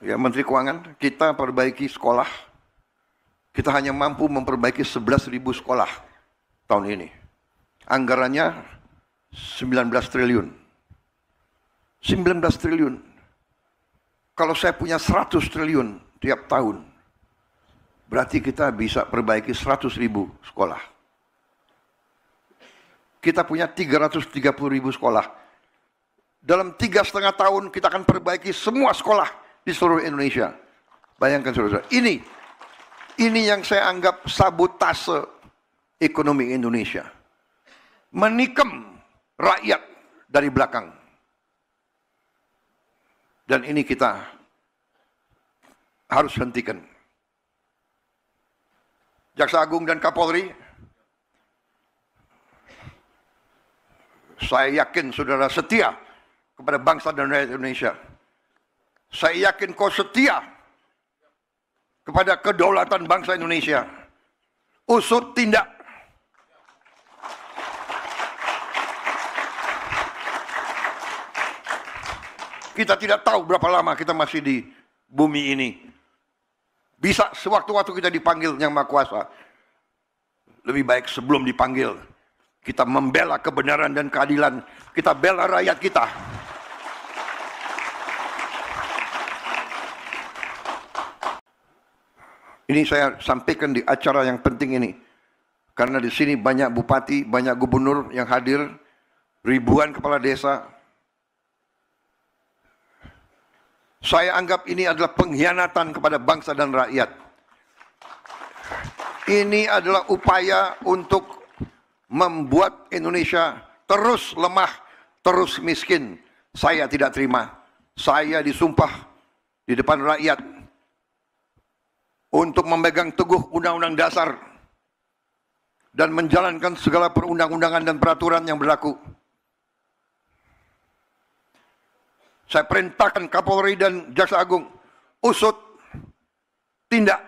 Ya, Menteri Keuangan, kita perbaiki sekolah. Kita hanya mampu memperbaiki 11.000 sekolah tahun ini. Anggarannya 19 triliun. 19 triliun. Kalau saya punya 100 triliun tiap tahun, berarti kita bisa perbaiki 100.000 sekolah. Kita punya 330.000 sekolah. Dalam 3,5 tahun kita akan perbaiki semua sekolah di seluruh Indonesia. Bayangkan saudara, ini yang saya anggap sabotase ekonomi Indonesia. Menikam rakyat dari belakang. Dan ini kita harus hentikan. Jaksa Agung dan Kapolri, saya yakin saudara setia kepada bangsa dan rakyat Indonesia. Saya yakin kau setia kepada kedaulatan bangsa Indonesia. Usut tindak. Kita tidak tahu berapa lama kita masih di bumi ini. Bisa sewaktu-waktu kita dipanggil Yang Maha Kuasa. Lebih baik sebelum dipanggil, kita membela kebenaran dan keadilan. Kita bela rakyat kita. Ini saya sampaikan di acara yang penting ini. Karena di sini banyak bupati, banyak gubernur yang hadir, ribuan kepala desa. Saya anggap ini adalah pengkhianatan kepada bangsa dan rakyat. Ini adalah upaya untuk membuat Indonesia terus lemah, terus miskin. Saya tidak terima. Saya disumpah di depan rakyat untuk memegang teguh Undang-Undang Dasar dan menjalankan segala perundang-undangan dan peraturan yang berlaku. Saya perintahkan Kapolri dan Jaksa Agung, usut, tindak.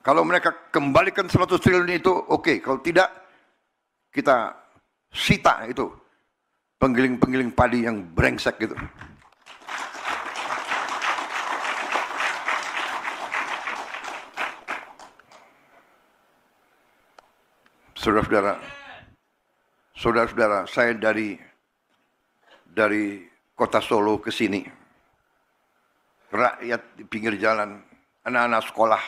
Kalau mereka kembalikan 100 triliun itu, oke. Kalau tidak, kita sita itu penggiling-penggiling padi yang brengsek gitu. Saudara-saudara, saya dari kota Solo ke sini. Rakyat di pinggir jalan, anak-anak sekolah.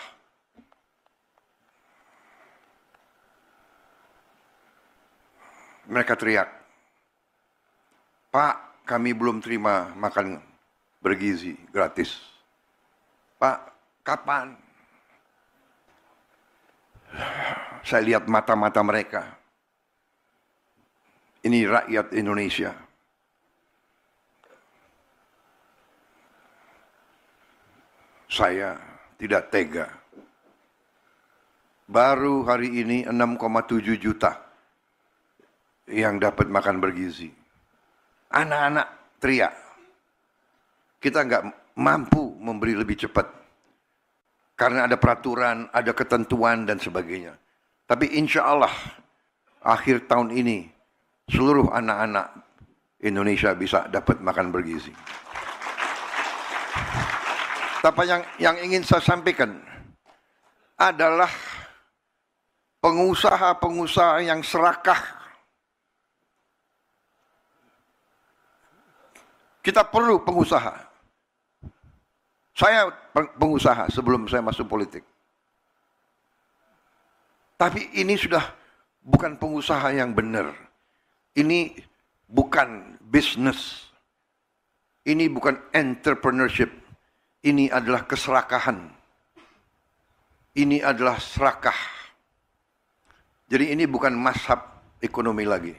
Mereka teriak, "Pak, kami belum terima makan bergizi gratis. Pak, kapan?" Saya lihat mata-mata mereka. Ini rakyat Indonesia. Saya tidak tega. Baru hari ini 6,7 juta yang dapat makan bergizi. Anak-anak teriak. Kita nggak mampu memberi lebih cepat. Karena ada peraturan, ada ketentuan dan sebagainya. Tapi insya Allah akhir tahun ini seluruh anak-anak Indonesia bisa dapat makan bergizi. Tapi yang ingin saya sampaikan adalah pengusaha-pengusaha yang serakah. Kita perlu pengusaha. Saya pengusaha sebelum saya masuk politik. Tapi ini sudah bukan pengusaha yang benar. Ini bukan bisnis. Ini bukan entrepreneurship. Ini adalah keserakahan. Ini adalah serakah. Jadi ini bukan mazhab ekonomi lagi.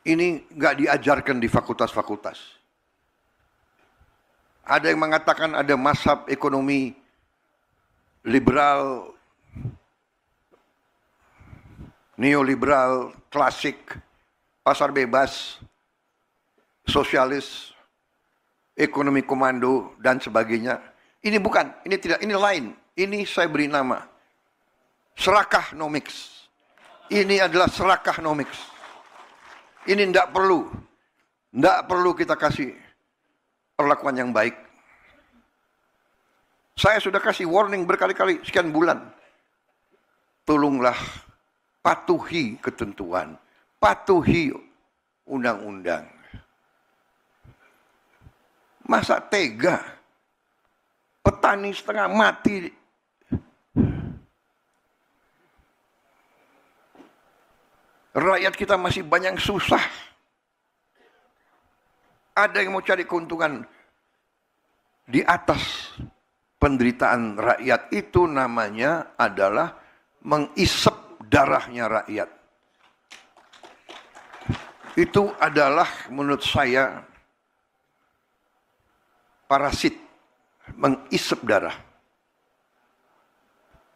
Ini nggak diajarkan di fakultas-fakultas. Ada yang mengatakan ada mazhab ekonomi liberal, neoliberal, klasik, pasar bebas, sosialis, ekonomi komando, dan sebagainya. Ini bukan, ini tidak, ini lain. Ini saya beri nama serakahnomics. Ini adalah serakahnomics. Ini tidak perlu kita kasih perlakuan yang baik. Saya sudah kasih warning berkali-kali, sekian bulan. Tolonglah patuhi ketentuan, patuhi undang-undang. Masa tega petani setengah mati? Rakyat kita masih banyak susah. Ada yang mau cari keuntungan di atas penderitaan rakyat. Itu namanya adalah mengisep darahnya rakyat. Itu adalah menurut saya parasit, mengisep darah.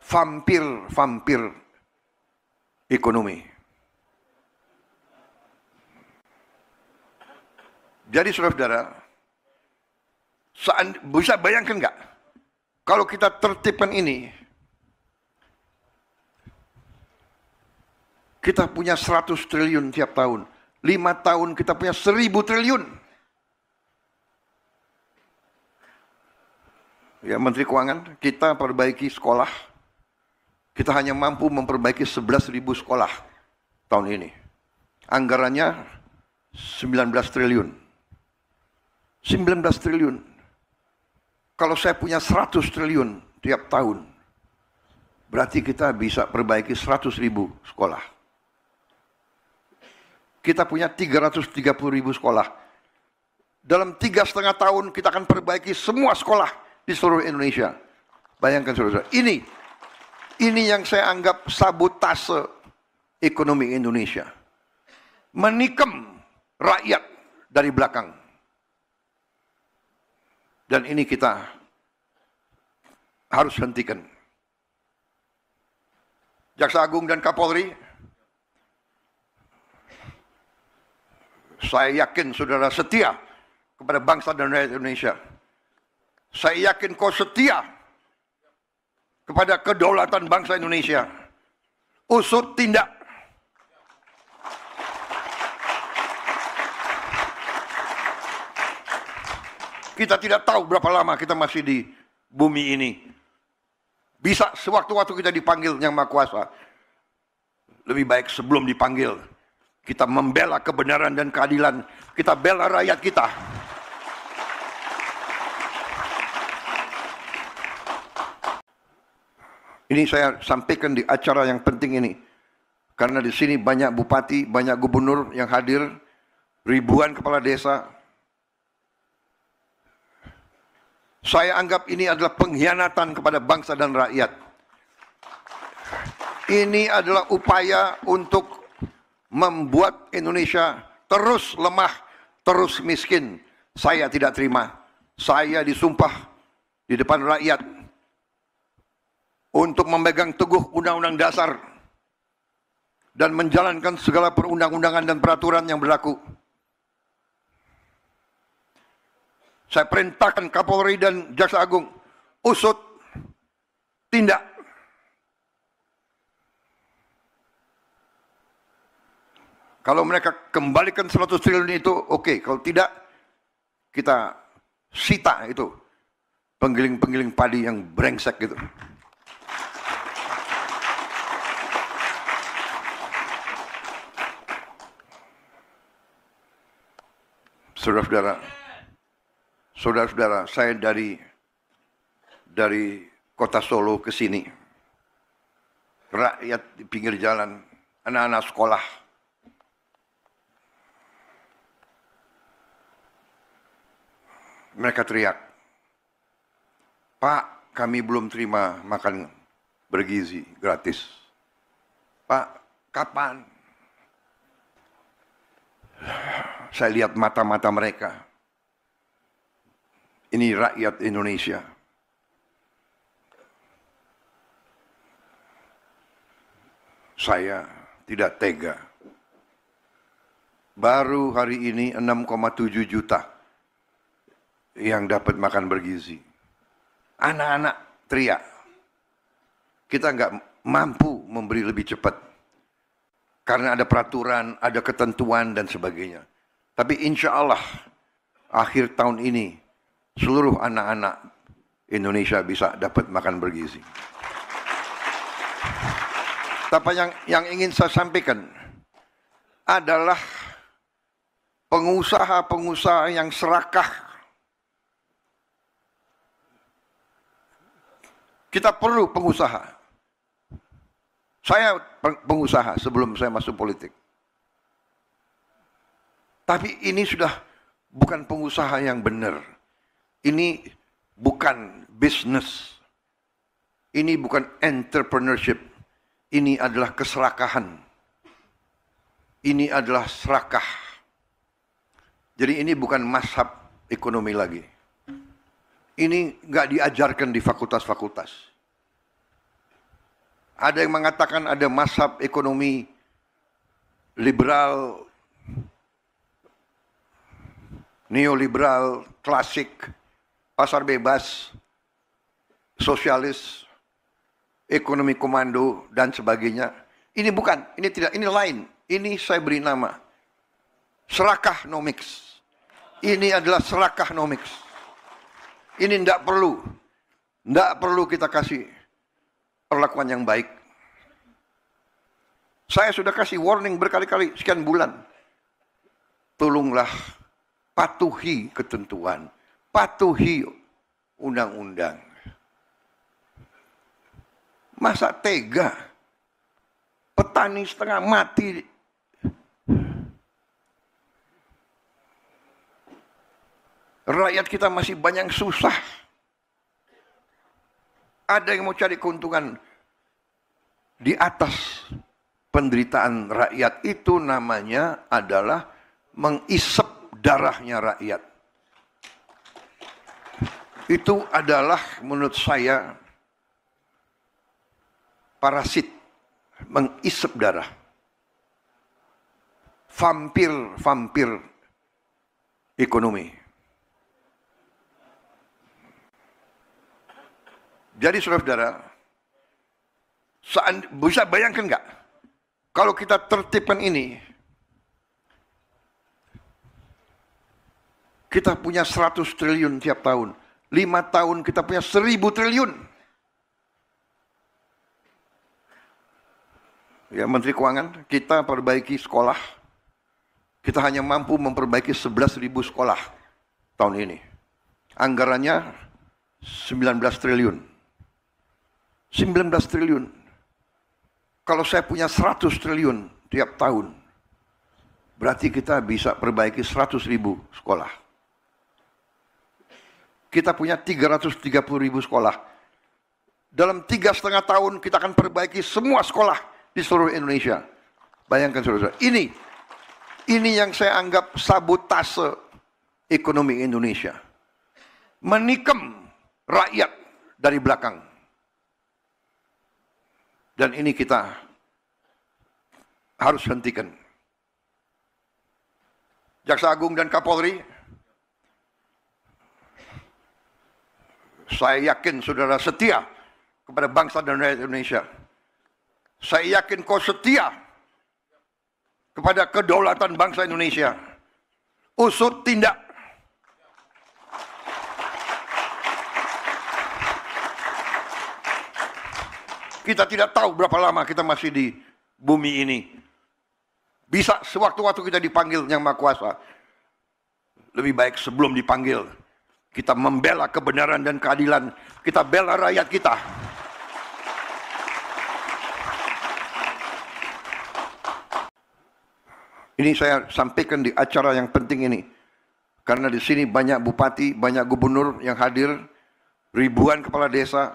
Vampir ekonomi. Jadi saudara-saudara, bisa bayangkan nggak kalau kita tertibkan ini, kita punya 100 triliun tiap tahun, 5 tahun kita punya 1000 triliun. Ya, Menteri Keuangan, kita perbaiki sekolah, kita hanya mampu memperbaiki 11.000 sekolah tahun ini. Anggarannya 19 triliun. 19 triliun. Kalau saya punya 100 triliun tiap tahun, berarti kita bisa perbaiki 100.000 sekolah. Kita punya 330.000 sekolah. Dalam 3,5 tahun kita akan perbaiki semua sekolah di seluruh Indonesia. Bayangkan saudara-saudara. Ini yang saya anggap sabotase ekonomi Indonesia. Menikam rakyat dari belakang. Dan ini kita harus hentikan. Jaksa Agung dan Kapolri, saya yakin saudara setia kepada bangsa dan rakyat Indonesia. Saya yakin kau setia kepada kedaulatan bangsa Indonesia. Usut tindak. Kita tidak tahu berapa lama kita masih di bumi ini. Bisa sewaktu-waktu kita dipanggil Yang Maha Kuasa. Lebih baik sebelum dipanggil, kita membela kebenaran dan keadilan. Kita bela rakyat kita. Ini saya sampaikan di acara yang penting ini. Karena di sini banyak bupati, banyak gubernur yang hadir, ribuan kepala desa. Saya anggap ini adalah pengkhianatan kepada bangsa dan rakyat. Ini adalah upaya untuk membuat Indonesia terus lemah, terus miskin. Saya tidak terima. Saya disumpah di depan rakyat untuk memegang teguh Undang-Undang Dasar dan menjalankan segala perundang-undangan dan peraturan yang berlaku. Saya perintahkan Kapolri dan Jaksa Agung, usut, tindak. Kalau mereka kembalikan 100 triliun itu, oke. Kalau tidak, kita sita itu. penggiling-penggiling padi yang brengsek gitu. Saudara-saudara, saya dari kota Solo ke sini, rakyat di pinggir jalan, anak-anak sekolah, mereka teriak, "Pak, kami belum terima makan bergizi gratis. Pak, kapan?" Saya lihat mata-mata mereka. Ini rakyat Indonesia. Saya tidak tega. Baru hari ini 6,7 juta yang dapat makan bergizi. Anak-anak teriak. Kita nggak mampu memberi lebih cepat. Karena ada peraturan, ada ketentuan dan sebagainya. Tapi insya Allah akhir tahun ini seluruh anak-anak Indonesia bisa dapat makan bergizi. Tapi yang ingin saya sampaikan adalah pengusaha-pengusaha yang serakah. Kita perlu pengusaha. Saya pengusaha sebelum saya masuk politik. Tapi ini sudah bukan pengusaha yang benar. Ini bukan bisnis. Ini bukan entrepreneurship. Ini adalah keserakahan. Ini adalah serakah. Jadi ini bukan mazhab ekonomi lagi. Ini nggak diajarkan di fakultas-fakultas. Ada yang mengatakan ada mazhab ekonomi liberal, neoliberal, klasik, pasar bebas, sosialis, ekonomi komando, dan sebagainya. Ini bukan, ini tidak, ini lain. Ini saya beri nama serakahnomics. Ini adalah serakahnomics. Ini tidak perlu kita kasih perlakuan yang baik. Saya sudah kasih warning berkali-kali, sekian bulan. Tolonglah patuhi ketentuan, patuhi undang-undang. Masa tega? Petani setengah mati. Rakyat kita masih banyak susah. Ada yang mau cari keuntungan di atas penderitaan rakyat. Itu namanya adalah mengisep darahnya rakyat. Itu adalah menurut saya parasit, mengisep darah. Vampir ekonomi. Jadi saudara-saudara, bisa bayangkan nggak? Kalau kita tertibkan ini, kita punya 100 triliun tiap tahun. 5 tahun kita punya 1000 triliun. Ya, Menteri Keuangan, kita perbaiki sekolah. Kita hanya mampu memperbaiki 11.000 sekolah tahun ini. Anggarannya 19 triliun. 19 triliun. Kalau saya punya 100 triliun tiap tahun, berarti kita bisa perbaiki 100.000 sekolah. Kita punya 330.000 sekolah. Dalam 3,5 tahun kita akan perbaiki semua sekolah di seluruh Indonesia. Bayangkan saudara, ini yang saya anggap sabotase ekonomi Indonesia. Menikam rakyat dari belakang. Dan ini kita harus hentikan. Jaksa Agung dan Kapolri, saya yakin saudara setia kepada bangsa dan rakyat Indonesia. Saya yakin kau setia kepada kedaulatan bangsa Indonesia. Usut tindak. Kita tidak tahu berapa lama kita masih di bumi ini. Bisa sewaktu-waktu kita dipanggil Yang Maha Kuasa. Lebih baik sebelum dipanggil, kita membela kebenaran dan keadilan. Kita bela rakyat kita. Ini saya sampaikan di acara yang penting ini. Karena di sini banyak bupati, banyak gubernur yang hadir, ribuan kepala desa.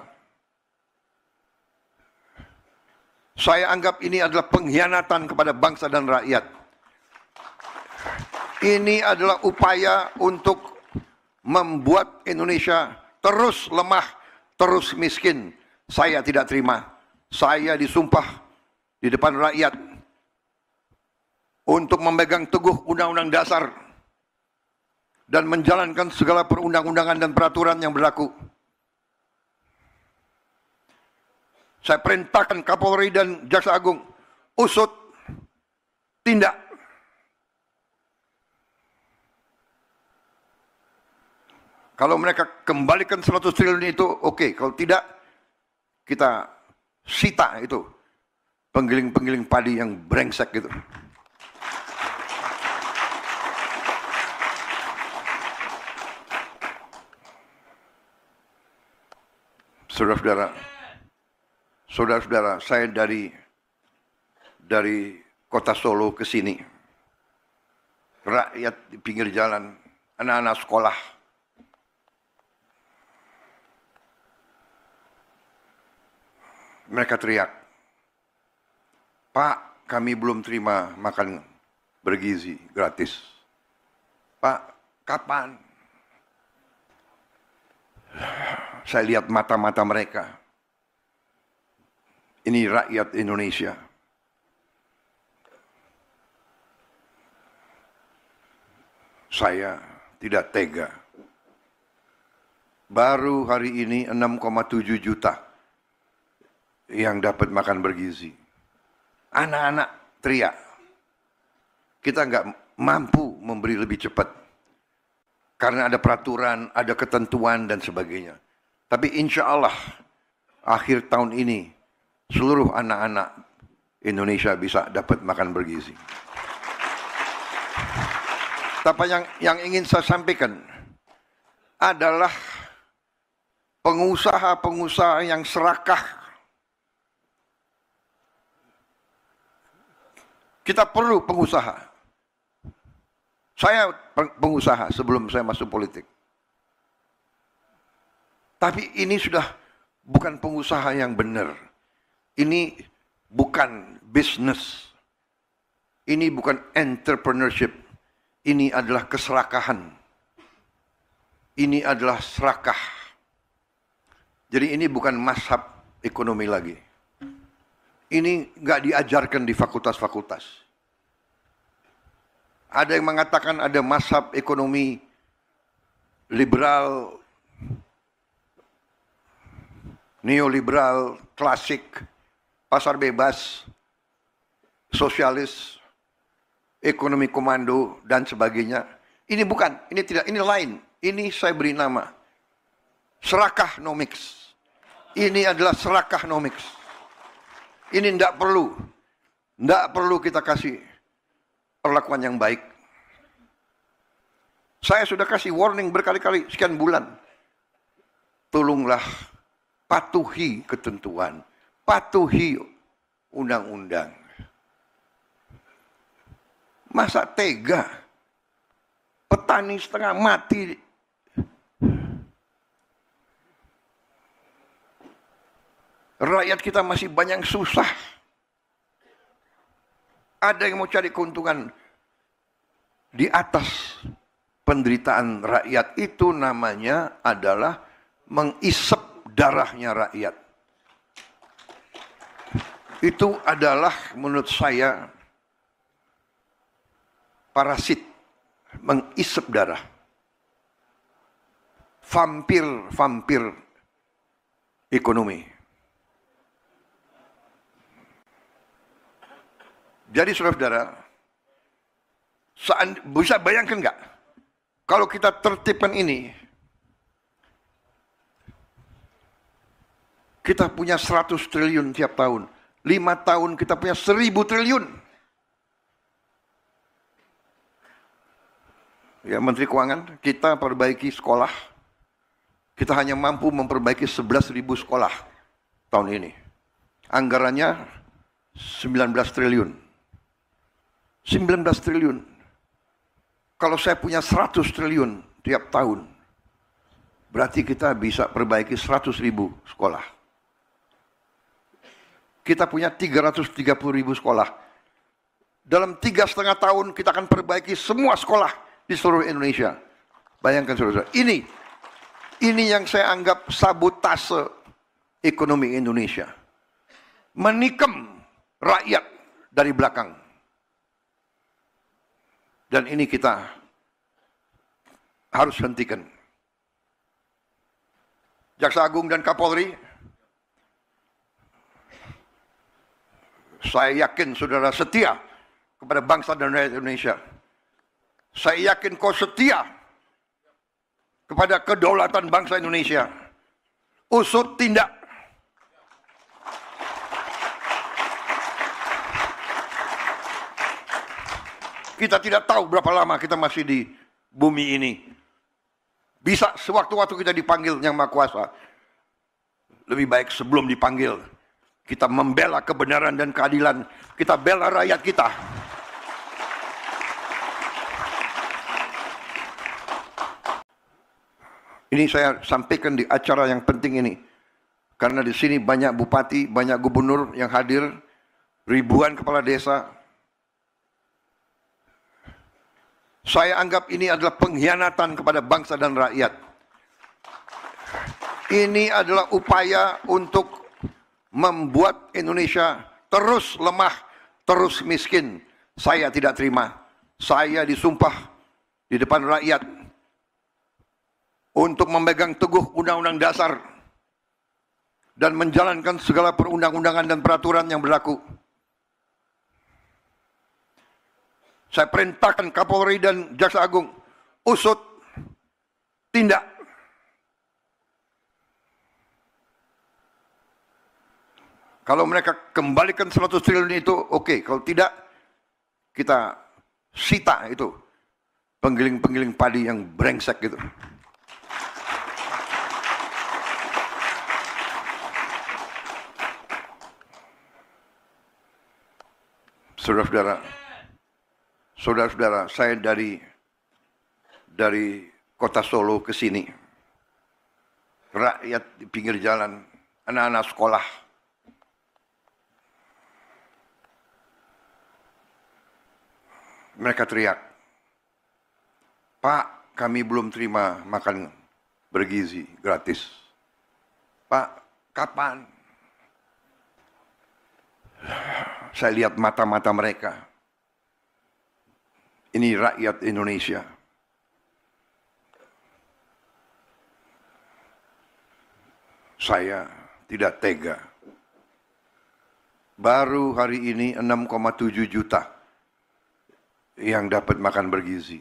Saya anggap ini adalah pengkhianatan kepada bangsa dan rakyat. Ini adalah upaya untuk membuat Indonesia terus lemah, terus miskin. Saya tidak terima. Saya disumpah di depan rakyat untuk memegang teguh Undang-Undang Dasar dan menjalankan segala perundang-undangan dan peraturan yang berlaku. Saya perintahkan Kapolri dan Jaksa Agung, usut, tindak. Kalau mereka kembalikan 100 triliun itu, oke. Kalau tidak, kita sita itu penggiling-penggiling padi yang brengsek gitu. Saudara-saudara, saya dari kota Solo ke sini, rakyat di pinggir jalan, anak-anak sekolah, mereka teriak, "Pak, kami belum terima makan bergizi gratis. Pak, kapan?" Saya lihat mata-mata mereka. Ini rakyat Indonesia. Saya tidak tega. Baru hari ini 6,7 juta yang dapat makan bergizi. Anak-anak teriak. Kita nggak mampu memberi lebih cepat. Karena ada peraturan, ada ketentuan dan sebagainya. Tapi insya Allah akhir tahun ini seluruh anak-anak Indonesia bisa dapat makan bergizi. Tapi yang ingin saya sampaikan adalah pengusaha-pengusaha yang serakah. Kita perlu pengusaha. Saya pengusaha sebelum saya masuk politik. Tapi ini sudah bukan pengusaha yang benar. Ini bukan bisnis. Ini bukan entrepreneurship. Ini adalah keserakahan. Ini adalah serakah. Jadi ini bukan mazhab ekonomi lagi. Ini nggak diajarkan di fakultas-fakultas. Ada yang mengatakan ada mazhab ekonomi liberal, neoliberal, klasik, pasar bebas, sosialis, ekonomi komando, dan sebagainya. Ini bukan, ini tidak, ini lain. Ini saya beri nama serakahnomics. Ini adalah serakahnomics. Ini tidak perlu kita kasih perlakuan yang baik. Saya sudah kasih warning berkali-kali sekian bulan. Tolonglah patuhi ketentuan, patuhi undang-undang. Masa tega petani setengah mati, rakyat kita masih banyak susah. Ada yang mau cari keuntungan di atas penderitaan rakyat. Itu namanya adalah mengisep darahnya rakyat. Itu adalah menurut saya parasit, mengisep darah. Vampir ekonomi. Jadi saudara-saudara, bisa bayangkan nggak? Kalau kita tertibkan ini, Kita punya 100 triliun tiap tahun. 5 tahun kita punya 1000 triliun. Ya, Menteri Keuangan, kita perbaiki sekolah. Kita hanya mampu memperbaiki 11.000 sekolah tahun ini. Anggarannya 19 triliun. 19 triliun. Kalau saya punya 100 triliun tiap tahun, berarti kita bisa perbaiki 100.000 sekolah. Kita punya 330.000 sekolah. Dalam 3,5 tahun kita akan perbaiki semua sekolah di seluruh Indonesia. Bayangkan saudara, ini yang saya anggap sabotase ekonomi Indonesia. Menikam rakyat dari belakang. Dan ini kita harus hentikan. Jaksa Agung dan Kapolri, saya yakin saudara setia kepada bangsa dan rakyat Indonesia. Saya yakin kau setia kepada kedaulatan bangsa Indonesia. Usut tindak. Kita tidak tahu berapa lama kita masih di bumi ini. Bisa sewaktu-waktu kita dipanggil Yang Maha Kuasa. Lebih baik sebelum dipanggil, kita membela kebenaran dan keadilan. Kita bela rakyat kita. Ini saya sampaikan di acara yang penting ini. Karena di sini banyak bupati, banyak gubernur yang hadir. Ribuan kepala desa. Saya anggap ini adalah pengkhianatan kepada bangsa dan rakyat. Ini adalah upaya untuk membuat Indonesia terus lemah, terus miskin. Saya tidak terima. Saya disumpah di depan rakyat untuk memegang teguh Undang-Undang Dasar dan menjalankan segala perundang-undangan dan peraturan yang berlaku. Saya perintahkan Kapolri dan Jaksa Agung, usut tindak. Kalau mereka kembalikan 100 triliun itu, oke. Kalau tidak, kita sita itu penggiling-penggiling padi yang brengsek gitu. Saudara-saudara, saya dari kota Solo ke sini, rakyat di pinggir jalan, anak-anak sekolah, mereka teriak, "Pak, kami belum terima makan bergizi gratis. Pak, kapan?" Saya lihat mata-mata mereka. Ini rakyat Indonesia. Saya tidak tega. Baru hari ini 6,7 juta yang dapat makan bergizi.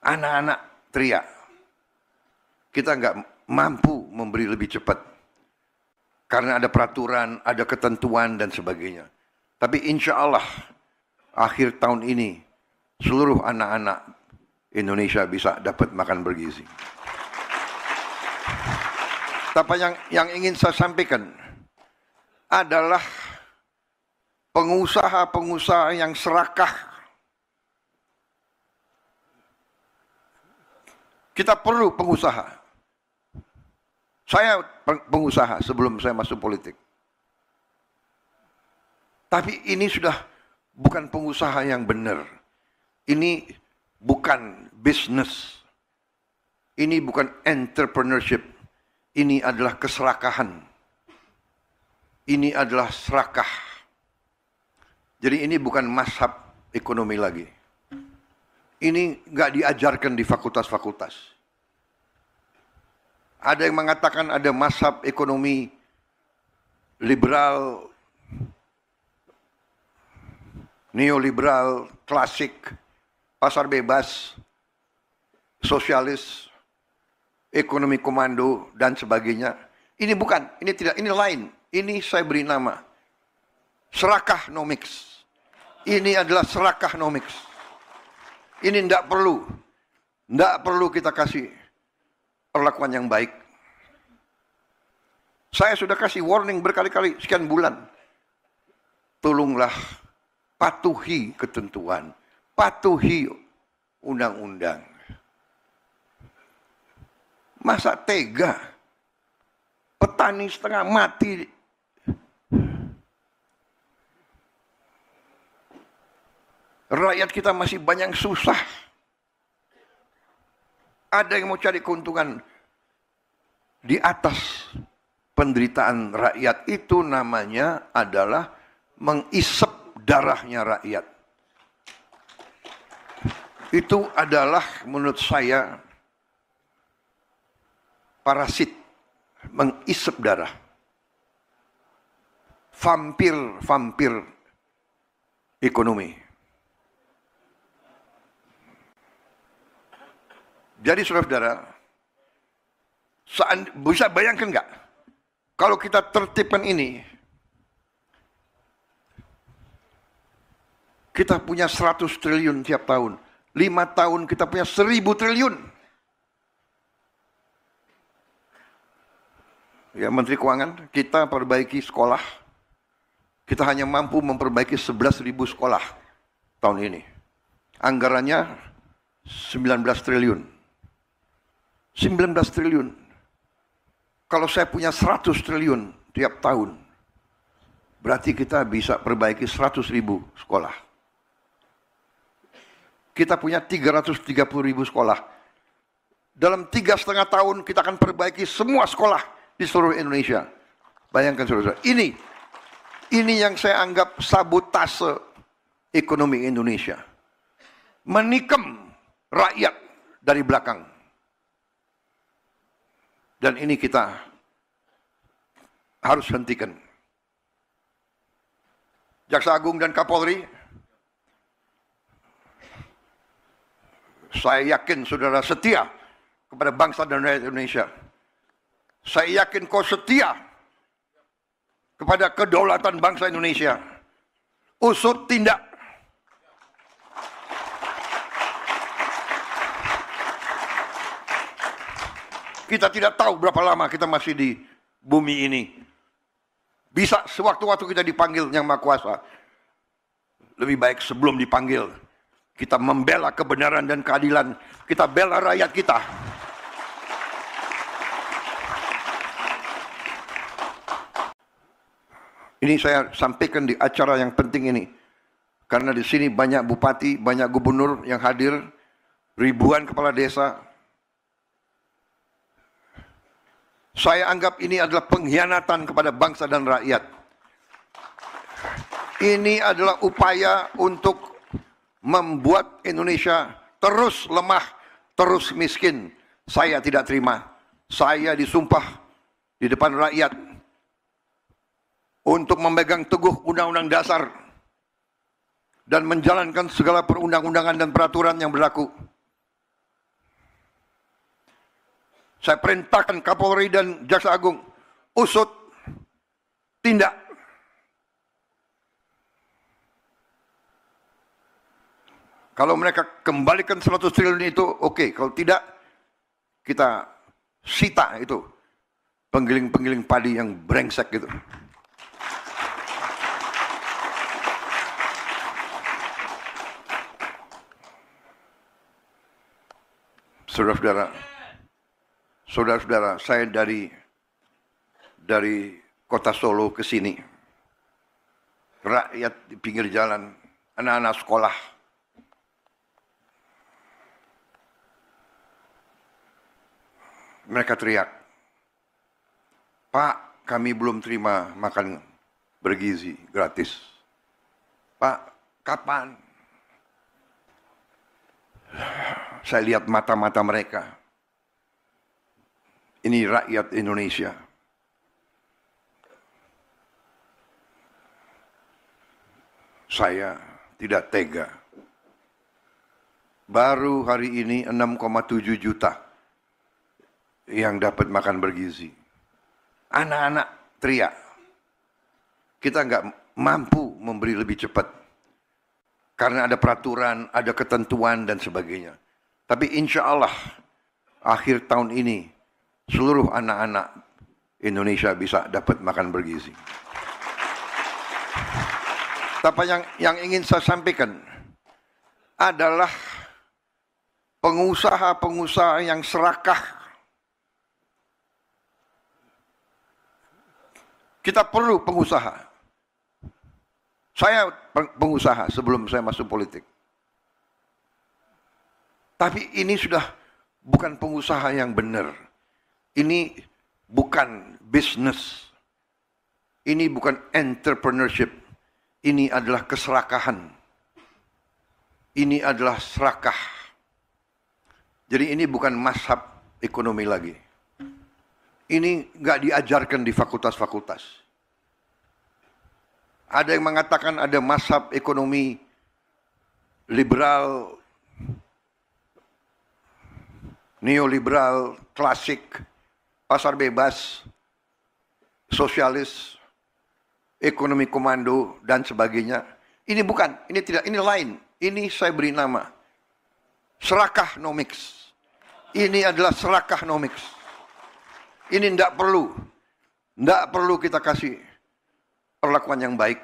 Anak-anak teriak. Kita nggak mampu memberi lebih cepat. Karena ada peraturan, ada ketentuan dan sebagainya. Tapi insya Allah akhir tahun ini seluruh anak-anak Indonesia bisa dapat makan bergizi. Tapi yang ingin saya sampaikan adalah pengusaha-pengusaha yang serakah. Kita perlu pengusaha. Saya pengusaha sebelum saya masuk politik. Tapi ini sudah bukan pengusaha yang benar. Ini bukan bisnis. Ini bukan entrepreneurship. Ini adalah keserakahan. Ini adalah serakah. Jadi ini bukan mazhab ekonomi lagi. Ini nggak diajarkan di fakultas-fakultas. Ada yang mengatakan ada mazhab ekonomi liberal, neoliberal, klasik, pasar bebas, sosialis, ekonomi komando, dan sebagainya. Ini bukan, ini tidak, ini lain. Ini saya beri nama Serakahnomics. Ini adalah Serakahnomics. Ini tidak perlu kita kasih perlakuan yang baik. Saya sudah kasih warning berkali-kali sekian bulan. Tolonglah patuhi ketentuan, patuhi undang-undang. Masa tega petani setengah mati? Rakyat kita masih banyak susah. Ada yang mau cari keuntungan di atas penderitaan rakyat. Itu namanya adalah mengisep darahnya rakyat. Itu adalah menurut saya parasit, mengisep darah. Vampir ekonomi. Jadi saudara-saudara, bisa bayangkan nggak kalau kita tertibkan ini, kita punya 100 triliun tiap tahun, 5 tahun kita punya 1000 triliun. Ya, Menteri Keuangan, kita perbaiki sekolah, kita hanya mampu memperbaiki 11.000 sekolah tahun ini. Anggarannya 19 triliun. 19 triliun. Kalau saya punya 100 triliun tiap tahun, berarti kita bisa perbaiki 100.000 sekolah. Kita punya 330.000 sekolah. Dalam 3,5 tahun kita akan perbaiki semua sekolah di seluruh Indonesia. Bayangkan saudara, ini yang saya anggap sabotase ekonomi Indonesia. Menikam rakyat dari belakang. Dan ini kita harus hentikan. Jaksa Agung dan Kapolri, saya yakin saudara setia kepada bangsa dan rakyat Indonesia. Saya yakin kau setia kepada kedaulatan bangsa Indonesia. Usut tindak. Kita tidak tahu berapa lama kita masih di bumi ini. Bisa sewaktu-waktu kita dipanggil Yang Maha Kuasa. Lebih baik sebelum dipanggil, kita membela kebenaran dan keadilan. Kita bela rakyat kita. Ini saya sampaikan di acara yang penting ini. Karena di sini banyak bupati, banyak gubernur yang hadir. Ribuan kepala desa. Saya anggap ini adalah pengkhianatan kepada bangsa dan rakyat. Ini adalah upaya untuk membuat Indonesia terus lemah, terus miskin. Saya tidak terima. Saya disumpah di depan rakyat untuk memegang teguh Undang-Undang Dasar dan menjalankan segala perundang-undangan dan peraturan yang berlaku. Saya perintahkan Kapolri dan Jaksa Agung, usut, tindak. Kalau mereka kembalikan 100 triliun itu, oke. Kalau tidak, kita sita itu penggiling-penggiling padi yang brengsek gitu. Saudara-saudara, saya dari kota Solo ke sini. Rakyat di pinggir jalan, anak-anak sekolah. Mereka teriak, "Pak, kami belum terima makan bergizi gratis. Pak, kapan?" Saya lihat mata-mata mereka. Ini rakyat Indonesia. Saya tidak tega. Baru hari ini 6,7 juta yang dapat makan bergizi. Anak-anak teriak. Kita nggak mampu memberi lebih cepat. Karena ada peraturan, ada ketentuan, dan sebagainya. Tapi insya Allah, akhir tahun ini, seluruh anak-anak Indonesia bisa dapat makan bergizi. Tapi yang ingin saya sampaikan adalah pengusaha-pengusaha yang serakah. Kita perlu pengusaha. Saya pengusaha sebelum saya masuk politik. Tapi ini sudah bukan pengusaha yang benar. Ini bukan bisnis. Ini bukan entrepreneurship. Ini adalah keserakahan. Ini adalah serakah. Jadi ini bukan mazhab ekonomi lagi. Ini nggak diajarkan di fakultas-fakultas. Ada yang mengatakan ada mazhab ekonomi liberal, neoliberal, klasik, pasar bebas, sosialis, ekonomi komando, dan sebagainya. Ini bukan, ini tidak, ini lain. Ini saya beri nama serakahnomics. Ini adalah serakahnomics. Ini tidak perlu kita kasih perlakuan yang baik.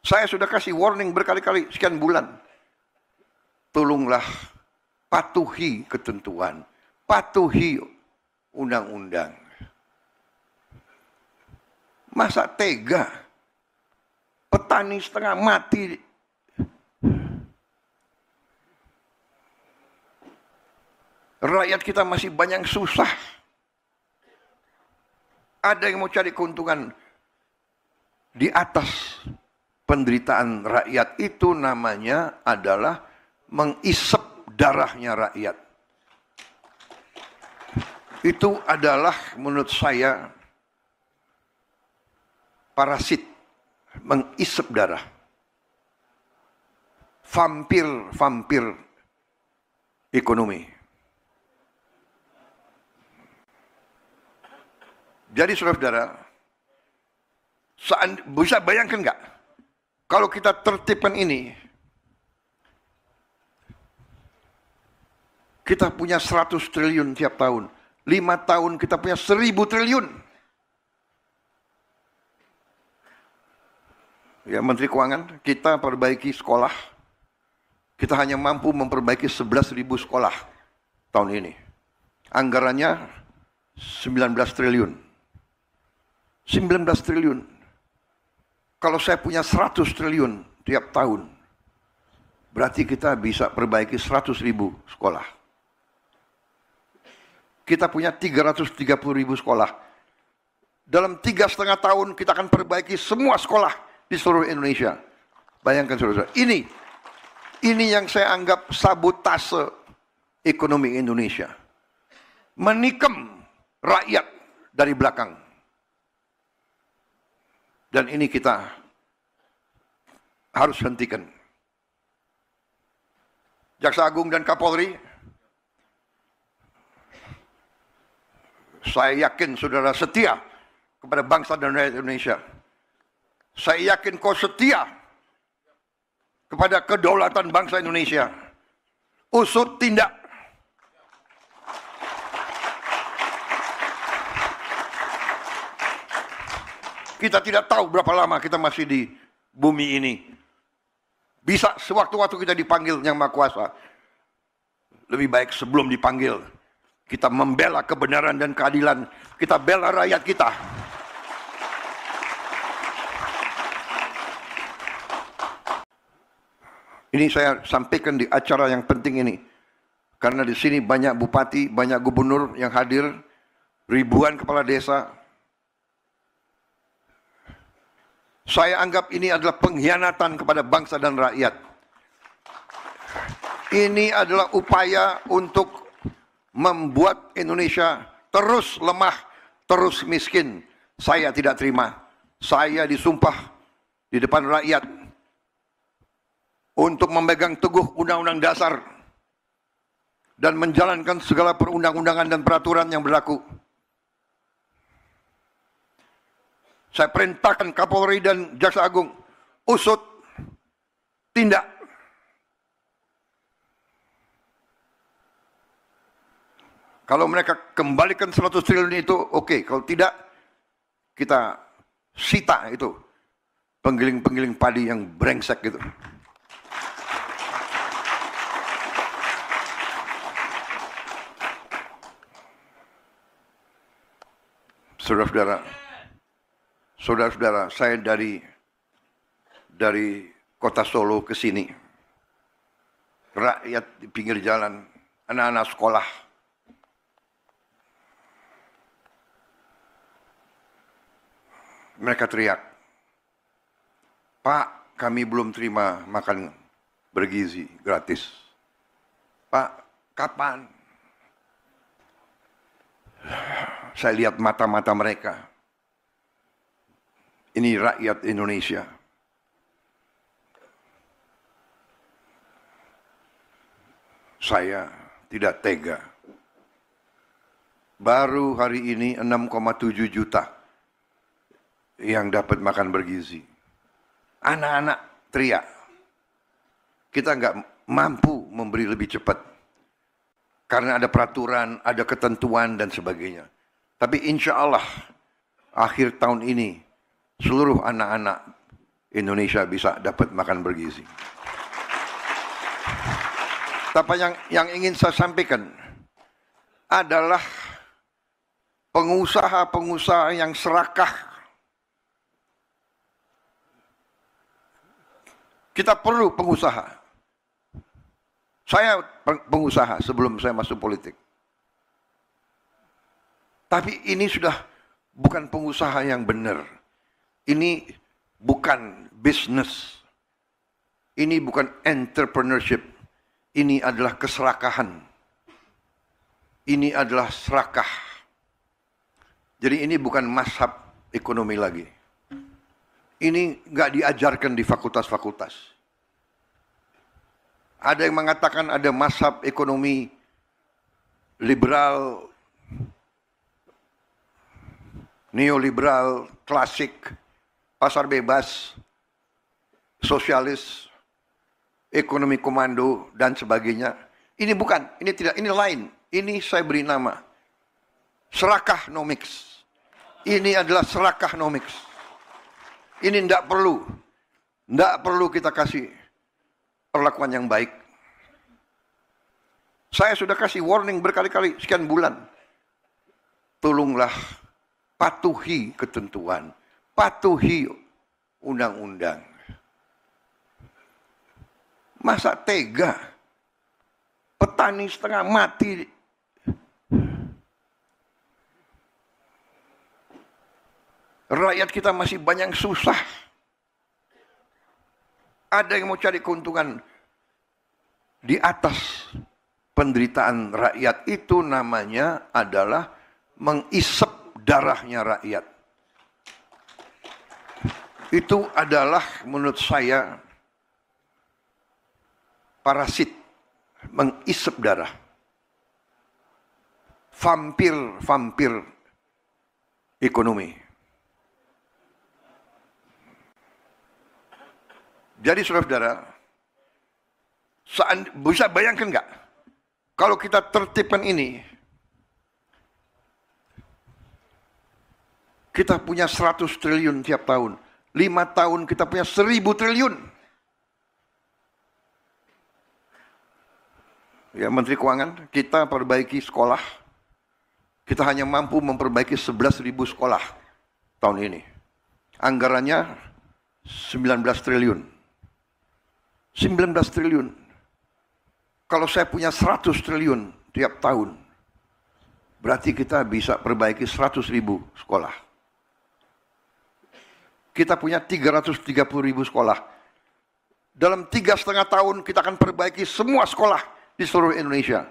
Saya sudah kasih warning berkali-kali, sekian bulan. Tolonglah patuhi ketentuan, patuhi undang-undang. Masa tega? Petani setengah mati. Rakyat kita masih banyak susah. Ada yang mau cari keuntungan di atas penderitaan rakyat. Itu namanya adalah mengisep darahnya rakyat. Itu adalah menurut saya parasit, mengisep darah. Vampir ekonomi. Jadi saudara-saudara, bisa bayangkan nggak? Kalau kita tertibkan ini, kita punya 100 triliun tiap tahun. 5 tahun kita punya 1000 triliun. Ya, Menteri Keuangan, kita perbaiki sekolah. Kita hanya mampu memperbaiki 11.000 sekolah tahun ini. Anggarannya 19 triliun. 19 triliun. Kalau saya punya 100 triliun tiap tahun, berarti kita bisa perbaiki 100.000 sekolah. Kita punya 330.000 sekolah. Dalam 3,5 tahun kita akan perbaiki semua sekolah di seluruh Indonesia. Bayangkan saudara, ini yang saya anggap sabotase ekonomi Indonesia. Menikam rakyat dari belakang. Dan ini kita harus hentikan. Jaksa Agung dan Kapolri, saya yakin saudara setia kepada bangsa dan rakyat Indonesia. Saya yakin kau setia kepada kedaulatan bangsa Indonesia. Usut tindak. Kita tidak tahu berapa lama kita masih di bumi ini. Bisa sewaktu-waktu kita dipanggil Yang Maha Kuasa. Lebih baik sebelum dipanggil, kita membela kebenaran dan keadilan. Kita bela rakyat kita. Ini saya sampaikan di acara yang penting ini. Karena di sini banyak bupati, banyak gubernur yang hadir. Ribuan kepala desa. Saya anggap ini adalah pengkhianatan kepada bangsa dan rakyat. Ini adalah upaya untuk membuat Indonesia terus lemah, terus miskin. Saya tidak terima. Saya disumpah di depan rakyat untuk memegang teguh Undang-Undang Dasar dan menjalankan segala perundang-undangan dan peraturan yang berlaku. Saya perintahkan Kapolri dan Jaksa Agung, usut, tindak. Kalau mereka kembalikan 100 triliun itu, oke. Kalau tidak, kita sita itu penggiling-penggiling padi yang brengsek gitu. Saudara-saudara, saya dari kota Solo ke sini, rakyat di pinggir jalan, anak-anak sekolah, mereka teriak, "Pak, kami belum terima makan bergizi gratis. Pak, kapan?" Saya lihat mata-mata mereka. Ini rakyat Indonesia. Saya tidak tega. Baru hari ini 6,7 juta yang dapat makan bergizi. Anak-anak teriak. Kita nggak mampu memberi lebih cepat. Karena ada peraturan, ada ketentuan dan sebagainya. Tapi insya Allah akhir tahun ini seluruh anak-anak Indonesia bisa dapat makan bergizi. Tapi yang ingin saya sampaikan adalah pengusaha-pengusaha yang serakah. Kita perlu pengusaha. Saya pengusaha sebelum saya masuk politik. Tapi ini sudah bukan pengusaha yang benar. Ini bukan bisnis. Ini bukan entrepreneurship. Ini adalah keserakahan. Ini adalah serakah. Jadi ini bukan mazhab ekonomi lagi. Ini nggak diajarkan di fakultas-fakultas. Ada yang mengatakan ada mazhab ekonomi liberal, neoliberal, klasik, pasar bebas, sosialis, ekonomi komando, dan sebagainya. Ini bukan, ini tidak, ini lain. Ini saya beri nama serakahnomics. Ini adalah serakahnomics. Ini tidak perlu kita kasih perlakuan yang baik. Saya sudah kasih warning berkali-kali, sekian bulan. Tolonglah patuhi ketentuan, patuhi undang-undang. Masa tega petani setengah mati, rakyat kita masih banyak susah. Ada yang mau cari keuntungan di atas penderitaan rakyat. Itu namanya adalah mengisep darahnya rakyat. Itu adalah menurut saya parasit, mengisep darah. Vampir ekonomi. Jadi saudara-saudara, bisa bayangkan nggak kalau kita tertibkan ini, kita punya 100 triliun tiap tahun. 5 tahun kita punya 1000 triliun. Ya, Menteri Keuangan, kita perbaiki sekolah. Kita hanya mampu memperbaiki 11.000 sekolah tahun ini. Anggarannya 19 triliun. 19 triliun. Kalau saya punya 100 triliun tiap tahun, berarti kita bisa perbaiki 100.000 sekolah. Kita punya 330.000 sekolah. Dalam 3,5 tahun kita akan perbaiki semua sekolah di seluruh Indonesia.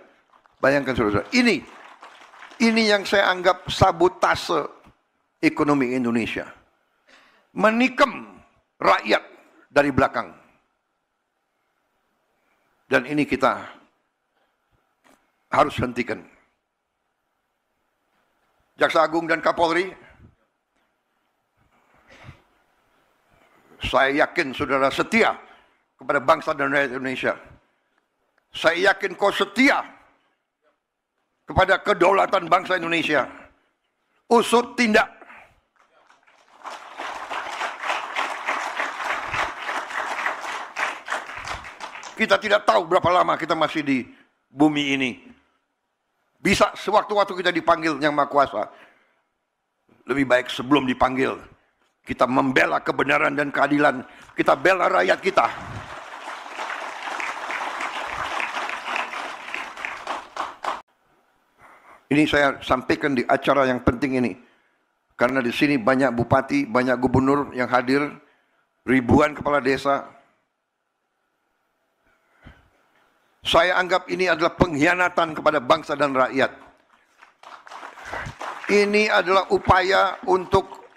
Bayangkan saudara-saudara. Ini yang saya anggap sabotase ekonomi Indonesia. Menikam rakyat dari belakang. Dan ini kita harus hentikan. Jaksa Agung dan Kapolri, Saya yakin saudara setia kepada bangsa dan rakyat Indonesia. Saya yakin kau setia kepada kedaulatan bangsa Indonesia. Usut tindak. Kita tidak tahu berapa lama kita masih di bumi ini. Bisa sewaktu-waktu kita dipanggil Yang Maha Kuasa. Lebih baik sebelum dipanggil, kita membela kebenaran dan keadilan. Kita bela rakyat kita. Ini saya sampaikan di acara yang penting ini. Karena di sini banyak bupati, banyak gubernur yang hadir, ribuan kepala desa. Saya anggap ini adalah pengkhianatan kepada bangsa dan rakyat. Ini adalah upaya untuk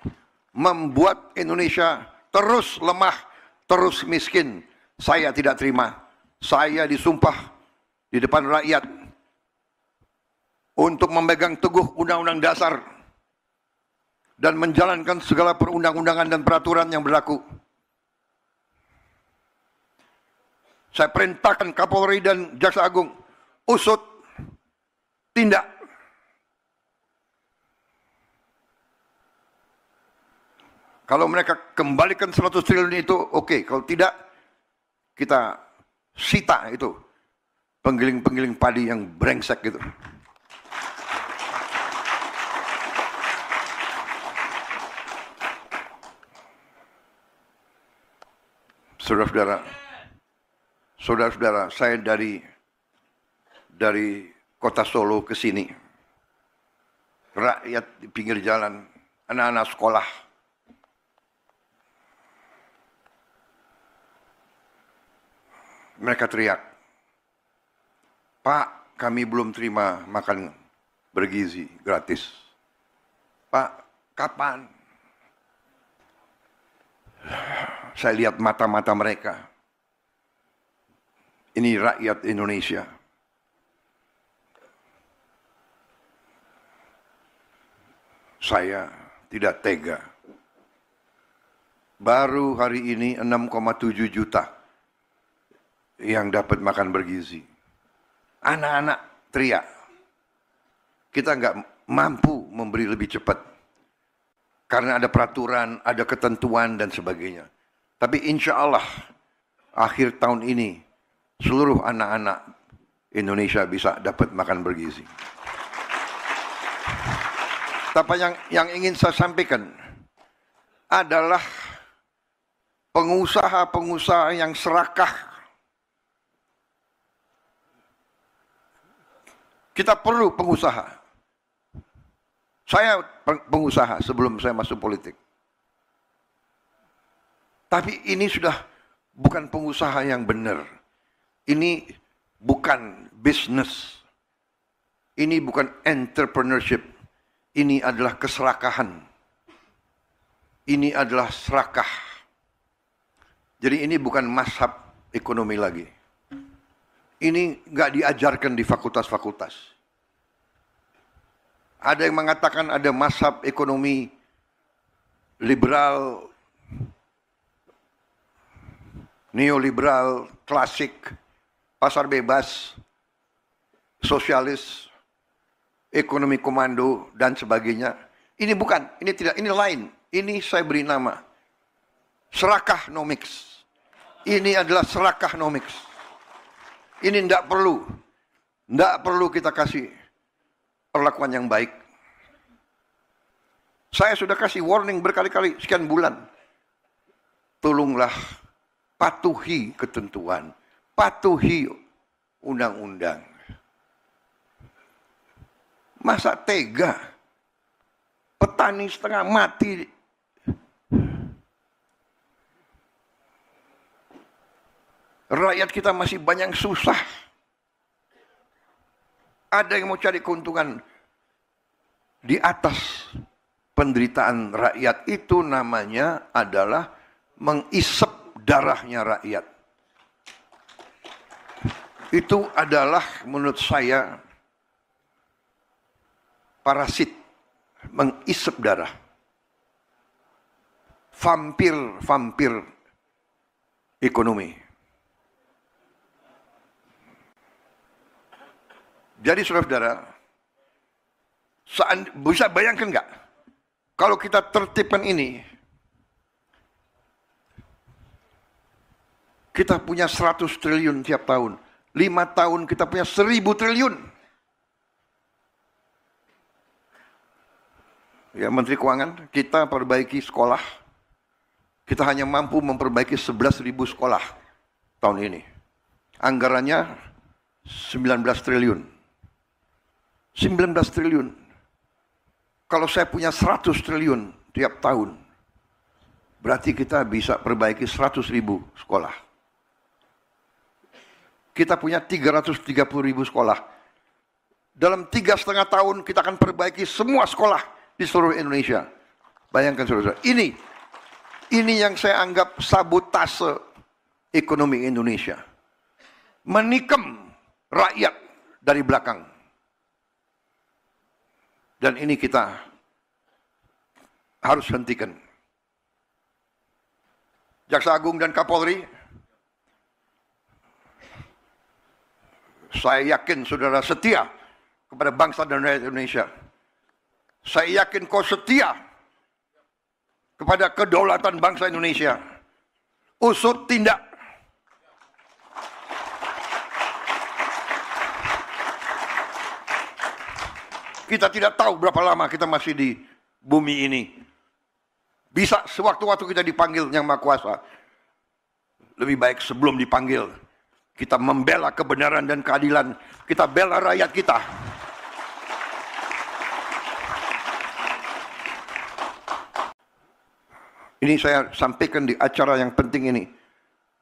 membuat Indonesia terus lemah, terus miskin. Saya tidak terima. Saya disumpah di depan rakyat untuk memegang teguh Undang-Undang Dasar dan menjalankan segala perundang-undangan dan peraturan yang berlaku. Saya perintahkan Kapolri dan Jaksa Agung usut tindak. Kalau mereka kembalikan 100 triliun itu oke. Kalau tidak, kita sita itu penggiling-penggiling padi yang brengsek gitu. Saudara-saudara, saya dari kota Solo ke sini, rakyat di pinggir jalan, anak-anak sekolah, mereka teriak, "Pak, kami belum terima makan bergizi gratis. Pak, kapan?" Saya lihat mata-mata mereka. Ini rakyat Indonesia. Saya tidak tega. Baru hari ini 6,7 juta yang dapat makan bergizi. Anak-anak teriak. Kita nggak mampu memberi lebih cepat. Karena ada peraturan, ada ketentuan dan sebagainya. Tapi insya Allah akhir tahun ini seluruh anak-anak Indonesia bisa dapat makan bergizi. Tapi yang ingin saya sampaikan adalah pengusaha-pengusaha yang serakah. Kita perlu pengusaha. Saya pengusaha sebelum saya masuk politik. Tapi ini sudah bukan pengusaha yang benar. Ini bukan bisnis. Ini bukan entrepreneurship. Ini adalah keserakahan. Ini adalah serakah. Jadi ini bukan mazhab ekonomi lagi. Ini nggak diajarkan di fakultas-fakultas. Ada yang mengatakan ada mazhab ekonomi liberal, neoliberal, klasik, pasar bebas, sosialis, ekonomi komando, dan sebagainya. Ini bukan, ini tidak, ini lain. Ini saya beri nama serakahnomics. Ini adalah serakahnomics. Ini tidak perlu kita kasih perlakuan yang baik. Saya sudah kasih warning berkali-kali, sekian bulan. Tolonglah patuhi ketentuan, patuhi undang-undang. Masa tega? Petani setengah mati. Rakyat kita masih banyak susah. Ada yang mau cari keuntungan di atas penderitaan rakyat. Itu namanya adalah mengisep darahnya rakyat. Itu adalah menurut saya parasit, mengisep darah. vampir ekonomi. Jadi saudara-saudara, bisa bayangkan nggak, kalau kita tertibkan ini, kita punya 100 triliun tiap tahun. 5 tahun kita punya 1000 triliun. Ya, Menteri Keuangan, kita perbaiki sekolah. Kita hanya mampu memperbaiki 11.000 sekolah tahun ini. Anggarannya 19 triliun. 19 triliun. Kalau saya punya 100 triliun tiap tahun, berarti kita bisa perbaiki 100.000 sekolah. Kita punya 330.000 sekolah. Dalam 3,5 tahun kita akan perbaiki semua sekolah di seluruh Indonesia. Bayangkan saudara-saudara, ini yang saya anggap sabotase ekonomi Indonesia. Menikam rakyat dari belakang. Dan ini kita harus hentikan. Jaksa Agung dan Kapolri, saya yakin saudara setia kepada bangsa dan rakyat Indonesia. Saya yakin kau setia kepada kedaulatan bangsa Indonesia. Usut tindak. Kita tidak tahu berapa lama kita masih di bumi ini. Bisa sewaktu-waktu kita dipanggil Yang Maha Kuasa. Lebih baik sebelum dipanggil, kita membela kebenaran dan keadilan. Kita bela rakyat kita. Ini saya sampaikan di acara yang penting ini.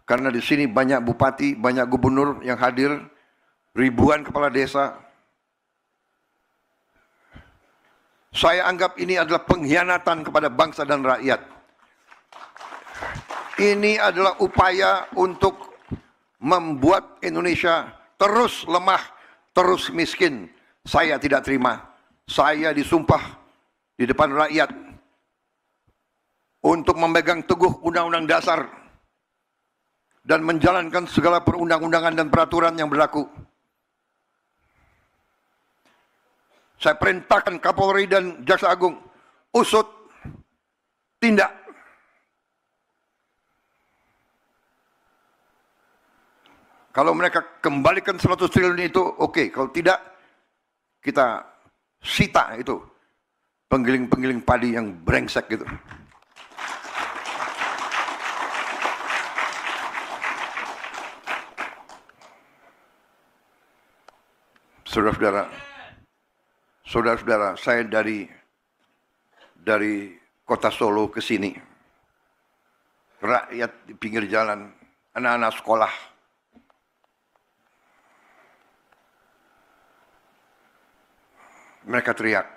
Karena di sini banyak bupati, banyak gubernur yang hadir, ribuan kepala desa. Saya anggap ini adalah pengkhianatan kepada bangsa dan rakyat. Ini adalah upaya untuk membuat Indonesia terus lemah, terus miskin. Saya tidak terima. Saya disumpah di depan rakyat untuk memegang teguh Undang-Undang Dasar dan menjalankan segala perundang-undangan dan peraturan yang berlaku. Saya perintahkan Kapolri dan Jaksa Agung, usut, tindak. Kalau mereka kembalikan 100 triliun itu, oke. Kalau tidak, kita sita itu penggiling-penggiling padi yang brengsek gitu. Saudara-saudara, saya dari kota Solo ke sini, rakyat di pinggir jalan, anak-anak sekolah, mereka teriak,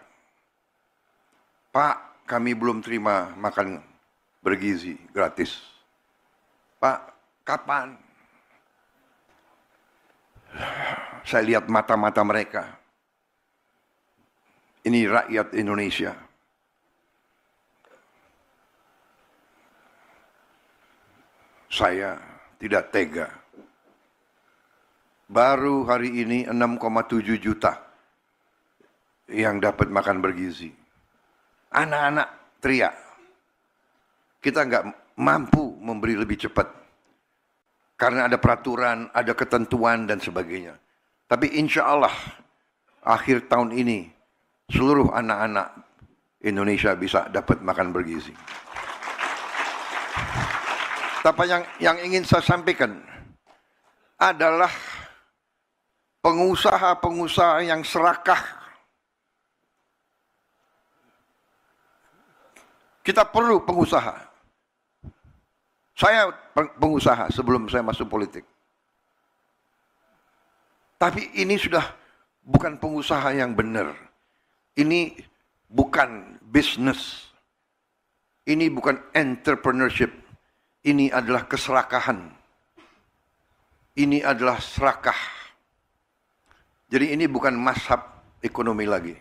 "Pak, kami belum terima makan bergizi gratis. Pak, kapan?" Saya lihat mata-mata mereka. Ini rakyat Indonesia. Saya tidak tega. Baru hari ini 6,7 juta yang dapat makan bergizi. Anak-anak teriak. Kita nggak mampu memberi lebih cepat. Karena ada peraturan, ada ketentuan dan sebagainya. Tapi insya Allah akhir tahun ini seluruh anak-anak Indonesia bisa dapat makan bergizi. Tapi yang ingin saya sampaikan adalah pengusaha-pengusaha yang serakah. Kita perlu pengusaha. Saya pengusaha sebelum saya masuk politik. Tapi ini sudah bukan pengusaha yang benar. Ini bukan bisnis. Ini bukan entrepreneurship. Ini adalah keserakahan. Ini adalah serakah. Jadi ini bukan mazhab ekonomi lagi.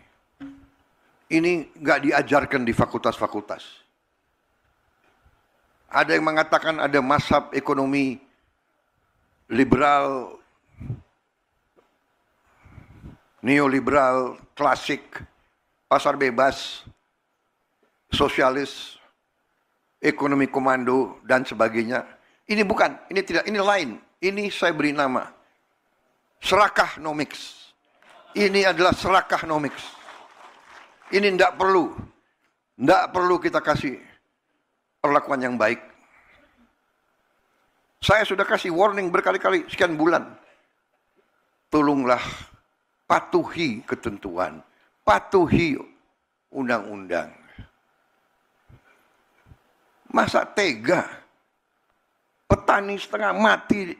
Ini nggak diajarkan di fakultas-fakultas. Ada yang mengatakan ada mazhab ekonomi liberal, neoliberal, klasik, pasar bebas, sosialis, ekonomi komando, dan sebagainya. Ini bukan, ini tidak, ini lain. Ini saya beri nama serakahnomics. Ini adalah serakahnomics. Ini tidak perlu kita kasih perlakuan yang baik. Saya sudah kasih warning berkali-kali, sekian bulan. Tolonglah patuhi ketentuan, patuhi undang-undang. Masa tega petani setengah mati?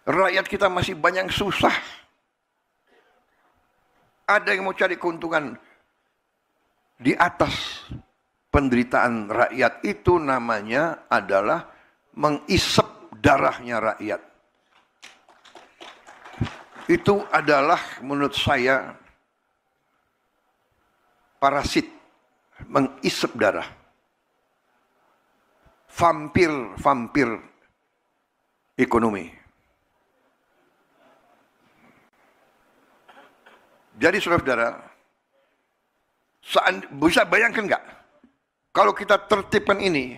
Rakyat kita masih banyak susah. Ada yang mau cari keuntungan di atas penderitaan rakyat. Itu namanya adalah mengisep darahnya rakyat. Itu adalah menurut saya parasit, mengisep darah. Vampir ekonomi. Jadi saudara-saudara, bisa bayangkan nggak? Kalau kita tertibkan ini,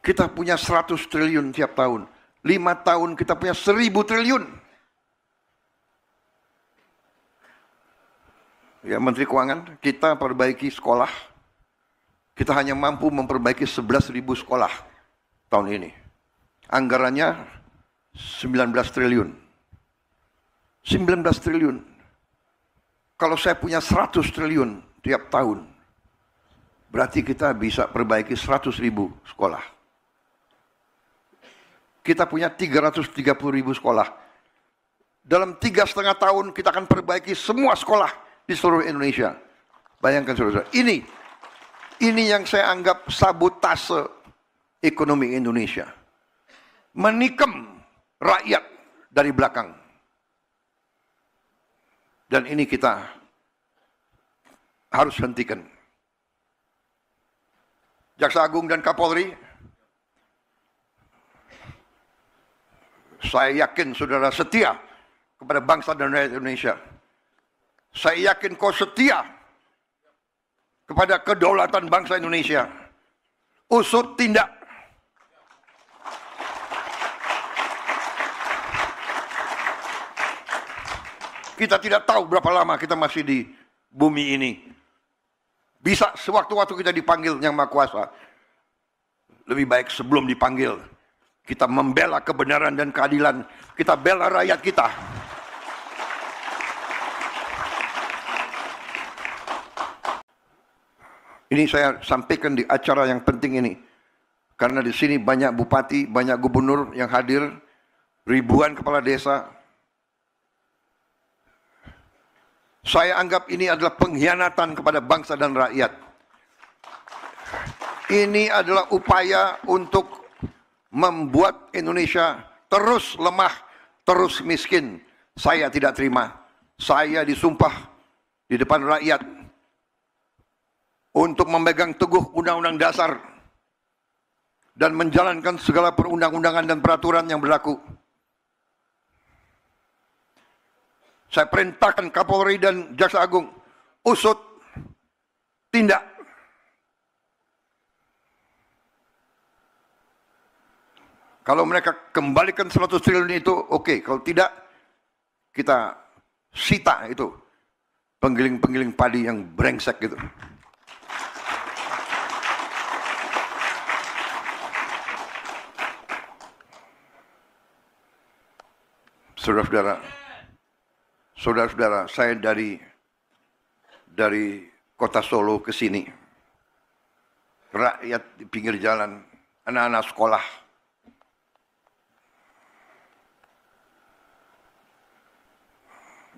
kita punya 100 triliun tiap tahun. 5 tahun kita punya 1000 triliun. Ya, Menteri Keuangan, kita perbaiki sekolah. Kita hanya mampu memperbaiki 11.000 sekolah tahun ini. Anggarannya 19 triliun. 19 triliun. Kalau saya punya 100 triliun tiap tahun, berarti kita bisa perbaiki 100.000 sekolah. Kita punya 330.000 sekolah. Dalam 3,5 tahun kita akan perbaiki semua sekolah di seluruh Indonesia. Bayangkan saudara, ini yang saya anggap sabotase ekonomi Indonesia. Menikam rakyat dari belakang. Dan ini kita harus hentikan. Jaksa Agung dan Kapolri, saya yakin saudara setia kepada bangsa dan rakyat Indonesia. Saya yakin kau setia kepada kedaulatan bangsa Indonesia. Usut tindak. Kita tidak tahu berapa lama kita masih di bumi ini. Bisa sewaktu-waktu kita dipanggil Yang Maha Kuasa. Lebih baik sebelum dipanggil, kita membela kebenaran dan keadilan. Kita bela rakyat kita. Ini saya sampaikan di acara yang penting ini. Karena di sini banyak bupati, banyak gubernur yang hadir. Ribuan kepala desa. Saya anggap ini adalah pengkhianatan kepada bangsa dan rakyat. Ini adalah upaya untuk membuat Indonesia terus lemah, terus miskin. Saya tidak terima. Saya disumpah di depan rakyat untuk memegang teguh Undang-Undang Dasar dan menjalankan segala perundang-undangan dan peraturan yang berlaku. Saya perintahkan Kapolri dan Jaksa Agung, usut, tindak. Kalau mereka kembalikan 100 triliun itu, oke. Kalau tidak, kita sita itu penggiling-penggiling padi yang brengsek gitu. Saudara-saudara, saya dari kota Solo ke sini. Rakyat di pinggir jalan, anak-anak sekolah.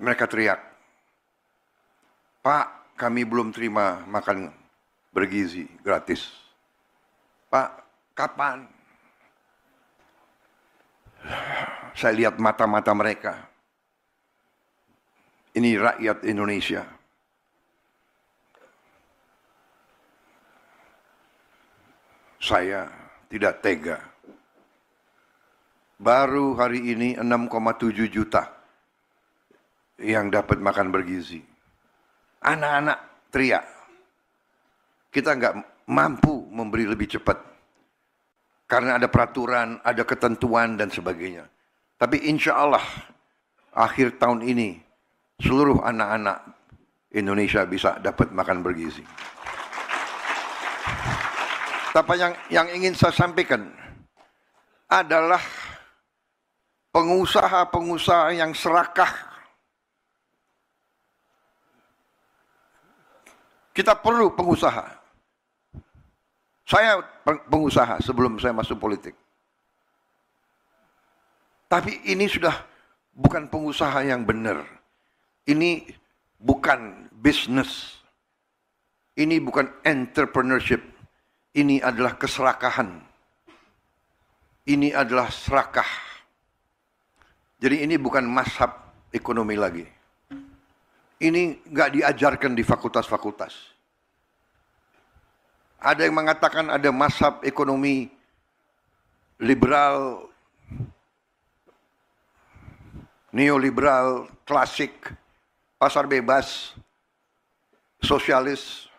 Mereka teriak, "Pak, kami belum terima makan bergizi gratis. Pak, kapan?" Saya lihat mata-mata mereka. Ini rakyat Indonesia. Saya tidak tega. Baru hari ini 6,7 juta yang dapat makan bergizi. Anak-anak teriak. Kita nggak mampu memberi lebih cepat. Karena ada peraturan, ada ketentuan dan sebagainya. Tapi insya Allah akhir tahun ini seluruh anak-anak Indonesia bisa dapat makan bergizi. Tapi yang ingin saya sampaikan adalah pengusaha-pengusaha yang serakah. Kita perlu pengusaha. Saya pengusaha sebelum saya masuk politik. Tapi ini sudah bukan pengusaha yang benar. Ini bukan bisnis. Ini bukan entrepreneurship. Ini adalah keserakahan. Ini adalah serakah. Jadi ini bukan mazhab ekonomi lagi. Ini nggak diajarkan di fakultas-fakultas. Ada yang mengatakan ada mazhab ekonomi liberal, neoliberal, klasik, pasar bebas, sosialis,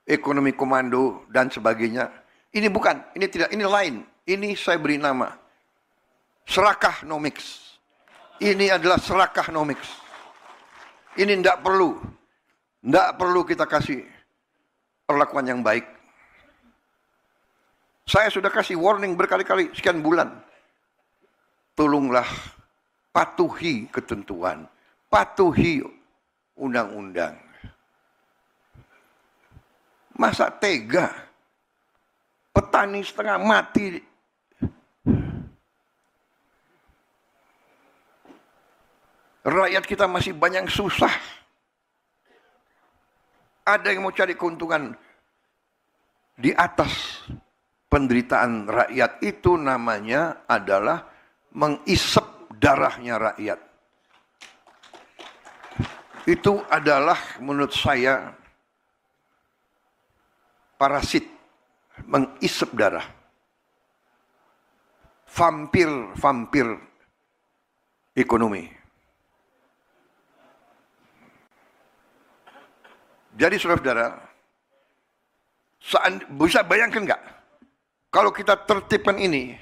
ekonomi komando, dan sebagainya. Ini bukan, ini tidak, ini lain. Ini saya beri nama serakahnomics. Ini adalah serakahnomics. Ini tidak perlu kita kasih perlakuan yang baik. Saya sudah kasih warning berkali-kali sekian bulan. Tolonglah patuhi ketentuan, patuhi undang-undang. Masa tega petani setengah mati. Rakyat kita masih banyak susah. Ada yang mau cari keuntungan di atas penderitaan rakyat. Itu namanya adalah mengisep darahnya rakyat. Itu adalah menurut saya parasit, mengisep darah. Vampir ekonomi. Jadi saudara-saudara, bisa bayangkan nggak? Kalau kita tertibkan ini,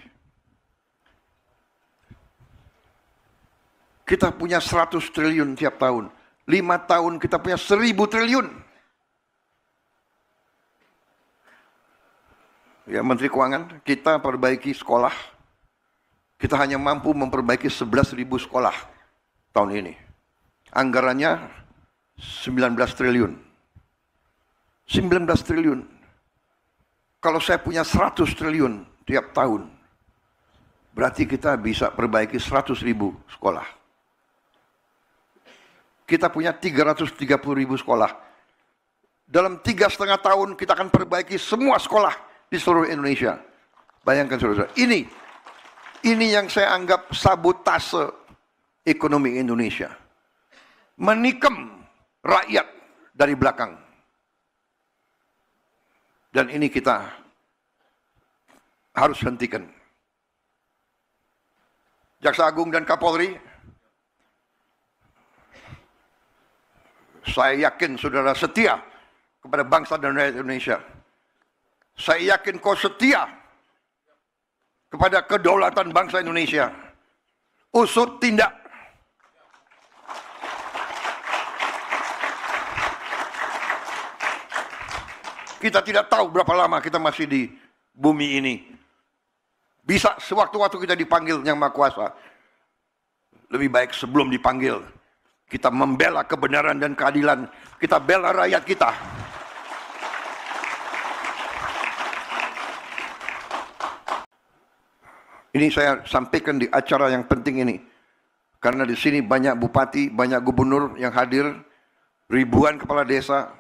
kita punya 100 triliun tiap tahun. 5 tahun kita punya 1000 triliun. Ya, Menteri Keuangan, kita perbaiki sekolah. Kita hanya mampu memperbaiki 11.000 sekolah tahun ini. Anggarannya 19 triliun. 19 triliun. Kalau saya punya 100 triliun tiap tahun, berarti kita bisa perbaiki 100.000 sekolah. Kita punya 330.000 sekolah. Dalam 3,5 tahun kita akan perbaiki semua sekolah di seluruh Indonesia. Bayangkan saudara-saudara. Ini yang saya anggap sabotase ekonomi Indonesia. Menikam rakyat dari belakang. Dan ini kita harus hentikan. Jaksa Agung dan Kapolri, saya yakin saudara setia kepada bangsa dan rakyat Indonesia. Saya yakin kau setia kepada kedaulatan bangsa Indonesia. Usut tindak. Kita tidak tahu berapa lama kita masih di bumi ini. Bisa sewaktu-waktu kita dipanggil Yang Maha Kuasa. Lebih baik sebelum dipanggil, kita membela kebenaran dan keadilan. Kita bela rakyat kita. Ini saya sampaikan di acara yang penting ini. Karena di sini banyak bupati, banyak gubernur yang hadir. Ribuan kepala desa.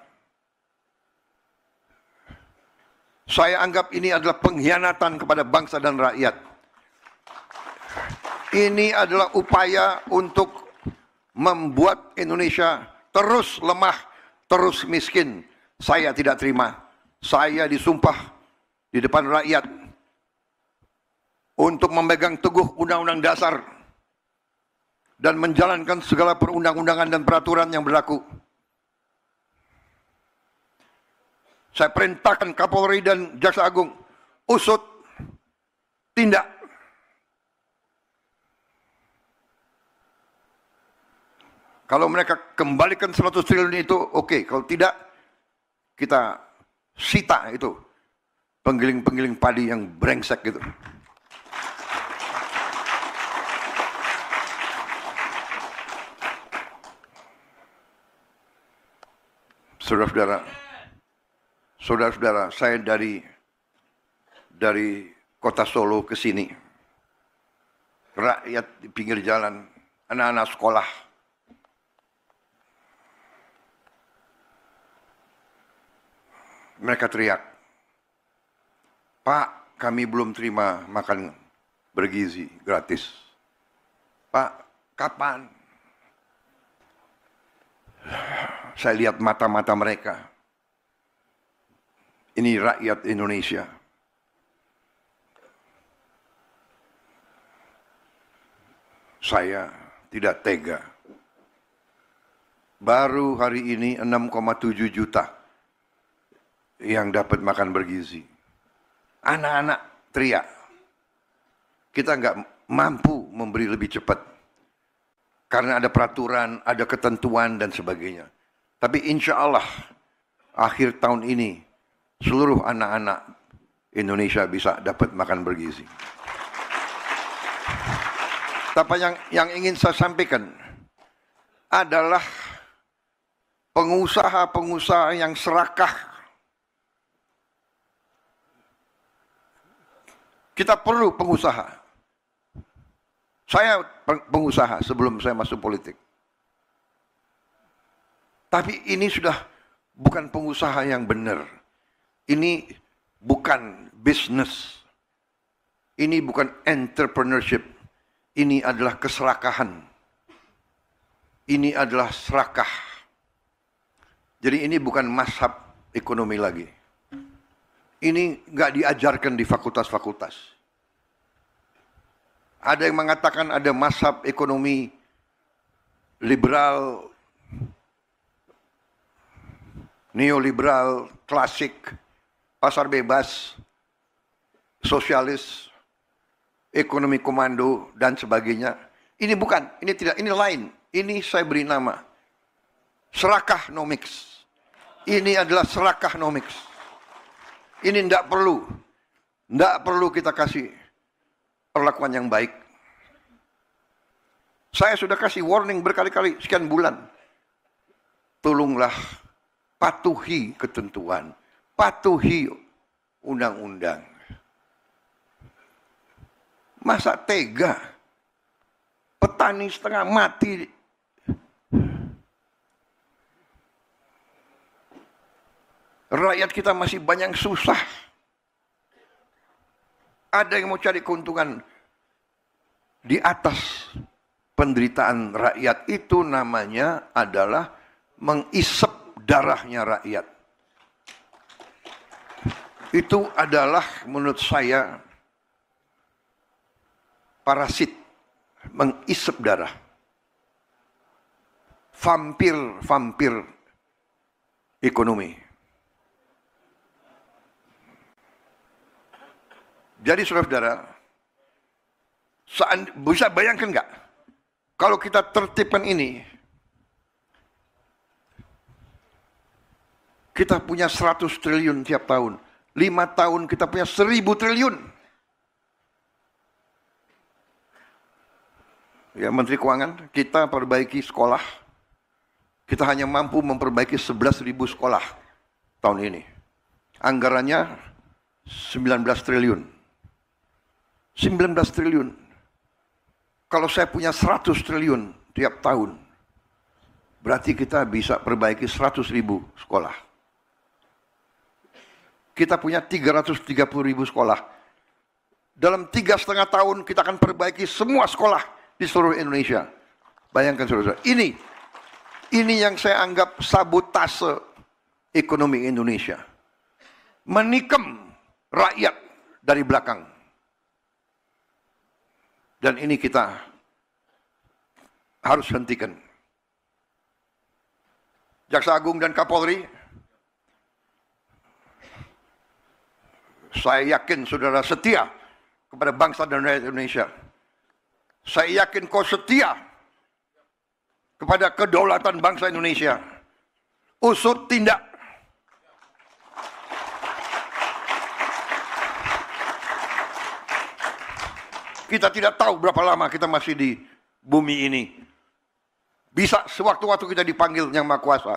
Saya anggap ini adalah pengkhianatan kepada bangsa dan rakyat. Ini adalah upaya untuk membuat Indonesia terus lemah, terus miskin. Saya tidak terima. Saya disumpah di depan rakyat untuk memegang teguh Undang-Undang Dasar dan menjalankan segala perundang-undangan dan peraturan yang berlaku. Saya perintahkan Kapolri dan Jaksa Agung, usut, tindak. Kalau mereka kembalikan 100 triliun itu, oke. Kalau tidak, kita sita itu penggiling-penggiling padi yang brengsek gitu. Saudara-saudara, saya dari kota Solo ke sini, rakyat di pinggir jalan, anak-anak sekolah, mereka teriak, "Pak, kami belum terima makan bergizi gratis. Pak, kapan?" Saya lihat mata-mata mereka. Ini rakyat Indonesia. Saya tidak tega. Baru hari ini 6,7 juta yang dapat makan bergizi. Anak-anak teriak. Kita nggak mampu memberi lebih cepat. Karena ada peraturan, ada ketentuan dan sebagainya. Tapi insya Allah akhir tahun ini seluruh anak-anak Indonesia bisa dapat makan bergizi. Tapi yang ingin saya sampaikan adalah pengusaha-pengusaha yang serakah. Kita perlu pengusaha. Saya pengusaha sebelum saya masuk politik. Tapi ini sudah bukan pengusaha yang benar. Ini bukan bisnis. Ini bukan entrepreneurship. Ini adalah keserakahan. Ini adalah serakah. Jadi ini bukan mazhab ekonomi lagi. Ini nggak diajarkan di fakultas-fakultas. Ada yang mengatakan ada mazhab ekonomi liberal, neoliberal, klasik, pasar bebas, sosialis, ekonomi komando, dan sebagainya. Ini bukan, ini tidak, ini lain. Ini saya beri nama serakahnomics. Ini adalah serakahnomics. Ini tidak perlu kita kasih perlakuan yang baik. Saya sudah kasih warning berkali-kali, sekian bulan. Tolonglah patuhi ketentuan, patuhi undang-undang. Masa tega petani setengah mati, rakyat kita masih banyak susah. Ada yang mau cari keuntungan di atas penderitaan rakyat. Itu namanya adalah mengisep darahnya rakyat. Itu adalah menurut saya parasit, mengisep darah. Vampir ekonomi. Jadi saudara-saudara, bisa bayangkan nggak? Kalau kita tertibkan ini, kita punya 100 triliun tiap tahun. 5 tahun kita punya 1000 triliun. Ya, Menteri Keuangan, kita perbaiki sekolah. Kita hanya mampu memperbaiki 11.000 sekolah tahun ini. Anggarannya 19 triliun. 19 triliun. Kalau saya punya 100 triliun tiap tahun, berarti kita bisa perbaiki 100.000 sekolah. Kita punya 330.000 sekolah. Dalam 3,5 tahun kita akan perbaiki semua sekolah di seluruh Indonesia. Bayangkan saudara, ini yang saya anggap sabotase ekonomi Indonesia. Menikam rakyat dari belakang. Dan ini kita harus hentikan. Jaksa Agung dan Kapolri, saya yakin saudara setia kepada bangsa dan rakyat Indonesia. Saya yakin kau setia kepada kedaulatan bangsa Indonesia. Usut tindak. Kita tidak tahu berapa lama kita masih di bumi ini. Bisa sewaktu-waktu kita dipanggil Yang Maha Kuasa.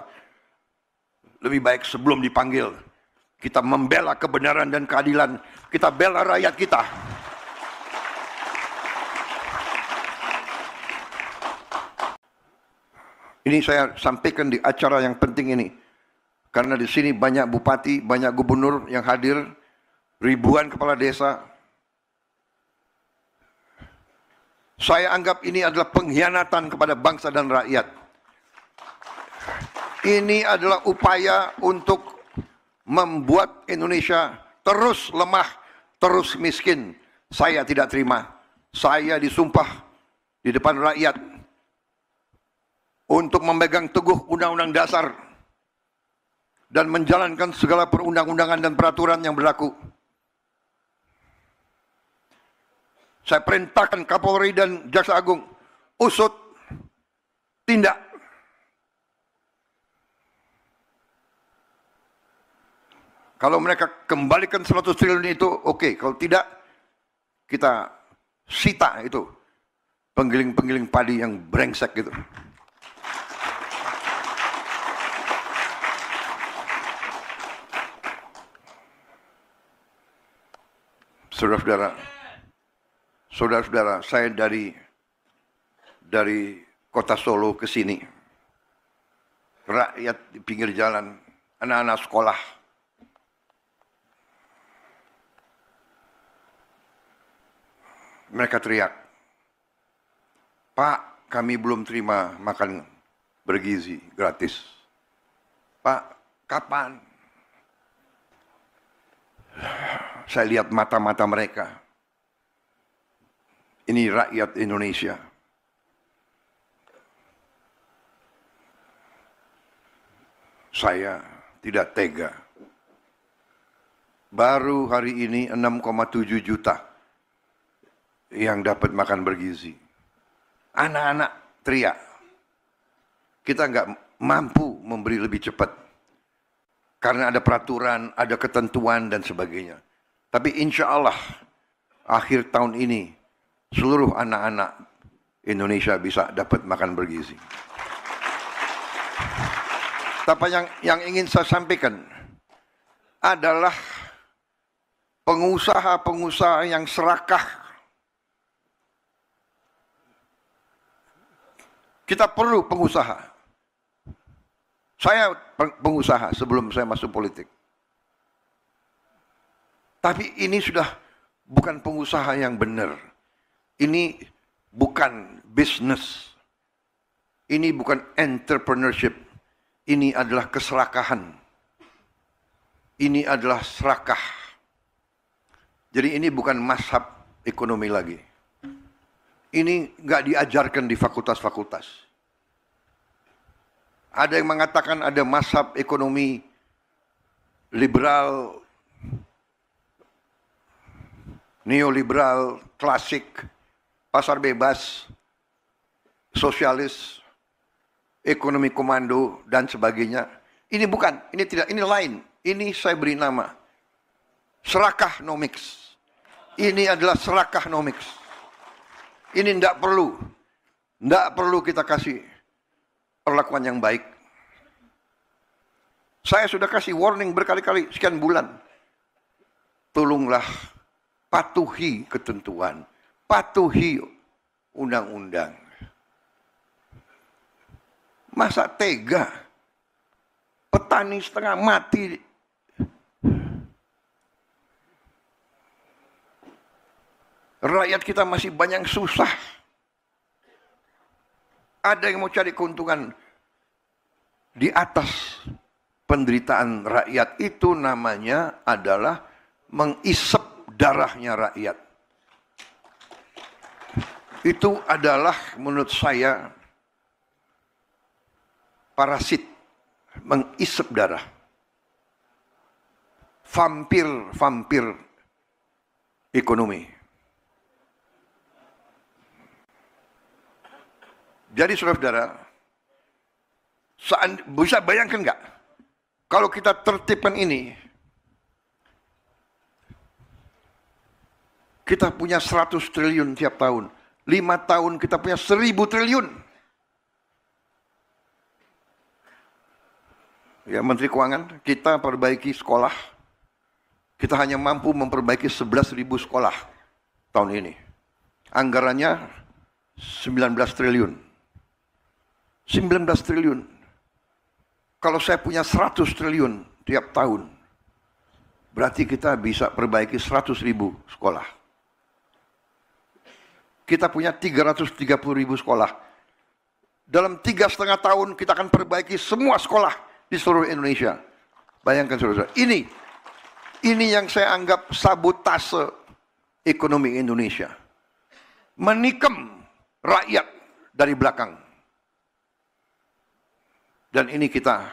Lebih baik sebelum dipanggil, kita membela kebenaran dan keadilan. Kita bela rakyat kita. Ini saya sampaikan di acara yang penting ini. Karena di sini banyak bupati, banyak gubernur yang hadir, ribuan kepala desa. Saya anggap ini adalah pengkhianatan kepada bangsa dan rakyat. Ini adalah upaya untuk membuat Indonesia terus lemah, terus miskin. Saya tidak terima. Saya disumpah di depan rakyat untuk memegang teguh undang-undang dasar dan menjalankan segala perundang-undangan dan peraturan yang berlaku. Saya perintahkan Kapolri dan Jaksa Agung, usut, tindak. Kalau mereka kembalikan 100 triliun itu, oke. Kalau tidak, kita sita itu penggiling-penggiling padi yang brengsek gitu. Saudara-saudara, saya dari kota Solo ke sini, rakyat di pinggir jalan, anak-anak sekolah, mereka teriak, "Pak, kami belum terima makan bergizi gratis. Pak, kapan?" Saya lihat mata-mata mereka. Ini rakyat Indonesia. Saya tidak tega. Baru hari ini 6,7 juta yang dapat makan bergizi. Anak-anak teriak. Kita nggak mampu memberi lebih cepat. Karena ada peraturan, ada ketentuan dan sebagainya. Tapi insya Allah akhir tahun ini seluruh anak-anak Indonesia bisa dapat makan bergizi. Tapi yang ingin saya sampaikan adalah pengusaha-pengusaha yang serakah. Kita perlu pengusaha. Saya pengusaha sebelum saya masuk politik. Tapi ini sudah bukan pengusaha yang benar. Ini bukan bisnis. Ini bukan entrepreneurship. Ini adalah keserakahan. Ini adalah serakah. Jadi ini bukan mazhab ekonomi lagi. Ini nggak diajarkan di fakultas-fakultas. Ada yang mengatakan ada mazhab ekonomi liberal, neoliberal, klasik, pasar bebas, sosialis, ekonomi komando, dan sebagainya. Ini bukan, ini tidak, ini lain. Ini saya beri nama serakahnomics. Ini adalah serakahnomics. Ini tidak perlu kita kasih perlakuan yang baik. Saya sudah kasih warning berkali-kali, sekian bulan. Tolonglah patuhi ketentuan, patuhi undang-undang. Masa tega? Petani setengah mati. Rakyat kita masih banyak susah. Ada yang mau cari keuntungan di atas penderitaan rakyat. Itu namanya adalah mengisep darahnya rakyat. Itu adalah menurut saya parasit, mengisep darah. Vampir ekonomi. Jadi saudara-saudara, bisa bayangkan nggak? Kalau kita tertibkan ini, kita punya 100 triliun tiap tahun. 5 tahun kita punya 1000 triliun. Ya, Menteri Keuangan, kita perbaiki sekolah. Kita hanya mampu memperbaiki 11.000 sekolah tahun ini. Anggarannya 19 triliun. 19 triliun. Kalau saya punya 100 triliun tiap tahun, berarti kita bisa perbaiki 100.000 sekolah. Kita punya 330.000 sekolah. Dalam 3,5 tahun kita akan perbaiki semua sekolah di seluruh Indonesia. Bayangkan saudara-saudara, ini yang saya anggap sabotase ekonomi Indonesia. Menikam rakyat dari belakang. Dan ini kita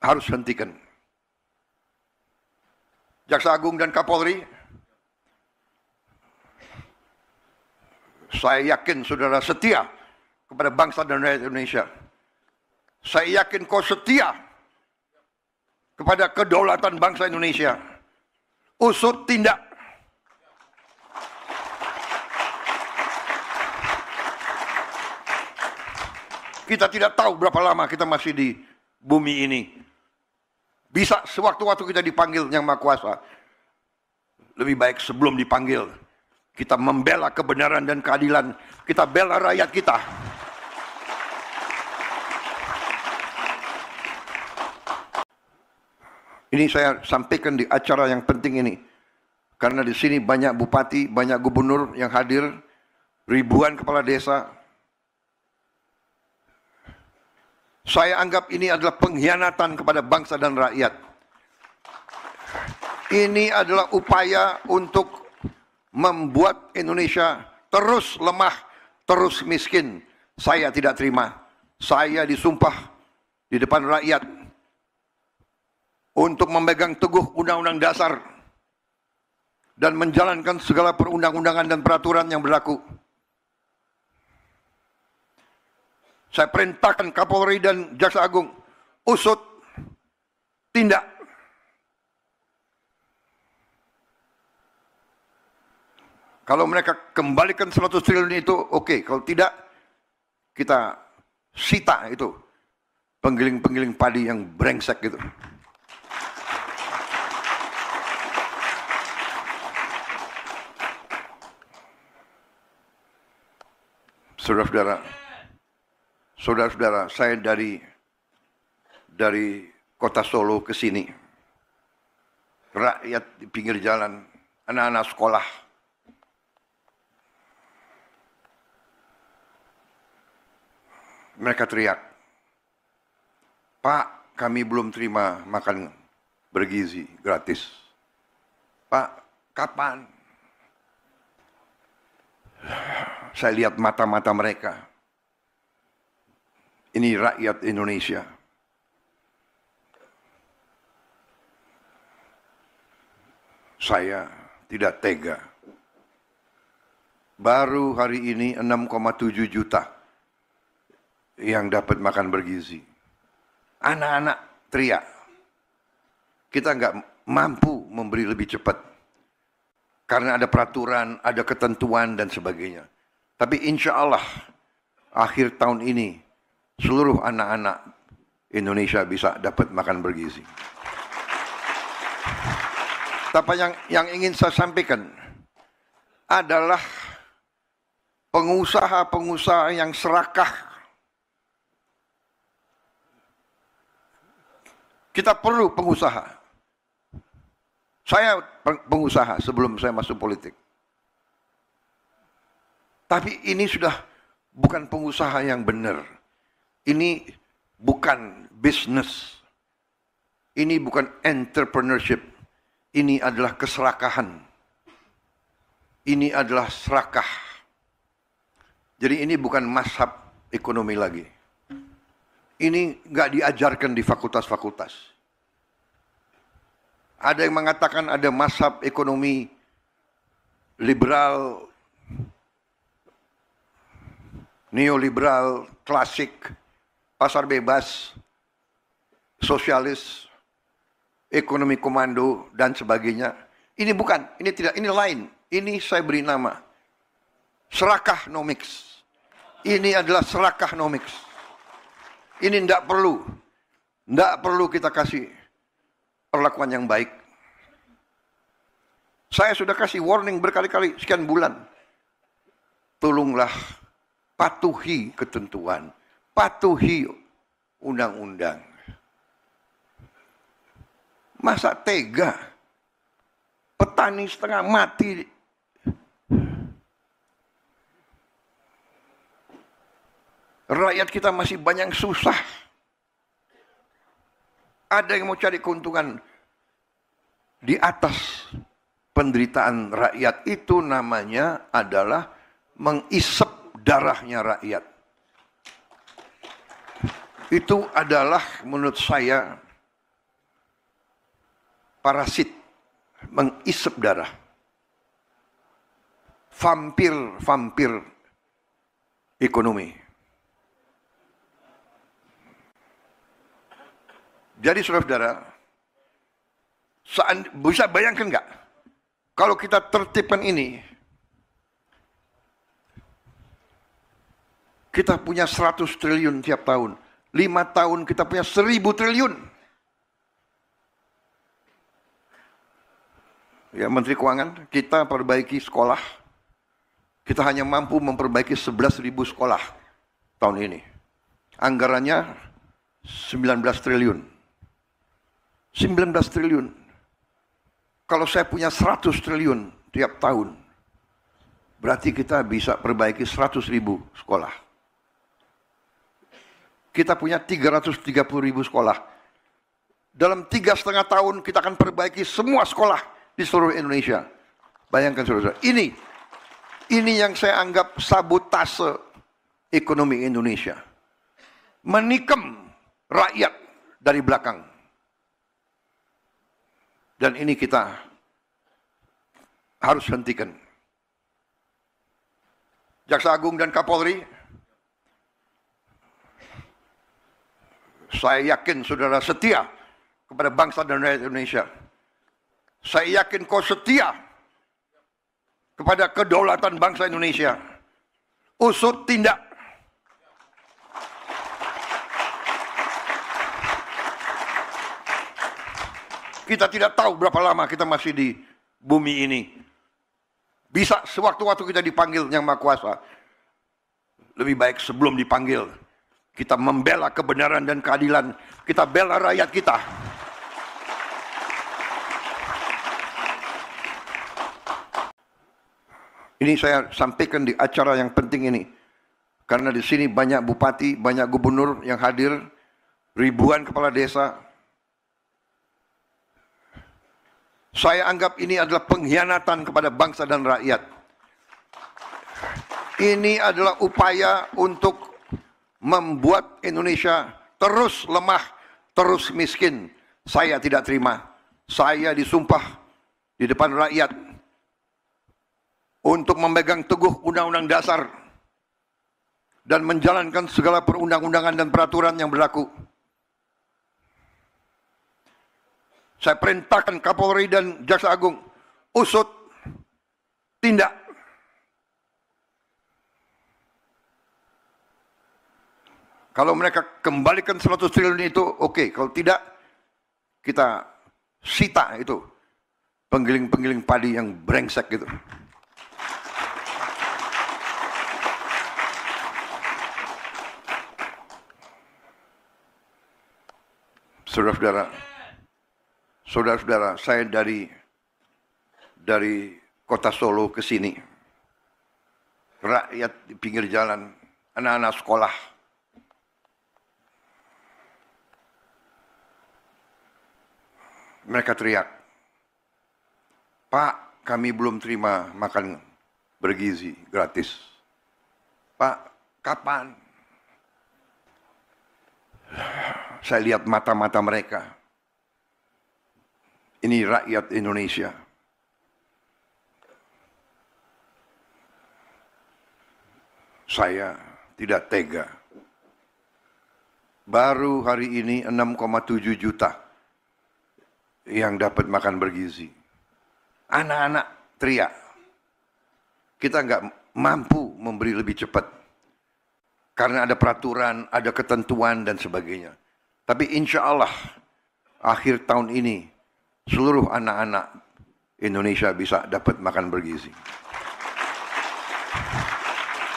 harus hentikan. Jaksa Agung dan Kapolri, saya yakin saudara setia kepada bangsa dan rakyat Indonesia. Saya yakin kau setia kepada kedaulatan bangsa Indonesia. Usut tindak. Kita tidak tahu berapa lama kita masih di bumi ini. Bisa sewaktu-waktu kita dipanggil Yang Maha Kuasa. Lebih baik sebelum dipanggil, kita membela kebenaran dan keadilan. Kita bela rakyat kita. Ini saya sampaikan di acara yang penting ini. Karena di sini banyak bupati, banyak gubernur yang hadir. Ribuan kepala desa. Saya anggap ini adalah pengkhianatan kepada bangsa dan rakyat. Ini adalah upaya untuk membuat Indonesia terus lemah, terus miskin. Saya tidak terima. Saya disumpah di depan rakyat untuk memegang teguh Undang-Undang Dasar dan menjalankan segala perundang-undangan dan peraturan yang berlaku. Saya perintahkan Kapolri dan Jaksa Agung, usut, tindak. Kalau mereka kembalikan 100 triliun itu, oke. Kalau tidak, kita sita itu penggiling-penggiling padi yang brengsek gitu. Saudara-saudara, saya dari kota Solo ke sini. Rakyat di pinggir jalan, anak-anak sekolah. Mereka teriak, "Pak, kami belum terima makan bergizi gratis. Pak, kapan?" Saya lihat mata-mata mereka. Ini rakyat Indonesia. Saya tidak tega. Baru hari ini 6,7 juta yang dapat makan bergizi. Anak-anak teriak. Kita nggak mampu memberi lebih cepat. Karena ada peraturan, ada ketentuan dan sebagainya. Tapi insya Allah akhir tahun ini seluruh anak-anak Indonesia bisa dapat makan bergizi. Tapi yang ingin saya sampaikan adalah pengusaha-pengusaha yang serakah. Kita perlu pengusaha. Saya pengusaha sebelum saya masuk politik. Tapi ini sudah bukan pengusaha yang benar. Ini bukan bisnis. Ini bukan entrepreneurship. Ini adalah keserakahan. Ini adalah serakah. Jadi ini bukan mazhab ekonomi lagi. Ini nggak diajarkan di fakultas-fakultas. Ada yang mengatakan ada mazhab ekonomi liberal, neoliberal, klasik, pasar bebas, sosialis, ekonomi komando, dan sebagainya. Ini bukan, ini tidak, ini lain. Ini saya beri nama serakahnomics. Ini adalah serakahnomics. Ini tidak perlu kita kasih perlakuan yang baik. Saya sudah kasih warning berkali-kali, sekian bulan. Tolonglah patuhi ketentuan, patuhi undang-undang. Masa tega? Petani setengah mati. Rakyat kita masih banyak susah. Ada yang mau cari keuntungan di atas penderitaan rakyat. Itu namanya adalah mengisep darahnya rakyat. Itu adalah menurut saya parasit, mengisep darah. Vampir ekonomi. Jadi saudara-saudara, bisa bayangkan nggak? Kalau kita tertibkan ini, kita punya 100 triliun tiap tahun. 5 tahun kita punya 1000 triliun. Ya, Menteri Keuangan, kita perbaiki sekolah. Kita hanya mampu memperbaiki 11.000 sekolah tahun ini. Anggarannya 19 triliun. 19 triliun. Kalau saya punya 100 triliun tiap tahun, berarti kita bisa perbaiki 100.000 sekolah. Kita punya 330.000 sekolah. Dalam 3,5 tahun kita akan perbaiki semua sekolah di seluruh Indonesia. Bayangkan saudara, ini yang saya anggap sabotase ekonomi Indonesia. Menikam rakyat dari belakang. Dan ini kita harus hentikan. Jaksa Agung dan Kapolri, saya yakin saudara setia kepada bangsa dan rakyat Indonesia. Saya yakin kau setia kepada kedaulatan bangsa Indonesia. Usut tindak. Kita tidak tahu berapa lama kita masih di bumi ini. Bisa sewaktu-waktu kita dipanggil Yang Maha Kuasa. Lebih baik sebelum dipanggil, kita membela kebenaran dan keadilan. Kita bela rakyat kita. Ini saya sampaikan di acara yang penting ini. Karena di sini banyak bupati, banyak gubernur yang hadir, ribuan kepala desa. Saya anggap ini adalah pengkhianatan kepada bangsa dan rakyat. Ini adalah upaya untuk membuat Indonesia terus lemah, terus miskin. Saya tidak terima. Saya disumpah di depan rakyat untuk memegang teguh Undang-Undang Dasar dan menjalankan segala perundang-undangan dan peraturan yang berlaku. Saya perintahkan Kapolri dan Jaksa Agung, usut, tindak. Kalau mereka kembalikan 100 triliun itu, oke. Kalau tidak, kita sita itu penggiling-penggiling padi yang brengsek gitu. Saudara-saudara, saya dari kota Solo ke sini. Rakyat di pinggir jalan anak-anak sekolah. Mereka teriak, "Pak, kami belum terima makan bergizi gratis. Pak, kapan?" Saya lihat mata-mata mereka. Ini rakyat Indonesia. Saya tidak tega. Baru hari ini 6,7 juta yang dapat makan bergizi. Anak-anak teriak. Kita nggak mampu memberi lebih cepat. Karena ada peraturan, ada ketentuan dan sebagainya. Tapi insya Allah akhir tahun ini seluruh anak-anak Indonesia bisa dapat makan bergizi.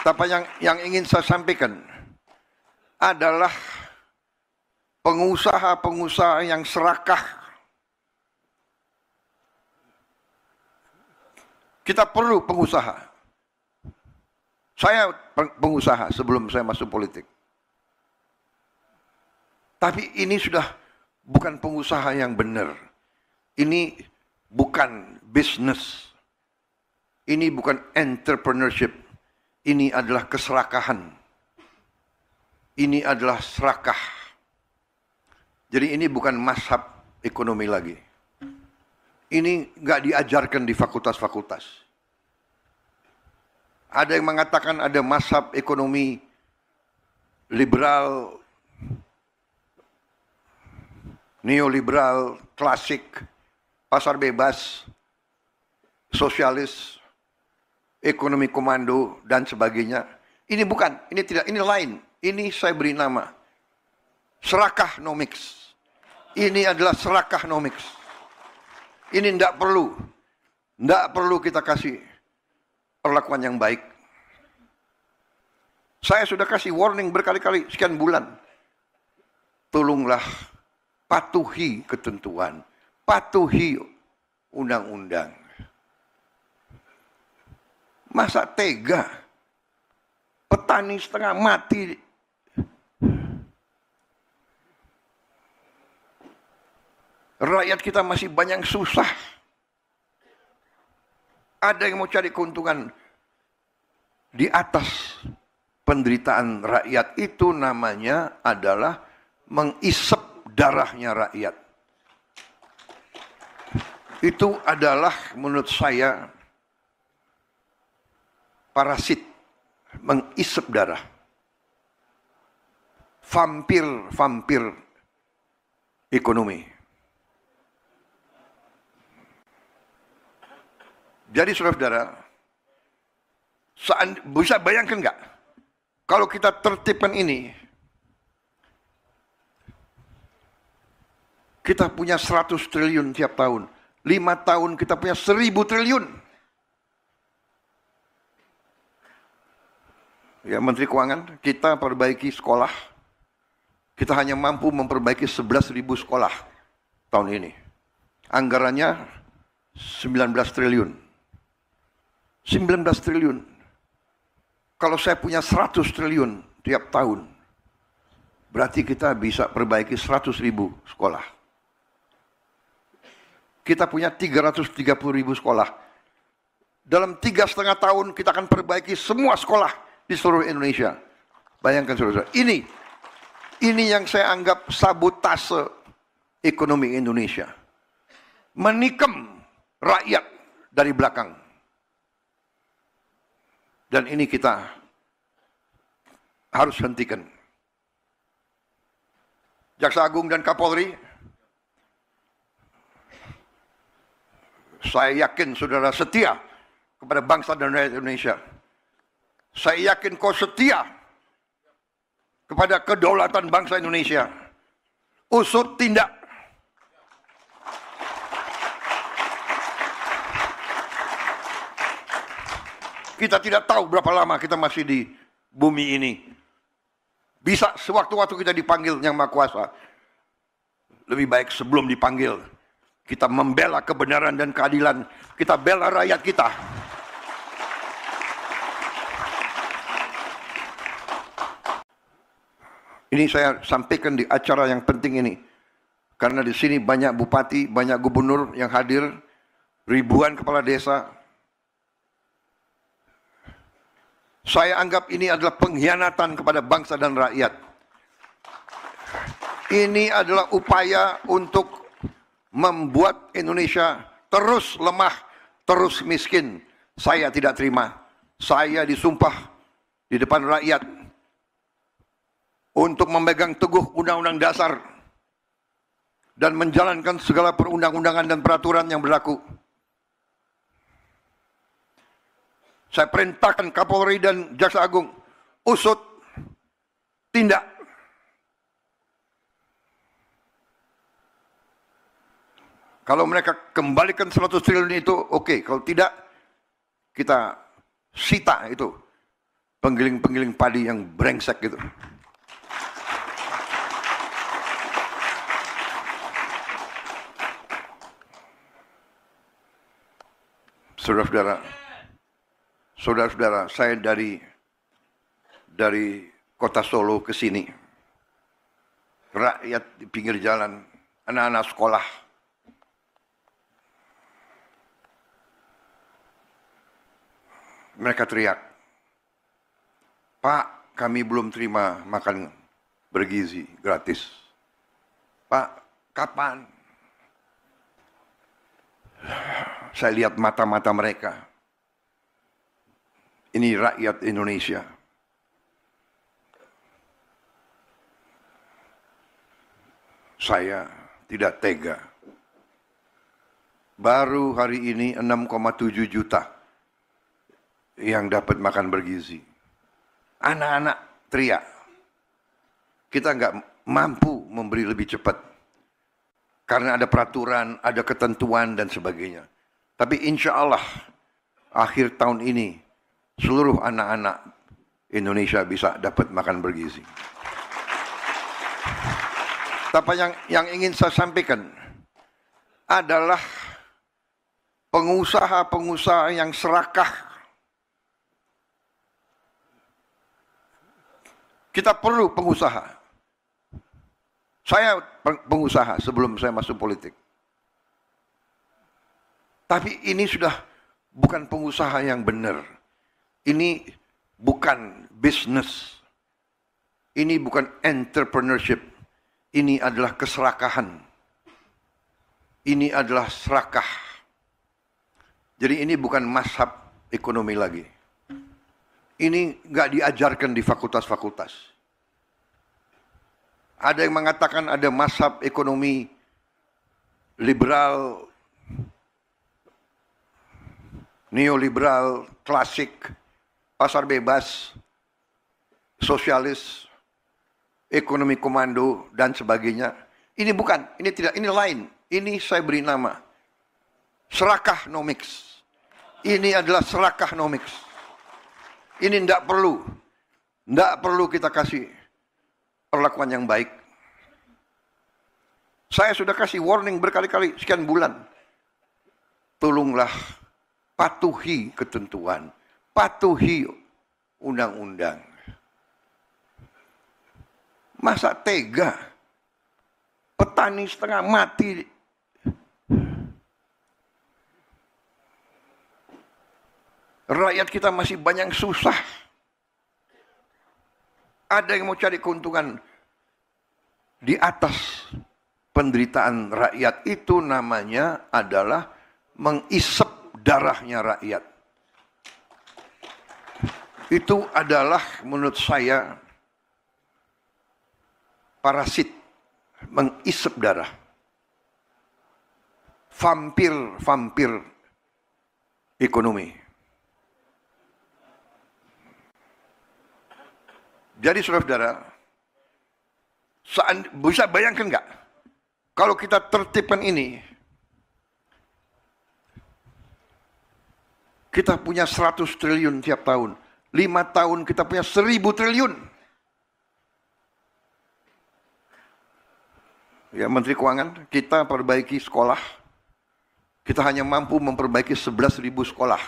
Tapi yang ingin saya sampaikan adalah pengusaha-pengusaha yang serakah. Kita perlu pengusaha. Saya pengusaha sebelum saya masuk politik. Tapi ini sudah bukan pengusaha yang benar. Ini bukan bisnis. Ini bukan entrepreneurship. Ini adalah keserakahan. Ini adalah serakah. Jadi ini bukan mazhab ekonomi lagi. Ini nggak diajarkan di fakultas-fakultas. Ada yang mengatakan ada mazhab ekonomi liberal, neoliberal, klasik, pasar bebas, sosialis, ekonomi komando, dan sebagainya. Ini bukan, ini tidak, ini lain. Ini saya beri nama serakahnomics. Ini adalah serakahnomics. Ini tidak perlu kita kasih perlakuan yang baik. Saya sudah kasih warning berkali-kali, sekian bulan. Tolonglah patuhi ketentuan, patuhi undang-undang. Masa tega petani setengah mati, rakyat kita masih banyak susah. Ada yang mau cari keuntungan di atas penderitaan rakyat. Itu namanya adalah mengisep darahnya rakyat. Itu adalah menurut saya parasit, mengisep darah. Vampir ekonomi. Jadi saudara-saudara, bisa bayangkan nggak? Kalau kita tertibkan ini, kita punya 100 triliun tiap tahun. 5 tahun kita punya 1000 triliun. Ya, Menteri Keuangan, kita perbaiki sekolah. Kita hanya mampu memperbaiki 11.000 sekolah tahun ini. Anggarannya 19 triliun. 19 triliun. Kalau saya punya 100 triliun tiap tahun, berarti kita bisa perbaiki 100.000 sekolah. Kita punya 330.000 sekolah. Dalam 3,5 tahun kita akan perbaiki semua sekolah di seluruh Indonesia. Bayangkan saudara-saudara. Ini yang saya anggap sabotase ekonomi Indonesia. Menikam rakyat dari belakang. Dan ini kita harus hentikan. Jaksa Agung dan Kapolri, saya yakin saudara setia kepada bangsa dan rakyat Indonesia. Saya yakin kau setia kepada kedaulatan bangsa Indonesia. Usut tindak. Kita tidak tahu berapa lama kita masih di bumi ini. Bisa sewaktu-waktu kita dipanggil Yang Maha Kuasa. Lebih baik sebelum dipanggil, kita membela kebenaran dan keadilan. Kita bela rakyat kita. Ini saya sampaikan di acara yang penting ini. Karena di sini banyak bupati, banyak gubernur yang hadir, ribuan kepala desa. Saya anggap ini adalah pengkhianatan kepada bangsa dan rakyat. Ini adalah upaya untuk membuat Indonesia terus lemah, terus miskin. Saya tidak terima. Saya disumpah di depan rakyat untuk memegang teguh Undang-Undang Dasar dan menjalankan segala perundang-undangan dan peraturan yang berlaku. Saya perintahkan Kapolri dan Jaksa Agung, usut, tindak. Kalau mereka kembalikan 100 triliun itu, oke. Kalau tidak, kita sita itu penggiling-penggiling padi yang brengsek gitu. Saudara-saudara, saya dari kota Solo ke sini, rakyat di pinggir jalan, anak-anak sekolah, mereka teriak, "Pak, kami belum terima makan bergizi gratis. Pak, kapan?" Saya lihat mata-mata mereka. Ini rakyat Indonesia. Saya tidak tega. Baru hari ini 6,7 juta yang dapat makan bergizi. Anak-anak teriak. Kita nggak mampu memberi lebih cepat. Karena ada peraturan, ada ketentuan dan sebagainya. Tapi insya Allah akhir tahun ini seluruh anak-anak Indonesia bisa dapat makan bergizi. Tapi yang ingin saya sampaikan adalah pengusaha-pengusaha yang serakah. Kita perlu pengusaha. Saya pengusaha sebelum saya masuk politik. Tapi ini sudah bukan pengusaha yang benar. Ini bukan bisnis. Ini bukan entrepreneurship. Ini adalah keserakahan. Ini adalah serakah. Jadi ini bukan mazhab ekonomi lagi. Ini nggak diajarkan di fakultas-fakultas. Ada yang mengatakan ada mazhab ekonomi liberal, neoliberal, klasik, pasar bebas, sosialis, ekonomi komando, dan sebagainya. Ini bukan, ini tidak, ini lain. Ini saya beri nama serakahnomics. Ini adalah serakahnomics. Ini tidak perlu kita kasih perlakuan yang baik. Saya sudah kasih warning berkali-kali, sekian bulan. Tolonglah patuhi ketentuan, patuhi undang-undang. Masa tega? Petani setengah mati. Rakyat kita masih banyak susah. Ada yang mau cari keuntungan di atas penderitaan rakyat. Itu namanya adalah mengisep darahnya rakyat. Itu adalah menurut saya parasit, mengisep darah. Vampir ekonomi. Jadi saudara-saudara, bisa bayangkan nggak? Kalau kita tertibkan ini, kita punya 100 triliun tiap tahun. 5 tahun kita punya 1000 triliun. Ya, Menteri Keuangan, kita perbaiki sekolah. Kita hanya mampu memperbaiki 11.000 sekolah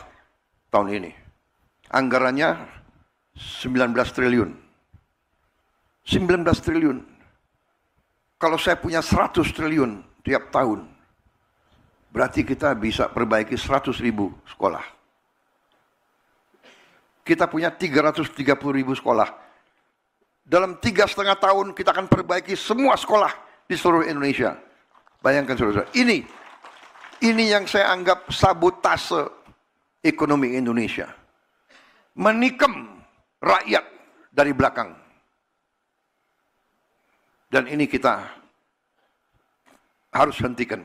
tahun ini. Anggarannya 19 triliun. 19 triliun. Kalau saya punya 100 triliun tiap tahun, berarti kita bisa perbaiki 100.000 sekolah. Kita punya 330.000 sekolah. Dalam 3,5 tahun kita akan perbaiki semua sekolah di seluruh Indonesia. Bayangkan saudara, ini yang saya anggap sabotase ekonomi Indonesia. Menikam rakyat dari belakang. Dan ini kita harus hentikan.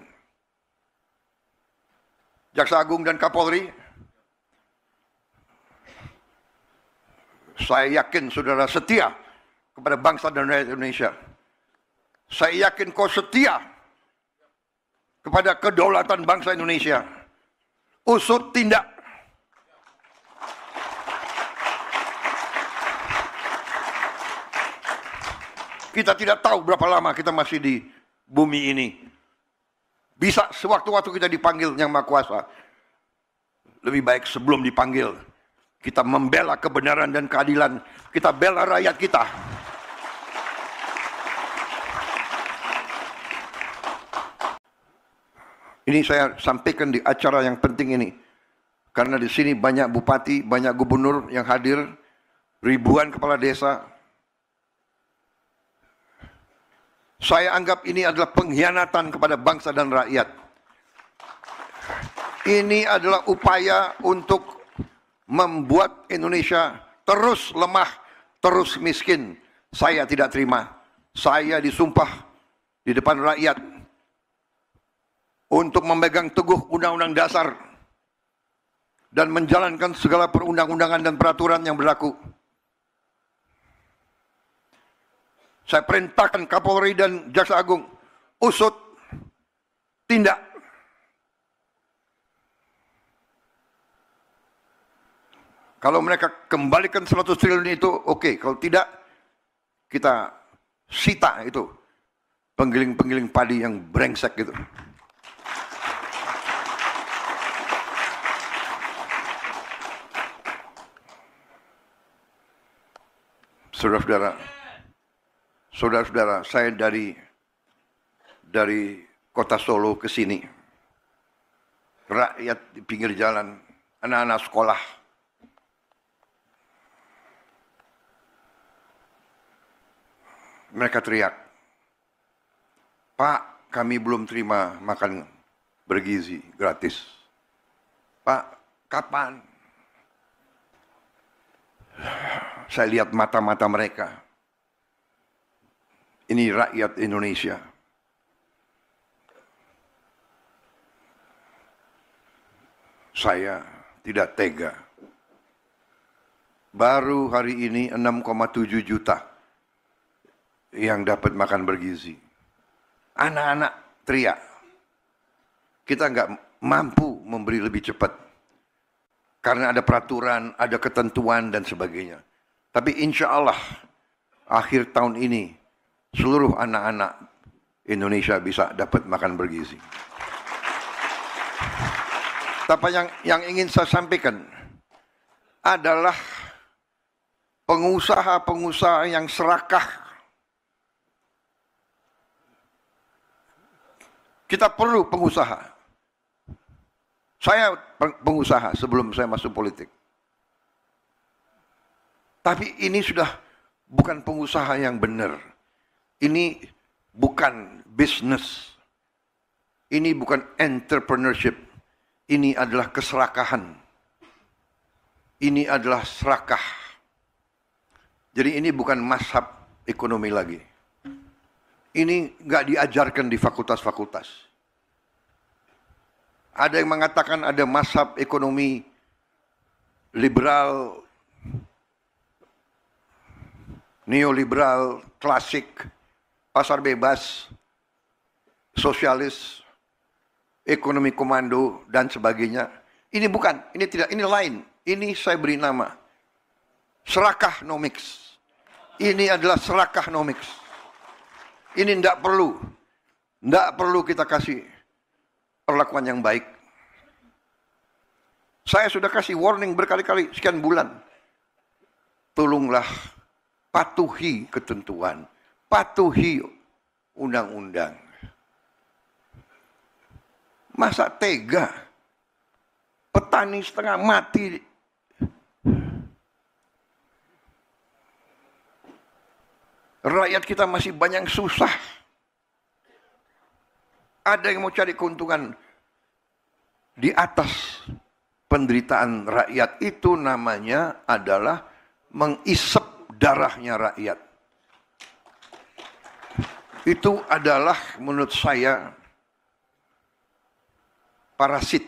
Jaksa Agung dan Kapolri, saya yakin saudara setia kepada bangsa dan rakyat Indonesia. Saya yakin kau setia kepada kedaulatan bangsa Indonesia. Usut tindak. Kita tidak tahu berapa lama kita masih di bumi ini. Bisa sewaktu-waktu kita dipanggil Yang Maha Kuasa. Lebih baik sebelum dipanggil, kita membela kebenaran dan keadilan. Kita bela rakyat kita. Ini saya sampaikan di acara yang penting ini. Karena di sini banyak bupati, banyak gubernur yang hadir. Ribuan kepala desa. Saya anggap ini adalah pengkhianatan kepada bangsa dan rakyat. Ini adalah upaya untuk membuat Indonesia terus lemah, terus miskin. Saya tidak terima. Saya disumpah di depan rakyat untuk memegang teguh Undang-Undang Dasar dan menjalankan segala perundang-undangan dan peraturan yang berlaku. Saya perintahkan Kapolri dan Jaksa Agung, usut tindak. Kalau mereka kembalikan 100 triliun itu, oke. Kalau tidak, kita sita itu penggiling-penggiling padi yang brengsek gitu. Saudara-saudara, saya dari kota Solo ke sini. Rakyat di pinggir jalan, anak-anak sekolah. Mereka teriak, "Pak, kami belum terima makan bergizi gratis. Pak, kapan?" Saya lihat mata-mata mereka. Ini rakyat Indonesia. Saya tidak tega. Baru hari ini 6,7 juta yang dapat makan bergizi. Anak-anak teriak. Kita nggak mampu memberi lebih cepat. Karena ada peraturan, ada ketentuan dan sebagainya. Tapi insya Allah akhir tahun ini seluruh anak-anak Indonesia bisa dapat makan bergizi. Tapi yang ingin saya sampaikan adalah pengusaha-pengusaha yang serakah. Kita perlu pengusaha. Saya pengusaha sebelum saya masuk politik. Tapi ini sudah bukan pengusaha yang benar. Ini bukan bisnis. Ini bukan entrepreneurship. Ini adalah keserakahan. Ini adalah serakah. Jadi ini bukan mazhab ekonomi lagi. Ini nggak diajarkan di fakultas-fakultas. Ada yang mengatakan ada mazhab ekonomi liberal, neoliberal, klasik, pasar bebas, sosialis, ekonomi komando, dan sebagainya. Ini bukan, ini tidak, ini lain. Ini saya beri nama serakahnomics. Ini adalah serakahnomics. Ini tidak perlu kita kasih perlakuan yang baik. Saya sudah kasih warning berkali-kali, sekian bulan. Tolonglah patuhi ketentuan, patuhi undang-undang. Masa tega petani setengah mati? Rakyat kita masih banyak yang susah. Ada yang mau cari keuntungan di atas penderitaan rakyat. Itu namanya adalah mengisep darahnya rakyat. Itu adalah menurut saya parasit,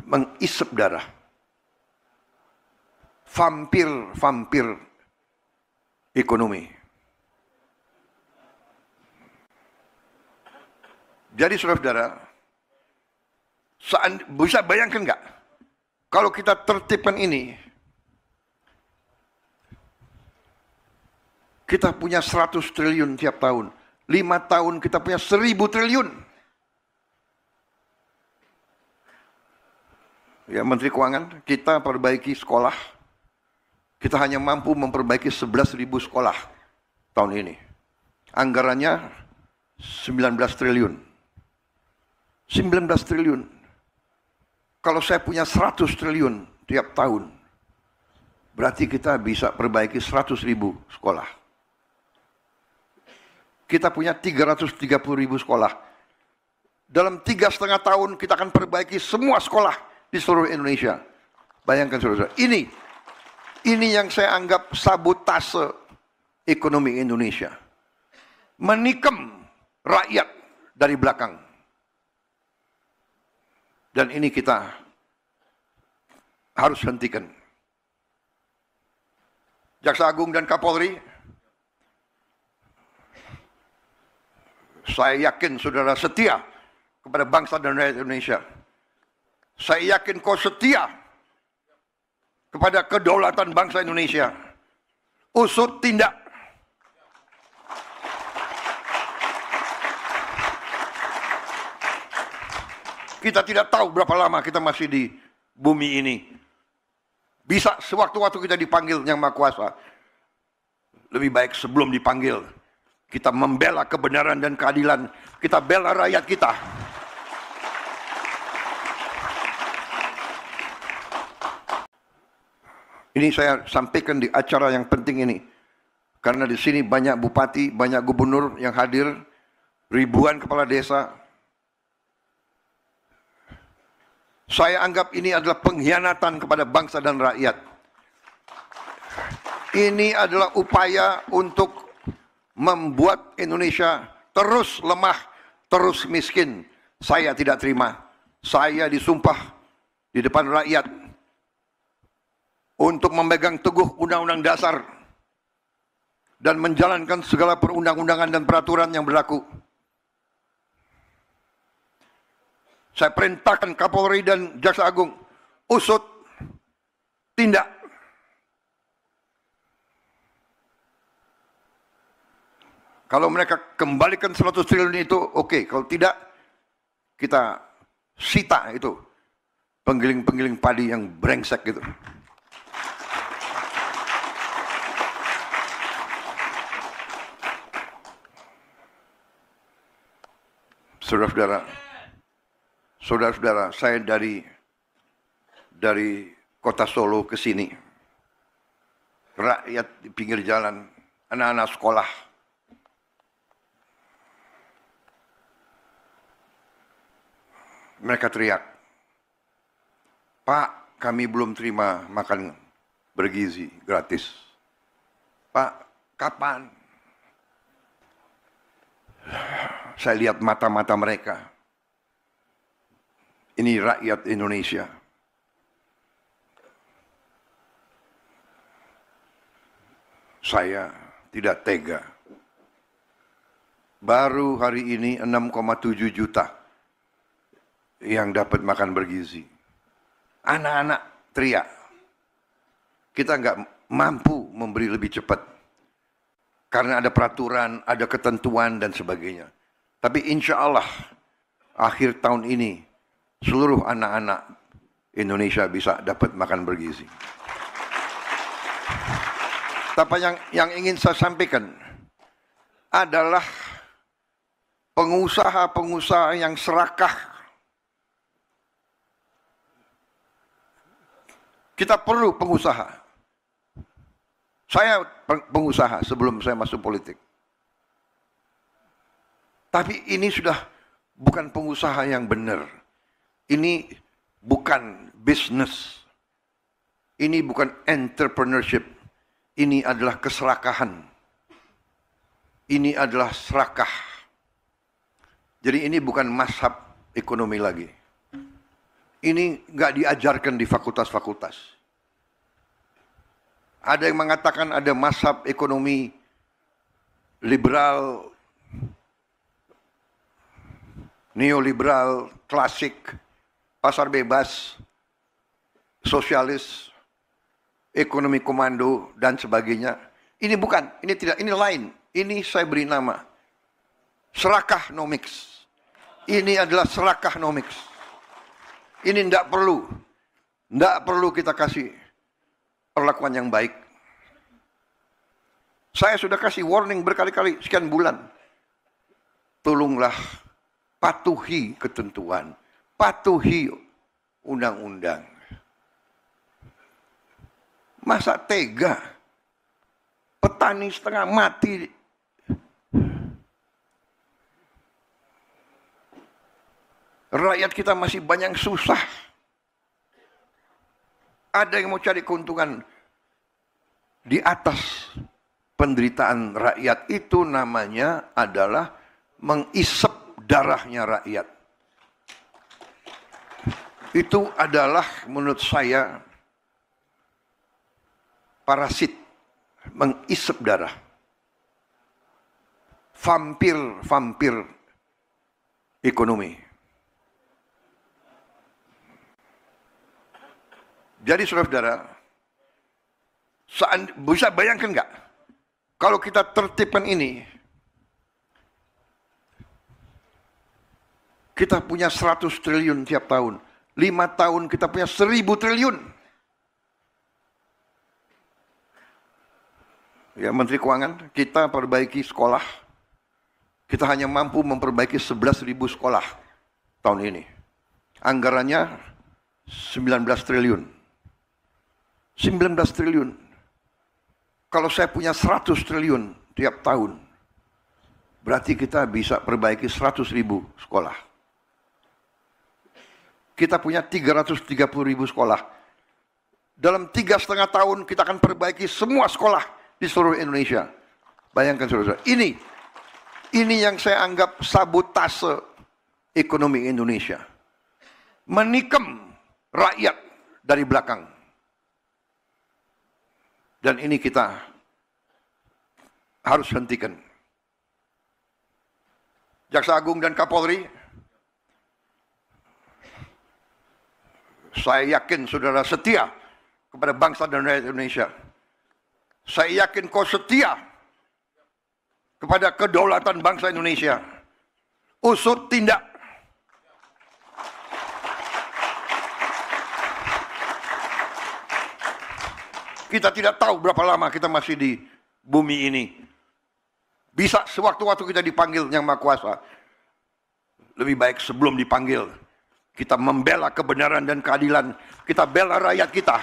mengisep darah. Vampir ekonomi. Jadi saudara-saudara, bisa bayangkan nggak kalau kita tertibkan ini, kita punya 100 triliun tiap tahun, 5 tahun kita punya 1000 triliun. Ya, Menteri Keuangan, kita perbaiki sekolah, kita hanya mampu memperbaiki 11.000 sekolah tahun ini. Anggarannya 19 triliun. 19 triliun. Kalau saya punya 100 triliun tiap tahun, berarti kita bisa perbaiki 100.000 sekolah. Kita punya 330.000 sekolah. Dalam 3,5 tahun kita akan perbaiki semua sekolah di seluruh Indonesia. Bayangkan saudara-saudara, ini yang saya anggap sabotase ekonomi Indonesia. Menikam rakyat dari belakang. Dan ini kita harus hentikan. Jaksa Agung dan Kapolri, saya yakin saudara setia kepada bangsa dan rakyat Indonesia. Saya yakin kau setia kepada kedaulatan bangsa Indonesia. Usut tindak. Kita tidak tahu berapa lama kita masih di bumi ini. Bisa sewaktu-waktu kita dipanggil Yang Maha Kuasa. Lebih baik sebelum dipanggil, kita membela kebenaran dan keadilan. Kita bela rakyat kita. Ini saya sampaikan di acara yang penting ini. Karena di sini banyak bupati, banyak gubernur yang hadir, ribuan kepala desa. Saya anggap ini adalah pengkhianatan kepada bangsa dan rakyat. Ini adalah upaya untuk membuat Indonesia terus lemah, terus miskin. Saya tidak terima. Saya disumpah di depan rakyat untuk memegang teguh Undang-Undang Dasar dan menjalankan segala perundang-undangan dan peraturan yang berlaku. Saya perintahkan Kapolri dan Jaksa Agung, usut tindak. Kalau mereka kembalikan 100 triliun itu, oke. Kalau tidak, kita sita itu penggiling-penggiling padi yang brengsek gitu. Saudara-saudara, saya dari kota Solo ke sini, rakyat di pinggir jalan, anak-anak sekolah, mereka teriak, "Pak, kami belum terima makan bergizi gratis. Pak, kapan?" Saya lihat mata-mata mereka. Ini rakyat Indonesia. Saya tidak tega. Baru hari ini 6,7 juta yang dapat makan bergizi. Anak-anak teriak. Kita nggak mampu memberi lebih cepat. Karena ada peraturan, ada ketentuan dan sebagainya. Tapi insya Allah akhir tahun ini seluruh anak-anak Indonesia bisa dapat makan bergizi. Tapi yang ingin saya sampaikan adalah pengusaha-pengusaha yang serakah. Kita perlu pengusaha. Saya pengusaha sebelum saya masuk politik. Tapi ini sudah bukan pengusaha yang benar. Ini bukan bisnis. Ini bukan entrepreneurship. Ini adalah keserakahan. Ini adalah serakah. Jadi ini bukan mazhab ekonomi lagi. Ini nggak diajarkan di fakultas-fakultas. Ada yang mengatakan ada mazhab ekonomi liberal, neoliberal, klasik, pasar bebas, sosialis, ekonomi komando, dan sebagainya. Ini bukan, ini tidak, ini lain. Ini saya beri nama serakahnomics. Ini adalah serakahnomics. Ini tidak perlu kita kasih perlakuan yang baik. Saya sudah kasih warning berkali-kali, sekian bulan. Tolonglah patuhi ketentuan, patuhi undang-undang. Masa tega petani setengah mati, rakyat kita masih banyak susah. Ada yang mau cari keuntungan di atas penderitaan rakyat. Itu namanya adalah mengisep darahnya rakyat. Itu adalah menurut saya parasit, mengisep darah. Vampir ekonomi. Jadi saudara-saudara, bisa bayangkan nggak? Kalau kita tertibkan ini, kita punya 100 triliun tiap tahun. 5 tahun kita punya 1000 triliun. Ya, Menteri Keuangan, kita perbaiki sekolah. Kita hanya mampu memperbaiki 11.000 sekolah tahun ini. Anggarannya 19 triliun. 19 triliun. Kalau saya punya 100 triliun tiap tahun, berarti kita bisa perbaiki 100.000 sekolah. Kita punya 330.000 sekolah. Dalam 3,5 tahun kita akan perbaiki semua sekolah di seluruh Indonesia. Bayangkan saudara, ini yang saya anggap sabotase ekonomi Indonesia. Menikam rakyat dari belakang. Dan ini kita harus hentikan. Jaksa Agung dan Kapolri, saya yakin saudara setia kepada bangsa dan rakyat Indonesia. Saya yakin kau setia kepada kedaulatan bangsa Indonesia. Usut tindak. Kita tidak tahu berapa lama kita masih di bumi ini. Bisa sewaktu-waktu kita dipanggil Yang Maha Kuasa. Lebih baik sebelum dipanggil, kita membela kebenaran dan keadilan. Kita bela rakyat kita.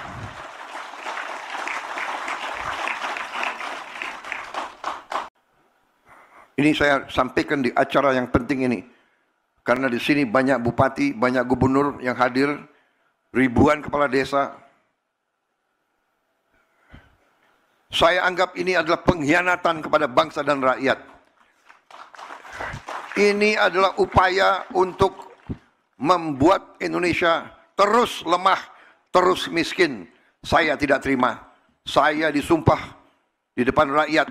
Ini saya sampaikan di acara yang penting ini. Karena di sini banyak bupati, banyak gubernur yang hadir, ribuan kepala desa. Saya anggap ini adalah pengkhianatan kepada bangsa dan rakyat. Ini adalah upaya untuk membuat Indonesia terus lemah, terus miskin. Saya tidak terima. Saya disumpah di depan rakyat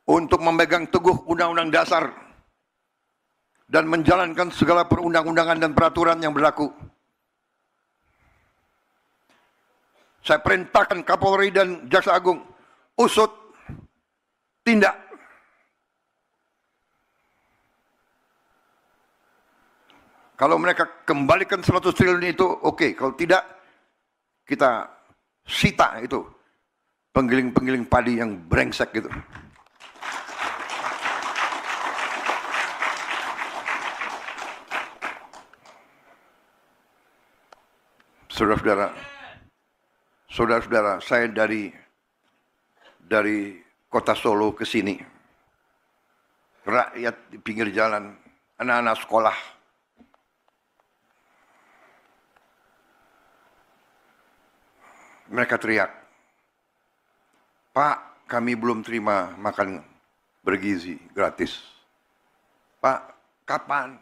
untuk memegang teguh Undang-Undang Dasar dan menjalankan segala perundang-undangan dan peraturan yang berlaku. Saya perintahkan Kapolri dan Jaksa Agung, usut, tindak. Kalau mereka kembalikan 100 triliun itu, oke. Kalau tidak, kita sita itu. penggiling-penggiling padi yang brengsek gitu. Saudara-saudara, saya dari kota Solo ke sini, rakyat di pinggir jalan, anak-anak sekolah, mereka teriak, "Pak, kami belum terima makan bergizi gratis. Pak, kapan?"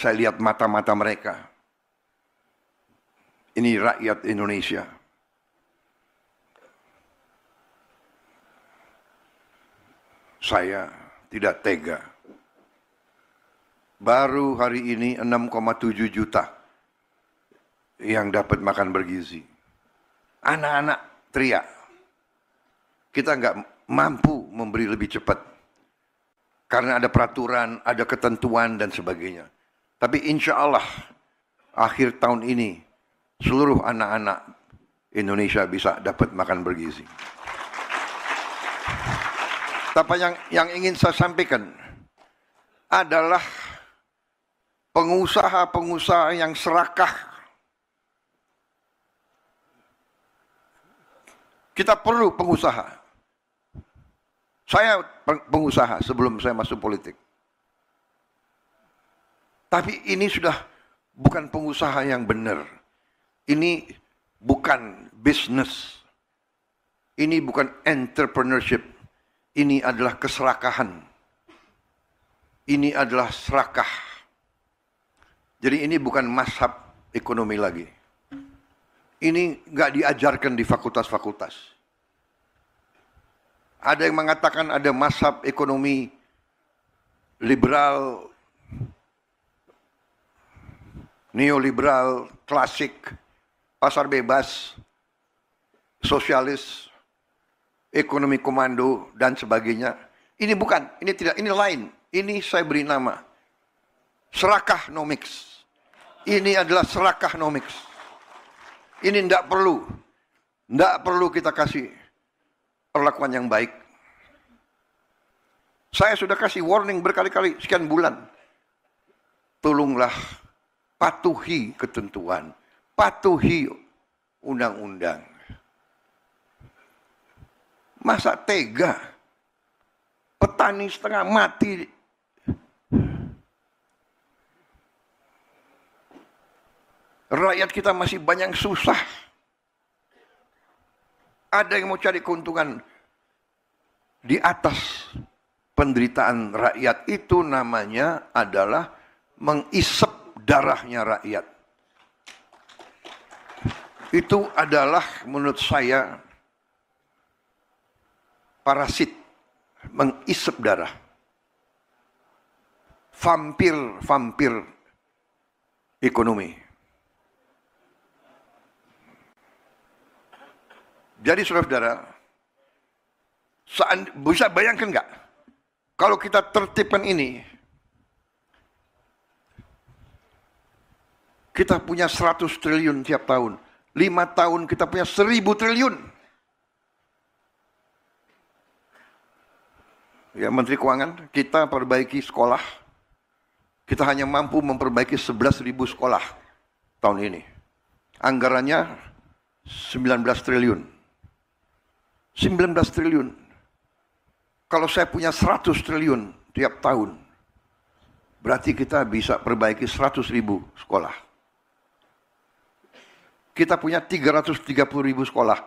Saya lihat mata-mata mereka. Ini rakyat Indonesia. Saya tidak tega. Baru hari ini 6,7 juta yang dapat makan bergizi. Anak-anak teriak. Kita nggak mampu memberi lebih cepat. Karena ada peraturan, ada ketentuan dan sebagainya. Tapi insya Allah akhir tahun ini seluruh anak-anak Indonesia bisa dapat makan bergizi. Tapi yang ingin saya sampaikan adalah pengusaha-pengusaha yang serakah. Kita perlu pengusaha. Saya pengusaha sebelum saya masuk politik. Tapi ini sudah bukan pengusaha yang benar. Ini bukan bisnis. Ini bukan entrepreneurship. Ini adalah keserakahan. Ini adalah serakah. Jadi ini bukan mazhab ekonomi lagi. Ini nggak diajarkan di fakultas-fakultas. Ada yang mengatakan ada mazhab ekonomi liberal, neoliberal, klasik, pasar bebas, sosialis, ekonomi komando, dan sebagainya. Ini bukan, ini tidak, ini lain. Ini saya beri nama serakahnomics. Ini adalah serakahnomics. Ini tidak perlu kita kasih perlakuan yang baik. Saya sudah kasih warning berkali-kali sekian bulan. Tolonglah patuhi ketentuan, patuhi undang-undang. Masa tega petani setengah mati, rakyat kita masih banyak susah. Ada yang mau cari keuntungan di atas penderitaan rakyat. Itu namanya adalah mengisep darahnya rakyat. Itu adalah menurut saya parasit, mengisep darah. Vampir ekonomi. Jadi saudara-saudara, bisa bayangkan nggak? Kalau kita tertibkan ini, kita punya 100 triliun tiap tahun. 5 tahun kita punya 1000 triliun. Ya, Menteri Keuangan, kita perbaiki sekolah. Kita hanya mampu memperbaiki 11.000 sekolah tahun ini. Anggarannya 19 triliun. 19 triliun. Kalau saya punya 100 triliun tiap tahun, berarti kita bisa perbaiki 100.000 sekolah. Kita punya 330.000 sekolah.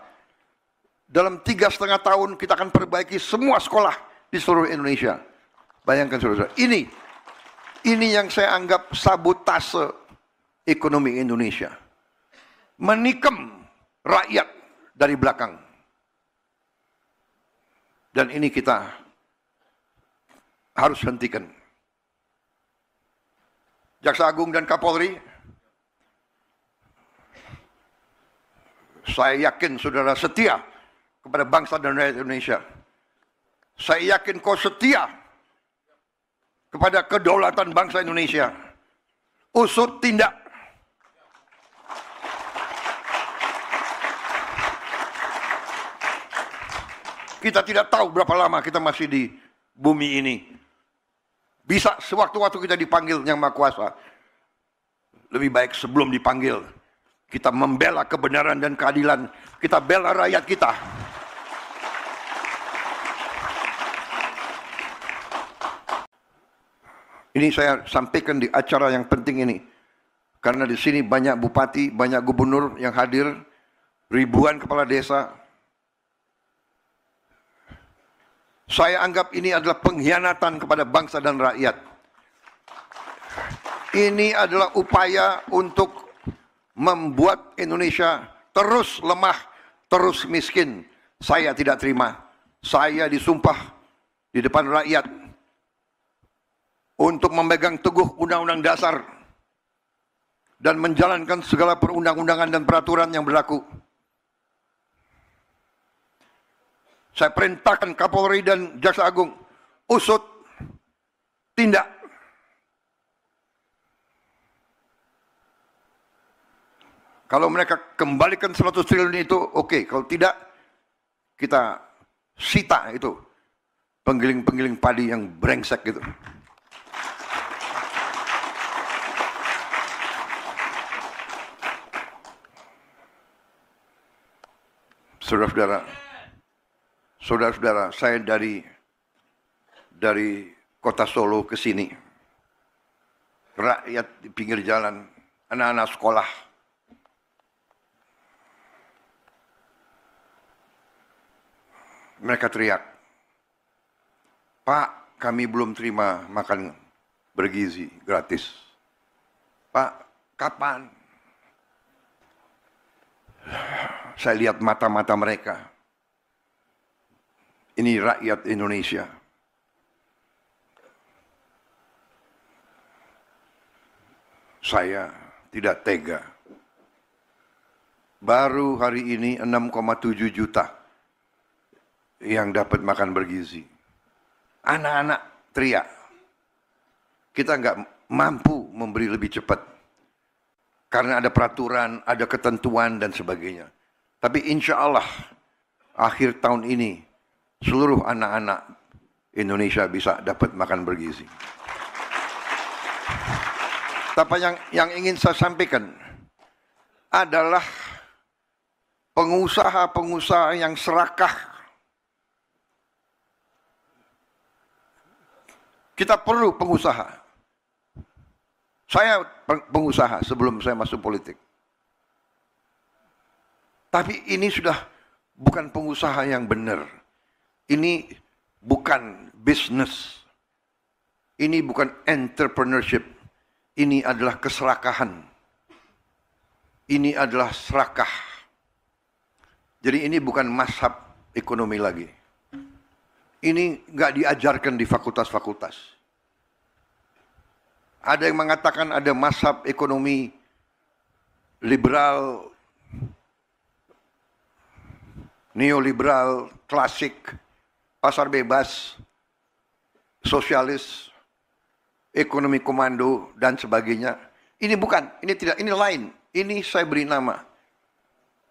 Dalam 3,5 tahun kita akan perbaiki semua sekolah di seluruh Indonesia. Bayangkan saudara, ini yang saya anggap sabotase ekonomi Indonesia. Menikam rakyat dari belakang. Dan ini kita harus hentikan. Jaksa Agung dan Kapolri, saya yakin saudara setia kepada bangsa dan rakyat Indonesia. Saya yakin kau setia kepada kedaulatan bangsa Indonesia. Usut tindak. Kita tidak tahu berapa lama kita masih di bumi ini. Bisa sewaktu-waktu kita dipanggil Yang Maha Kuasa. Lebih baik sebelum dipanggil, kita membela kebenaran dan keadilan. Kita bela rakyat kita. Ini saya sampaikan di acara yang penting ini. Karena di sini banyak bupati, banyak gubernur yang hadir, ribuan kepala desa. Saya anggap ini adalah pengkhianatan kepada bangsa dan rakyat. Ini adalah upaya untuk membuat Indonesia terus lemah, terus miskin. Saya tidak terima. Saya disumpah di depan rakyat untuk memegang teguh Undang-Undang Dasar dan menjalankan segala perundang-undangan dan peraturan yang berlaku. Saya perintahkan Kapolri dan Jaksa Agung, usut, tindak. Kalau mereka kembalikan 100 triliun itu, oke. Kalau tidak, kita sita itu penggiling-penggiling padi yang brengsek gitu. Saudara-saudara, saya dari kota Solo ke sini, rakyat di pinggir jalan, anak-anak sekolah, mereka teriak, "Pak, kami belum terima makan bergizi gratis. Pak, kapan?" Saya lihat mata-mata mereka. Ini rakyat Indonesia. Saya tidak tega. Baru hari ini 6,7 juta yang dapat makan bergizi. Anak-anak teriak. Kita nggak mampu memberi lebih cepat. Karena ada peraturan, ada ketentuan dan sebagainya. Tapi insya Allah akhir tahun ini seluruh anak-anak Indonesia bisa dapat makan bergizi. Tapi yang ingin saya sampaikan adalah pengusaha-pengusaha yang serakah. Kita perlu pengusaha. Saya pengusaha sebelum saya masuk politik. Tapi ini sudah bukan pengusaha yang benar. Ini bukan bisnis. Ini bukan entrepreneurship. Ini adalah keserakahan. Ini adalah serakah. Jadi ini bukan mazhab ekonomi lagi. Ini nggak diajarkan di fakultas-fakultas. Ada yang mengatakan ada mazhab ekonomi liberal, neoliberal, klasik, pasar bebas, sosialis, ekonomi komando, dan sebagainya. Ini bukan, ini tidak, ini lain. Ini saya beri nama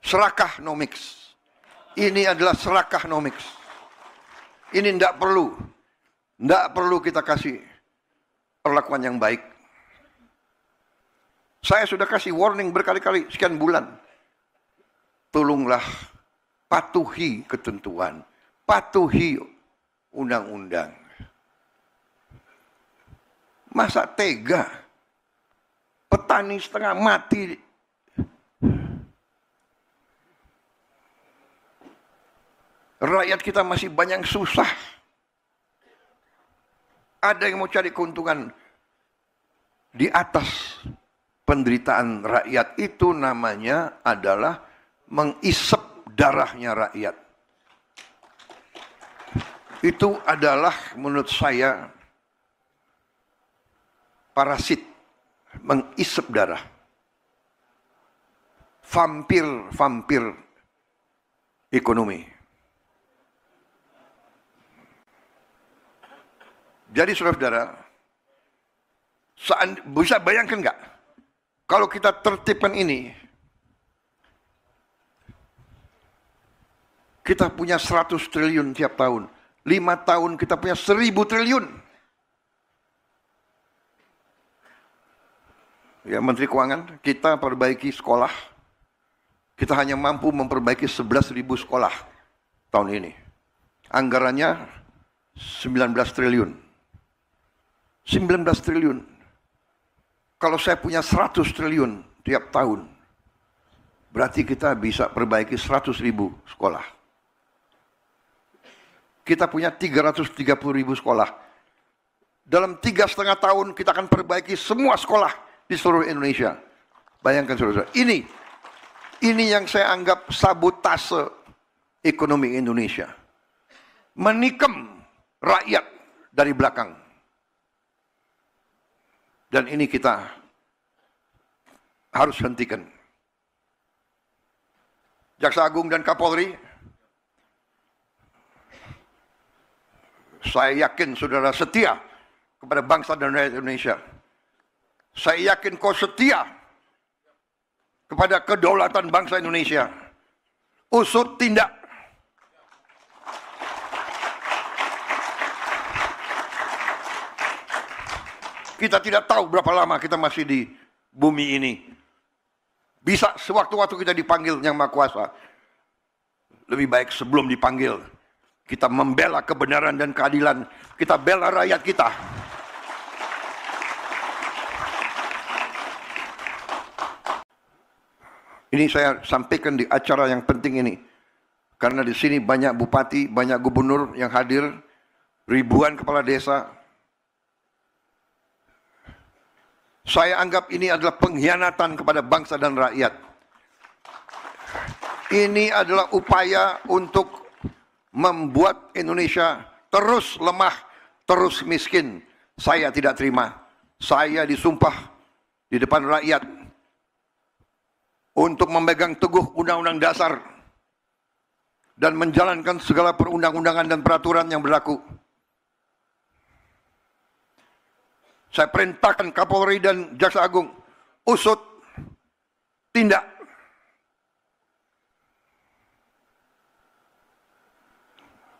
serakahnomics. Ini adalah serakahnomics. Ini tidak perlu kita kasih perlakuan yang baik. Saya sudah kasih warning berkali-kali, sekian bulan. Tolonglah patuhi ketentuan, patuhi undang-undang. Masa tega? Petani setengah mati. Rakyat kita masih banyak susah. Ada yang mau cari keuntungan di atas penderitaan rakyat. Itu namanya adalah mengisep darahnya rakyat. Itu adalah menurut saya parasit, mengisep darah. Vampir ekonomi. Jadi saudara-saudara, bisa bayangkan nggak? Kalau kita tertibkan ini, Kita punya 100 triliun tiap tahun. 5 tahun kita punya 1000 triliun. Ya, Menteri Keuangan, kita perbaiki sekolah. Kita hanya mampu memperbaiki 11.000 sekolah tahun ini. Anggarannya 19 triliun. 19 triliun. Kalau saya punya 100 triliun tiap tahun, berarti kita bisa perbaiki 100.000 sekolah. Kita punya 330.000 sekolah. Dalam 3,5 tahun kita akan perbaiki semua sekolah di seluruh Indonesia. Bayangkan saudara-saudara, ini yang saya anggap sabotase ekonomi Indonesia. Menikam rakyat dari belakang. Dan ini kita harus hentikan. Jaksa Agung dan Kapolri, saya yakin saudara setia kepada bangsa dan rakyat Indonesia. Saya yakin kau setia kepada kedaulatan bangsa Indonesia. Usut tindak. Kita tidak tahu berapa lama kita masih di bumi ini. Bisa sewaktu-waktu kita dipanggil Yang Maha Kuasa. Lebih baik sebelum dipanggil, kita membela kebenaran dan keadilan. Kita bela rakyat kita. Ini saya sampaikan di acara yang penting ini. Karena di sini banyak bupati, banyak gubernur yang hadir. Ribuan kepala desa. Saya anggap ini adalah pengkhianatan kepada bangsa dan rakyat. Ini adalah upaya untuk membuat Indonesia terus lemah, terus miskin. Saya tidak terima. Saya disumpah di depan rakyat untuk memegang teguh Undang-Undang Dasar dan menjalankan segala perundang-undangan dan peraturan yang berlaku. Saya perintahkan Kapolri dan Jaksa Agung, usut tindak.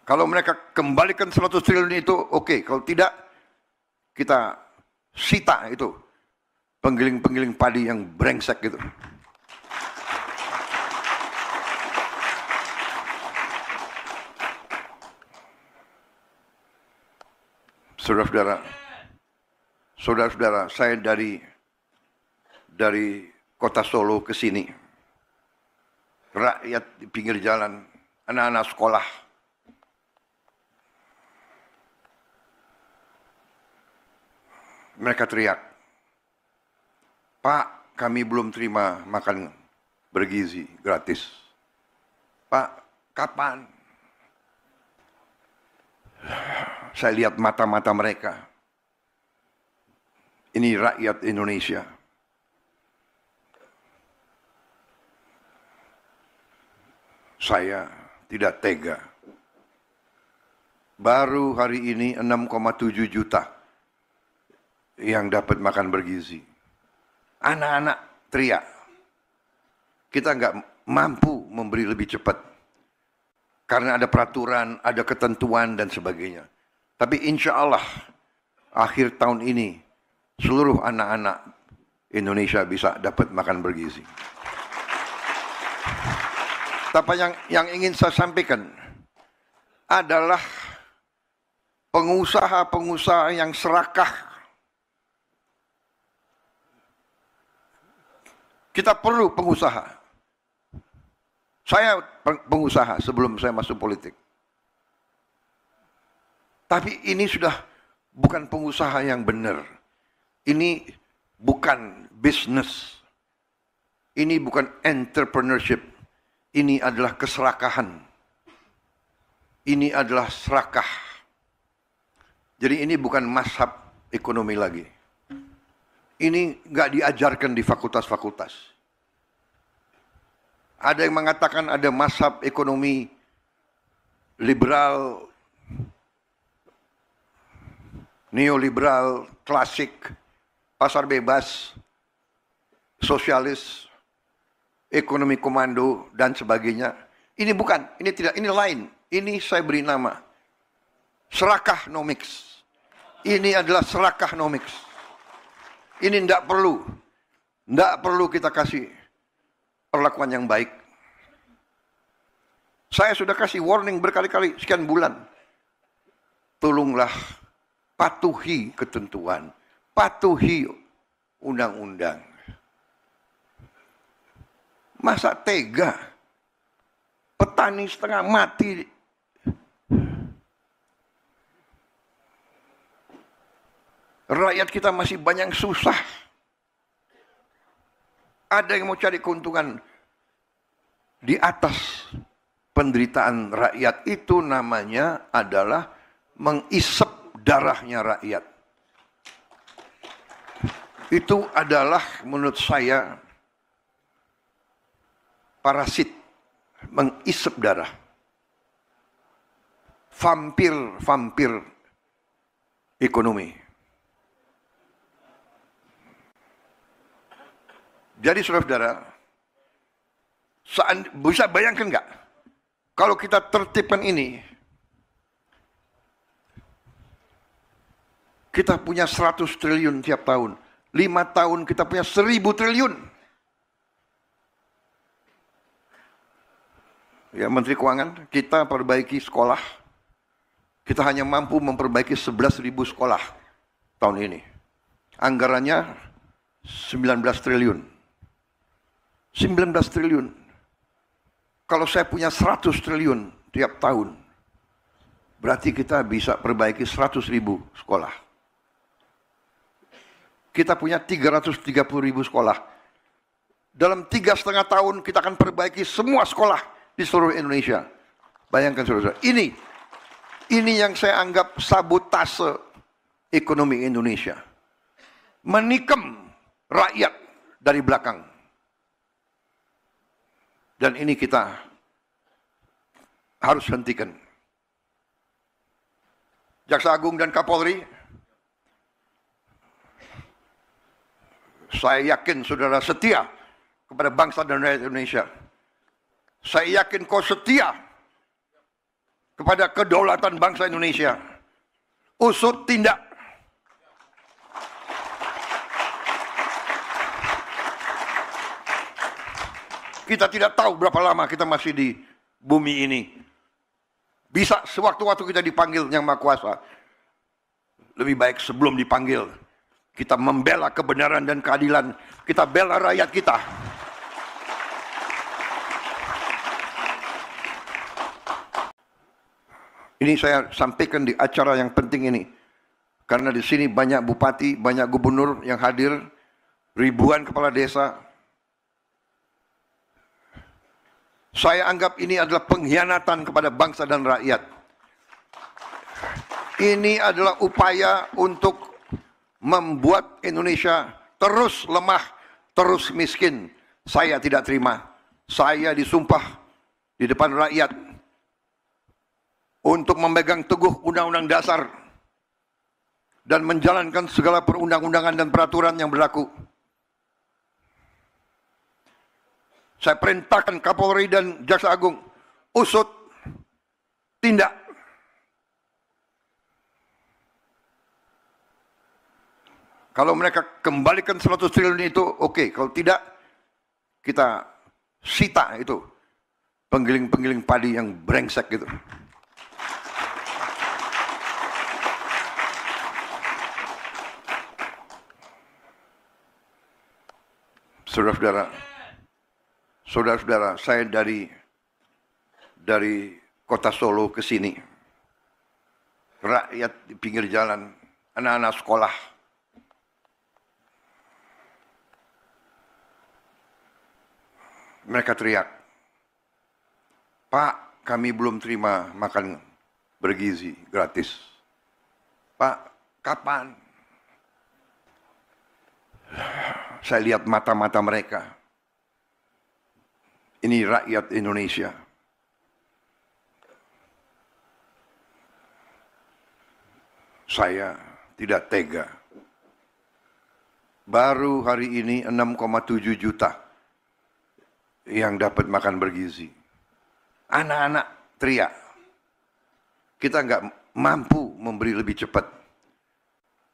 Kalau mereka kembalikan 100 triliun itu, oke. Kalau tidak, kita sita itu penggiling-penggiling padi yang brengsek gitu. Saudara-saudara, saya dari kota Solo ke sini. Rakyat di pinggir jalan, anak-anak sekolah. Mereka teriak, "Pak, kami belum terima makan bergizi gratis. Pak, kapan?" Saya lihat mata-mata mereka. Ini rakyat Indonesia. Saya tidak tega. Baru hari ini 6,7 juta yang dapat makan bergizi. Anak-anak teriak. Kita nggak mampu memberi lebih cepat. Karena ada peraturan, ada ketentuan dan sebagainya. Tapi insya Allah akhir tahun ini seluruh anak-anak Indonesia bisa dapat makan bergizi. Tapi yang ingin saya sampaikan adalah pengusaha-pengusaha yang serakah. Kita perlu pengusaha. Saya pengusaha sebelum saya masuk politik. Tapi ini sudah bukan pengusaha yang benar. Ini bukan bisnis. Ini bukan entrepreneurship. Ini adalah keserakahan. Ini adalah serakah. Jadi ini bukan mazhab ekonomi lagi. Ini nggak diajarkan di fakultas-fakultas. Ada yang mengatakan ada mazhab ekonomi liberal, neoliberal, klasik, pasar bebas, sosialis, ekonomi komando, dan sebagainya. Ini bukan, ini tidak, ini lain. Ini saya beri nama Serakahnomics. Ini adalah Serakahnomics. Ini tidak perlu kita kasih perlakuan yang baik. Saya sudah kasih warning berkali-kali sekian bulan. Tolonglah patuhi ketentuan, patuhi undang-undang. Masa tega petani setengah mati? Rakyat kita masih banyak yang susah. Ada yang mau cari keuntungan di atas penderitaan rakyat. Itu namanya adalah mengisep darahnya rakyat. Itu adalah menurut saya parasit, mengisep darah. Vampir ekonomi. Jadi saudara-saudara, bisa bayangkan nggak? Kalau kita tertibkan ini, kita punya 100 triliun tiap tahun. 5 tahun kita punya 1000 triliun. Ya, Menteri Keuangan, kita perbaiki sekolah. Kita hanya mampu memperbaiki 11.000 sekolah tahun ini. Anggarannya 19 triliun. 19 triliun. Kalau saya punya 100 triliun tiap tahun, berarti kita bisa perbaiki 100.000 sekolah. Kita punya 330.000 sekolah. Dalam 3,5 tahun kita akan perbaiki semua sekolah di seluruh Indonesia. Bayangkan saudara, ini yang saya anggap sabotase ekonomi Indonesia. Menikam rakyat dari belakang. Dan ini kita harus hentikan. Jaksa Agung dan Kapolri, saya yakin saudara setia kepada bangsa dan rakyat Indonesia. Saya yakin kau setia kepada kedaulatan bangsa Indonesia. Usut tindak. Kita tidak tahu berapa lama kita masih di bumi ini. Bisa sewaktu-waktu kita dipanggil Yang Maha Kuasa. Lebih baik sebelum dipanggil, kita membela kebenaran dan keadilan. Kita bela rakyat kita. Ini saya sampaikan di acara yang penting ini. Karena di sini banyak bupati, banyak gubernur yang hadir. Ribuan kepala desa. Saya anggap ini adalah pengkhianatan kepada bangsa dan rakyat. Ini adalah upaya untuk membuat Indonesia terus lemah, terus miskin. Saya tidak terima. Saya disumpah di depan rakyat untuk memegang teguh Undang-Undang Dasar dan menjalankan segala perundang-undangan dan peraturan yang berlaku. Saya perintahkan Kapolri dan Jaksa Agung, usut, tindak. Kalau mereka kembalikan 100 triliun itu, oke. Kalau tidak, kita sita itu penggiling-penggiling padi yang brengsek gitu. Saudara-saudara, saya dari kota Solo ke sini. Rakyat di pinggir jalan, anak-anak sekolah. Mereka teriak, "Pak, kami belum terima makan bergizi gratis. Pak, kapan?" Saya lihat mata-mata mereka. Ini rakyat Indonesia. Saya tidak tega. Baru hari ini 6,7 juta yang dapat makan bergizi. Anak-anak teriak. Kita nggak mampu memberi lebih cepat.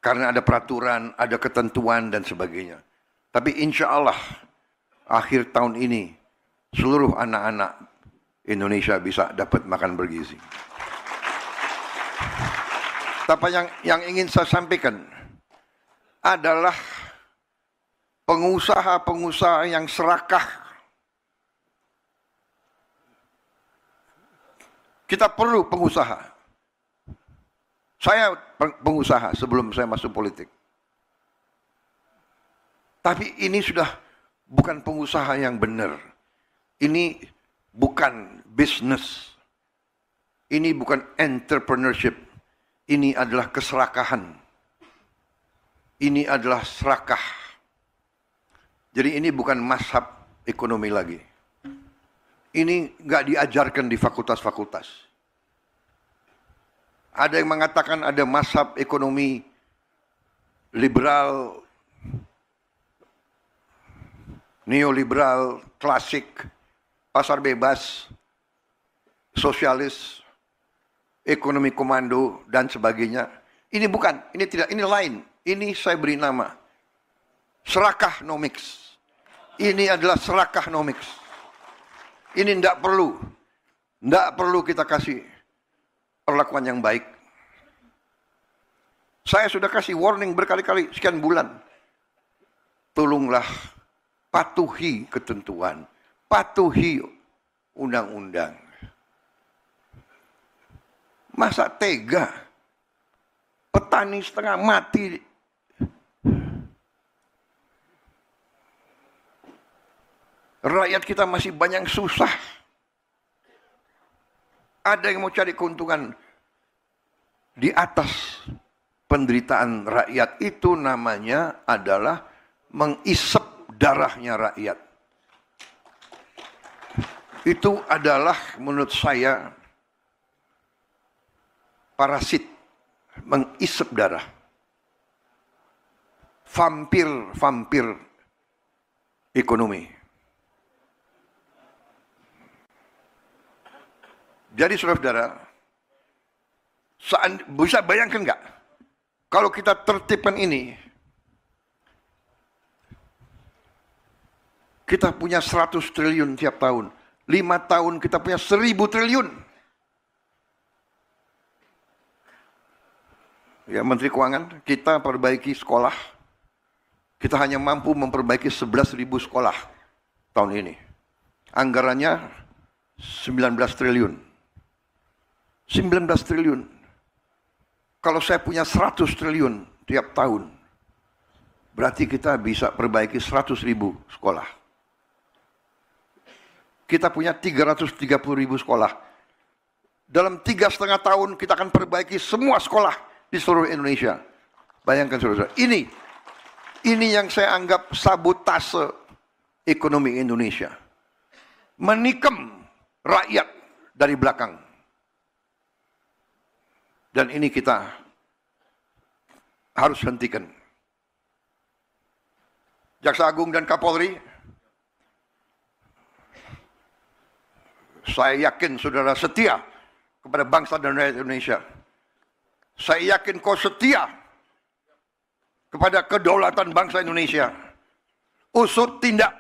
Karena ada peraturan, ada ketentuan, dan sebagainya. Tapi insya Allah, akhir tahun ini, seluruh anak-anak Indonesia bisa dapat makan bergizi. Tapi yang ingin saya sampaikan adalah pengusaha-pengusaha yang serakah. Kita perlu pengusaha. Saya pengusaha sebelum saya masuk politik. Tapi ini sudah bukan pengusaha yang benar. Ini bukan bisnis. Ini bukan entrepreneurship. Ini adalah keserakahan. Ini adalah serakah. Jadi ini bukan mazhab ekonomi lagi. Ini nggak diajarkan di fakultas-fakultas. Ada yang mengatakan ada mazhab ekonomi liberal, neoliberal, klasik, pasar bebas, sosialis, ekonomi komando, dan sebagainya. Ini bukan, ini tidak, ini lain. Ini saya beri nama serakahnomics. Ini adalah serakahnomics. Ini tidak perlu kita kasih perlakuan yang baik. Saya sudah kasih warning berkali-kali sekian bulan. Tolonglah patuhi ketentuan, patuhi undang-undang. Masa tega petani setengah mati? Rakyat kita masih banyak susah. Ada yang mau cari keuntungan di atas penderitaan rakyat. Itu namanya adalah mengisep darahnya rakyat. Itu adalah menurut saya parasit, mengisep darah. Vampir ekonomi. Jadi saudara-saudara, bisa bayangkan nggak? Kalau kita tertibkan ini, kita punya 100 triliun tiap tahun. 5 tahun kita punya 1000 triliun. Ya, Menteri Keuangan, kita perbaiki sekolah. Kita hanya mampu memperbaiki 11.000 sekolah tahun ini. Anggarannya 19 triliun. 19 triliun. Kalau saya punya 100 triliun tiap tahun, berarti kita bisa perbaiki 100.000 sekolah. Kita punya 330.000 sekolah. Dalam 3,5 tahun kita akan perbaiki semua sekolah di seluruh Indonesia. Bayangkan saudara, ini yang saya anggap sabotase ekonomi Indonesia. Menikam rakyat dari belakang. Dan ini kita harus hentikan. Jaksa Agung dan Kapolri, saya yakin saudara setia kepada bangsa dan rakyat Indonesia. Saya yakin kau setia kepada kedaulatan bangsa Indonesia. Usut tindak.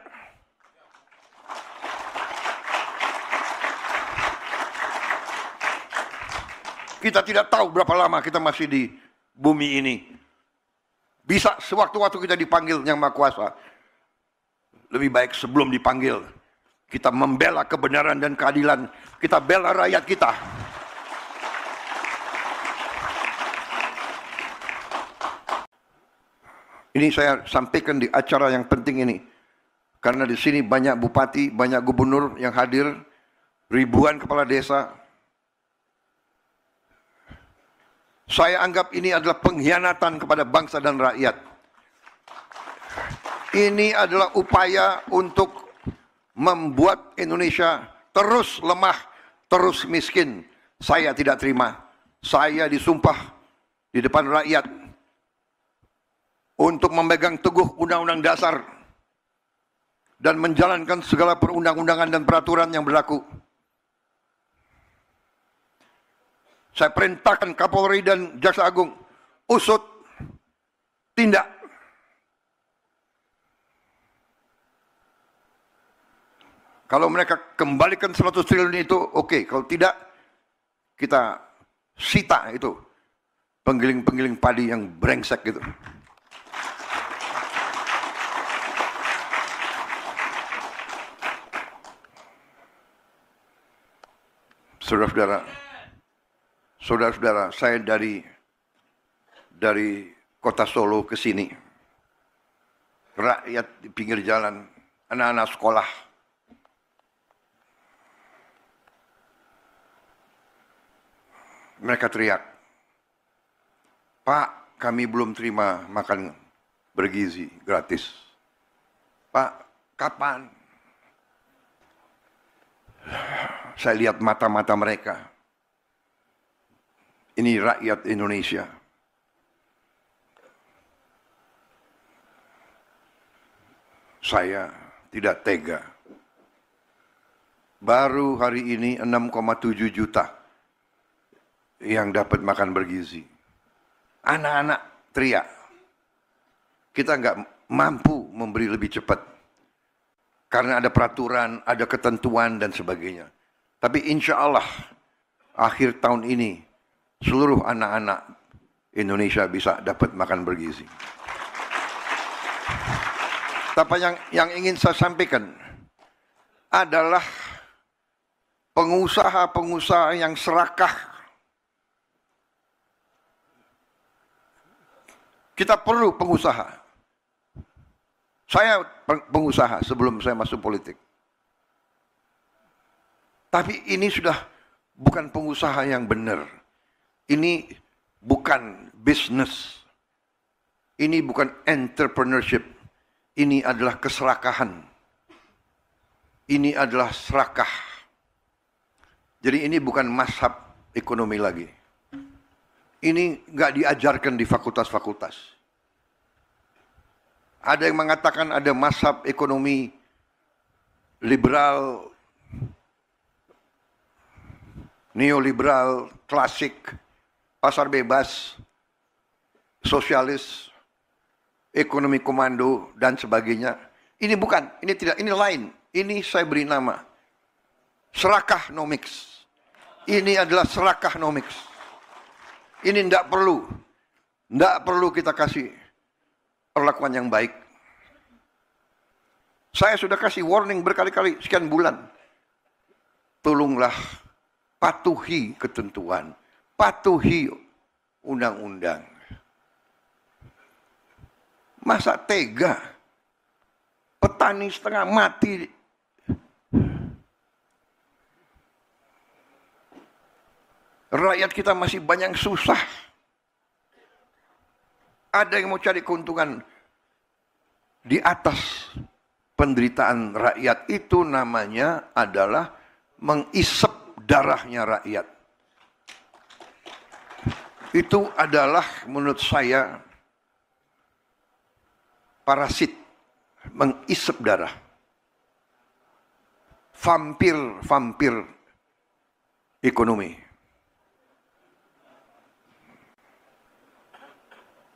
Kita tidak tahu berapa lama kita masih di bumi ini. Bisa sewaktu-waktu kita dipanggil Yang Maha Kuasa. Lebih baik sebelum dipanggil, kita membela kebenaran dan keadilan. Kita bela rakyat kita. Ini saya sampaikan di acara yang penting ini. Karena di sini banyak bupati, banyak gubernur yang hadir. Ribuan kepala desa. Saya anggap ini adalah pengkhianatan kepada bangsa dan rakyat. Ini adalah upaya untuk membuat Indonesia terus lemah, terus miskin. Saya tidak terima. Saya disumpah di depan rakyat untuk memegang teguh Undang-Undang Dasar dan menjalankan segala perundang-undangan dan peraturan yang berlaku. Saya perintahkan Kapolri dan Jaksa Agung, usut, tindak. Kalau mereka kembalikan 100 triliun itu, oke. Kalau tidak, kita sita itu penggiling-penggiling padi yang brengsek gitu. Saudara-saudara, saya dari kota Solo ke sini, rakyat di pinggir jalan, anak-anak sekolah, mereka teriak, "Pak, kami belum terima makan bergizi gratis. Pak, kapan?" Saya lihat mata-mata mereka. Ini rakyat Indonesia. Saya tidak tega. Baru hari ini 6,7 juta yang dapat makan bergizi. Anak-anak teriak. Kita nggak mampu memberi lebih cepat. Karena ada peraturan, ada ketentuan dan sebagainya. Tapi insya Allah akhir tahun ini seluruh anak-anak Indonesia bisa dapat makan bergizi. Tapi yang ingin saya sampaikan adalah pengusaha-pengusaha yang serakah. Kita perlu pengusaha. Saya pengusaha sebelum saya masuk politik. Tapi ini sudah bukan pengusaha yang benar. Ini bukan bisnis. Ini bukan entrepreneurship. Ini adalah keserakahan. Ini adalah serakah. Jadi ini bukan mazhab ekonomi lagi. Ini nggak diajarkan di fakultas-fakultas. Ada yang mengatakan ada mazhab ekonomi liberal, neoliberal, klasik, pasar bebas, sosialis, ekonomi komando, dan sebagainya. Ini bukan, ini tidak, ini lain. Ini saya beri nama serakahnomics. Ini adalah serakahnomics. Ini tidak perlu kita kasih perlakuan yang baik. Saya sudah kasih warning berkali-kali, sekian bulan. Tolonglah patuhi ketentuan, patuhi undang-undang. Masa tega petani setengah mati, rakyat kita masih banyak susah. Ada yang mau cari keuntungan di atas penderitaan rakyat. Itu namanya adalah mengisep darahnya rakyat. Itu adalah menurut saya parasit, mengisep darah. Vampir ekonomi.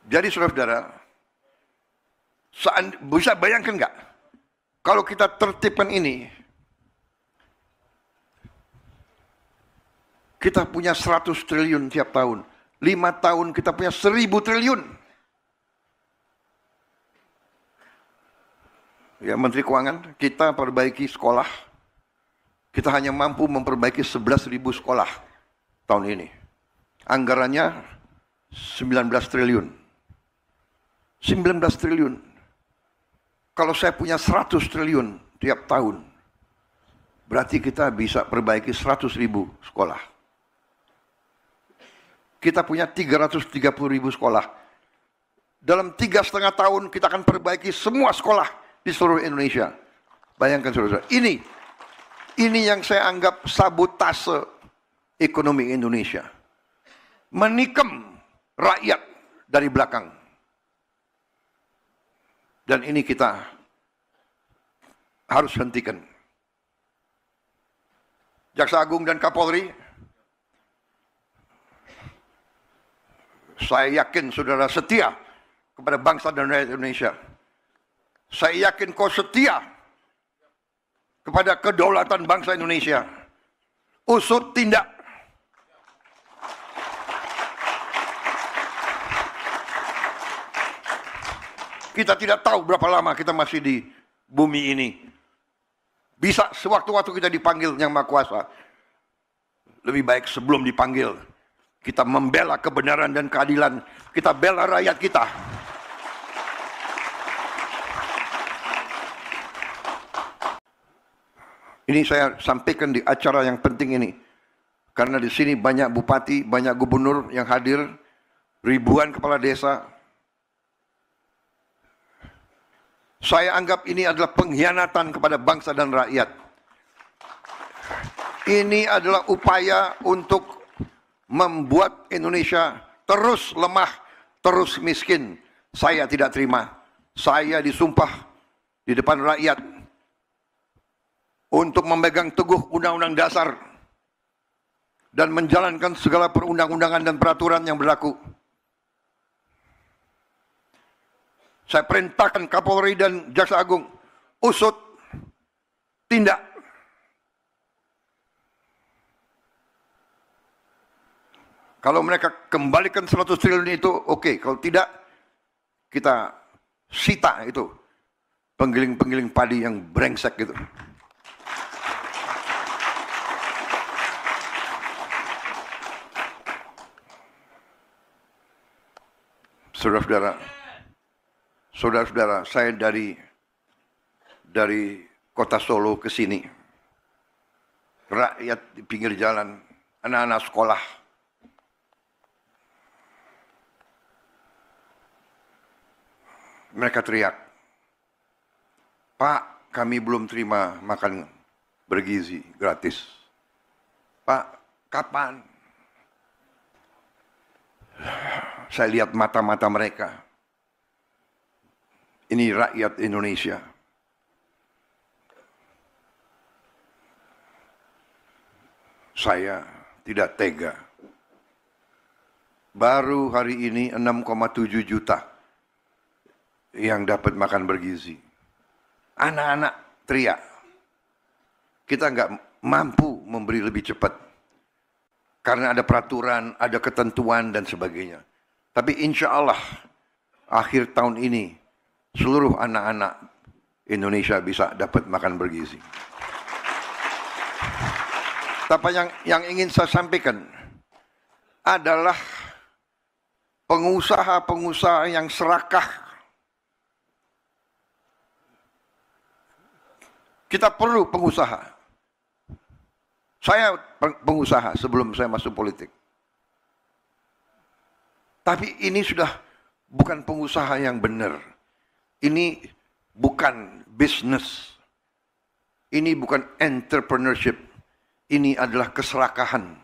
Jadi saudara-saudara, bisa bayangkan nggak? Kalau kita tertibkan ini, kita punya 100 triliun tiap tahun. 5 tahun kita punya 1000 triliun. Ya, Menteri Keuangan, kita perbaiki sekolah. Kita hanya mampu memperbaiki 11.000 sekolah tahun ini. Anggarannya 19 triliun. 19 triliun. Kalau saya punya 100 triliun tiap tahun, berarti kita bisa perbaiki 100.000 sekolah. Kita punya 330.000 sekolah. Dalam 3,5 tahun kita akan perbaiki semua sekolah di seluruh Indonesia. Bayangkan saudara, ini yang saya anggap sabotase ekonomi Indonesia. Menikam rakyat dari belakang. Dan ini kita harus hentikan. Jaksa Agung dan Kapolri, Saya yakin saudara setia kepada bangsa dan rakyat Indonesia. Saya yakin kau setia kepada kedaulatan bangsa Indonesia. Usut tindak. Kita tidak tahu berapa lama kita masih di bumi ini. Bisa sewaktu-waktu kita dipanggil Yang Maha Kuasa. Lebih baik sebelum dipanggil, kita membela kebenaran dan keadilan. Kita bela rakyat kita. Ini saya sampaikan di acara yang penting ini. Karena di sini banyak bupati, banyak gubernur yang hadir, ribuan kepala desa. Saya anggap ini adalah pengkhianatan kepada bangsa dan rakyat. Ini adalah upaya untuk membuat Indonesia terus lemah, terus miskin. Saya tidak terima. Saya disumpah di depan rakyat untuk memegang teguh Undang-Undang Dasar dan menjalankan segala perundang-undangan dan peraturan yang berlaku. Saya perintahkan Kapolri dan Jaksa Agung usut tindak. Kalau mereka kembalikan 100 triliun itu oke. Kalau tidak, kita sita itu penggiling-penggiling padi yang brengsek gitu. Saudara-saudara, saya dari kota Solo ke sini. Rakyat di pinggir jalan, anak-anak sekolah. Mereka teriak, "Pak, kami belum terima makan bergizi gratis. Pak, kapan?" Saya lihat mata-mata mereka. Ini rakyat Indonesia. Saya tidak tega. Baru hari ini 6,7 juta yang dapat makan bergizi. Anak-anak teriak. Kita nggak mampu memberi lebih cepat. Karena ada peraturan, ada ketentuan dan sebagainya. Tapi insya Allah akhir tahun ini seluruh anak-anak Indonesia bisa dapat makan bergizi. Tapi yang ingin saya sampaikan adalah pengusaha-pengusaha yang serakah. Kita perlu pengusaha. Saya pengusaha sebelum saya masuk politik. Tapi ini sudah bukan pengusaha yang benar. Ini bukan bisnis. Ini bukan entrepreneurship. Ini adalah keserakahan.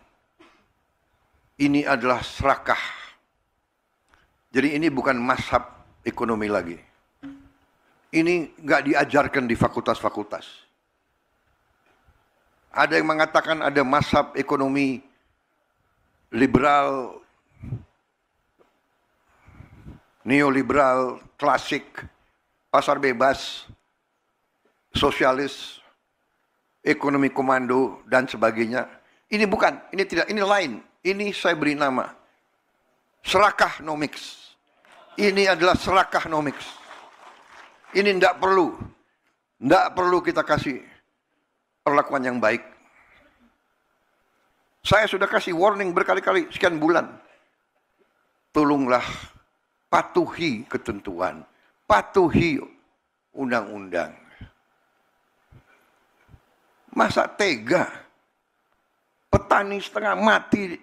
Ini adalah serakah. Jadi ini bukan mazhab ekonomi lagi. Ini nggak diajarkan di fakultas-fakultas. Ada yang mengatakan ada mazhab ekonomi liberal, neoliberal, klasik, pasar bebas, sosialis, ekonomi komando, dan sebagainya. Ini bukan, ini tidak, ini lain. Ini saya beri nama serakahnomics. Ini adalah serakahnomics. Ini tidak perlu kita kasih perlakuan yang baik. Saya sudah kasih warning berkali-kali, sekian bulan. Tolonglah patuhi ketentuan, patuhi undang-undang. Masa tega? Petani setengah mati.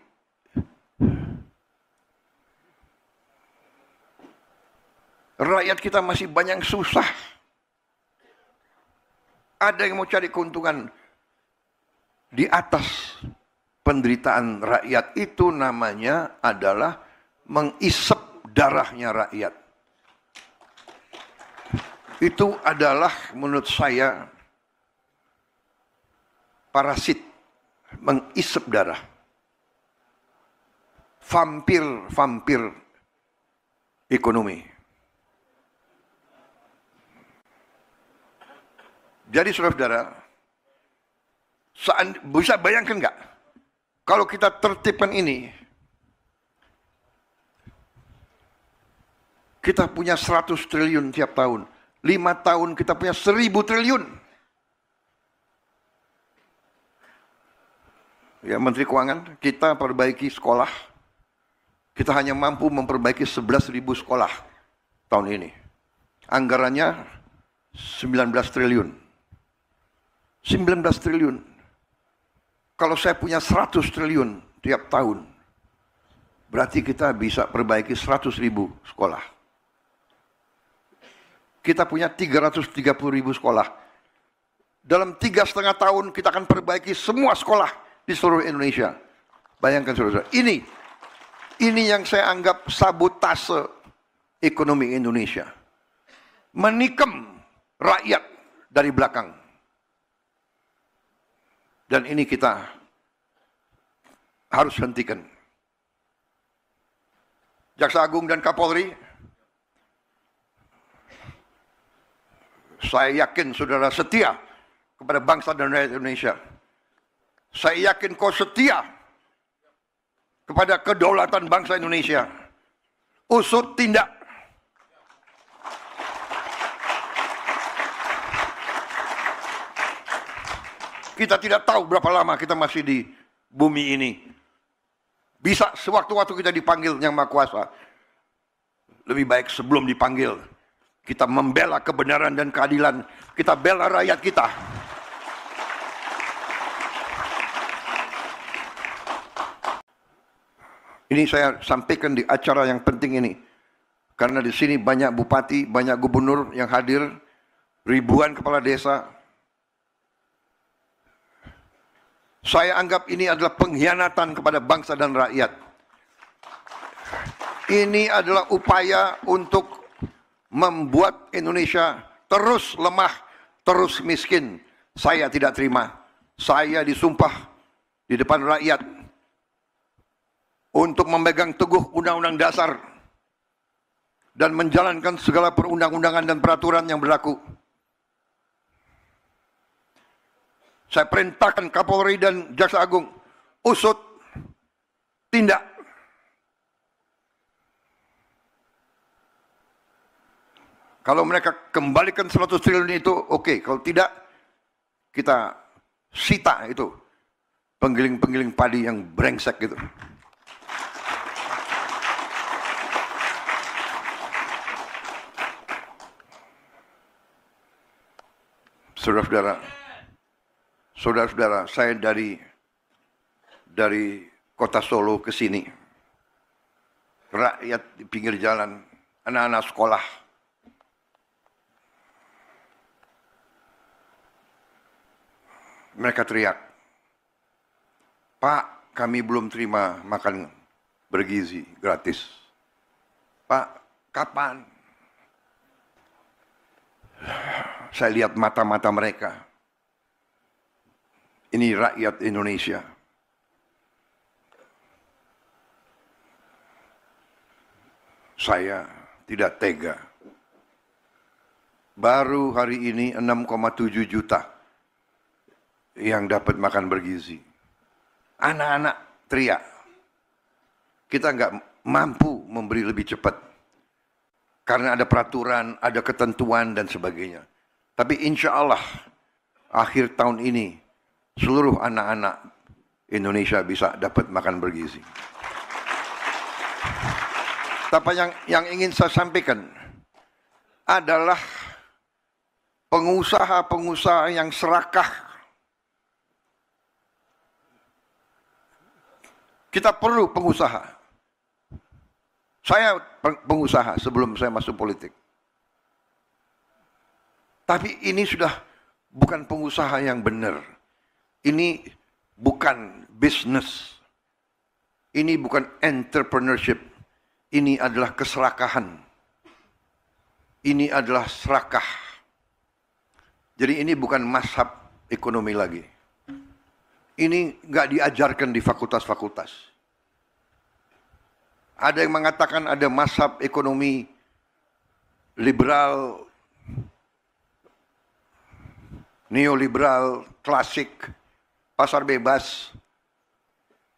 Rakyat kita masih banyak susah. Ada yang mau cari keuntungan di atas penderitaan rakyat. Itu namanya adalah mengisep darahnya rakyat. Itu adalah menurut saya parasit, mengisep darah. Vampir ekonomi. Jadi saudara-saudara, bisa bayangkan nggak kalau kita tertibkan ini, kita punya 100 triliun tiap tahun, 5 tahun kita punya 1000 triliun. Ya, Menteri Keuangan, kita perbaiki sekolah, kita hanya mampu memperbaiki 11.000 sekolah tahun ini. Anggarannya 19 triliun. 19 triliun. Kalau saya punya 100 triliun tiap tahun, berarti kita bisa perbaiki 100.000 sekolah. Kita punya 330.000 sekolah. Dalam 3,5 tahun kita akan perbaiki semua sekolah di seluruh Indonesia. Bayangkan saudara, ini yang saya anggap sabotase ekonomi Indonesia. Menikam rakyat dari belakang. Dan ini kita harus hentikan. Jaksa Agung dan Kapolri, saya yakin saudara setia kepada bangsa dan rakyat Indonesia. Saya yakin kau setia kepada kedaulatan bangsa Indonesia. Usut tindak. Kita tidak tahu berapa lama kita masih di bumi ini. Bisa sewaktu-waktu kita dipanggil Yang Maha Kuasa. Lebih baik sebelum dipanggil, kita membela kebenaran dan keadilan. Kita bela rakyat kita. Ini saya sampaikan di acara yang penting ini. Karena di sini banyak bupati, banyak gubernur yang hadir, ribuan kepala desa. Saya anggap ini adalah pengkhianatan kepada bangsa dan rakyat. Ini adalah upaya untuk membuat Indonesia terus lemah, terus miskin. Saya tidak terima. Saya disumpah di depan rakyat untuk memegang teguh Undang-Undang Dasar dan menjalankan segala perundang-undangan dan peraturan yang berlaku. Saya perintahkan Kapolri dan Jaksa Agung, usut, tindak. Kalau mereka kembalikan 100 triliun itu, oke. Kalau tidak, kita sita itu penggiling-penggiling padi yang brengsek gitu. Saudara-saudara, saya dari kota Solo ke sini, rakyat di pinggir jalan, anak-anak sekolah, mereka teriak, "Pak, kami belum terima makan bergizi gratis. Pak, kapan?" Saya lihat mata-mata mereka. Ini rakyat Indonesia. Saya tidak tega. Baru hari ini 6,7 juta yang dapat makan bergizi. Anak-anak teriak. Kita nggak mampu memberi lebih cepat. Karena ada peraturan, ada ketentuan dan sebagainya. Tapi insya Allah akhir tahun ini seluruh anak-anak Indonesia bisa dapat makan bergizi. Tapi yang ingin saya sampaikan adalah pengusaha-pengusaha yang serakah. Kita perlu pengusaha. Saya pengusaha sebelum saya masuk politik. Tapi ini sudah bukan pengusaha yang benar. Ini bukan bisnis. Ini bukan entrepreneurship. Ini adalah keserakahan. Ini adalah serakah. Jadi ini bukan mazhab ekonomi lagi. Ini nggak diajarkan di fakultas-fakultas. Ada yang mengatakan ada mazhab ekonomi liberal, neoliberal, klasik, pasar bebas,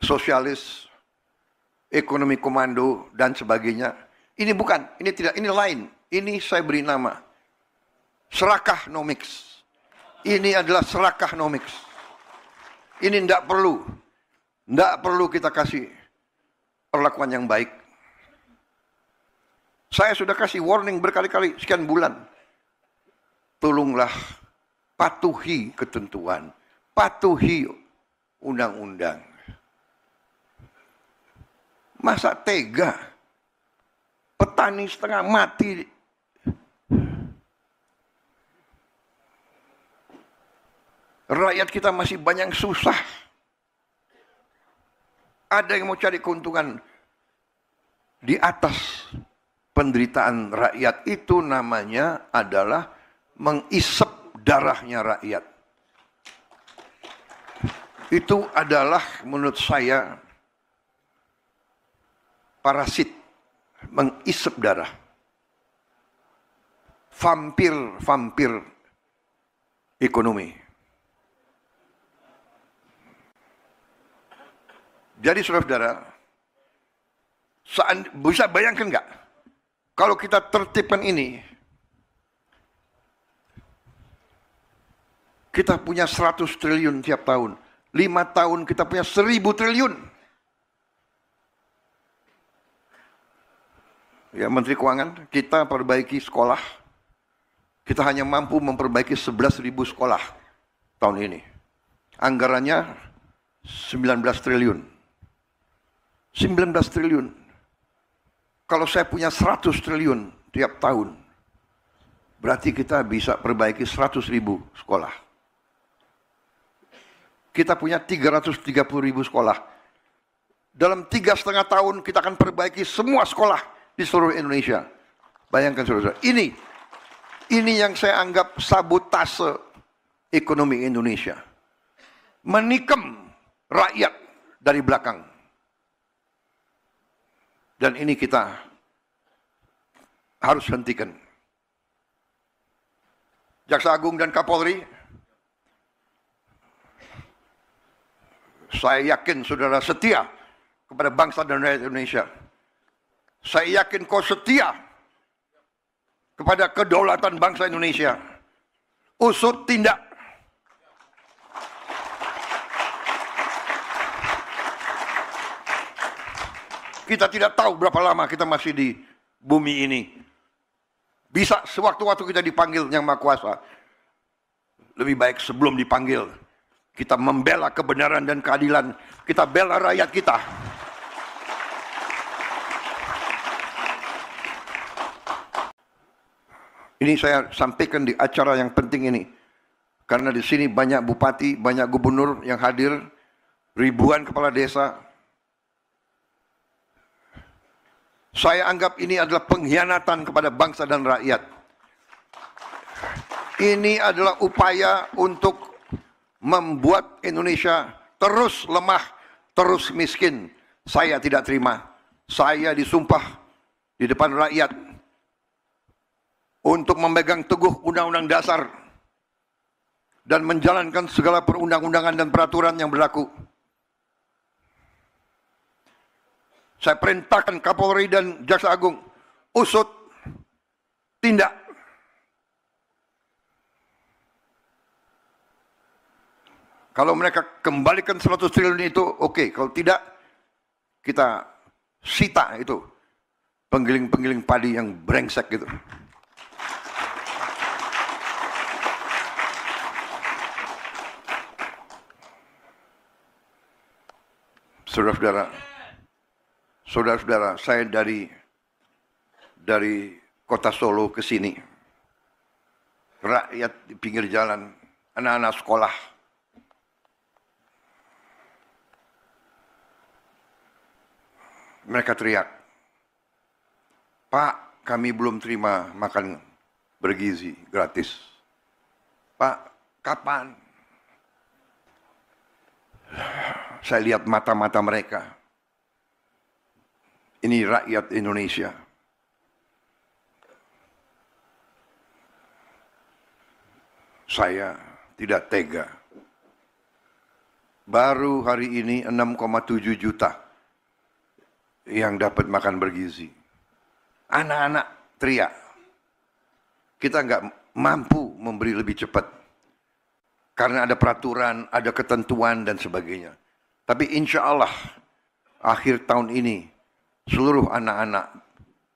sosialis, ekonomi komando, dan sebagainya. Ini bukan, ini tidak, ini lain. Ini saya beri nama serakahnomics. Ini adalah serakahnomics. Ini tidak perlu kita kasih perlakuan yang baik. Saya sudah kasih warning berkali-kali, sekian bulan. Tolonglah patuhi ketentuan, patuhi undang-undang. Masa tega petani setengah mati, rakyat kita masih banyak susah. Ada yang mau cari keuntungan di atas penderitaan rakyat. Itu namanya adalah mengisep darahnya rakyat. Itu adalah menurut saya parasit, mengisep darah. Vampir ekonomi. Jadi saudara-saudara, bisa bayangkan nggak? Kalau kita tertibkan ini, kita punya 100 triliun tiap tahun. 5 tahun kita punya 1000 triliun. Ya, Menteri Keuangan, kita perbaiki sekolah. Kita hanya mampu memperbaiki 11.000 sekolah tahun ini. Anggarannya 19 triliun. 19 triliun. Kalau saya punya 100 triliun tiap tahun, berarti kita bisa perbaiki 100.000 sekolah. Kita punya 330.000 sekolah. Dalam 3,5 tahun kita akan perbaiki semua sekolah di seluruh Indonesia. Bayangkan saudara-saudara. Ini yang saya anggap sabotase ekonomi Indonesia. Menikam rakyat dari belakang. Dan ini kita harus hentikan. Jaksa Agung dan Kapolri, saya yakin saudara setia kepada bangsa dan rakyat Indonesia. Saya yakin kau setia kepada kedaulatan bangsa Indonesia. Usut tindak. Kita tidak tahu berapa lama kita masih di bumi ini. Bisa sewaktu-waktu kita dipanggil Yang Maha Kuasa. Lebih baik sebelum dipanggil, kita membela kebenaran dan keadilan. Kita bela rakyat kita. Ini saya sampaikan di acara yang penting ini. Karena di sini banyak bupati, banyak gubernur yang hadir, ribuan kepala desa. Saya anggap ini adalah pengkhianatan kepada bangsa dan rakyat. Ini adalah upaya untuk membuat Indonesia terus lemah, terus miskin. Saya tidak terima. Saya disumpah di depan rakyat untuk memegang teguh Undang-Undang Dasar dan menjalankan segala perundang-undangan dan peraturan yang berlaku. Saya perintahkan Kapolri dan Jaksa Agung, usut, tindak. Kalau mereka kembalikan 100 triliun itu, oke. Kalau tidak, kita sita itu penggiling-penggiling padi yang brengsek gitu. Saudara-saudara, saya dari kota Solo ke sini, rakyat di pinggir jalan, anak-anak sekolah, mereka teriak, "Pak, kami belum terima makan bergizi gratis. Pak, kapan?" Saya lihat mata-mata mereka. Ini rakyat Indonesia. Saya tidak tega. Baru hari ini 6,7 juta yang dapat makan bergizi. Anak-anak teriak. Kita nggak mampu memberi lebih cepat. Karena ada peraturan, ada ketentuan dan sebagainya. Tapi insya Allah akhir tahun ini seluruh anak-anak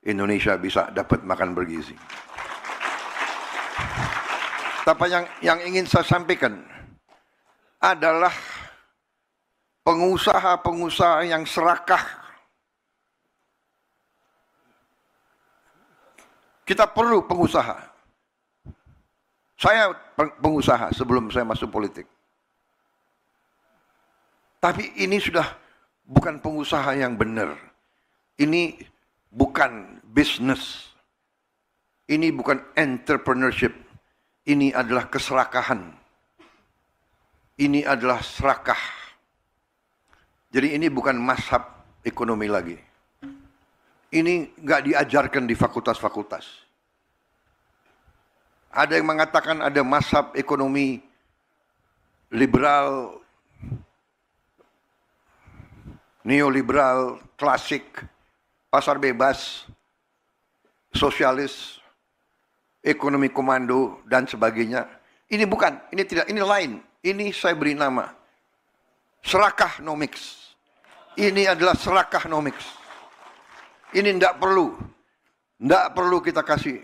Indonesia bisa dapat makan bergizi. Tapi yang ingin saya sampaikan adalah pengusaha-pengusaha yang serakah. Kita perlu pengusaha. Saya pengusaha sebelum saya masuk politik. Tapi ini sudah bukan pengusaha yang benar. Ini bukan bisnis. Ini bukan entrepreneurship. Ini adalah keserakahan. Ini adalah serakah. Jadi ini bukan mazhab ekonomi lagi. Ini nggak diajarkan di fakultas-fakultas. Ada yang mengatakan ada mazhab ekonomi liberal, neoliberal, klasik, pasar bebas, sosialis, ekonomi komando, dan sebagainya. Ini bukan, ini tidak, ini lain. Ini saya beri nama serakahnomics. Ini adalah serakahnomics. Ini tidak perlu kita kasih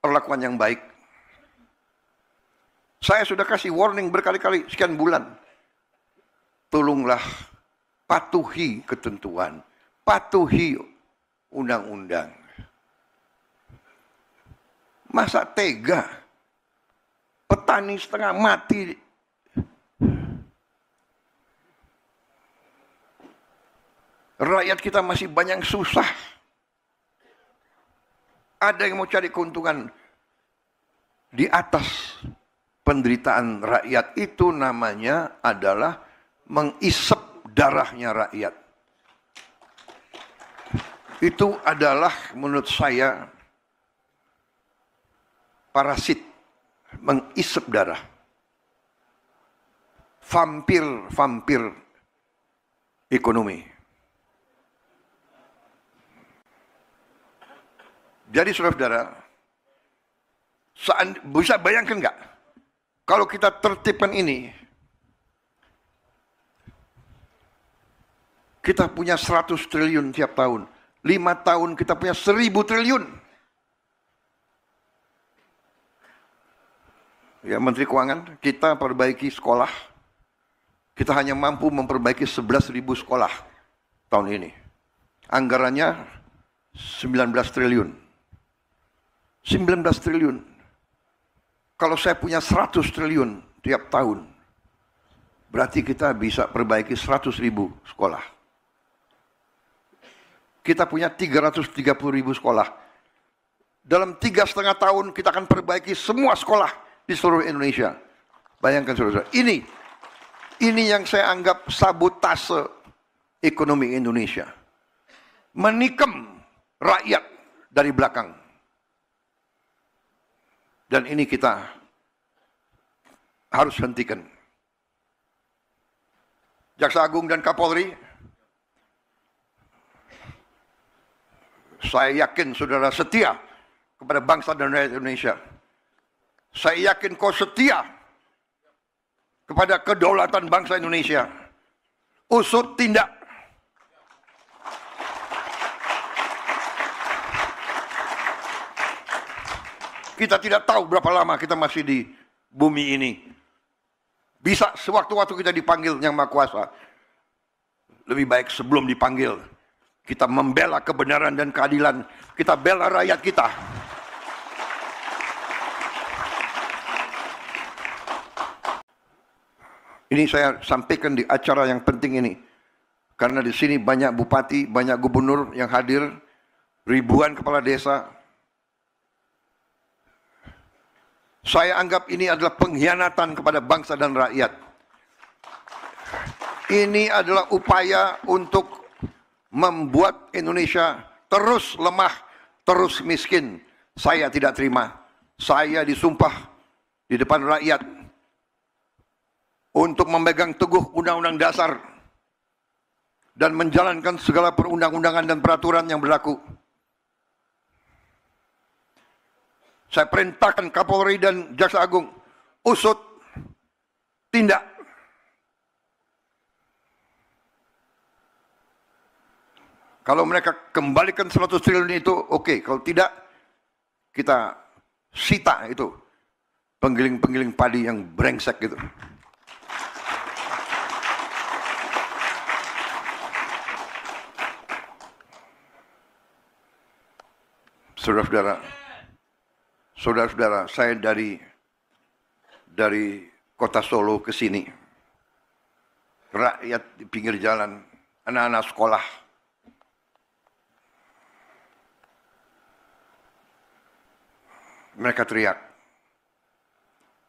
perlakuan yang baik. Saya sudah kasih warning berkali-kali, sekian bulan. Tolonglah patuhi ketentuan, patuhi undang-undang. Masa tega petani setengah mati. Rakyat kita masih banyak susah. Ada yang mau cari keuntungan di atas penderitaan rakyat. Itu namanya adalah mengisep darahnya rakyat. Itu adalah menurut saya parasit, mengisep darah. Vampir ekonomi. Jadi saudara-saudara, bisa bayangkan nggak? Kalau kita tertibkan ini, kita punya 100 triliun tiap tahun. 5 tahun kita punya 1000 triliun. Ya, Menteri Keuangan, kita perbaiki sekolah. Kita hanya mampu memperbaiki 11.000 sekolah tahun ini. Anggarannya 19 triliun. 19 triliun. Kalau saya punya 100 triliun tiap tahun, berarti kita bisa perbaiki 100.000 sekolah. Kita punya 330.000 sekolah. Dalam 3,5 tahun kita akan perbaiki semua sekolah di seluruh Indonesia. Bayangkan saudara, ini yang saya anggap sabotase ekonomi Indonesia. Menikam rakyat dari belakang. Dan ini kita harus hentikan. Jaksa Agung dan Kapolri, saya yakin saudara setia kepada bangsa dan rakyat Indonesia. Saya yakin kau setia kepada kedaulatan bangsa Indonesia. Usut tindak. Kita tidak tahu berapa lama kita masih di bumi ini. Bisa sewaktu-waktu kita dipanggil Yang Maha Kuasa. Lebih baik sebelum dipanggil, kita membela kebenaran dan keadilan. Kita bela rakyat kita. Ini saya sampaikan di acara yang penting ini. Karena di sini banyak bupati, banyak gubernur yang hadir, ribuan kepala desa. Saya anggap ini adalah pengkhianatan kepada bangsa dan rakyat. Ini adalah upaya untuk membuat Indonesia terus lemah, terus miskin. Saya tidak terima. Saya disumpah di depan rakyat untuk memegang teguh Undang-Undang Dasar dan menjalankan segala perundang-undangan dan peraturan yang berlaku. Saya perintahkan Kapolri dan Jaksa Agung, usut, tindak. Kalau mereka kembalikan 100 triliun itu, oke. Kalau tidak, kita sita itu penggiling-penggiling padi yang brengsek gitu. Saudara-saudara, saya dari kota Solo ke sini, rakyat di pinggir jalan, anak-anak sekolah, mereka teriak,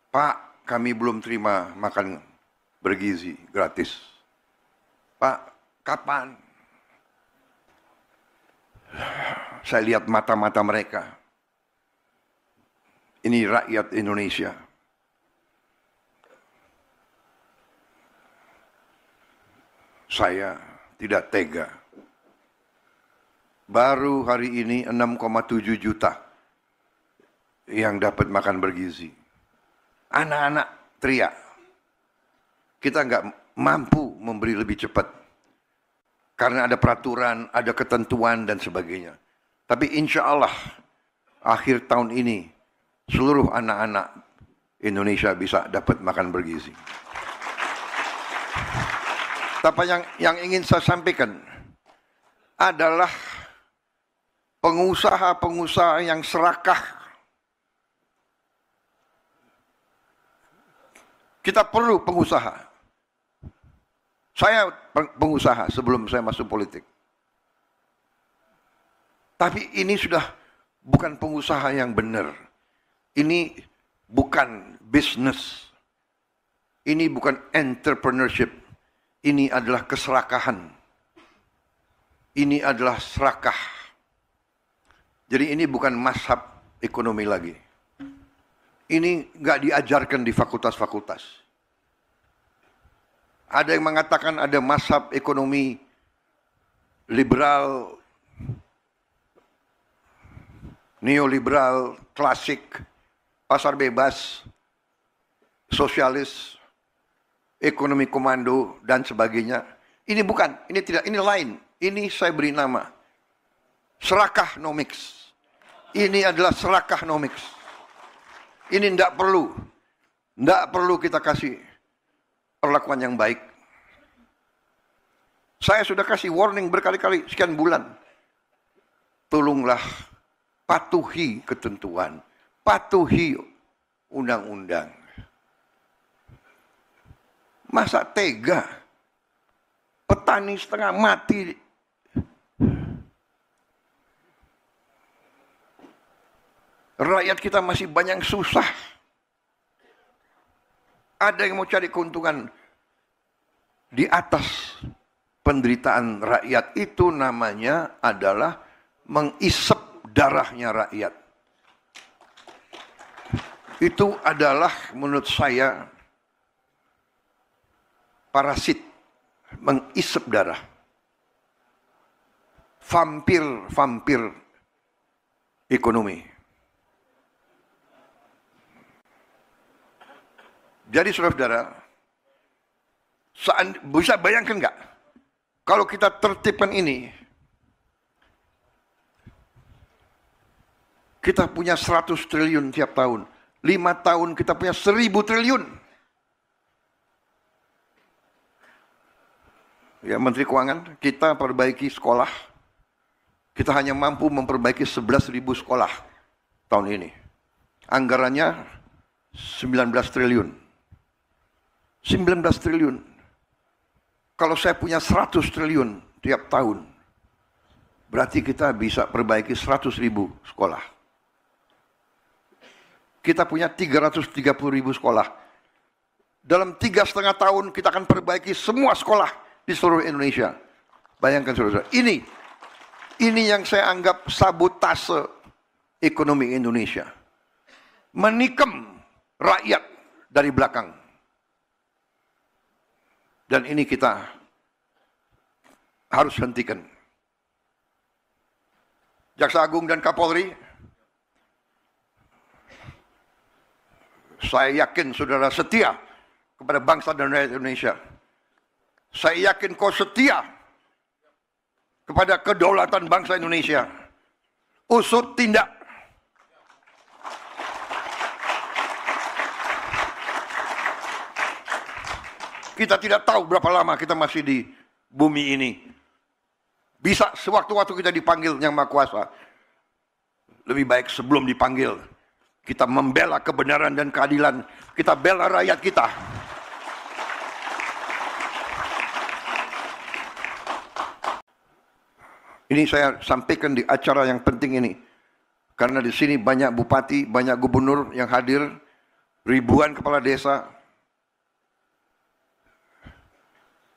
"Pak, kami belum terima makan bergizi gratis. Pak, kapan?" Saya lihat mata-mata mereka. Ini rakyat Indonesia. Saya tidak tega. Baru hari ini 6,7 juta yang dapat makan bergizi. Anak-anak teriak. Kita nggak mampu memberi lebih cepat. Karena ada peraturan, ada ketentuan dan sebagainya. Tapi insya Allah akhir tahun ini seluruh anak-anak Indonesia bisa dapat makan bergizi. Tapi yang ingin saya sampaikan adalah pengusaha-pengusaha yang serakah. Kita perlu pengusaha. Saya pengusaha sebelum saya masuk politik. Tapi ini sudah bukan pengusaha yang benar. Ini bukan bisnis. Ini bukan entrepreneurship. Ini adalah keserakahan. Ini adalah serakah. Jadi ini bukan mazhab ekonomi lagi. Ini nggak diajarkan di fakultas-fakultas. Ada yang mengatakan ada mazhab ekonomi liberal, neoliberal, klasik, pasar bebas, sosialis, ekonomi komando, dan sebagainya. Ini bukan, ini tidak, ini lain. Ini saya beri nama serakahnomics. Ini adalah serakahnomics. Ini tidak perlu kita kasih perlakuan yang baik. Saya sudah kasih warning berkali-kali, sekian bulan. Tolonglah patuhi ketentuan, patuhi undang-undang. Masa tega? Petani setengah mati. Rakyat kita masih banyak susah. Ada yang mau cari keuntungan di atas penderitaan rakyat. Itu namanya adalah mengisep darahnya rakyat. Itu adalah menurut saya parasit, mengisep darah. Vampir ekonomi. Jadi saudara-saudara, bisa bayangkan nggak? Kalau kita tertibkan ini, kita punya 100 triliun tiap tahun. 5 tahun kita punya 1000 triliun. Ya, Menteri Keuangan, kita perbaiki sekolah. Kita hanya mampu memperbaiki 11.000 sekolah tahun ini. Anggarannya 19 triliun. 19 triliun. Kalau saya punya 100 triliun tiap tahun, berarti kita bisa perbaiki 100.000 sekolah. Kita punya 330.000 sekolah. Dalam 3,5 tahun kita akan perbaiki semua sekolah di seluruh Indonesia. Bayangkan saudara, ini yang saya anggap sabotase ekonomi Indonesia. Menikam rakyat dari belakang. Dan ini kita harus hentikan. Jaksa Agung dan Kapolri, saya yakin saudara setia kepada bangsa dan rakyat Indonesia. Saya yakin kau setia kepada kedaulatan bangsa Indonesia. Usut tindak. Kita tidak tahu berapa lama kita masih di bumi ini. Bisa sewaktu-waktu kita dipanggil Yang Maha Kuasa. Lebih baik sebelum dipanggil, kita membela kebenaran dan keadilan. Kita bela rakyat kita. Ini saya sampaikan di acara yang penting ini. Karena di sini banyak bupati, banyak gubernur yang hadir, ribuan kepala desa.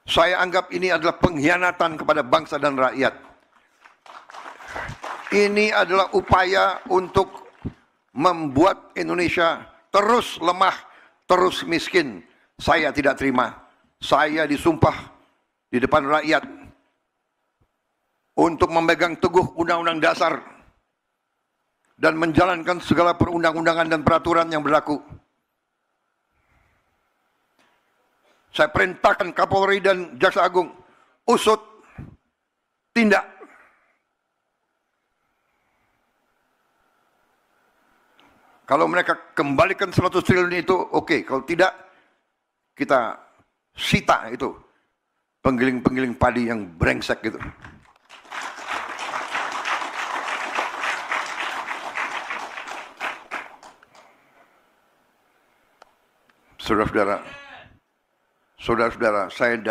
Saya anggap ini adalah pengkhianatan kepada bangsa dan rakyat. Ini adalah upaya untuk membuat Indonesia terus lemah, terus miskin. Saya tidak terima. Saya disumpah di depan rakyat untuk memegang teguh undang-undang dasar dan menjalankan segala perundang-undangan dan peraturan yang berlaku. Saya perintahkan Kapolri dan Jaksa Agung, usut, tindak. Kalau mereka kembalikan 100 triliun itu, oke. Kalau tidak, kita sita itu penggiling-penggiling padi yang brengsek gitu. Saudara-saudara, saya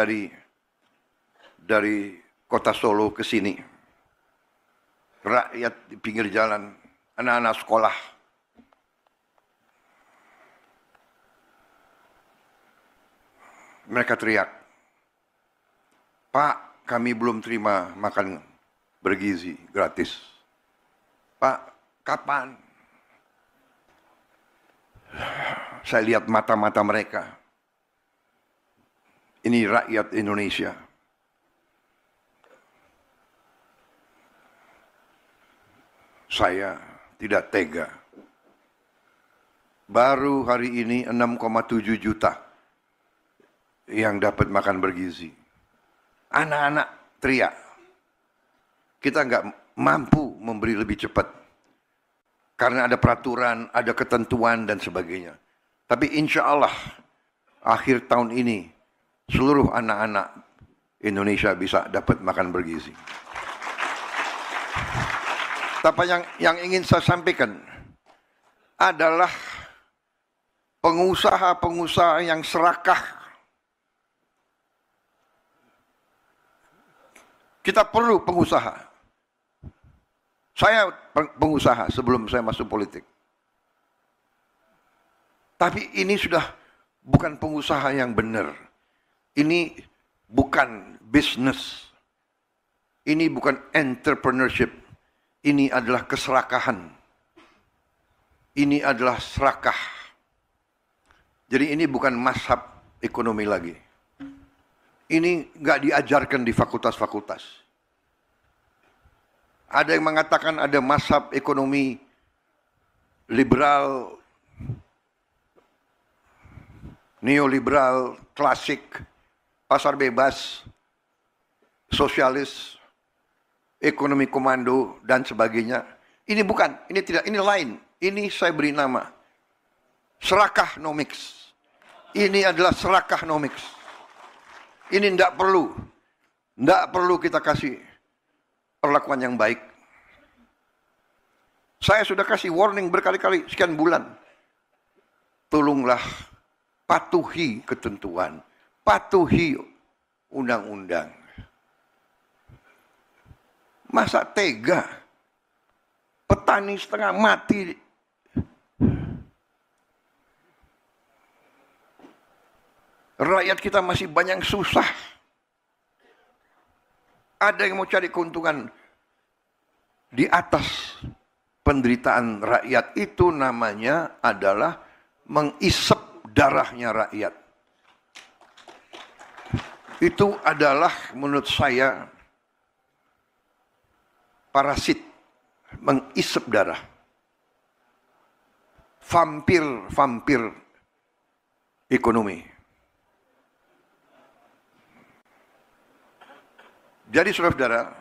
dari kota Solo ke sini, rakyat di pinggir jalan, anak-anak sekolah, mereka teriak, "Pak, kami belum terima makan bergizi gratis. Pak, kapan?" Saya lihat mata-mata mereka. Ini rakyat Indonesia. Saya tidak tega. Baru hari ini 6,7 juta yang dapat makan bergizi. Anak-anak teriak. Kita nggak mampu memberi lebih cepat. Karena ada peraturan, ada ketentuan dan sebagainya. Tapi insya Allah akhir tahun ini seluruh anak-anak Indonesia bisa dapat makan bergizi. Tapi yang ingin saya sampaikan adalah pengusaha-pengusaha yang serakah. Kita perlu pengusaha. Saya pengusaha sebelum saya masuk politik. Tapi ini sudah bukan pengusaha yang benar. Ini bukan bisnis. Ini bukan entrepreneurship. Ini adalah keserakahan. Ini adalah serakah. Jadi ini bukan mazhab ekonomi lagi. Ini nggak diajarkan di fakultas-fakultas. Ada yang mengatakan ada mazhab ekonomi liberal, neoliberal, klasik, pasar bebas, sosialis, ekonomi komando, dan sebagainya. Ini bukan, ini tidak, ini lain. Ini saya beri nama serakahnomics. Ini adalah serakahnomics. Ini tidak perlu kita kasih perlakuan yang baik. Saya sudah kasih warning berkali-kali, sekian bulan. Tolonglah patuhi ketentuan, patuhi undang-undang. Masa tega petani setengah mati, rakyat kita masih banyak susah. Ada yang mau cari keuntungan di atas penderitaan rakyat, itu namanya adalah mengisep darahnya rakyat. Itu adalah menurut saya parasit, mengisep darah. Vampir ekonomi. Jadi saudara-saudara,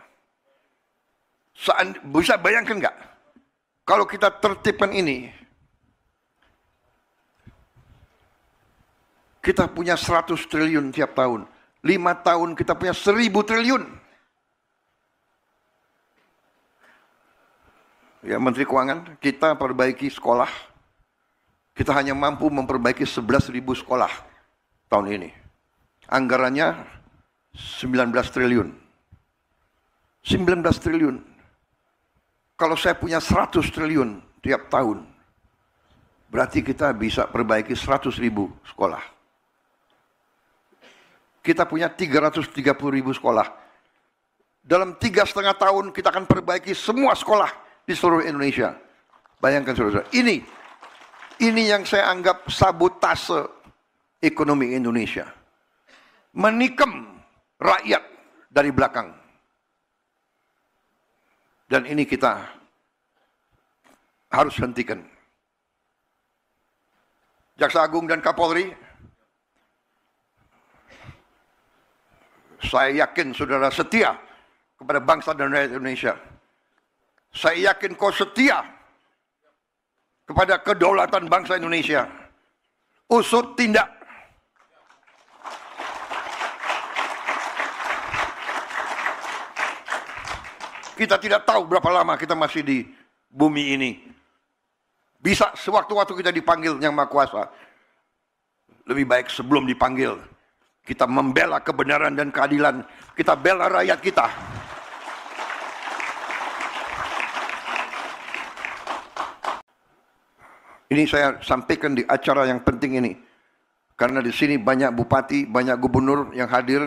bisa bayangkan nggak kalau kita tertibkan ini, kita punya 100 triliun tiap tahun, 5 tahun kita punya 1000 triliun. Ya, Menteri Keuangan, kita perbaiki sekolah, kita hanya mampu memperbaiki 11.000 sekolah tahun ini. Anggarannya 19 triliun. 19 triliun. Kalau saya punya 100 triliun tiap tahun, berarti kita bisa perbaiki 100.000 sekolah. Kita punya 330.000 sekolah. Dalam 3,5 tahun kita akan perbaiki semua sekolah di seluruh Indonesia. Bayangkan saudara, ini yang saya anggap sabotase ekonomi Indonesia. Menikam rakyat dari belakang. Dan ini kita harus hentikan. Jaksa Agung dan Kapolri, saya yakin saudara setia kepada bangsa dan rakyat Indonesia. Saya yakin kau setia kepada kedaulatan bangsa Indonesia. Usut tindak. Kita tidak tahu berapa lama kita masih di bumi ini. Bisa sewaktu-waktu kita dipanggil Yang Maha Kuasa. Lebih baik sebelum dipanggil, kita membela kebenaran dan keadilan. Kita bela rakyat kita. Ini saya sampaikan di acara yang penting ini. Karena di sini banyak bupati, banyak gubernur yang hadir,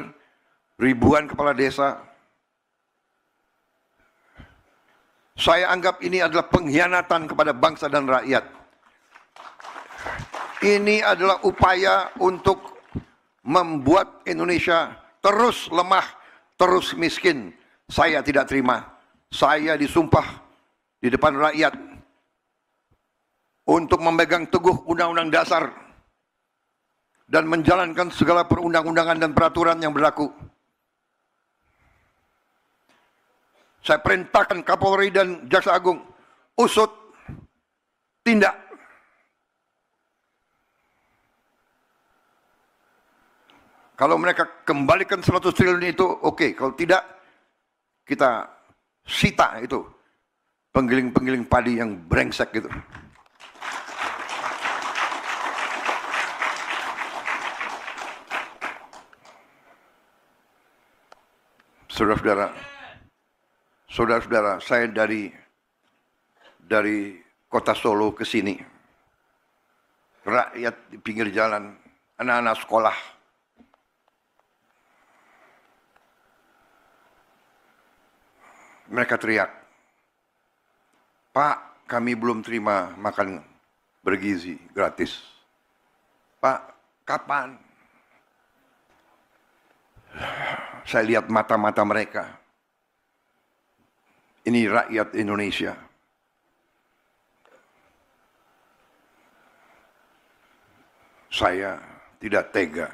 ribuan kepala desa. Saya anggap ini adalah pengkhianatan kepada bangsa dan rakyat. Ini adalah upaya untuk membuat Indonesia terus lemah, terus miskin. Saya tidak terima. Saya disumpah di depan rakyat untuk memegang teguh Undang-Undang Dasar dan menjalankan segala perundang-undangan dan peraturan yang berlaku. Saya perintahkan Kapolri dan Jaksa Agung, usut tindak. Kalau mereka kembalikan 100 triliun itu, oke. Kalau tidak, kita sita itu penggiling-penggiling padi yang brengsek gitu. Saudara-saudara, saya dari kota Solo ke sini, rakyat di pinggir jalan, anak-anak sekolah, mereka teriak, "Pak, kami belum terima makan bergizi gratis. Pak, kapan?" Saya lihat mata-mata mereka. Ini rakyat Indonesia. Saya tidak tega.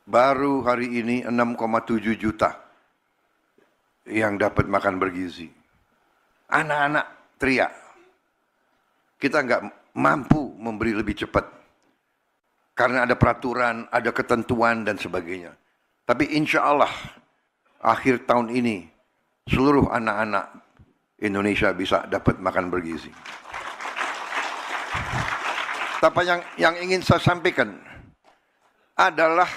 Baru hari ini 6,7 juta yang dapat makan bergizi. Anak-anak teriak. Kita nggak mampu memberi lebih cepat. Karena ada peraturan, ada ketentuan dan sebagainya. Tapi insya Allah akhir tahun ini seluruh anak-anak Indonesia bisa dapat makan bergizi. Tapi yang ingin saya sampaikan adalah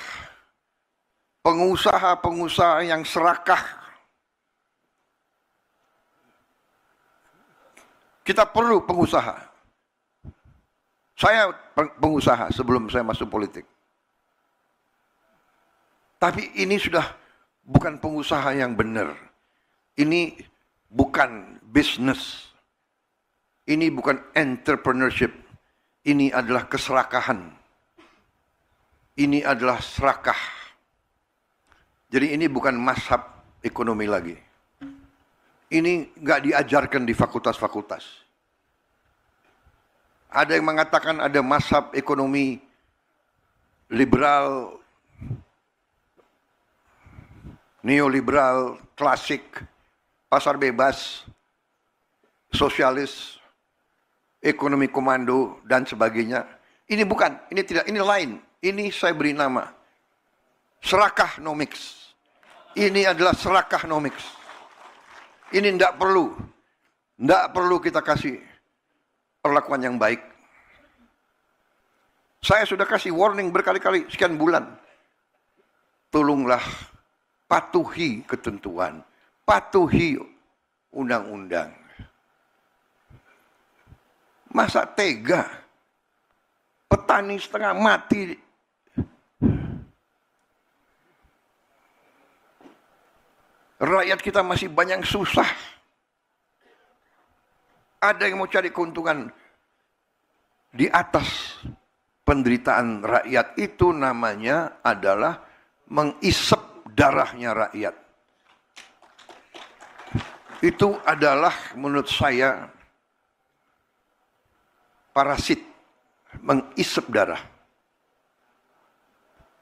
pengusaha-pengusaha yang serakah. Kita perlu pengusaha. Saya pengusaha sebelum saya masuk politik. Tapi ini sudah bukan pengusaha yang benar. Ini bukan bisnis. Ini bukan entrepreneurship. Ini adalah keserakahan. Ini adalah serakah. Jadi ini bukan mazhab ekonomi lagi. Ini nggak diajarkan di fakultas-fakultas. Ada yang mengatakan ada mazhab ekonomi liberal, neoliberal, klasik, pasar bebas, sosialis, ekonomi komando, dan sebagainya. Ini bukan, ini tidak, ini lain. Ini saya beri nama serakahnomics. Ini adalah serakahnomics. Ini tidak perlu kita kasih perlakuan yang baik. Saya sudah kasih warning berkali-kali, sekian bulan. Tolonglah patuhi ketentuan, patuhi undang-undang. Masa tega petani setengah mati? Rakyat kita masih banyak susah. Ada yang mau cari keuntungan di atas penderitaan rakyat. Itu namanya adalah mengisep darahnya rakyat. Itu adalah menurut saya parasit, mengisep darah.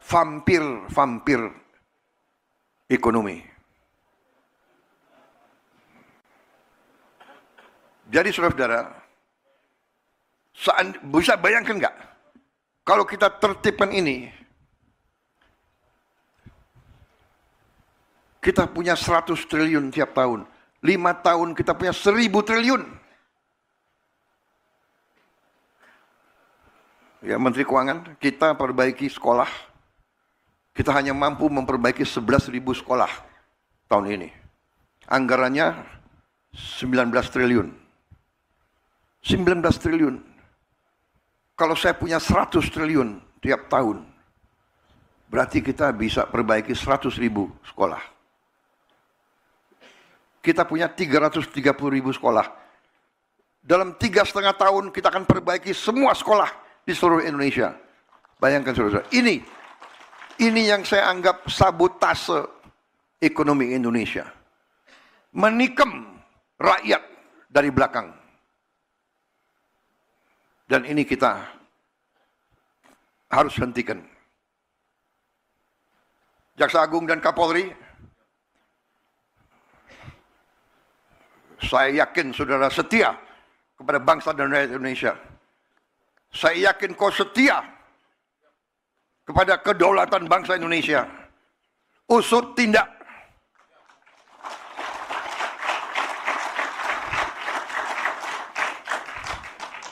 Vampir ekonomi. Jadi saudara-saudara, bisa bayangkan nggak kalau kita tertibkan ini, kita punya 100 triliun tiap tahun, 5 tahun kita punya 1000 triliun. Ya, Menteri Keuangan, kita perbaiki sekolah, kita hanya mampu memperbaiki 11.000 sekolah tahun ini. Anggarannya 19 triliun. 19 triliun. Kalau saya punya 100 triliun tiap tahun, berarti kita bisa perbaiki 100.000 sekolah. Kita punya 330.000 sekolah. Dalam 3,5 tahun kita akan perbaiki semua sekolah di seluruh Indonesia. Bayangkan saudara, ini yang saya anggap sabotase ekonomi Indonesia. Menikam rakyat dari belakang. Dan ini kita harus hentikan. Jaksa Agung dan Kapolri, saya yakin saudara setia kepada bangsa dan rakyat Indonesia. Saya yakin kau setia kepada kedaulatan bangsa Indonesia. Usut tindak.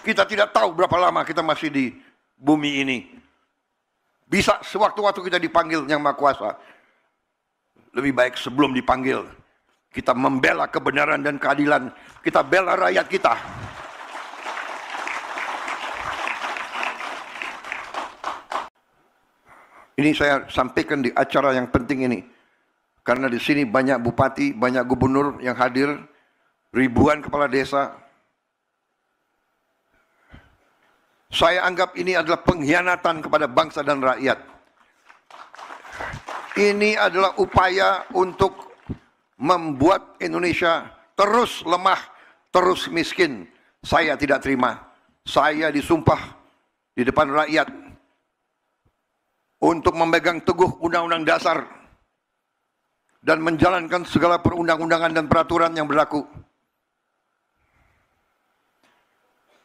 Kita tidak tahu berapa lama kita masih di bumi ini. Bisa sewaktu-waktu kita dipanggil Yang Maha Kuasa. Lebih baik sebelum dipanggil, kita membela kebenaran dan keadilan. Kita bela rakyat kita. Ini saya sampaikan di acara yang penting ini. Karena di sini banyak bupati, banyak gubernur yang hadir, ribuan kepala desa. Saya anggap ini adalah pengkhianatan kepada bangsa dan rakyat. Ini adalah upaya untuk membuat Indonesia terus lemah, terus miskin. Saya tidak terima. Saya disumpah di depan rakyat untuk memegang teguh Undang-Undang Dasar dan menjalankan segala perundang-undangan dan peraturan yang berlaku.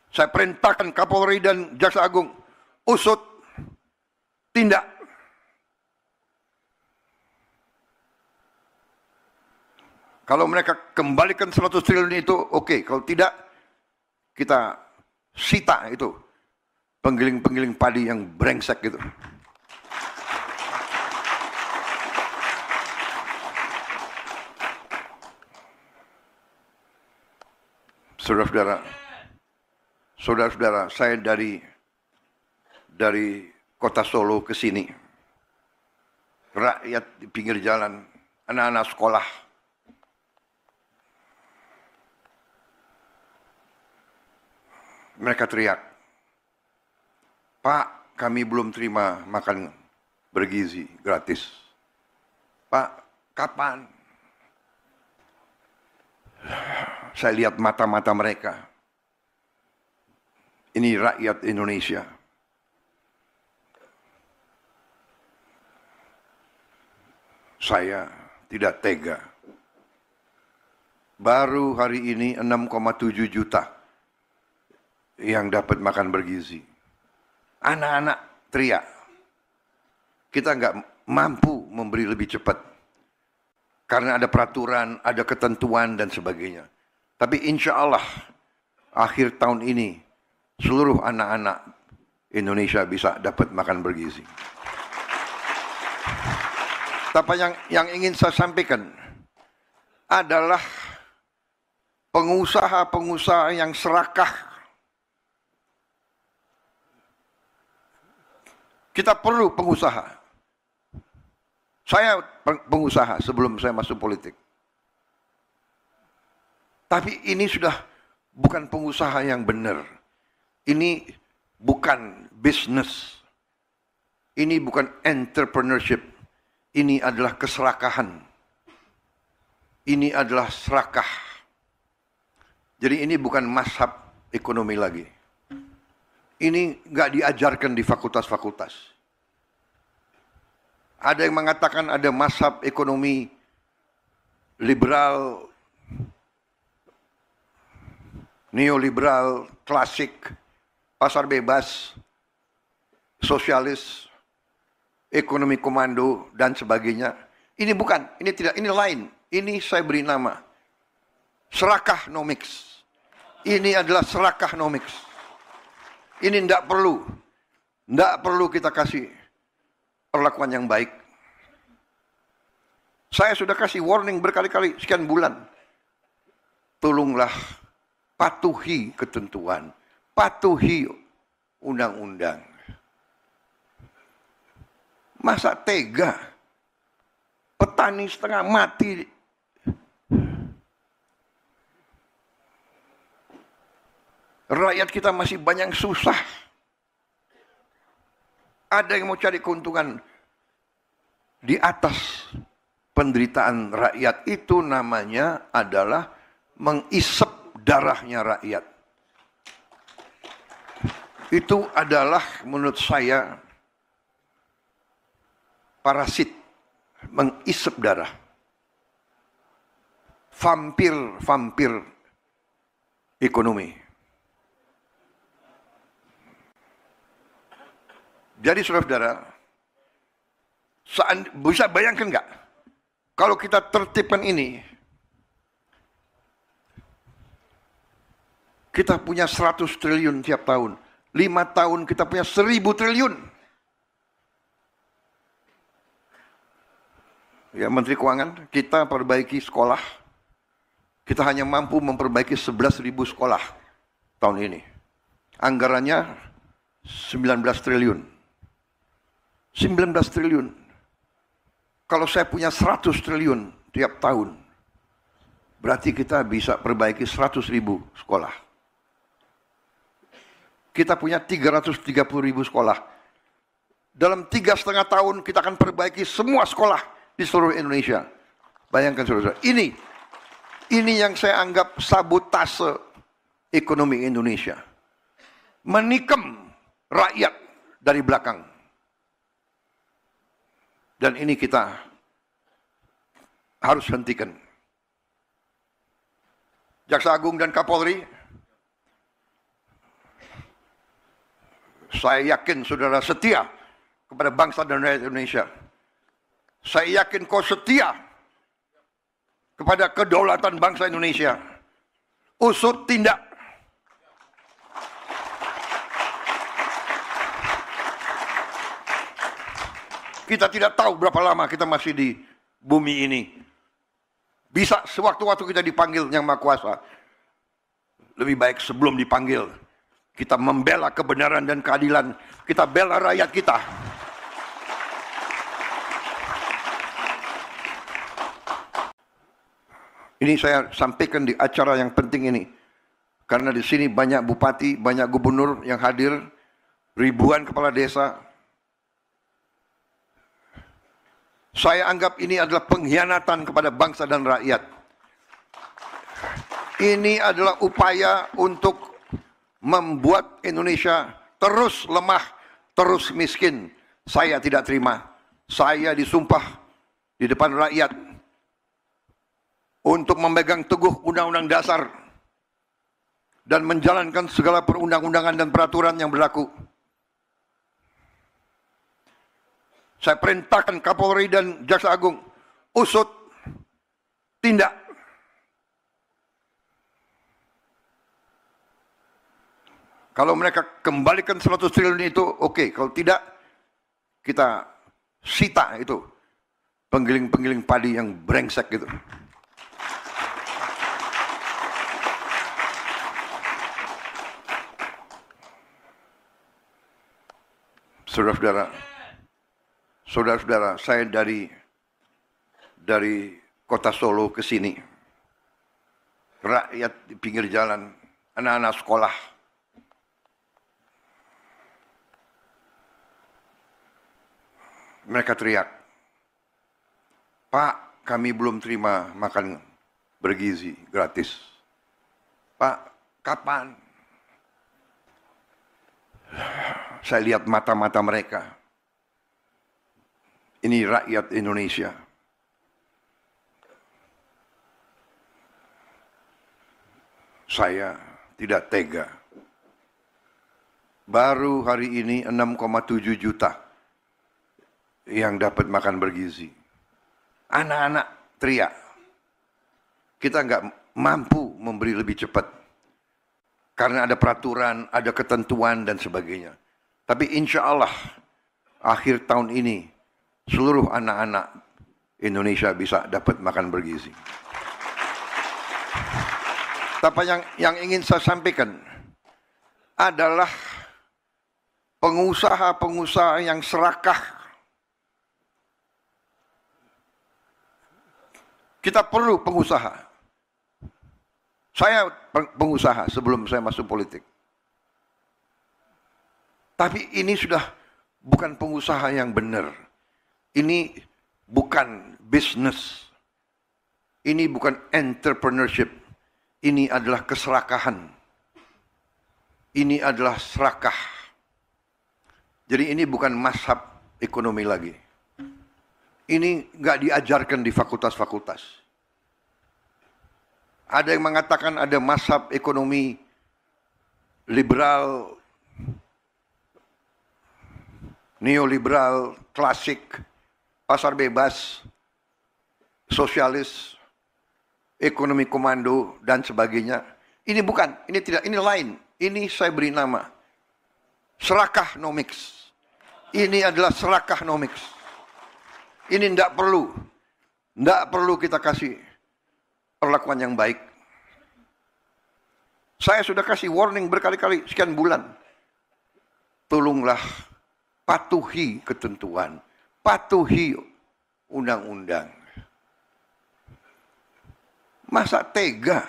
Saya perintahkan Kapolri dan Jaksa Agung, usut, tindak. Kalau mereka kembalikan 100 triliun itu, oke. Kalau tidak, kita sita itu penggiling-penggiling padi yang brengsek gitu. Saudara-saudara, saya dari kota Solo ke sini, rakyat di pinggir jalan anak-anak sekolah. Mereka teriak, "Pak, kami belum terima makan bergizi gratis. Pak, kapan?" Saya lihat mata-mata mereka. Ini rakyat Indonesia. Saya tidak tega. Baru hari ini 6,7 juta yang dapat makan bergizi. Anak-anak teriak. Kita nggak mampu memberi lebih cepat. Karena ada peraturan, ada ketentuan dan sebagainya. Tapi insya Allah akhir tahun ini seluruh anak-anak Indonesia bisa dapat makan bergizi. Tapi yang ingin saya sampaikan adalah pengusaha-pengusaha yang serakah. Kita perlu pengusaha. Saya pengusaha sebelum saya masuk politik. Tapi ini sudah bukan pengusaha yang benar. Ini bukan bisnis. Ini bukan entrepreneurship. Ini adalah keserakahan. Ini adalah serakah. Jadi ini bukan mazhab ekonomi lagi. Ini nggak diajarkan di fakultas-fakultas. Ada yang mengatakan ada mazhab ekonomi liberal, neoliberal, klasik, pasar bebas, sosialis, ekonomi komando, dan sebagainya. Ini bukan, ini tidak, ini lain. Ini saya beri nama serakahnomics. Ini adalah serakahnomics. Ini tidak perlu kita kasih perlakuan yang baik. Saya sudah kasih warning berkali-kali, sekian bulan. Tolonglah patuhi ketentuan, patuhi undang-undang. Masa tega? Petani setengah mati. Rakyat kita masih banyak susah. Ada yang mau cari keuntungan di atas penderitaan rakyat. Itu namanya adalah mengisep darahnya rakyat. Itu adalah menurut saya parasit, mengisep darah. Vampir ekonomi. Jadi saudara-saudara, bisa bayangkan nggak? Kalau kita tertibkan ini, kita punya 100 triliun tiap tahun. 5 tahun kita punya 1000 triliun. Ya, Menteri Keuangan, kita perbaiki sekolah. Kita hanya mampu memperbaiki 11.000 sekolah tahun ini. Anggarannya 19 triliun. 19 triliun. Kalau saya punya 100 triliun tiap tahun, berarti kita bisa perbaiki 100.000 sekolah. Kita punya 330.000 sekolah. Dalam 3,5 tahun kita akan perbaiki semua sekolah di seluruh Indonesia. Bayangkan saudara, ini yang saya anggap sabotase ekonomi Indonesia. Menikam rakyat dari belakang. Dan ini kita harus hentikan. Jaksa Agung dan Kapolri, saya yakin saudara setia kepada bangsa dan rakyat Indonesia. Saya yakin kau setia kepada kedaulatan bangsa Indonesia. Usut tindak. Kita tidak tahu berapa lama kita masih di bumi ini. Bisa sewaktu-waktu kita dipanggil Yang Maha Kuasa. Lebih baik sebelum dipanggil, kita membela kebenaran dan keadilan. Kita bela rakyat kita. Ini saya sampaikan di acara yang penting ini. Karena di sini banyak bupati, banyak gubernur yang hadir, ribuan kepala desa. Saya anggap ini adalah pengkhianatan kepada bangsa dan rakyat. Ini adalah upaya untuk membuat Indonesia terus lemah, terus miskin. Saya tidak terima. Saya disumpah di depan rakyat untuk memegang teguh Undang-Undang Dasar dan menjalankan segala perundang-undangan dan peraturan yang berlaku. Saya perintahkan Kapolri dan Jaksa Agung usut, tindak. Kalau mereka kembalikan 100 triliun itu oke. Kalau tidak, kita sita itu penggiling-penggiling padi yang brengsek gitu. Saudara-saudara, saya dari kota Solo ke sini, rakyat di pinggir jalan, anak-anak sekolah, mereka teriak, "Pak, kami belum terima makan bergizi gratis. Pak, kapan?" Saya lihat mata-mata mereka. Ini rakyat Indonesia. Saya tidak tega. Baru hari ini 6,7 juta yang dapat makan bergizi. Anak-anak teriak. Kita nggak mampu memberi lebih cepat. Karena ada peraturan, ada ketentuan dan sebagainya. Tapi insya Allah akhir tahun ini seluruh anak-anak Indonesia bisa dapat makan bergizi. Tapi yang ingin saya sampaikan adalah pengusaha-pengusaha yang serakah. Kita perlu pengusaha. Saya pengusaha sebelum saya masuk politik. Tapi ini sudah bukan pengusaha yang benar. Ini bukan bisnis. Ini bukan entrepreneurship. Ini adalah keserakahan. Ini adalah serakah. Jadi ini bukan mazhab ekonomi lagi. Ini nggak diajarkan di fakultas-fakultas. Ada yang mengatakan ada mazhab ekonomi liberal, neoliberal, klasik, pasar bebas, sosialis, ekonomi komando, dan sebagainya. Ini bukan, ini tidak, ini lain. Ini saya beri nama serakahnomics. Ini adalah serakahnomics. Ini tidak perlu kita kasih perlakuan yang baik. Saya sudah kasih warning berkali-kali sekian bulan. Tolonglah patuhi ketentuan, patuhi undang-undang. Masa tega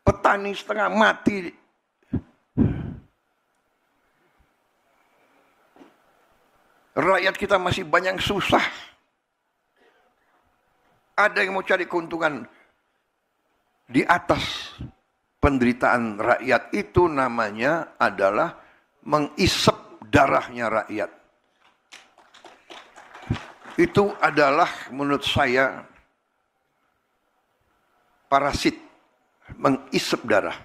petani setengah mati, rakyat kita masih banyak susah. Ada yang mau cari keuntungan di atas penderitaan rakyat. Itu namanya adalah mengisep darahnya rakyat. Itu adalah menurut saya parasit, mengisep darah.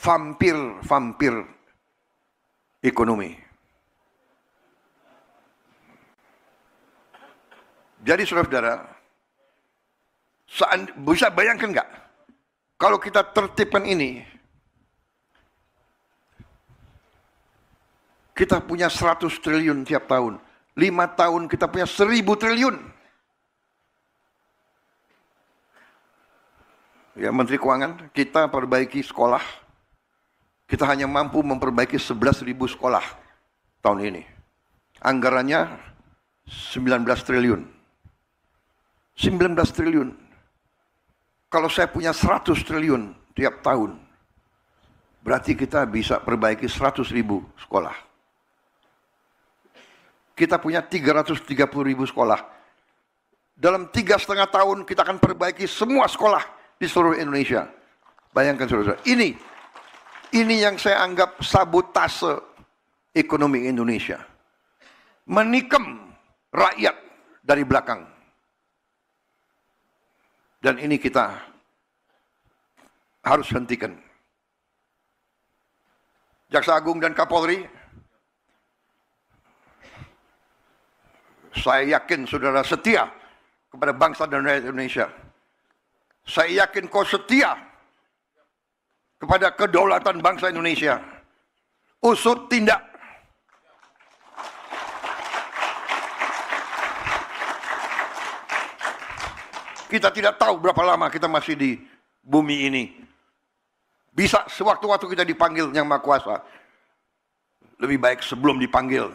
Vampir ekonomi. Jadi saudara-saudara, bisa bayangkan nggak? Kalau kita tertibkan ini, kita punya 100 triliun tiap tahun. 5 tahun kita punya 1000 triliun. Ya, Menteri Keuangan, kita perbaiki sekolah. Kita hanya mampu memperbaiki 11.000 sekolah tahun ini. Anggarannya 19 triliun. 19 triliun. Kalau saya punya 100 triliun tiap tahun, berarti kita bisa perbaiki 100.000 sekolah. Kita punya 330.000 sekolah. Dalam 3,5 tahun kita akan perbaiki semua sekolah di seluruh Indonesia. Bayangkan saudara-saudara, ini yang saya anggap sabotase ekonomi Indonesia. Menikam rakyat dari belakang. Dan ini kita harus hentikan. Jaksa Agung dan Kapolri, saya yakin saudara setia kepada bangsa dan rakyat Indonesia. Saya yakin kau setia kepada kedaulatan bangsa Indonesia. Usut tindak. Kita tidak tahu berapa lama kita masih di bumi ini. Bisa sewaktu-waktu kita dipanggil Yang Maha Kuasa. Lebih baik sebelum dipanggil,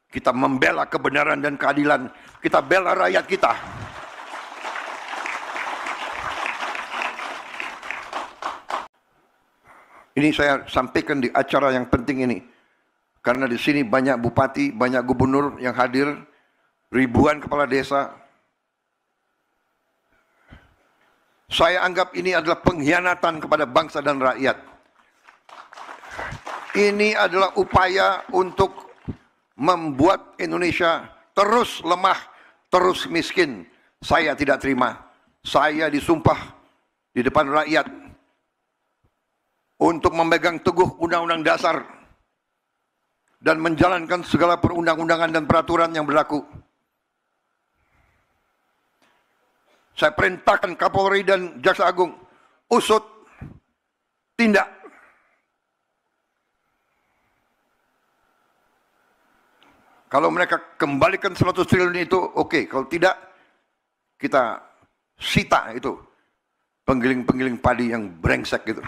kita membela kebenaran dan keadilan. Kita bela rakyat kita. Ini saya sampaikan di acara yang penting ini. Karena di sini banyak bupati, banyak gubernur yang hadir, ribuan kepala desa. Saya anggap ini adalah pengkhianatan kepada bangsa dan rakyat. Ini adalah upaya untuk membuat Indonesia terus lemah, terus miskin. Saya tidak terima. Saya disumpah di depan rakyat untuk memegang teguh Undang-Undang Dasar dan menjalankan segala perundang-undangan dan peraturan yang berlaku. Saya perintahkan Kapolri dan Jaksa Agung, usut, tindak. Kalau mereka kembalikan 100 triliun itu, oke. Kalau tidak, kita sita itu penggiling-penggiling padi yang brengsek gitu.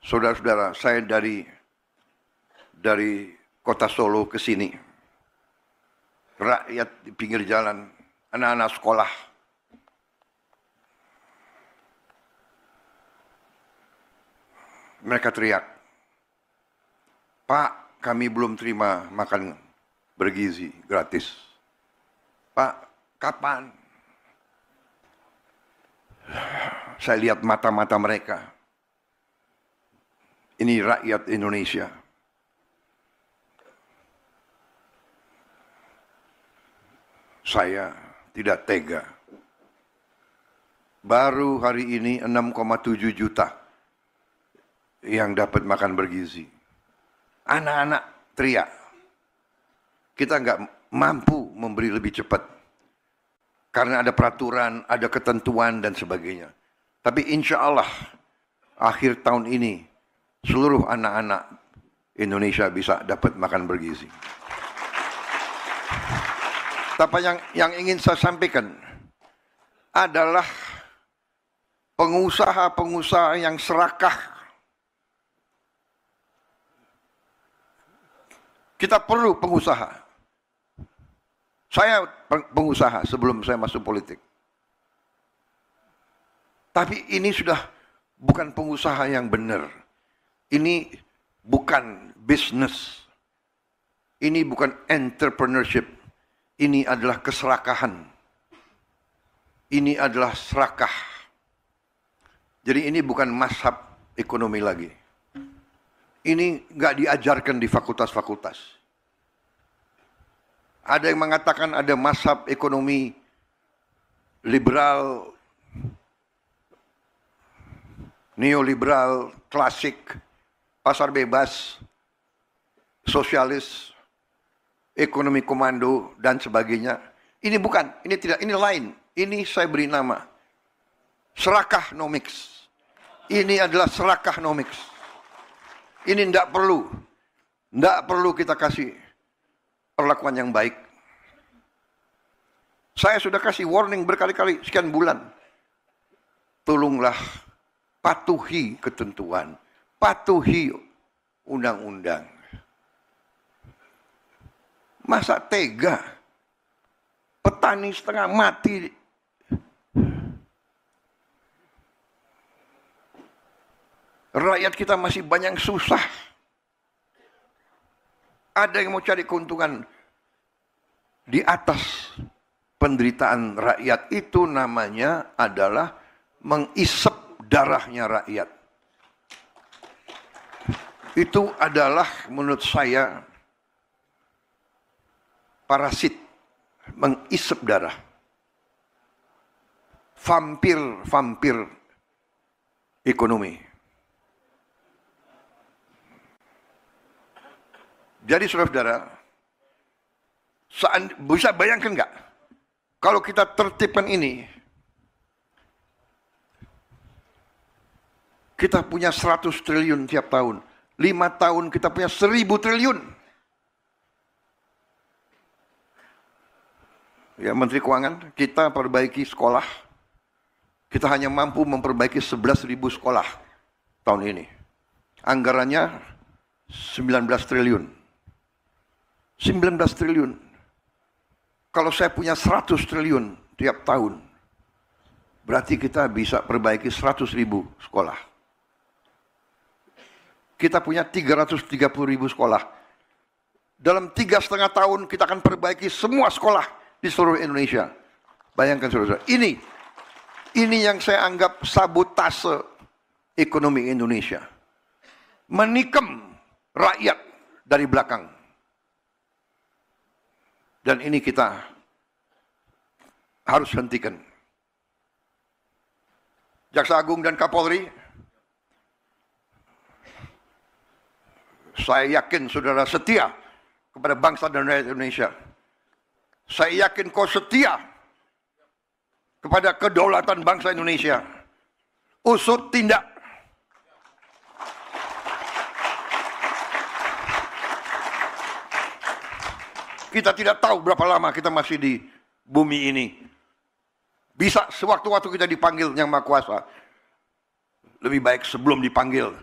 Saudara-saudara, saya dari kota Solo ke sini, rakyat di pinggir jalan, anak-anak sekolah, mereka teriak, "Pak, kami belum terima makan bergizi gratis. Pak, kapan?" Saya lihat mata-mata mereka. Ini rakyat Indonesia. Saya tidak tega. Baru hari ini 6,7 juta yang dapat makan bergizi. Anak-anak teriak. Kita nggak mampu memberi lebih cepat. Karena ada peraturan, ada ketentuan dan sebagainya. Tapi insya Allah akhir tahun ini seluruh anak-anak Indonesia bisa dapat makan bergizi. Tapi yang ingin saya sampaikan adalah pengusaha-pengusaha yang serakah. Kita perlu pengusaha. Saya pengusaha sebelum saya masuk politik. Tapi ini sudah bukan pengusaha yang benar. Ini bukan bisnis. Ini bukan entrepreneurship. Ini adalah keserakahan. Ini adalah serakah. Jadi ini bukan mazhab ekonomi lagi. Ini nggak diajarkan di fakultas-fakultas. Ada yang mengatakan ada mazhab ekonomi liberal, neoliberal, klasik, pasar bebas, sosialis, ekonomi komando, dan sebagainya. Ini bukan, ini tidak, ini lain. Ini saya beri nama serakahnomics. Ini adalah serakahnomics. Ini tidak perlu kita kasih perlakuan yang baik. Saya sudah kasih warning berkali-kali, sekian bulan. Tolonglah patuhi ketentuan, patuhi undang-undang. Masa tega petani setengah mati, rakyat kita masih banyak susah. Ada yang mau cari keuntungan di atas penderitaan rakyat. Itu namanya adalah mengisep darahnya rakyat. Itu adalah menurut saya parasit, mengisep darah. Vampir ekonomi. Jadi saudara-saudara, bisa bayangkan nggak kalau kita tertibkan ini, kita punya 100 triliun tiap tahun, 5 tahun kita punya 1000 triliun. Ya, Menteri Keuangan, kita perbaiki sekolah, kita hanya mampu memperbaiki 11.000 sekolah tahun ini. Anggarannya 19 triliun. 19 triliun. Kalau saya punya 100 triliun tiap tahun, berarti kita bisa perbaiki 100.000 sekolah. Kita punya 330.000 sekolah. Dalam 3,5 tahun kita akan perbaiki semua sekolah di seluruh Indonesia. Bayangkan saudara, ini yang saya anggap sabotase ekonomi Indonesia. Menikam rakyat dari belakang. Dan ini kita harus hentikan. Jaksa Agung dan Kapolri, saya yakin saudara setia kepada bangsa dan rakyat Indonesia. Saya yakin kau setia kepada kedaulatan bangsa Indonesia. Usut tindak. Kita tidak tahu berapa lama kita masih di bumi ini. Bisa sewaktu-waktu kita dipanggil Yang Maha Kuasa. Lebih baik sebelum dipanggil,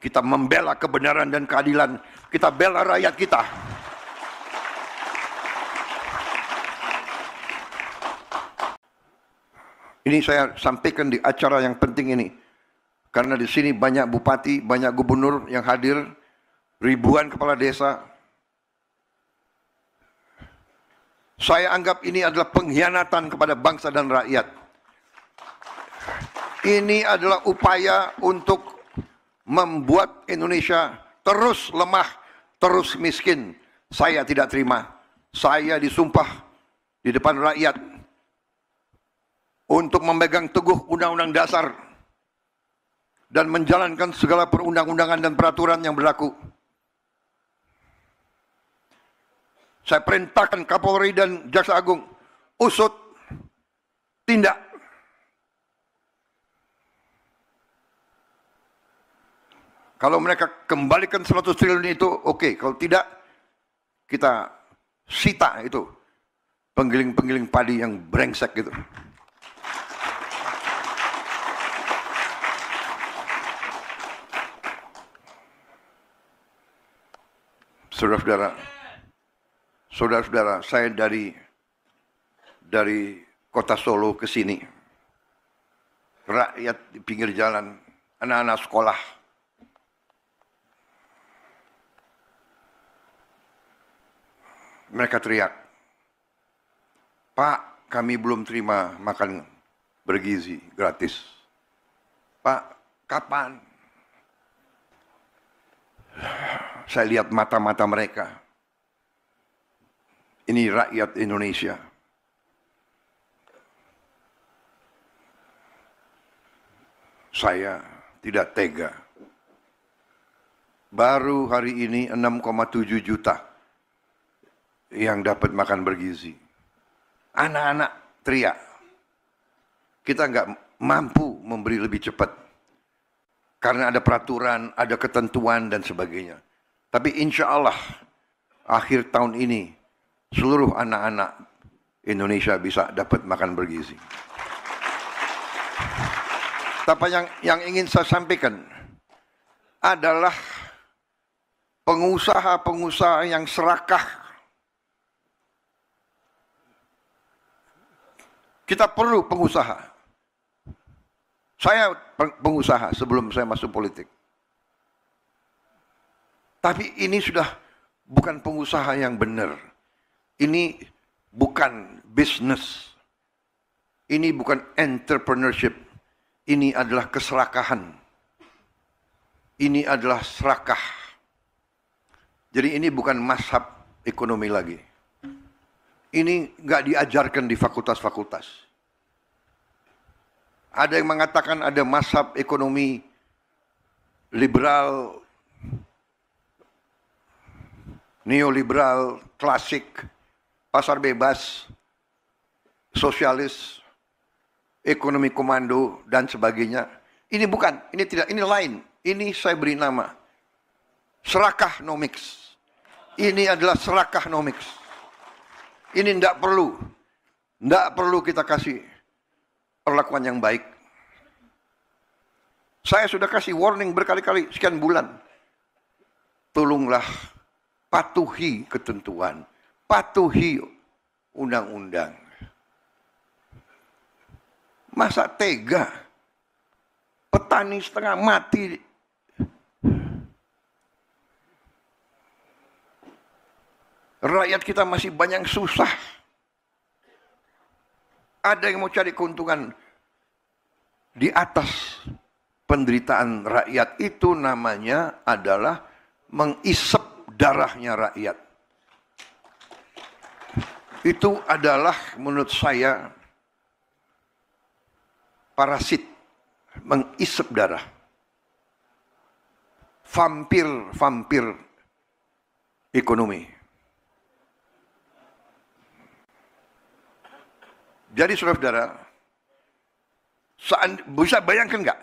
kita membela kebenaran dan keadilan. Kita bela rakyat kita. Ini saya sampaikan di acara yang penting ini. Karena di sini banyak bupati, banyak gubernur yang hadir, ribuan kepala desa. Saya anggap ini adalah pengkhianatan kepada bangsa dan rakyat. Ini adalah upaya untuk membuat Indonesia terus lemah, terus miskin. Saya tidak terima. Saya disumpah di depan rakyat untuk memegang teguh Undang-Undang Dasar dan menjalankan segala perundang-undangan dan peraturan yang berlaku. Saya perintahkan Kapolri dan Jaksa Agung, usut tindak. Kalau mereka kembalikan 100 triliun itu, oke. Kalau tidak, kita sita itu penggiling-penggiling padi yang brengsek gitu. Saudara-saudara, saya dari kota Solo ke sini, rakyat di pinggir jalan, anak-anak sekolah, mereka teriak, "Pak, kami belum terima makan bergizi gratis. Pak, kapan?" Saya lihat mata-mata mereka. Ini rakyat Indonesia. Saya tidak tega. Baru hari ini 6,7 juta yang dapat makan bergizi. Anak-anak teriak. Kita nggak mampu memberi lebih cepat. Karena ada peraturan, ada ketentuan dan sebagainya. Tapi insya Allah akhir tahun ini seluruh anak-anak Indonesia bisa dapat makan bergizi. Tapi yang ingin saya sampaikan adalah pengusaha-pengusaha yang serakah. Kita perlu pengusaha. Saya pengusaha sebelum saya masuk politik. Tapi ini sudah bukan pengusaha yang benar. Ini bukan bisnis. Ini bukan entrepreneurship. Ini adalah keserakahan. Ini adalah serakah. Jadi ini bukan mazhab ekonomi lagi. Ini nggak diajarkan di fakultas-fakultas. Ada yang mengatakan ada mazhab ekonomi liberal, neoliberal, klasik, pasar bebas, sosialis, ekonomi komando, dan sebagainya. Ini bukan, ini tidak, ini lain. Ini saya beri nama serakahnomics. Ini adalah serakahnomics. Ini tidak perlu kita kasih perlakuan yang baik. Saya sudah kasih warning berkali-kali, sekian bulan. Tolonglah patuhi ketentuan, patuhi undang-undang. Masa tega petani setengah mati? Rakyat kita masih banyak susah. Ada yang mau cari keuntungan di atas penderitaan rakyat. Itu namanya adalah mengisep darahnya rakyat. Itu adalah menurut saya parasit, mengisep darah. Vampir ekonomi. Jadi saudara-saudara, bisa bayangkan nggak?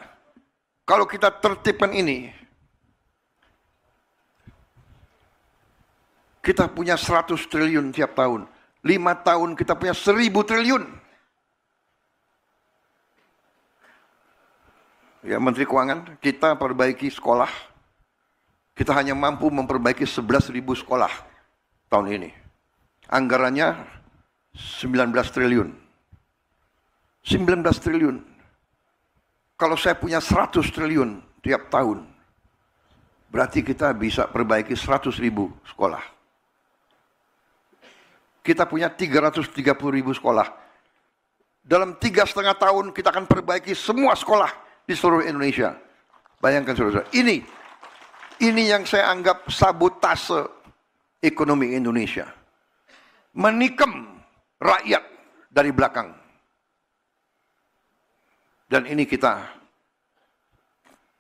Kalau kita tertibkan ini, kita punya 100 triliun tiap tahun. 5 tahun kita punya 1000 triliun. Ya, Menteri Keuangan, kita perbaiki sekolah. Kita hanya mampu memperbaiki 11.000 sekolah tahun ini. Anggarannya 19 triliun. 19 triliun. Kalau saya punya 100 triliun tiap tahun, berarti kita bisa perbaiki 100.000 sekolah. Kita punya 330.000 sekolah. Dalam 3,5 tahun kita akan perbaiki semua sekolah di seluruh Indonesia. Bayangkan saudara-saudara. Ini yang saya anggap sabotase ekonomi Indonesia. Menikam rakyat dari belakang. Dan ini kita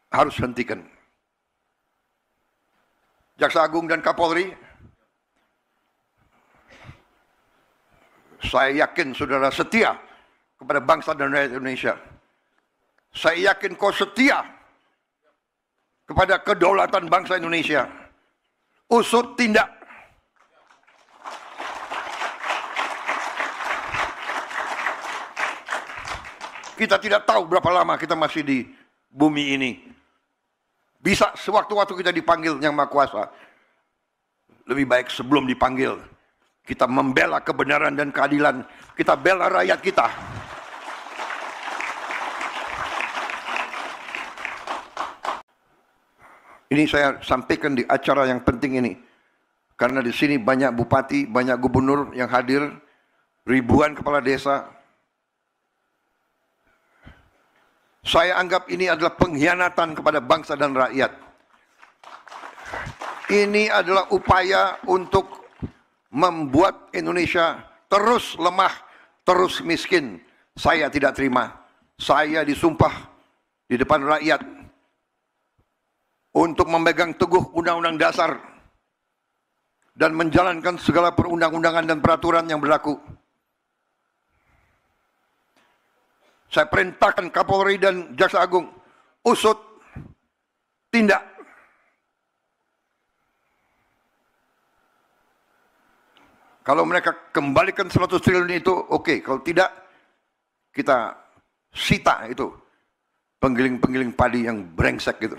harus hentikan. Jaksa Agung dan Kapolri, saya yakin saudara setia kepada bangsa dan rakyat Indonesia. Saya yakin kau setia kepada kedaulatan bangsa Indonesia. Usut tindak. Kita tidak tahu berapa lama kita masih di bumi ini. Bisa sewaktu-waktu kita dipanggil Yang Maha Kuasa. Lebih baik sebelum dipanggil, kita membela kebenaran dan keadilan. Kita bela rakyat kita. Ini saya sampaikan di acara yang penting ini. Karena di sini banyak bupati, banyak gubernur yang hadir. Ribuan kepala desa. Saya anggap ini adalah pengkhianatan kepada bangsa dan rakyat. Ini adalah upaya untuk membuat Indonesia terus lemah, terus miskin. Saya tidak terima. Saya disumpah di depan rakyat untuk memegang teguh Undang-Undang Dasar dan menjalankan segala perundang-undangan dan peraturan yang berlaku. Saya perintahkan Kapolri dan Jaksa Agung, usut, tindak. Kalau mereka kembalikan 100 triliun itu, oke. Kalau tidak, kita sita itu penggiling-penggiling padi yang brengsek gitu.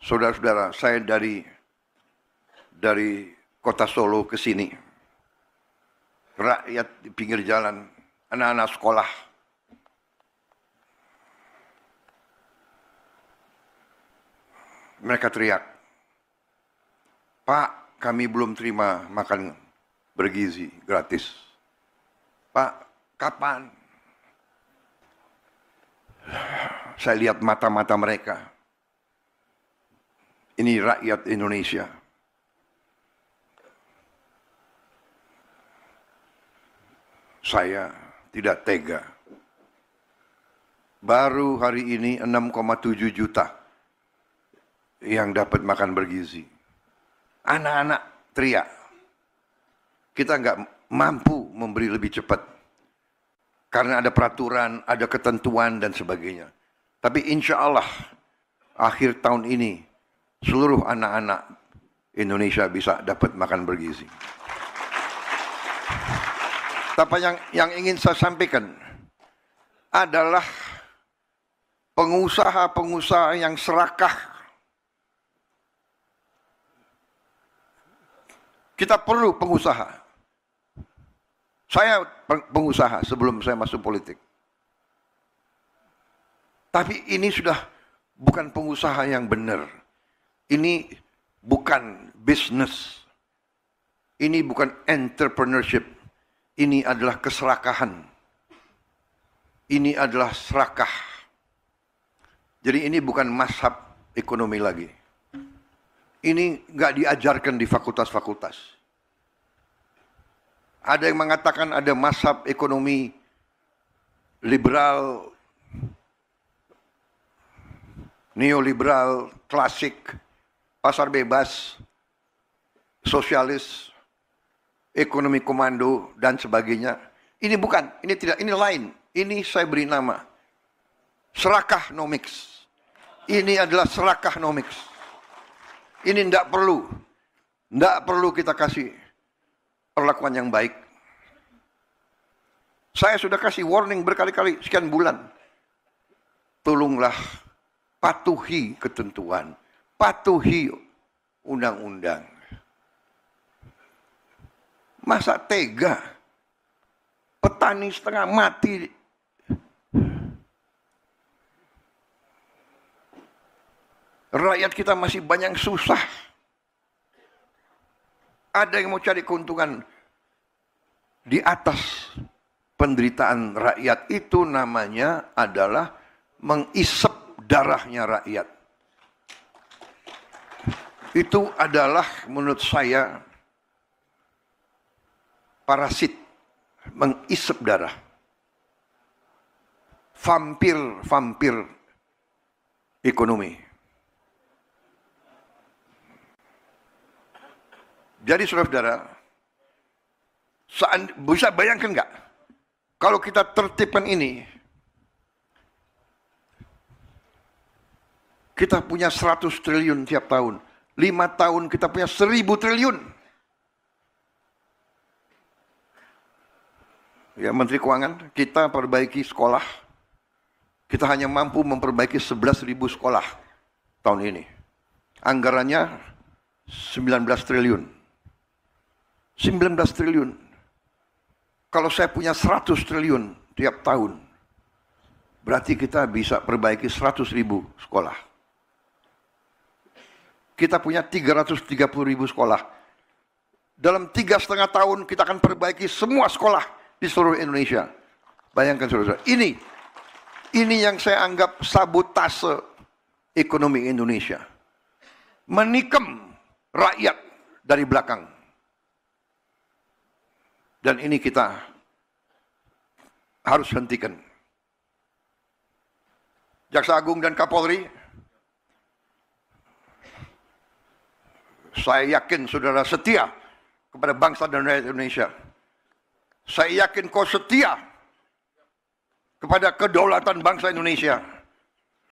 Saudara-saudara, saya dari kota Solo ke sini, rakyat di pinggir jalan, anak-anak sekolah, mereka teriak, "Pak, kami belum terima makan bergizi gratis. Pak, kapan?" Saya lihat mata-mata mereka. Ini rakyat Indonesia. Saya tidak tega. Baru hari ini 6,7 juta yang dapat makan bergizi. Anak-anak teriak. Kita nggak mampu memberi lebih cepat. Karena ada peraturan, ada ketentuan dan sebagainya. Tapi insya Allah akhir tahun ini seluruh anak-anak Indonesia bisa dapat makan bergizi. Tapi yang ingin saya sampaikan adalah pengusaha-pengusaha yang serakah. Kita perlu pengusaha. Saya pengusaha sebelum saya masuk politik. Tapi ini sudah bukan pengusaha yang benar. Ini bukan bisnis. Ini bukan entrepreneurship. Ini adalah keserakahan. Ini adalah serakah. Jadi ini bukan mazhab ekonomi lagi. Ini nggak diajarkan di fakultas-fakultas. Ada yang mengatakan ada mazhab ekonomi liberal, neoliberal, klasik, pasar bebas, sosialis, ekonomi komando, dan sebagainya. Ini bukan, ini tidak, ini lain. Ini saya beri nama serakahnomics. Ini adalah serakahnomics. Ini tidak perlu kita kasih perlakuan yang baik. Saya sudah kasih warning berkali-kali sekian bulan. Tolonglah patuhi ketentuan, patuhi undang-undang. Masa tega petani setengah mati, rakyat kita masih banyak susah. Ada yang mau cari keuntungan di atas penderitaan rakyat. Itu namanya adalah mengisep darahnya rakyat. Itu adalah menurut saya parasit, mengisep darah. Vampir ekonomi. Jadi saudara-saudara, bisa bayangkan nggak? Kalau kita tertibkan ini, kita punya 100 triliun tiap tahun. 5 tahun kita punya 1000 triliun. Ya, Menteri Keuangan, kita perbaiki sekolah. Kita hanya mampu memperbaiki 11.000 sekolah tahun ini. Anggarannya 19 triliun. 19 triliun. Kalau saya punya 100 triliun tiap tahun, berarti kita bisa perbaiki 100.000 sekolah. Kita punya 330.000 sekolah. Dalam 3,5 tahun kita akan perbaiki semua sekolah di seluruh Indonesia. Bayangkan saudara, ini yang saya anggap sabotase ekonomi Indonesia. Menikam rakyat dari belakang. Dan ini kita harus hentikan. Jaksa Agung dan Kapolri, saya yakin saudara setia kepada bangsa dan rakyat Indonesia. Saya yakin kau setia kepada kedaulatan bangsa Indonesia.